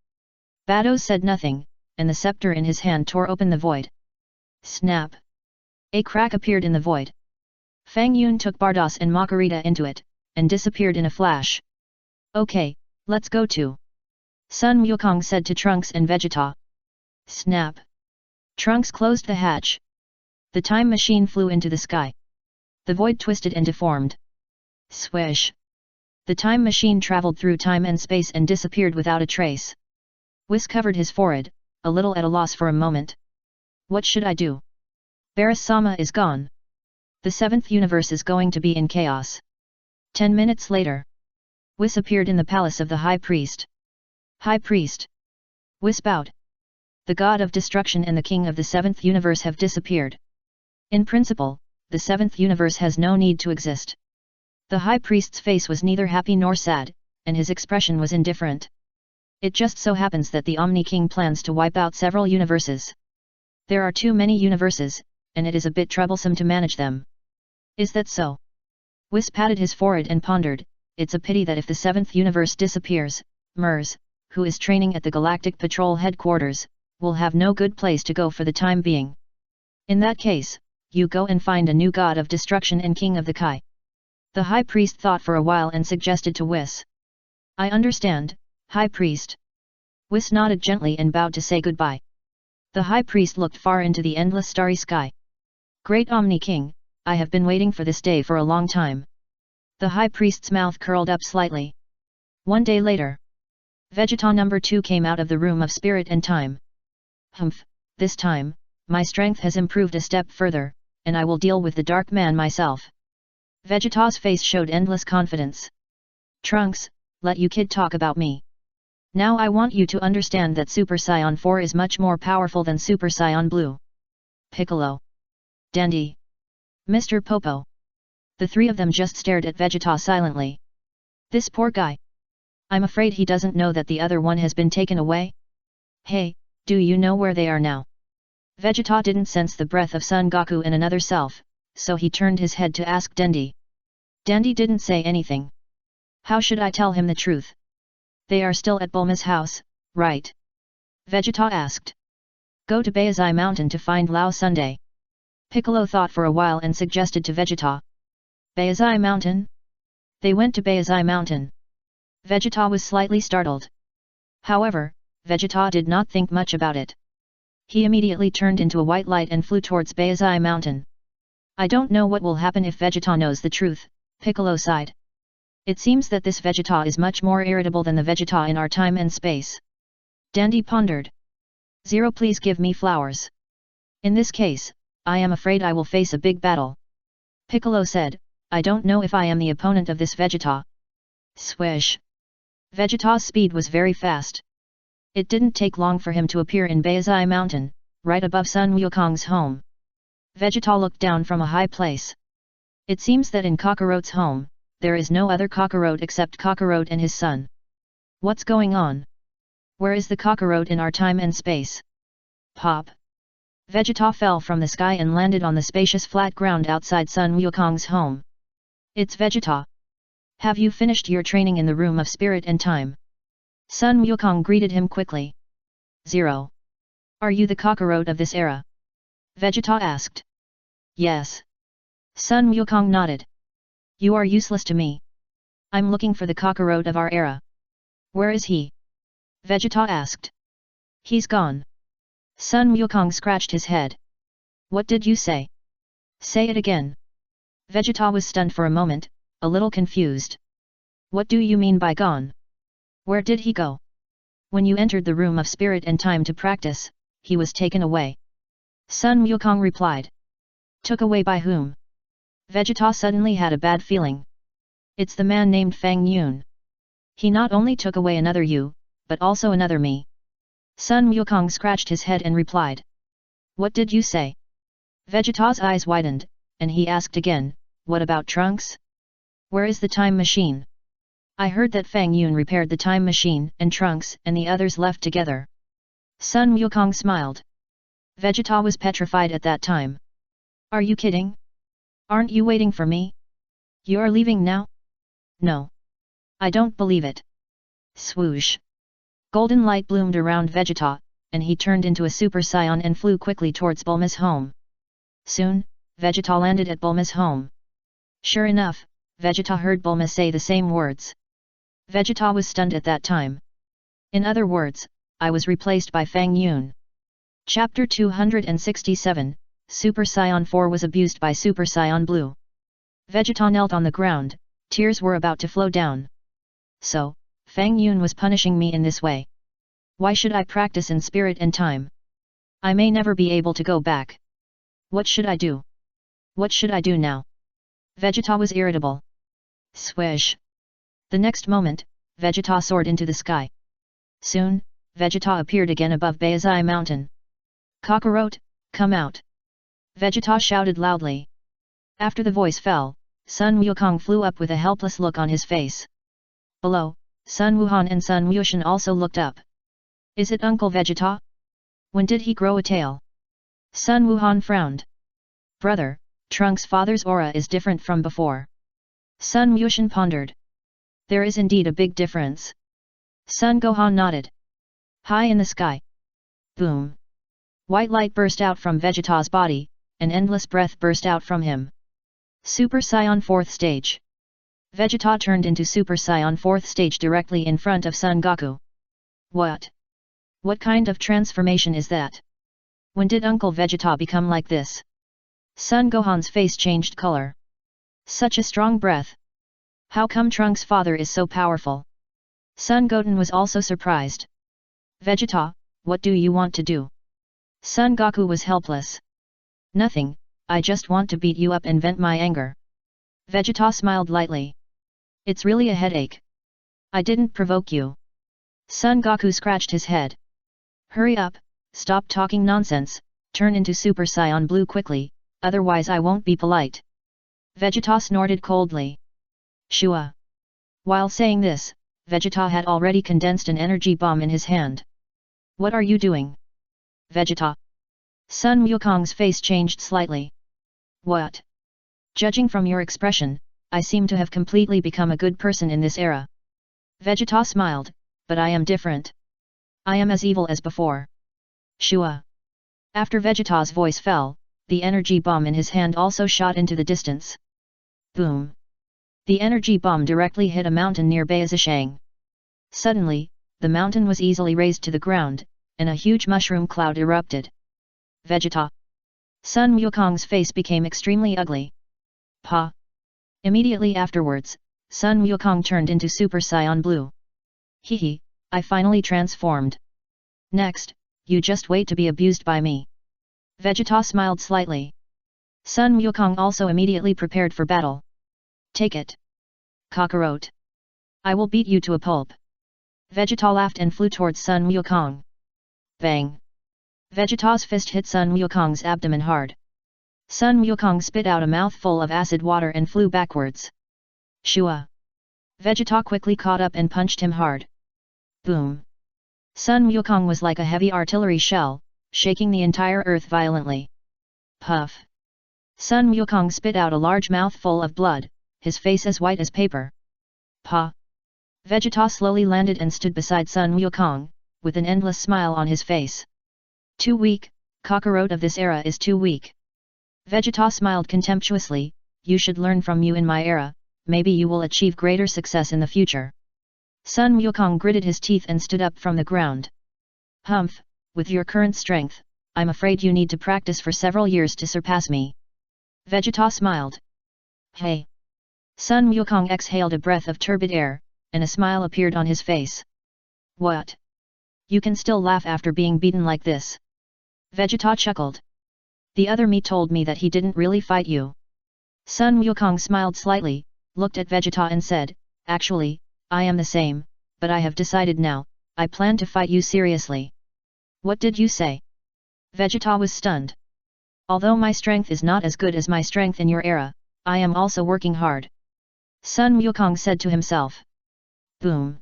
Bados said nothing, and the scepter in his hand tore open the void. Snap. A crack appeared in the void. Fang Yun took Bardos and Makarita into it, and disappeared in a flash. Okay, let's go too. Sun Wukong said to Trunks and Vegeta. Snap. Trunks closed the hatch. The time machine flew into the sky. The void twisted and deformed. Swish. The time machine traveled through time and space and disappeared without a trace. Whis covered his forehead, a little at a loss for a moment. What should I do? Barris-sama is gone. The seventh universe is going to be in chaos. 10 minutes later. Whis appeared in the palace of the High Priest. High Priest. Whis bowed. The god of destruction and the king of the seventh universe have disappeared. In principle, the seventh universe has no need to exist. The High Priest's face was neither happy nor sad, and his expression was indifferent. It just so happens that the Omni King plans to wipe out several universes. There are too many universes, and it is a bit troublesome to manage them. Is that so? Whis patted his forehead and pondered, it's a pity that if the seventh universe disappears, Mers, who is training at the Galactic Patrol headquarters, will have no good place to go for the time being. In that case, you go and find a new god of destruction and king of the Kai. The High Priest thought for a while and suggested to Whis. I understand, High Priest. Whis nodded gently and bowed to say goodbye. The High Priest looked far into the endless starry sky. Great Omni King, I have been waiting for this day for a long time. The High Priest's mouth curled up slightly. One day later. Vegeta number 2 came out of the room of spirit and time. Humph, this time, my strength has improved a step further, and I will deal with the Dark Man myself. Vegeta's face showed endless confidence. Trunks, let you kid talk about me. Now I want you to understand that Super Saiyan 4 is much more powerful than Super Saiyan Blue. Piccolo. Dandy. Mr. Popo. The three of them just stared at Vegeta silently. This poor guy. I'm afraid he doesn't know that the other one has been taken away. Hey, do you know where they are now? Vegeta didn't sense the breath of Son Goku in another self, so he turned his head to ask Dandy. Dandy didn't say anything. How should I tell him the truth? They are still at Bulma's house, right? Vegeta asked. Go to Baizai Mountain to find Lao Sunday. Piccolo thought for a while and suggested to Vegeta. Baizai Mountain? They went to Baizai Mountain. Vegeta was slightly startled. However, Vegeta did not think much about it. He immediately turned into a white light and flew towards Baizai Mountain. I don't know what will happen if Vegeta knows the truth, Piccolo sighed. It seems that this Vegeta is much more irritable than the Vegeta in our time and space. Dandy pondered. Zero, please give me flowers. In this case, I am afraid I will face a big battle. Piccolo said, I don't know if I am the opponent of this Vegeta. Swish. Vegeta's speed was very fast. It didn't take long for him to appear in Baizai Mountain, right above Sun Wukong's home. Vegeta looked down from a high place. It seems that in Kakarot's home, there is no other Kakarot except Kakarot and his son. What's going on? Where is the Kakarot in our time and space? Pop. Vegeta fell from the sky and landed on the spacious flat ground outside Sun Wukong's home. It's Vegeta. Have you finished your training in the room of spirit and time? Sun Wukong greeted him quickly. Zero. Are you the Kakarot of this era? Vegeta asked. Yes. Sun Wukong nodded. You are useless to me. I'm looking for the Kakarot of our era. Where is he? Vegeta asked. He's gone. Sun Wukong scratched his head. What did you say? Say it again. Vegeta was stunned for a moment, a little confused. What do you mean by gone? Where did he go? When you entered the room of spirit and time to practice, he was taken away. Sun Wukong replied. Took away by whom? Vegeta suddenly had a bad feeling. It's the man named Fang Yun. He not only took away another you, but also another me. Sun Wukong scratched his head and replied. What did you say? Vegeta's eyes widened, and he asked again, what about Trunks? Where is the time machine? I heard that Fang Yun repaired the time machine and Trunks and the others left together. Sun Wukong smiled. Vegeta was petrified at that time. Are you kidding? Aren't you waiting for me? You're leaving now? No. I don't believe it. Swoosh. Golden light bloomed around Vegeta, and he turned into a Super Saiyan and flew quickly towards Bulma's home. Soon, Vegeta landed at Bulma's home. Sure enough, Vegeta heard Bulma say the same words. Vegeta was stunned at that time. In other words, I was replaced by Fang Yun. Chapter 267, Super Saiyan 4 was abused by Super Saiyan Blue. Vegeta knelt on the ground, tears were about to flow down. So, Fang Yun was punishing me in this way. Why should I practice in spirit and time? I may never be able to go back. What should I do? What should I do now? Vegeta was irritable. Swish. The next moment, Vegeta soared into the sky. Soon, Vegeta appeared again above Baizai mountain. Kakarot, come out! Vegeta shouted loudly. After the voice fell, Sun Wukong flew up with a helpless look on his face. Below, Sun Wuhan and Sun Wushan also looked up. Is it Uncle Vegeta? When did he grow a tail? Sun Wuhan frowned. Brother, Trunks' father's aura is different from before. Sun Wushan pondered. There is indeed a big difference. Sun Gohan nodded. High in the sky. Boom. White light burst out from Vegeta's body, an endless breath burst out from him. Super Saiyan 4th stage. Vegeta turned into Super Saiyan 4th stage directly in front of Son Goku. What? What kind of transformation is that? When did Uncle Vegeta become like this? Son Gohan's face changed color. Such a strong breath. How come Trunks' father is so powerful? Son Goten was also surprised. Vegeta, what do you want to do? Son Goku was helpless. Nothing, I just want to beat you up and vent my anger. Vegeta smiled lightly. It's really a headache. I didn't provoke you. Son Goku scratched his head. Hurry up, stop talking nonsense, turn into Super Saiyan Blue quickly, otherwise I won't be polite. Vegeta snorted coldly. Shua. While saying this, Vegeta had already condensed an energy bomb in his hand. What are you doing? Vegeta. Sun Wukong's face changed slightly. What? Judging from your expression, I seem to have completely become a good person in this era. Vegeta smiled, but I am different. I am as evil as before. Shua. After Vegeta's voice fell, the energy bomb in his hand also shot into the distance. Boom. The energy bomb directly hit a mountain near Baizishang. Suddenly, the mountain was easily raised to the ground, and a huge mushroom cloud erupted. Vegeta. Sun Wukong's face became extremely ugly. Pa. Immediately afterwards, Sun Wukong turned into Super Saiyan Blue. Hehe, I finally transformed. Next, you just wait to be abused by me. Vegeta smiled slightly. Sun Wukong also immediately prepared for battle. Take it. Kakarot. I will beat you to a pulp. Vegeta laughed and flew towards Sun Wukong. Bang. Vegeta's fist hit Sun Wukong's abdomen hard. Sun Wukong spit out a mouthful of acid water and flew backwards. Shua. Vegeta quickly caught up and punched him hard. Boom. Sun Wukong was like a heavy artillery shell, shaking the entire earth violently. Puff. Sun Wukong spit out a large mouthful of blood, his face as white as paper. Pa. Vegeta slowly landed and stood beside Sun Wukong, with an endless smile on his face. Too weak, Kakarot of this era is too weak. Vegeta smiled contemptuously, you should learn from you in my era, maybe you will achieve greater success in the future. Sun Wukong gritted his teeth and stood up from the ground. Humph, with your current strength, I'm afraid you need to practice for several years to surpass me. Vegeta smiled. Hey! Sun Wukong exhaled a breath of turbid air, and a smile appeared on his face. What? You can still laugh after being beaten like this? Vegeta chuckled. The other me told me that he didn't really fight you. Sun Wukong smiled slightly, looked at Vegeta and said, actually, I am the same, but I have decided now, I plan to fight you seriously. What did you say? Vegeta was stunned. Although my strength is not as good as my strength in your era, I am also working hard. Sun Wukong said to himself. Boom.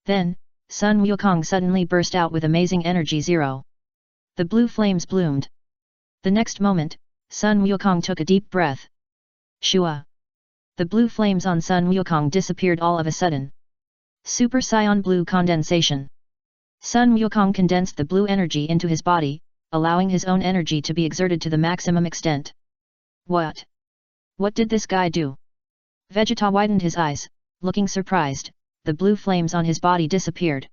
Then, Sun Wukong suddenly burst out with amazing energy zero. The blue flames bloomed. The next moment, Sun Wukong took a deep breath. Shua. The blue flames on Sun Wukong disappeared all of a sudden. Super Saiyan Blue condensation. Sun Wukong condensed the blue energy into his body, allowing his own energy to be exerted to the maximum extent. What? What did this guy do? Vegeta widened his eyes, looking surprised, the blue flames on his body disappeared.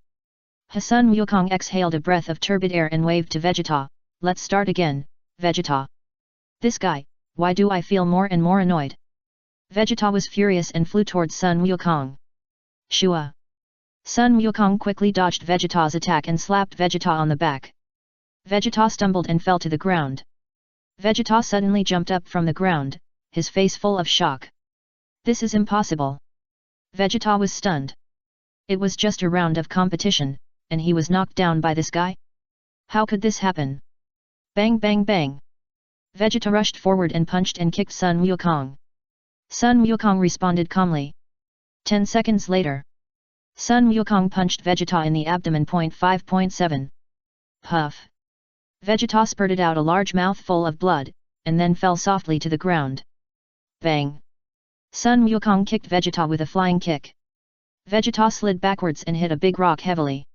Sun Wukong exhaled a breath of turbid air and waved to Vegeta, let's start again, Vegeta. This guy, why do I feel more and more annoyed? Vegeta was furious and flew towards Sun Wukong. Shua. Sun Wukong quickly dodged Vegeta's attack and slapped Vegeta on the back. Vegeta stumbled and fell to the ground. Vegeta suddenly jumped up from the ground, his face full of shock. This is impossible. Vegeta was stunned. It was just a round of competition, and he was knocked down by this guy? How could this happen? Bang bang bang. Vegeta rushed forward and punched and kicked Sun Wukong. Sun Wukong responded calmly. 10 seconds later. Sun Wukong punched Vegeta in the abdomen. 5.7. Puff. Vegeta spurted out a large mouthful of blood, and then fell softly to the ground. Bang. Sun Wukong kicked Vegeta with a flying kick. Vegeta slid backwards and hit a big rock heavily.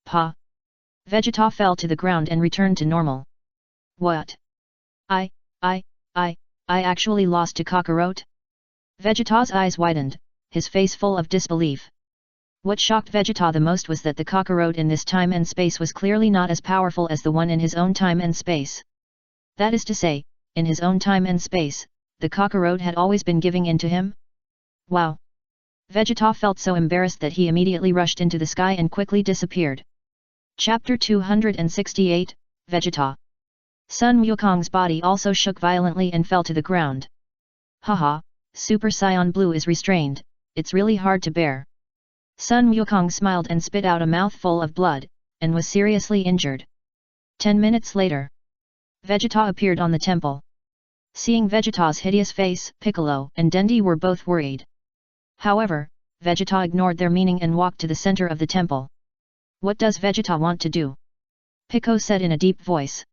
Pa. Vegeta fell to the ground and returned to normal. What? I actually lost to Kakarot? Vegeta's eyes widened, his face full of disbelief. What shocked Vegeta the most was that the Kakarot in this time and space was clearly not as powerful as the one in his own time and space. That is to say, in his own time and space, the Kakarot had always been giving in to him? Wow! Vegeta felt so embarrassed that he immediately rushed into the sky and quickly disappeared. Chapter 268, Vegeta. Sun Wukong's body also shook violently and fell to the ground. Haha, Super Saiyan Blue is restrained, it's really hard to bear. Sun Wukong smiled and spit out a mouthful of blood, and was seriously injured. 10 minutes later. Vegeta appeared on the temple. Seeing Vegeta's hideous face, Piccolo and Dendi were both worried. However, Vegeta ignored their meaning and walked to the center of the temple. What does Vegeta want to do? Piccolo said in a deep voice.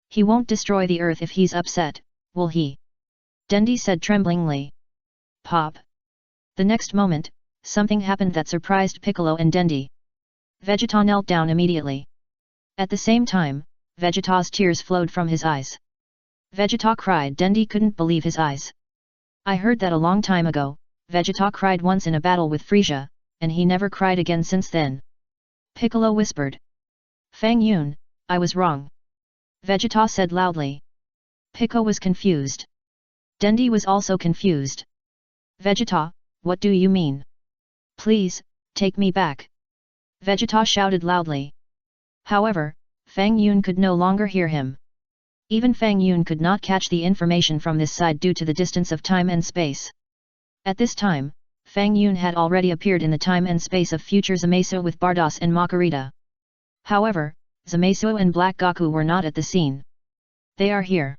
He won't destroy the earth if he's upset, will he? Dendi said tremblingly. Pop. The next moment, something happened that surprised Piccolo and Dendi. Vegeta knelt down immediately. At the same time, Vegeta's tears flowed from his eyes. Vegeta cried. Dendi couldn't believe his eyes. I heard that a long time ago, Vegeta cried once in a battle with Frieza, and he never cried again since then. Piccolo whispered. Fang Yun, I was wrong. Vegeta said loudly. Piccolo was confused. Dendi was also confused. Vegeta, what do you mean? Please, take me back. Vegeta shouted loudly. However, Fang Yun could no longer hear him. Even Fang Yun could not catch the information from this side due to the distance of time and space. At this time, Fang Yun had already appeared in the time and space of future Zamasu with Bardos and Makurita. However, Zamasu and Black Goku were not at the scene. They are here.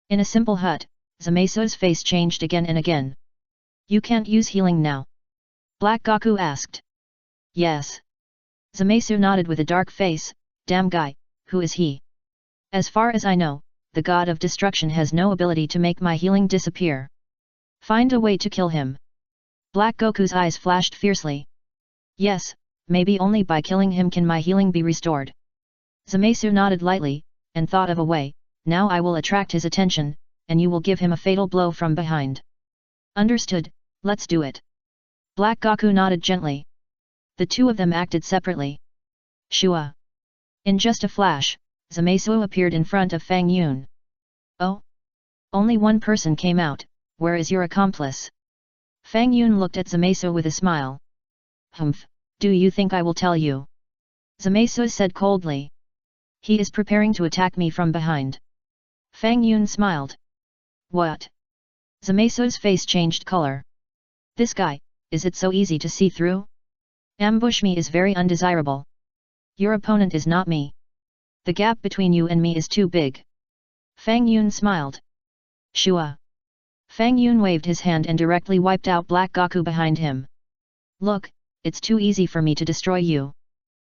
In a simple hut, Zamasu's face changed again and again. You can't use healing now? Black Goku asked. Yes. Zamasu nodded with a dark face. Damn guy, who is he? As far as I know, the god of destruction has no ability to make my healing disappear. Find a way to kill him. Black Goku's eyes flashed fiercely. Yes, maybe only by killing him can my healing be restored. Zamasu nodded lightly, and thought of a way. Now I will attract his attention, and you will give him a fatal blow from behind. Understood, let's do it. Black Goku nodded gently. The two of them acted separately. Shua. In just a flash, Zamasu appeared in front of Fang Yun. Oh? Only one person came out, where is your accomplice? Fang Yun looked at Zamasu with a smile. Humph, do you think I will tell you? Zamasu said coldly. He is preparing to attack me from behind. Fang Yun smiled. What? Zamasu's face changed color. This guy, is it so easy to see through? Ambush me is very undesirable. Your opponent is not me. The gap between you and me is too big. Fang Yun smiled. Shua. Fang Yun waved his hand and directly wiped out Black Goku behind him. Look, it's too easy for me to destroy you.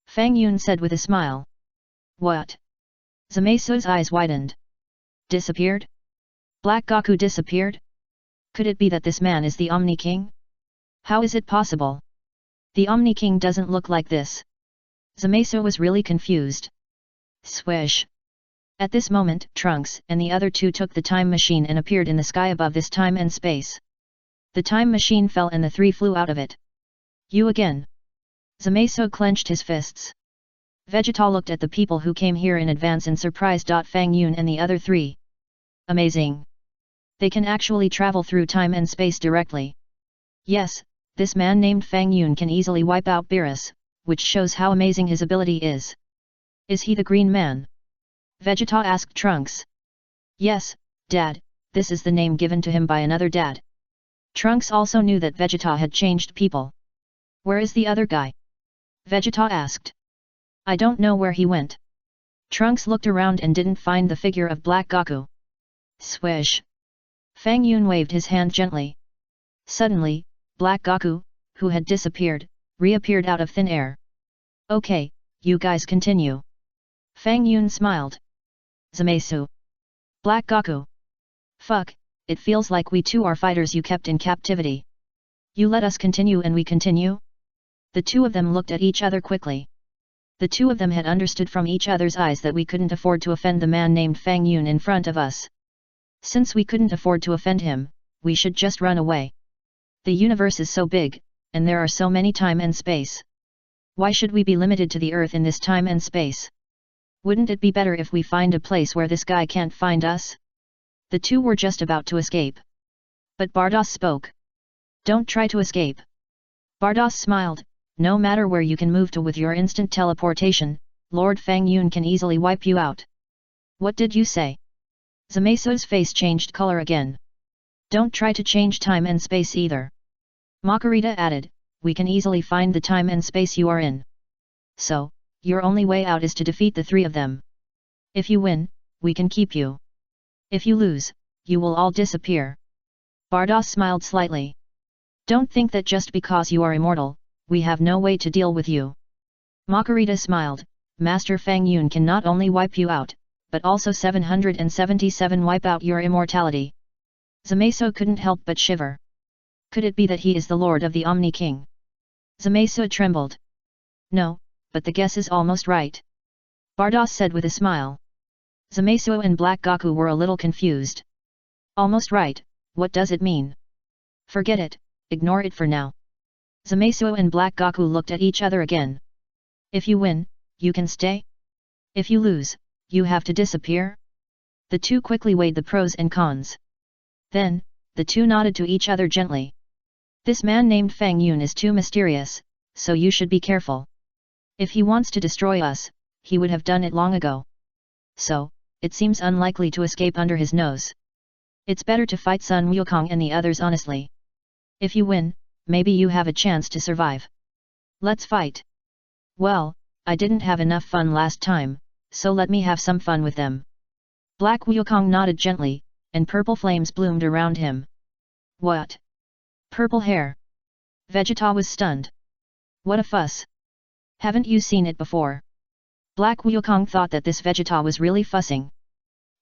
Fang Yun said with a smile. What? Zamasu's eyes widened. Disappeared? Black Goku disappeared? Could it be that this man is the Omni King? How is it possible? The Omni King doesn't look like this. Zamasu was really confused. Swish. At this moment, Trunks and the other two took the time machine and appeared in the sky above this time and space. The time machine fell and the three flew out of it. You again. Zamasu clenched his fists. Vegeta looked at the people who came here in advance in surprise. Fang Yun and the other three. Amazing. They can actually travel through time and space directly. Yes, this man named Fang Yun can easily wipe out Beerus, which shows how amazing his ability is. Is he the green man? Vegeta asked Trunks. Yes, Dad, this is the name given to him by another dad. Trunks also knew that Vegeta had changed people. Where is the other guy? Vegeta asked. I don't know where he went. Trunks looked around and didn't find the figure of Black Goku. Swish. Fang Yun waved his hand gently. Suddenly, Black Goku, who had disappeared, reappeared out of thin air. Okay, you guys continue. Fang Yun smiled. Zamasu. Black Goku. Fuck, it feels like we two are fighters you kept in captivity. You let us continue and we continue? The two of them looked at each other quickly. The two of them had understood from each other's eyes that we couldn't afford to offend the man named Fang Yun in front of us. Since we couldn't afford to offend him, we should just run away. The universe is so big, and there are so many time and space. Why should we be limited to the earth in this time and space? Wouldn't it be better if we find a place where this guy can't find us? The two were just about to escape. But Bardos spoke. Don't try to escape. Bardos smiled. No matter where you can move to with your instant teleportation, Lord Fang Yun can easily wipe you out. What did you say? Zamaso's face changed color again. Don't try to change time and space either. Makarita added, we can easily find the time and space you are in. So, your only way out is to defeat the three of them. If you win, we can keep you. If you lose, you will all disappear. Bardos smiled slightly. Don't think that just because you are immortal, we have no way to deal with you. Makarita smiled. Master Fang Yun can not only wipe you out, but also 777 wipe out your immortality. Zamaso couldn't help but shiver. Could it be that he is the Lord of the Omni King? Zamaso trembled. No, but the guess is almost right. Bardos said with a smile. Zamasu and Black Goku were a little confused. Almost right, what does it mean? Forget it, ignore it for now. Zamasu and Black Goku looked at each other again. If you win, you can stay? If you lose, you have to disappear? The two quickly weighed the pros and cons. Then, the two nodded to each other gently. This man named Fang Yun is too mysterious, so you should be careful. If he wants to destroy us, he would have done it long ago. So, it seems unlikely to escape under his nose. It's better to fight Sun Wukong and the others honestly. If you win, maybe you have a chance to survive. Let's fight. Well, I didn't have enough fun last time, so let me have some fun with them. Black Wukong nodded gently, and purple flames bloomed around him. What? Purple hair? Vegeta was stunned. What a fuss. Haven't you seen it before? Black Wukong thought that this Vegeta was really fussing.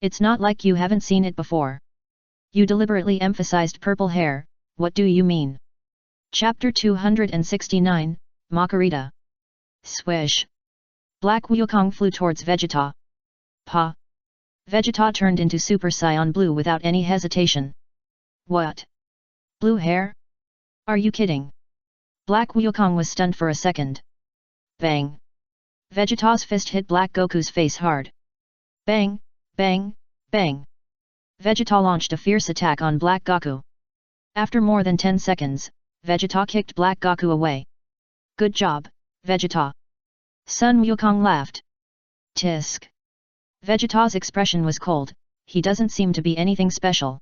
It's not like you haven't seen it before. You deliberately emphasized purple hair, what do you mean? Chapter 269, Makarita. Swish. Black Wukong flew towards Vegeta. Pa. Vegeta turned into Super Saiyan Blue without any hesitation. What? Blue hair? Are you kidding? Black Wukong was stunned for a second. Bang. Vegeta's fist hit Black Goku's face hard. Bang, bang, bang. Vegeta launched a fierce attack on Black Goku. After more than 10 seconds, Vegeta kicked Black Goku away. Good job, Vegeta. Sun Wukong laughed. Tisk. Vegeta's expression was cold, he doesn't seem to be anything special.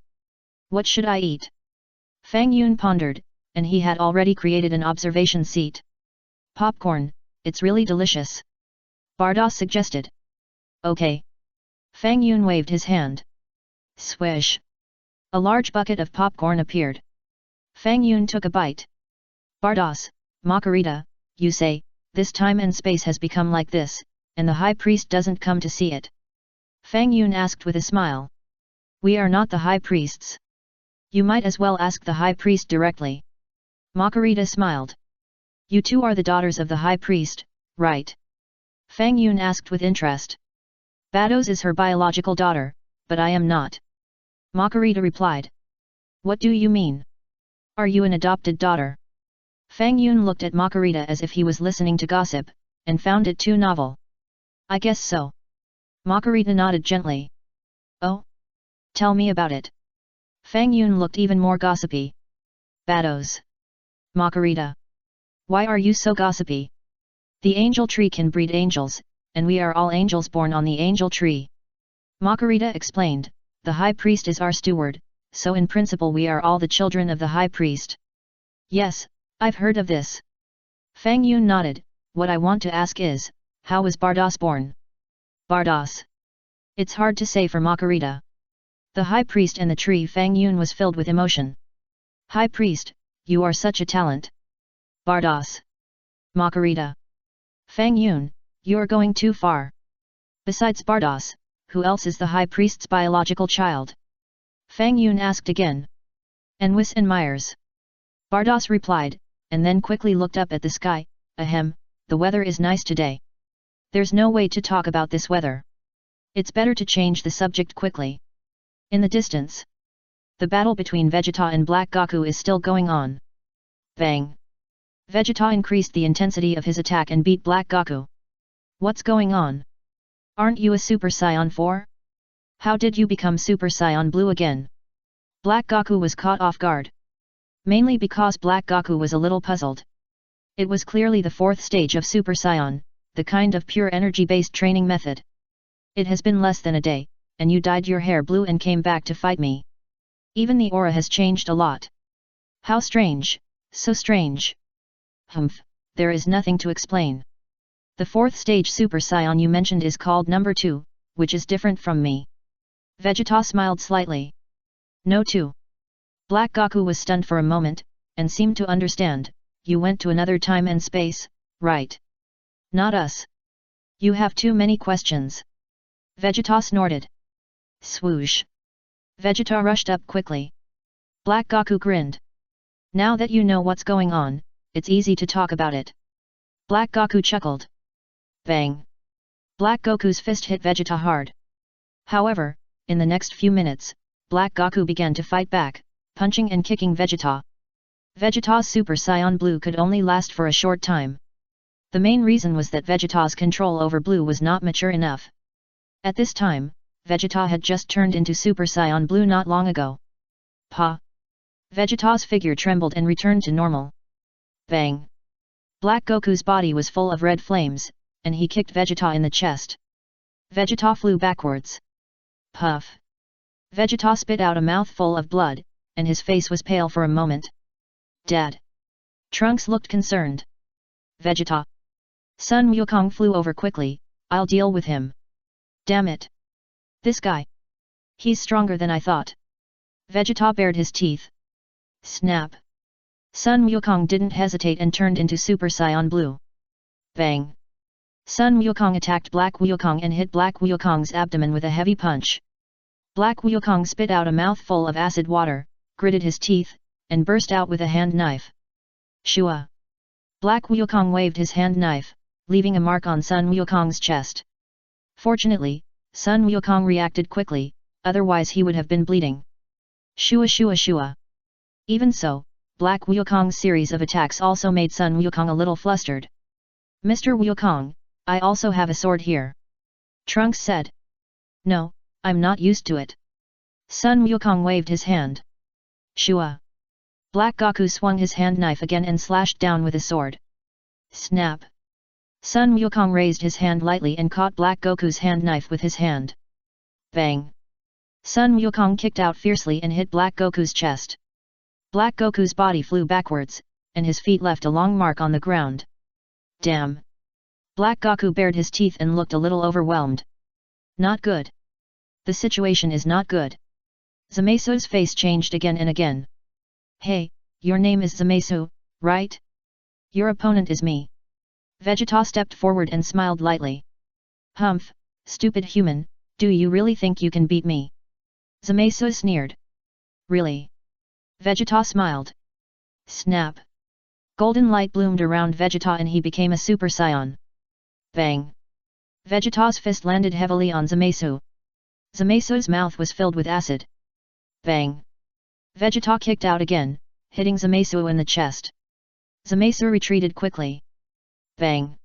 What should I eat? Fang Yun pondered, and he had already created an observation seat. Popcorn, it's really delicious. Bardos suggested. Okay. Fang Yun waved his hand. Swish. A large bucket of popcorn appeared. Fang Yun took a bite. Bardos, Makarita, you say, this time and space has become like this, and the High Priest doesn't come to see it. Fang Yun asked with a smile. We are not the High Priests. You might as well ask the High Priest directly. Makarita smiled. You two are the daughters of the High Priest, right? Fang Yun asked with interest. Bados is her biological daughter, but I am not. Makarita replied. What do you mean? Are you an adopted daughter? Fang Yun looked at Makarita as if he was listening to gossip, and found it too novel. I guess so. Makarita nodded gently. Oh? Tell me about it. Fang Yun looked even more gossipy. Bados. Makarita. Why are you so gossipy? The angel tree can breed angels, and we are all angels born on the angel tree. Makarita explained, the high priest is our steward, so in principle we are all the children of the high priest. Yes, I've heard of this. Fang Yun nodded, what I want to ask is, how was Bardos born? Bardos. It's hard to say for Makarita. The high priest and the tree. Fang Yun was filled with emotion. High priest, you are such a talent. Bardos. Makarita. Fang Yun, you're going too far. Besides Bardos, who else is the high priest's biological child? Fang Yun asked again. Anwis and Myers. Bardos replied, and then quickly looked up at the sky. Ahem, the weather is nice today. There's no way to talk about this weather. It's better to change the subject quickly. In the distance, the battle between Vegeta and Black Goku is still going on. Bang! Vegeta increased the intensity of his attack and beat Black Goku. What's going on? Aren't you a Super Saiyan 4? How did you become Super Saiyan Blue again? Black Goku was caught off guard. Mainly because Black Goku was a little puzzled. It was clearly the fourth stage of Super Saiyan, the kind of pure energy-based training method. It has been less than a day, and you dyed your hair blue and came back to fight me. Even the aura has changed a lot. How strange, so strange. Humph, there is nothing to explain. The fourth stage Super Saiyan you mentioned is called number 2, which is different from me. Vegeta smiled slightly. No 2. Black Goku was stunned for a moment, and seemed to understand, you went to another time and space, right? Not us. You have too many questions. Vegeta snorted. Swoosh. Vegeta rushed up quickly. Black Goku grinned. Now that you know what's going on, it's easy to talk about it. Black Goku chuckled. Bang! Black Goku's fist hit Vegeta hard. However, in the next few minutes, Black Goku began to fight back, punching and kicking Vegeta. Vegeta's Super Saiyan Blue could only last for a short time. The main reason was that Vegeta's control over Blue was not mature enough. At this time, Vegeta had just turned into Super Saiyan Blue not long ago. Pa! Vegeta's figure trembled and returned to normal. Bang! Black Goku's body was full of red flames, and he kicked Vegeta in the chest. Vegeta flew backwards. Puff! Vegeta spit out a mouthful of blood, and his face was pale for a moment. Dad! Trunks looked concerned. Vegeta! Sun Wukong flew over quickly, I'll deal with him. Damn it! This guy! He's stronger than I thought. Vegeta bared his teeth. Snap! Sun Wukong didn't hesitate and turned into Super Saiyan Blue. Bang! Sun Wukong attacked Black Wukong and hit Black Wukong's abdomen with a heavy punch. Black Wukong spit out a mouthful of acid water, gritted his teeth, and burst out with a hand knife. Shua! Black Wukong waved his hand knife, leaving a mark on Sun Wukong's chest. Fortunately, Sun Wukong reacted quickly, otherwise he would have been bleeding. Shua shua shua. Even so, Black Wukong's series of attacks also made Sun Wukong a little flustered. Mr. Wukong, I also have a sword here. Trunks said. No, I'm not used to it. Sun Wukong waved his hand. Shua. Black Goku swung his hand knife again and slashed down with a sword. Snap. Sun Wukong raised his hand lightly and caught Black Goku's hand knife with his hand. Bang. Sun Wukong kicked out fiercely and hit Black Goku's chest. Black Goku's body flew backwards, and his feet left a long mark on the ground. Damn. Black Goku bared his teeth and looked a little overwhelmed. Not good. The situation is not good. Zamaisu's face changed again and again. Hey, your name is Zamaisu, right? Your opponent is me. Vegeta stepped forward and smiled lightly. Humph, stupid human, do you really think you can beat me? Zamaisu sneered. Really? Vegeta smiled. Snap. Golden light bloomed around Vegeta and he became a Super Saiyan. Bang. Vegeta's fist landed heavily on Zamaisu. Zamaisu's mouth was filled with acid. Bang. Vegeta kicked out again, hitting Zamaisu in the chest. Zamaisu retreated quickly. Bang.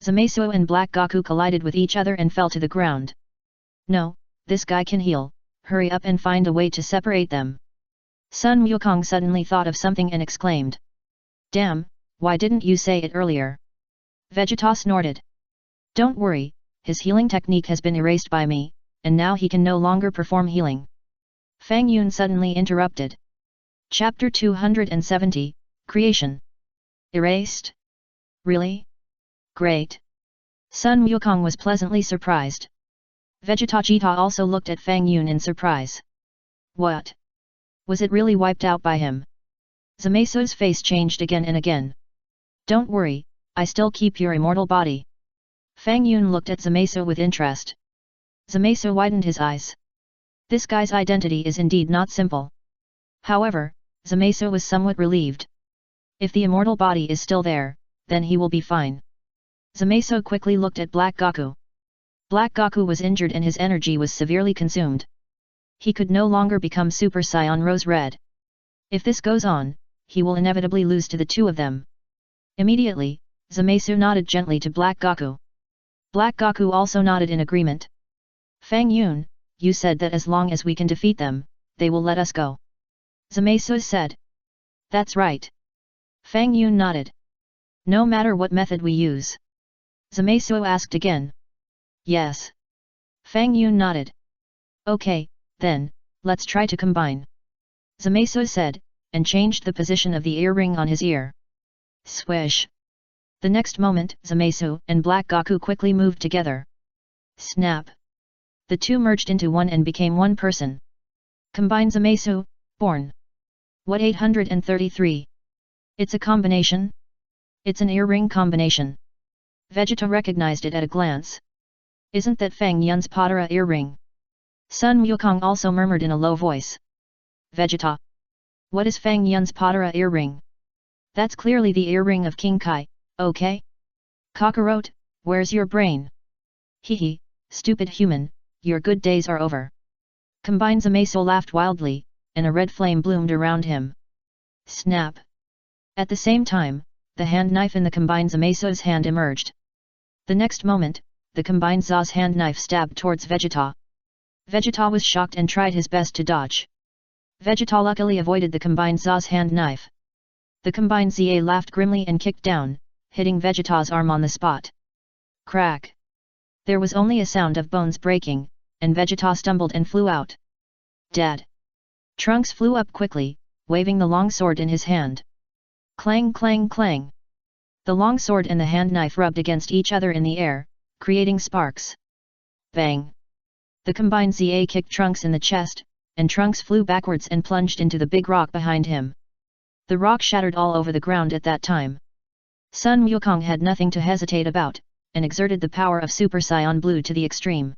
Zamaisu and Black Goku collided with each other and fell to the ground. No, this guy can heal, hurry up and find a way to separate them. Sun Wukong suddenly thought of something and exclaimed. Damn, why didn't you say it earlier? Vegeta snorted. Don't worry, his healing technique has been erased by me, and now he can no longer perform healing. Fang Yun suddenly interrupted. Chapter 270, Creation. Erased? Really? Great. Sun Wukong was pleasantly surprised. Vegetajita also looked at Fang Yun in surprise. What? Was it really wiped out by him? Zamaisu's face changed again and again. Don't worry, I still keep your immortal body. Fang Yun looked at Zamaisu with interest. Zamaisu widened his eyes. This guy's identity is indeed not simple. However, Zamaisu was somewhat relieved. If the immortal body is still there, then he will be fine. Zamaisu quickly looked at Black Goku. Black Goku was injured and his energy was severely consumed. He could no longer become Super Saiyan Rose Red. If this goes on, he will inevitably lose to the two of them. Immediately, Zamaisu nodded gently to Black Goku. Black Goku also nodded in agreement. Fang Yun, you said that as long as we can defeat them, they will let us go. Zamaisu said. That's right. Fang Yun nodded. No matter what method we use. Zamaisu asked again. Yes. Fang Yun nodded. Okay, then, let's try to combine. Zamaisu said, and changed the position of the earring on his ear. Swish. The next moment, Zamaisu and Black Goku quickly moved together. Snap. The two merged into one and became one person. Combine Zamaisu, born. What 833? It's a combination? It's an earring combination. Vegeta recognized it at a glance. Isn't that Fang Yun's Patara earring? Sun Wukong also murmured in a low voice. Vegeta. What is Fang Yun's Patara earring? That's clearly the earring of King Kai, okay? Kakarot, where's your brain? Hehe, stupid human, your good days are over. Combined Zamaisu laughed wildly, and a red flame bloomed around him. Snap. At the same time, the hand knife in the combined Zamaisu's hand emerged. The next moment, the combined Za's hand knife stabbed towards Vegeta. Vegeta was shocked and tried his best to dodge. Vegeta luckily avoided the combined Za's hand knife. The combined ZA laughed grimly and kicked down, hitting Vegeta's arm on the spot. Crack! There was only a sound of bones breaking, and Vegeta stumbled and flew out. Dead! Trunks flew up quickly, waving the long sword in his hand. Clang clang clang! The long sword and the hand knife rubbed against each other in the air, creating sparks. Bang! The combined ZA kicked Trunks in the chest, and Trunks flew backwards and plunged into the big rock behind him. The rock shattered all over the ground at that time. Sun Wukong had nothing to hesitate about, and exerted the power of Super Saiyan Blue to the extreme.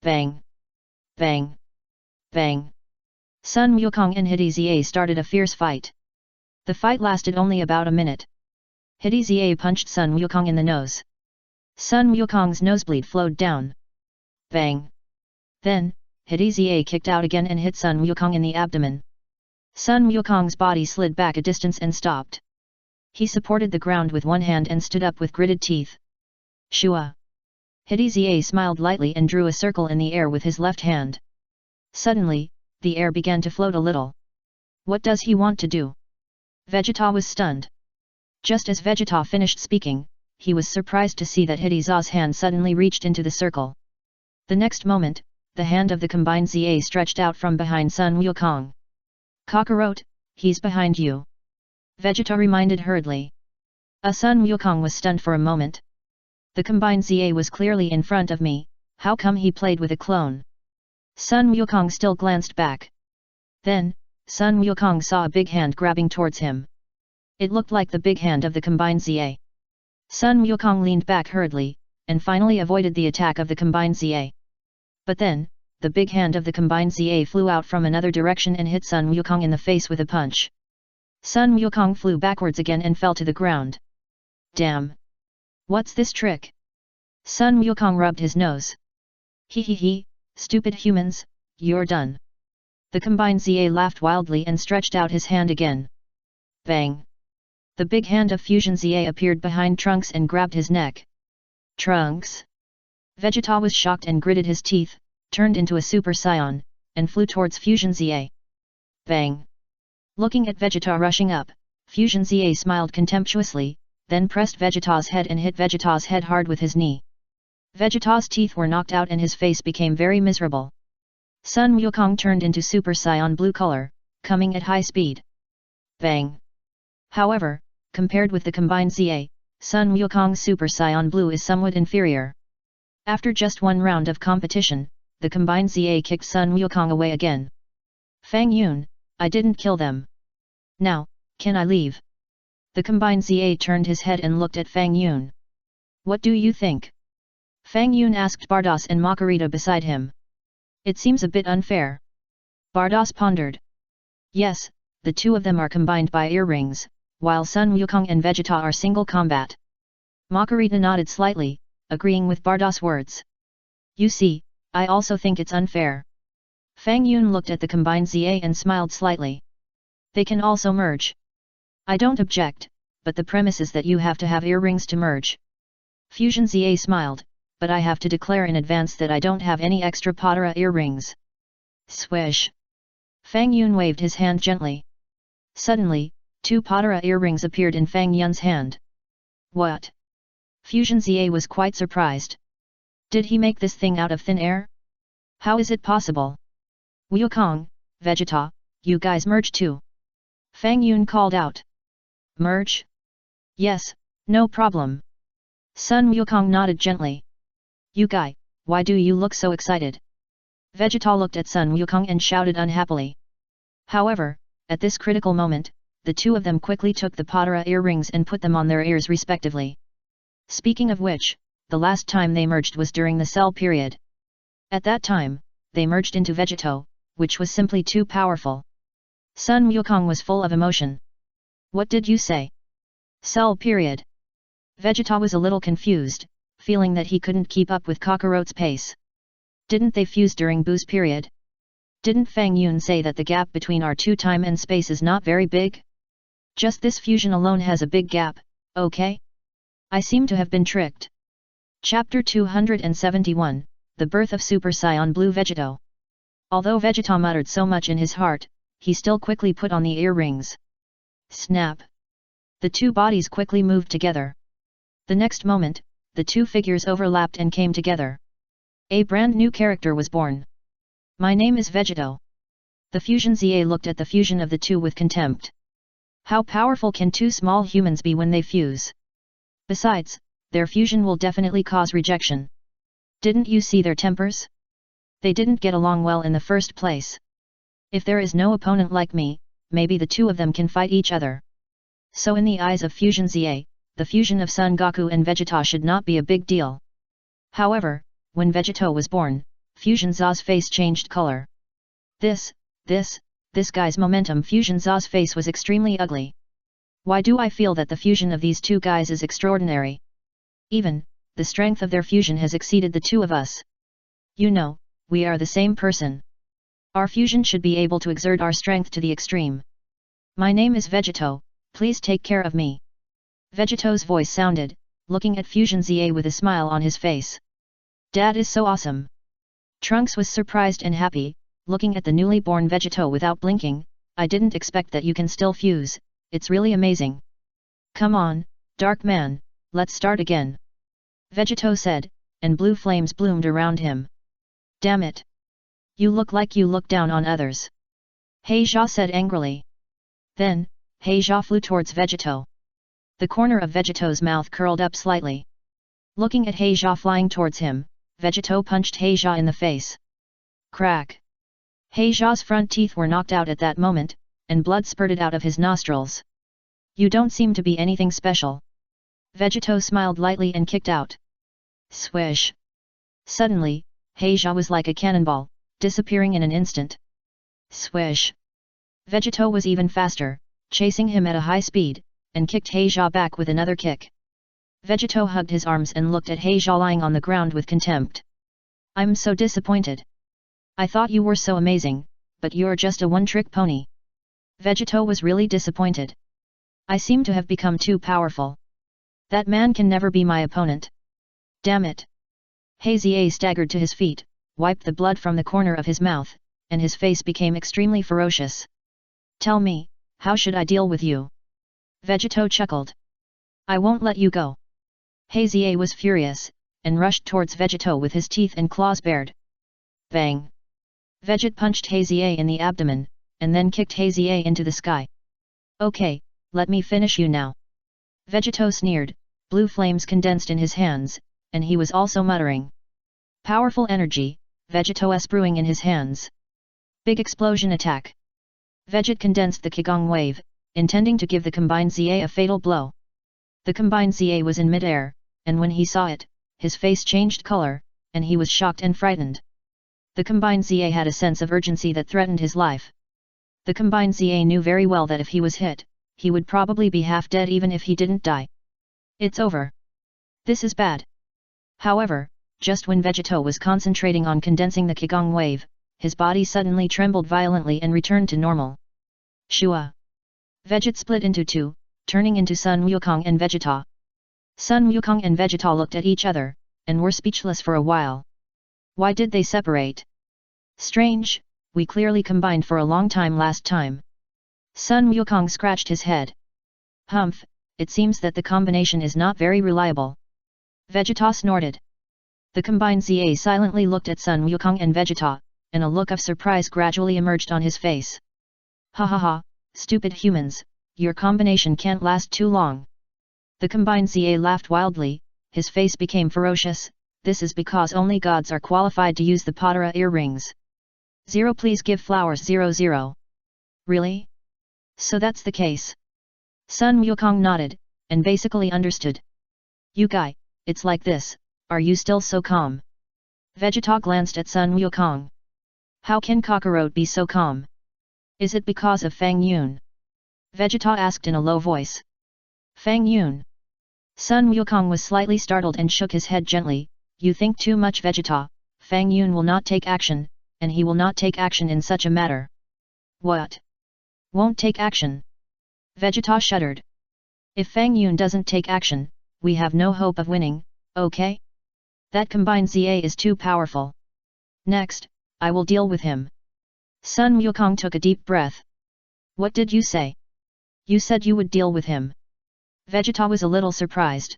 Bang! Bang! Bang! Sun Wukong and Hidiza started a fierce fight. The fight lasted only about a minute. Hidiza punched Sun Wukong in the nose. Sun Wukong's nosebleed flowed down. Bang! Then, Hidiza kicked out again and hit Sun Wukong in the abdomen. Sun Wukong's body slid back a distance and stopped. He supported the ground with one hand and stood up with gritted teeth. Shua! Hidiza smiled lightly and drew a circle in the air with his left hand. Suddenly, the air began to float a little. What does he want to do? Vegeta was stunned. Just as Vegeta finished speaking, he was surprised to see that Hidiza's hand suddenly reached into the circle. The next moment, the hand of the combined ZA stretched out from behind Sun Wukong. Kakarot, he's behind you. Vegeta reminded hurriedly. Sun Wukong was stunned for a moment. The combined ZA was clearly in front of me, how come he played with a clone? Sun Wukong still glanced back. Then, Sun Wukong saw a big hand grabbing towards him. It looked like the big hand of the combined ZA. Sun Wukong leaned back hurriedly, and finally avoided the attack of the combined ZA. But then, the big hand of the combined ZA flew out from another direction and hit Sun Wukong in the face with a punch. Sun Wukong flew backwards again and fell to the ground. Damn! What's this trick? Sun Wukong rubbed his nose. He, stupid humans, you're done. The combined ZA laughed wildly and stretched out his hand again. Bang! The big hand of Fusion ZA appeared behind Trunks and grabbed his neck. Trunks! Vegeta was shocked and gritted his teeth, turned into a Super Saiyan, and flew towards Fusion ZA. Bang! Looking at Vegeta rushing up, Fusion ZA smiled contemptuously, then pressed Vegeta's head and hit Vegeta's head hard with his knee. Vegeta's teeth were knocked out and his face became very miserable. Sun Wukong turned into Super Saiyan blue color, coming at high speed. Bang! However, compared with the combined ZA, Sun Wukong's Super Saiyan blue is somewhat inferior. After just one round of competition, the combined ZA kicked Sun Wukong away again. Fang Yun, I didn't kill them. Now, can I leave? The combined ZA turned his head and looked at Fang Yun. What do you think? Fang Yun asked Bardos and Makarita beside him. It seems a bit unfair. Bardos pondered. Yes, the two of them are combined by earrings, while Sun Wukong and Vegeta are single combat. Makarita nodded slightly, agreeing with Bardos' words. You see, I also think it's unfair. Fang Yun looked at the combined ZA and smiled slightly. They can also merge. I don't object, but the premise is that you have to have earrings to merge. Fusion ZA smiled, but I have to declare in advance that I don't have any extra Potara earrings. Swish! Fang Yun waved his hand gently. Suddenly, 2 Potara earrings appeared in Fang Yun's hand. What? Fusion ZA was quite surprised. Did he make this thing out of thin air? How is it possible? Wukong, Vegeta, you guys merge too. Fang Yun called out. Merge? Yes, no problem. Sun Wukong nodded gently. You guy, why do you look so excited? Vegeta looked at Sun Wukong and shouted unhappily. However, at this critical moment, the two of them quickly took the Potara earrings and put them on their ears respectively. Speaking of which, the last time they merged was during the Cell period. At that time, they merged into Vegeto, which was simply too powerful. Sun Wukong was full of emotion. What did you say? Cell period. Vegeta was a little confused, feeling that he couldn't keep up with Kakarot's pace. Didn't they fuse during Buu's period? Didn't Fang Yun say that the gap between our two time and space is not very big? Just this fusion alone has a big gap, okay? I seem to have been tricked. Chapter 271, The Birth of Super Saiyan Blue Vegeto. Although Vegeta muttered so much in his heart, he still quickly put on the earrings. Snap! The two bodies quickly moved together. The next moment, the two figures overlapped and came together. A brand new character was born. My name is Vegeto. The Fusion ZA looked at the fusion of the two with contempt. How powerful can two small humans be when they fuse? Besides, their fusion will definitely cause rejection. Didn't you see their tempers? They didn't get along well in the first place. If there is no opponent like me, maybe the two of them can fight each other. So in the eyes of Fusion ZA, the fusion of Son Goku and Vegeta should not be a big deal. However, when Vegeto was born, Fusion Za's face changed color. This guy's momentum. Fusion Za's face was extremely ugly. Why do I feel that the fusion of these two guys is extraordinary? Even, the strength of their fusion has exceeded the two of us. You know, we are the same person. Our fusion should be able to exert our strength to the extreme. My name is Vegeto, please take care of me. Vegeto's voice sounded, looking at Fusion ZA with a smile on his face. Dad is so awesome. Trunks was surprised and happy, looking at the newly born Vegeto without blinking. I didn't expect that you can still fuse, it's really amazing. Come on, Dark Man, let's start again. Vegeto said, and blue flames bloomed around him. Damn it! You look like you look down on others. Heija said angrily. Then, Heija flew towards Vegeto. The corner of Vegeto's mouth curled up slightly. Looking at Heija flying towards him, Vegeto punched Heija in the face. Crack! Heija's front teeth were knocked out at that moment, and blood spurted out of his nostrils. You don't seem to be anything special. Vegeto smiled lightly and kicked out. Swish! Suddenly, Heija was like a cannonball, disappearing in an instant. Swish! Vegeto was even faster, chasing him at a high speed, and kicked Heija back with another kick. Vegeto hugged his arms and looked at Heija lying on the ground with contempt. I'm so disappointed. I thought you were so amazing, but you're just a one-trick pony. Vegeto was really disappointed. I seem to have become too powerful. That man can never be my opponent. Damn it! Heija staggered to his feet, wiped the blood from the corner of his mouth, and his face became extremely ferocious. Tell me, how should I deal with you? Vegeto chuckled. I won't let you go. Hazier was furious, and rushed towards Vegeto with his teeth and claws bared. Bang! Veget punched Hazier in the abdomen, and then kicked Hazier into the sky. Okay, let me finish you now. Vegeto sneered, blue flames condensed in his hands, and he was also muttering. Powerful energy, Vegeto brewing in his hands. Big explosion attack. Veget condensed the Qigong wave, intending to give the combined ZA a fatal blow. The combined ZA was in mid-air, and when he saw it, his face changed color, and he was shocked and frightened. The combined ZA had a sense of urgency that threatened his life. The combined ZA knew very well that if he was hit, he would probably be half dead even if he didn't die. It's over. This is bad. However, just when Vegeto was concentrating on condensing the Qigong wave, his body suddenly trembled violently and returned to normal. Shua! Veget split into two, turning into Sun Wukong and Vegeta. Sun Wukong and Vegeta looked at each other, and were speechless for a while. Why did they separate? Strange, we clearly combined for a long time last time. Sun Wukong scratched his head. Humph, it seems that the combination is not very reliable. Vegeta snorted. The combined ZA silently looked at Sun Wukong and Vegeta, and a look of surprise gradually emerged on his face. Ha ha ha, stupid humans, your combination can't last too long. The combined ZA laughed wildly, his face became ferocious. This is because only gods are qualified to use the Patara earrings. 0 Please give flowers 00. Really? So that's the case. Sun Wukong nodded, and basically understood. You guy, it's like this, are you still so calm? Vegeta glanced at Sun Wukong. How can Kakarot be so calm? Is it because of Fang Yun? Vegeta asked in a low voice. Fang Yun? Sun Wukong was slightly startled and shook his head gently. You think too much, Vegeta. Fang Yun will not take action, and he will not take action in such a matter. What? Won't take action? Vegeta shuddered. If Fang Yun doesn't take action, we have no hope of winning, okay? That combined ZA is too powerful. Next, I will deal with him. Sun Wukong took a deep breath. What did you say? You said you would deal with him. Vegeta was a little surprised.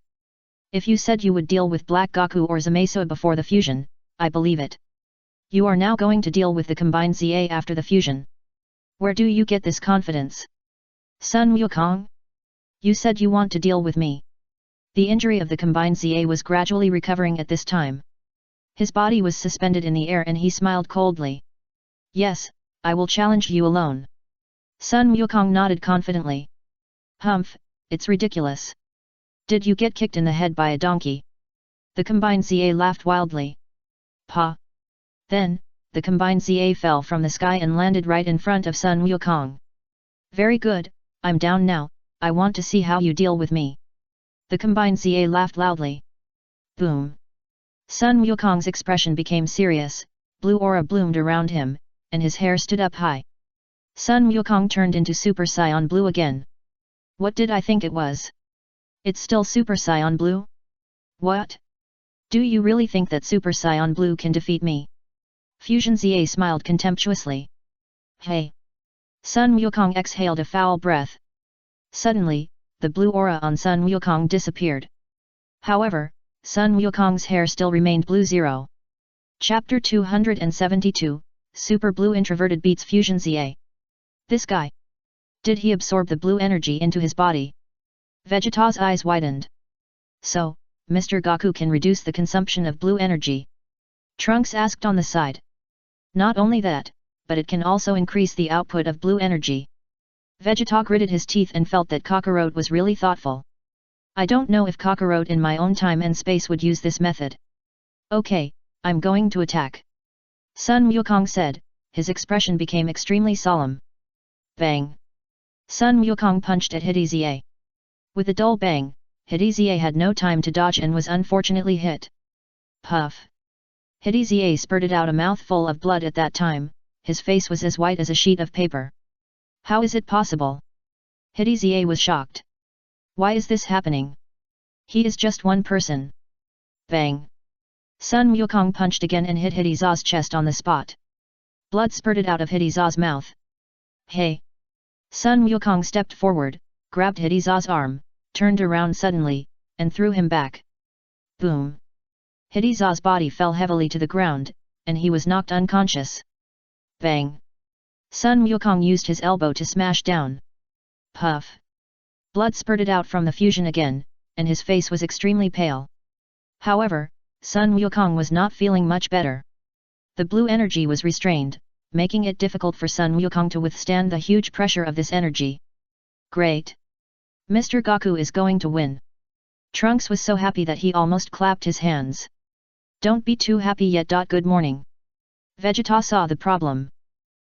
If you said you would deal with Black Goku or Zamasu before the fusion, I believe it. You are now going to deal with the combined ZA after the fusion. Where do you get this confidence? Sun Wukong? You said you want to deal with me. The injury of the combined ZA was gradually recovering at this time. His body was suspended in the air and he smiled coldly. Yes, I will challenge you alone. Sun Wukong nodded confidently. Humph, it's ridiculous. Did you get kicked in the head by a donkey? The combined ZA laughed wildly. Pa! Then, the combined ZA fell from the sky and landed right in front of Sun Wukong. Very good, I'm down now, I want to see how you deal with me. The combined ZA laughed loudly. Boom! Sun Wukong's expression became serious, blue aura bloomed around him, and his hair stood up high. Sun Wukong turned into Super Saiyan Blue again. What did I think it was? It's still Super Saiyan Blue? What? Do you really think that Super Saiyan Blue can defeat me? Fusion ZA smiled contemptuously. Hey! Sun Wukong exhaled a foul breath. Suddenly, the blue aura on Sun Wukong disappeared. However, Sun Wukong's hair still remained blue. 0. Chapter 272, Super Blue Introverted beats Fusion ZA. This guy. Did he absorb the blue energy into his body? Vegeta's eyes widened. So, Mr. Goku can reduce the consumption of blue energy? Trunks asked on the side. Not only that, but it can also increase the output of blue energy. Vegeta gritted his teeth and felt that Kakarot was really thoughtful. I don't know if Kakarot in my own time and space would use this method. Okay, I'm going to attack. Sun Wukong said, his expression became extremely solemn. Bang! Sun Wukong punched at Hidiza. With a dull bang, Hidiza had no time to dodge and was unfortunately hit. Puff! Hidiza spurted out a mouthful of blood at that time, his face was as white as a sheet of paper. How is it possible? Hidiza was shocked. Why is this happening? He is just one person. Bang! Sun Wukong punched again and hit Hidiza's chest on the spot. Blood spurted out of Hidiza's mouth. Hey! Sun Wukong stepped forward, grabbed Hideza's arm, turned around suddenly, and threw him back. Boom! Hideza's body fell heavily to the ground, and he was knocked unconscious. Bang! Sun Wukong used his elbow to smash down. Puff! Blood spurted out from the fusion again, and his face was extremely pale. However, Sun Wukong was not feeling much better. The blue energy was restrained, making it difficult for Sun Wukong to withstand the huge pressure of this energy. Great! Mr. Goku is going to win. Trunks was so happy that he almost clapped his hands. Don't be too happy yet. Good morning. Vegeta saw the problem.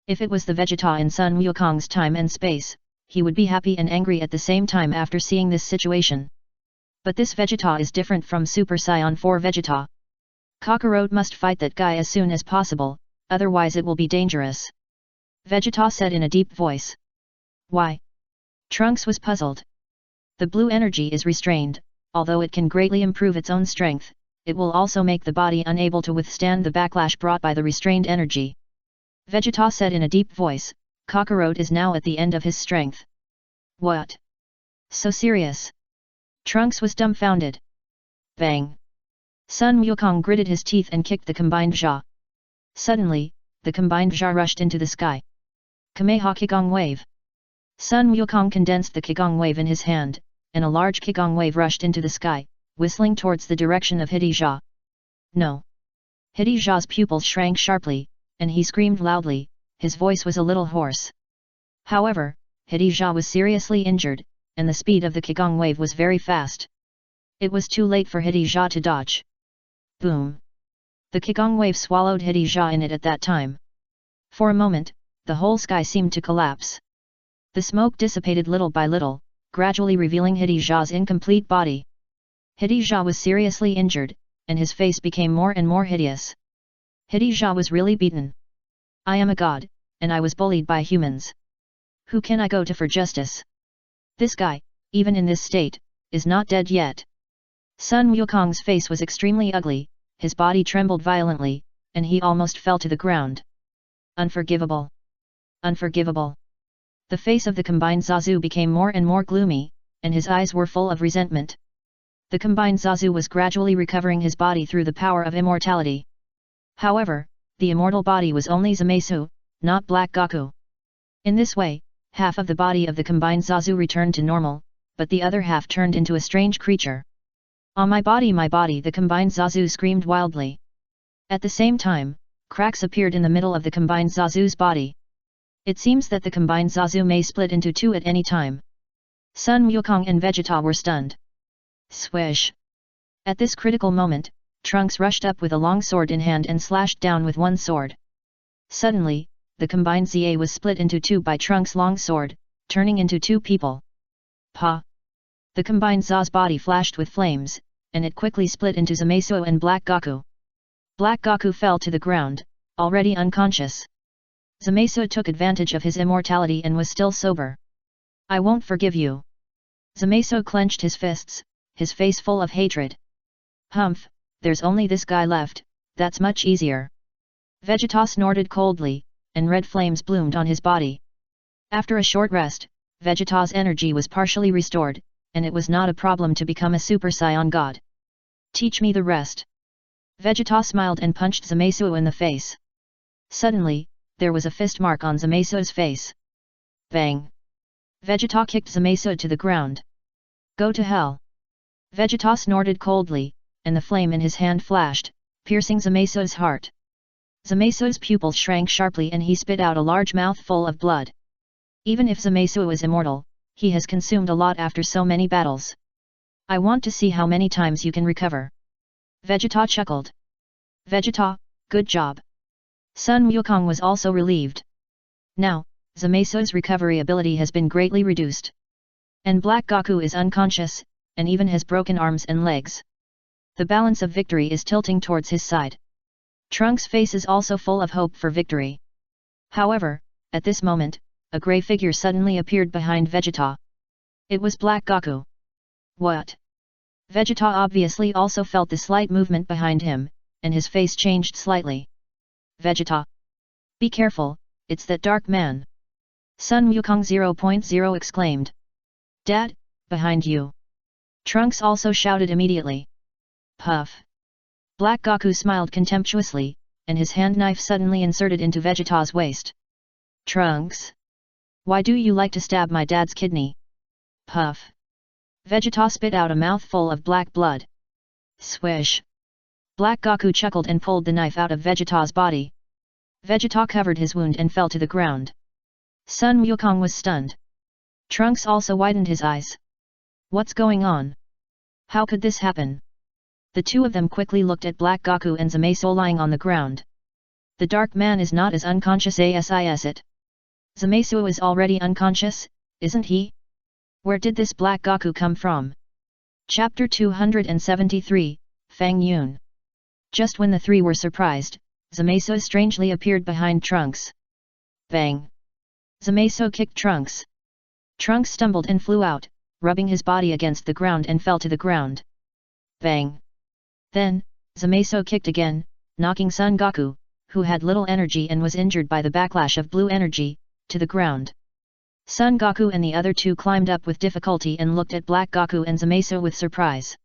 If it was the Vegeta in Sun Wukong's time and space, he would be happy and angry at the same time after seeing this situation. But this Vegeta is different from Super Saiyan 4 Vegeta. Kakarot must fight that guy as soon as possible, otherwise it will be dangerous. Vegeta said in a deep voice. Why? Trunks was puzzled. The blue energy is restrained, although it can greatly improve its own strength, it will also make the body unable to withstand the backlash brought by the restrained energy. Vegeta said in a deep voice, Kakarot is now at the end of his strength. What? So serious? Trunks was dumbfounded. Bang! Sun Wukong gritted his teeth and kicked the combined Jia. Suddenly, the combined Jia rushed into the sky. Kameha Qigong Wave. Sun Wukong condensed the Qigong Wave in his hand, and a large Qigong Wave rushed into the sky, whistling towards the direction of Hidejia. No! Hidejia's pupils shrank sharply, and he screamed loudly, his voice was a little hoarse. However, Hidejia was seriously injured, and the speed of the Qigong Wave was very fast. It was too late for Hidejia to dodge. Boom! The Qigong Wave swallowed Hidejia in it at that time. For a moment, the whole sky seemed to collapse. The smoke dissipated little by little, gradually revealing Hidejia's incomplete body. Hidejia was seriously injured, and his face became more and more hideous. Hidejia was really beaten. I am a god, and I was bullied by humans. Who can I go to for justice? This guy, even in this state, is not dead yet. Sun Wukong's face was extremely ugly, his body trembled violently, and he almost fell to the ground. Unforgivable! Unforgivable! The face of the combined Zazu became more and more gloomy, and his eyes were full of resentment. The combined Zazu was gradually recovering his body through the power of immortality. However, the immortal body was only Zamasu, not Black Goku. In this way, half of the body of the combined Zazu returned to normal, but the other half turned into a strange creature. "Ah, my body, the combined Zazu screamed wildly. At the same time, cracks appeared in the middle of the combined Zazu's body. It seems that the combined Zazu may split into two at any time. Sun Wukong and Vegeta were stunned. Swish! At this critical moment, Trunks rushed up with a long sword in hand and slashed down with one sword. Suddenly, the combined ZA was split into two by Trunks' long sword, turning into two people. Pa! The combined Za's body flashed with flames, and it quickly split into Zamasu and Black Goku. Black Goku fell to the ground, already unconscious. Zamasu took advantage of his immortality and was still sober. I won't forgive you. Zamasu clenched his fists, his face full of hatred. Humph, there's only this guy left, that's much easier. Vegeta snorted coldly, and red flames bloomed on his body. After a short rest, Vegeta's energy was partially restored, and it was not a problem to become a Super Saiyan God. Teach me the rest. Vegeta smiled and punched Zamasu in the face. Suddenly, there was a fist mark on Zamasu's face. Bang! Vegeta kicked Zamasu to the ground. Go to hell! Vegeta snorted coldly, and the flame in his hand flashed, piercing Zamasu's heart. Zamasu's pupils shrank sharply and he spit out a large mouthful of blood. Even if Zamasu is immortal, he has consumed a lot after so many battles. I want to see how many times you can recover. Vegeta chuckled. Vegeta, good job. Sun Wukong was also relieved. Now, Zamasu's recovery ability has been greatly reduced. And Black Goku is unconscious, and even has broken arms and legs. The balance of victory is tilting towards his side. Trunks' face is also full of hope for victory. However, at this moment, a grey figure suddenly appeared behind Vegeta. It was Black Goku. What? Vegeta obviously also felt the slight movement behind him, and his face changed slightly. Vegeta! Be careful, it's that dark man! Sun Wukong 0.0 exclaimed. Dad, behind you! Trunks also shouted immediately. Puff! Black Gaku smiled contemptuously, and his hand knife suddenly inserted into Vegeta's waist. Trunks? Why do you like to stab my dad's kidney? Puff! Vegeta spit out a mouthful of black blood. Swish! Black Gaku chuckled and pulled the knife out of Vegeta's body. Vegeta covered his wound and fell to the ground. Sun Wukong was stunned. Trunks also widened his eyes. What's going on? How could this happen? The two of them quickly looked at Black Gaku and Zamasu lying on the ground. The dark man is not as unconscious as it. Zamasu is already unconscious, isn't he? Where did this Black Gaku come from? Chapter 273, Fang Yun. Just when the three were surprised, Zamasu strangely appeared behind Trunks. Bang! Zamasu kicked Trunks. Trunks stumbled and flew out, rubbing his body against the ground and fell to the ground. Bang! Then, Zamasu kicked again, knocking Son Goku, who had little energy and was injured by the backlash of blue energy, to the ground. Son Goku and the other two climbed up with difficulty and looked at Black Gaku and Zamasu with surprise.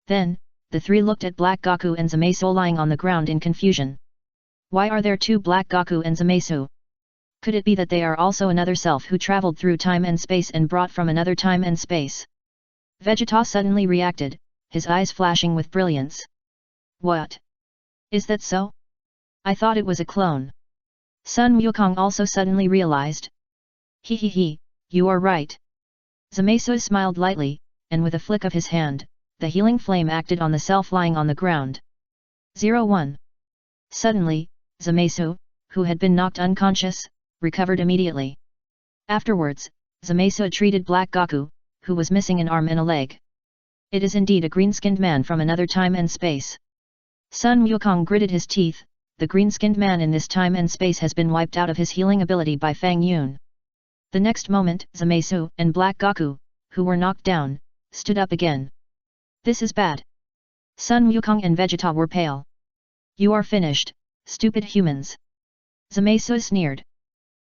Then, the three looked at Black Gaku and Zamasu lying on the ground in confusion. Why are there two Black Gaku and Zamasu? Could it be that they are also another self who traveled through time and space and brought from another time and space? Vegeta suddenly reacted, his eyes flashing with brilliance. What? Is that so? I thought it was a clone. Sun Wukong also suddenly realized. He, you are right. Zamasu smiled lightly, and with a flick of his hand, the healing flame acted on the self lying on the ground. 01. Suddenly, Zamasu, who had been knocked unconscious, recovered immediately. Afterwards, Zamasu treated Black Gaku, who was missing an arm and a leg. It is indeed a green-skinned man from another time and space. Sun Wukong gritted his teeth. The green-skinned man in this time and space has been wiped out of his healing ability by Fang Yun. The next moment, Zamasu and Black Gaku, who were knocked down, stood up again. This is bad. Sun Wukong and Vegeta were pale. You are finished, stupid humans. Zamasu sneered.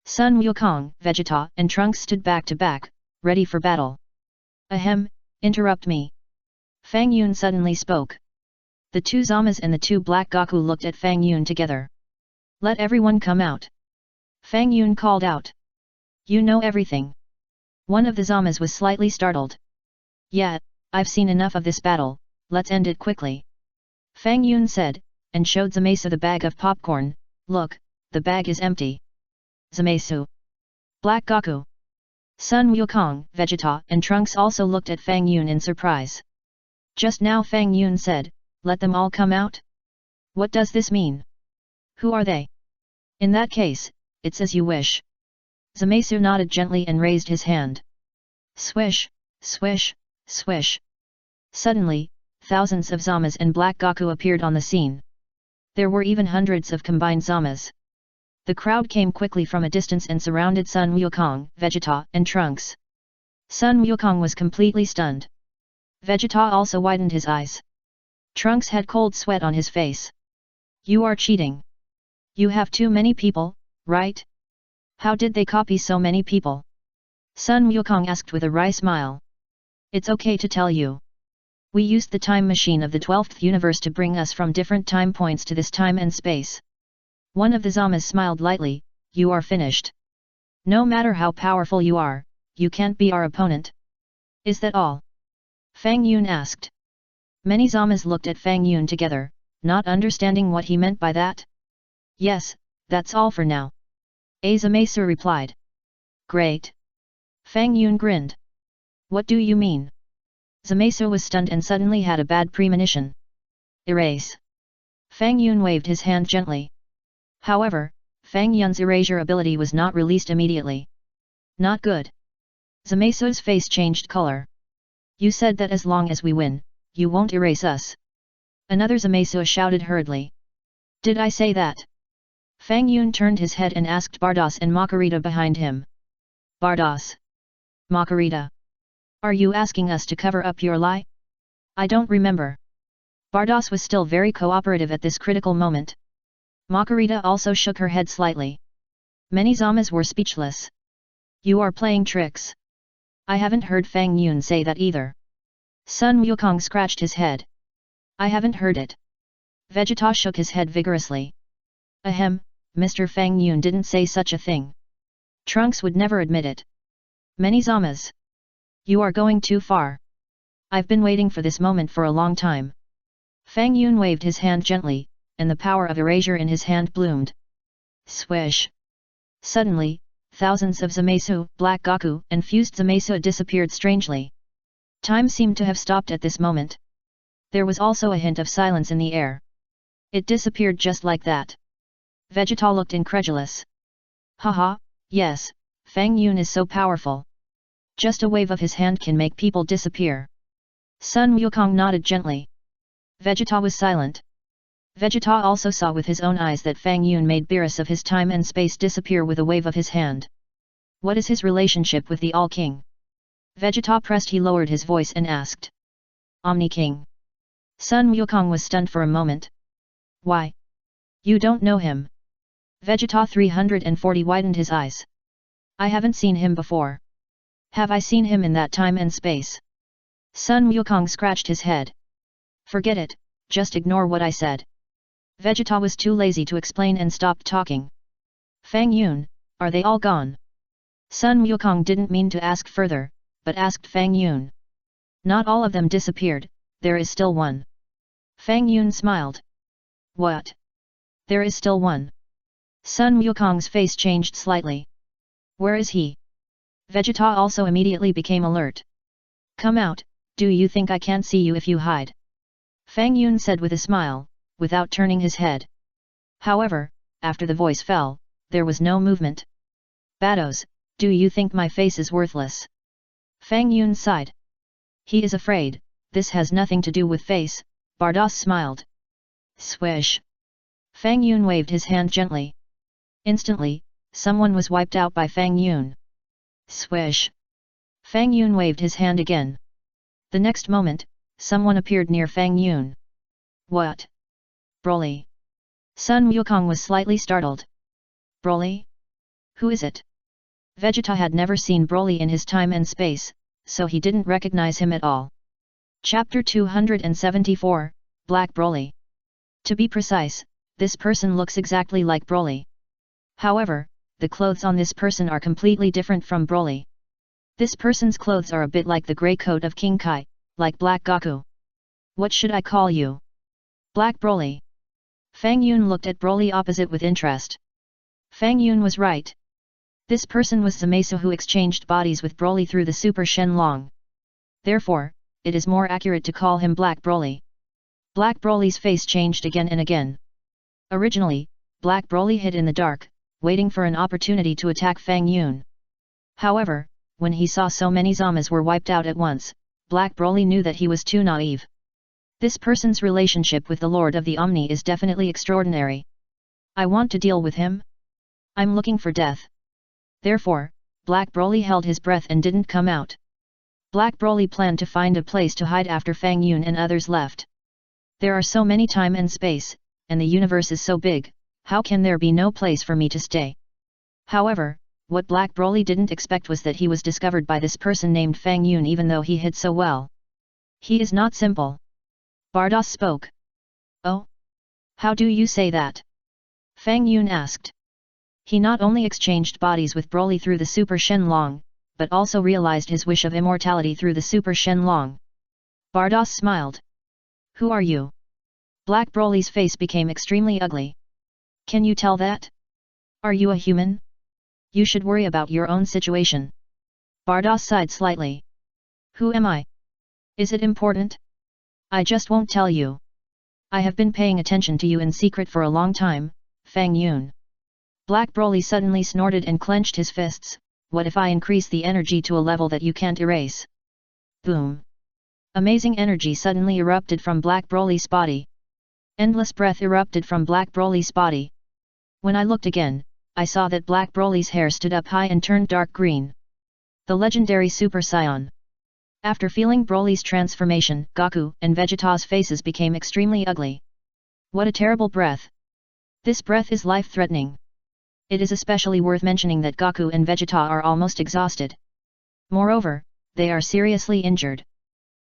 Sun Wukong, Vegeta and Trunks stood back to back, ready for battle. Ahem, interrupt me. Fang Yun suddenly spoke. The two Zamas and the two Black Gaku looked at Fang Yun together. Let everyone come out. Fang Yun called out. You know everything. One of the Zamas was slightly startled. Yeah, I've seen enough of this battle, let's end it quickly. Fang Yun said, and showed Zamasu the bag of popcorn. Look, the bag is empty. Zamasu. Black Gaku. Sun Wukong, Vegeta and Trunks also looked at Fang Yun in surprise. Just now Fang Yun said, let them all come out? What does this mean? Who are they? In that case, it's as you wish. Zamasu nodded gently and raised his hand. Swish, swish, swish. Suddenly, thousands of Zamas and Black Gaku appeared on the scene. There were even hundreds of combined Zamas. The crowd came quickly from a distance and surrounded Sun Wukong, Vegeta and Trunks. Sun Wukong was completely stunned. Vegeta also widened his eyes. Trunks had cold sweat on his face. You are cheating. You have too many people, right? How did they copy so many people? Sun Wukong asked with a wry smile. It's okay to tell you. We used the time machine of the 12th universe to bring us from different time points to this time and space. One of the Zamas smiled lightly, you are finished. No matter how powerful you are, you can't be our opponent. Is that all? Fang Yun asked. Many Zamas looked at Fang Yun together, not understanding what he meant by that. Yes, that's all for now. Zamasu replied. Great. Fang Yun grinned. What do you mean? Zamasu was stunned and suddenly had a bad premonition. Erase. Fang Yun waved his hand gently. However, Fang Yun's erasure ability was not released immediately. Not good. Zamasu's face changed color. You said that as long as we win, you won't erase us. Another Zamasu shouted hurriedly. Did I say that? Fang Yun turned his head and asked Bardos and Makarita behind him. Bardos. Makarita. Are you asking us to cover up your lie? I don't remember. Bardos was still very cooperative at this critical moment. Makarita also shook her head slightly. Many Zamas were speechless. You are playing tricks. I haven't heard Fang Yun say that either. Sun Wukong scratched his head. I haven't heard it. Vegeta shook his head vigorously. Ahem, Mr. Fang Yun didn't say such a thing. Trunks would never admit it. Many Zamas. You are going too far. I've been waiting for this moment for a long time. Fang Yun waved his hand gently, and the power of erasure in his hand bloomed. Swish. Suddenly, thousands of Zamasu, Black Goku, and fused Zamasu disappeared strangely. Time seemed to have stopped at this moment. There was also a hint of silence in the air. It disappeared just like that. Vegeta looked incredulous. Haha, yes, Fang Yun is so powerful. Just a wave of his hand can make people disappear. Sun Wukong nodded gently. Vegeta was silent. Vegeta also saw with his own eyes that Fang Yun made Beerus of his time and space disappear with a wave of his hand. What is his relationship with the All-King? Vegeta pressed. He lowered his voice and asked. Omni King. Sun Wukong was stunned for a moment. Why? You don't know him? Vegeta 340 widened his eyes. I haven't seen him before. Have I seen him in that time and space? Sun Wukong scratched his head. Forget it, just ignore what I said. Vegeta was too lazy to explain and stopped talking. Fang Yun, are they all gone? Sun Wukong didn't mean to ask further, but asked Fang Yun. Not all of them disappeared, there is still one. Fang Yun smiled. What? There is still one. Sun Wukong's face changed slightly. Where is he? Vegeta also immediately became alert. Come out, do you think I can't see you if you hide? Fang Yun said with a smile, without turning his head. However, after the voice fell, there was no movement. Bados, do you think my face is worthless? Fang Yun sighed. He is afraid, this has nothing to do with face, Bardos smiled. Swish. Fang Yun waved his hand gently. Instantly, someone was wiped out by Fang Yun. Swish. Fang Yun waved his hand again. The next moment, someone appeared near Fang Yun. What? Broly. Sun Wukong was slightly startled. Broly? Who is it? Vegeta had never seen Broly in his time and space, so he didn't recognize him at all. Chapter 274, Black Broly. To be precise, this person looks exactly like Broly. However, the clothes on this person are completely different from Broly. This person's clothes are a bit like the grey coat of King Kai, like Black Goku. What should I call you? Black Broly. Fang Yun looked at Broly opposite with interest. Fang Yun was right. This person was Zamasu who exchanged bodies with Broly through the Super Shenlong. Therefore, it is more accurate to call him Black Broly. Black Broly's face changed again and again. Originally, Black Broly hid in the dark, waiting for an opportunity to attack Fang Yun. However, when he saw so many Zamas were wiped out at once, Black Broly knew that he was too naive. This person's relationship with the Lord of the Omni is definitely extraordinary. I want to deal with him. I'm looking for death. Therefore, Black Broly held his breath and didn't come out. Black Broly planned to find a place to hide after Fang Yun and others left. There are so many time and space, and the universe is so big, how can there be no place for me to stay? However, what Black Broly didn't expect was that he was discovered by this person named Fang Yun even though he hid so well. He is not simple. Bardos spoke. Oh? How do you say that? Fang Yun asked. He not only exchanged bodies with Broly through the Super Shenlong, but also realized his wish of immortality through the Super Shenlong. Bardos smiled. Who are you? Black Broly's face became extremely ugly. Can you tell that? Are you a human? You should worry about your own situation. Bardos sighed slightly. Who am I? Is it important? I just won't tell you. I have been paying attention to you in secret for a long time, Fang Yun. Black Broly suddenly snorted and clenched his fists. What if I increase the energy to a level that you can't erase? Boom. Amazing energy suddenly erupted from Black Broly's body. Endless breath erupted from Black Broly's body. When I looked again, I saw that Black Broly's hair stood up high and turned dark green. The legendary Super Saiyan. After feeling Broly's transformation, Goku and Vegeta's faces became extremely ugly. What a terrible breath. This breath is life-threatening. It is especially worth mentioning that Goku and Vegeta are almost exhausted. Moreover, they are seriously injured.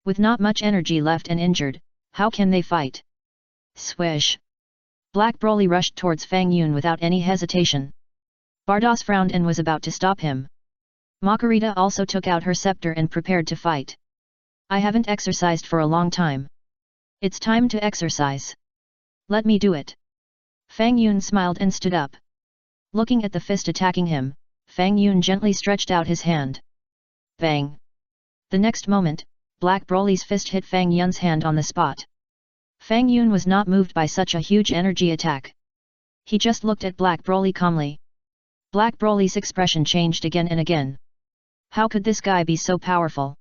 With not much energy left and injured, how can they fight? Swish! Black Broly rushed towards Fang Yun without any hesitation. Bardos frowned and was about to stop him. Makarita also took out her scepter and prepared to fight. I haven't exercised for a long time. It's time to exercise. Let me do it. Fang Yun smiled and stood up. Looking at the fist attacking him, Fang Yun gently stretched out his hand. Bang! The next moment, Black Broly's fist hit Fang Yun's hand on the spot. Fang Yun was not moved by such a huge energy attack. He just looked at Black Broly calmly. Black Broly's expression changed again and again. How could this guy be so powerful?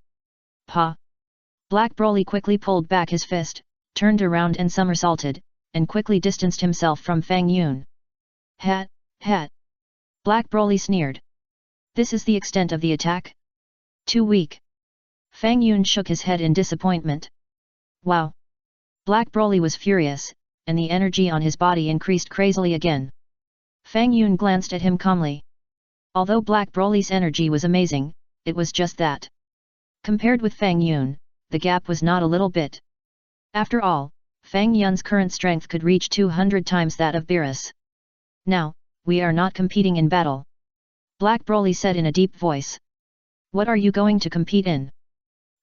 Pa! Black Broly quickly pulled back his fist, turned around and somersaulted, and quickly distanced himself from Fang Yun. Hat! Hat! Black Broly sneered. This is the extent of the attack? Too weak. Fang Yun shook his head in disappointment. Wow! Black Broly was furious, and the energy on his body increased crazily again. Fang Yun glanced at him calmly. Although Black Broly's energy was amazing, it was just that. Compared with Fang Yun, the gap was not a little bit. After all, Fang Yun's current strength could reach 200 times that of Beerus. Now, we are not competing in battle. Black Broly said in a deep voice. What are you going to compete in?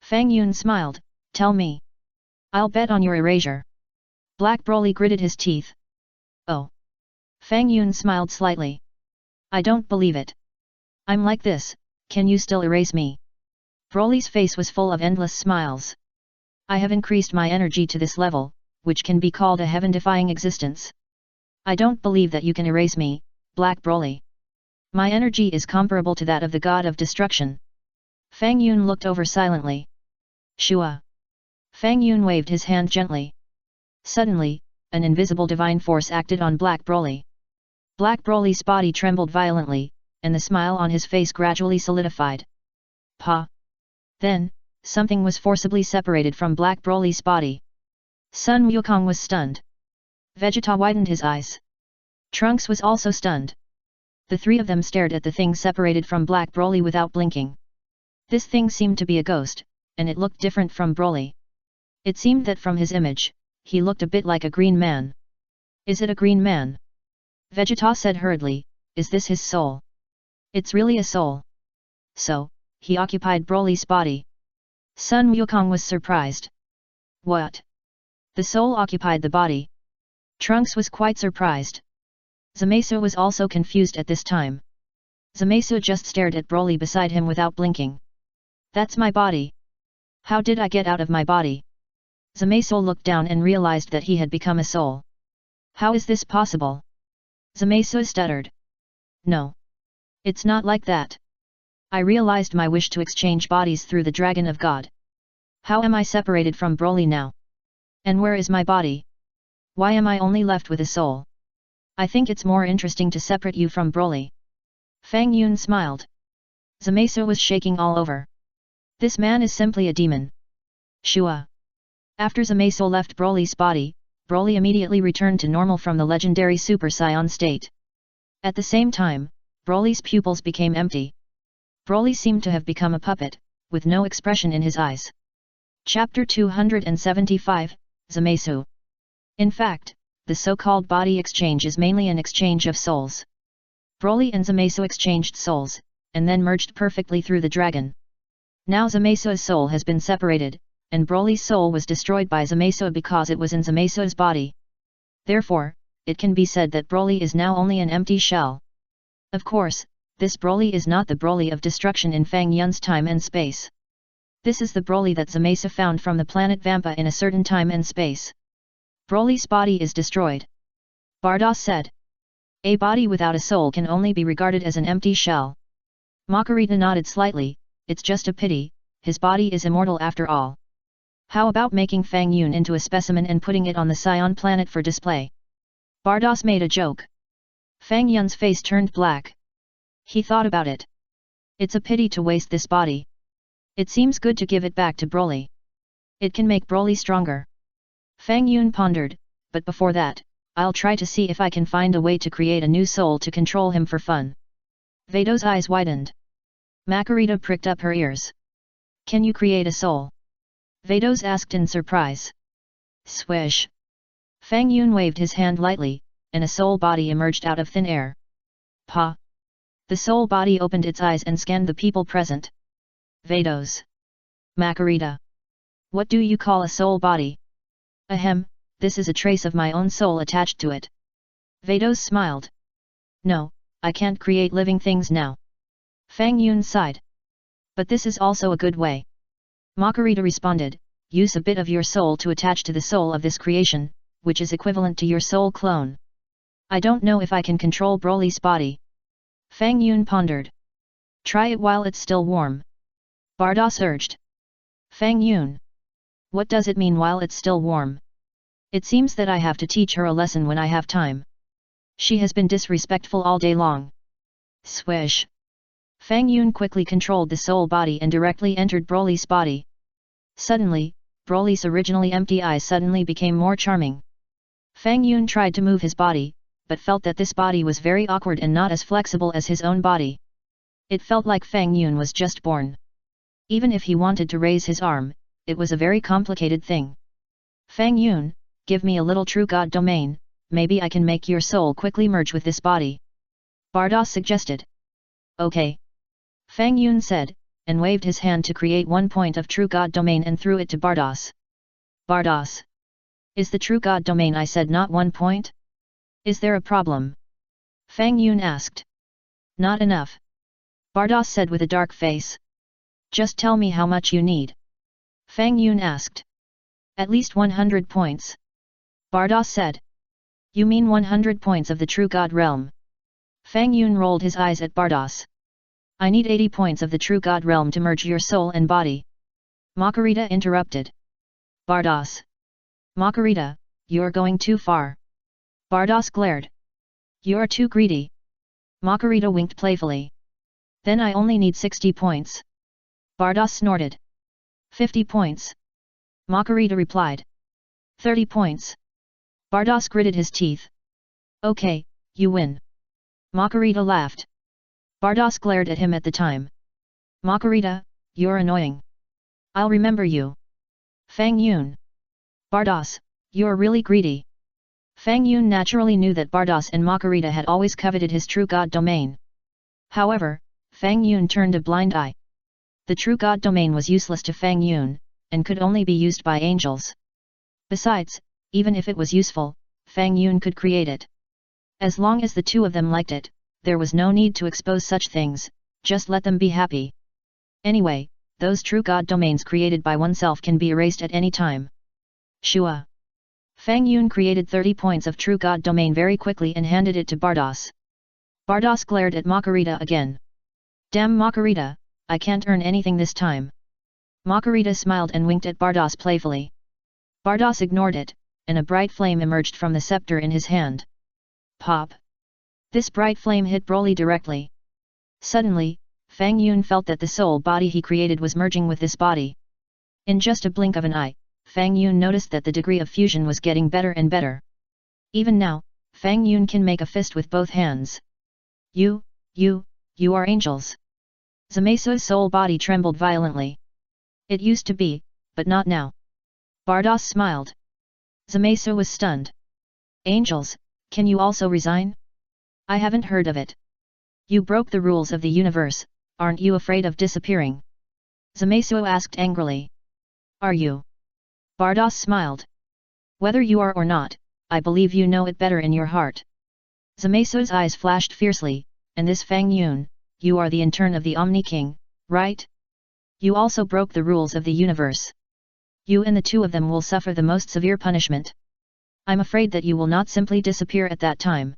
Fang Yun smiled, tell me. I'll bet on your erasure. Black Broly gritted his teeth. Oh. Fang Yun smiled slightly. I don't believe it. I'm like this, can you still erase me? Broly's face was full of endless smiles. I have increased my energy to this level, which can be called a heaven-defying existence. I don't believe that you can erase me, Black Broly. My energy is comparable to that of the god of destruction. Fang Yun looked over silently. Shua! Fang Yun waved his hand gently. Suddenly, an invisible divine force acted on Black Broly. Black Broly's body trembled violently, and the smile on his face gradually solidified. Pa! Then, something was forcibly separated from Black Broly's body. Sun Wukong was stunned. Vegeta widened his eyes. Trunks was also stunned. The three of them stared at the thing separated from Black Broly without blinking. This thing seemed to be a ghost, and it looked different from Broly. It seemed that from his image, he looked a bit like a green man. Is it a green man? Vegeta said hurriedly, is this his soul? It's really a soul. So, he occupied Broly's body. Sun Wukong was surprised. What? The soul occupied the body? Trunks was quite surprised. Zamasu was also confused at this time. Zamasu just stared at Broly beside him without blinking. That's my body. How did I get out of my body? Zamasu looked down and realized that he had become a soul. How is this possible? Zamasu stuttered. No. It's not like that. I realized my wish to exchange bodies through the Dragon of God. How am I separated from Broly now? And where is my body? Why am I only left with a soul? I think it's more interesting to separate you from Broly. Fang Yun smiled. Zamasu was shaking all over. This man is simply a demon. Shua. After Zamasu left Broly's body, Broly immediately returned to normal from the legendary Super Saiyan state. At the same time, Broly's pupils became empty. Broly seemed to have become a puppet, with no expression in his eyes. Chapter 275, Zamasu. In fact, the so-called body exchange is mainly an exchange of souls. Broly and Zamasu exchanged souls, and then merged perfectly through the dragon. Now Zamasu's soul has been separated, and Broly's soul was destroyed by Zamasu because it was in Zamasu's body. Therefore, it can be said that Broly is now only an empty shell. Of course, this Broly is not the Broly of destruction in Fang Yun's time and space. This is the Broly that Zamasu found from the planet Vampa in a certain time and space. Broly's body is destroyed. Bardos said. A body without a soul can only be regarded as an empty shell. Makarita nodded slightly, it's just a pity, his body is immortal after all. How about making Fang Yun into a specimen and putting it on the Scion planet for display? Bardos made a joke. Fang Yun's face turned black. He thought about it. It's a pity to waste this body. It seems good to give it back to Broly. It can make Broly stronger. Fang Yun pondered, but before that, I'll try to see if I can find a way to create a new soul to control him for fun. Veto's eyes widened. Makarita pricked up her ears. Can you create a soul? Vados asked in surprise. Swish! Fang Yun waved his hand lightly, and a soul body emerged out of thin air. Pa! The soul body opened its eyes and scanned the people present. Vados. Macarita. What do you call a soul body? Ahem, this is a trace of my own soul attached to it. Vados smiled. No, I can't create living things now. Fang Yun sighed. But this is also a good way. Macarita responded, use a bit of your soul to attach to the soul of this creation, which is equivalent to your soul clone. I don't know if I can control Broly's body. Fang Yun pondered. Try it while it's still warm. Bardos urged. Fang Yun. What does it mean while it's still warm? It seems that I have to teach her a lesson when I have time. She has been disrespectful all day long. Swish! Fang Yun quickly controlled the soul body and directly entered Broly's body. Suddenly, Broly's originally empty eyes suddenly became more charming. Fang Yun tried to move his body, but felt that this body was very awkward and not as flexible as his own body. It felt like Fang Yun was just born. Even if he wanted to raise his arm, it was a very complicated thing. Fang Yun, give me a little true god domain, maybe I can make your soul quickly merge with this body. Bardos suggested. Okay. Fang Yun said, and waved his hand to create 1 point of true god domain and threw it to Bardos. Bardos. Is the true god domain I said not 1 point? Is there a problem? Fang Yun asked. Not enough. Bardos said with a dark face. Just tell me how much you need. Fang Yun asked. At least 100 points. Bardos said. You mean 100 points of the true god realm? Fang Yun rolled his eyes at Bardos. I need 80 points of the true god realm to merge your soul and body. Macarita interrupted. Bardos. Macarita, you're going too far. Bardos glared. You're too greedy. Macarita winked playfully. Then I only need 60 points. Bardos snorted. 50 points. Macarita replied. 30 points. Bardos gritted his teeth. Okay, you win. Macarita laughed. Bardos glared at him at the time. Macarita, you're annoying. I'll remember you. Fang Yun. Bardos, you're really greedy. Fang Yun naturally knew that Bardos and Macarita had always coveted his true god domain. However, Fang Yun turned a blind eye. The true god domain was useless to Fang Yun, and could only be used by angels. Besides, even if it was useful, Fang Yun could create it. As long as the two of them liked it, there was no need to expose such things, just let them be happy. Anyway, those true god domains created by oneself can be erased at any time. Shua. Fang Yun created 30 points of true god domain very quickly and handed it to Bardos. Bardos glared at Macarita again. Damn Macarita, I can't earn anything this time. Macarita smiled and winked at Bardos playfully. Bardos ignored it, and a bright flame emerged from the scepter in his hand. Pop! This bright flame hit Broly directly. Suddenly, Fang Yun felt that the soul body he created was merging with this body. In just a blink of an eye, Fang Yun noticed that the degree of fusion was getting better and better. Even now, Fang Yun can make a fist with both hands. You are angels. Zamaisu's soul body trembled violently. It used to be, but not now. Bardos smiled. Zamaisu was stunned. Angels, can you also resign? I haven't heard of it. You broke the rules of the universe, aren't you afraid of disappearing? Zamaisu asked angrily. Are you? Bardos smiled. Whether you are or not, I believe you know it better in your heart. Zamaisu's eyes flashed fiercely, and this Fang Yun, you are the intern of the Omni King, right? You also broke the rules of the universe. You and the two of them will suffer the most severe punishment. I'm afraid that you will not simply disappear at that time.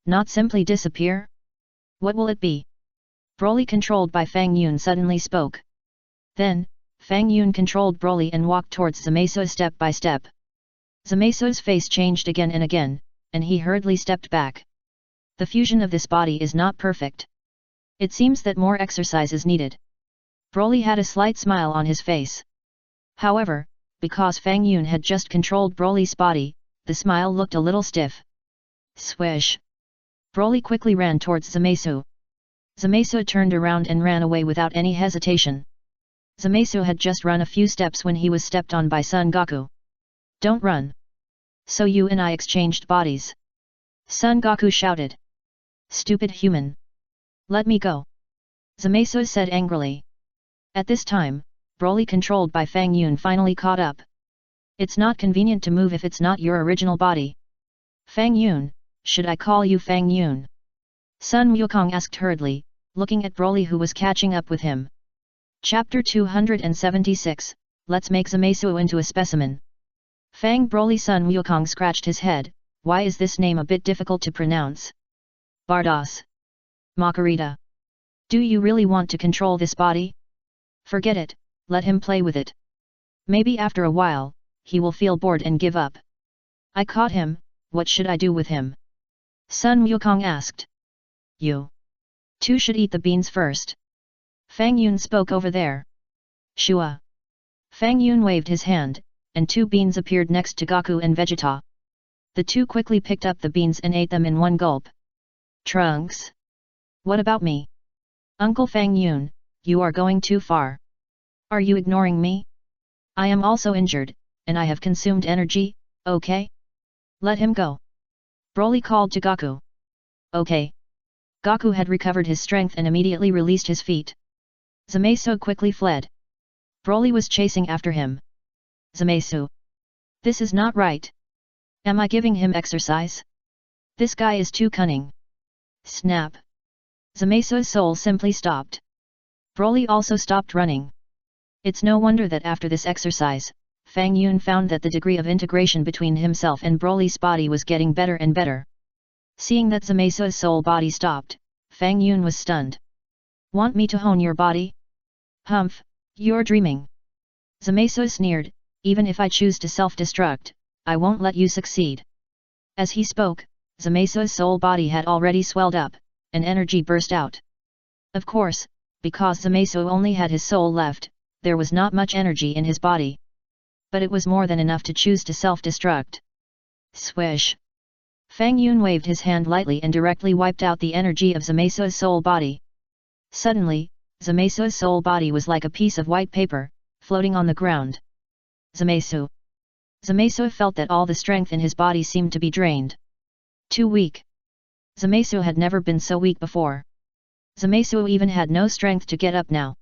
Not simply disappear? What will it be? Broly controlled by Fang Yun suddenly spoke. Then, Fang Yun controlled Broly and walked towards Zamaisu step by step. Zamaisu's face changed again and again, and he hurriedly stepped back. The fusion of this body is not perfect. It seems that more exercise is needed. Broly had a slight smile on his face. However, because Fang Yun had just controlled Broly's body, the smile looked a little stiff. Swish! Broly quickly ran towards Zamaisu. Zamaisu turned around and ran away without any hesitation. Zamasu had just run a few steps when he was stepped on by Son Goku. Don't run. So you and I exchanged bodies. Son Goku shouted. Stupid human. Let me go. Zamasu said angrily. At this time, Broly controlled by Fang Yun finally caught up. It's not convenient to move if it's not your original body. Fang Yun, should I call you Fang Yun? Sun Wukong asked hurriedly, looking at Broly who was catching up with him. Chapter 276, Let's make Zamasu into a specimen. Fang Broly. Sun Wukong scratched his head, why is this name a bit difficult to pronounce? Bardos. Makarita. Do you really want to control this body? Forget it, let him play with it. Maybe after a while, he will feel bored and give up. I caught him, what should I do with him? Sun Wukong asked. You two should eat the beans first. Fang Yun spoke over there. Shua. Fang Yun waved his hand, and 2 beans appeared next to Goku and Vegeta. The two quickly picked up the beans and ate them in one gulp. Trunks. What about me? Uncle Fang Yun, you are going too far. Are you ignoring me? I am also injured, and I have consumed energy, okay? Let him go. Broly called to Goku. Okay. Goku had recovered his strength and immediately released his feet. Zamasu quickly fled. Broly was chasing after him. Zamasu. This is not right. Am I giving him exercise? This guy is too cunning. Snap. Zamasu's soul simply stopped. Broly also stopped running. It's no wonder that after this exercise, Fang Yun found that the degree of integration between himself and Broly's body was getting better and better. Seeing that Zamasu's soul body stopped, Fang Yun was stunned. Want me to hone your body? Humph, you're dreaming. Zamasu sneered, even if I choose to self-destruct, I won't let you succeed. As he spoke, Zamasu's soul body had already swelled up, and energy burst out. Of course, because Zamasu only had his soul left, there was not much energy in his body. But it was more than enough to choose to self-destruct. Swish! Fang Yun waved his hand lightly and directly wiped out the energy of Zamasu's soul body. Suddenly, Zamasu's soul body was like a piece of white paper, floating on the ground. Zamasu. Zamasu felt that all the strength in his body seemed to be drained. Too weak. Zamasu had never been so weak before. Zamasu even had no strength to get up now.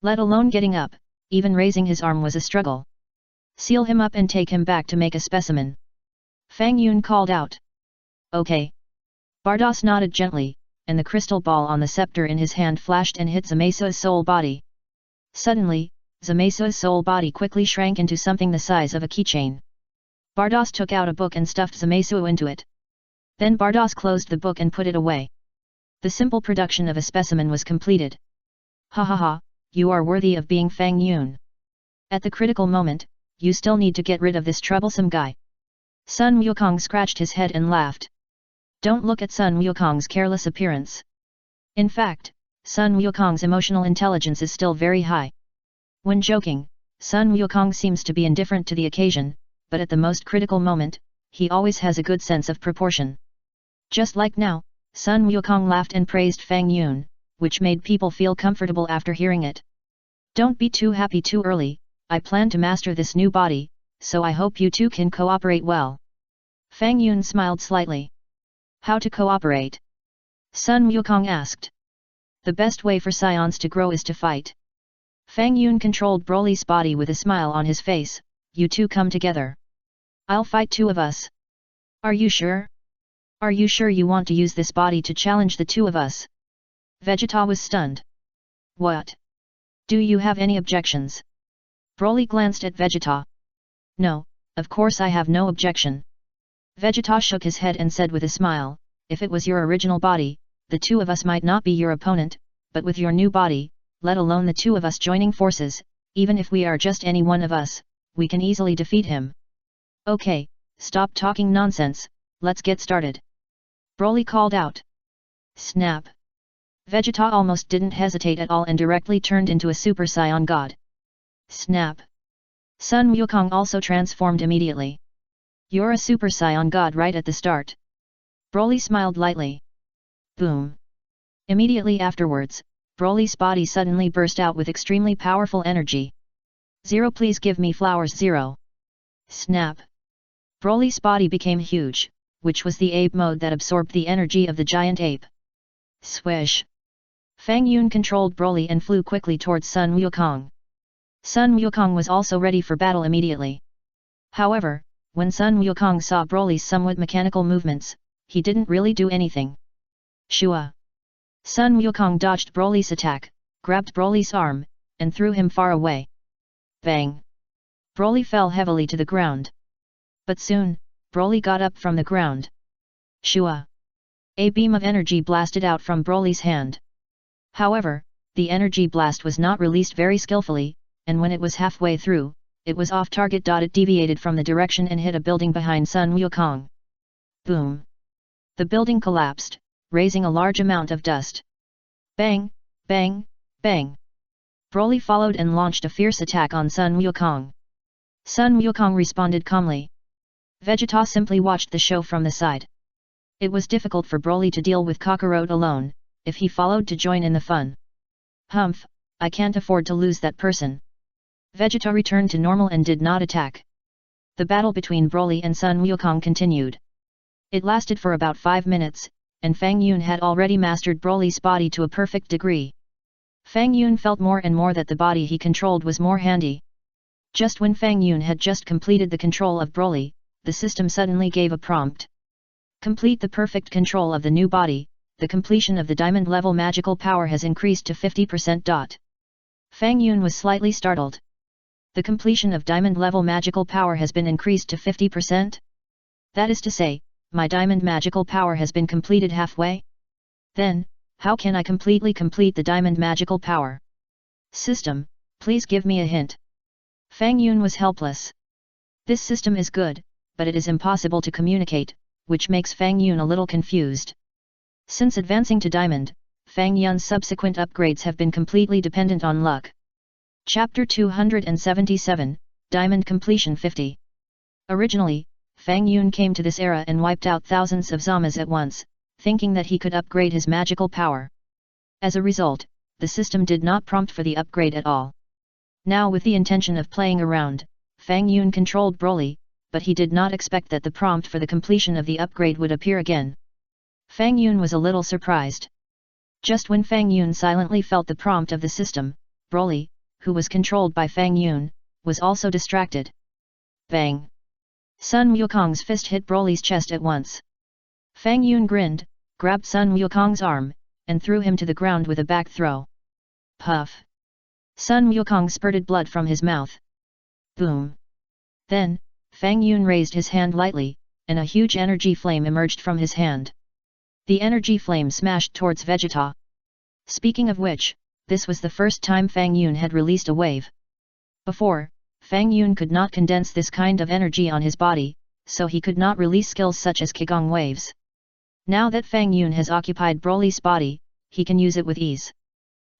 Let alone getting up, even raising his arm was a struggle. Seal him up and take him back to make a specimen. Fang Yun called out. Okay. Bardos nodded gently, and the crystal ball on the scepter in his hand flashed and hit Zamasu's soul body. Suddenly, Zamasu's soul body quickly shrank into something the size of a keychain. Bardos took out a book and stuffed Zamasu into it. Then Bardos closed the book and put it away. The simple production of a specimen was completed. Ha ha ha, you are worthy of being Fang Yun. At the critical moment, you still need to get rid of this troublesome guy. Sun Wukong scratched his head and laughed. Don't look at Sun Wukong's careless appearance. In fact, Sun Wukong's emotional intelligence is still very high. When joking, Sun Wukong seems to be indifferent to the occasion, but at the most critical moment, he always has a good sense of proportion. Just like now, Sun Wukong laughed and praised Fang Yun, which made people feel comfortable after hearing it. Don't be too happy too early, I plan to master this new body, so I hope you two can cooperate well. Fang Yun smiled slightly. How to cooperate? Sun Wukong asked. The best way for scions to grow is to fight. Fang Yun controlled Broly's body with a smile on his face, you two come together. I'll fight 2 of us. Are you sure? Are you sure you want to use this body to challenge the 2 of us? Vegeta was stunned. What? Do you have any objections? Broly glanced at Vegeta. No, of course I have no objection. Vegeta shook his head and said with a smile, if it was your original body, the 2 of us might not be your opponent, but with your new body, let alone the 2 of us joining forces, even if we are just any one of us, we can easily defeat him. Okay, stop talking nonsense, let's get started. Broly called out. Snap. Vegeta almost didn't hesitate at all and directly turned into a Super Saiyan God. Snap. Sun Wukong also transformed immediately. You're a Super Saiyan God right at the start. Broly smiled lightly. Boom. Immediately afterwards, Broly's body suddenly burst out with extremely powerful energy. "Zero, please give me flowers, Zero." Snap! Broly's body became huge, which was the ape mode that absorbed the energy of the giant ape. Swish! Fang Yun controlled Broly and flew quickly towards Sun Wukong. Sun Wukong was also ready for battle immediately. However, when Sun Wukong saw Broly's somewhat mechanical movements, he didn't really do anything. Shua! Sun Wukong dodged Broly's attack, grabbed Broly's arm, and threw him far away. Bang! Broly fell heavily to the ground. But soon, Broly got up from the ground. Shua! A beam of energy blasted out from Broly's hand. However, the energy blast was not released very skillfully, and when it was halfway through, it was off target. It deviated from the direction and hit a building behind Sun Wukong. Boom! The building collapsed, raising a large amount of dust. Bang! Bang! Bang! Broly followed and launched a fierce attack on Sun Wukong. Sun Wukong responded calmly. Vegeta simply watched the show from the side. It was difficult for Broly to deal with Kakarot alone, if he followed to join in the fun. Humph, I can't afford to lose that person. Vegeta returned to normal and did not attack. The battle between Broly and Sun Wukong continued. It lasted for about 5 minutes, and Fang Yun had already mastered Broly's body to a perfect degree. Fang Yun felt more and more that the body he controlled was more handy. Just when Fang Yun had just completed the control of Broly, the system suddenly gave a prompt. Complete the perfect control of the new body. The completion of the diamond level magical power has increased to 50%. Fang Yun was slightly startled. The completion of diamond level magical power has been increased to 50%? That is to say, my diamond magical power has been completed halfway? Then, how can I completely complete the diamond magical power? System, please give me a hint. Fang Yun was helpless. This system is good, but it is impossible to communicate, which makes Fang Yun a little confused. Since advancing to Diamond, Fang Yun's subsequent upgrades have been completely dependent on luck. Chapter 277, Diamond Completion 50. Originally, Fang Yun came to this era and wiped out thousands of Zamas at once, thinking that he could upgrade his magical power. As a result, the system did not prompt for the upgrade at all. Now with the intention of playing around, Fang Yun controlled Broly, but he did not expect that the prompt for the completion of the upgrade would appear again. Fang Yun was a little surprised. Just when Fang Yun silently felt the prompt of the system, Broly, who was controlled by Fang Yun, was also distracted. Bang! Sun Wukong's fist hit Broly's chest at once. Fang Yun grinned, grabbed Sun Wukong's arm, and threw him to the ground with a back throw. Puff! Sun Wukong spurted blood from his mouth. Boom! Then, Fang Yun raised his hand lightly, and a huge energy flame emerged from his hand. The energy flame smashed towards Vegeta. Speaking of which, this was the first time Fang Yun had released a wave. Before, Fang Yun could not condense this kind of energy on his body, so he could not release skills such as Qigong waves. Now that Fang Yun has occupied Broly's body, he can use it with ease.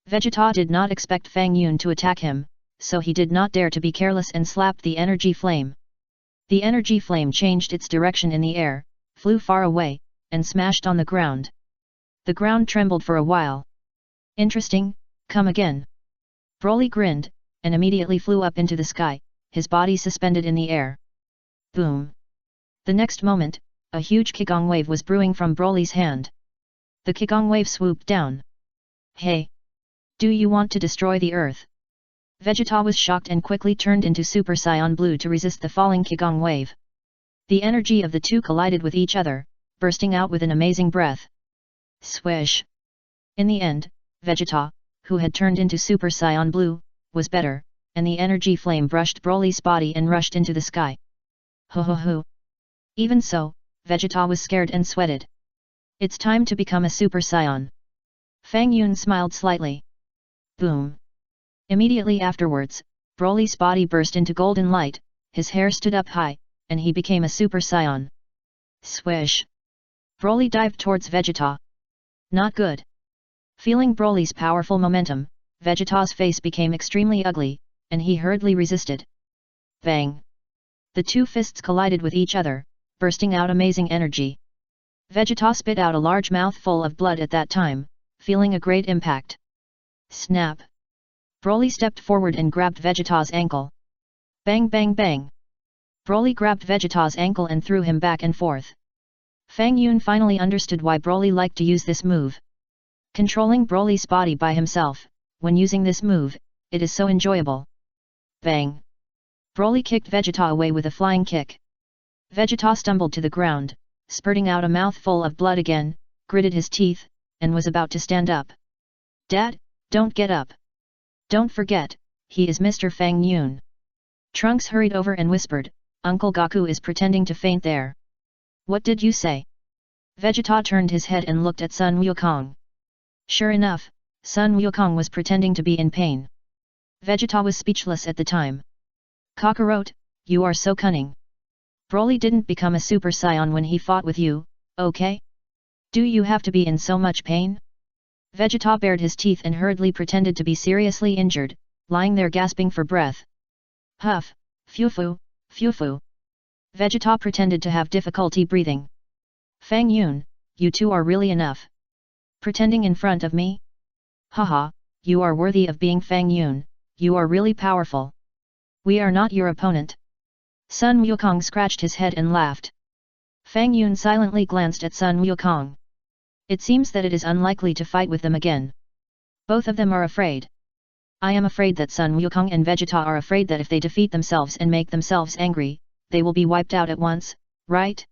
Vegeta did not expect Fang Yun to attack him, so he did not dare to be careless and slapped the energy flame. The energy flame changed its direction in the air, flew far away, and smashed on the ground. The ground trembled for a while. Interesting, come again. Broly grinned, and immediately flew up into the sky, his body suspended in the air. Boom! The next moment, a huge Qigong wave was brewing from Broly's hand. The Qigong wave swooped down. Hey! Do you want to destroy the earth? Vegeta was shocked and quickly turned into Super Saiyan Blue to resist the falling Qigong wave. The energy of the two collided with each other, bursting out with an amazing breath. Swish! In the end, Vegeta, who had turned into Super Saiyan Blue, was better, and the energy flame brushed Broly's body and rushed into the sky. Ho ho ho! Even so, Vegeta was scared and sweated. It's time to become a Super Saiyan. Fang Yun smiled slightly. Boom! Immediately afterwards, Broly's body burst into golden light, his hair stood up high, and he became a Super Saiyan. Swish! Broly dived towards Vegeta. Not good. Feeling Broly's powerful momentum, Vegeta's face became extremely ugly, and he hurriedly resisted. Bang! The two fists collided with each other, bursting out amazing energy. Vegeta spit out a large mouthful of blood at that time, feeling a great impact. Snap! Broly stepped forward and grabbed Vegeta's ankle. Bang bang bang! Broly grabbed Vegeta's ankle and threw him back and forth. Fang Yun finally understood why Broly liked to use this move. Controlling Broly's body by himself, when using this move, it is so enjoyable. Bang! Broly kicked Vegeta away with a flying kick. Vegeta stumbled to the ground, spurting out a mouthful of blood again, gritted his teeth, and was about to stand up. Dad, don't get up. Don't forget, he is Mr. Fang Yun. Trunks hurried over and whispered, Uncle Goku is pretending to faint there. What did you say? Vegeta turned his head and looked at Sun Wukong. Sure enough, Sun Wukong was pretending to be in pain. Vegeta was speechless at the time. Kakarot, you are so cunning. Broly didn't become a Super Saiyan when he fought with you, okay? Do you have to be in so much pain? Vegeta bared his teeth and hurriedly pretended to be seriously injured, lying there gasping for breath. Huff, fufu, fufu. Vegeta pretended to have difficulty breathing. Fang Yun, you two are really enough. Pretending in front of me? Haha, you are worthy of being Fang Yun, you are really powerful. We are not your opponent. Sun Wukong scratched his head and laughed. Fang Yun silently glanced at Sun Wukong. It seems that it is unlikely to fight with them again. Both of them are afraid. I am afraid that Sun Wukong and Vegeta are afraid that if they defeat themselves and make themselves angry, they will be wiped out at once, right?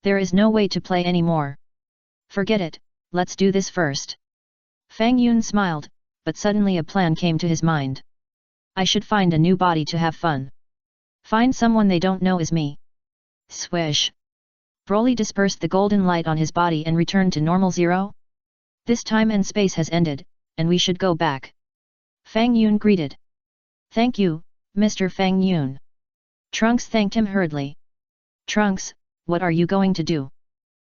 There is no way to play anymore. Forget it, let's do this first. Fang Yun smiled, but suddenly a plan came to his mind. I should find a new body to have fun. Find someone they don't know is me. Swish! Broly dispersed the golden light on his body and returned to normal zero. This time and space has ended, and we should go back. Fang Yun greeted. Thank you, Mr. Fang Yun. Trunks thanked him hurriedly. Trunks, what are you going to do?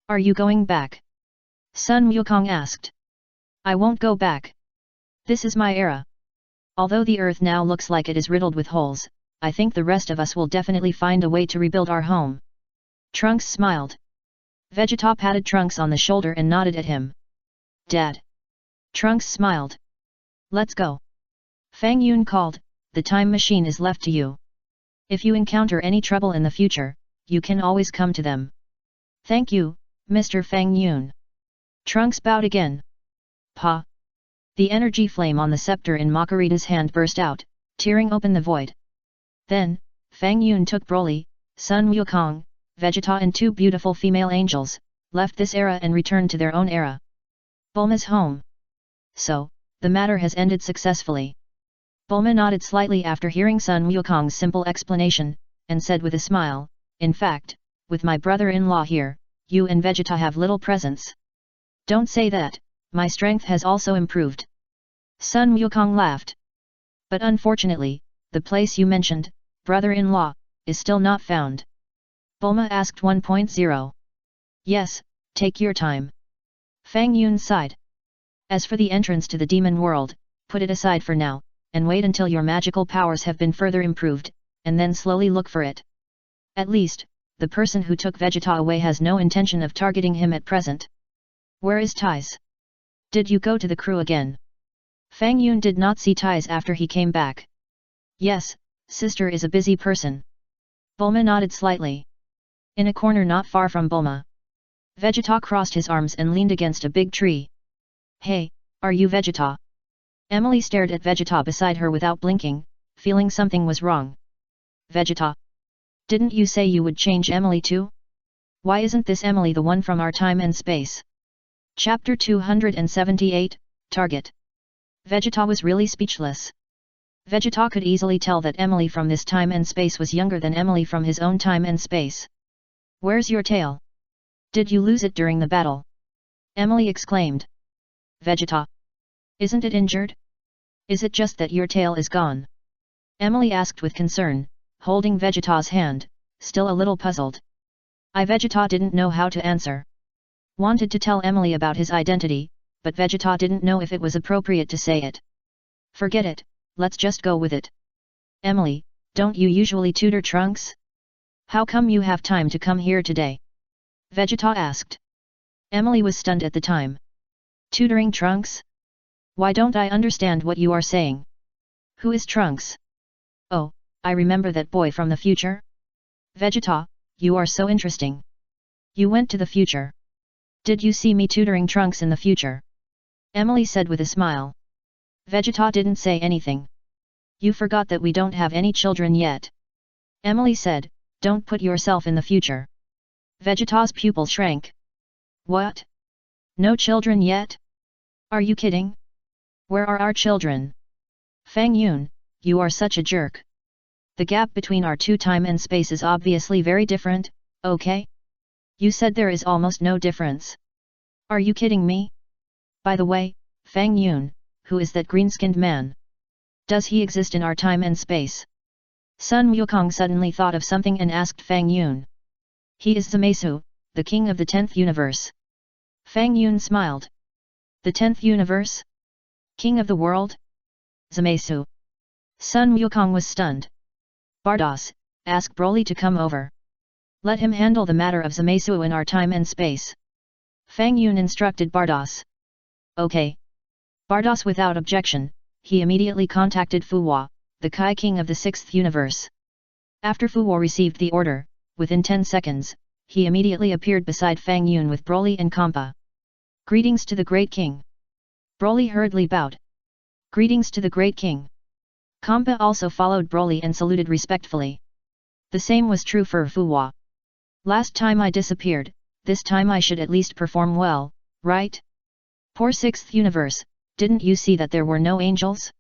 Are you going back? Sun Wukong asked. I won't go back. This is my era. Although the earth now looks like it is riddled with holes, I think the rest of us will definitely find a way to rebuild our home. Trunks smiled. Vegeta patted Trunks on the shoulder and nodded at him. Dad. Trunks smiled. Let's go. Fang Yun called, the time machine is left to you. If you encounter any trouble in the future, you can always come to them. Thank you, Mr. Fang Yun. Trunks bowed again. Pa. The energy flame on the scepter in Makurita's hand burst out, tearing open the void. Then, Fang Yun took Broly, Sun Wukong, Vegeta and two beautiful female angels, left this era and returned to their own era. Bulma's home. So, the matter has ended successfully. Bulma nodded slightly after hearing Sun Wukong's simple explanation, and said with a smile, in fact, with my brother-in-law here, you and Vegeta have little presence. Don't say that, my strength has also improved. Sun Wukong laughed. But unfortunately, the place you mentioned, brother-in-law, is still not found. Bulma asked 1.0. Yes, take your time. Fang Yun sighed. As for the entrance to the demon world, put it aside for now, and wait until your magical powers have been further improved, and then slowly look for it. At least, the person who took Vegeta away has no intention of targeting him at present. Where is Tais? Did you go to the crew again? Fang Yun did not see Tais after he came back. Yes, sister is a busy person. Bulma nodded slightly. In a corner not far from Bulma, Vegeta crossed his arms and leaned against a big tree. Hey, are you Vegeta? Emily stared at Vegeta beside her without blinking, feeling something was wrong. Vegeta. Didn't you say you would change Emily too? Why isn't this Emily the one from our time and space? Chapter 278, Target. Vegeta was really speechless. Vegeta could easily tell that Emily from this time and space was younger than Emily from his own time and space. Where's your tail? Did you lose it during the battle? Emily exclaimed. Vegeta. Isn't it injured? Is it just that your tail is gone? Emily asked with concern, holding Vegeta's hand, still a little puzzled. Vegeta didn't know how to answer. Wanted to tell Emily about his identity, but Vegeta didn't know if it was appropriate to say it. Forget it, let's just go with it. Emily, don't you usually tutor Trunks? How come you have time to come here today? Vegeta asked. Emily was stunned at the time. Tutoring Trunks? Why don't I understand what you are saying? Who is Trunks? Oh, I remember that boy from the future. Vegeta, you are so interesting. You went to the future. Did you see me tutoring Trunks in the future? Emily said with a smile. Vegeta didn't say anything. You forgot that we don't have any children yet. Emily said, don't put yourself in the future. Vegeta's pupil shrank. What? No children yet? Are you kidding? Where are our children? Fang Yun, you are such a jerk. The gap between our two time and space is obviously very different, okay? You said there is almost no difference. Are you kidding me? By the way, Fang Yun, who is that green-skinned man? Does he exist in our time and space? Sun Wukong suddenly thought of something and asked Fang Yun. He is Zamasu, the king of the 10th universe. Fang Yun smiled. The 10th universe? King of the world? Zamasu. Sun Wukong was stunned. Bardos, ask Broly to come over. Let him handle the matter of Zamasu in our time and space. Fang Yun instructed Bardos. Okay. Bardos without objection, he immediately contacted Fuwa, the Kai King of the 6th universe. After Fuwa received the order, within 10 seconds, he immediately appeared beside Fang Yun with Broly and Kampa. Greetings to the Great King. Broly hurriedly bowed. Greetings to the Great King. Kampa also followed Broly and saluted respectfully. The same was true for Fuwa. Last time I disappeared, this time I should at least perform well, right? Poor 6th universe, didn't you see that there were no angels?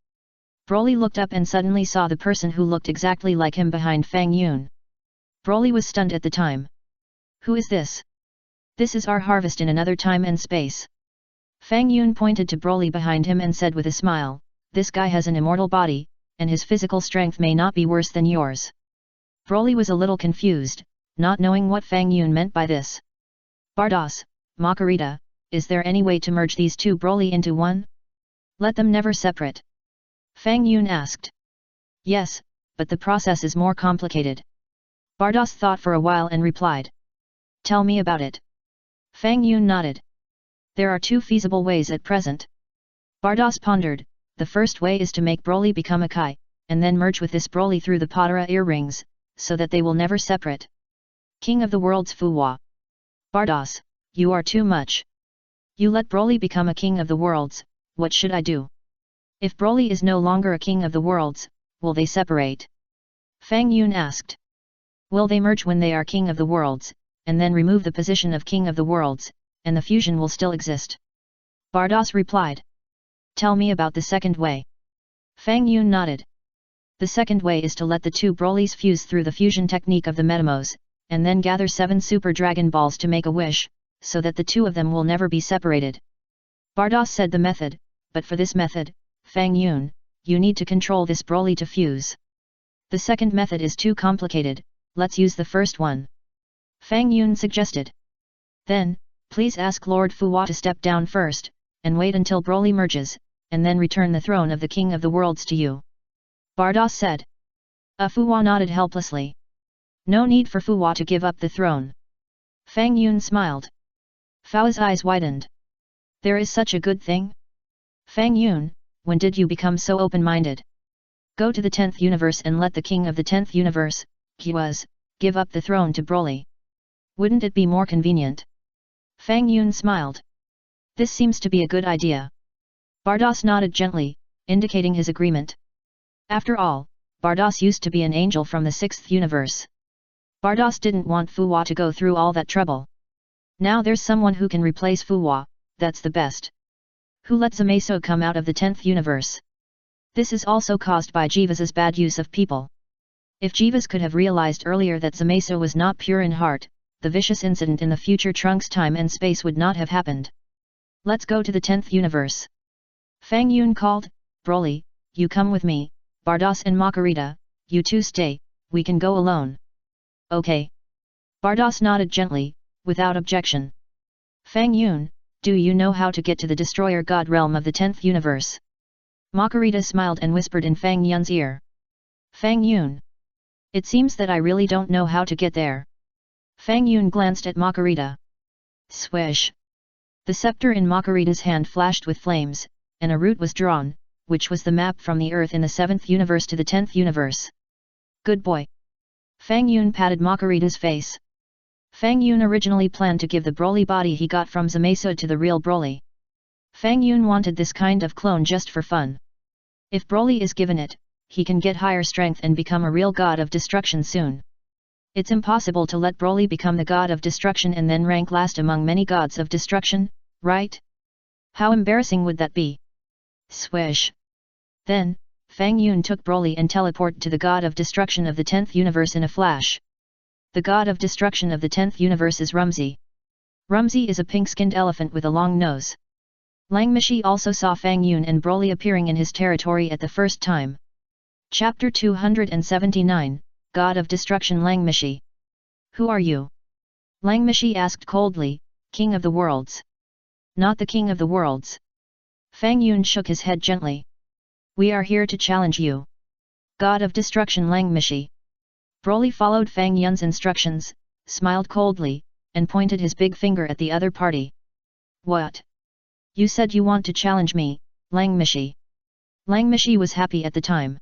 Broly looked up and suddenly saw the person who looked exactly like him behind Fang Yun. Broly was stunned at the time. Who is this? This is our harvest in another time and space. Fang Yun pointed to Broly behind him and said with a smile, this guy has an immortal body, and his physical strength may not be worse than yours. Broly was a little confused, not knowing what Fang Yun meant by this. Bardos, Makarita, is there any way to merge these two Broly into one? Let them never separate. Fang Yun asked. Yes, but the process is more complicated. Bardos thought for a while and replied. Tell me about it. Fang Yun nodded. There are two feasible ways at present. Bardos pondered. The first way is to make Broly become a Kai, and then merge with this Broly through the Potara earrings, so that they will never separate. King of the world's Fuwa. Bardos, you are too much. You let Broly become a king of the worlds, what should I do? If Broly is no longer a king of the worlds, will they separate? Fang Yun asked. Will they merge when they are king of the worlds, and then remove the position of king of the worlds, and the fusion will still exist? Bardos replied. Tell me about the second way. Fang Yun nodded. The second way is to let the two Brolys fuse through the fusion technique of the Metamos, and then gather 7 Super Dragon Balls to make a wish, so that the two of them will never be separated. Bardos said the method, but for this method, Fang Yun, you need to control this Broly to fuse. The second method is too complicated, let's use the first one. Fang Yun suggested. Then, please ask Lord Fuwa to step down first, and wait until Broly merges, and then return the throne of the King of the Worlds to you. Bardos said. Fuwa nodded helplessly. No need for Fuwa to give up the throne. Fang Yun smiled. Fuwa's eyes widened. There is such a good thing? Fang Yun, when did you become so open-minded? Go to the 10th universe and let the King of the 10th universe, Guaz, give up the throne to Broly. Wouldn't it be more convenient? Fang Yun smiled. This seems to be a good idea. Bardos nodded gently, indicating his agreement. After all, Bardos used to be an angel from the 6th universe. Bardos didn't want Fuwa to go through all that trouble. Now there's someone who can replace Fuwa, that's the best. Who let Zamasu come out of the 10th universe? This is also caused by Jivas's bad use of people. If Jivas could have realized earlier that Zamasu was not pure in heart, the vicious incident in the future Trunks time and space would not have happened. Let's go to the 10th universe. Fang Yun called, Broly, you come with me, Bardos and Makarita, you two stay, we can go alone. Okay. Bardos nodded gently, without objection. Fang Yun, do you know how to get to the Destroyer God realm of the 10th universe? Makarita smiled and whispered in Fang Yun's ear. Fang Yun. It seems that I really don't know how to get there. Fang Yun glanced at Makarita. Swish. The scepter in Makarita's hand flashed with flames, and a route was drawn, which was the map from the Earth in the 7th universe to the 10th universe. Good boy. Fang Yun patted Makarita's face. Fang Yun originally planned to give the Broly body he got from Zamasu to the real Broly. Fang Yun wanted this kind of clone just for fun. If Broly is given it, he can get higher strength and become a real god of destruction soon. It's impossible to let Broly become the god of destruction and then rank last among many gods of destruction, right? How embarrassing would that be? Swish. Then, Fang Yun took Broly and teleported to the god of destruction of the 10th universe in a flash. The god of destruction of the 10th universe is Rumsey. Rumsey is a pink-skinned elephant with a long nose. Lang Mishi also saw Fang Yun and Broly appearing in his territory at the first time. Chapter 279, God of Destruction Lang Mishi. Who are you? Lang Mishi asked coldly, King of the Worlds. Not the King of the Worlds. Fang Yun shook his head gently. We are here to challenge you. God of Destruction Lang Mishi. Broly followed Fang Yun's instructions, smiled coldly, and pointed his big finger at the other party. What? You said you want to challenge me, Lang Mishi. Lang Mishi was happy at the time.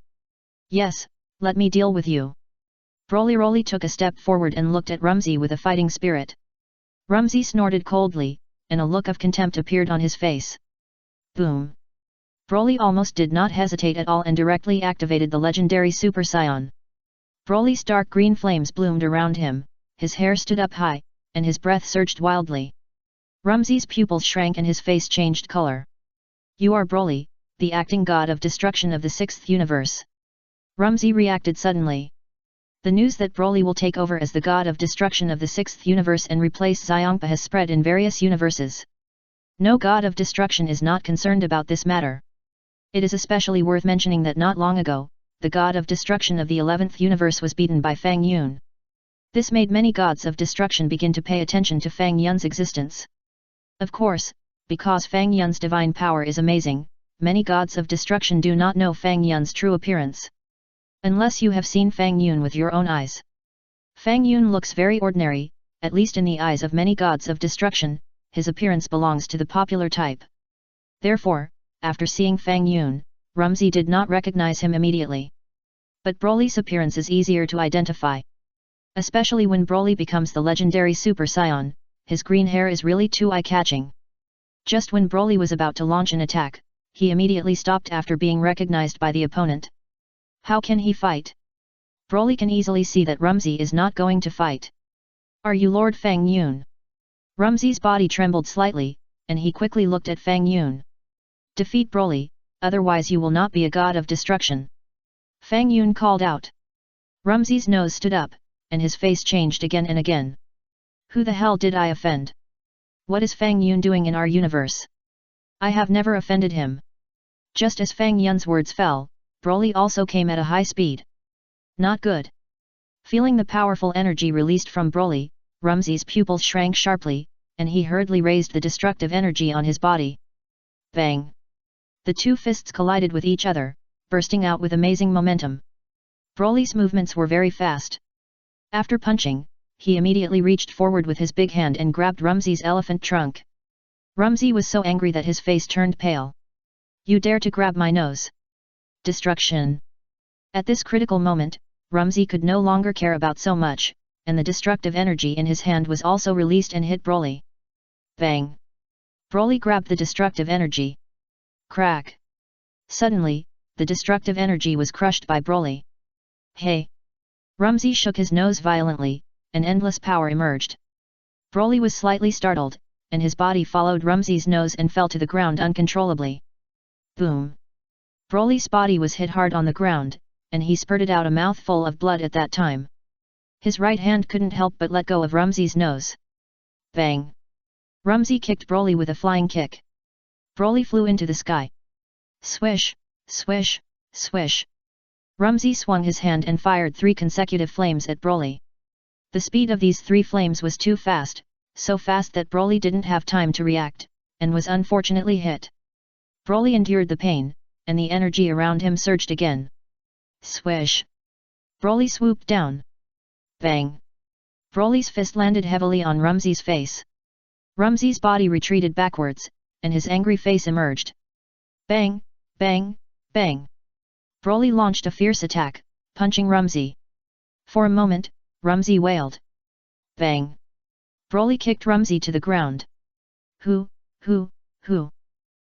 Yes, let me deal with you. Broly took a step forward and looked at Rumsey with a fighting spirit. Rumsey snorted coldly, and a look of contempt appeared on his face. Boom. Broly almost did not hesitate at all and directly activated the legendary Super Saiyan. Broly's dark green flames bloomed around him, his hair stood up high, and his breath surged wildly. Rumsey's pupils shrank and his face changed color. You are Broly, the acting god of destruction of the 6th universe. Rumsey reacted suddenly. The news that Broly will take over as the god of destruction of the 6th universe and replace Xiongpa has spread in various universes. No god of destruction is not concerned about this matter. It is especially worth mentioning that not long ago, the god of destruction of the 11th universe was beaten by Fang Yun. This made many gods of destruction begin to pay attention to Fang Yun's existence. Of course, because Fang Yun's divine power is amazing, many gods of destruction do not know Fang Yun's true appearance. Unless you have seen Fang Yun with your own eyes. Fang Yun looks very ordinary, at least in the eyes of many gods of destruction, his appearance belongs to the popular type. Therefore, after seeing Fang Yun, Rumsey did not recognize him immediately. But Broly's appearance is easier to identify. Especially when Broly becomes the legendary Super Saiyan, his green hair is really too eye-catching. Just when Broly was about to launch an attack, he immediately stopped after being recognized by the opponent. How can he fight? Broly can easily see that Rumsey is not going to fight. Are you Lord Fang Yun? Rumsey's body trembled slightly, and he quickly looked at Fang Yun. Defeat Broly, otherwise you will not be a god of destruction. Fang Yun called out. Rumsey's nose stood up, and his face changed again and again. Who the hell did I offend? What is Fang Yun doing in our universe? I have never offended him. Just as Fang Yun's words fell, Broly also came at a high speed. Not good. Feeling the powerful energy released from Broly, Rumsey's pupils shrank sharply, and he hurriedly raised the destructive energy on his body. Bang! The two fists collided with each other, bursting out with amazing momentum. Broly's movements were very fast. After punching, he immediately reached forward with his big hand and grabbed Rumsey's elephant trunk. Rumsey was so angry that his face turned pale. You dare to grab my nose? Destruction! At this critical moment, Rumsey could no longer care about so much, and the destructive energy in his hand was also released and hit Broly. Bang! Broly grabbed the destructive energy. Crack! Suddenly, the destructive energy was crushed by Broly. Hey! Rumsey shook his nose violently, and endless power emerged. Broly was slightly startled, and his body followed Rumsey's nose and fell to the ground uncontrollably. Boom! Broly's body was hit hard on the ground, and he spurted out a mouthful of blood at that time. His right hand couldn't help but let go of Rumsey's nose. Bang! Rumsey kicked Broly with a flying kick. Broly flew into the sky. Swish, swish, swish. Rumsey swung his hand and fired 3 consecutive flames at Broly. The speed of these 3 flames was too fast, so fast that Broly didn't have time to react, and was unfortunately hit. Broly endured the pain, and the energy around him surged again. Swish! Broly swooped down. Bang! Broly's fist landed heavily on Rumsey's face. Rumsey's body retreated backwards, and his angry face emerged. Bang, bang, bang. Broly launched a fierce attack, punching Rumsey. For a moment, Rumsey wailed. Bang. Broly kicked Rumsey to the ground. Hoo.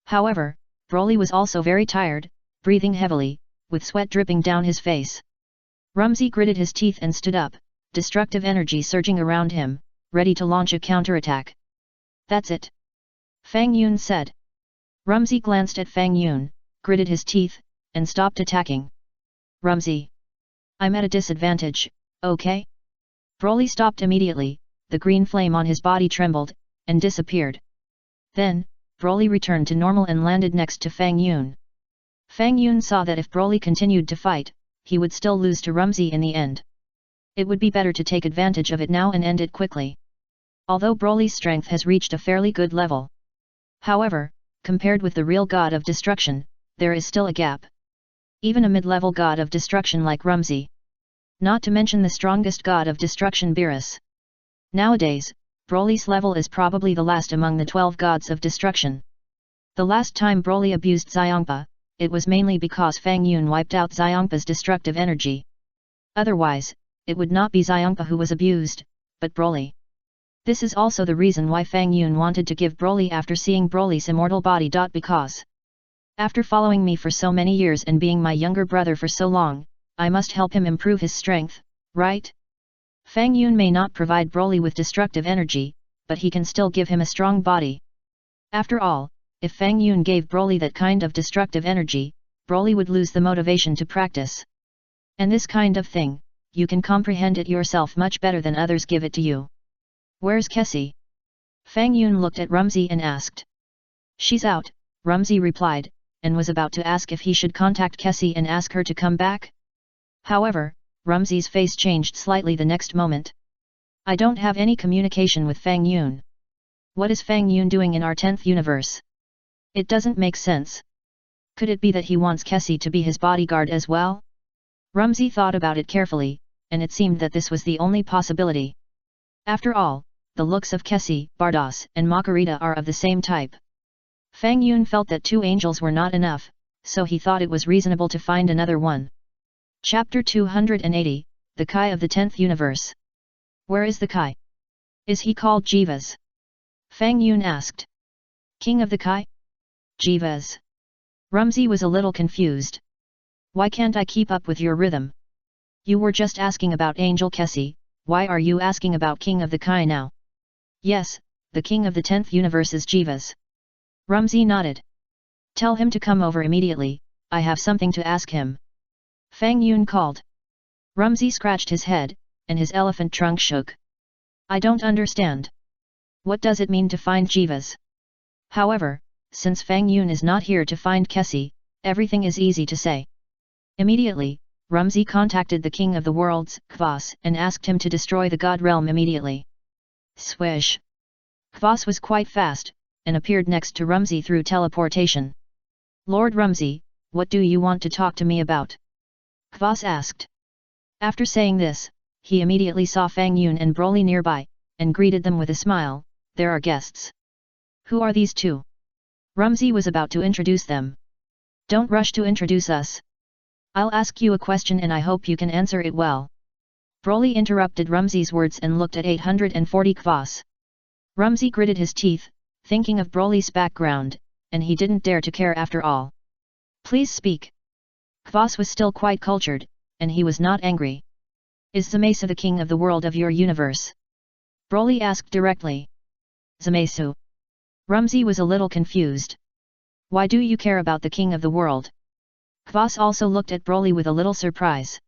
However, Broly was also very tired, breathing heavily, with sweat dripping down his face. Rumsey gritted his teeth and stood up, destructive energy surging around him, ready to launch a counterattack. That's it. Fang Yun said. Rumsey glanced at Fang Yun, gritted his teeth, and stopped attacking. Rumsey. I'm at a disadvantage, okay? Broly stopped immediately, the green flame on his body trembled, and disappeared. Then, Broly returned to normal and landed next to Fang Yun. Fang Yun saw that if Broly continued to fight, he would still lose to Rumsey in the end. It would be better to take advantage of it now and end it quickly. Although Broly's strength has reached a fairly good level. However, compared with the real god of destruction, there is still a gap. Even a mid-level god of destruction like Rumsey. Not to mention the strongest god of destruction Beerus. Nowadays, Broly's level is probably the last among the 12 gods of destruction. The last time Broly abused Xiongpa, it was mainly because Fang Yun wiped out Xiongpa's destructive energy. Otherwise, it would not be Xiongpa who was abused, but Broly. This is also the reason why Fang Yun wanted to give Broly after seeing Broly's immortal body. Because after following me for so many years and being my younger brother for so long, I must help him improve his strength, right? Fang Yun may not provide Broly with destructive energy, but he can still give him a strong body. After all, if Fang Yun gave Broly that kind of destructive energy, Broly would lose the motivation to practice. And this kind of thing, you can comprehend it yourself much better than others give it to you. Where's Kessie? Fang Yun looked at Rumsey and asked. She's out, Rumsey replied, and was about to ask if he should contact Kessie and ask her to come back. However, Rumsey's face changed slightly the next moment. I don't have any communication with Fang Yun. What is Fang Yun doing in our 10th universe? It doesn't make sense. Could it be that he wants Kessie to be his bodyguard as well? Rumsey thought about it carefully, and it seemed that this was the only possibility. After all, the looks of Kessie, Bardos, and Makarita are of the same type. Fang Yun felt that 2 angels were not enough, so he thought it was reasonable to find another one. Chapter 280, The Kai of the 10th Universe. Where is the Kai? Is he called Jivas? Fang Yun asked. King of the Kai? Jivas. Rumsey was a little confused. Why can't I keep up with your rhythm? You were just asking about Angel Kessie, why are you asking about King of the Kai now? Yes, the King of the 10th Universe is Jivas. Rumsey nodded. Tell him to come over immediately, I have something to ask him. Fang Yun called. Rumsey scratched his head, and his elephant trunk shook. I don't understand. What does it mean to find Jivas? However, since Fang Yun is not here to find Kessie, everything is easy to say. Immediately, Rumsey contacted the King of the Worlds, Kvas, and asked him to destroy the God Realm immediately. Swish! Kvas was quite fast, and appeared next to Rumsey through teleportation. Lord Rumsey, what do you want to talk to me about? Kvas asked. After saying this, he immediately saw Fang Yun and Broly nearby, and greeted them with a smile. There are guests. Who are these two? Rumsey was about to introduce them. Don't rush to introduce us. I'll ask you a question and I hope you can answer it well. Broly interrupted Rumsey's words and looked at 840 Kvas. Rumsey gritted his teeth, thinking of Broly's background, and he didn't dare to care after all. Please speak. Kvas was still quite cultured, and he was not angry. Is Zamasu the king of the world of your universe? Broly asked directly. Zamasu. Rumsey was a little confused. Why do you care about the king of the world? Kvas also looked at Broly with a little surprise.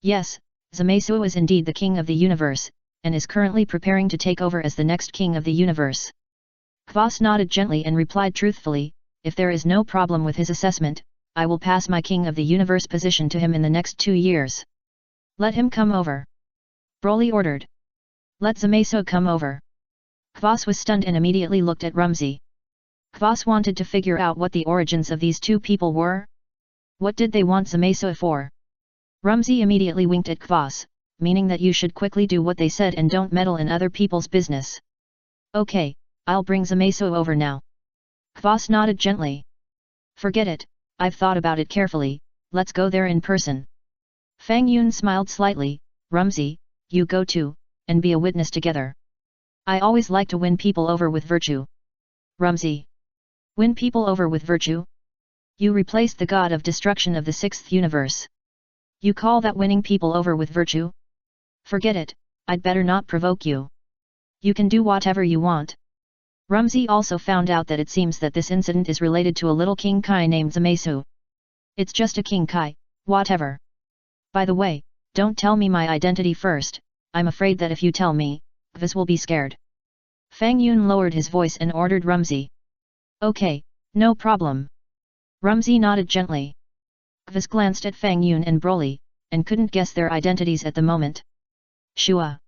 Yes, Zamasu is indeed the king of the universe, and is currently preparing to take over as the next king of the universe. Kvas nodded gently and replied truthfully, if there is no problem with his assessment, I will pass my king of the universe position to him in the next 2 years. Let him come over. Broly ordered. Let Zamasu come over. Kvas was stunned and immediately looked at Rumsey. Kvas wanted to figure out what the origins of these two people were. What did they want Zamasu for? Rumsey immediately winked at Kvas, meaning that you should quickly do what they said and don't meddle in other people's business. Okay, I'll bring Zamasu over now. Kvas nodded gently. Forget it, I've thought about it carefully, let's go there in person. Fang Yun smiled slightly. Rumsey, you go too, and be a witness together. I always like to win people over with virtue. Rumsey. Win people over with virtue? You replaced the god of destruction of the sixth universe. You call that winning people over with virtue? Forget it, I'd better not provoke you. You can do whatever you want. Rumsey also found out that it seems that this incident is related to a little King Kai named Zamesu. It's just a King Kai, whatever. By the way, don't tell me my identity first, I'm afraid that if you tell me, Gvaz will be scared. Fang Yun lowered his voice and ordered Rumsey. Okay, no problem. Rumsey nodded gently. Gvaz glanced at Fang Yun and Broly, and couldn't guess their identities at the moment. Shua.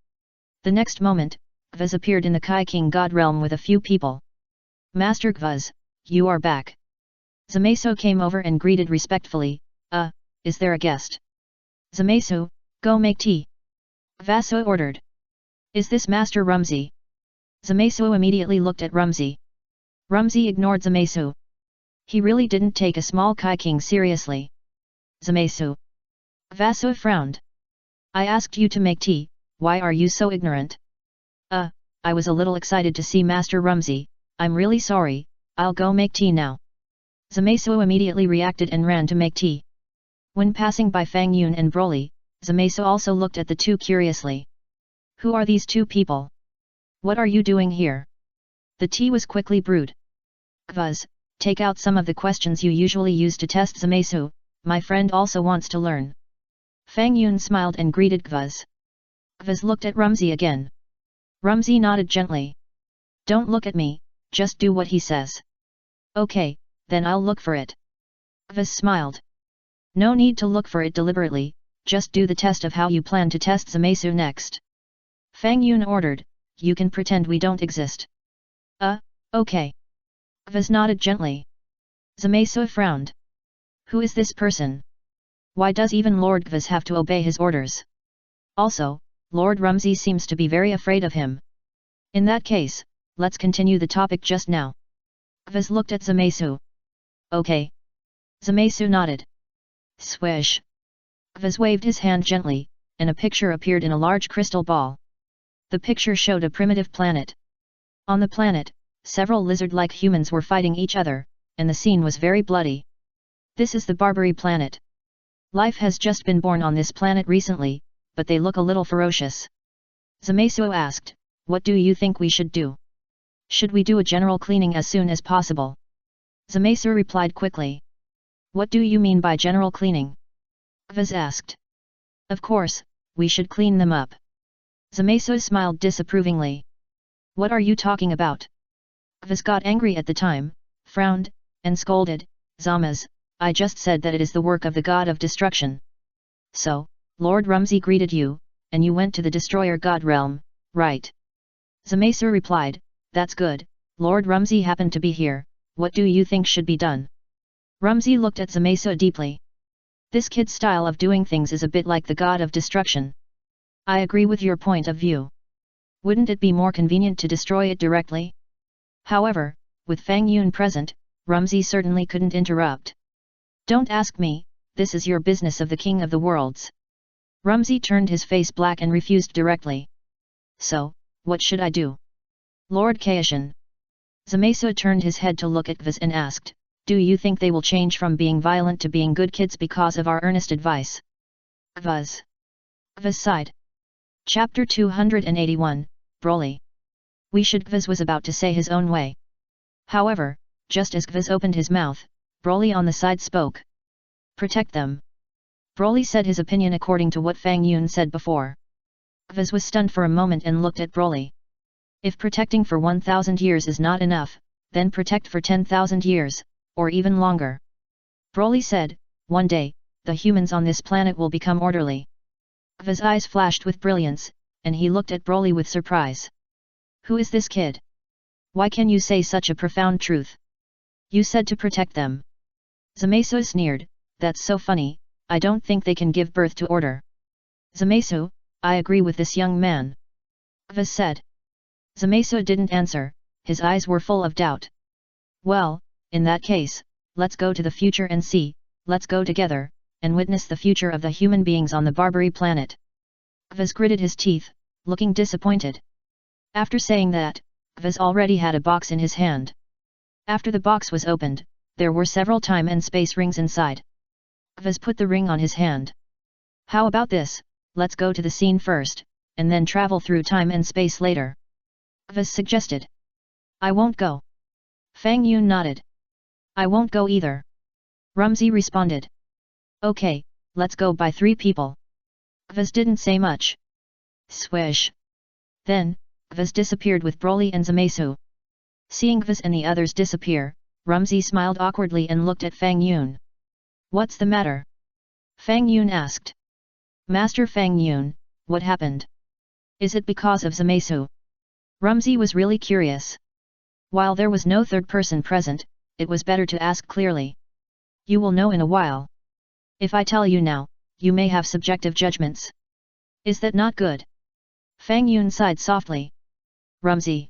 The next moment, Gvaz appeared in the Kai King God realm with a few people. Master Gvaz, you are back. Zamesu came over and greeted respectfully. Is there a guest? Zamesu, go make tea. Gvaz ordered. Is this Master Rumsey? Zamesu immediately looked at Rumsey. Rumsey ignored Zamesu. He really didn't take a small Kai King seriously. Zamesu. Gvaz frowned. I asked you to make tea, why are you so ignorant? I was a little excited to see Master Rumsey, I'm really sorry, I'll go make tea now. Zamesu immediately reacted and ran to make tea. When passing by Fang Yun and Broly, Zamesu also looked at the two curiously. Who are these two people? What are you doing here? The tea was quickly brewed. Gvaz, take out some of the questions you usually use to test Zamesu, my friend also wants to learn. Fang Yun smiled and greeted Gvaz. Gvaz looked at Rumsey again. Rumsey nodded gently. Don't look at me, just do what he says. Okay, then I'll look for it. Gvaz smiled. No need to look for it deliberately, just do the test of how you plan to test Zamesu next. Fang Yun ordered, you can pretend we don't exist. Okay. Gvaz nodded gently. Zamesu frowned. Who is this person? Why does even Lord Gvaz have to obey his orders? Also, Lord Rumsey seems to be very afraid of him. In that case, let's continue the topic just now. Gvaz looked at Zamesu. Okay. Zamesu nodded. Swish. Gvaz waved his hand gently, and a picture appeared in a large crystal ball. The picture showed a primitive planet. On the planet, several lizard-like humans were fighting each other, and the scene was very bloody. This is the Barbary planet. Life has just been born on this planet recently, but they look a little ferocious. Zamesu asked, what do you think we should do? Should we do a general cleaning as soon as possible? Zamesu replied quickly. What do you mean by general cleaning? Gvaz asked. Of course, we should clean them up. Zamesu smiled disapprovingly. What are you talking about? Gvaz got angry at the time, frowned, and scolded, Zamaz, I just said that it is the work of the god of destruction. So, Lord Rumsey greeted you, and you went to the destroyer god realm, right? Zamesu replied, that's good, Lord Rumsey happened to be here, what do you think should be done? Rumsey looked at Zamesu deeply. This kid's style of doing things is a bit like the god of destruction. I agree with your point of view. Wouldn't it be more convenient to destroy it directly? However, with Fang Yun present, Rumsey certainly couldn't interrupt. Don't ask me, this is your business of the king of the worlds. Rumsey turned his face black and refused directly. So, what should I do? Lord Kaishan. Zamesu turned his head to look at Gvaz and asked, do you think they will change from being violent to being good kids because of our earnest advice? Gvaz. Gvaz sighed. Chapter 281, Broly. Gvaz was about to say his own way. However, just as Gvaz opened his mouth, Broly on the side spoke. Protect them. Broly said his opinion according to what Fang Yun said before. Gvaz was stunned for a moment and looked at Broly. If protecting for 1,000 years is not enough, then protect for 10,000 years, or even longer. Broly said, one day, the humans on this planet will become orderly. Gvaz's eyes flashed with brilliance, and he looked at Broly with surprise. Who is this kid? Why can you say such a profound truth? You said to protect them. Zamesu sneered, that's so funny, I don't think they can give birth to order. Zamesu, I agree with this young man. Gvaz said. Zamesu didn't answer, his eyes were full of doubt. Well, in that case, let's go to the future and see, let's go together, and witness the future of the human beings on the Barbary planet. Gvaz gritted his teeth, looking disappointed. After saying that, Gvaz already had a box in his hand. After the box was opened, there were several time and space rings inside. Gvaz put the ring on his hand. How about this, let's go to the scene first, and then travel through time and space later. Gvaz suggested. I won't go. Fang Yun nodded. I won't go either. Rumsey responded. Okay, let's go by 3 people. Gvaz didn't say much. Swish. Then, Gvaz disappeared with Broly and Zamasu. Seeing Gvaz and the others disappear, Rumsey smiled awkwardly and looked at Fang Yun. What's the matter? Fang Yun asked. Master Fang Yun, what happened? Is it because of Zamasu? Rumsey was really curious. While there was no third person present, it was better to ask clearly. You will know in a while. If I tell you now, you may have subjective judgments. Is that not good? Fang Yun sighed softly. Rumsey.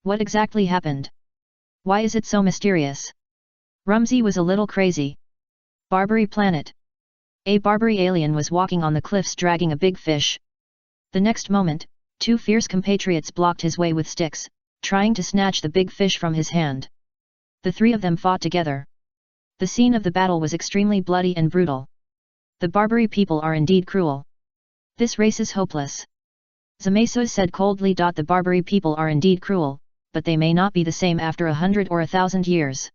What exactly happened? Why is it so mysterious? Rumsey was a little crazy. Barbary planet. A Barbary alien was walking on the cliffs dragging a big fish. The next moment, 2 fierce compatriots blocked his way with sticks, trying to snatch the big fish from his hand. The 3 of them fought together. The scene of the battle was extremely bloody and brutal. The Barbary people are indeed cruel. This race is hopeless. Zamasu said coldly. The Barbary people are indeed cruel, but they may not be the same after 100 or 1,000 years.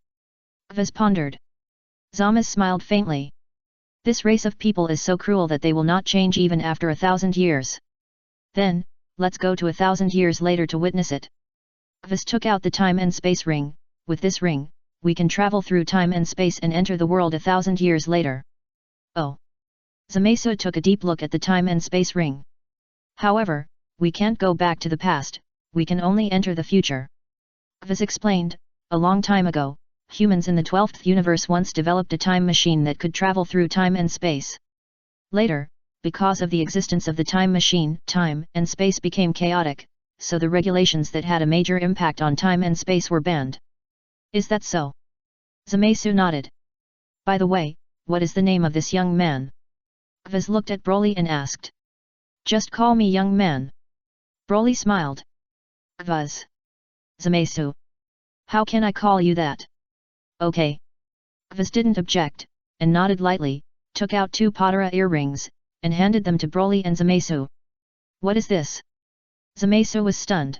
Gvaz pondered. Zamasu smiled faintly. This race of people is so cruel that they will not change even after 1,000 years. Then, let's go to 1,000 years later to witness it. Gvaz took out the time and space ring. With this ring, we can travel through time and space and enter the world 1,000 years later. Oh! Zamasu took a deep look at the time and space ring. However, we can't go back to the past, we can only enter the future. Gvaz explained, a long time ago, humans in the 12th universe once developed a time machine that could travel through time and space. Later, because of the existence of the time machine, time and space became chaotic, so the regulations that had a major impact on time and space were banned. Is that so? Zamasu nodded. By the way, what is the name of this young man? Gvaz looked at Broly and asked. Just call me young man. Broly smiled. Gvaz. Zamasu. How can I call you that? Okay. Gvaz didn't object, and nodded lightly, took out 2 Patara earrings, and handed them to Broly and Zamasu. What is this? Zamasu was stunned.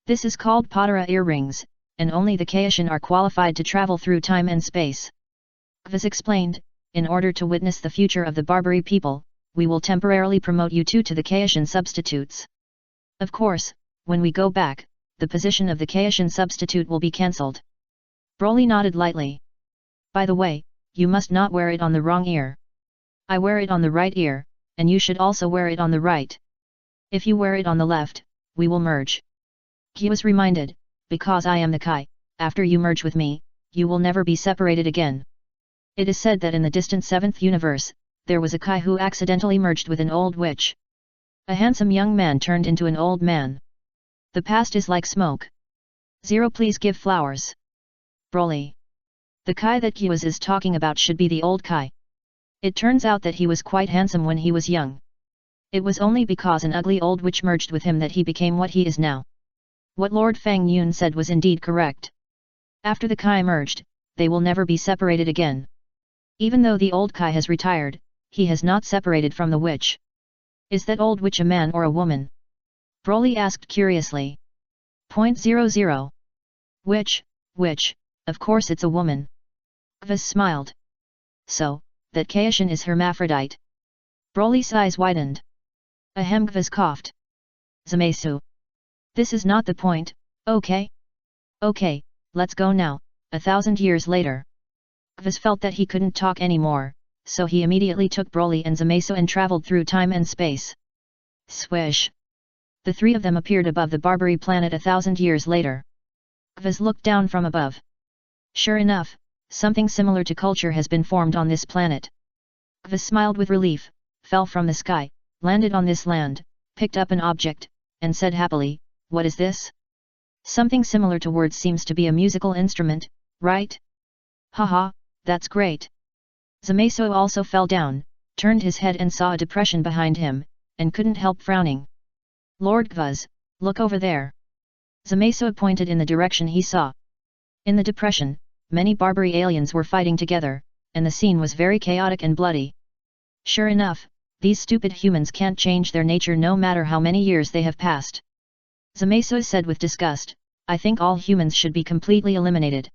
This is called Patara earrings, and only the Kaishin are qualified to travel through time and space. Gvaz explained, in order to witness the future of the Barbary people, we will temporarily promote you 2 to the Kaishin substitutes. Of course, when we go back, the position of the Kaishin substitute will be cancelled. Broly nodded lightly. By the way, you must not wear it on the wrong ear. I wear it on the right ear, and you should also wear it on the right. If you wear it on the left, we will merge. He was reminded, because I am the Kai, after you merge with me, you will never be separated again. It is said that in the distant 7th universe, there was a Kai who accidentally merged with an old witch. A handsome young man turned into an old man. The past is like smoke. 0 Please give flowers. Broly. The Kai that Gvaz is talking about should be the old Kai. It turns out that he was quite handsome when he was young. It was only because an ugly old witch merged with him that he became what he is now. What Lord Fang Yun said was indeed correct. After the Kai merged, they will never be separated again. Even though the old Kai has retired, he has not separated from the witch. Is that old witch a man or a woman? Broly asked curiously. 0.00. Witch, of course it's a woman. Gvaz smiled. So, that Kaishin is hermaphrodite. Broly's eyes widened. Ahem, Gvaz coughed. Zamasu. This is not the point, okay? Okay, let's go now, 1,000 years later. Gvaz felt that he couldn't talk anymore, so he immediately took Broly and Zamasu and traveled through time and space. Swish! The 3 of them appeared above the Barbary planet 1,000 years later. Gvaz looked down from above. Sure enough, something similar to culture has been formed on this planet. Gvaz smiled with relief, fell from the sky, landed on this land, picked up an object, and said happily, what is this? Something similar to words seems to be a musical instrument, right? Haha, that's great. Zamasu also fell down, turned his head and saw a depression behind him, and couldn't help frowning. Lord Gvuz, look over there. Zamasu pointed in the direction he saw. In the depression, many Barbary aliens were fighting together, and the scene was very chaotic and bloody. Sure enough, these stupid humans can't change their nature no matter how many years they have passed. Zamasu said with disgust, I think all humans should be completely eliminated.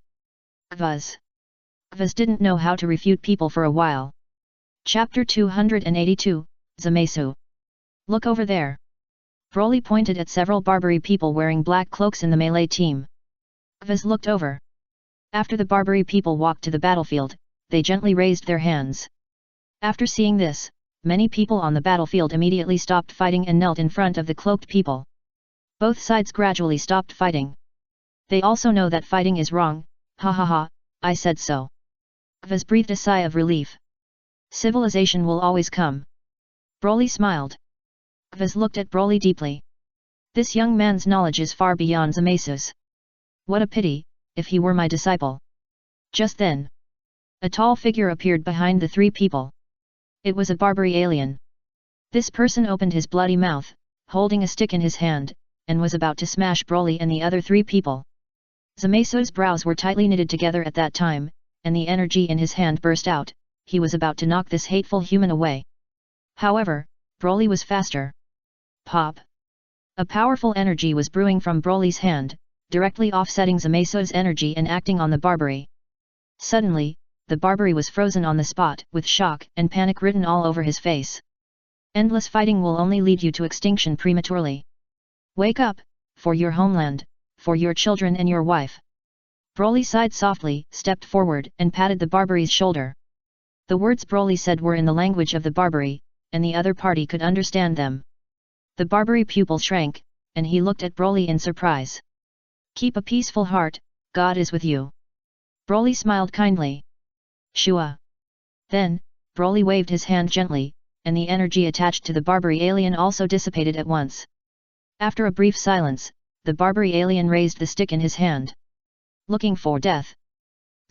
Gvuz. Gvuz didn't know how to refute people for a while. Chapter 282, Zamasu. Look over there. Broly pointed at several Barbary people wearing black cloaks in the melee team. Gvuz looked over. After the Barbary people walked to the battlefield, they gently raised their hands. After seeing this, many people on the battlefield immediately stopped fighting and knelt in front of the cloaked people. Both sides gradually stopped fighting. They also know that fighting is wrong, ha ha ha, I said so. Gvuz breathed a sigh of relief. Civilization will always come. Broly smiled. Gvuz looked at Broly deeply. This young man's knowledge is far beyond Zamasu's. What a pity, if he were my disciple. Just then, a tall figure appeared behind the three people. It was a Barbary alien. This person opened his bloody mouth, holding a stick in his hand, and was about to smash Broly and the other three people. Zamasu's brows were tightly knitted together at that time, and the energy in his hand burst out. He was about to knock this hateful human away. However, Broly was faster. Pop! A powerful energy was brewing from Broly's hand, directly offsetting Zamasu's energy and acting on the Barbary. Suddenly, the Barbary was frozen on the spot, with shock and panic written all over his face. Endless fighting will only lead you to extinction prematurely. Wake up, for your homeland, for your children and your wife. Broly sighed softly, stepped forward and patted the Barbary's shoulder. The words Broly said were in the language of the Barbary, and the other party could understand them. The Barbary pupil shrank, and he looked at Broly in surprise. Keep a peaceful heart, God is with you. Broly smiled kindly. Shua. Then, Broly waved his hand gently, and the energy attached to the Barbary alien also dissipated at once. After a brief silence, the Barbary alien raised the stick in his hand. Looking for death.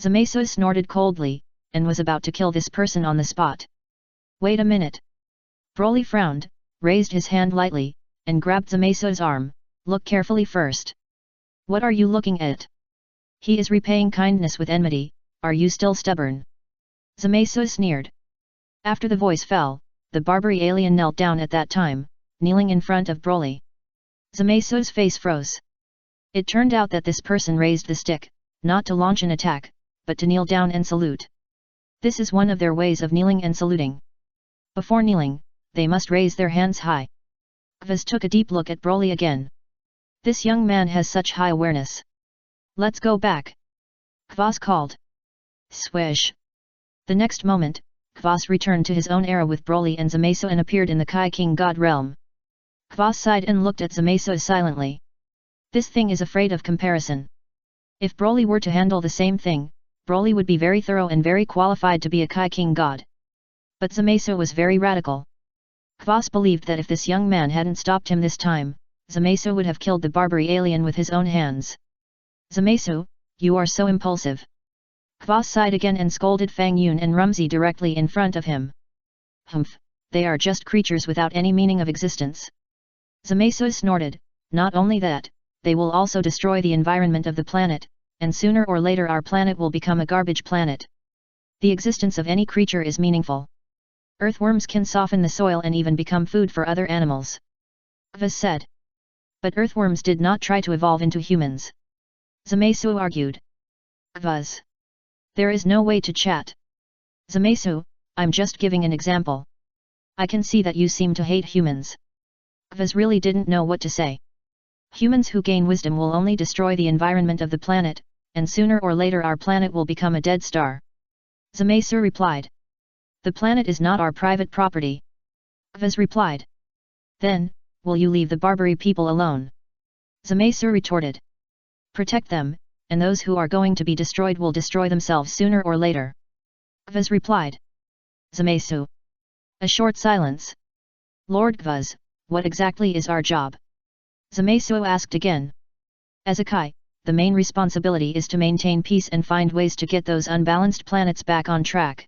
Zamasu snorted coldly, and was about to kill this person on the spot. Wait a minute. Broly frowned, raised his hand lightly, and grabbed Zamasu's arm. Look carefully first. What are you looking at? He is repaying kindness with enmity, are you still stubborn? Zamasu sneered. After the voice fell, the Barbary alien knelt down at that time, kneeling in front of Broly. Zamasu's face froze. It turned out that this person raised the stick, not to launch an attack, but to kneel down and salute. This is one of their ways of kneeling and saluting. Before kneeling, they must raise their hands high. Gvuz took a deep look at Broly again. This young man has such high awareness. Let's go back. Gvuz called. Swish. The next moment, Gvuz returned to his own era with Broly and Zamasu and appeared in the Kai King God realm. Gvuz sighed and looked at Zamasu silently. This thing is afraid of comparison. If Broly were to handle the same thing, Broly would be very thorough and very qualified to be a Kai King God. But Zamasu was very radical. Gvuz believed that if this young man hadn't stopped him this time, Zamasu would have killed the Barbary alien with his own hands. Zamasu, you are so impulsive. Gvuz sighed again and scolded Fang Yun and Rumzi directly in front of him. Humph, they are just creatures without any meaning of existence. Zamasu snorted, not only that, they will also destroy the environment of the planet, and sooner or later our planet will become a garbage planet. The existence of any creature is meaningful. Earthworms can soften the soil and even become food for other animals. Gvuz said. But earthworms did not try to evolve into humans. Zamasu argued. Gvuz. There is no way to chat. Zamasu, I'm just giving an example. I can see that you seem to hate humans. Gvuz really didn't know what to say. Humans who gain wisdom will only destroy the environment of the planet, and sooner or later our planet will become a dead star. Zamasu replied. The planet is not our private property. Gvuz replied. Then, will you leave the Barbary people alone? Zamasu retorted. Protect them, and those who are going to be destroyed will destroy themselves sooner or later. Gvuz replied. Zamasu. A short silence. Lord Gvuz, what exactly is our job? Zamasu asked again. As a Kai, the main responsibility is to maintain peace and find ways to get those unbalanced planets back on track.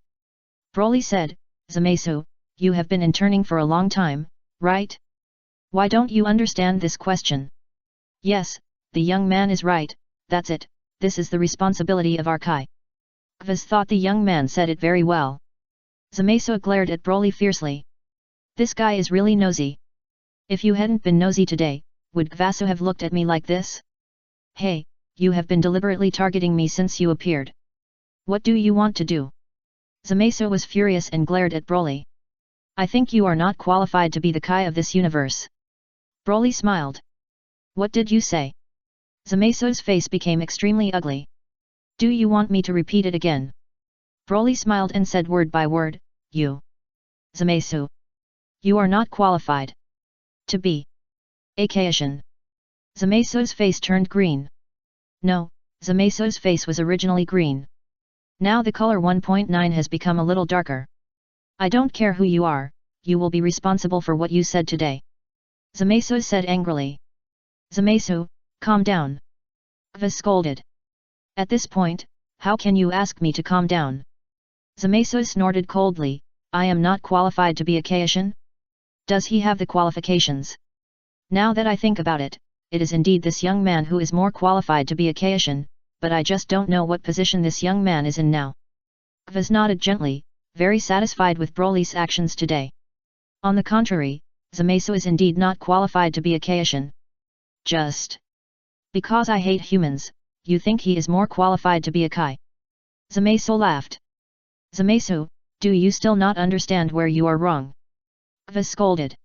Broly said, Zamasu, you have been interning for a long time, right? Why don't you understand this question? Yes, the young man is right, that's it, this is the responsibility of our Kai. Gvaz thought the young man said it very well. Zamasu glared at Broly fiercely. This guy is really nosy. If you hadn't been nosy today, would Gvasu have looked at me like this? Hey, you have been deliberately targeting me since you appeared. What do you want to do? Zamasu was furious and glared at Broly. I think you are not qualified to be the Kai of this universe. Broly smiled. What did you say? Zamasu's face became extremely ugly. Do you want me to repeat it again? Broly smiled and said word by word, you. Zamasu. You are not qualified. To be a Kaishin. Zamasu's face turned green. No, Zamasu's face was originally green. Now the color 1.9 has become a little darker. I don't care who you are, you will be responsible for what you said today. Zamasu said angrily. Zamasu, calm down. Gvaz scolded. At this point, how can you ask me to calm down? Zamasu snorted coldly, I am not qualified to be a Kaishin? Does he have the qualifications? Now that I think about it, it is indeed this young man who is more qualified to be a Kaishin, but I just don't know what position this young man is in now. Gvaz nodded gently, very satisfied with Broly's actions today. On the contrary, Zamasu is indeed not qualified to be a Kaishin. Just because I hate humans, you think he is more qualified to be a Kai? Zamasu laughed. Zamasu, do you still not understand where you are wrong? Gvaz scolded.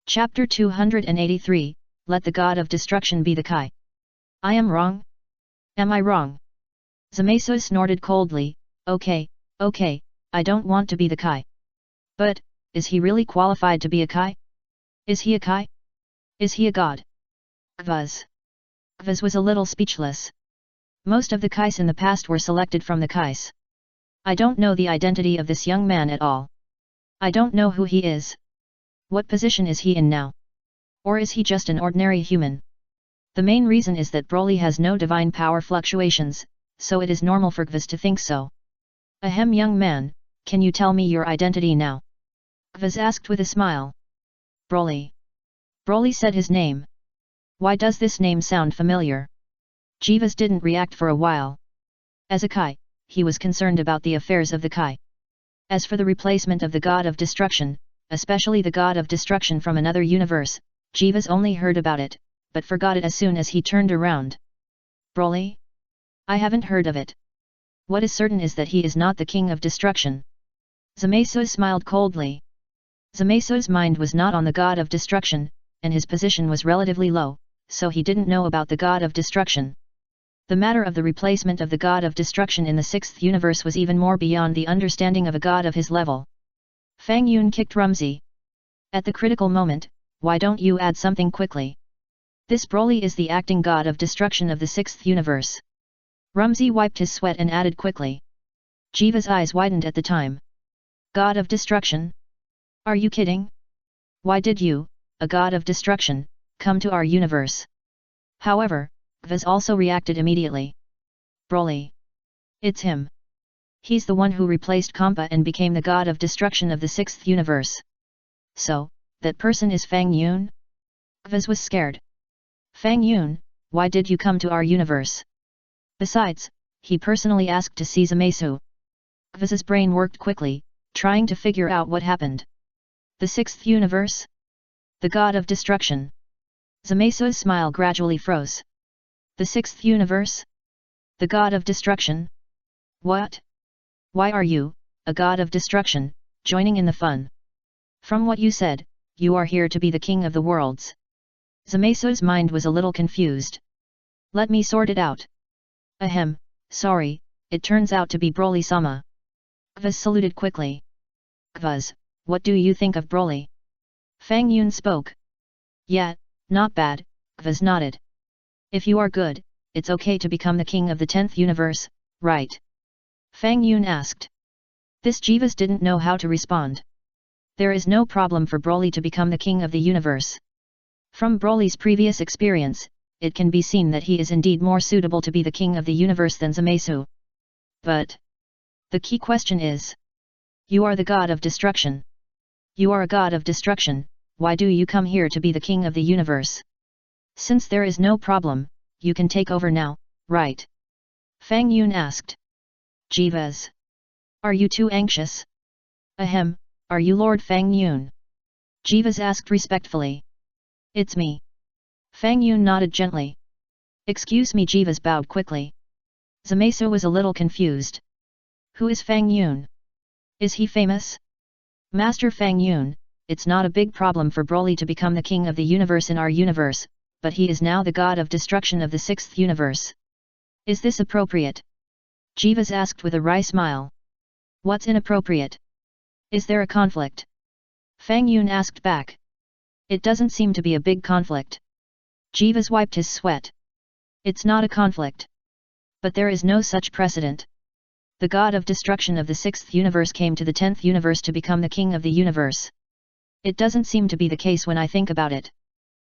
Chapter 283, Let the God of Destruction be the Kai. I am wrong? Am I wrong? Zamasu snorted coldly, okay, I don't want to be the Kai. But, is he really qualified to be a Kai? Is he a Kai? Is he a god? Gvaz. Gvaz was a little speechless. Most of the Kais in the past were selected from the Kais. I don't know the identity of this young man at all. I don't know who he is. What position is he in now? Or is he just an ordinary human? The main reason is that Broly has no divine power fluctuations, so it is normal for Gvaz to think so. Ahem, young man, can you tell me your identity now? Gvaz asked with a smile. Broly. Broly said his name. Why does this name sound familiar? Gvaz didn't react for a while. As a Kai, he was concerned about the affairs of the Kai. As for the replacement of the God of Destruction, especially the God of Destruction from another universe, Gvaz only heard about it, but forgot it as soon as he turned around. Broly? I haven't heard of it. What is certain is that he is not the King of Destruction. Zamasu smiled coldly. Zamasu's mind was not on the God of Destruction, and his position was relatively low, so he didn't know about the God of Destruction. The matter of the replacement of the God of Destruction in the 6th universe was even more beyond the understanding of a god of his level. Fang Yun kicked Rumsey. At the critical moment, why don't you add something quickly? This Broly is the acting God of Destruction of the 6th universe. Rumsey wiped his sweat and added quickly. Jiva's eyes widened at the time. God of Destruction? Are you kidding? Why did you, a God of Destruction, come to our universe? However, Gvaz also reacted immediately. Broly. It's him. He's the one who replaced Kampa and became the God of Destruction of the 6th universe. So, that person is Fang Yun? Gvaz was scared. Fang Yun, why did you come to our universe? Besides, he personally asked to see Zamasu. Gvaz's brain worked quickly, trying to figure out what happened. The 6th universe? The God of Destruction. Zamasu's smile gradually froze. The 6th universe? The God of Destruction? What? Why are you, a God of Destruction, joining in the fun? From what you said, you are here to be the king of the worlds. Zamasu's mind was a little confused. Let me sort it out. Ahem, sorry, it turns out to be Broly-sama. Gvaz saluted quickly. Gvaz, what do you think of Broly? Fang Yun spoke. Yeah, not bad, Gvaz nodded. If you are good, it's okay to become the king of the 10th universe, right? Fang Yun asked. This Jivas didn't know how to respond. There is no problem for Broly to become the king of the universe. From Broly's previous experience, it can be seen that he is indeed more suitable to be the king of the universe than Zamasu. But the key question is, you are the god of destruction. You are a god of destruction, why do you come here to be the king of the universe? Since there is no problem, you can take over now, right? Fang Yun asked. Jivas. Are you too anxious? Ahem, are you Lord Fang Yun? Jivas asked respectfully. It's me. Fang Yun nodded gently. Excuse me, Jivas bowed quickly. Zamasu was a little confused. Who is Fang Yun? Is he famous? Master Fang Yun, it's not a big problem for Broly to become the king of the universe in our universe, but he is now the god of destruction of the sixth universe. Is this appropriate? Jivas asked with a wry smile. What's inappropriate? Is there a conflict? Fang Yun asked back. It doesn't seem to be a big conflict. Jivas wiped his sweat. It's not a conflict. But there is no such precedent. The god of destruction of the sixth universe came to the 10th universe to become the king of the universe. It doesn't seem to be the case when I think about it.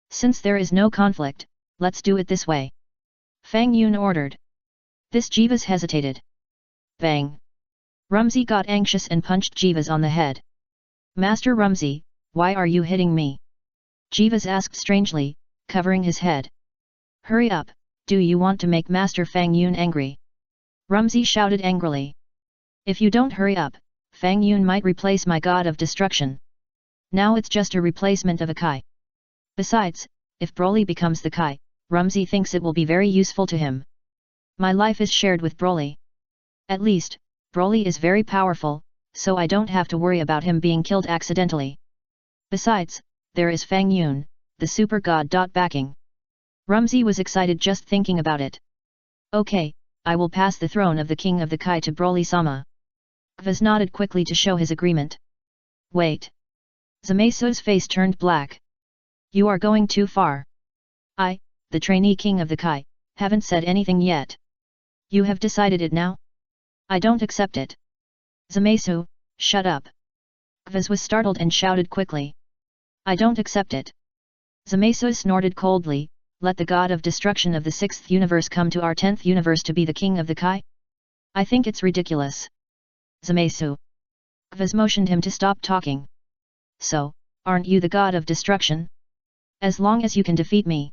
Since there is no conflict, let's do it this way. Fang Yun ordered. This Jivas hesitated. Bang! Rumsey got anxious and punched Jivas on the head. Master Rumsey, why are you hitting me? Jivas asked strangely, covering his head. Hurry up, do you want to make Master Fang Yun angry? Rumsey shouted angrily. If you don't hurry up, Fang Yun might replace my god of destruction. Now it's just a replacement of a Kai. Besides, if Broly becomes the Kai, Rumsey thinks it will be very useful to him. My life is shared with Broly. At least, Broly is very powerful, so I don't have to worry about him being killed accidentally. Besides, there is Fang Yun, the super god. Backing. Rumsey was excited just thinking about it. Okay, I will pass the throne of the king of the Kai to Broly-sama. Kvaz nodded quickly to show his agreement. Wait. Zamasu's face turned black. You are going too far. I, the trainee king of the Kai, haven't said anything yet. You have decided it now? I don't accept it. Zamasu, shut up. Kvaz was startled and shouted quickly. I don't accept it. Zamasu snorted coldly, let the god of destruction of the 6th universe come to our 10th universe to be the king of the Kai? I think it's ridiculous. Zamasu. Kvaz motioned him to stop talking. So, aren't you the god of destruction? As long as you can defeat me.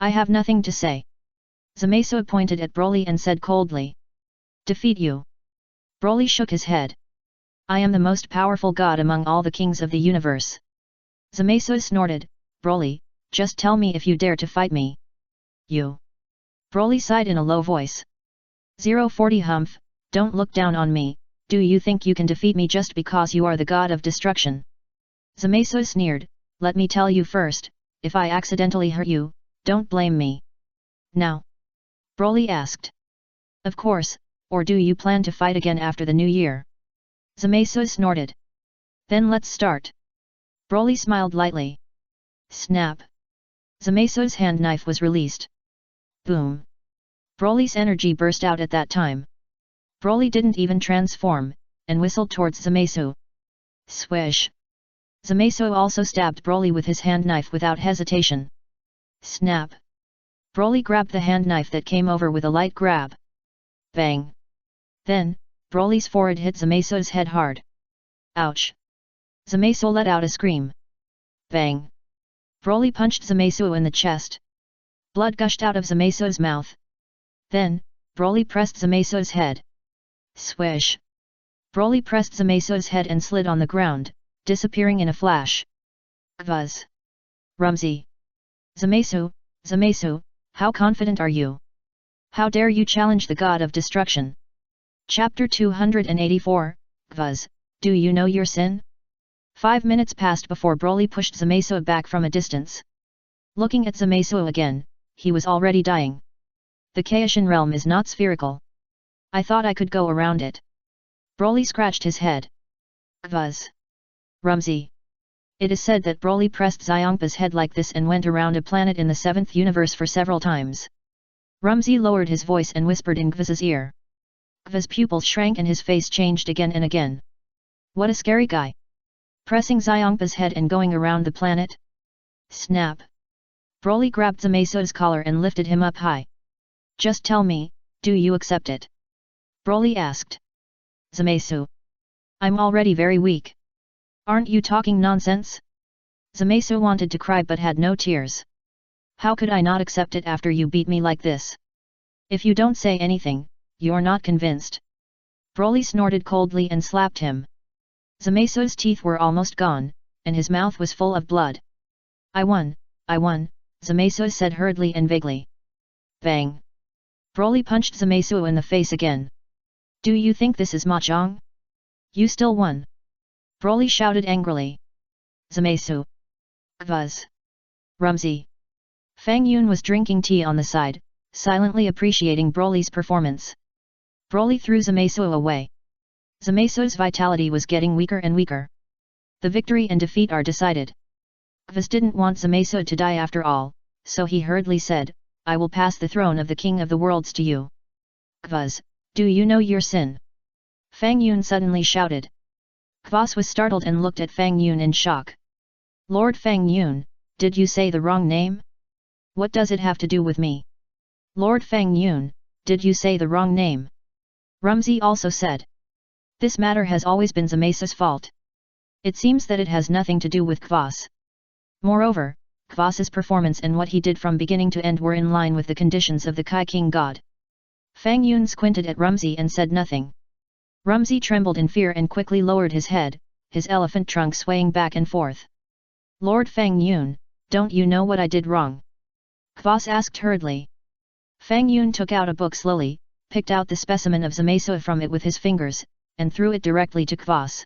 I have nothing to say. Zamasu pointed at Broly and said coldly. Defeat you. Broly shook his head. I am the most powerful god among all the kings of the universe. Zamasu snorted, Broly, just tell me if you dare to fight me. You. Broly sighed in a low voice. 040 Humph, don't look down on me, do you think you can defeat me just because you are the god of destruction? Zamasu sneered, let me tell you first, if I accidentally hurt you, don't blame me. Now? Broly asked. Of course, or do you plan to fight again after the new year? Zamasu snorted. Then let's start. Broly smiled lightly. Snap. Zamasu's hand knife was released. Boom. Broly's energy burst out at that time. Broly didn't even transform, and whistled towards Zamasu. Swish. Zamasu also stabbed Broly with his hand knife without hesitation. Snap. Broly grabbed the hand knife that came over with a light grab. Bang. Then, Broly's forehead hit Zamasu's head hard. Ouch. Zamasu let out a scream. Bang. Broly punched Zamasu in the chest. Blood gushed out of Zamasu's mouth. Then, Broly pressed Zamasu's head. Swish. Broly pressed Zamasu's head and slid on the ground, disappearing in a flash. Kvaz. Rumsey. Zamasu, Zamasu, how confident are you? How dare you challenge the god of destruction? Chapter 284, Kvaz, do you know your sin? 5 minutes passed before Broly pushed Zamasu back from a distance. Looking at Zamasu again, he was already dying. The Kaishin realm is not spherical. I thought I could go around it. Broly scratched his head. Kvaz. Rumsey. It is said that Broly pressed Xiongpa's head like this and went around a planet in the 7th universe for several times. Rumsey lowered his voice and whispered in Kvaz's ear. Kvaz's pupils shrank and his face changed again and again. What a scary guy. Pressing Xiongpa's head and going around the planet? Snap. Broly grabbed Zamaisu's collar and lifted him up high. Just tell me, do you accept it? Broly asked. Zamaisu. I'm already very weak. Aren't you talking nonsense? Zamaisu wanted to cry but had no tears. How could I not accept it after you beat me like this? If you don't say anything, you're not convinced. Broly snorted coldly and slapped him. Zamaisu's teeth were almost gone, and his mouth was full of blood. I won, Zamaisu said hurriedly and vaguely. Bang! Broly punched Zamaisu in the face again. Do you think this is mahjong? You still won. Broly shouted angrily. Zamaisu. Buzz. Rumsey. Fang Yun was drinking tea on the side, silently appreciating Broly's performance. Broly threw Zamaisu away. Zamaisu's vitality was getting weaker and weaker. The victory and defeat are decided. Buzz didn't want Zamaisu to die after all, so he hurriedly said, I will pass the throne of the King of the Worlds to you. Buzz, do you know your sin? Fang Yun suddenly shouted. Kvas was startled and looked at Fang Yun in shock. Lord Fang Yun, did you say the wrong name? What does it have to do with me? Lord Fang Yun, did you say the wrong name? Rumsey also said. This matter has always been Zamaisu's fault. It seems that it has nothing to do with Kvas. Moreover, Kvas's performance and what he did from beginning to end were in line with the conditions of the Kai King God. Fang Yun squinted at Rumsey and said nothing. Rumsey trembled in fear and quickly lowered his head, his elephant trunk swaying back and forth. Lord Fang Yun, don't you know what I did wrong? Kvas asked hurriedly. Fang Yun took out a book slowly, picked out the specimen of Zamaisu from it with his fingers, and threw it directly to Kvas.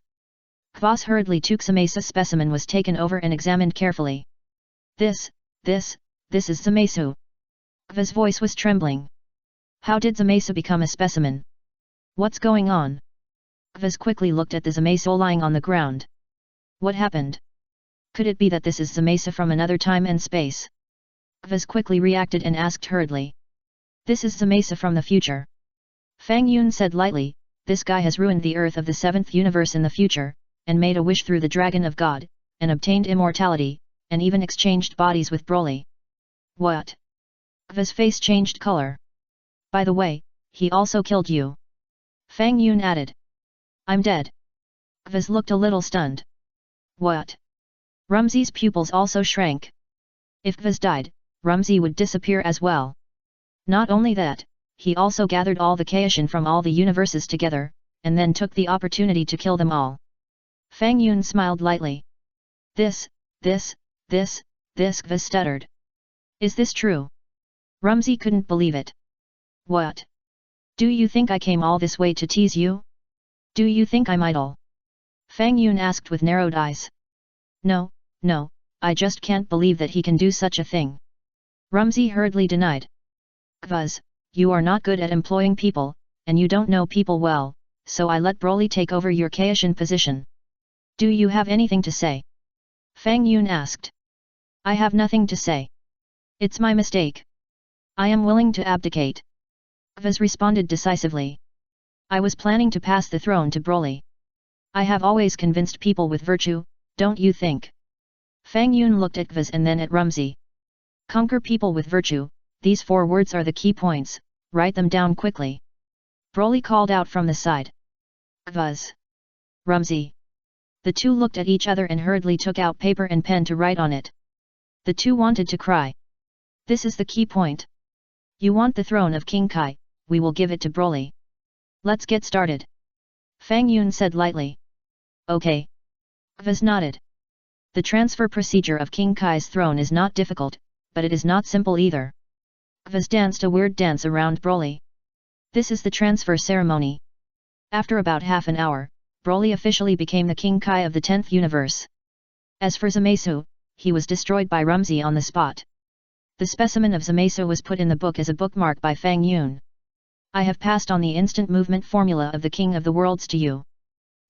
Kvas hurriedly took Zamaisu's specimen was taken over and examined carefully. This is Zamaisu. Kvas' voice was trembling. How did Zamaisu become a specimen? What's going on? Kvas quickly looked at the Zamaisu lying on the ground. What happened? Could it be that this is Zamaisu from another time and space? Kvas quickly reacted and asked hurriedly. This is Zamaisu from the future. Fang Yun said lightly, this guy has ruined the earth of the 7th universe in the future, and made a wish through the Dragon of God, and obtained immortality, and even exchanged bodies with Broly. What? Kvas' face changed color. By the way, he also killed you. Fang Yun added. I'm dead. Kvas looked a little stunned. What? Rumsey's pupils also shrank. If Kvas died, Rumsey would disappear as well. Not only that, he also gathered all the Kaishin from all the universes together, and then took the opportunity to kill them all. Fang Yun smiled lightly. This, Kvas stuttered. Is this true? Rumsey couldn't believe it. What? Do you think I came all this way to tease you? Do you think I'm idle? Fang Yun asked with narrowed eyes. No, I just can't believe that he can do such a thing. Rumsey hurriedly denied. Kvas, you are not good at employing people, and you don't know people well, so I let Broly take over your Kaishin position. Do you have anything to say? Fang Yun asked. I have nothing to say. It's my mistake. I am willing to abdicate. Kvas responded decisively. I was planning to pass the throne to Broly. I have always convinced people with virtue, don't you think? Fang Yun looked at Kvas and then at Rumsey. Conquer people with virtue, these 4 words are the key points, write them down quickly. Broly called out from the side. Kvas. Rumsey. The two looked at each other and hurriedly took out paper and pen to write on it. The two wanted to cry. This is the key point. You want the throne of King Kai, we will give it to Broly. Let's get started. Fang Yun said lightly. Okay. Kvas nodded. The transfer procedure of King Kai's throne is not difficult, but it is not simple either. Kvas danced a weird dance around Broly. This is the transfer ceremony. After about half an hour, Broly officially became the King Kai of the 10th universe. As for Zamaisu, he was destroyed by Rumsey on the spot. The specimen of Zamaisu was put in the book as a bookmark by Fang Yun. I have passed on the instant movement formula of the King of the Worlds to you.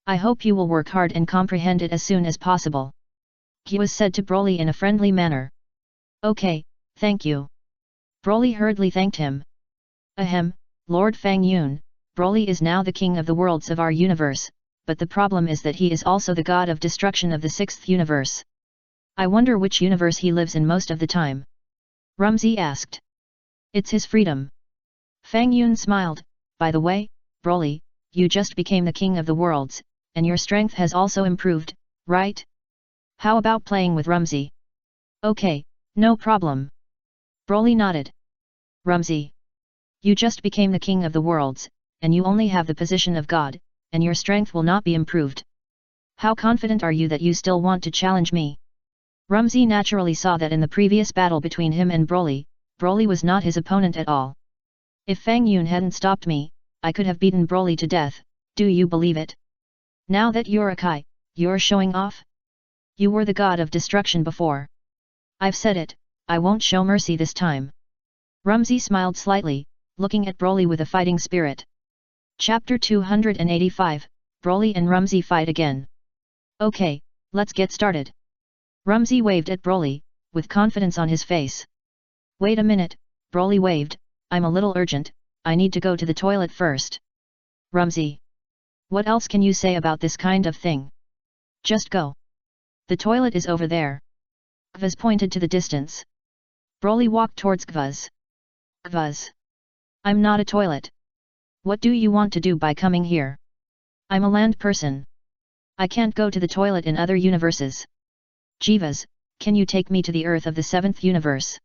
I hope you will work hard and comprehend it as soon as possible. He was said to Broly in a friendly manner. Okay, thank you. Broly hurriedly thanked him. Ahem, Lord Fang Yun, Broly is now the King of the Worlds of our universe, but the problem is that he is also the god of destruction of the 6th universe. I wonder which universe he lives in most of the time. Rumsey asked. It's his freedom. Fang Yun smiled. By the way, Broly, you just became the king of the worlds, and your strength has also improved, right? How about playing with Rumsey? Okay, no problem. Broly nodded. Rumsey. You just became the king of the worlds, and you only have the position of God, and your strength will not be improved. How confident are you that you still want to challenge me? Rumsey naturally saw that in the previous battle between him and Broly, Broly was not his opponent at all. If Fang Yun hadn't stopped me, I could have beaten Broly to death, do you believe it? Now that you're a Kai, you're showing off? You were the god of destruction before. I've said it, I won't show mercy this time. Rumsey smiled slightly, looking at Broly with a fighting spirit. Chapter 285, Broly and Rumsey fight again. Okay, let's get started. Rumsey waved at Broly, with confidence on his face. Wait a minute, Broly waved, I'm a little urgent, I need to go to the toilet first. Rumsey. What else can you say about this kind of thing? Just go. The toilet is over there. Gvaz pointed to the distance. Broly walked towards Gvaz. Gvaz. I'm not a toilet. What do you want to do by coming here? I'm a land person. I can't go to the toilet in other universes. Jivas, can you take me to the Earth of the 7th universe?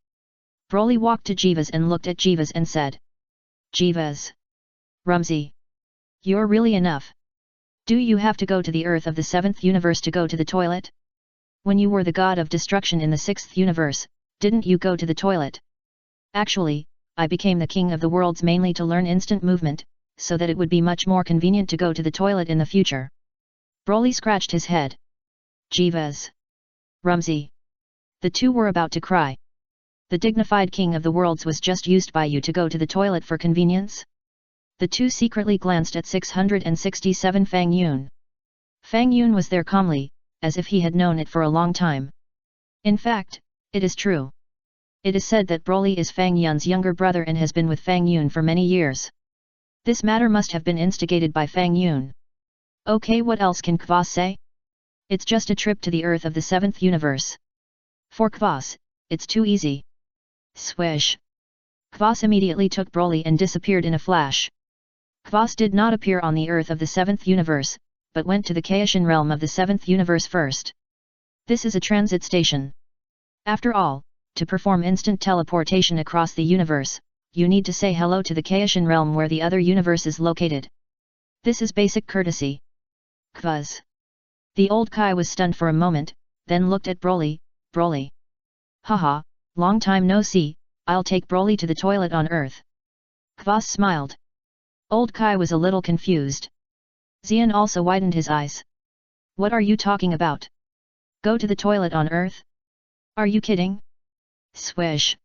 Broly walked to Jivas and looked at Jivas and said. Jivas. Rumsey. You're really enough. Do you have to go to the Earth of the 7th universe to go to the toilet? When you were the god of destruction in the 6th universe, didn't you go to the toilet? Actually, I became the king of the worlds mainly to learn instant movement, so that it would be much more convenient to go to the toilet in the future. Broly scratched his head. Jivas. Rumsey. The two were about to cry. The dignified king of the worlds was just used by you to go to the toilet for convenience? The two secretly glanced at 667 Fang Yun. Fang Yun was there calmly, as if he had known it for a long time. In fact, it is true. It is said that Broly is Fang Yun's younger brother and has been with Fang Yun for many years. This matter must have been instigated by Fang Yun. Okay, what else can Kvas say? It's just a trip to the Earth of the 7th universe. For Kvas, it's too easy. Swish. Kvas immediately took Broly and disappeared in a flash. Kvas did not appear on the Earth of the 7th universe, but went to the Kaishan realm of the 7th universe first. This is a transit station. After all, to perform instant teleportation across the universe, you need to say hello to the Kaishan realm where the other universe is located. This is basic courtesy. Kvaz. The old Kai was stunned for a moment, then looked at Broly. Broly. Haha, long time no see, I'll take Broly to the toilet on Earth. Kvas smiled. Old Kai was a little confused. Xian also widened his eyes. What are you talking about? Go to the toilet on Earth? Are you kidding? Swish.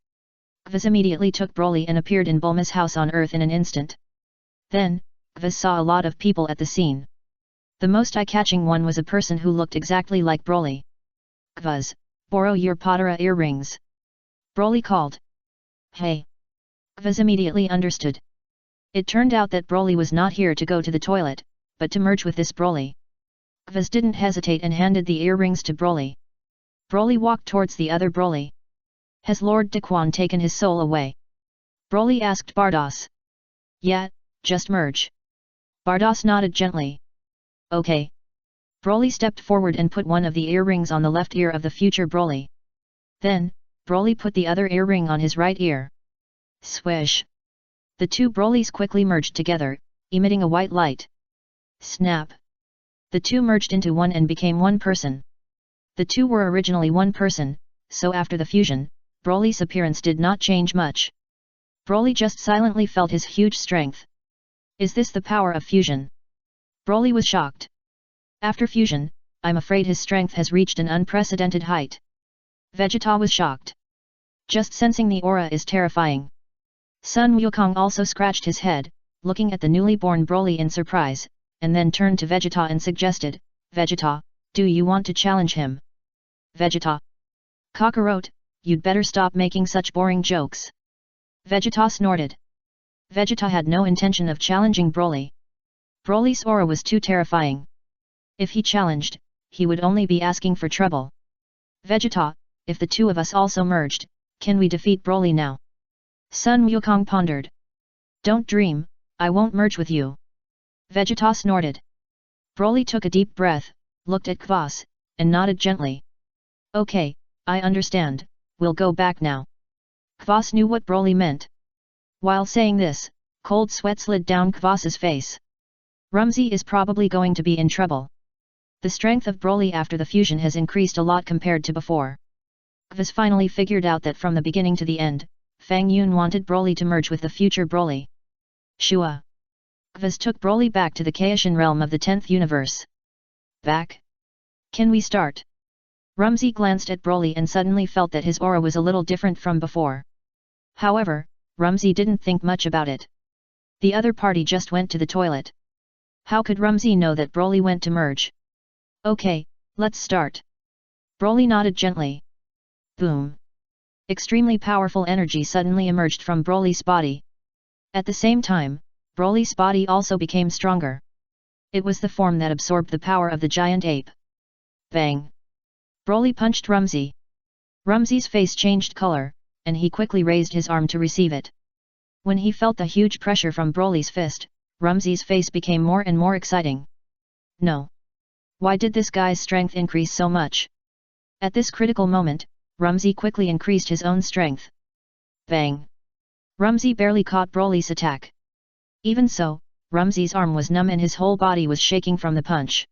Kvaz immediately took Broly and appeared in Bulma's house on Earth in an instant. Then, Kvaz saw a lot of people at the scene. The most eye-catching one was a person who looked exactly like Broly. Kvaz, borrow your Potara earrings. Broly called. Hey. Kvaz immediately understood. It turned out that Broly was not here to go to the toilet, but to merge with this Broly. Kvaz didn't hesitate and handed the earrings to Broly. Broly walked towards the other Broly. Has Lord Daquan taken his soul away? Broly asked Bardos. Yeah, just merge. Bardos nodded gently. Okay. Broly stepped forward and put one of the earrings on the left ear of the future Broly. Then, Broly put the other earring on his right ear. Swish. The two Brolys quickly merged together, emitting a white light. Snap. The two merged into one and became one person. The two were originally one person, so after the fusion, Broly's appearance did not change much. Broly just silently felt his huge strength. Is this the power of fusion? Broly was shocked. After fusion, I'm afraid his strength has reached an unprecedented height. Vegeta was shocked. Just sensing the aura is terrifying. Sun Wukong also scratched his head, looking at the newly born Broly in surprise, and then turned to Vegeta and suggested, Vegeta, do you want to challenge him? Vegeta. Kakarot, you'd better stop making such boring jokes. Vegeta snorted. Vegeta had no intention of challenging Broly. Broly's aura was too terrifying. If he challenged, he would only be asking for trouble. Vegeta, if the two of us also merged, Can we defeat Broly now? Sun Wukong pondered. Don't dream, I won't merge with you. Vegeta snorted. Broly took a deep breath, looked at Kvas, and nodded gently. Okay, I understand, we'll go back now. Kvas knew what Broly meant. While saying this, cold sweat slid down Kvas's face. Rumsey is probably going to be in trouble. The strength of Broly after the fusion has increased a lot compared to before. Kvas finally figured out that from the beginning to the end, Fang Yun wanted Broly to merge with the future Broly. Shua. Kvas took Broly back to the Kaishin realm of the 10th universe. Back? Can we start? Rumsey glanced at Broly and suddenly felt that his aura was a little different from before. However, Rumsey didn't think much about it. The other party just went to the toilet. How could Rumsey know that Broly went to merge? Okay, let's start. Broly nodded gently. Boom. Extremely powerful energy suddenly emerged from Broly's body. At the same time, Broly's body also became stronger. It was the form that absorbed the power of the giant ape. Bang! Broly punched Rumsey. Rumsey's face changed color, and he quickly raised his arm to receive it. When he felt the huge pressure from Broly's fist, Rumsey's face became more and more exciting. No. Why did this guy's strength increase so much? At this critical moment, Rumsey quickly increased his own strength. Bang! Rumsey barely caught Broly's attack. Even so, Rumsey's arm was numb and his whole body was shaking from the punch.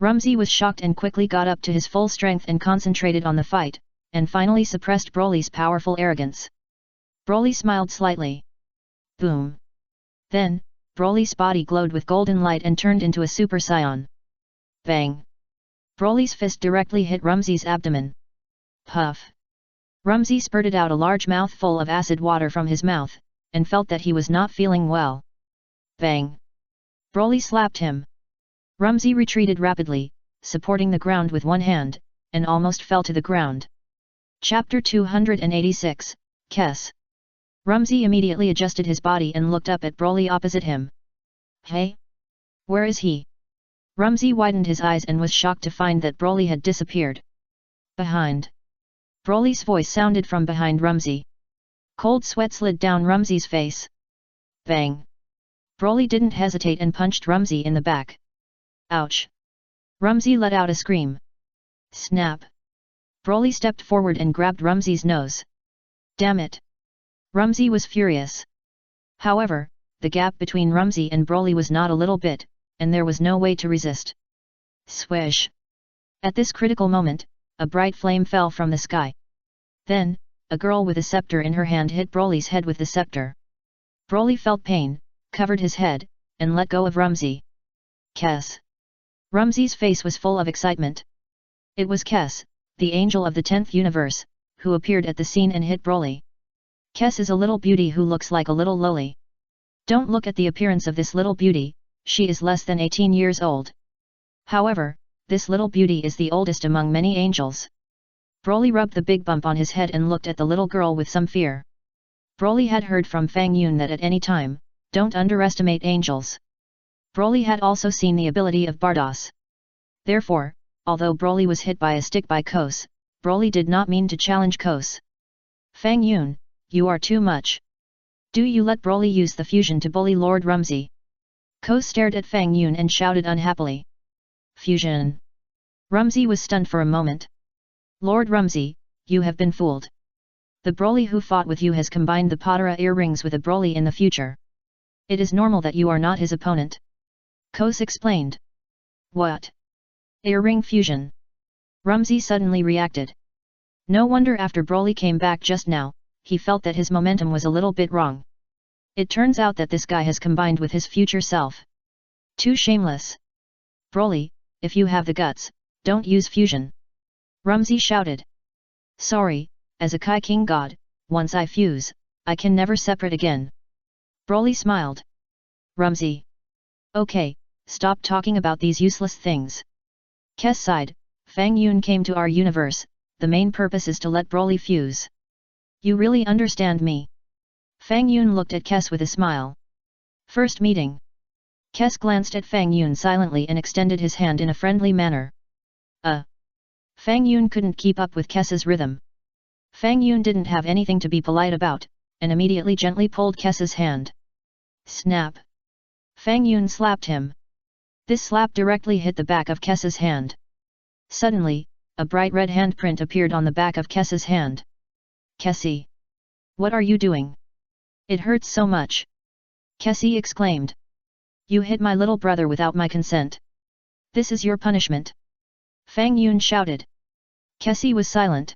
Rumsey was shocked and quickly got up to his full strength and concentrated on the fight, and finally suppressed Broly's powerful arrogance. Broly smiled slightly. Boom! Then, Broly's body glowed with golden light and turned into a Super Saiyan. Bang! Broly's fist directly hit Rumsey's abdomen. Puff! Rumsey spurted out a large mouthful of acid water from his mouth, and felt that he was not feeling well. Bang! Broly slapped him. Rumsey retreated rapidly, supporting the ground with one hand, and almost fell to the ground. Chapter 286, Kes. Rumsey immediately adjusted his body and looked up at Broly opposite him. Hey? Where is he? Rumsey widened his eyes and was shocked to find that Broly had disappeared. Behind. Broly's voice sounded from behind Rumsey. Cold sweat slid down Rumsey's face. Bang! Broly didn't hesitate and punched Rumsey in the back. Ouch! Rumsey let out a scream. Snap! Broly stepped forward and grabbed Rumsey's nose. Damn it! Rumsey was furious. However, the gap between Rumsey and Broly was not a little bit, and there was no way to resist. Swish! At this critical moment, a bright flame fell from the sky. Then, a girl with a scepter in her hand hit Broly's head with the scepter. Broly felt pain, covered his head, and let go of Rumsey. Kes. Rumsey's face was full of excitement. It was Kes, the angel of the 10th universe, who appeared at the scene and hit Broly. Kes is a little beauty who looks like a little loli. Don't look at the appearance of this little beauty, she is less than 18 years old. However, this little beauty is the oldest among many angels. Broly rubbed the big bump on his head and looked at the little girl with some fear. Broly had heard from Fang Yun that at any time, don't underestimate angels. Broly had also seen the ability of Bardos. Therefore, although Broly was hit by a stick by Kos, Broly did not mean to challenge Kos. Fang Yun, you are too much. Do you let Broly use the fusion to bully Lord Rumsey? Kos stared at Fang Yun and shouted unhappily. Fusion. Rumsey was stunned for a moment. Lord Rumsey, you have been fooled. The Broly who fought with you has combined the Potara earrings with a Broly in the future. It is normal that you are not his opponent. Kos explained. What? Earring fusion. Rumsey suddenly reacted. No wonder after Broly came back just now, he felt that his momentum was a little bit wrong. It turns out that this guy has combined with his future self. Too shameless. Broly, if you have the guts, don't use fusion. Rumsey shouted. Sorry, as a Kai King God, once I fuse, I can never separate again. Broly smiled. Rumsey. Okay, stop talking about these useless things. Kes sighed, Fang Yun came to our universe, the main purpose is to let Broly fuse. You really understand me? Fang Yun looked at Kes with a smile. First meeting. Kes glanced at Fang Yun silently and extended his hand in a friendly manner. Fang Yun couldn't keep up with Kes's rhythm. Fang Yun didn't have anything to be polite about, and immediately gently pulled Kessa's hand. Snap! Fang Yun slapped him. This slap directly hit the back of Kessa's hand. Suddenly, a bright red handprint appeared on the back of Kessa's hand. Kessie! What are you doing? It hurts so much! Kessie exclaimed. You hit my little brother without my consent. This is your punishment. Fang Yun shouted. Kessie was silent.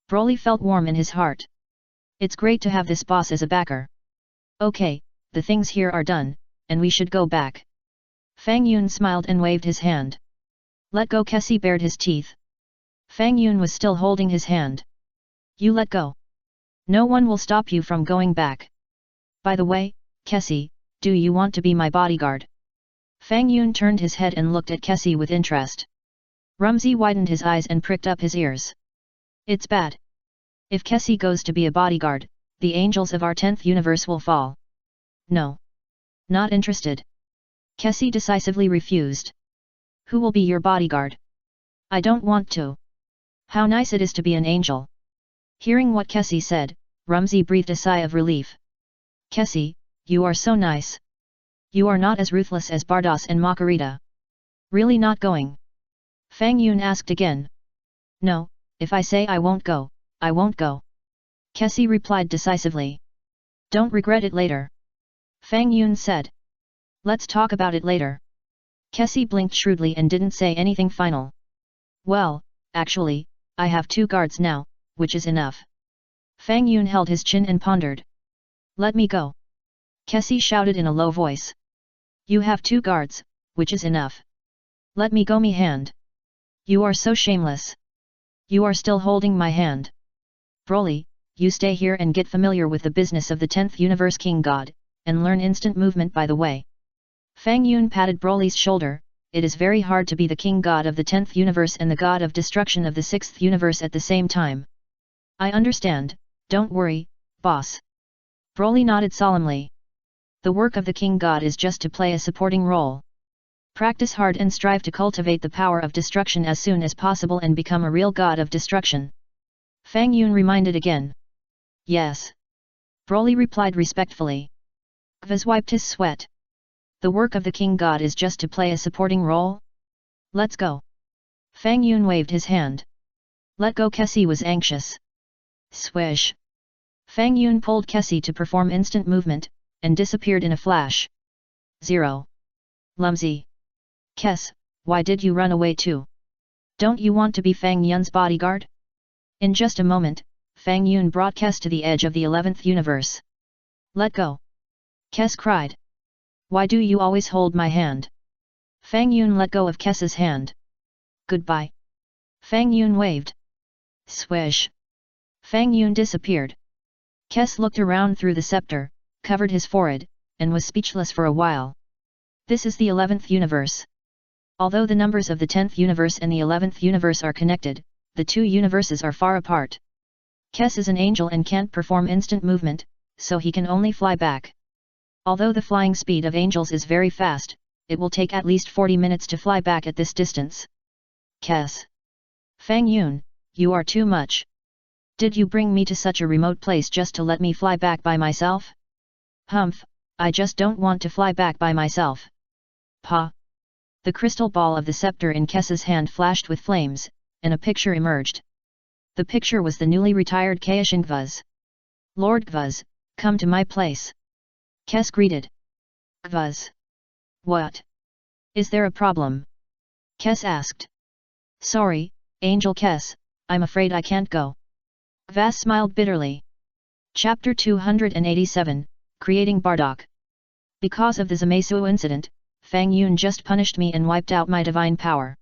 Broly felt warm in his heart. It's great to have this boss as a backer. Okay, the things here are done, and we should go back. Fang Yun smiled and waved his hand. Let go. Kessie bared his teeth. Fang Yun was still holding his hand. You let go. No one will stop you from going back. By the way, Kessie, do you want to be my bodyguard? Fang Yun turned his head and looked at Kessie with interest. Rumsey widened his eyes and pricked up his ears. It's bad. If Kessie goes to be a bodyguard, the angels of our 10th universe will fall. No. Not interested. Kessie decisively refused. Who will be your bodyguard? I don't want to. How nice it is to be an angel. Hearing what Kessie said, Rumsey breathed a sigh of relief. Kessie, you are so nice. You are not as ruthless as Bardos and Makarita. Really not going? Fang Yun asked again. No, if I say I won't go, I won't go. Kessie replied decisively. Don't regret it later. Fang Yun said. Let's talk about it later. Kessie blinked shrewdly and didn't say anything final. Well, actually, I have 2 guards now, which is enough. Fang Yun held his chin and pondered. Let me go. Kessie shouted in a low voice. You have 2 guards, which is enough. Let me go. Me hand. You are so shameless. You are still holding my hand. Broly, you stay here and get familiar with the business of the 10th universe king god, and learn instant movement by the way. Fang Yun patted Broly's shoulder. It is very hard to be the king god of the 10th universe and the god of destruction of the 6th universe at the same time. I understand, don't worry, boss. Broly nodded solemnly. The work of the king god is just to play a supporting role. Practice hard and strive to cultivate the power of destruction as soon as possible and become a real god of destruction. Fang Yun reminded again. Yes. Broly replied respectfully. Gvaz wiped his sweat. The work of the king god is just to play a supporting role? Let's go. Fang Yun waved his hand. Let go. Kessie was anxious. Swish. Fang Yun pulled Kessie to perform instant movement, and disappeared in a flash. 0. Lumsy. Kess, why did you run away too? Don't you want to be Fang Yun's bodyguard? In just a moment, Fang Yun brought Kess to the edge of the 11th universe. Let go. Kess cried. Why do you always hold my hand? Fang Yun let go of Kess's hand. Goodbye. Fang Yun waved. Swish. Fang Yun disappeared. Kess looked around through the scepter, covered his forehead, and was speechless for a while. This is the 11th universe. Although the numbers of the 10th universe and the 11th universe are connected, the 2 universes are far apart. Kess is an angel and can't perform instant movement, so he can only fly back. Although the flying speed of angels is very fast, it will take at least 40 minutes to fly back at this distance. Kess. Fang Yun, you are too much. Did you bring me to such a remote place just to let me fly back by myself? Humph, I just don't want to fly back by myself. Pa. The crystal ball of the scepter in Kess's hand flashed with flames, and a picture emerged. The picture was the newly retired Kaishin Gvaz. Lord Gvaz, come to my place. Kess greeted. Gvaz. What? Is there a problem? Kess asked. Sorry, Angel Kess, I'm afraid I can't go. Gvaz smiled bitterly. Chapter 287, Creating Bardock. Because of the Zamasu incident, Fang Yun just punished me and wiped out my divine power.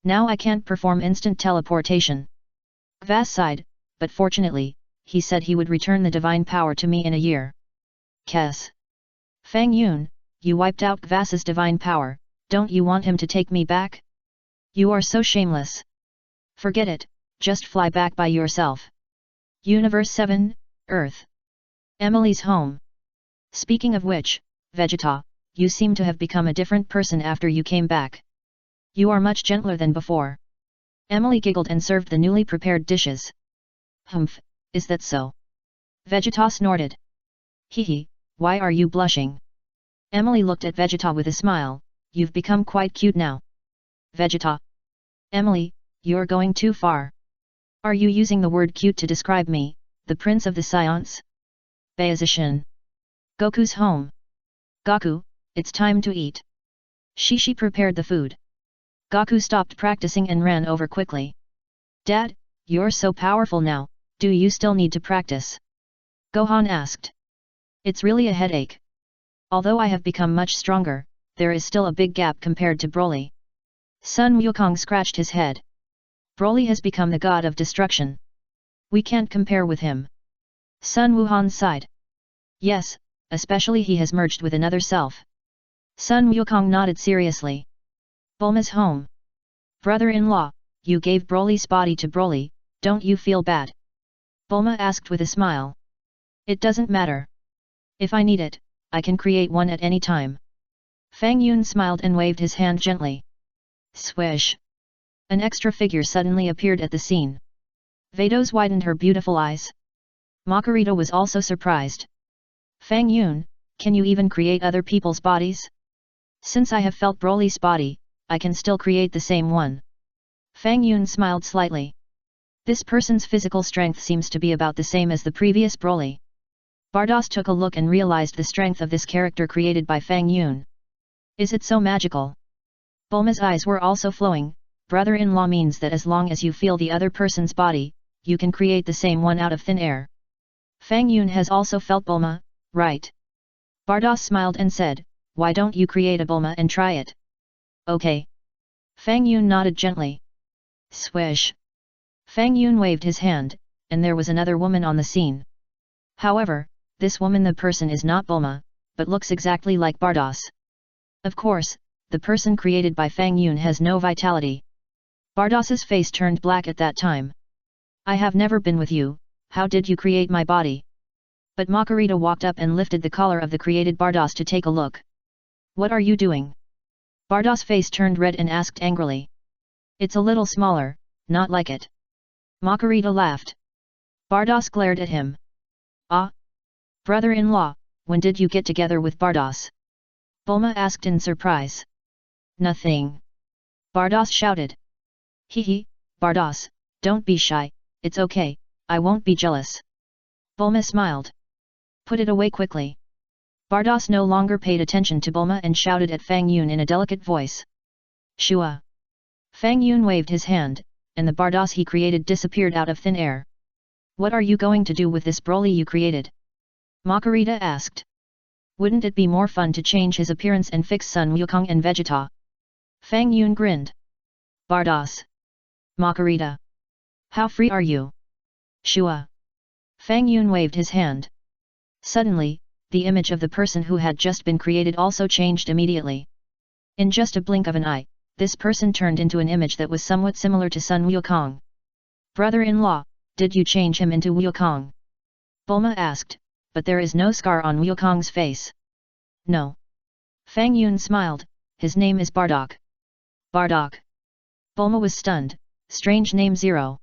Now I can't perform instant teleportation. Gvaz sighed, but fortunately, he said he would return the divine power to me in a year. Kess. Fang Yun, you wiped out Gvaz's divine power, don't you want him to take me back? You are so shameless. Forget it, just fly back by yourself. Universe 7, Earth. Emily's home. Speaking of which, Vegeta, you seem to have become a different person after you came back. You are much gentler than before. Emily giggled and served the newly prepared dishes. Humph, is that so? Vegeta snorted. Hehe, why are you blushing? Emily looked at Vegeta with a smile, you've become quite cute now. Vegeta. Emily, you're going too far. Are you using the word cute to describe me, the prince of the Science? Bayazishin. Goku's home. Goku, it's time to eat. Shishi prepared the food. Goku stopped practicing and ran over quickly. Dad, you're so powerful now, do you still need to practice? Gohan asked. It's really a headache. Although I have become much stronger, there is still a big gap compared to Broly. Sun Wukong scratched his head. Broly has become the god of destruction. We can't compare with him. Sun Wuhan sighed. Yes, especially he has merged with another self. Sun Wukong nodded seriously. Bulma's home. Brother-in-law, you gave Broly's body to Broly, don't you feel bad? Bulma asked with a smile. It doesn't matter. If I need it, I can create one at any time. Fang Yun smiled and waved his hand gently. Swish. An extra figure suddenly appeared at the scene. Vados widened her beautiful eyes. Makarita was also surprised. Fang Yun, can you even create other people's bodies? Since I have felt Broly's body, I can still create the same one. Fang Yun smiled slightly. This person's physical strength seems to be about the same as the previous Broly. Bardos took a look and realized the strength of this character created by Fang Yun. Is it so magical? Bulma's eyes were also flowing. Brother-in-law means that as long as you feel the other person's body, you can create the same one out of thin air. Fang Yun has also felt Bulma, right? Bardos smiled and said, why don't you create a Bulma and try it? Okay. Fang Yun nodded gently. Swish. Fang Yun waved his hand, and there was another woman on the scene. However, this woman the person is not Bulma, but looks exactly like Bardos. Of course, the person created by Fang Yun has no vitality. Bardos's face turned black at that time. I have never been with you, how did you create my body? But Makarita walked up and lifted the collar of the created Bardos to take a look. What are you doing? Bardos' face turned red and asked angrily. It's a little smaller, not like it. Makarita laughed. Bardos glared at him. Ah? Brother-in-law, when did you get together with Bardos? Bulma asked in surprise. Nothing. Bardos shouted. Hehe, Bardos, don't be shy, it's okay, I won't be jealous. Bulma smiled. Put it away quickly. Bardos no longer paid attention to Bulma and shouted at Fang Yun in a delicate voice. Shua. Fang Yun waved his hand, and the Bardos he created disappeared out of thin air. What are you going to do with this Broly you created? Makarita asked. Wouldn't it be more fun to change his appearance and fix Sun Wukong and Vegeta? Fang Yun grinned. Bardos. Makarita. How free are you? Shua. Fang Yun waved his hand. Suddenly, the image of the person who had just been created also changed immediately. In just a blink of an eye, this person turned into an image that was somewhat similar to Sun Wukong. Brother-in-law, did you change him into Wukong? Bulma asked, but there is no scar on Wukong's face. No. Fang Yun smiled, his name is Bardock. Bardock. Bulma was stunned, strange name 0.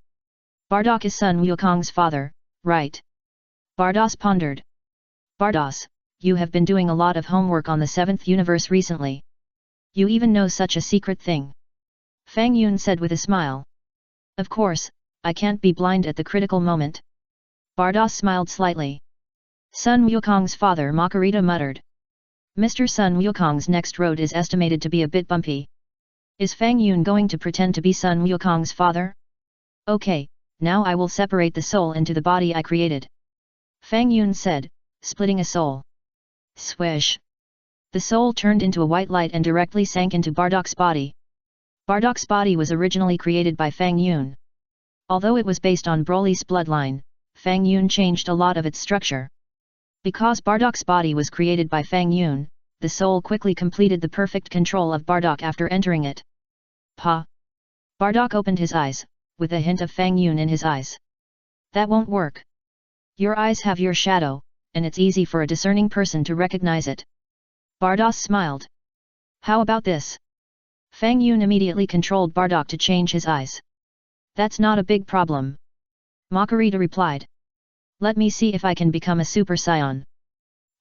Bardock is Sun Wukong's father, right? Bardos pondered. Bardos, you have been doing a lot of homework on the 7th universe recently. You even know such a secret thing. Fang Yun said with a smile. Of course, I can't be blind at the critical moment. Bardos smiled slightly. Sun Wukong's father Makarita muttered. Mr. Sun Wukong's next road is estimated to be a bit bumpy. Is Fang Yun going to pretend to be Sun Wukong's father? Okay, now I will separate the soul into the body I created. Fang Yun said, splitting a soul. Swish. The soul turned into a white light and directly sank into Bardock's body. Bardock's body was originally created by Fang Yun. Although it was based on Broly's bloodline, Fang Yun changed a lot of its structure. Because Bardock's body was created by Fang Yun, the soul quickly completed the perfect control of Bardock after entering it. Pa! Bardock opened his eyes, with a hint of Fang Yun in his eyes. That won't work. Your eyes have your shadow, and it's easy for a discerning person to recognize it. Bardos smiled. How about this? Fang Yun immediately controlled Bardock to change his eyes. That's not a big problem. Makarita replied. Let me see if I can become a Super Saiyan.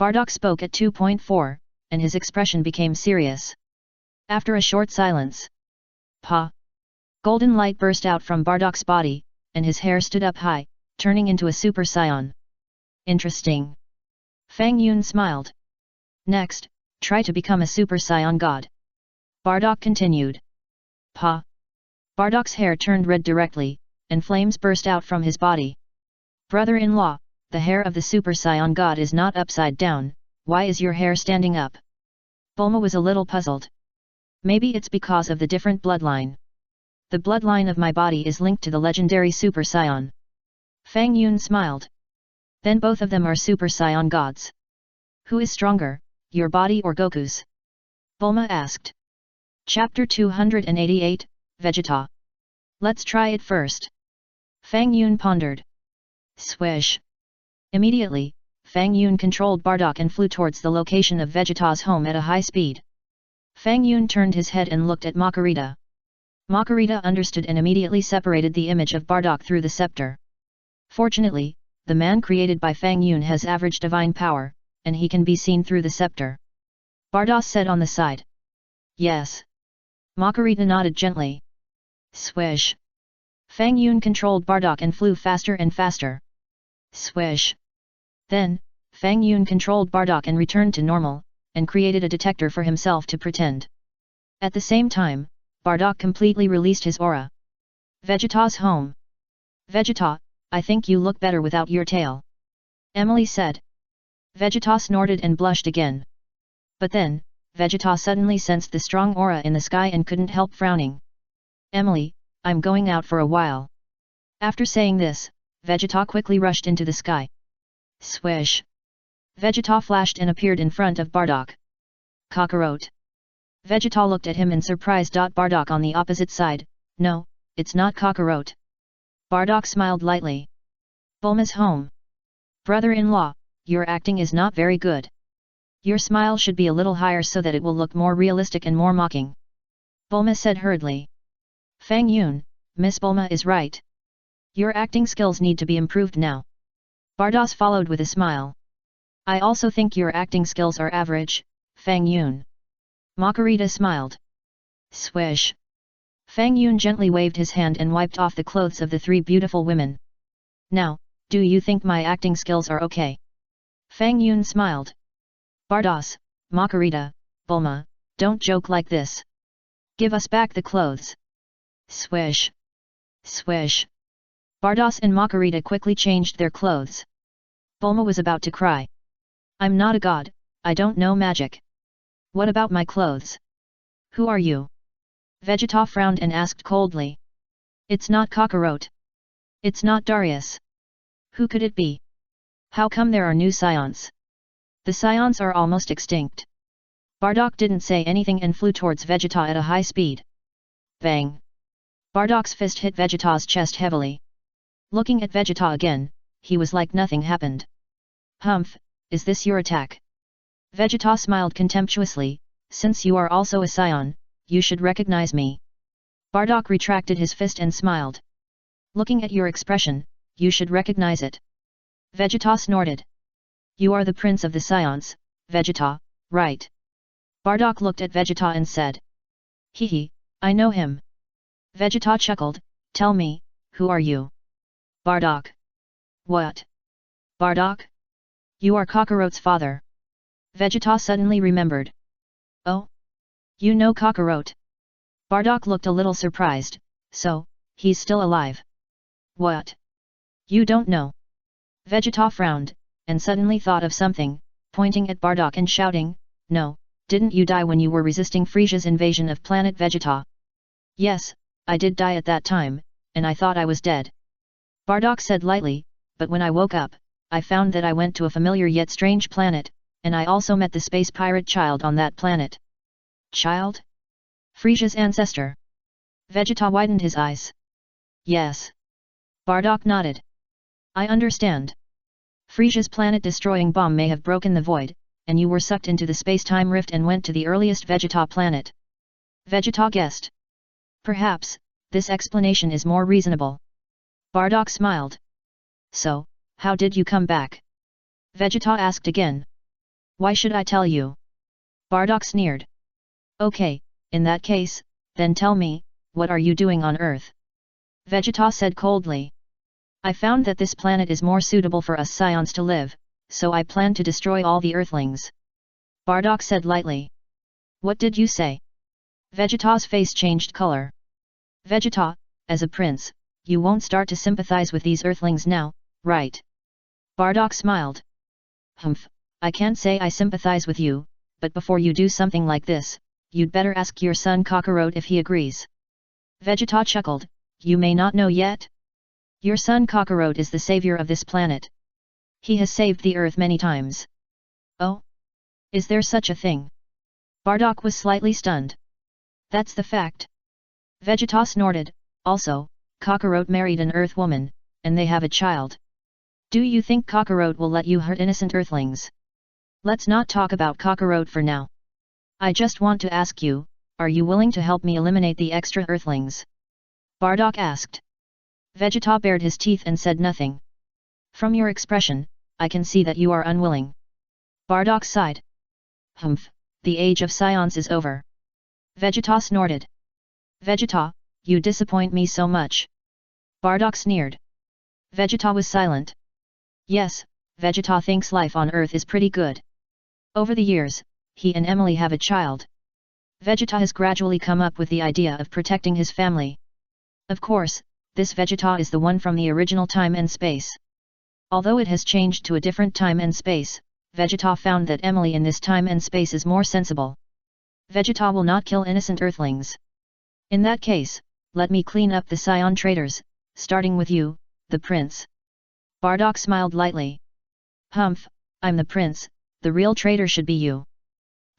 Bardock spoke at 2.4, and his expression became serious. After a short silence. Pa! Golden light burst out from Bardock's body, and his hair stood up high, turning into a Super Saiyan. Interesting. Fang Yun smiled. Next, try to become a Super Saiyan God. Bardock continued. Pa! Bardock's hair turned red directly, and flames burst out from his body. Brother-in-law, the hair of the Super Saiyan God is not upside down, why is your hair standing up? Bulma was a little puzzled. Maybe it's because of the different bloodline. The bloodline of my body is linked to the legendary Super Saiyan. Fang Yun smiled. Then both of them are Super Saiyan gods. Who is stronger, your body or Goku's? Bulma asked. Chapter 288, Vegeta. Let's try it first. Fang Yun pondered. Swish. Immediately, Fang Yun controlled Bardock and flew towards the location of Vegeta's home at a high speed. Fang Yun turned his head and looked at Makarita. Makarita understood and immediately separated the image of Bardock through the scepter. Fortunately, the man created by Fang Yun has average divine power, and he can be seen through the scepter. Bardock said on the side. Yes. Makarita nodded gently. Swish. Fang Yun controlled Bardock and flew faster and faster. Swish. Then, Fang Yun controlled Bardock and returned to normal, and created a detector for himself to pretend. At the same time, Bardock completely released his aura. Vegeta's home. Vegeta, I think you look better without your tail. Emily said. Vegeta snorted and blushed again. But then, Vegeta suddenly sensed the strong aura in the sky and couldn't help frowning. Emily, I'm going out for a while. After saying this, Vegeta quickly rushed into the sky. Swish. Vegeta flashed and appeared in front of Bardock. Kakarot. Vegeta looked at him in surprise. Bardock on the opposite side, no, it's not Kakarot. Bardock smiled lightly. Bulma's home. Brother-in-law, your acting is not very good. Your smile should be a little higher so that it will look more realistic and more mocking. Bulma said hurriedly. Fang Yun, Miss Bulma is right. Your acting skills need to be improved now. Bardock followed with a smile. I also think your acting skills are average, Fang Yun. Makarita smiled. Swish. Fang Yun gently waved his hand and wiped off the clothes of the three beautiful women. Now, do you think my acting skills are okay? Fang Yun smiled. Bardock, Makarita, Bulma, don't joke like this. Give us back the clothes. Swish. Swish. Bardock and Makarita quickly changed their clothes. Bulma was about to cry. I'm not a god, I don't know magic. What about my clothes? Who are you? Vegeta frowned and asked coldly. It's not Kakarot. It's not Darius. Who could it be? How come there are new Saiyans? The Saiyans are almost extinct. Bardock didn't say anything and flew towards Vegeta at a high speed. Bang! Bardock's fist hit Vegeta's chest heavily. Looking at Vegeta again, he was like nothing happened. Humph, is this your attack? Vegeta smiled contemptuously, since you are also a Saiyan, you should recognize me. Bardock retracted his fist and smiled. Looking at your expression, you should recognize it. Vegeta snorted. You are the prince of the Saiyans, Vegeta, right? Bardock looked at Vegeta and said. Hehe, I know him. Vegeta chuckled, tell me, who are you? Bardock. What? Bardock? You are Kakarot's father. Vegeta suddenly remembered. Oh? You know Kakarot? Bardock looked a little surprised, so, he's still alive. What? You don't know? Vegeta frowned, and suddenly thought of something, pointing at Bardock and shouting, no, didn't you die when you were resisting Frisia's invasion of planet Vegeta? Yes, I did die at that time, and I thought I was dead. Bardock said lightly, but when I woke up, I found that I went to a familiar yet strange planet, and I also met the space pirate child on that planet. Child? Frisia's ancestor. Vegeta widened his eyes. Yes. Bardock nodded. I understand. Frisia's planet-destroying bomb may have broken the void, and you were sucked into the space-time rift and went to the earliest Vegeta planet. Vegeta guessed. Perhaps, this explanation is more reasonable. Bardock smiled. So, how did you come back? Vegeta asked again. Why should I tell you? Bardock sneered. Okay, in that case, then tell me, what are you doing on Earth? Vegeta said coldly. I found that this planet is more suitable for us Scions to live, so I plan to destroy all the Earthlings. Bardock said lightly. What did you say? Vegeta's face changed color. Vegeta, as a prince, you won't start to sympathize with these Earthlings now, right? Bardock smiled. Humph, I can't say I sympathize with you, but before you do something like this, you'd better ask your son Kakarot if he agrees. Vegeta chuckled, you may not know yet? Your son Kakarot is the savior of this planet. He has saved the Earth many times. Oh? Is there such a thing? Bardock was slightly stunned. That's the fact. Vegeta snorted, also, Kakarot married an Earth woman, and they have a child. Do you think Kakarot will let you hurt innocent Earthlings? Let's not talk about Kakarot for now. I just want to ask you, are you willing to help me eliminate the extra Earthlings? Bardock asked. Vegeta bared his teeth and said nothing. From your expression, I can see that you are unwilling. Bardock sighed. Humph, the age of Scions is over. Vegeta snorted. Vegeta, you disappoint me so much. Bardock sneered. Vegeta was silent. Yes, Vegeta thinks life on Earth is pretty good. Over the years, he and Emily have a child. Vegeta has gradually come up with the idea of protecting his family. Of course, this Vegeta is the one from the original time and space. Although it has changed to a different time and space, Vegeta found that Emily in this time and space is more sensible. Vegeta will not kill innocent Earthlings. In that case, let me clean up the Scion traitors, starting with you, the prince. Bardock smiled lightly. Humph, I'm the prince, the real traitor should be you.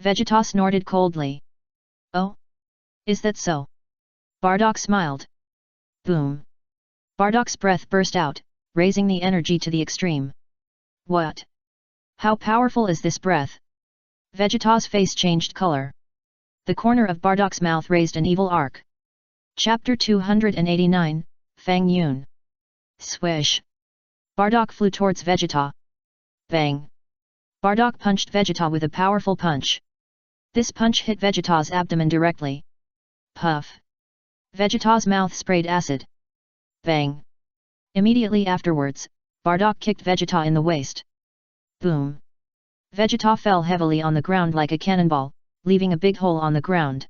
Vegeta snorted coldly. Oh? Is that so? Bardock smiled. Boom. Bardock's breath burst out, raising the energy to the extreme. What? How powerful is this breath? Vegeta's face changed color. The corner of Bardock's mouth raised an evil arc. Chapter 289, Fang Yun. Swish. Bardock flew towards Vegeta. Bang. Bardock punched Vegeta with a powerful punch. This punch hit Vegeta's abdomen directly. Puff. Vegeta's mouth sprayed acid. Bang. Immediately afterwards, Bardock kicked Vegeta in the waist. Boom. Vegeta fell heavily on the ground like a cannonball, leaving a big hole on the ground.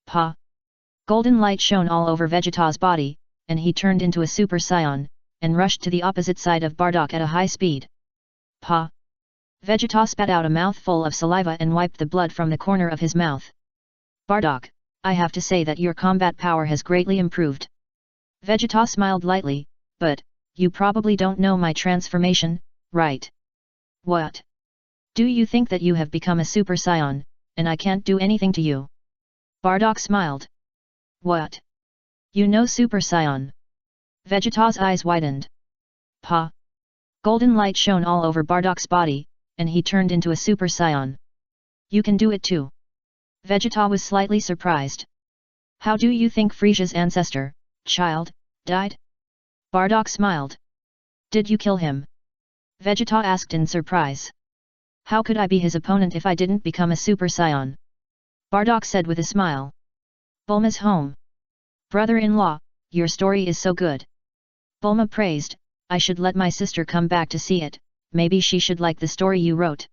Pa. Golden light shone all over Vegeta's body, and he turned into a Super Saiyan, and rushed to the opposite side of Bardock at a high speed. Pa. Vegeta spat out a mouthful of saliva and wiped the blood from the corner of his mouth. Bardock, I have to say that your combat power has greatly improved. Vegeta smiled lightly, but, you probably don't know my transformation, right? What? Do you think that you have become a Super Saiyan, and I can't do anything to you? Bardock smiled. What? You know Super Saiyan? Vegeta's eyes widened. Pa. Golden light shone all over Bardock's body, and he turned into a Super Saiyan. You can do it too. Vegeta was slightly surprised. How do you think Frisia's ancestor, child, died? Bardock smiled. Did you kill him? Vegeta asked in surprise. How could I be his opponent if I didn't become a Super Saiyan? Bardock said with a smile. Bulma's home. Brother-in-law, your story is so good. Bulma praised, I should let my sister come back to see it, maybe she should like the story you wrote.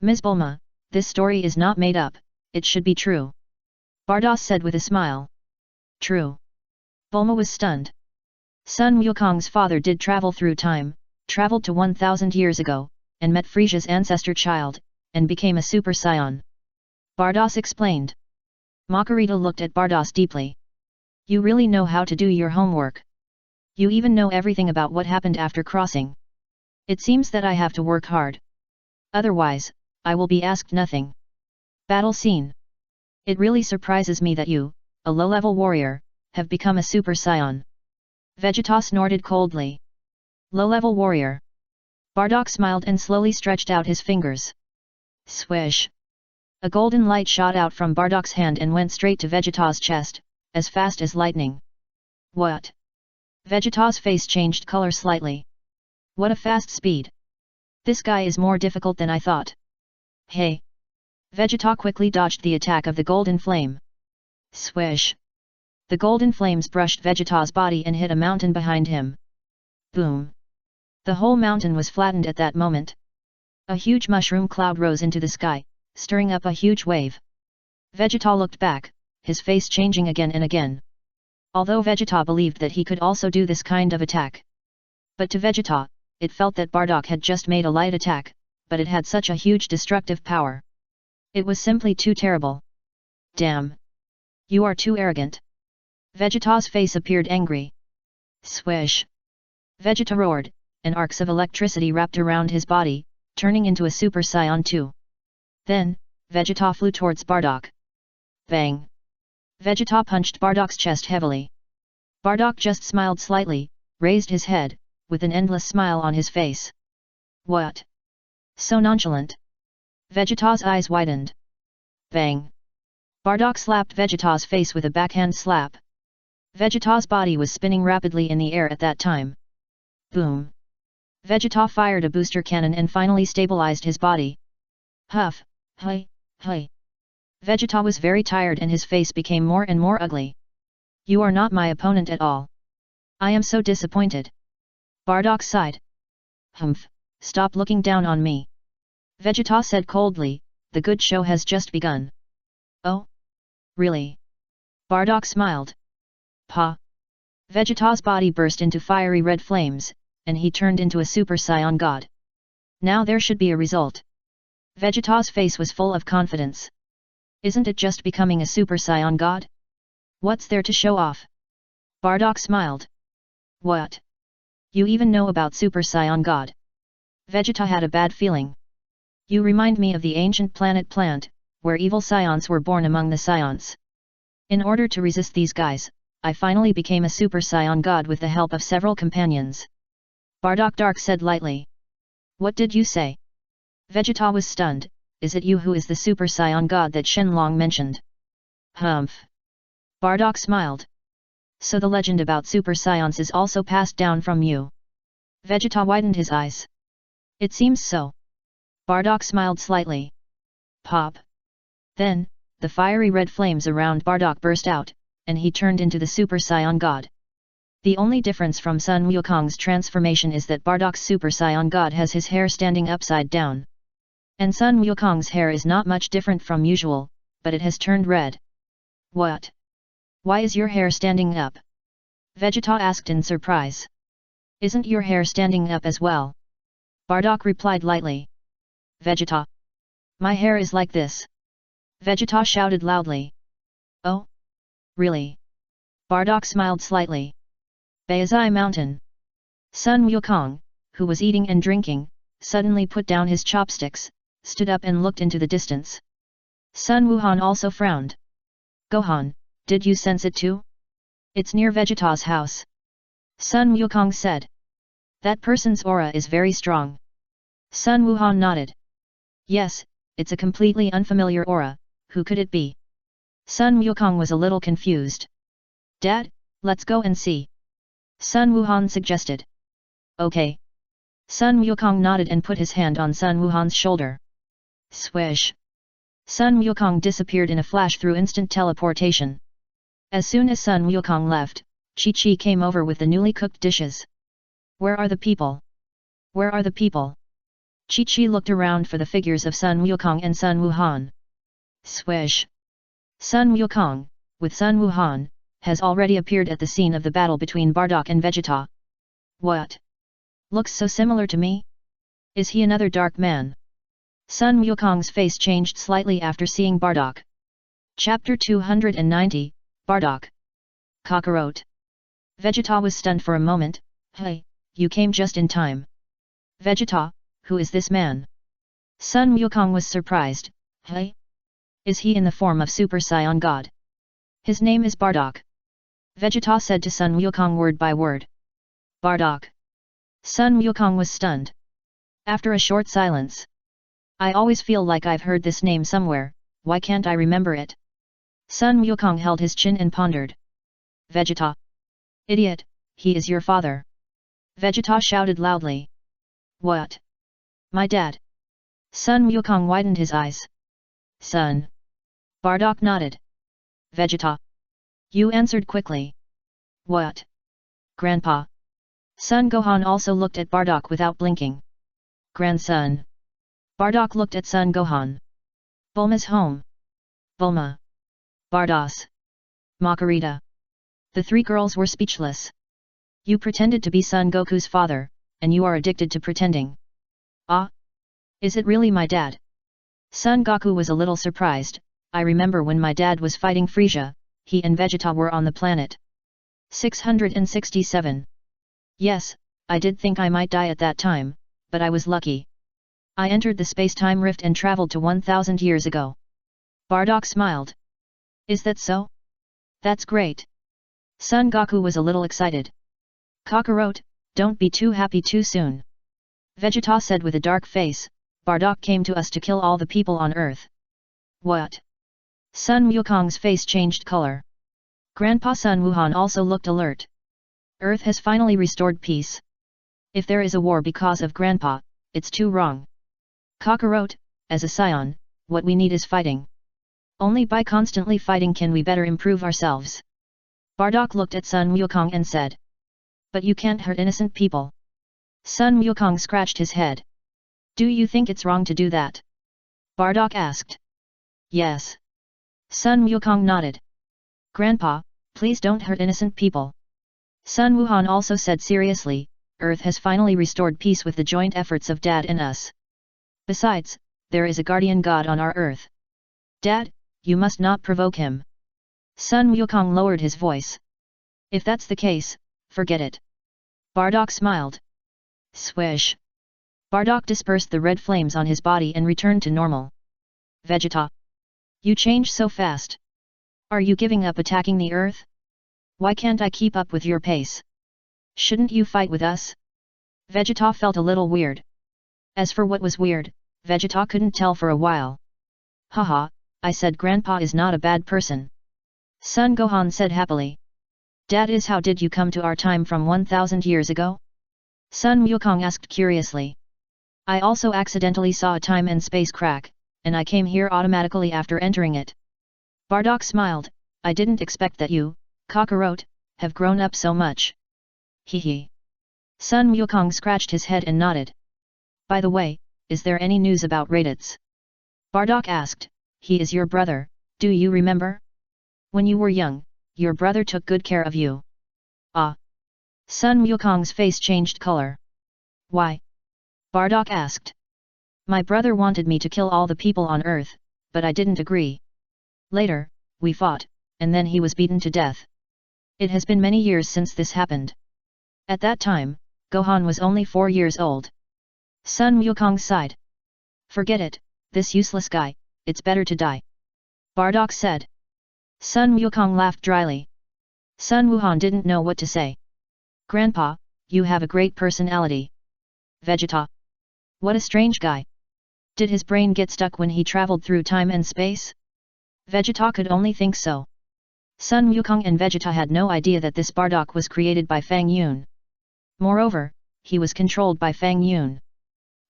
Ms. Bulma, this story is not made up, it should be true. Bardock said with a smile. True. Bulma was stunned. Sun Wukong's father did travel through time, traveled to 1000 years ago, and met Frisia's ancestor child, and became a Super Saiyan. Bardock explained. Makarita looked at Bardock deeply. You really know how to do your homework. You even know everything about what happened after crossing. It seems that I have to work hard. Otherwise, I will be asked nothing. Battle scene. It really surprises me that you, a low-level warrior, have become a Super Saiyan. Vegeta snorted coldly. Low-level warrior. Bardock smiled and slowly stretched out his fingers. Swish. A golden light shot out from Bardock's hand and went straight to Vegeta's chest, as fast as lightning. What? Vegeta's face changed color slightly. What a fast speed! This guy is more difficult than I thought. Hey! Vegeta quickly dodged the attack of the golden flame. Swish! The golden flames brushed Vegeta's body and hit a mountain behind him. Boom! The whole mountain was flattened at that moment. A huge mushroom cloud rose into the sky, stirring up a huge wave. Vegeta looked back, his face changing again and again. Although Vegeta believed that he could also do this kind of attack. But to Vegeta, it felt that Bardock had just made a light attack, but it had such a huge destructive power. It was simply too terrible. Damn! You are too arrogant. Vegeta's face appeared angry. Swish! Vegeta roared, and arcs of electricity wrapped around his body, turning into a Super Saiyan 2. Then, Vegeta flew towards Bardock. Bang! Vegeta punched Bardock's chest heavily. Bardock just smiled slightly, raised his head, with an endless smile on his face. What? So nonchalant. Vegeta's eyes widened. Bang! Bardock slapped Vegeta's face with a backhand slap. Vegeta's body was spinning rapidly in the air at that time. Boom! Vegeta fired a booster cannon and finally stabilized his body. Huff, hi, hi. Vegeta was very tired and his face became more and more ugly. You are not my opponent at all. I am so disappointed. Bardock sighed. Humph, stop looking down on me. Vegeta said coldly, the good show has just begun. Oh? Really? Bardock smiled. Pa! Vegeta's body burst into fiery red flames, and he turned into a Super Saiyan God. Now there should be a result. Vegeta's face was full of confidence. Isn't it just becoming a Super Saiyan God? What's there to show off? Bardock smiled. What? You even know about Super Saiyan God? Vegeta had a bad feeling. You remind me of the ancient planet Plant, where evil Saiyans were born among the Saiyans. In order to resist these guys, I finally became a Super Saiyan God with the help of several companions. Bardock Dark said lightly. What did you say? Vegeta was stunned. Is it you who is the Super Saiyan God that Shenlong mentioned? Humph. Bardock smiled. So the legend about Super Saiyans is also passed down from you. Vegeta widened his eyes. It seems so. Bardock smiled slightly. Pop. Then, the fiery red flames around Bardock burst out, and he turned into the Super Saiyan God. The only difference from Sun Wukong's transformation is that Bardock's Super Saiyan God has his hair standing upside down. And Sun Wukong's hair is not much different from usual, but it has turned red. What? Why is your hair standing up? Vegeta asked in surprise. Isn't your hair standing up as well? Bardock replied lightly. Vegeta. My hair is like this. Vegeta shouted loudly. Oh? Really? Bardock smiled slightly. Baizai Mountain. Sun Wukong, who was eating and drinking, suddenly put down his chopsticks, stood up and looked into the distance. Sun Wuhan also frowned. Gohan, did you sense it too? It's near Vegeta's house. Sun Wukong said. That person's aura is very strong. Sun Wuhan nodded. Yes, it's a completely unfamiliar aura, who could it be? Sun Wukong was a little confused. Dad, let's go and see. Sun Wuhan suggested. Okay. Sun Wukong nodded and put his hand on Sun Wuhan's shoulder. Swish. Sun Wukong disappeared in a flash through instant teleportation. As soon as Sun Wukong left, Chi-Chi came over with the newly cooked dishes. Where are the people? Where are the people? Chi-Chi looked around for the figures of Sun Wukong and Sun Wuhan. Swish. Sun Wukong, with Sun Wuhan, has already appeared at the scene of the battle between Bardock and Vegeta. What? Looks so similar to me? Is he another dark man? Sun Wukong's face changed slightly after seeing Bardock. Chapter 290, Bardock. Kakarot. Vegeta was stunned for a moment. Hey, you came just in time. Vegeta, who is this man? Sun Wukong was surprised. Hey? Is he in the form of Super Saiyan God? His name is Bardock. Vegeta said to Sun Wukong word by word. Bardock. Sun Wukong was stunned. After a short silence. I always feel like I've heard this name somewhere, why can't I remember it? Sun Wukong held his chin and pondered. Vegeta. Idiot, he is your father. Vegeta shouted loudly. What? My dad? Sun Wukong widened his eyes. Son. Bardock nodded. Vegeta. You answered quickly. What? Grandpa. Son Gohan also looked at Bardock without blinking. Grandson. Bardock looked at Son Gohan. Bulma's home. Bulma. Bardos. Makarita. The three girls were speechless. You pretended to be Son Goku's father, and you are addicted to pretending. Ah? Is it really my dad? Son Goku was a little surprised. I remember when my dad was fighting Frieza, he and Vegeta were on the planet. 667. Yes, I did think I might die at that time, but I was lucky. I entered the space-time rift and traveled to 1000 years ago. Bardock smiled. Is that so? That's great. Son Goku was a little excited. Kakarot, don't be too happy too soon. Vegeta said with a dark face, Bardock came to us to kill all the people on Earth. What? Sun Wukong's face changed color. Grandpa Sun Wuhan also looked alert. Earth has finally restored peace. If there is a war because of Grandpa, it's too wrong. Kakarot, as a scion, what we need is fighting. Only by constantly fighting can we better improve ourselves. Bardock looked at Sun Wukong and said. But you can't hurt innocent people. Sun Wukong scratched his head. Do you think it's wrong to do that? Bardock asked. Yes. Sun Wukong nodded. Grandpa, please don't hurt innocent people. Sun Wuhan also said seriously, Earth has finally restored peace with the joint efforts of Dad and us. Besides, there is a guardian god on our Earth. Dad, you must not provoke him. Sun Wukong lowered his voice. If that's the case, forget it. Bardock smiled. Swish. Bardock dispersed the red flames on his body and returned to normal. Vegeta. You change so fast. Are you giving up attacking the Earth? Why can't I keep up with your pace? Shouldn't you fight with us? Vegeta felt a little weird. As for what was weird, Vegeta couldn't tell for a while. Haha, I said Grandpa is not a bad person. Son Gohan said happily. Dad is how did you come to our time from 1000 years ago? Sun Wukong asked curiously. I also accidentally saw a time and space crack, and I came here automatically after entering it. Bardock smiled, I didn't expect that you, Kakarot, have grown up so much. Hee. Sun Wukong scratched his head and nodded. By the way, is there any news about Raditz? Bardock asked, he is your brother, do you remember? When you were young, your brother took good care of you. Ah. Sun Wukong's face changed color. Why? Bardock asked. My brother wanted me to kill all the people on Earth, but I didn't agree. Later, we fought, and then he was beaten to death. It has been many years since this happened. At that time, Gohan was only 4 years old. Sun Wukong sighed. Forget it, this useless guy, it's better to die. Bardock said. Sun Wukong laughed dryly. Sun Wuhan didn't know what to say. Grandpa, you have a great personality. Vegeta. What a strange guy. Did his brain get stuck when he traveled through time and space? Vegeta could only think so. Sun Wukong and Vegeta had no idea that this Bardock was created by Fang Yun. Moreover, he was controlled by Fang Yun.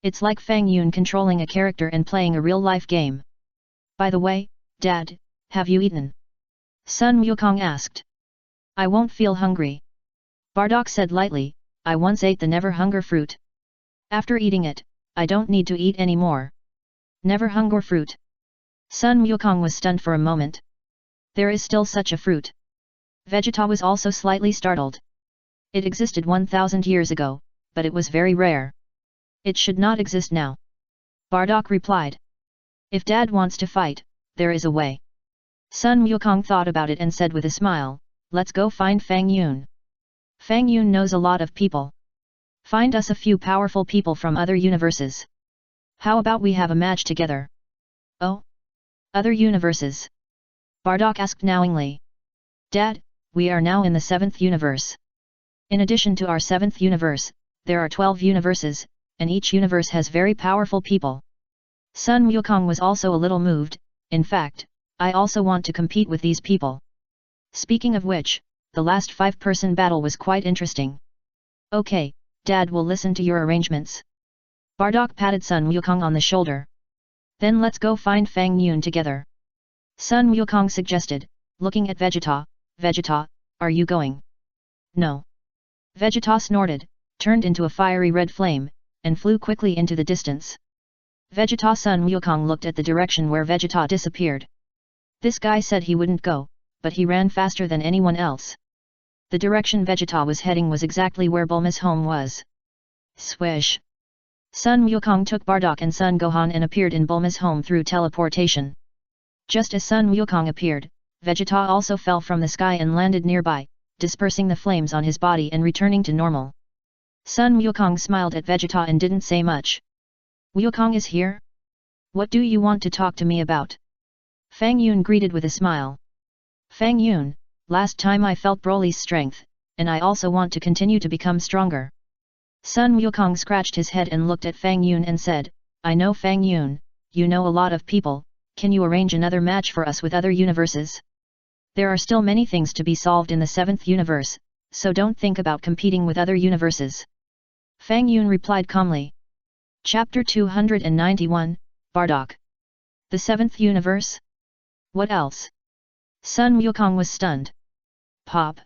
It's like Fang Yun controlling a character and playing a real-life game. By the way, Dad, have you eaten? Sun Wukong asked. I won't feel hungry. Bardock said lightly, I once ate the never-hunger fruit. After eating it, I don't need to eat any more. Never-hunger fruit. Sun Wukong was stunned for a moment. There is still such a fruit. Vegeta was also slightly startled. It existed 1000 years ago, but it was very rare. It should not exist now. Bardock replied. If Dad wants to fight, there is a way. Sun Wukong thought about it and said with a smile, let's go find Fang Yun. Fang Yun knows a lot of people. Find us a few powerful people from other universes. How about we have a match together? Oh? Other universes? Bardock asked knowingly. Dad, we are now in the 7th universe. In addition to our 7th universe, there are 12 universes, and each universe has very powerful people. Sun Wukong was also a little moved, in fact, I also want to compete with these people. Speaking of which, the last 5-person battle was quite interesting. Okay, Dad will listen to your arrangements. Bardock patted Sun Wukong on the shoulder. Then let's go find Fang Yun together. Sun Wukong suggested, looking at Vegeta. Vegeta, are you going? No. Vegeta snorted, turned into a fiery red flame, and flew quickly into the distance. Vegeta Sun Wukong looked at the direction where Vegeta disappeared. This guy said he wouldn't go, but he ran faster than anyone else. The direction Vegeta was heading was exactly where Bulma's home was. Swish! Sun Wukong took Bardock and Sun Gohan and appeared in Bulma's home through teleportation. Just as Sun Wukong appeared, Vegeta also fell from the sky and landed nearby, dispersing the flames on his body and returning to normal. Sun Wukong smiled at Vegeta and didn't say much. Wukong is here? What do you want to talk to me about? Fang Yun greeted with a smile. Fang Yun, last time I felt Broly's strength, and I also want to continue to become stronger. Sun Wukong scratched his head and looked at Fang Yun and said, I know Fang Yun, you know a lot of people, can you arrange another match for us with other universes? There are still many things to be solved in the 7th universe, so don't think about competing with other universes. Fang Yun replied calmly. Chapter 291, Bardock. The 7th universe? What else? Sun Wukong was stunned. Pop!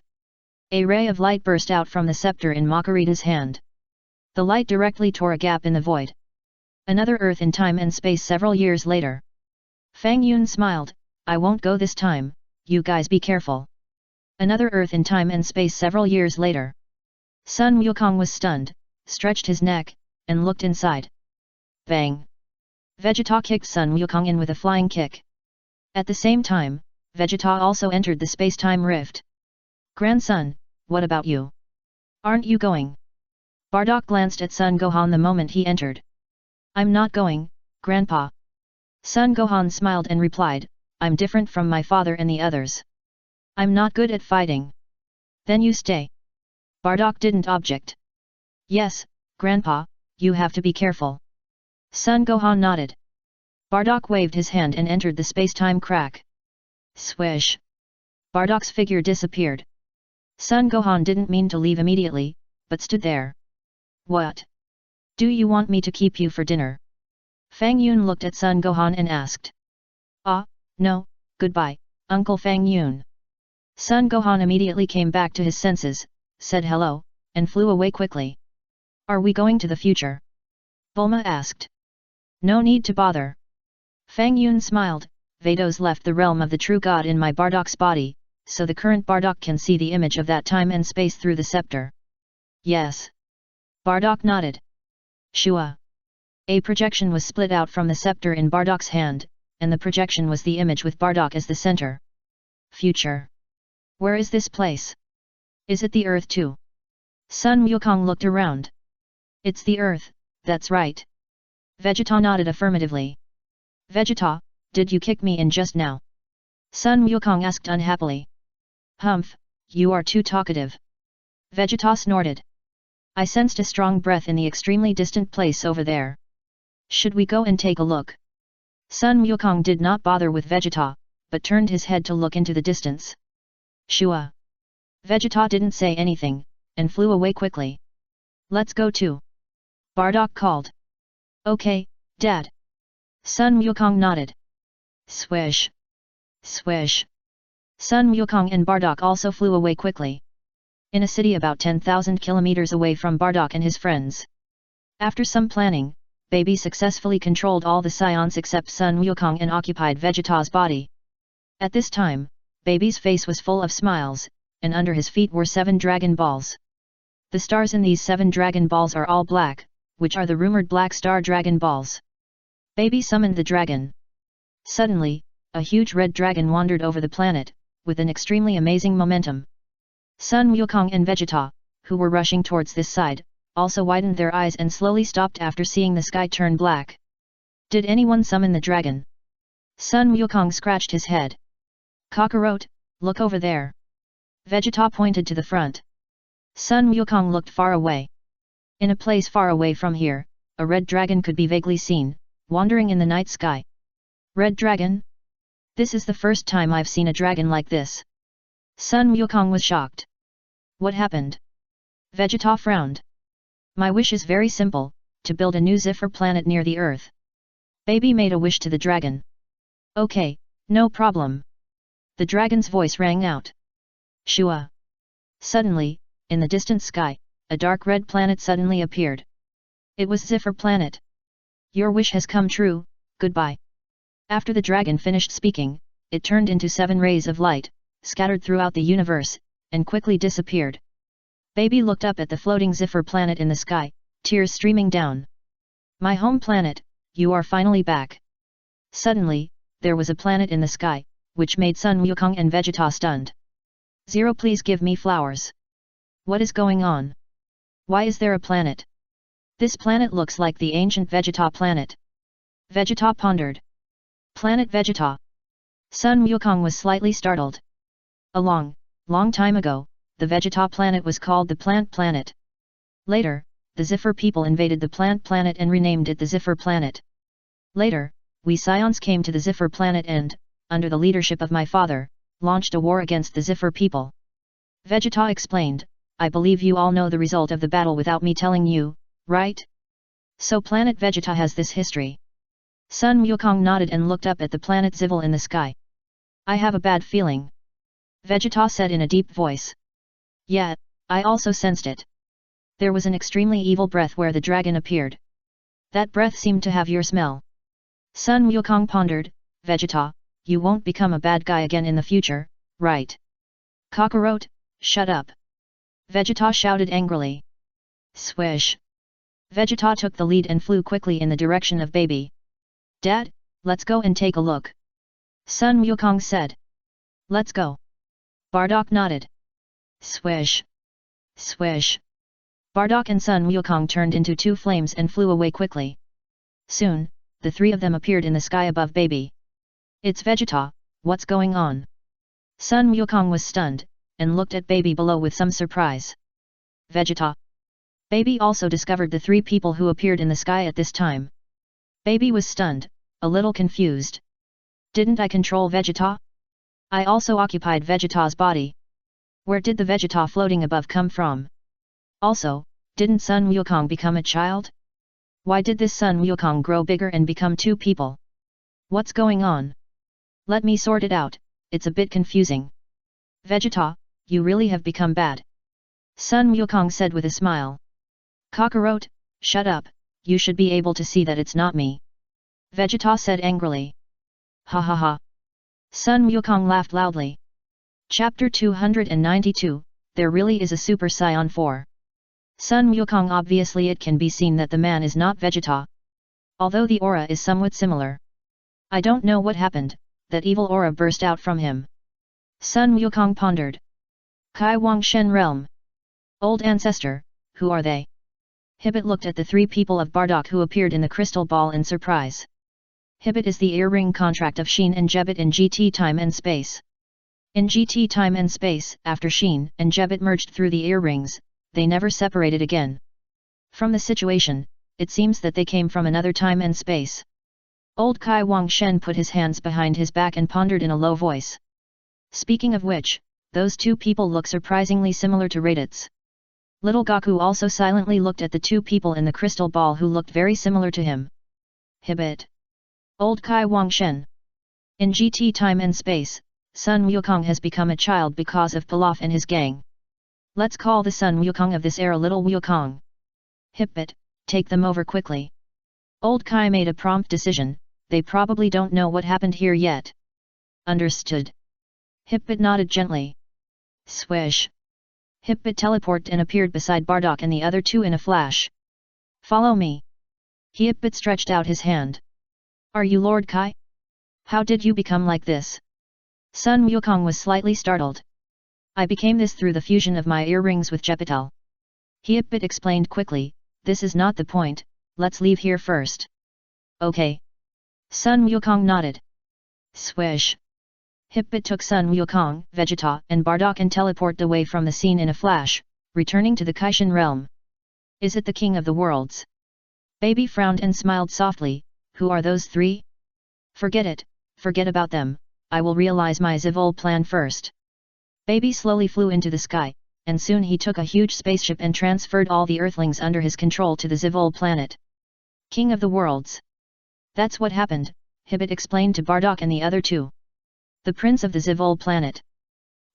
A ray of light burst out from the scepter in Makurita's hand. The light directly tore a gap in the void. Another Earth in time and space several years later. Fang Yun smiled, I won't go this time, you guys be careful. Another Earth in time and space several years later. Sun Wukong was stunned, stretched his neck, and looked inside. Bang! Vegeta kicked Sun Wukong in with a flying kick. At the same time, Vegeta also entered the space-time rift. Grandson, what about you? Aren't you going? Bardock glanced at Sun Gohan the moment he entered. I'm not going, Grandpa. Sun Gohan smiled and replied, I'm different from my father and the others. I'm not good at fighting. Then you stay. Bardock didn't object. Yes, Grandpa, you have to be careful. Sun Gohan nodded. Bardock waved his hand and entered the space-time crack. Swish! Bardock's figure disappeared. Sun Gohan didn't mean to leave immediately, but stood there. What? Do you want me to keep you for dinner? Fang Yun looked at Sun Gohan and asked. Ah, no, goodbye, Uncle Fang Yun. Sun Gohan immediately came back to his senses, said hello, and flew away quickly. Are we going to the future? Bulma asked. No need to bother. Fang Yun smiled, Vados left the realm of the true god in my Bardock's body, so the current Bardock can see the image of that time and space through the scepter. Yes. Bardock nodded. Shua. A projection was split out from the scepter in Bardock's hand, and the projection was the image with Bardock as the center. Future. Where is this place? Is it the Earth too? Sun Wukong looked around. It's the Earth, that's right. Vegeta nodded affirmatively. Vegeta, did you kick me in just now? Sun Wukong asked unhappily. Humph, you are too talkative. Vegeta snorted. I sensed a strong breath in the extremely distant place over there. Should we go and take a look? Sun Wukong did not bother with Vegeta, but turned his head to look into the distance. Shua. Vegeta didn't say anything, and flew away quickly. Let's go too. Bardock called. Okay, Dad. Sun Wukong nodded. Swish. Swish. Sun Wukong and Bardock also flew away quickly. In a city about 10,000 kilometers away from Bardock and his friends. After some planning, Baby successfully controlled all the scions except Sun Wukong and occupied Vegeta's body. At this time, Baby's face was full of smiles, and under his feet were 7 Dragon Balls. The stars in these 7 Dragon Balls are all black, which are the rumored Black Star Dragon Balls. Baby summoned the dragon. Suddenly, a huge red dragon wandered over the planet, with an extremely amazing momentum. Sun Wukong and Vegeta, who were rushing towards this side, also widened their eyes and slowly stopped after seeing the sky turn black. Did anyone summon the dragon? Sun Wukong scratched his head. Kakarot, look over there. Vegeta pointed to the front. Sun Wukong looked far away. In a place far away from here, a red dragon could be vaguely seen, wandering in the night sky. Red dragon? This is the first time I've seen a dragon like this. Sun Wukong was shocked. What happened? Vegeta frowned. My wish is very simple, to build a new Zephyr planet near the Earth. Baby made a wish to the dragon. Okay, no problem. The dragon's voice rang out. Shua. Suddenly, in the distant sky, a dark red planet suddenly appeared. It was Zephyr planet. Your wish has come true, goodbye. After the dragon finished speaking, it turned into 7 rays of light, scattered throughout the universe, and quickly disappeared. Baby looked up at the floating Zephyr planet in the sky, tears streaming down. My home planet, you are finally back. Suddenly, there was a planet in the sky, which made Sun Wukong and Vegeta stunned. 0 Please give me flowers. What is going on? Why is there a planet? This planet looks like the ancient Vegeta planet. Vegeta pondered. Planet Vegeta. Sun Wukong was slightly startled. A long time ago, the Vegeta planet was called the Plant Planet. Later, the Zephyr people invaded the Plant Planet and renamed it the Zephyr Planet. Later, we Scions came to the Zephyr Planet and, under the leadership of my father, launched a war against the Zephyr people. Vegeta explained, I believe you all know the result of the battle without me telling you, right? So planet Vegeta has this history. Sun Wukong nodded and looked up at the planet Zivil in the sky. I have a bad feeling. Vegeta said in a deep voice. Yeah, I also sensed it. There was an extremely evil breath where the dragon appeared. That breath seemed to have your smell. Sun Wukong pondered, Vegeta, you won't become a bad guy again in the future, right? Kakarot, shut up. Vegeta shouted angrily. Swish. Vegeta took the lead and flew quickly in the direction of Baby. Dad, let's go and take a look. Sun Wukong said. Let's go. Bardock nodded. Swish. Swish. Bardock and Sun Wukong turned into 2 flames and flew away quickly. Soon, the 3 of them appeared in the sky above Baby. It's Vegeta, what's going on? Sun Wukong was stunned, and looked at Baby below with some surprise. Vegeta. Baby also discovered the 3 people who appeared in the sky at this time. Baby was stunned, a little confused. Didn't I control Vegeta? I also occupied Vegeta's body. Where did the Vegeta floating above come from? Also, didn't Sun Wukong become a child? Why did this Sun Wukong grow bigger and become 2 people? What's going on? Let me sort it out, it's a bit confusing. Vegeta, you really have become bad. Sun Wukong said with a smile. Kakarot, shut up, you should be able to see that it's not me. Vegeta said angrily. Ha ha ha. Sun Wukong laughed loudly. Chapter 292, There really is a Super Saiyan 4. Sun Wukong. Obviously it can be seen that the man is not Vegeta. Although the aura is somewhat similar. I don't know what happened, that evil aura burst out from him. Sun Wukong pondered. Kai Wang Shen Realm. Old Ancestor, who are they? Hibbit looked at the 3 people of Bardock who appeared in the crystal ball in surprise. Hibbit is the earring contract of Sheen and Jebbit in GT Time and Space. In GT Time and Space, after Sheen and Jebbit merged through the earrings, they never separated again. From the situation, it seems that they came from another time and space. Old Kai Wang Shen put his hands behind his back and pondered in a low voice. Speaking of which, those 2 people look surprisingly similar to Raditz. Little Gaku also silently looked at the 2 people in the crystal ball who looked very similar to him. Hibbit. Old Kai Wang Shen. In GT Time and Space, Sun Wukong has become a child because of Pilaf and his gang. Let's call the Sun Wukong of this era Little Wukong. Hibbit, take them over quickly. Old Kai made a prompt decision, they probably don't know what happened here yet. Understood. Hibbit nodded gently. Swish. Hibbit teleported and appeared beside Bardock and the other 2 in a flash. Follow me. Hibbit stretched out his hand. Are you Lord Kai? How did you become like this? Sun Wukong was slightly startled. I became this through the fusion of my earrings with Jeppetel. Hibbit explained quickly, this is not the point, let's leave here first. Okay. Sun Wukong nodded. Swish. Hibbit took Sun Wukong, Vegeta and Bardock and teleported away from the scene in a flash, returning to the Kaishin realm. Is it the king of the worlds? Baby frowned and smiled softly, who are those 3? Forget it, forget about them, I will realize my Zivol plan first. Baby slowly flew into the sky, and soon he took a huge spaceship and transferred all the Earthlings under his control to the Zivol planet. King of the worlds. That's what happened, Hibbit explained to Bardock and the other two. The prince of the Zivol planet.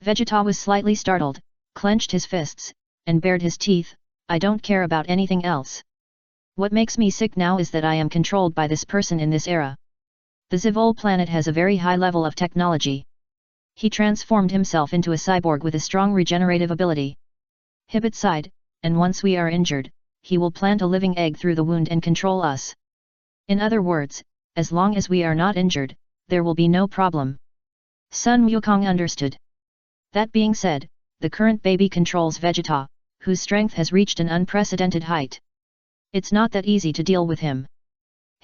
Vegeta was slightly startled, clenched his fists, and bared his teeth. I don't care about anything else. What makes me sick now is that I am controlled by this person in this era. The Zivol planet has a very high level of technology. He transformed himself into a cyborg with a strong regenerative ability. Hibbit sighed, and once we are injured, he will plant a living egg through the wound and control us. In other words, as long as we are not injured, there will be no problem. Sun Wukong understood. That being said, the current baby controls Vegeta, whose strength has reached an unprecedented height. It's not that easy to deal with him.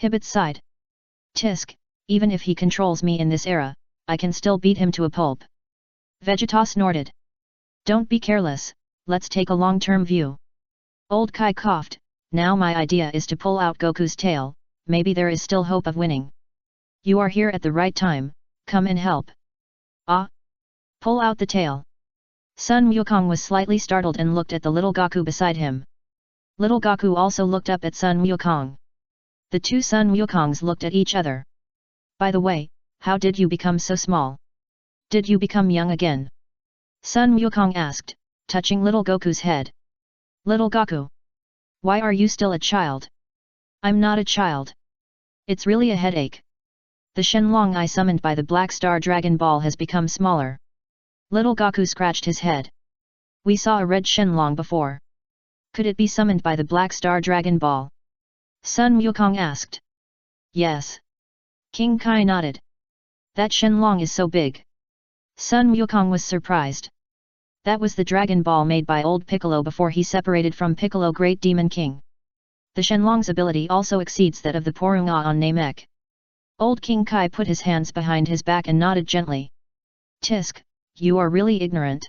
Hibbit sighed. Tisk, even if he controls me in this era, I can still beat him to a pulp. Vegeta snorted. Don't be careless, let's take a long-term view. Old Kai coughed. Now my idea is to pull out Goku's tail, maybe there is still hope of winning. You are here at the right time, come and help. Ah? Pull out the tail. Sun Wukong was slightly startled and looked at the little Goku beside him. Little Goku also looked up at Sun Wukong. The two Sun Wukongs looked at each other. By the way, how did you become so small? Did you become young again? Sun Wukong asked, touching little Goku's head. Little Goku. Why are you still a child? I'm not a child. It's really a headache. The Shenlong I summoned by the Black Star Dragon Ball has become smaller. Little Goku scratched his head. We saw a red Shenlong before. Could it be summoned by the Black Star Dragon Ball? Sun Wukong asked. Yes. King Kai nodded. That Shenlong is so big. Sun Wukong was surprised. That was the Dragon Ball made by old Piccolo before he separated from Piccolo Great Demon King. The Shenlong's ability also exceeds that of the Porunga on Namek. Old King Kai put his hands behind his back and nodded gently. Tisk, you are really ignorant.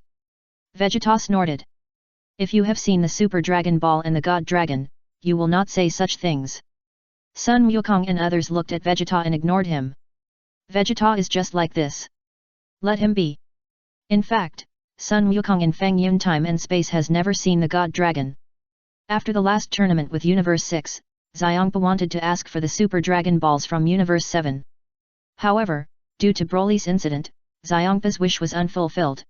Vegeta snorted. If you have seen the Super Dragon Ball and the God Dragon, you will not say such things. Sun Wukong and others looked at Vegeta and ignored him. Vegeta is just like this. Let him be. In fact, Sun Wukong in Feng Yun Time and Space has never seen the God Dragon. After the last tournament with Universe 6, Xiongpa wanted to ask for the Super Dragon Balls from Universe 7. However, due to Broly's incident, Xiongpa's wish was unfulfilled.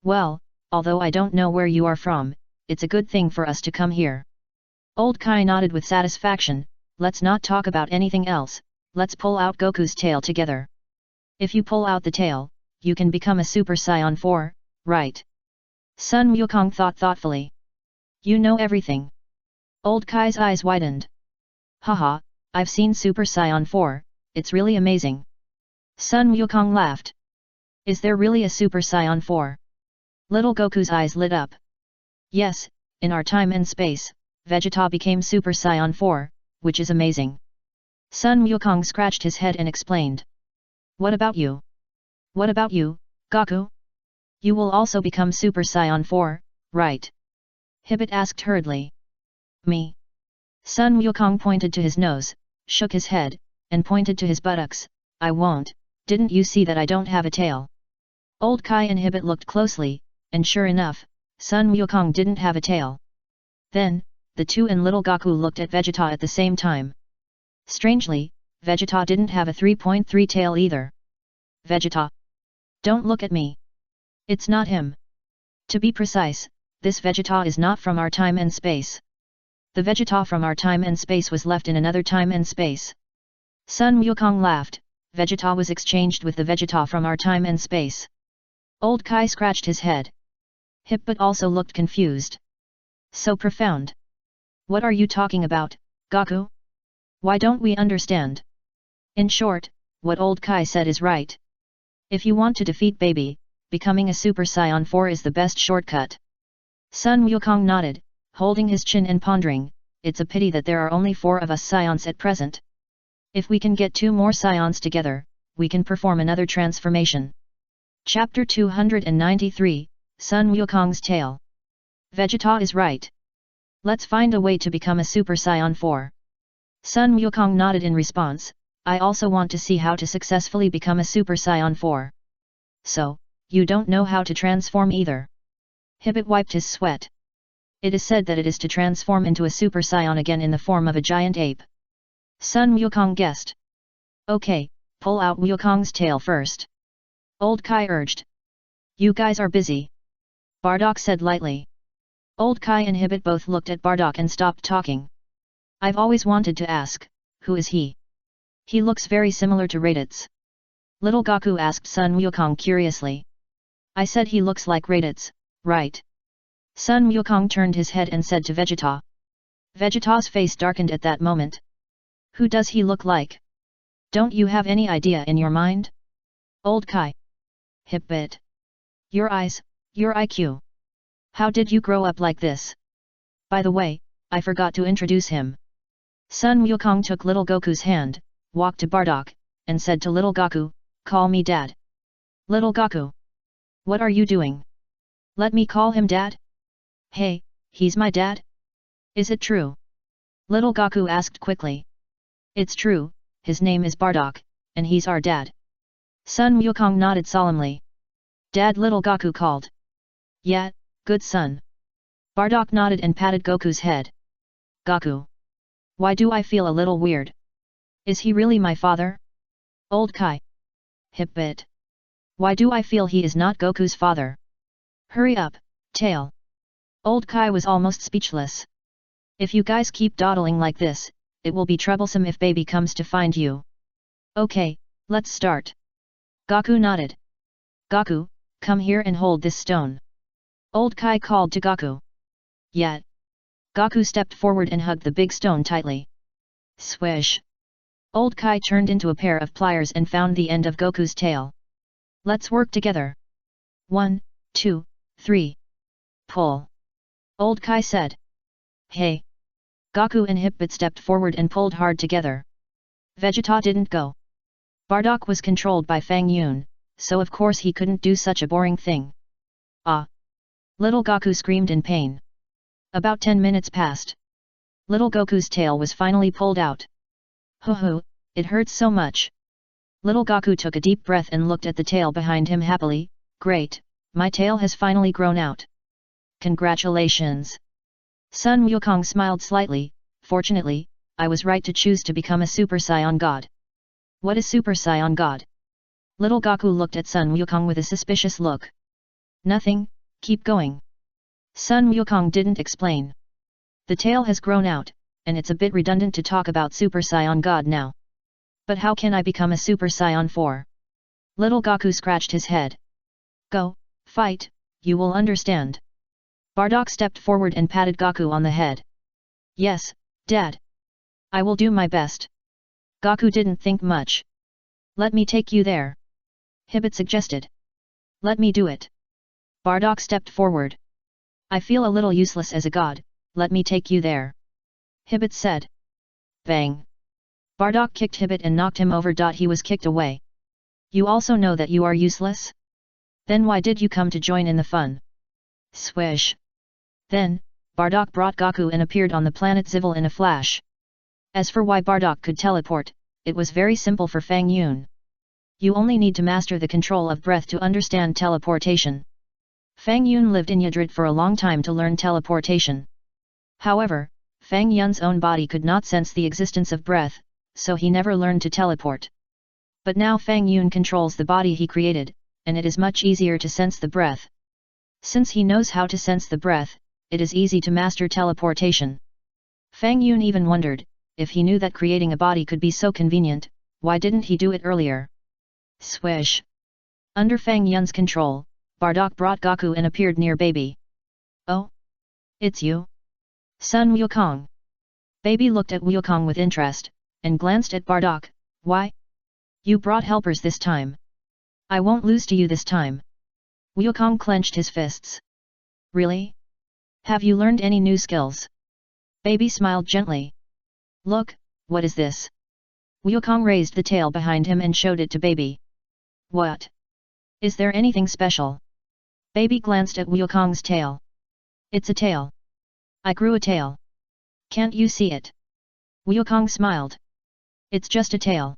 Well, although I don't know where you are from, it's a good thing for us to come here. Old Kai nodded with satisfaction. Let's not talk about anything else, let's pull out Goku's tail together. If you pull out the tail, you can become a Super Saiyan 4, right? Sun Wukong thought thoughtfully. You know everything. Old Kai's eyes widened. Haha, I've seen Super Saiyan 4, it's really amazing. Sun Wukong laughed. Is there really a Super Saiyan 4? Little Goku's eyes lit up. Yes, in our time and space, Vegeta became Super Saiyan 4, which is amazing. Sun Wukong scratched his head and explained. What about you? What about you, Goku? You will also become Super Saiyan 4, right? Hibbit asked hurriedly. Me? Sun Wukong pointed to his nose, shook his head, and pointed to his buttocks. I won't, didn't you see that I don't have a tail? Old Kai and Hibbit looked closely, and sure enough, Sun Wukong didn't have a tail. Then, the two and little Goku looked at Vegeta at the same time. Strangely, Vegeta didn't have a 3.3 tail either. Vegeta. Don't look at me. It's not him. To be precise, this Vegeta is not from our time and space. The Vegeta from our time and space was left in another time and space. Sun Wukong laughed. Vegeta was exchanged with the Vegeta from our time and space. Old Kai scratched his head. Hibbit also looked confused. So profound. What are you talking about, Goku? Why don't we understand? In short, what old Kai said is right. If you want to defeat Baby, becoming a Super Saiyan 4 is the best shortcut. Sun Wukong nodded, holding his chin and pondering. It's a pity that there are only 4 of us Saions at present. If we can get 2 more Saions together, we can perform another transformation. Chapter 293, Sun Wukong's Tale. Vegeta is right. Let's find a way to become a Super Saiyan 4. Sun Wukong nodded in response. I also want to see how to successfully become a Super Saiyan 4. So, you don't know how to transform either. Hibbit wiped his sweat. It is said that it is to transform into a Super Saiyan again in the form of a giant ape. Sun Wukong guessed. Okay, pull out Wukong's tail first. Old Kai urged. You guys are busy. Bardock said lightly. Old Kai and Hibbit both looked at Bardock and stopped talking. I've always wanted to ask, who is he? He looks very similar to Raditz. Little Gaku asked Sun Wukong curiously. I said he looks like Raditz, right? Sun Wukong turned his head and said to Vegeta. Vegeta's face darkened at that moment. Who does he look like? Don't you have any idea in your mind? Old Kai. Hibbit. Your eyes, your IQ. How did you grow up like this? By the way, I forgot to introduce him. Sun Wukong took little Goku's hand, walked to Bardock, and said to little Gaku, call me Dad. Little Gaku. What are you doing? Let me call him Dad? Hey, he's my dad? Is it true? Little Gaku asked quickly. It's true, his name is Bardock, and he's our dad. Sun Wukong nodded solemnly. Dad, little Gaku called. Yeah, good son. Bardock nodded and patted Goku's head. Gaku. Why do I feel a little weird? Is he really my father? Old Kai. Hibbit. Why do I feel he is not Goku's father? Hurry up, tail. Old Kai was almost speechless. If you guys keep dawdling like this, it will be troublesome if baby comes to find you. Okay, let's start. Gaku nodded. Gaku, come here and hold this stone. Old Kai called to Gaku. Yeah. Gaku stepped forward and hugged the big stone tightly. Swish. Old Kai turned into a pair of pliers and found the end of Goku's tail. Let's work together. 1, 2, 3. Pull. Old Kai said. Hey. Gaku and Hibbit stepped forward and pulled hard together. Vegeta didn't go. Bardock was controlled by Fang Yun, so of course he couldn't do such a boring thing. Ah! Little Gaku screamed in pain. About 10 minutes passed. Little Goku's tail was finally pulled out. Hoo, it hurts so much. Little Gaku took a deep breath and looked at the tail behind him happily. Great, my tail has finally grown out. Congratulations. Sun Wukong smiled slightly. Fortunately, I was right to choose to become a Super Saiyan God. What is Super Saiyan God? Little Gaku looked at Sun Wukong with a suspicious look. Nothing, keep going. Sun Wukong didn't explain. The tail has grown out, and it's a bit redundant to talk about Super Saiyan God now. But how can I become a Super Saiyan 4? Little Gaku scratched his head. Go, fight, you will understand. Bardock stepped forward and patted Gaku on the head. Yes, Dad. I will do my best. Gaku didn't think much. Let me take you there. Hibbit suggested. Let me do it. Bardock stepped forward. I feel a little useless as a god, let me take you there. Hibbit said. Bang. Bardock kicked Hibbit and knocked him over. He was kicked away. You also know that you are useless? Then why did you come to join in the fun? Swish. Then, Bardock brought Gaku and appeared on the planet Zivil in a flash. As for why Bardock could teleport, it was very simple for Fang Yun. You only need to master the control of breath to understand teleportation. Fang Yun lived in Yadrid for a long time to learn teleportation. However, Fang Yun's own body could not sense the existence of breath, so he never learned to teleport. But now Fang Yun controls the body he created, and it is much easier to sense the breath. Since he knows how to sense the breath, it is easy to master teleportation. Fang Yun even wondered, if he knew that creating a body could be so convenient, why didn't he do it earlier? Swish. Under Fang Yun's control, Bardock brought Gaku and appeared near Baby. Oh? It's you? Sun Wukong. Baby looked at Wukong with interest, and glanced at Bardock. Why? You brought helpers this time. I won't lose to you this time. Wukong clenched his fists. Really? Have you learned any new skills? Baby smiled gently. Look, what is this? Wukong raised the tail behind him and showed it to Baby. What? Is there anything special? Baby glanced at Wukong's tail. It's a tail. I grew a tail. Can't you see it? Wukong smiled. It's just a tail.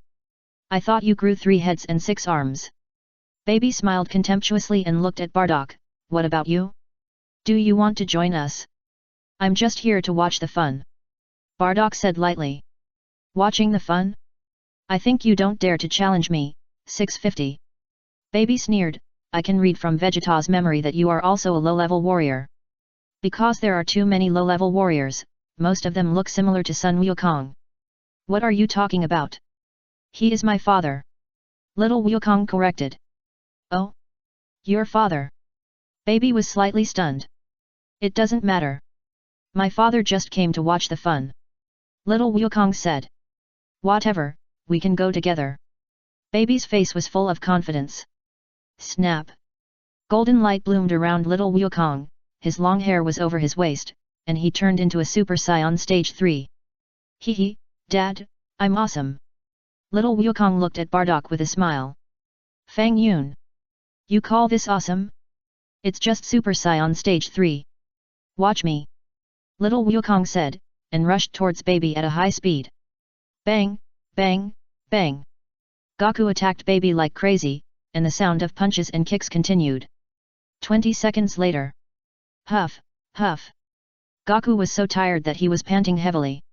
I thought you grew 3 heads and 6 arms. Baby smiled contemptuously and looked at Bardock. What about you? Do you want to join us? I'm just here to watch the fun. Bardock said lightly. Watching the fun? I think you don't dare to challenge me. 650. Baby sneered, I can read from Vegeta's memory that you are also a low-level warrior. Because there are too many low-level warriors, most of them look similar to Sun Wukong. What are you talking about? He is my father. Little Wukong corrected. Oh? Your father? Baby was slightly stunned. It doesn't matter. My father just came to watch the fun. Little Wukong said. Whatever, we can go together. Baby's face was full of confidence. Snap! Golden light bloomed around little Wukong, his long hair was over his waist, and he turned into a Super Saiyan Stage 3. Hee hee, Dad, I'm awesome. Little Wukong looked at Bardock with a smile. Fang Yun. You call this awesome? It's just Super Saiyan Stage 3. Watch me. Little Wukong said, and rushed towards Baby at a high speed. Bang, bang, bang. Goku attacked Baby like crazy, and the sound of punches and kicks continued. 20 seconds later. Huff, huff. Goku was so tired that he was panting heavily.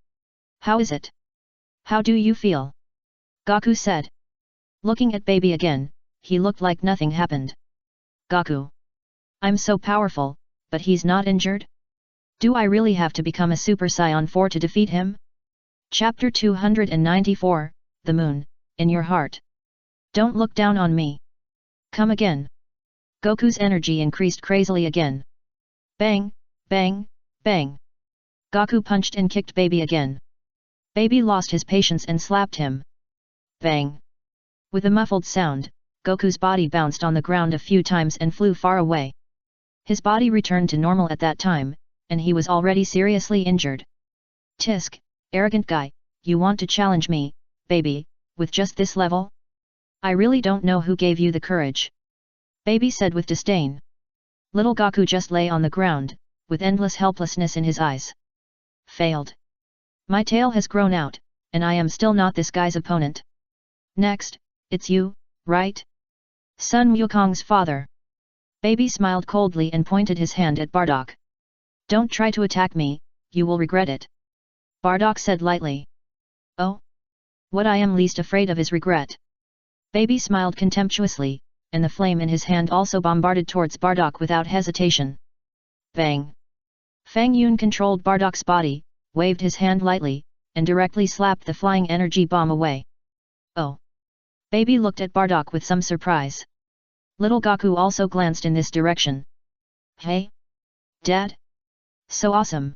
How is it? How do you feel? Goku said. Looking at Baby again, he looked like nothing happened. Goku. I'm so powerful, but he's not injured? Do I really have to become a Super Saiyan 4 to defeat him? Chapter 294, The Moon, in Your Heart. Don't look down on me. Come again. Goku's energy increased crazily again. Bang, bang, bang. Goku punched and kicked Baby again. Baby lost his patience and slapped him. Bang. With a muffled sound, Goku's body bounced on the ground a few times and flew far away. His body returned to normal at that time, and he was already seriously injured. Tisk, arrogant guy, you want to challenge me, Baby, with just this level? I really don't know who gave you the courage. Baby said with disdain. Little Goku just lay on the ground, with endless helplessness in his eyes. Failed. My tail has grown out, and I am still not this guy's opponent. Next, it's you, right? Sun Wukong's father. Baby smiled coldly and pointed his hand at Bardock. Don't try to attack me, you will regret it. Bardock said lightly. Oh? What I am least afraid of is regret. Baby smiled contemptuously, and the flame in his hand also bombarded towards Bardock without hesitation. Bang! Fang Yun controlled Bardock's body, waved his hand lightly, and directly slapped the flying energy bomb away. Oh! Baby looked at Bardock with some surprise. Little Goku also glanced in this direction. Hey? Dad? So awesome!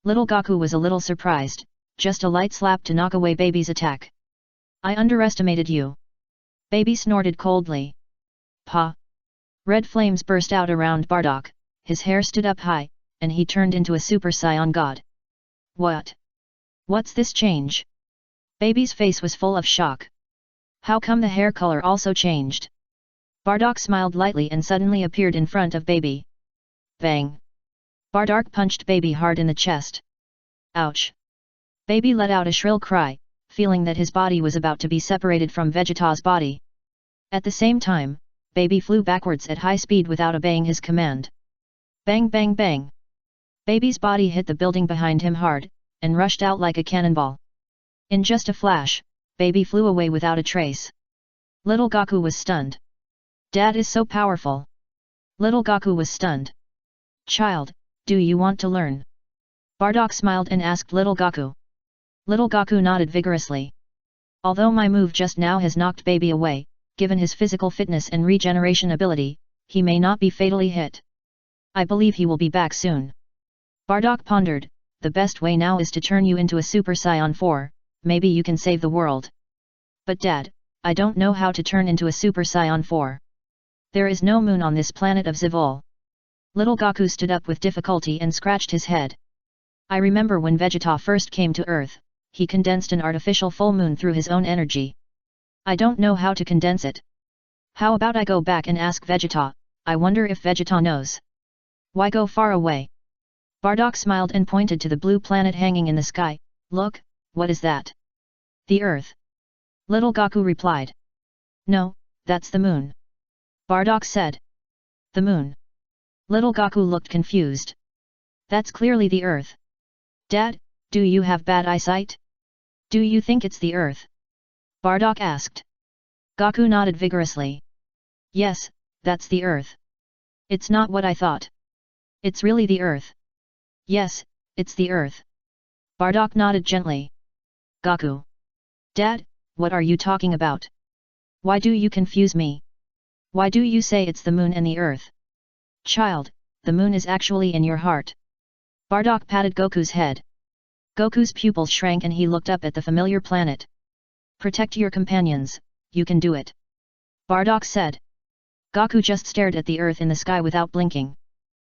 Little Goku was a little surprised, just a light slap to knock away Baby's attack. I underestimated you. Baby snorted coldly. Pa! Red flames burst out around Bardock, his hair stood up high, and he turned into a Super Saiyan god. What? What's this change? Baby's face was full of shock. How come the hair color also changed? Bardock smiled lightly and suddenly appeared in front of Baby. Bang! Bardock punched Baby hard in the chest. Ouch! Baby let out a shrill cry, feeling that his body was about to be separated from Vegeta's body. At the same time, Baby flew backwards at high speed without obeying his command. Bang bang bang! Baby's body hit the building behind him hard, and rushed out like a cannonball. In just a flash, Baby flew away without a trace. Little Goku was stunned. Dad is so powerful. Little Goku was stunned. Child, do you want to learn? Bardock smiled and asked Little Goku. Little Goku nodded vigorously. Although my move just now has knocked Baby away, given his physical fitness and regeneration ability, he may not be fatally hit. I believe he will be back soon. Bardock pondered, the best way now is to turn you into a Super Saiyan 4, maybe you can save the world. But Dad, I don't know how to turn into a Super Saiyan 4. There is no moon on this planet of Zivol. Little Goku stood up with difficulty and scratched his head. I remember when Vegeta first came to Earth, he condensed an artificial full moon through his own energy. I don't know how to condense it. How about I go back and ask Vegeta, I wonder if Vegeta knows. Why go far away? Bardock smiled and pointed to the blue planet hanging in the sky. Look, what is that? The Earth. Little Goku replied. No, that's the moon. Bardock said. The moon. Little Goku looked confused. That's clearly the Earth. Dad, do you have bad eyesight? Do you think it's the Earth? Bardock asked. Gaku nodded vigorously. Yes, that's the Earth. It's not what I thought. It's really the Earth. Yes, it's the Earth. Bardock nodded gently. Gaku. Dad, what are you talking about? Why do you confuse me? Why do you say it's the moon and the Earth? Child, the moon is actually in your heart. Bardock patted Goku's head. Goku's pupils shrank and he looked up at the familiar planet. Protect your companions, you can do it. Bardock said. Gaku just stared at the Earth in the sky without blinking.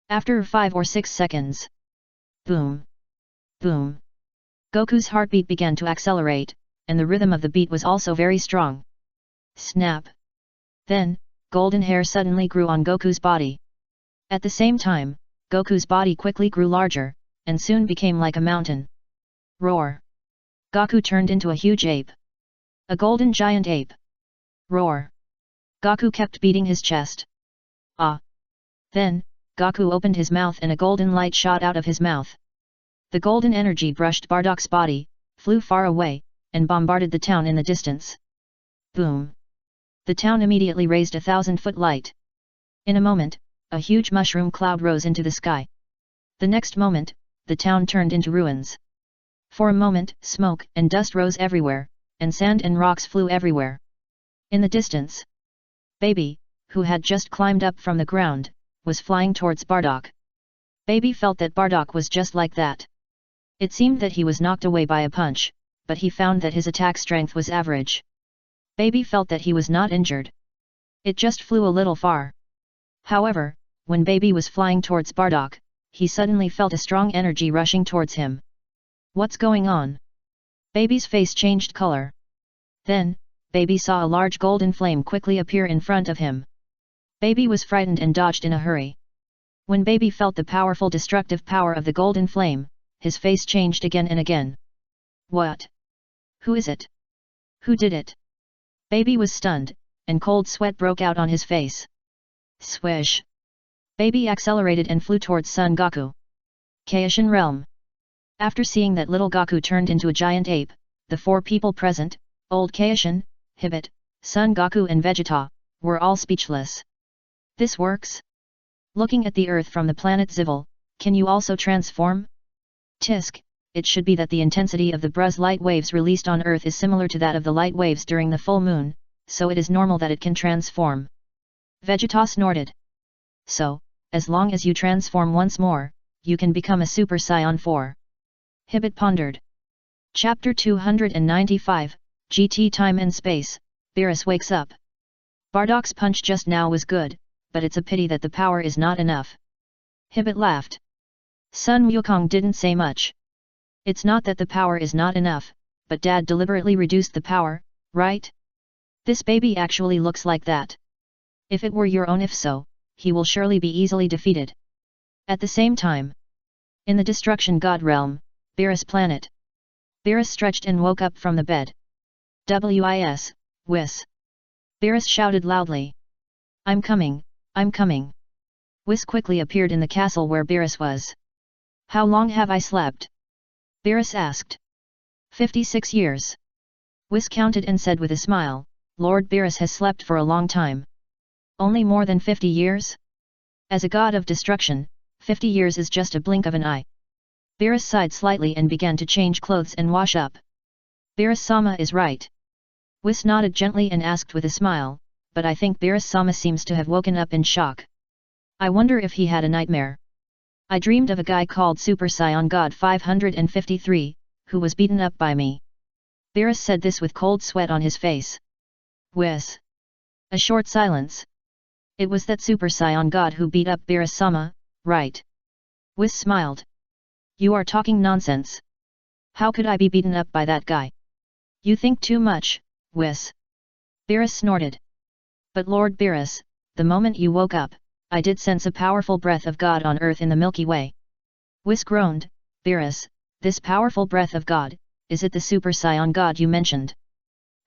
After 5 or 6 seconds. Boom. Boom. Goku's heartbeat began to accelerate, and the rhythm of the beat was also very strong. Snap. Then, golden hair suddenly grew on Goku's body. At the same time, Goku's body quickly grew larger, and soon became like a mountain. Roar. Gaku turned into a huge ape. A golden giant ape. Roar. Gaku kept beating his chest. Ah. Then, Gaku opened his mouth and a golden light shot out of his mouth. The golden energy brushed Bardock's body, flew far away, and bombarded the town in the distance. Boom. The town immediately raised 1,000-foot light. In a moment, a huge mushroom cloud rose into the sky. The next moment, the town turned into ruins. For a moment, smoke and dust rose everywhere, and sand and rocks flew everywhere. In the distance, Baby, who had just climbed up from the ground, was flying towards Bardock. Baby felt that Bardock was just like that. It seemed that he was knocked away by a punch, but he found that his attack strength was average. Baby felt that he was not injured. It just flew a little far. However, when Baby was flying towards Bardock, he suddenly felt a strong energy rushing towards him. What's going on? Baby's face changed color. Then, Baby saw a large golden flame quickly appear in front of him. Baby was frightened and dodged in a hurry. When Baby felt the powerful destructive power of the golden flame, his face changed again and again. What? Who is it? Who did it? Baby was stunned, and cold sweat broke out on his face. Swish! Baby accelerated and flew towards Son Goku. Kaishin Realm. After seeing that little Goku turned into a giant ape, the 4 people present, Old Kaishin, Hibit, Son Goku and Vegeta, were all speechless. This works? Looking at the Earth from the planet Zivil, can you also transform? Tisk, it should be that the intensity of the Bruz light waves released on Earth is similar to that of the light waves during the full moon, so it is normal that it can transform. Vegeta snorted. So, as long as you transform once more, you can become a Super Saiyan 4. Hibit pondered. Chapter 295, GT Time and Space, Beerus wakes up. Bardock's punch just now was good, but it's a pity that the power is not enough. Hibit laughed. Sun Wukong didn't say much. It's not that the power is not enough, but Dad deliberately reduced the power, right? This baby actually looks like that. If it were your own, if so, he will surely be easily defeated. At the same time, in the Destruction God Realm, Beerus planet. Beerus stretched and woke up from the bed. Whis. Beerus shouted loudly. I'm coming, I'm coming. Whis quickly appeared in the castle where Beerus was. How long have I slept? Beerus asked. 56 years. Whis counted and said with a smile, Lord Beerus has slept for a long time. Only more than 50 years? As a god of destruction, 50 years is just a blink of an eye. Beerus sighed slightly and began to change clothes and wash up. Beerus-sama is right. Whis nodded gently and asked with a smile, but I think Beerus-sama seems to have woken up in shock. I wonder if he had a nightmare. I dreamed of a guy called Super Saiyan God 553, who was beaten up by me. Beerus said this with cold sweat on his face. Whis. A short silence. It was that Super Saiyan God who beat up Beerus-sama, right? Whis smiled. You are talking nonsense. How could I be beaten up by that guy? You think too much, Whis. Beerus snorted. But Lord Beerus, the moment you woke up, I did sense a powerful breath of God on earth in the Milky Way. Whis groaned. Beerus, this powerful breath of God, is it the Super Saiyan God you mentioned?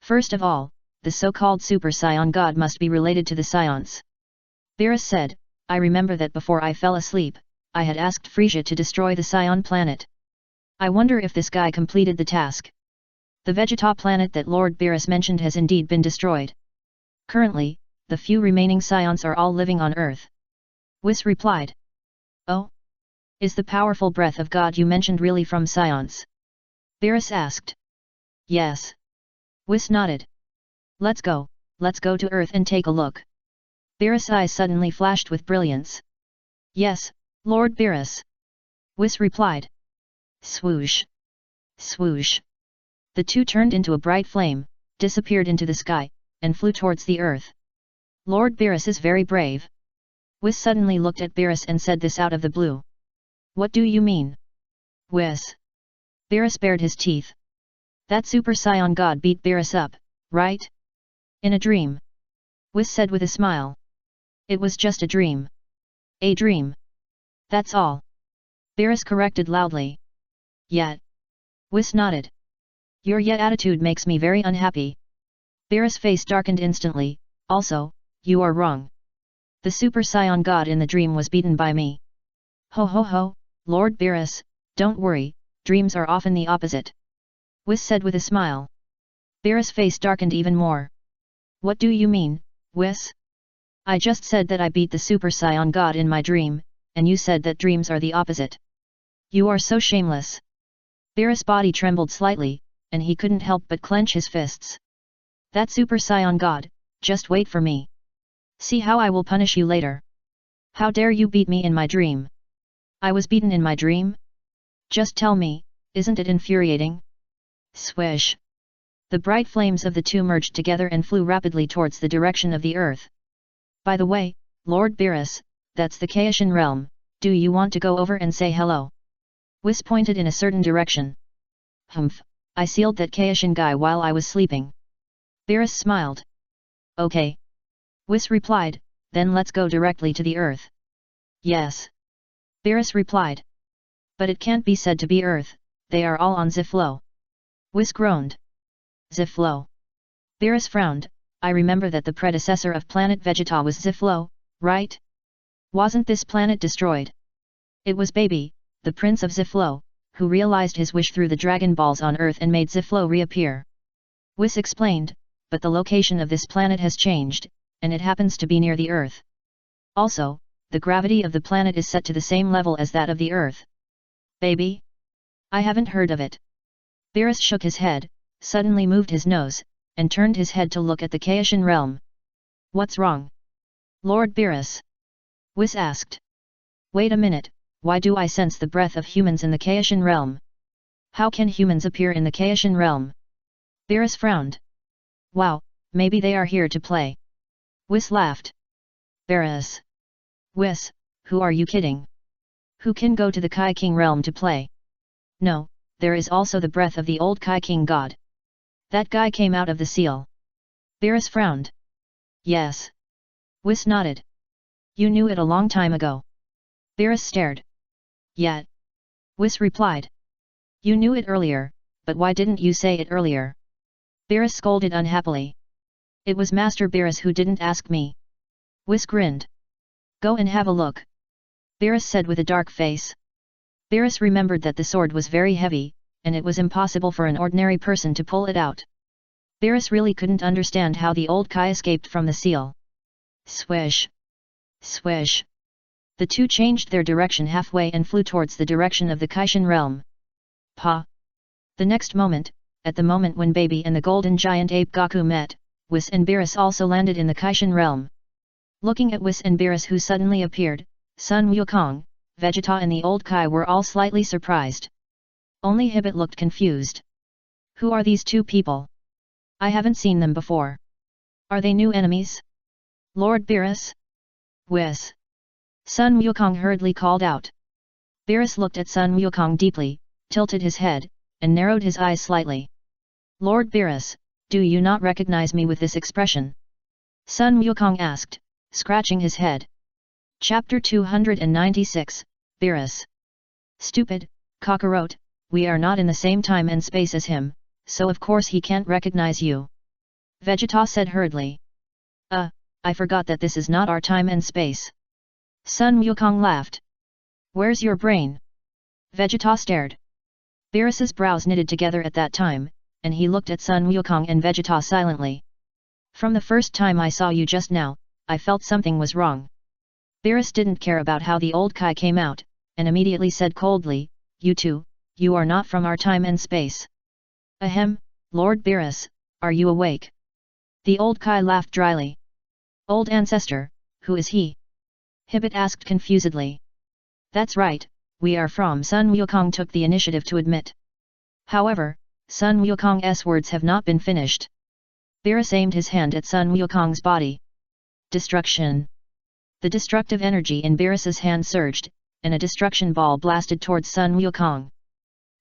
First of all, the so-called Super Saiyan God must be related to the Saiyans. Beerus said, I remember that before I fell asleep, I had asked Frisia to destroy the Saiyan planet. I wonder if this guy completed the task. The Vegeta planet that Lord Beerus mentioned has indeed been destroyed. Currently, the few remaining scions are all living on Earth. Whis replied. Oh? Is the powerful breath of God you mentioned really from scions? Beerus asked. Yes. Whis nodded. Let's go to Earth and take a look. Beerus' eyes suddenly flashed with brilliance. Yes, Lord Beerus. Whis replied. Swoosh. Swoosh. The two turned into a bright flame, disappeared into the sky, and flew towards the earth. Lord Beerus is very brave. Whis suddenly looked at Beerus and said this out of the blue. What do you mean? Whis. Beerus bared his teeth. That Super Saiyan God beat Beerus up, right? In a dream. Whis said with a smile. It was just a dream. A dream. That's all. Beerus corrected loudly. Yet. Whis nodded. Your yet attitude makes me very unhappy. Beerus' face darkened instantly. Also, you are wrong. The Super Saiyan God in the dream was beaten by me. Ho ho ho, Lord Beerus, don't worry, dreams are often the opposite. Whis said with a smile. Beerus' face darkened even more. What do you mean, Whis? I just said that I beat the Super Saiyan God in my dream, and you said that dreams are the opposite. You are so shameless. Beerus' body trembled slightly, and he couldn't help but clench his fists. That Super Saiyan God, just wait for me. See how I will punish you later. How dare you beat me in my dream? I was beaten in my dream? Just tell me, isn't it infuriating? Swish. The bright flames of the two merged together and flew rapidly towards the direction of the earth. By the way, Lord Beerus, that's the Kaishan realm, do you want to go over and say hello? Whis pointed in a certain direction. Humph, I sealed that Kaishan guy while I was sleeping. Beerus smiled. Okay. Whis replied, then let's go directly to the earth. Yes. Beerus replied. But it can't be said to be Earth, they are all on Ziflo. Whis groaned. Ziflo. Beerus frowned. I remember that the predecessor of planet Vegeta was Ziflo, right? Wasn't this planet destroyed? It was Baby, the prince of Ziflo, who realized his wish through the Dragon Balls on Earth and made Ziflo reappear. Whis explained, but the location of this planet has changed, and it happens to be near the Earth. Also, the gravity of the planet is set to the same level as that of the Earth. Baby? I haven't heard of it. Beerus shook his head, suddenly moved his nose, and turned his head to look at the Kaishan realm. What's wrong? Lord Beerus? Whis asked. Wait a minute, why do I sense the breath of humans in the Kaishan realm? How can humans appear in the Kaishan realm? Beerus frowned. Wow, maybe they are here to play. Whis laughed. Beerus. Whis, who are you kidding? Who can go to the Kai King realm to play? No, there is also the breath of the old Kai King god. That guy came out of the seal. Beerus frowned. Yes. Whis nodded. You knew it a long time ago. Beerus stared. Yet. Whis replied. You knew it earlier, but why didn't you say it earlier? Beerus scolded unhappily. It was Master Beerus who didn't ask me. Whis grinned. Go and have a look. Beerus said with a dark face. Beerus remembered that the sword was very heavy, and it was impossible for an ordinary person to pull it out. Beerus really couldn't understand how the old Kai escaped from the seal. Swish! Swish! The two changed their direction halfway and flew towards the direction of the Kaishan realm. Pa! The next moment, at the moment when Baby and the golden giant ape Goku met, Whis and Beerus also landed in the Kaishan realm. Looking at Whis and Beerus who suddenly appeared, Sun Wukong, Vegeta and the old Kai were all slightly surprised. Only Hibbit looked confused. Who are these two people? I haven't seen them before. Are they new enemies? Lord Beerus? Whis. Sun Wukong hurriedly called out. Beerus looked at Sun Wukong deeply, tilted his head, and narrowed his eyes slightly. Lord Beerus, do you not recognize me with this expression? Sun Wukong asked, scratching his head. Chapter 296, Beerus. Stupid, Kakarot, we are not in the same time and space as him, so of course he can't recognize you. Vegeta said hurriedly. I forgot that this is not our time and space. Sun Wukong laughed. Where's your brain? Vegeta stared. Beerus's brows knitted together at that time, and he looked at Sun Wukong and Vegeta silently. From the first time I saw you just now, I felt something was wrong. Beerus didn't care about how the old Kai came out, and immediately said coldly, "You two, you are not from our time and space." "Ahem, Lord Beerus, are you awake?" The old Kai laughed dryly. "Old ancestor, who is he?" Hibbit asked confusedly. "That's right, we are from." Sun Wukong took the initiative to admit. However, Sun Wukong's words have not been finished. Beerus aimed his hand at Sun Wukong's body. Destruction. The destructive energy in Beerus's hand surged, and a destruction ball blasted towards Sun Wukong.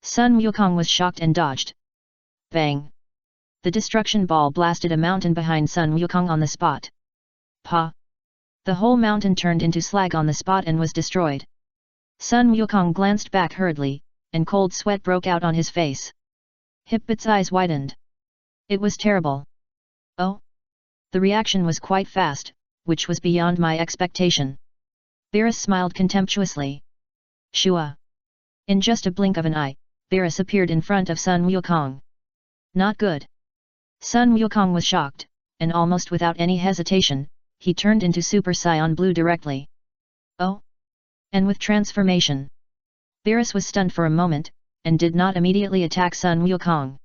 Sun Wukong was shocked and dodged. Bang! The destruction ball blasted a mountain behind Sun Wukong on the spot. Pa! The whole mountain turned into slag on the spot and was destroyed. Sun Wukong glanced back hurriedly, and cold sweat broke out on his face. Hibbit's eyes widened. It was terrible. Oh! The reaction was quite fast, which was beyond my expectation. Beerus smiled contemptuously. Shua! In just a blink of an eye, Beerus appeared in front of Sun Wukong. Not good. Sun Wukong was shocked, and almost without any hesitation, he turned into Super Saiyan Blue directly. Oh! And with transformation. Beerus was stunned for a moment, and did not immediately attack Sun Wukong.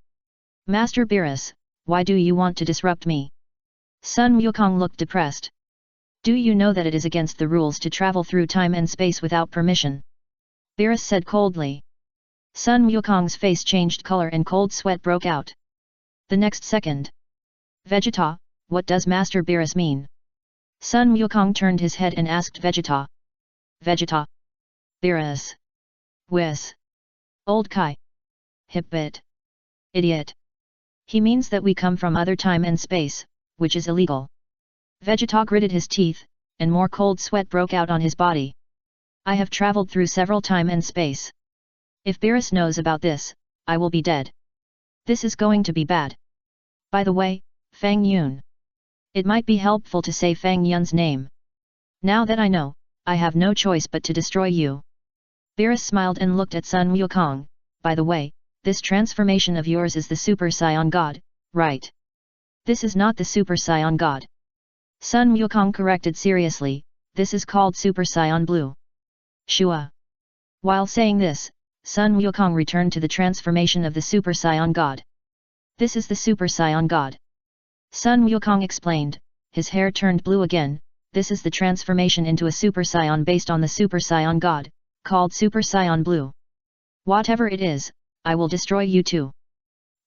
"Master Beerus, why do you want to disrupt me?" Sun Wukong looked depressed. "Do you know that it is against the rules to travel through time and space without permission?" Beerus said coldly. Sun Wukong's face changed color and cold sweat broke out. The next second. "Vegeta, what does Master Beerus mean?" Sun Wukong turned his head and asked Vegeta. "Vegeta. Beerus. Whis. Old Kai. Hibbit. Idiot. He means that we come from other time and space, which is illegal." Vegeta gritted his teeth, and more cold sweat broke out on his body. "I have traveled through several time and space. If Beerus knows about this, I will be dead. This is going to be bad. By the way, Fang Yun. It might be helpful to say Fang Yun's name. Now that I know, I have no choice but to destroy you." Beerus smiled and looked at Sun Wukong. "By the way, this transformation of yours is the Super Saiyan God, right?" "This is not the Super Saiyan God." Sun Wukong corrected seriously, "This is called Super Saiyan Blue." Shua. While saying this, Sun Wukong returned to the transformation of the Super Saiyan God. "This is the Super Saiyan God." Sun Wukong explained, his hair turned blue again. "This is the transformation into a Super Saiyan based on the Super Saiyan God, called Super Saiyan Blue. Whatever it is, I will destroy you too."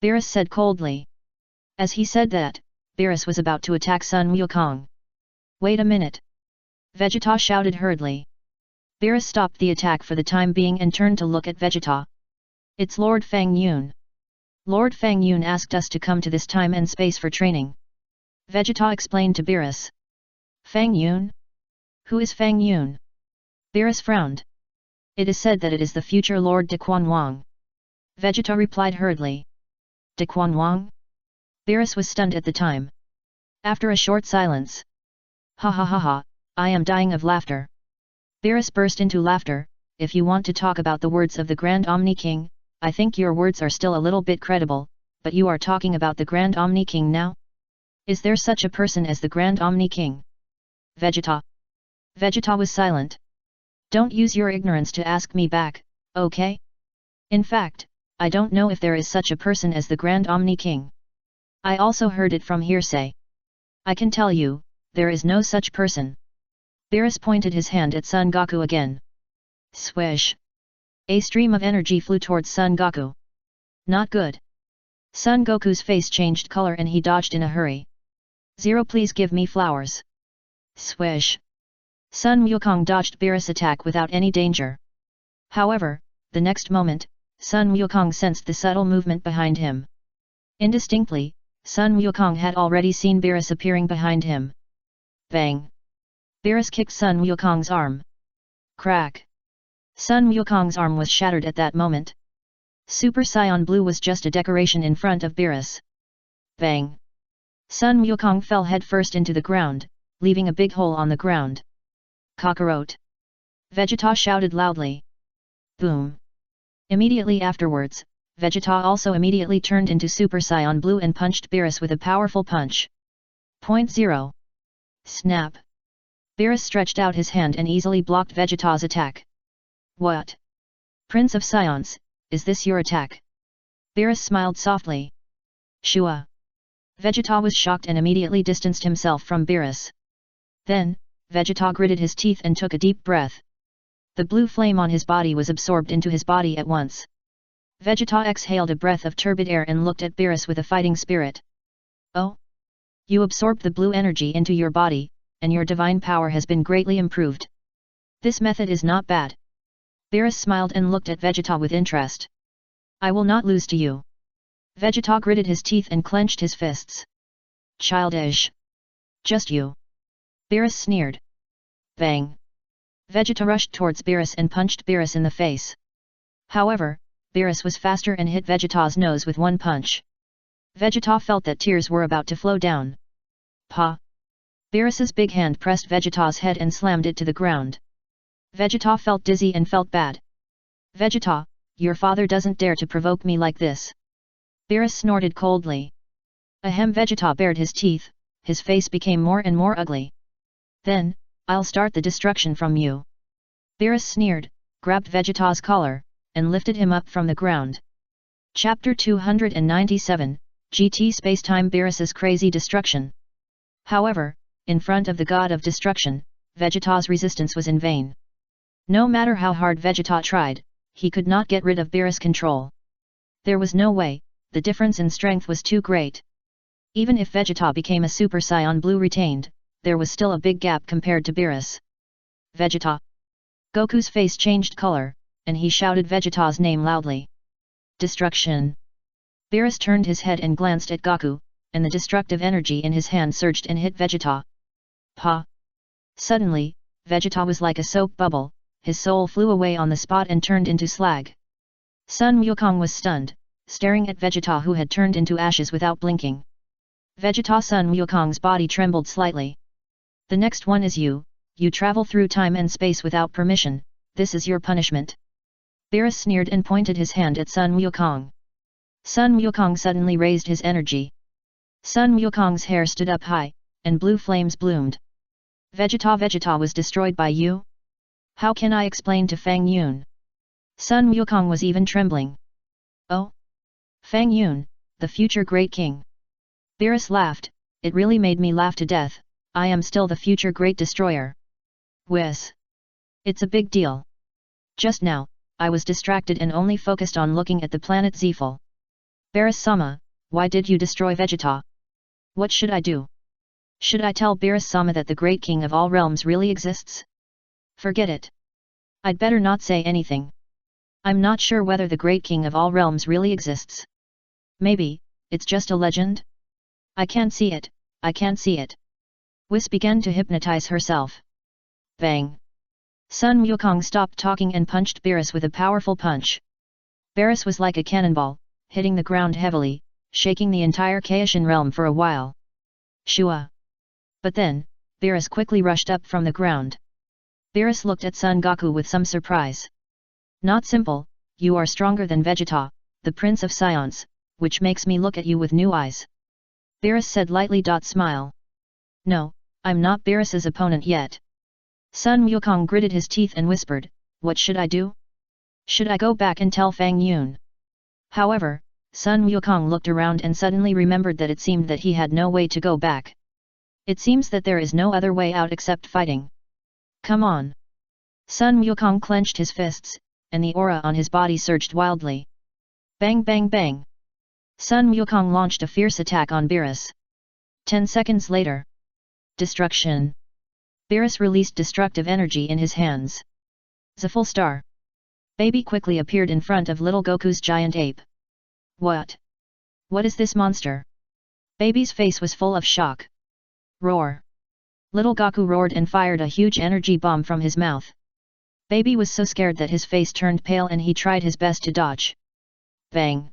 Beerus said coldly. As he said that, Beerus was about to attack Sun Wukong. "Wait a minute!" Vegeta shouted hurriedly. Beerus stopped the attack for the time being and turned to look at Vegeta. "It's Lord Fang Yun. Lord Fang Yun asked us to come to this time and space for training." Vegeta explained to Beerus. "Fang Yun? Who is Fang Yun?" Beerus frowned. "It is said that it is the future Lord De Quan Wang." Vegeta replied hurriedly. "De Quan Wang?" Beerus was stunned at the time. After a short silence. "Ha ha ha ha, I am dying of laughter." Beerus burst into laughter. "If you want to talk about the words of the Grand Omni King, I think your words are still a little bit credible, but you are talking about the Grand Omni King now? Is there such a person as the Grand Omni King?" Vegeta. Vegeta was silent. "Don't use your ignorance to ask me back, okay? In fact, I don't know if there is such a person as the Grand Omni King. I also heard it from hearsay. I can tell you, there is no such person." Beerus pointed his hand at Son Goku again. Swish! A stream of energy flew towards Son Goku. Not good. Son Goku's face changed color and he dodged in a hurry. "Zero, please give me flowers." Swish! Sun Wukong dodged Beerus' attack without any danger. However, the next moment, Sun Wukong sensed the subtle movement behind him. Indistinctly, Sun Wukong had already seen Beerus appearing behind him. Bang! Beerus kicked Sun Wukong's arm. Crack! Sun Wukong's arm was shattered at that moment. Super Saiyan Blue was just a decoration in front of Beerus. Bang! Sun Wukong fell headfirst into the ground, leaving a big hole on the ground. Kakarot! Vegeta shouted loudly. Boom! Immediately afterwards, Vegeta also immediately turned into Super Saiyan Blue and punched Beerus with a powerful punch. Point 0. Snap. Beerus stretched out his hand and easily blocked Vegeta's attack. What? Prince of Scions, is this your attack? Beerus smiled softly. Shua. Vegeta was shocked and immediately distanced himself from Beerus. Then, Vegeta gritted his teeth and took a deep breath. The blue flame on his body was absorbed into his body at once. Vegeta exhaled a breath of turbid air and looked at Beerus with a fighting spirit. Oh? You absorbed the blue energy into your body, and your divine power has been greatly improved. This method is not bad. Beerus smiled and looked at Vegeta with interest. I will not lose to you. Vegeta gritted his teeth and clenched his fists. Childish. Just you. Beerus sneered. Bang. Vegeta rushed towards Beerus and punched Beerus in the face. However, Beerus was faster and hit Vegeta's nose with one punch. Vegeta felt that tears were about to flow down. Pa! Beerus's big hand pressed Vegeta's head and slammed it to the ground. Vegeta felt dizzy and felt bad. Vegeta, your father doesn't dare to provoke me like this. Beerus snorted coldly. Ahem. Vegeta bared his teeth, his face became more and more ugly. Then, I'll start the destruction from you. Beerus sneered, grabbed Vegeta's collar, and lifted him up from the ground. Chapter 297, GT Spacetime. Beerus's crazy destruction. However, in front of the god of destruction, Vegeta's resistance was in vain. No matter how hard Vegeta tried, he could not get rid of Beerus' control. There was no way, the difference in strength was too great. Even if Vegeta became a Super Saiyan Blue retained, there was still a big gap compared to Beerus. Vegeta. Goku's face changed color, and he shouted Vegeta's name loudly. Destruction. Beerus turned his head and glanced at Goku, and the destructive energy in his hand surged and hit Vegeta. Pa! Suddenly, Vegeta was like a soap bubble, his soul flew away on the spot and turned into slag. Sun Wukong was stunned, staring at Vegeta who had turned into ashes without blinking. Vegeta. Sun Wukong's body trembled slightly. The next one is you travel through time and space without permission, this is your punishment. Beerus sneered and pointed his hand at Sun Wukong. Sun Wukong suddenly raised his energy. Sun Wukong's hair stood up high, and blue flames bloomed. Vegeta was destroyed by you? How can I explain to Fang Yun? Sun Wukong was even trembling. Oh? Fang Yun, the future great king. Beerus laughed, it really made me laugh to death, I am still the future great destroyer. Whiz. It's a big deal. Just now, I was distracted and only focused on looking at the planet Zephyl. Beerus-sama, why did you destroy Vegeta? What should I do? Should I tell Beerus-sama that the great king of all realms really exists? Forget it. I'd better not say anything. I'm not sure whether the great king of all realms really exists. Maybe, it's just a legend? I can't see it, I can't see it. Whis began to hypnotize herself. Bang! Sun Wukong stopped talking and punched Beerus with a powerful punch. Beerus was like a cannonball, hitting the ground heavily, shaking the entire Kaishin realm for a while. Shua! But then, Beerus quickly rushed up from the ground. Beerus looked at Son Goku with some surprise. Not simple, you are stronger than Vegeta, the Prince of Scions, which makes me look at you with new eyes. Beerus said lightly. Smile. No, I'm not Beerus's opponent yet. Sun Wukong gritted his teeth and whispered, what should I do? Should I go back and tell Fang Yun? However, Sun Wukong looked around and suddenly remembered that it seemed that he had no way to go back. It seems that there is no other way out except fighting. Come on. Sun Wukong clenched his fists, and the aura on his body surged wildly. Bang bang bang. Sun Wukong launched a fierce attack on Beerus. 10 seconds later. Destruction. Beerus released destructive energy in his hands. Zephyl Star. Baby quickly appeared in front of little Goku's giant ape. What? What is this monster? Baby's face was full of shock. Roar. Little Goku roared and fired a huge energy bomb from his mouth. Baby was so scared that his face turned pale and he tried his best to dodge. Bang.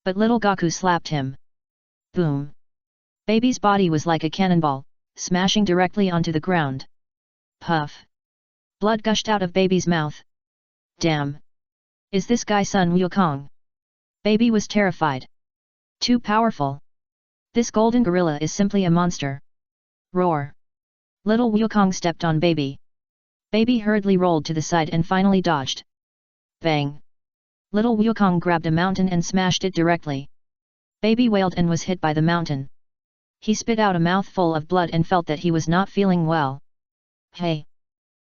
But little Goku slapped him. Boom. Baby's body was like a cannonball, smashing directly onto the ground. Puff. Blood gushed out of Baby's mouth. Damn. Is this guy Sun Wukong? Baby was terrified. Too powerful. This golden gorilla is simply a monster. Roar. Little Wukong stepped on Baby. Baby hurriedly rolled to the side and finally dodged. Bang. Little Wukong grabbed a mountain and smashed it directly. Baby wailed and was hit by the mountain. He spit out a mouthful of blood and felt that he was not feeling well. Hey!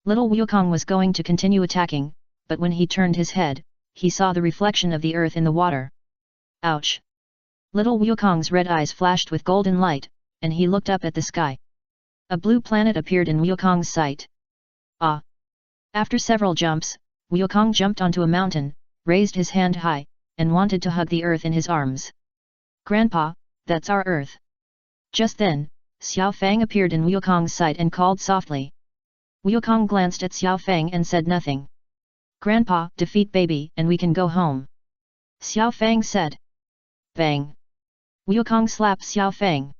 Little Wukong was going to continue attacking, but when he turned his head, he saw the reflection of the earth in the water. Ouch! Little Wukong's red eyes flashed with golden light, and he looked up at the sky. A blue planet appeared in Wukong's sight. Ah! After several jumps, Wukong jumped onto a mountain, raised his hand high, and wanted to hug the earth in his arms. Grandpa, that's our earth. Just then, Xiao Fang appeared in Wukong's sight and called softly. Wukong glanced at Xiao Fang and said nothing. Grandpa, defeat Baby and we can go home. Xiao Fang said. Bang! Wukong slapped Xiao Fang.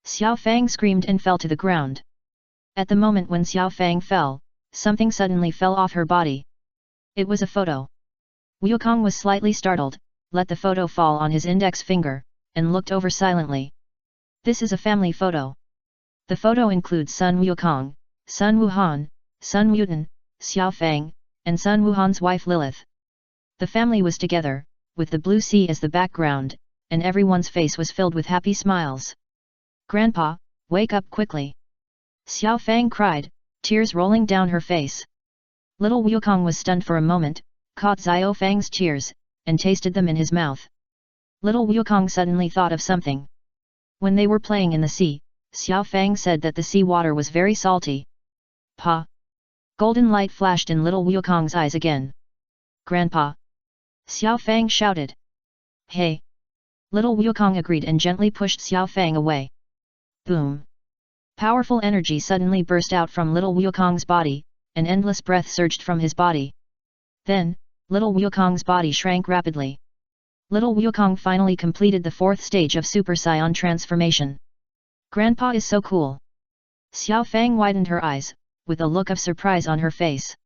Xiao Fang screamed and fell to the ground. At the moment when Xiao Fang fell, something suddenly fell off her body. It was a photo. Wukong was slightly startled, let the photo fall on his index finger, and looked over silently. This is a family photo. The photo includes Sun Wukong, Sun Wuhan, Sun Wuten, Xiao Fang, and Sun Wuhan's wife Lilith. The family was together, with the blue sea as the background, and everyone's face was filled with happy smiles. Grandpa, wake up quickly! Xiao Fang cried, tears rolling down her face. Little Wukong was stunned for a moment, caught Xiao Fang's tears, and tasted them in his mouth. Little Wukong suddenly thought of something. When they were playing in the sea, Xiao Fang said that the sea water was very salty. Pa! Golden light flashed in little Wukong's eyes again. Grandpa! Xiao Fang shouted. Hey! Little Wukong agreed and gently pushed Xiao Fang away. Boom! Powerful energy suddenly burst out from little Wukong's body, an endless breath surged from his body. Then, little Wukong's body shrank rapidly. Little Wukong finally completed the 4th stage of Super Saiyan transformation. Grandpa is so cool! Xiao Fang widened her eyes, with a look of surprise on her face.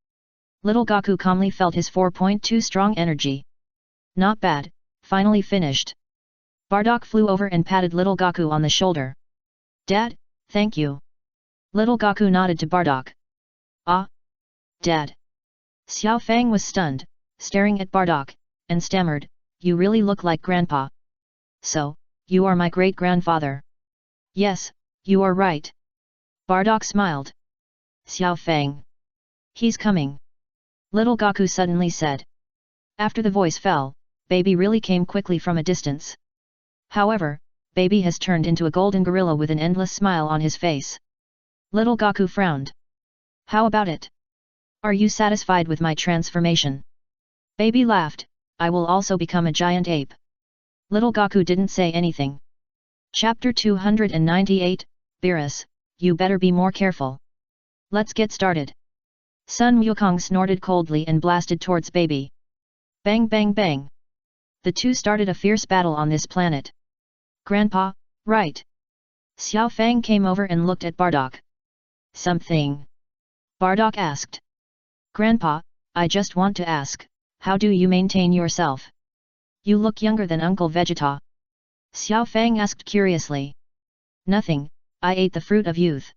Little Gaku calmly felt his 4.2 strong energy. Not bad, finally finished. Bardock flew over and patted little Gaku on the shoulder. Dad, thank you. Little Gaku nodded to Bardock. Ah? Dad. Xiao Fang was stunned, staring at Bardock, and stammered, you really look like Grandpa. So, you are my great-grandfather. Yes, you are right. Bardock smiled. Xiao Fang. He's coming. Little Gaku suddenly said. After the voice fell, Baby really came quickly from a distance. However, Baby has turned into a golden gorilla with an endless smile on his face. Little Gaku frowned. How about it? Are you satisfied with my transformation? Baby laughed, I will also become a giant ape. Little Gaku didn't say anything. Chapter 298, Beerus, you better be more careful. Let's get started. Sun Wukong snorted coldly and blasted towards Baby. Bang bang bang. The two started a fierce battle on this planet. Grandpa, right? Xiao Fang came over and looked at Bardock. Something? Bardock asked. Grandpa, I just want to ask, how do you maintain yourself? You look younger than Uncle Vegeta. Xiao Fang asked curiously. Nothing, I ate the fruit of youth.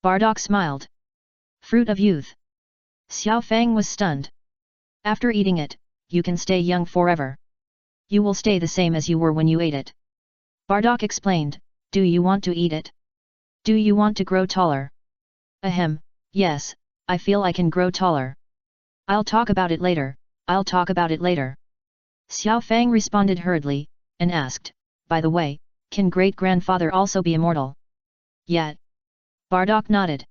Bardock smiled. Fruit of youth. Xiao Fang was stunned. After eating it, you can stay young forever. You will stay the same as you were when you ate it. Bardock explained, do you want to eat it? Do you want to grow taller? Ahem, yes, I feel I can grow taller. I'll talk about it later, I'll talk about it later. Xiao Fang responded hurriedly, and asked, by the way, can great-grandfather also be immortal? Yet. Bardock nodded.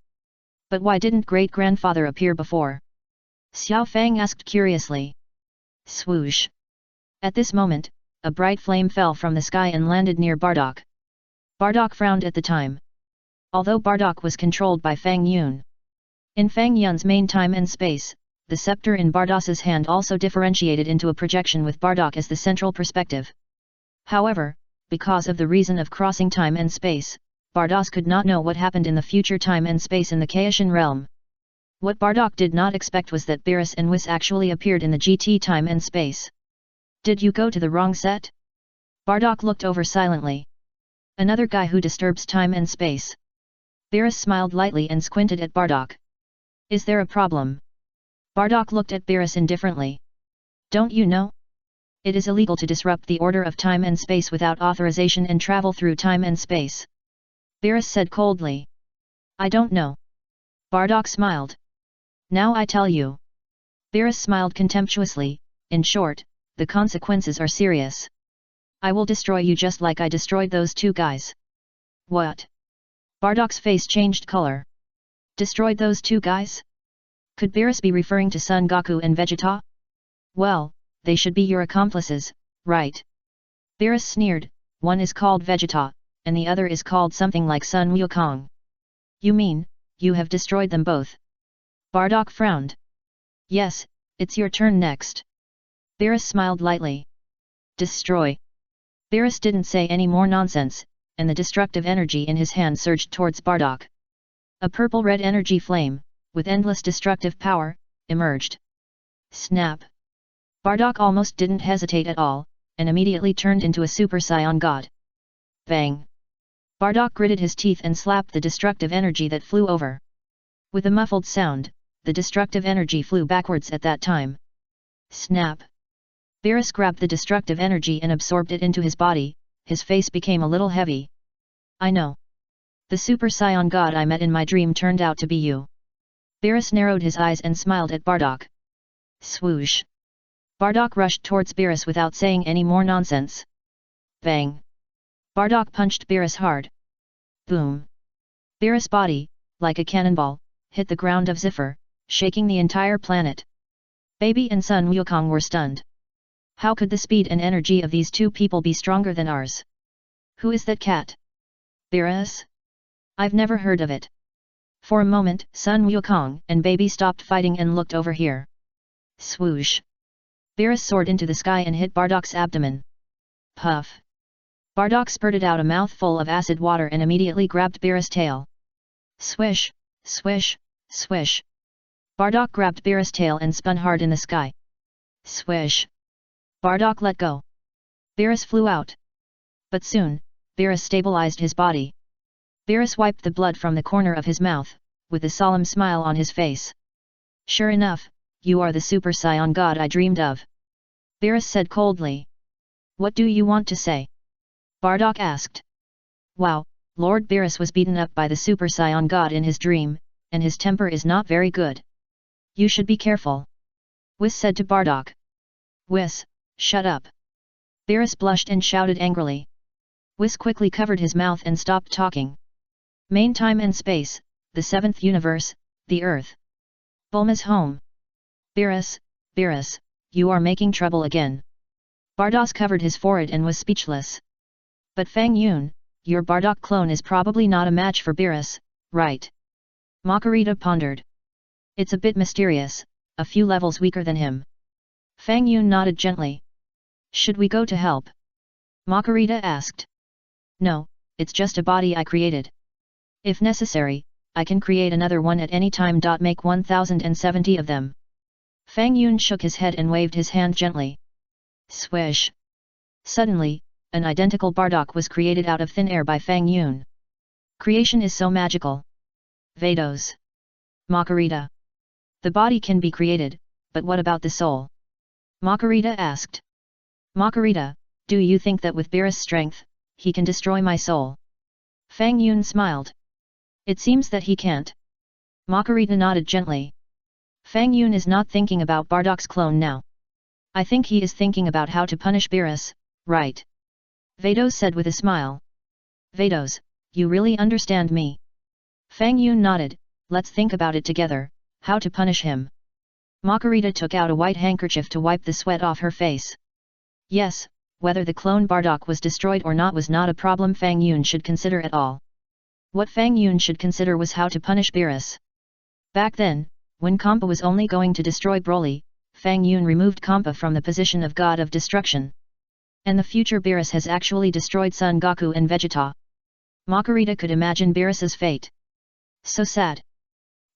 But why didn't great-grandfather appear before? Xiao Fang asked curiously. Swoosh. At this moment, a bright flame fell from the sky and landed near Bardock. Bardock frowned at the time. Although Bardock was controlled by Fang Yun. In Fang Yun's main time and space, the scepter in Bardock's hand also differentiated into a projection with Bardock as the central perspective. However, because of the reason of crossing time and space, Bardock could not know what happened in the future time and space in the Chaosian realm. What Bardock did not expect was that Beerus and Whis actually appeared in the GT time and space. Did you go to the wrong set? Bardock looked over silently. Another guy who disturbs time and space. Beerus smiled lightly and squinted at Bardock. Is there a problem? Bardock looked at Beerus indifferently. Don't you know? It is illegal to disrupt the order of time and space without authorization and travel through time and space. Beerus said coldly. I don't know. Bardock smiled. Now I tell you. Beerus smiled contemptuously. In short, the consequences are serious. I will destroy you just like I destroyed those two guys. What? Bardock's face changed color. Destroyed those two guys? Could Beerus be referring to Son Goku and Vegeta? Well, they should be your accomplices, right? Beerus sneered. One is called Vegeta, and the other is called something like Sun Wukong. You mean, you have destroyed them both? Bardock frowned. Yes, it's your turn next. Beerus smiled lightly. Destroy. Beerus didn't say any more nonsense, and the destructive energy in his hand surged towards Bardock. A purple-red energy flame, with endless destructive power, emerged. Snap! Bardock almost didn't hesitate at all, and immediately turned into a Super Saiyan God. Bang! Bardock gritted his teeth and slapped the destructive energy that flew over. With a muffled sound, the destructive energy flew backwards at that time. Snap! Beerus grabbed the destructive energy and absorbed it into his body. His face became a little heavy. I know. The Super Saiyan God I met in my dream turned out to be you. Beerus narrowed his eyes and smiled at Bardock. Swoosh! Bardock rushed towards Beerus without saying any more nonsense. Bang! Bardock punched Beerus hard. Boom! Beerus' body, like a cannonball, hit the ground of Zephyr, shaking the entire planet. Baby and Sun Wukong were stunned. How could the speed and energy of these two people be stronger than ours? Who is that cat? Beerus? I've never heard of it. For a moment, Sun Wukong and Baby stopped fighting and looked over here. Swoosh! Beerus soared into the sky and hit Bardock's abdomen. Puff! Bardock spurted out a mouthful of acid water and immediately grabbed Beerus' tail. Swish! Swish! Swish! Bardock grabbed Beerus' tail and spun hard in the sky. Swish! Bardock let go. Beerus flew out. But soon, Beerus stabilized his body. Beerus wiped the blood from the corner of his mouth, with a solemn smile on his face. Sure enough, you are the Super Saiyan God I dreamed of. Beerus said coldly. What do you want to say? Bardock asked. Wow, Lord Beerus was beaten up by the Super Saiyan God in his dream, and his temper is not very good. You should be careful. Whis said to Bardock. Whis, shut up. Beerus blushed and shouted angrily. Whis quickly covered his mouth and stopped talking. Main time and space, the seventh universe, the Earth. Bulma's home. Beerus, Beerus, you are making trouble again. Bardock covered his forehead and was speechless. But Fang Yun, your Bardock clone is probably not a match for Beerus, right? Makarita pondered. It's a bit mysterious, a few levels weaker than him. Fang Yun nodded gently. Should we go to help? Makarita asked. No, it's just a body I created. If necessary, I can create another one at any time. Make 1070 of them. Fang Yun shook his head and waved his hand gently. Swish! Suddenly, an identical Bardock was created out of thin air by Fang Yun. Creation is so magical. Vados. Makarita. The body can be created, but what about the soul? Makarita asked. Makarita, do you think that with Beerus' strength, he can destroy my soul? Fang Yun smiled. It seems that he can't. Makarita nodded gently. Fang Yun is not thinking about Bardock's clone now. I think he is thinking about how to punish Beerus, right? Vados said with a smile. Vados, you really understand me. Fang Yun nodded. Let's think about it together, how to punish him. Makarita took out a white handkerchief to wipe the sweat off her face. Yes, whether the clone Bardock was destroyed or not was not a problem Fang Yun should consider at all. What Fang Yun should consider was how to punish Beerus. Back then, when Kampa was only going to destroy Broly, Fang Yun removed Kampa from the position of God of destruction. And the future Beerus has actually destroyed Son Goku and Vegeta. Makarita could imagine Beerus's fate. So sad.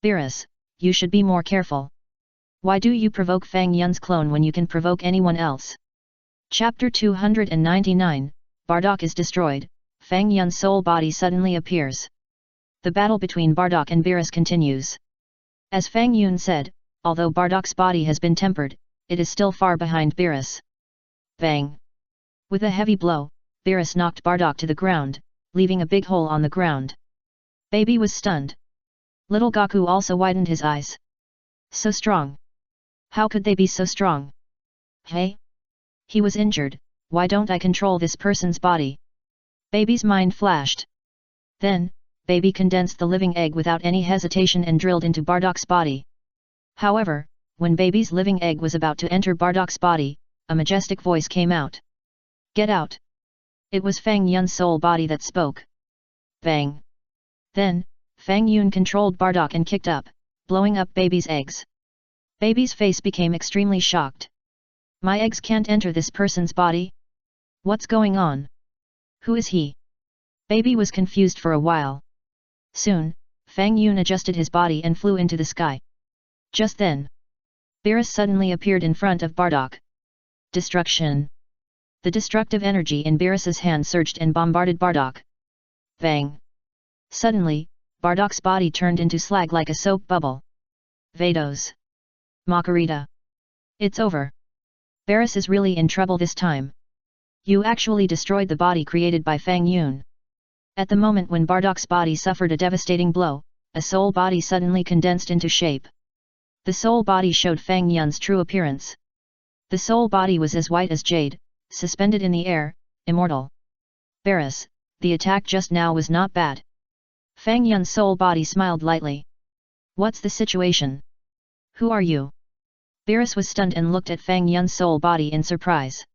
Beerus, you should be more careful. Why do you provoke Fang Yun's clone when you can provoke anyone else? Chapter 299, Bardock is destroyed, Fang Yun's soul body suddenly appears. The battle between Bardock and Beerus continues. As Fang Yun said, although Bardock's body has been tempered, it is still far behind Beerus. Bang! With a heavy blow, Beerus knocked Bardock to the ground, leaving a big hole on the ground. Baby was stunned. Little Gaku also widened his eyes. So strong. How could they be so strong? Hey? He was injured, why don't I control this person's body? Baby's mind flashed. Then, Baby condensed the living egg without any hesitation and drilled into Bardock's body. However, when Baby's living egg was about to enter Bardock's body, a majestic voice came out. Get out! It was Fang Yun's soul body that spoke. Bang! Then, Fang Yun controlled Bardock and kicked up, blowing up Baby's eggs. Baby's face became extremely shocked. My eggs can't enter this person's body? What's going on? Who is he? Baby was confused for a while. Soon, Fang Yun adjusted his body and flew into the sky. Just then, Beerus suddenly appeared in front of Bardock. Destruction! The destructive energy in Beerus's hand surged and bombarded Bardock. Bang! Suddenly, Bardock's body turned into slag like a soap bubble. Vados! Makarita! It's over. Beerus is really in trouble this time. You actually destroyed the body created by Fang Yun. At the moment when Bardock's body suffered a devastating blow, a soul body suddenly condensed into shape. The soul body showed Fang Yun's true appearance. The soul body was as white as jade, suspended in the air, immortal. Beerus, the attack just now was not bad. Fang Yun's soul body smiled lightly. What's the situation? Who are you? Beerus was stunned and looked at Fang Yun's soul body in surprise.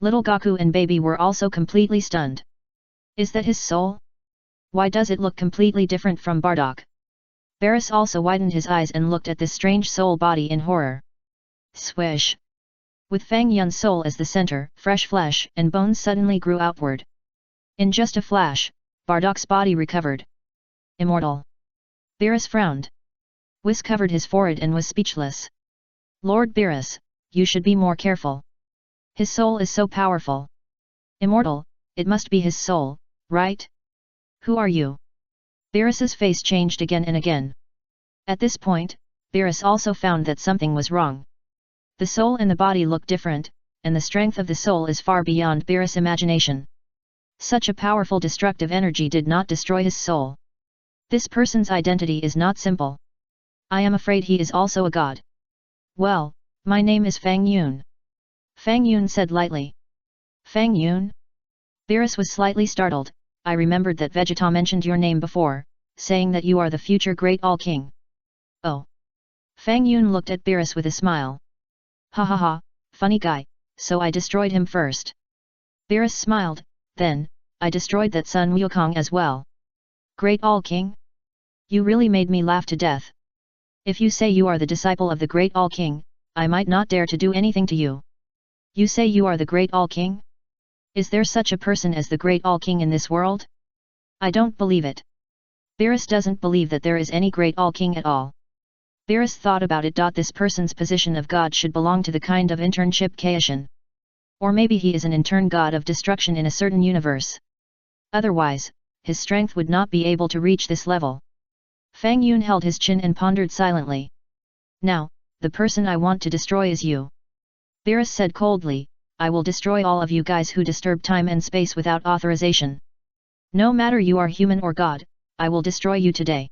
Little Gaku and Baby were also completely stunned. Is that his soul? Why does it look completely different from Bardock? Beerus also widened his eyes and looked at this strange soul body in horror. Swish! With Fang Yun's soul as the center, fresh flesh and bones suddenly grew outward. In just a flash, Bardock's body recovered. Immortal! Beerus frowned. Whis covered his forehead and was speechless. Lord Beerus, you should be more careful. His soul is so powerful. Immortal, it must be his soul, right? Who are you? Beerus's face changed again and again. At this point, Beerus also found that something was wrong. The soul and the body look different, and the strength of the soul is far beyond Beerus' imagination. Such a powerful destructive energy did not destroy his soul. This person's identity is not simple. I am afraid he is also a god. Well, my name is Fang Yun. Fang Yun said lightly. Fang Yun? Beerus was slightly startled. I remembered that Vegeta mentioned your name before, saying that you are the future great All-King. Oh. Fang Yun looked at Beerus with a smile. Ha ha ha, funny guy, so I destroyed him first. Beerus smiled, then, I destroyed that Sun Wukong as well. Great All-King? You really made me laugh to death. If you say you are the disciple of the Great All-King, I might not dare to do anything to you. You say you are the Great All-King? Is there such a person as the Great All-King in this world? I don't believe it. Beerus doesn't believe that there is any Great All-King at all. Beerus thought about it. This person's position of God should belong to the kind of internship Kaishin. Or maybe he is an intern god of destruction in a certain universe. Otherwise, his strength would not be able to reach this level. Fang Yun held his chin and pondered silently. Now, the person I want to destroy is you. Beerus said coldly, I will destroy all of you guys who disturb time and space without authorization. No matter you are human or god, I will destroy you today.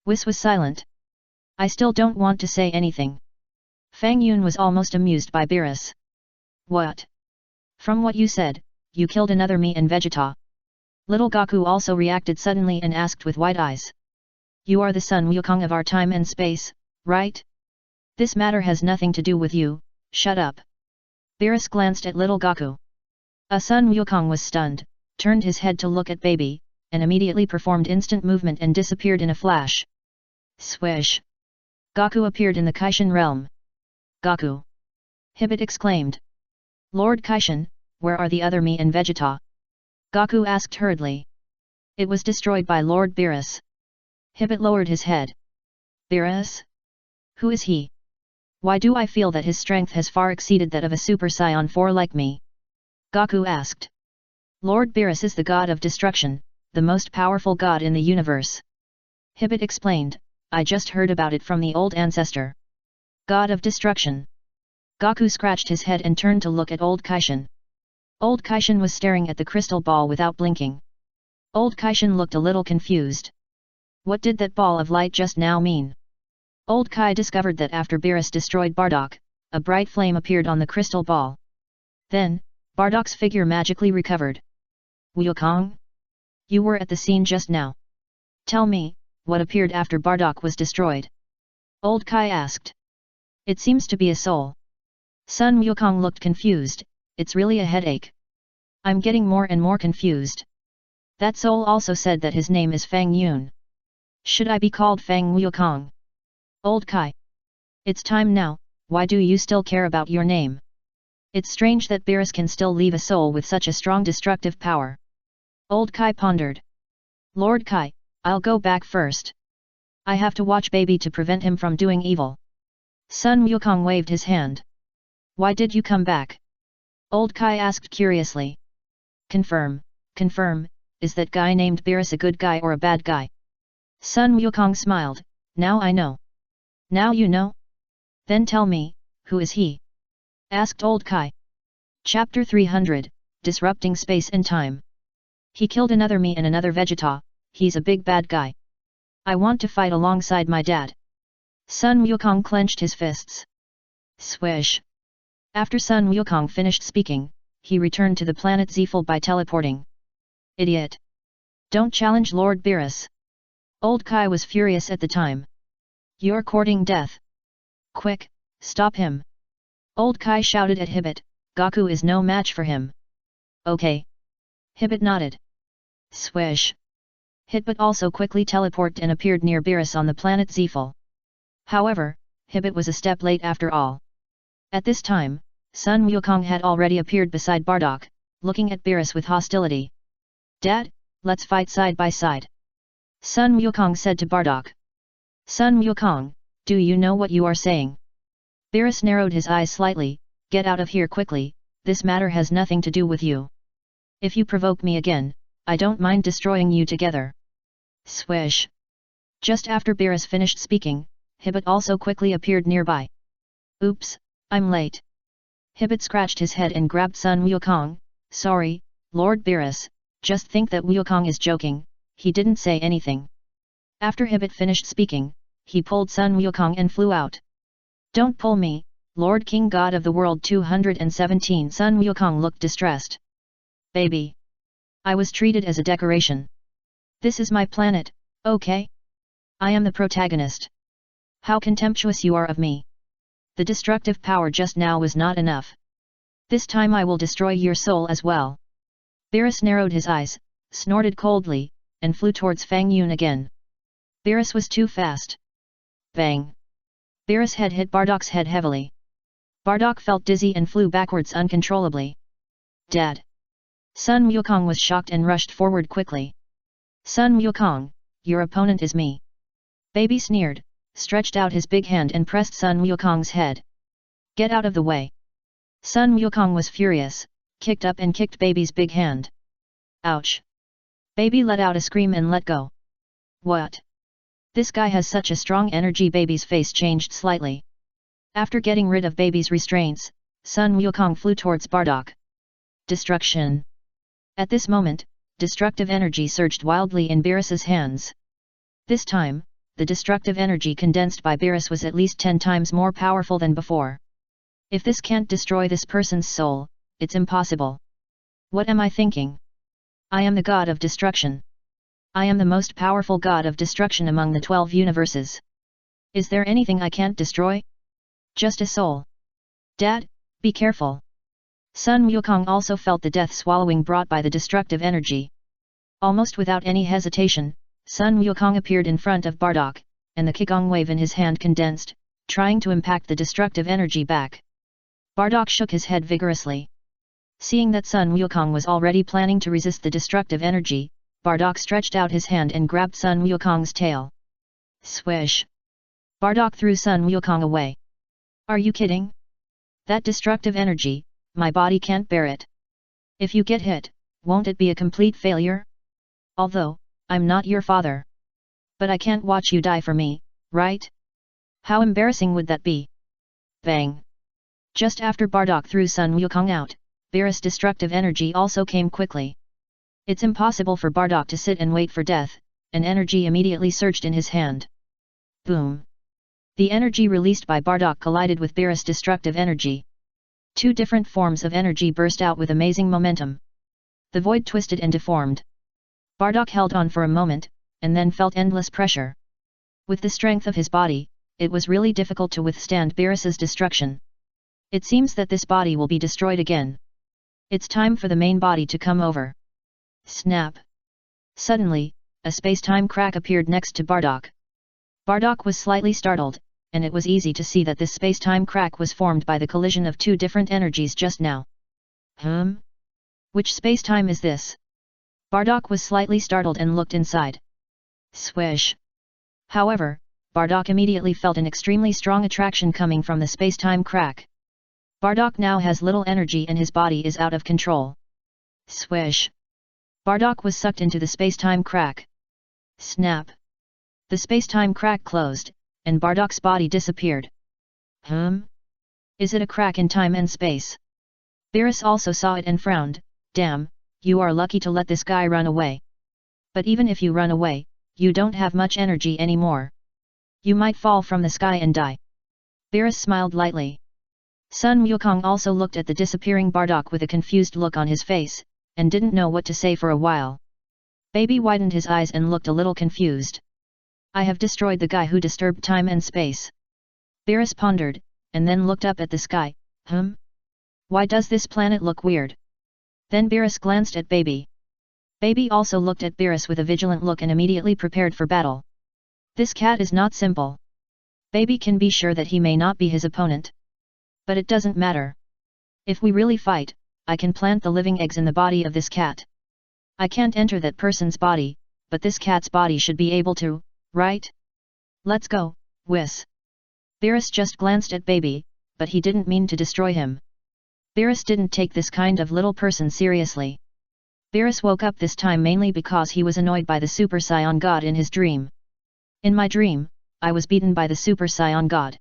Whis was silent. I still don't want to say anything. Fang Yun was almost amused by Beerus. What? From what you said, you killed another me and Vegeta. Little Gaku also reacted suddenly and asked with wide eyes. You are the Sun Wukong of our time and space, right? This matter has nothing to do with you, shut up. Beerus glanced at little Gaku. A Sun Wukong was stunned, turned his head to look at Baby, and immediately performed instant movement and disappeared in a flash. Swish! Gaku appeared in the Kaishin realm. Gaku! Hibbit exclaimed. Lord Kaishin, where are the other me and Vegeta? Gaku asked hurriedly. It was destroyed by Lord Beerus. Hibbit lowered his head. Beerus? Who is he? Why do I feel that his strength has far exceeded that of a Super Saiyan 4 like me? Goku asked. Lord Beerus is the god of destruction, the most powerful god in the universe. Hibbit explained, I just heard about it from the old ancestor. God of destruction. Goku scratched his head and turned to look at old Kaishin. Old Kaishin was staring at the crystal ball without blinking. Old Kaishin looked a little confused. What did that ball of light just now mean? Old Kai discovered that after Beerus destroyed Bardock, a bright flame appeared on the crystal ball. Then, Bardock's figure magically recovered. Wukong? You were at the scene just now. Tell me, what appeared after Bardock was destroyed? Old Kai asked. It seems to be a soul. Sun Wukong looked confused, it's really a headache. I'm getting more and more confused. That soul also said that his name is Fang Yun. Should I be called Fang Wukong? Old Kai. It's time now, why do you still care about your name? It's strange that Beerus can still leave a soul with such a strong destructive power. Old Kai pondered. Lord Kai, I'll go back first. I have to watch baby to prevent him from doing evil. Sun Wukong waved his hand. Why did you come back? Old Kai asked curiously. Confirm, is that guy named Beerus a good guy or a bad guy? Sun Wukong smiled, now I know. Now you know? Then tell me, who is he? Asked Old Kai. Chapter 300, Disrupting Space and Time. He killed another me and another Vegeta, he's a big bad guy. I want to fight alongside my dad. Sun Wukong clenched his fists. Swish. After Sun Wukong finished speaking, he returned to the planet Zeful by teleporting. Idiot. Don't challenge Lord Beerus. Old Kai was furious at the time. You're courting death. Quick, stop him. Old Kai shouted at Hibbit, Goku is no match for him. Okay. Hibbit nodded. Swish. Hibbit also quickly teleported and appeared near Beerus on the planet Zeful. However, Hibbit was a step late after all. At this time, Sun Wukong had already appeared beside Bardock, looking at Beerus with hostility. Dad, let's fight side by side. Sun Wukong said to Bardock. Sun Wukong, do you know what you are saying? Beerus narrowed his eyes slightly, get out of here quickly, this matter has nothing to do with you. If you provoke me again, I don't mind destroying you together. Swish. Just after Beerus finished speaking, Hibbit also quickly appeared nearby. Oops, I'm late. Hibbit scratched his head and grabbed Sun Wukong, sorry, Lord Beerus, just think that Wukong is joking, he didn't say anything. After Hibbit finished speaking, he pulled Sun Wukong and flew out. Don't pull me, Lord King God of the World 217. Sun Wukong looked distressed. Baby. I was treated as a decoration. This is my planet, okay? I am the protagonist. How contemptuous you are of me. The destructive power just now was not enough. This time I will destroy your soul as well. Beerus narrowed his eyes, snorted coldly, and flew towards Fang Yun again. Beerus was too fast. Bang! Beerus' head hit Bardock's head heavily. Bardock felt dizzy and flew backwards uncontrollably. Dad! Sun Wukong was shocked and rushed forward quickly. Sun Wukong, your opponent is me. Baby sneered, stretched out his big hand and pressed Sun Wukong's head. Get out of the way. Sun Wukong was furious, kicked up and kicked Baby's big hand. Ouch! Baby let out a scream and let go. What? This guy has such a strong energy. Baby's face changed slightly. After getting rid of Baby's restraints, Sun Wukong flew towards Bardock. Destruction. At this moment, destructive energy surged wildly in Beerus's hands. This time, the destructive energy condensed by Beerus was at least 10 times more powerful than before. If this can't destroy this person's soul, it's impossible. What am I thinking? I am the god of destruction. I am the most powerful god of destruction among the 12 universes. Is there anything I can't destroy? Just a soul. Dad, be careful. Sun Wukong also felt the death swallowing brought by the destructive energy. Almost without any hesitation, Sun Wukong appeared in front of Bardock, and the Qigong wave in his hand condensed, trying to impact the destructive energy back. Bardock shook his head vigorously. Seeing that Sun Wukong was already planning to resist the destructive energy, Bardock stretched out his hand and grabbed Sun Wukong's tail. Swish! Bardock threw Sun Wukong away. Are you kidding? That destructive energy, my body can't bear it. If you get hit, won't it be a complete failure? Although, I'm not your father. But I can't watch you die for me, right? How embarrassing would that be? Bang! Just after Bardock threw Sun Wukong out, Beerus' destructive energy also came quickly. It's impossible for Bardock to sit and wait for death, and energy immediately surged in his hand. Boom! The energy released by Bardock collided with Beerus' destructive energy. Two different forms of energy burst out with amazing momentum. The void twisted and deformed. Bardock held on for a moment, and then felt endless pressure. With the strength of his body, it was really difficult to withstand Beerus' destruction. It seems that this body will be destroyed again. It's time for the main body to come over. Snap! Suddenly, a space-time crack appeared next to Bardock. Bardock was slightly startled, and it was easy to see that this space-time crack was formed by the collision of two different energies just now. Which space-time is this? Bardock was slightly startled and looked inside. Swish! However, Bardock immediately felt an extremely strong attraction coming from the space-time crack. Bardock now has little energy and his body is out of control. Swish! Bardock was sucked into the space-time crack. Snap! The space-time crack closed, and Bardock's body disappeared. Is it a crack in time and space? Beerus also saw it and frowned. Damn, you are lucky to let this guy run away. But even if you run away, you don't have much energy anymore. You might fall from the sky and die. Beerus smiled lightly. Sun Wukong also looked at the disappearing Bardock with a confused look on his face, and didn't know what to say for a while. Baby widened his eyes and looked a little confused. I have destroyed the guy who disturbed time and space. Beerus pondered, and then looked up at the sky. Why does this planet look weird? Then Beerus glanced at Baby. Baby also looked at Beerus with a vigilant look and immediately prepared for battle. This cat is not simple. Baby can be sure that he may not be his opponent. But it doesn't matter. If we really fight, I can plant the living eggs in the body of this cat. I can't enter that person's body, but this cat's body should be able to, right? Let's go, Whis. Beerus just glanced at Baby, but he didn't mean to destroy him. Beerus didn't take this kind of little person seriously. Beerus woke up this time mainly because he was annoyed by the Super Saiyan God in his dream. In my dream, I was beaten by the Super Saiyan God.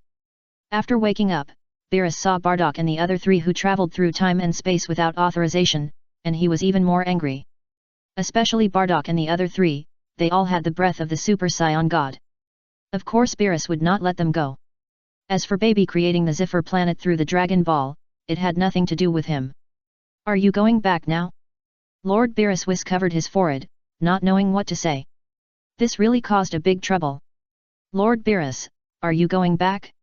After waking up, Beerus saw Bardock and the other three who traveled through time and space without authorization, and he was even more angry. Especially Bardock and the other three, they all had the breath of the Super Saiyan God. Of course Beerus would not let them go. As for Baby creating the Zephyr planet through the Dragon Ball, it had nothing to do with him. Are you going back now? Lord Beerus covered his forehead, not knowing what to say. This really caused a big trouble. Lord Beerus, are you going back?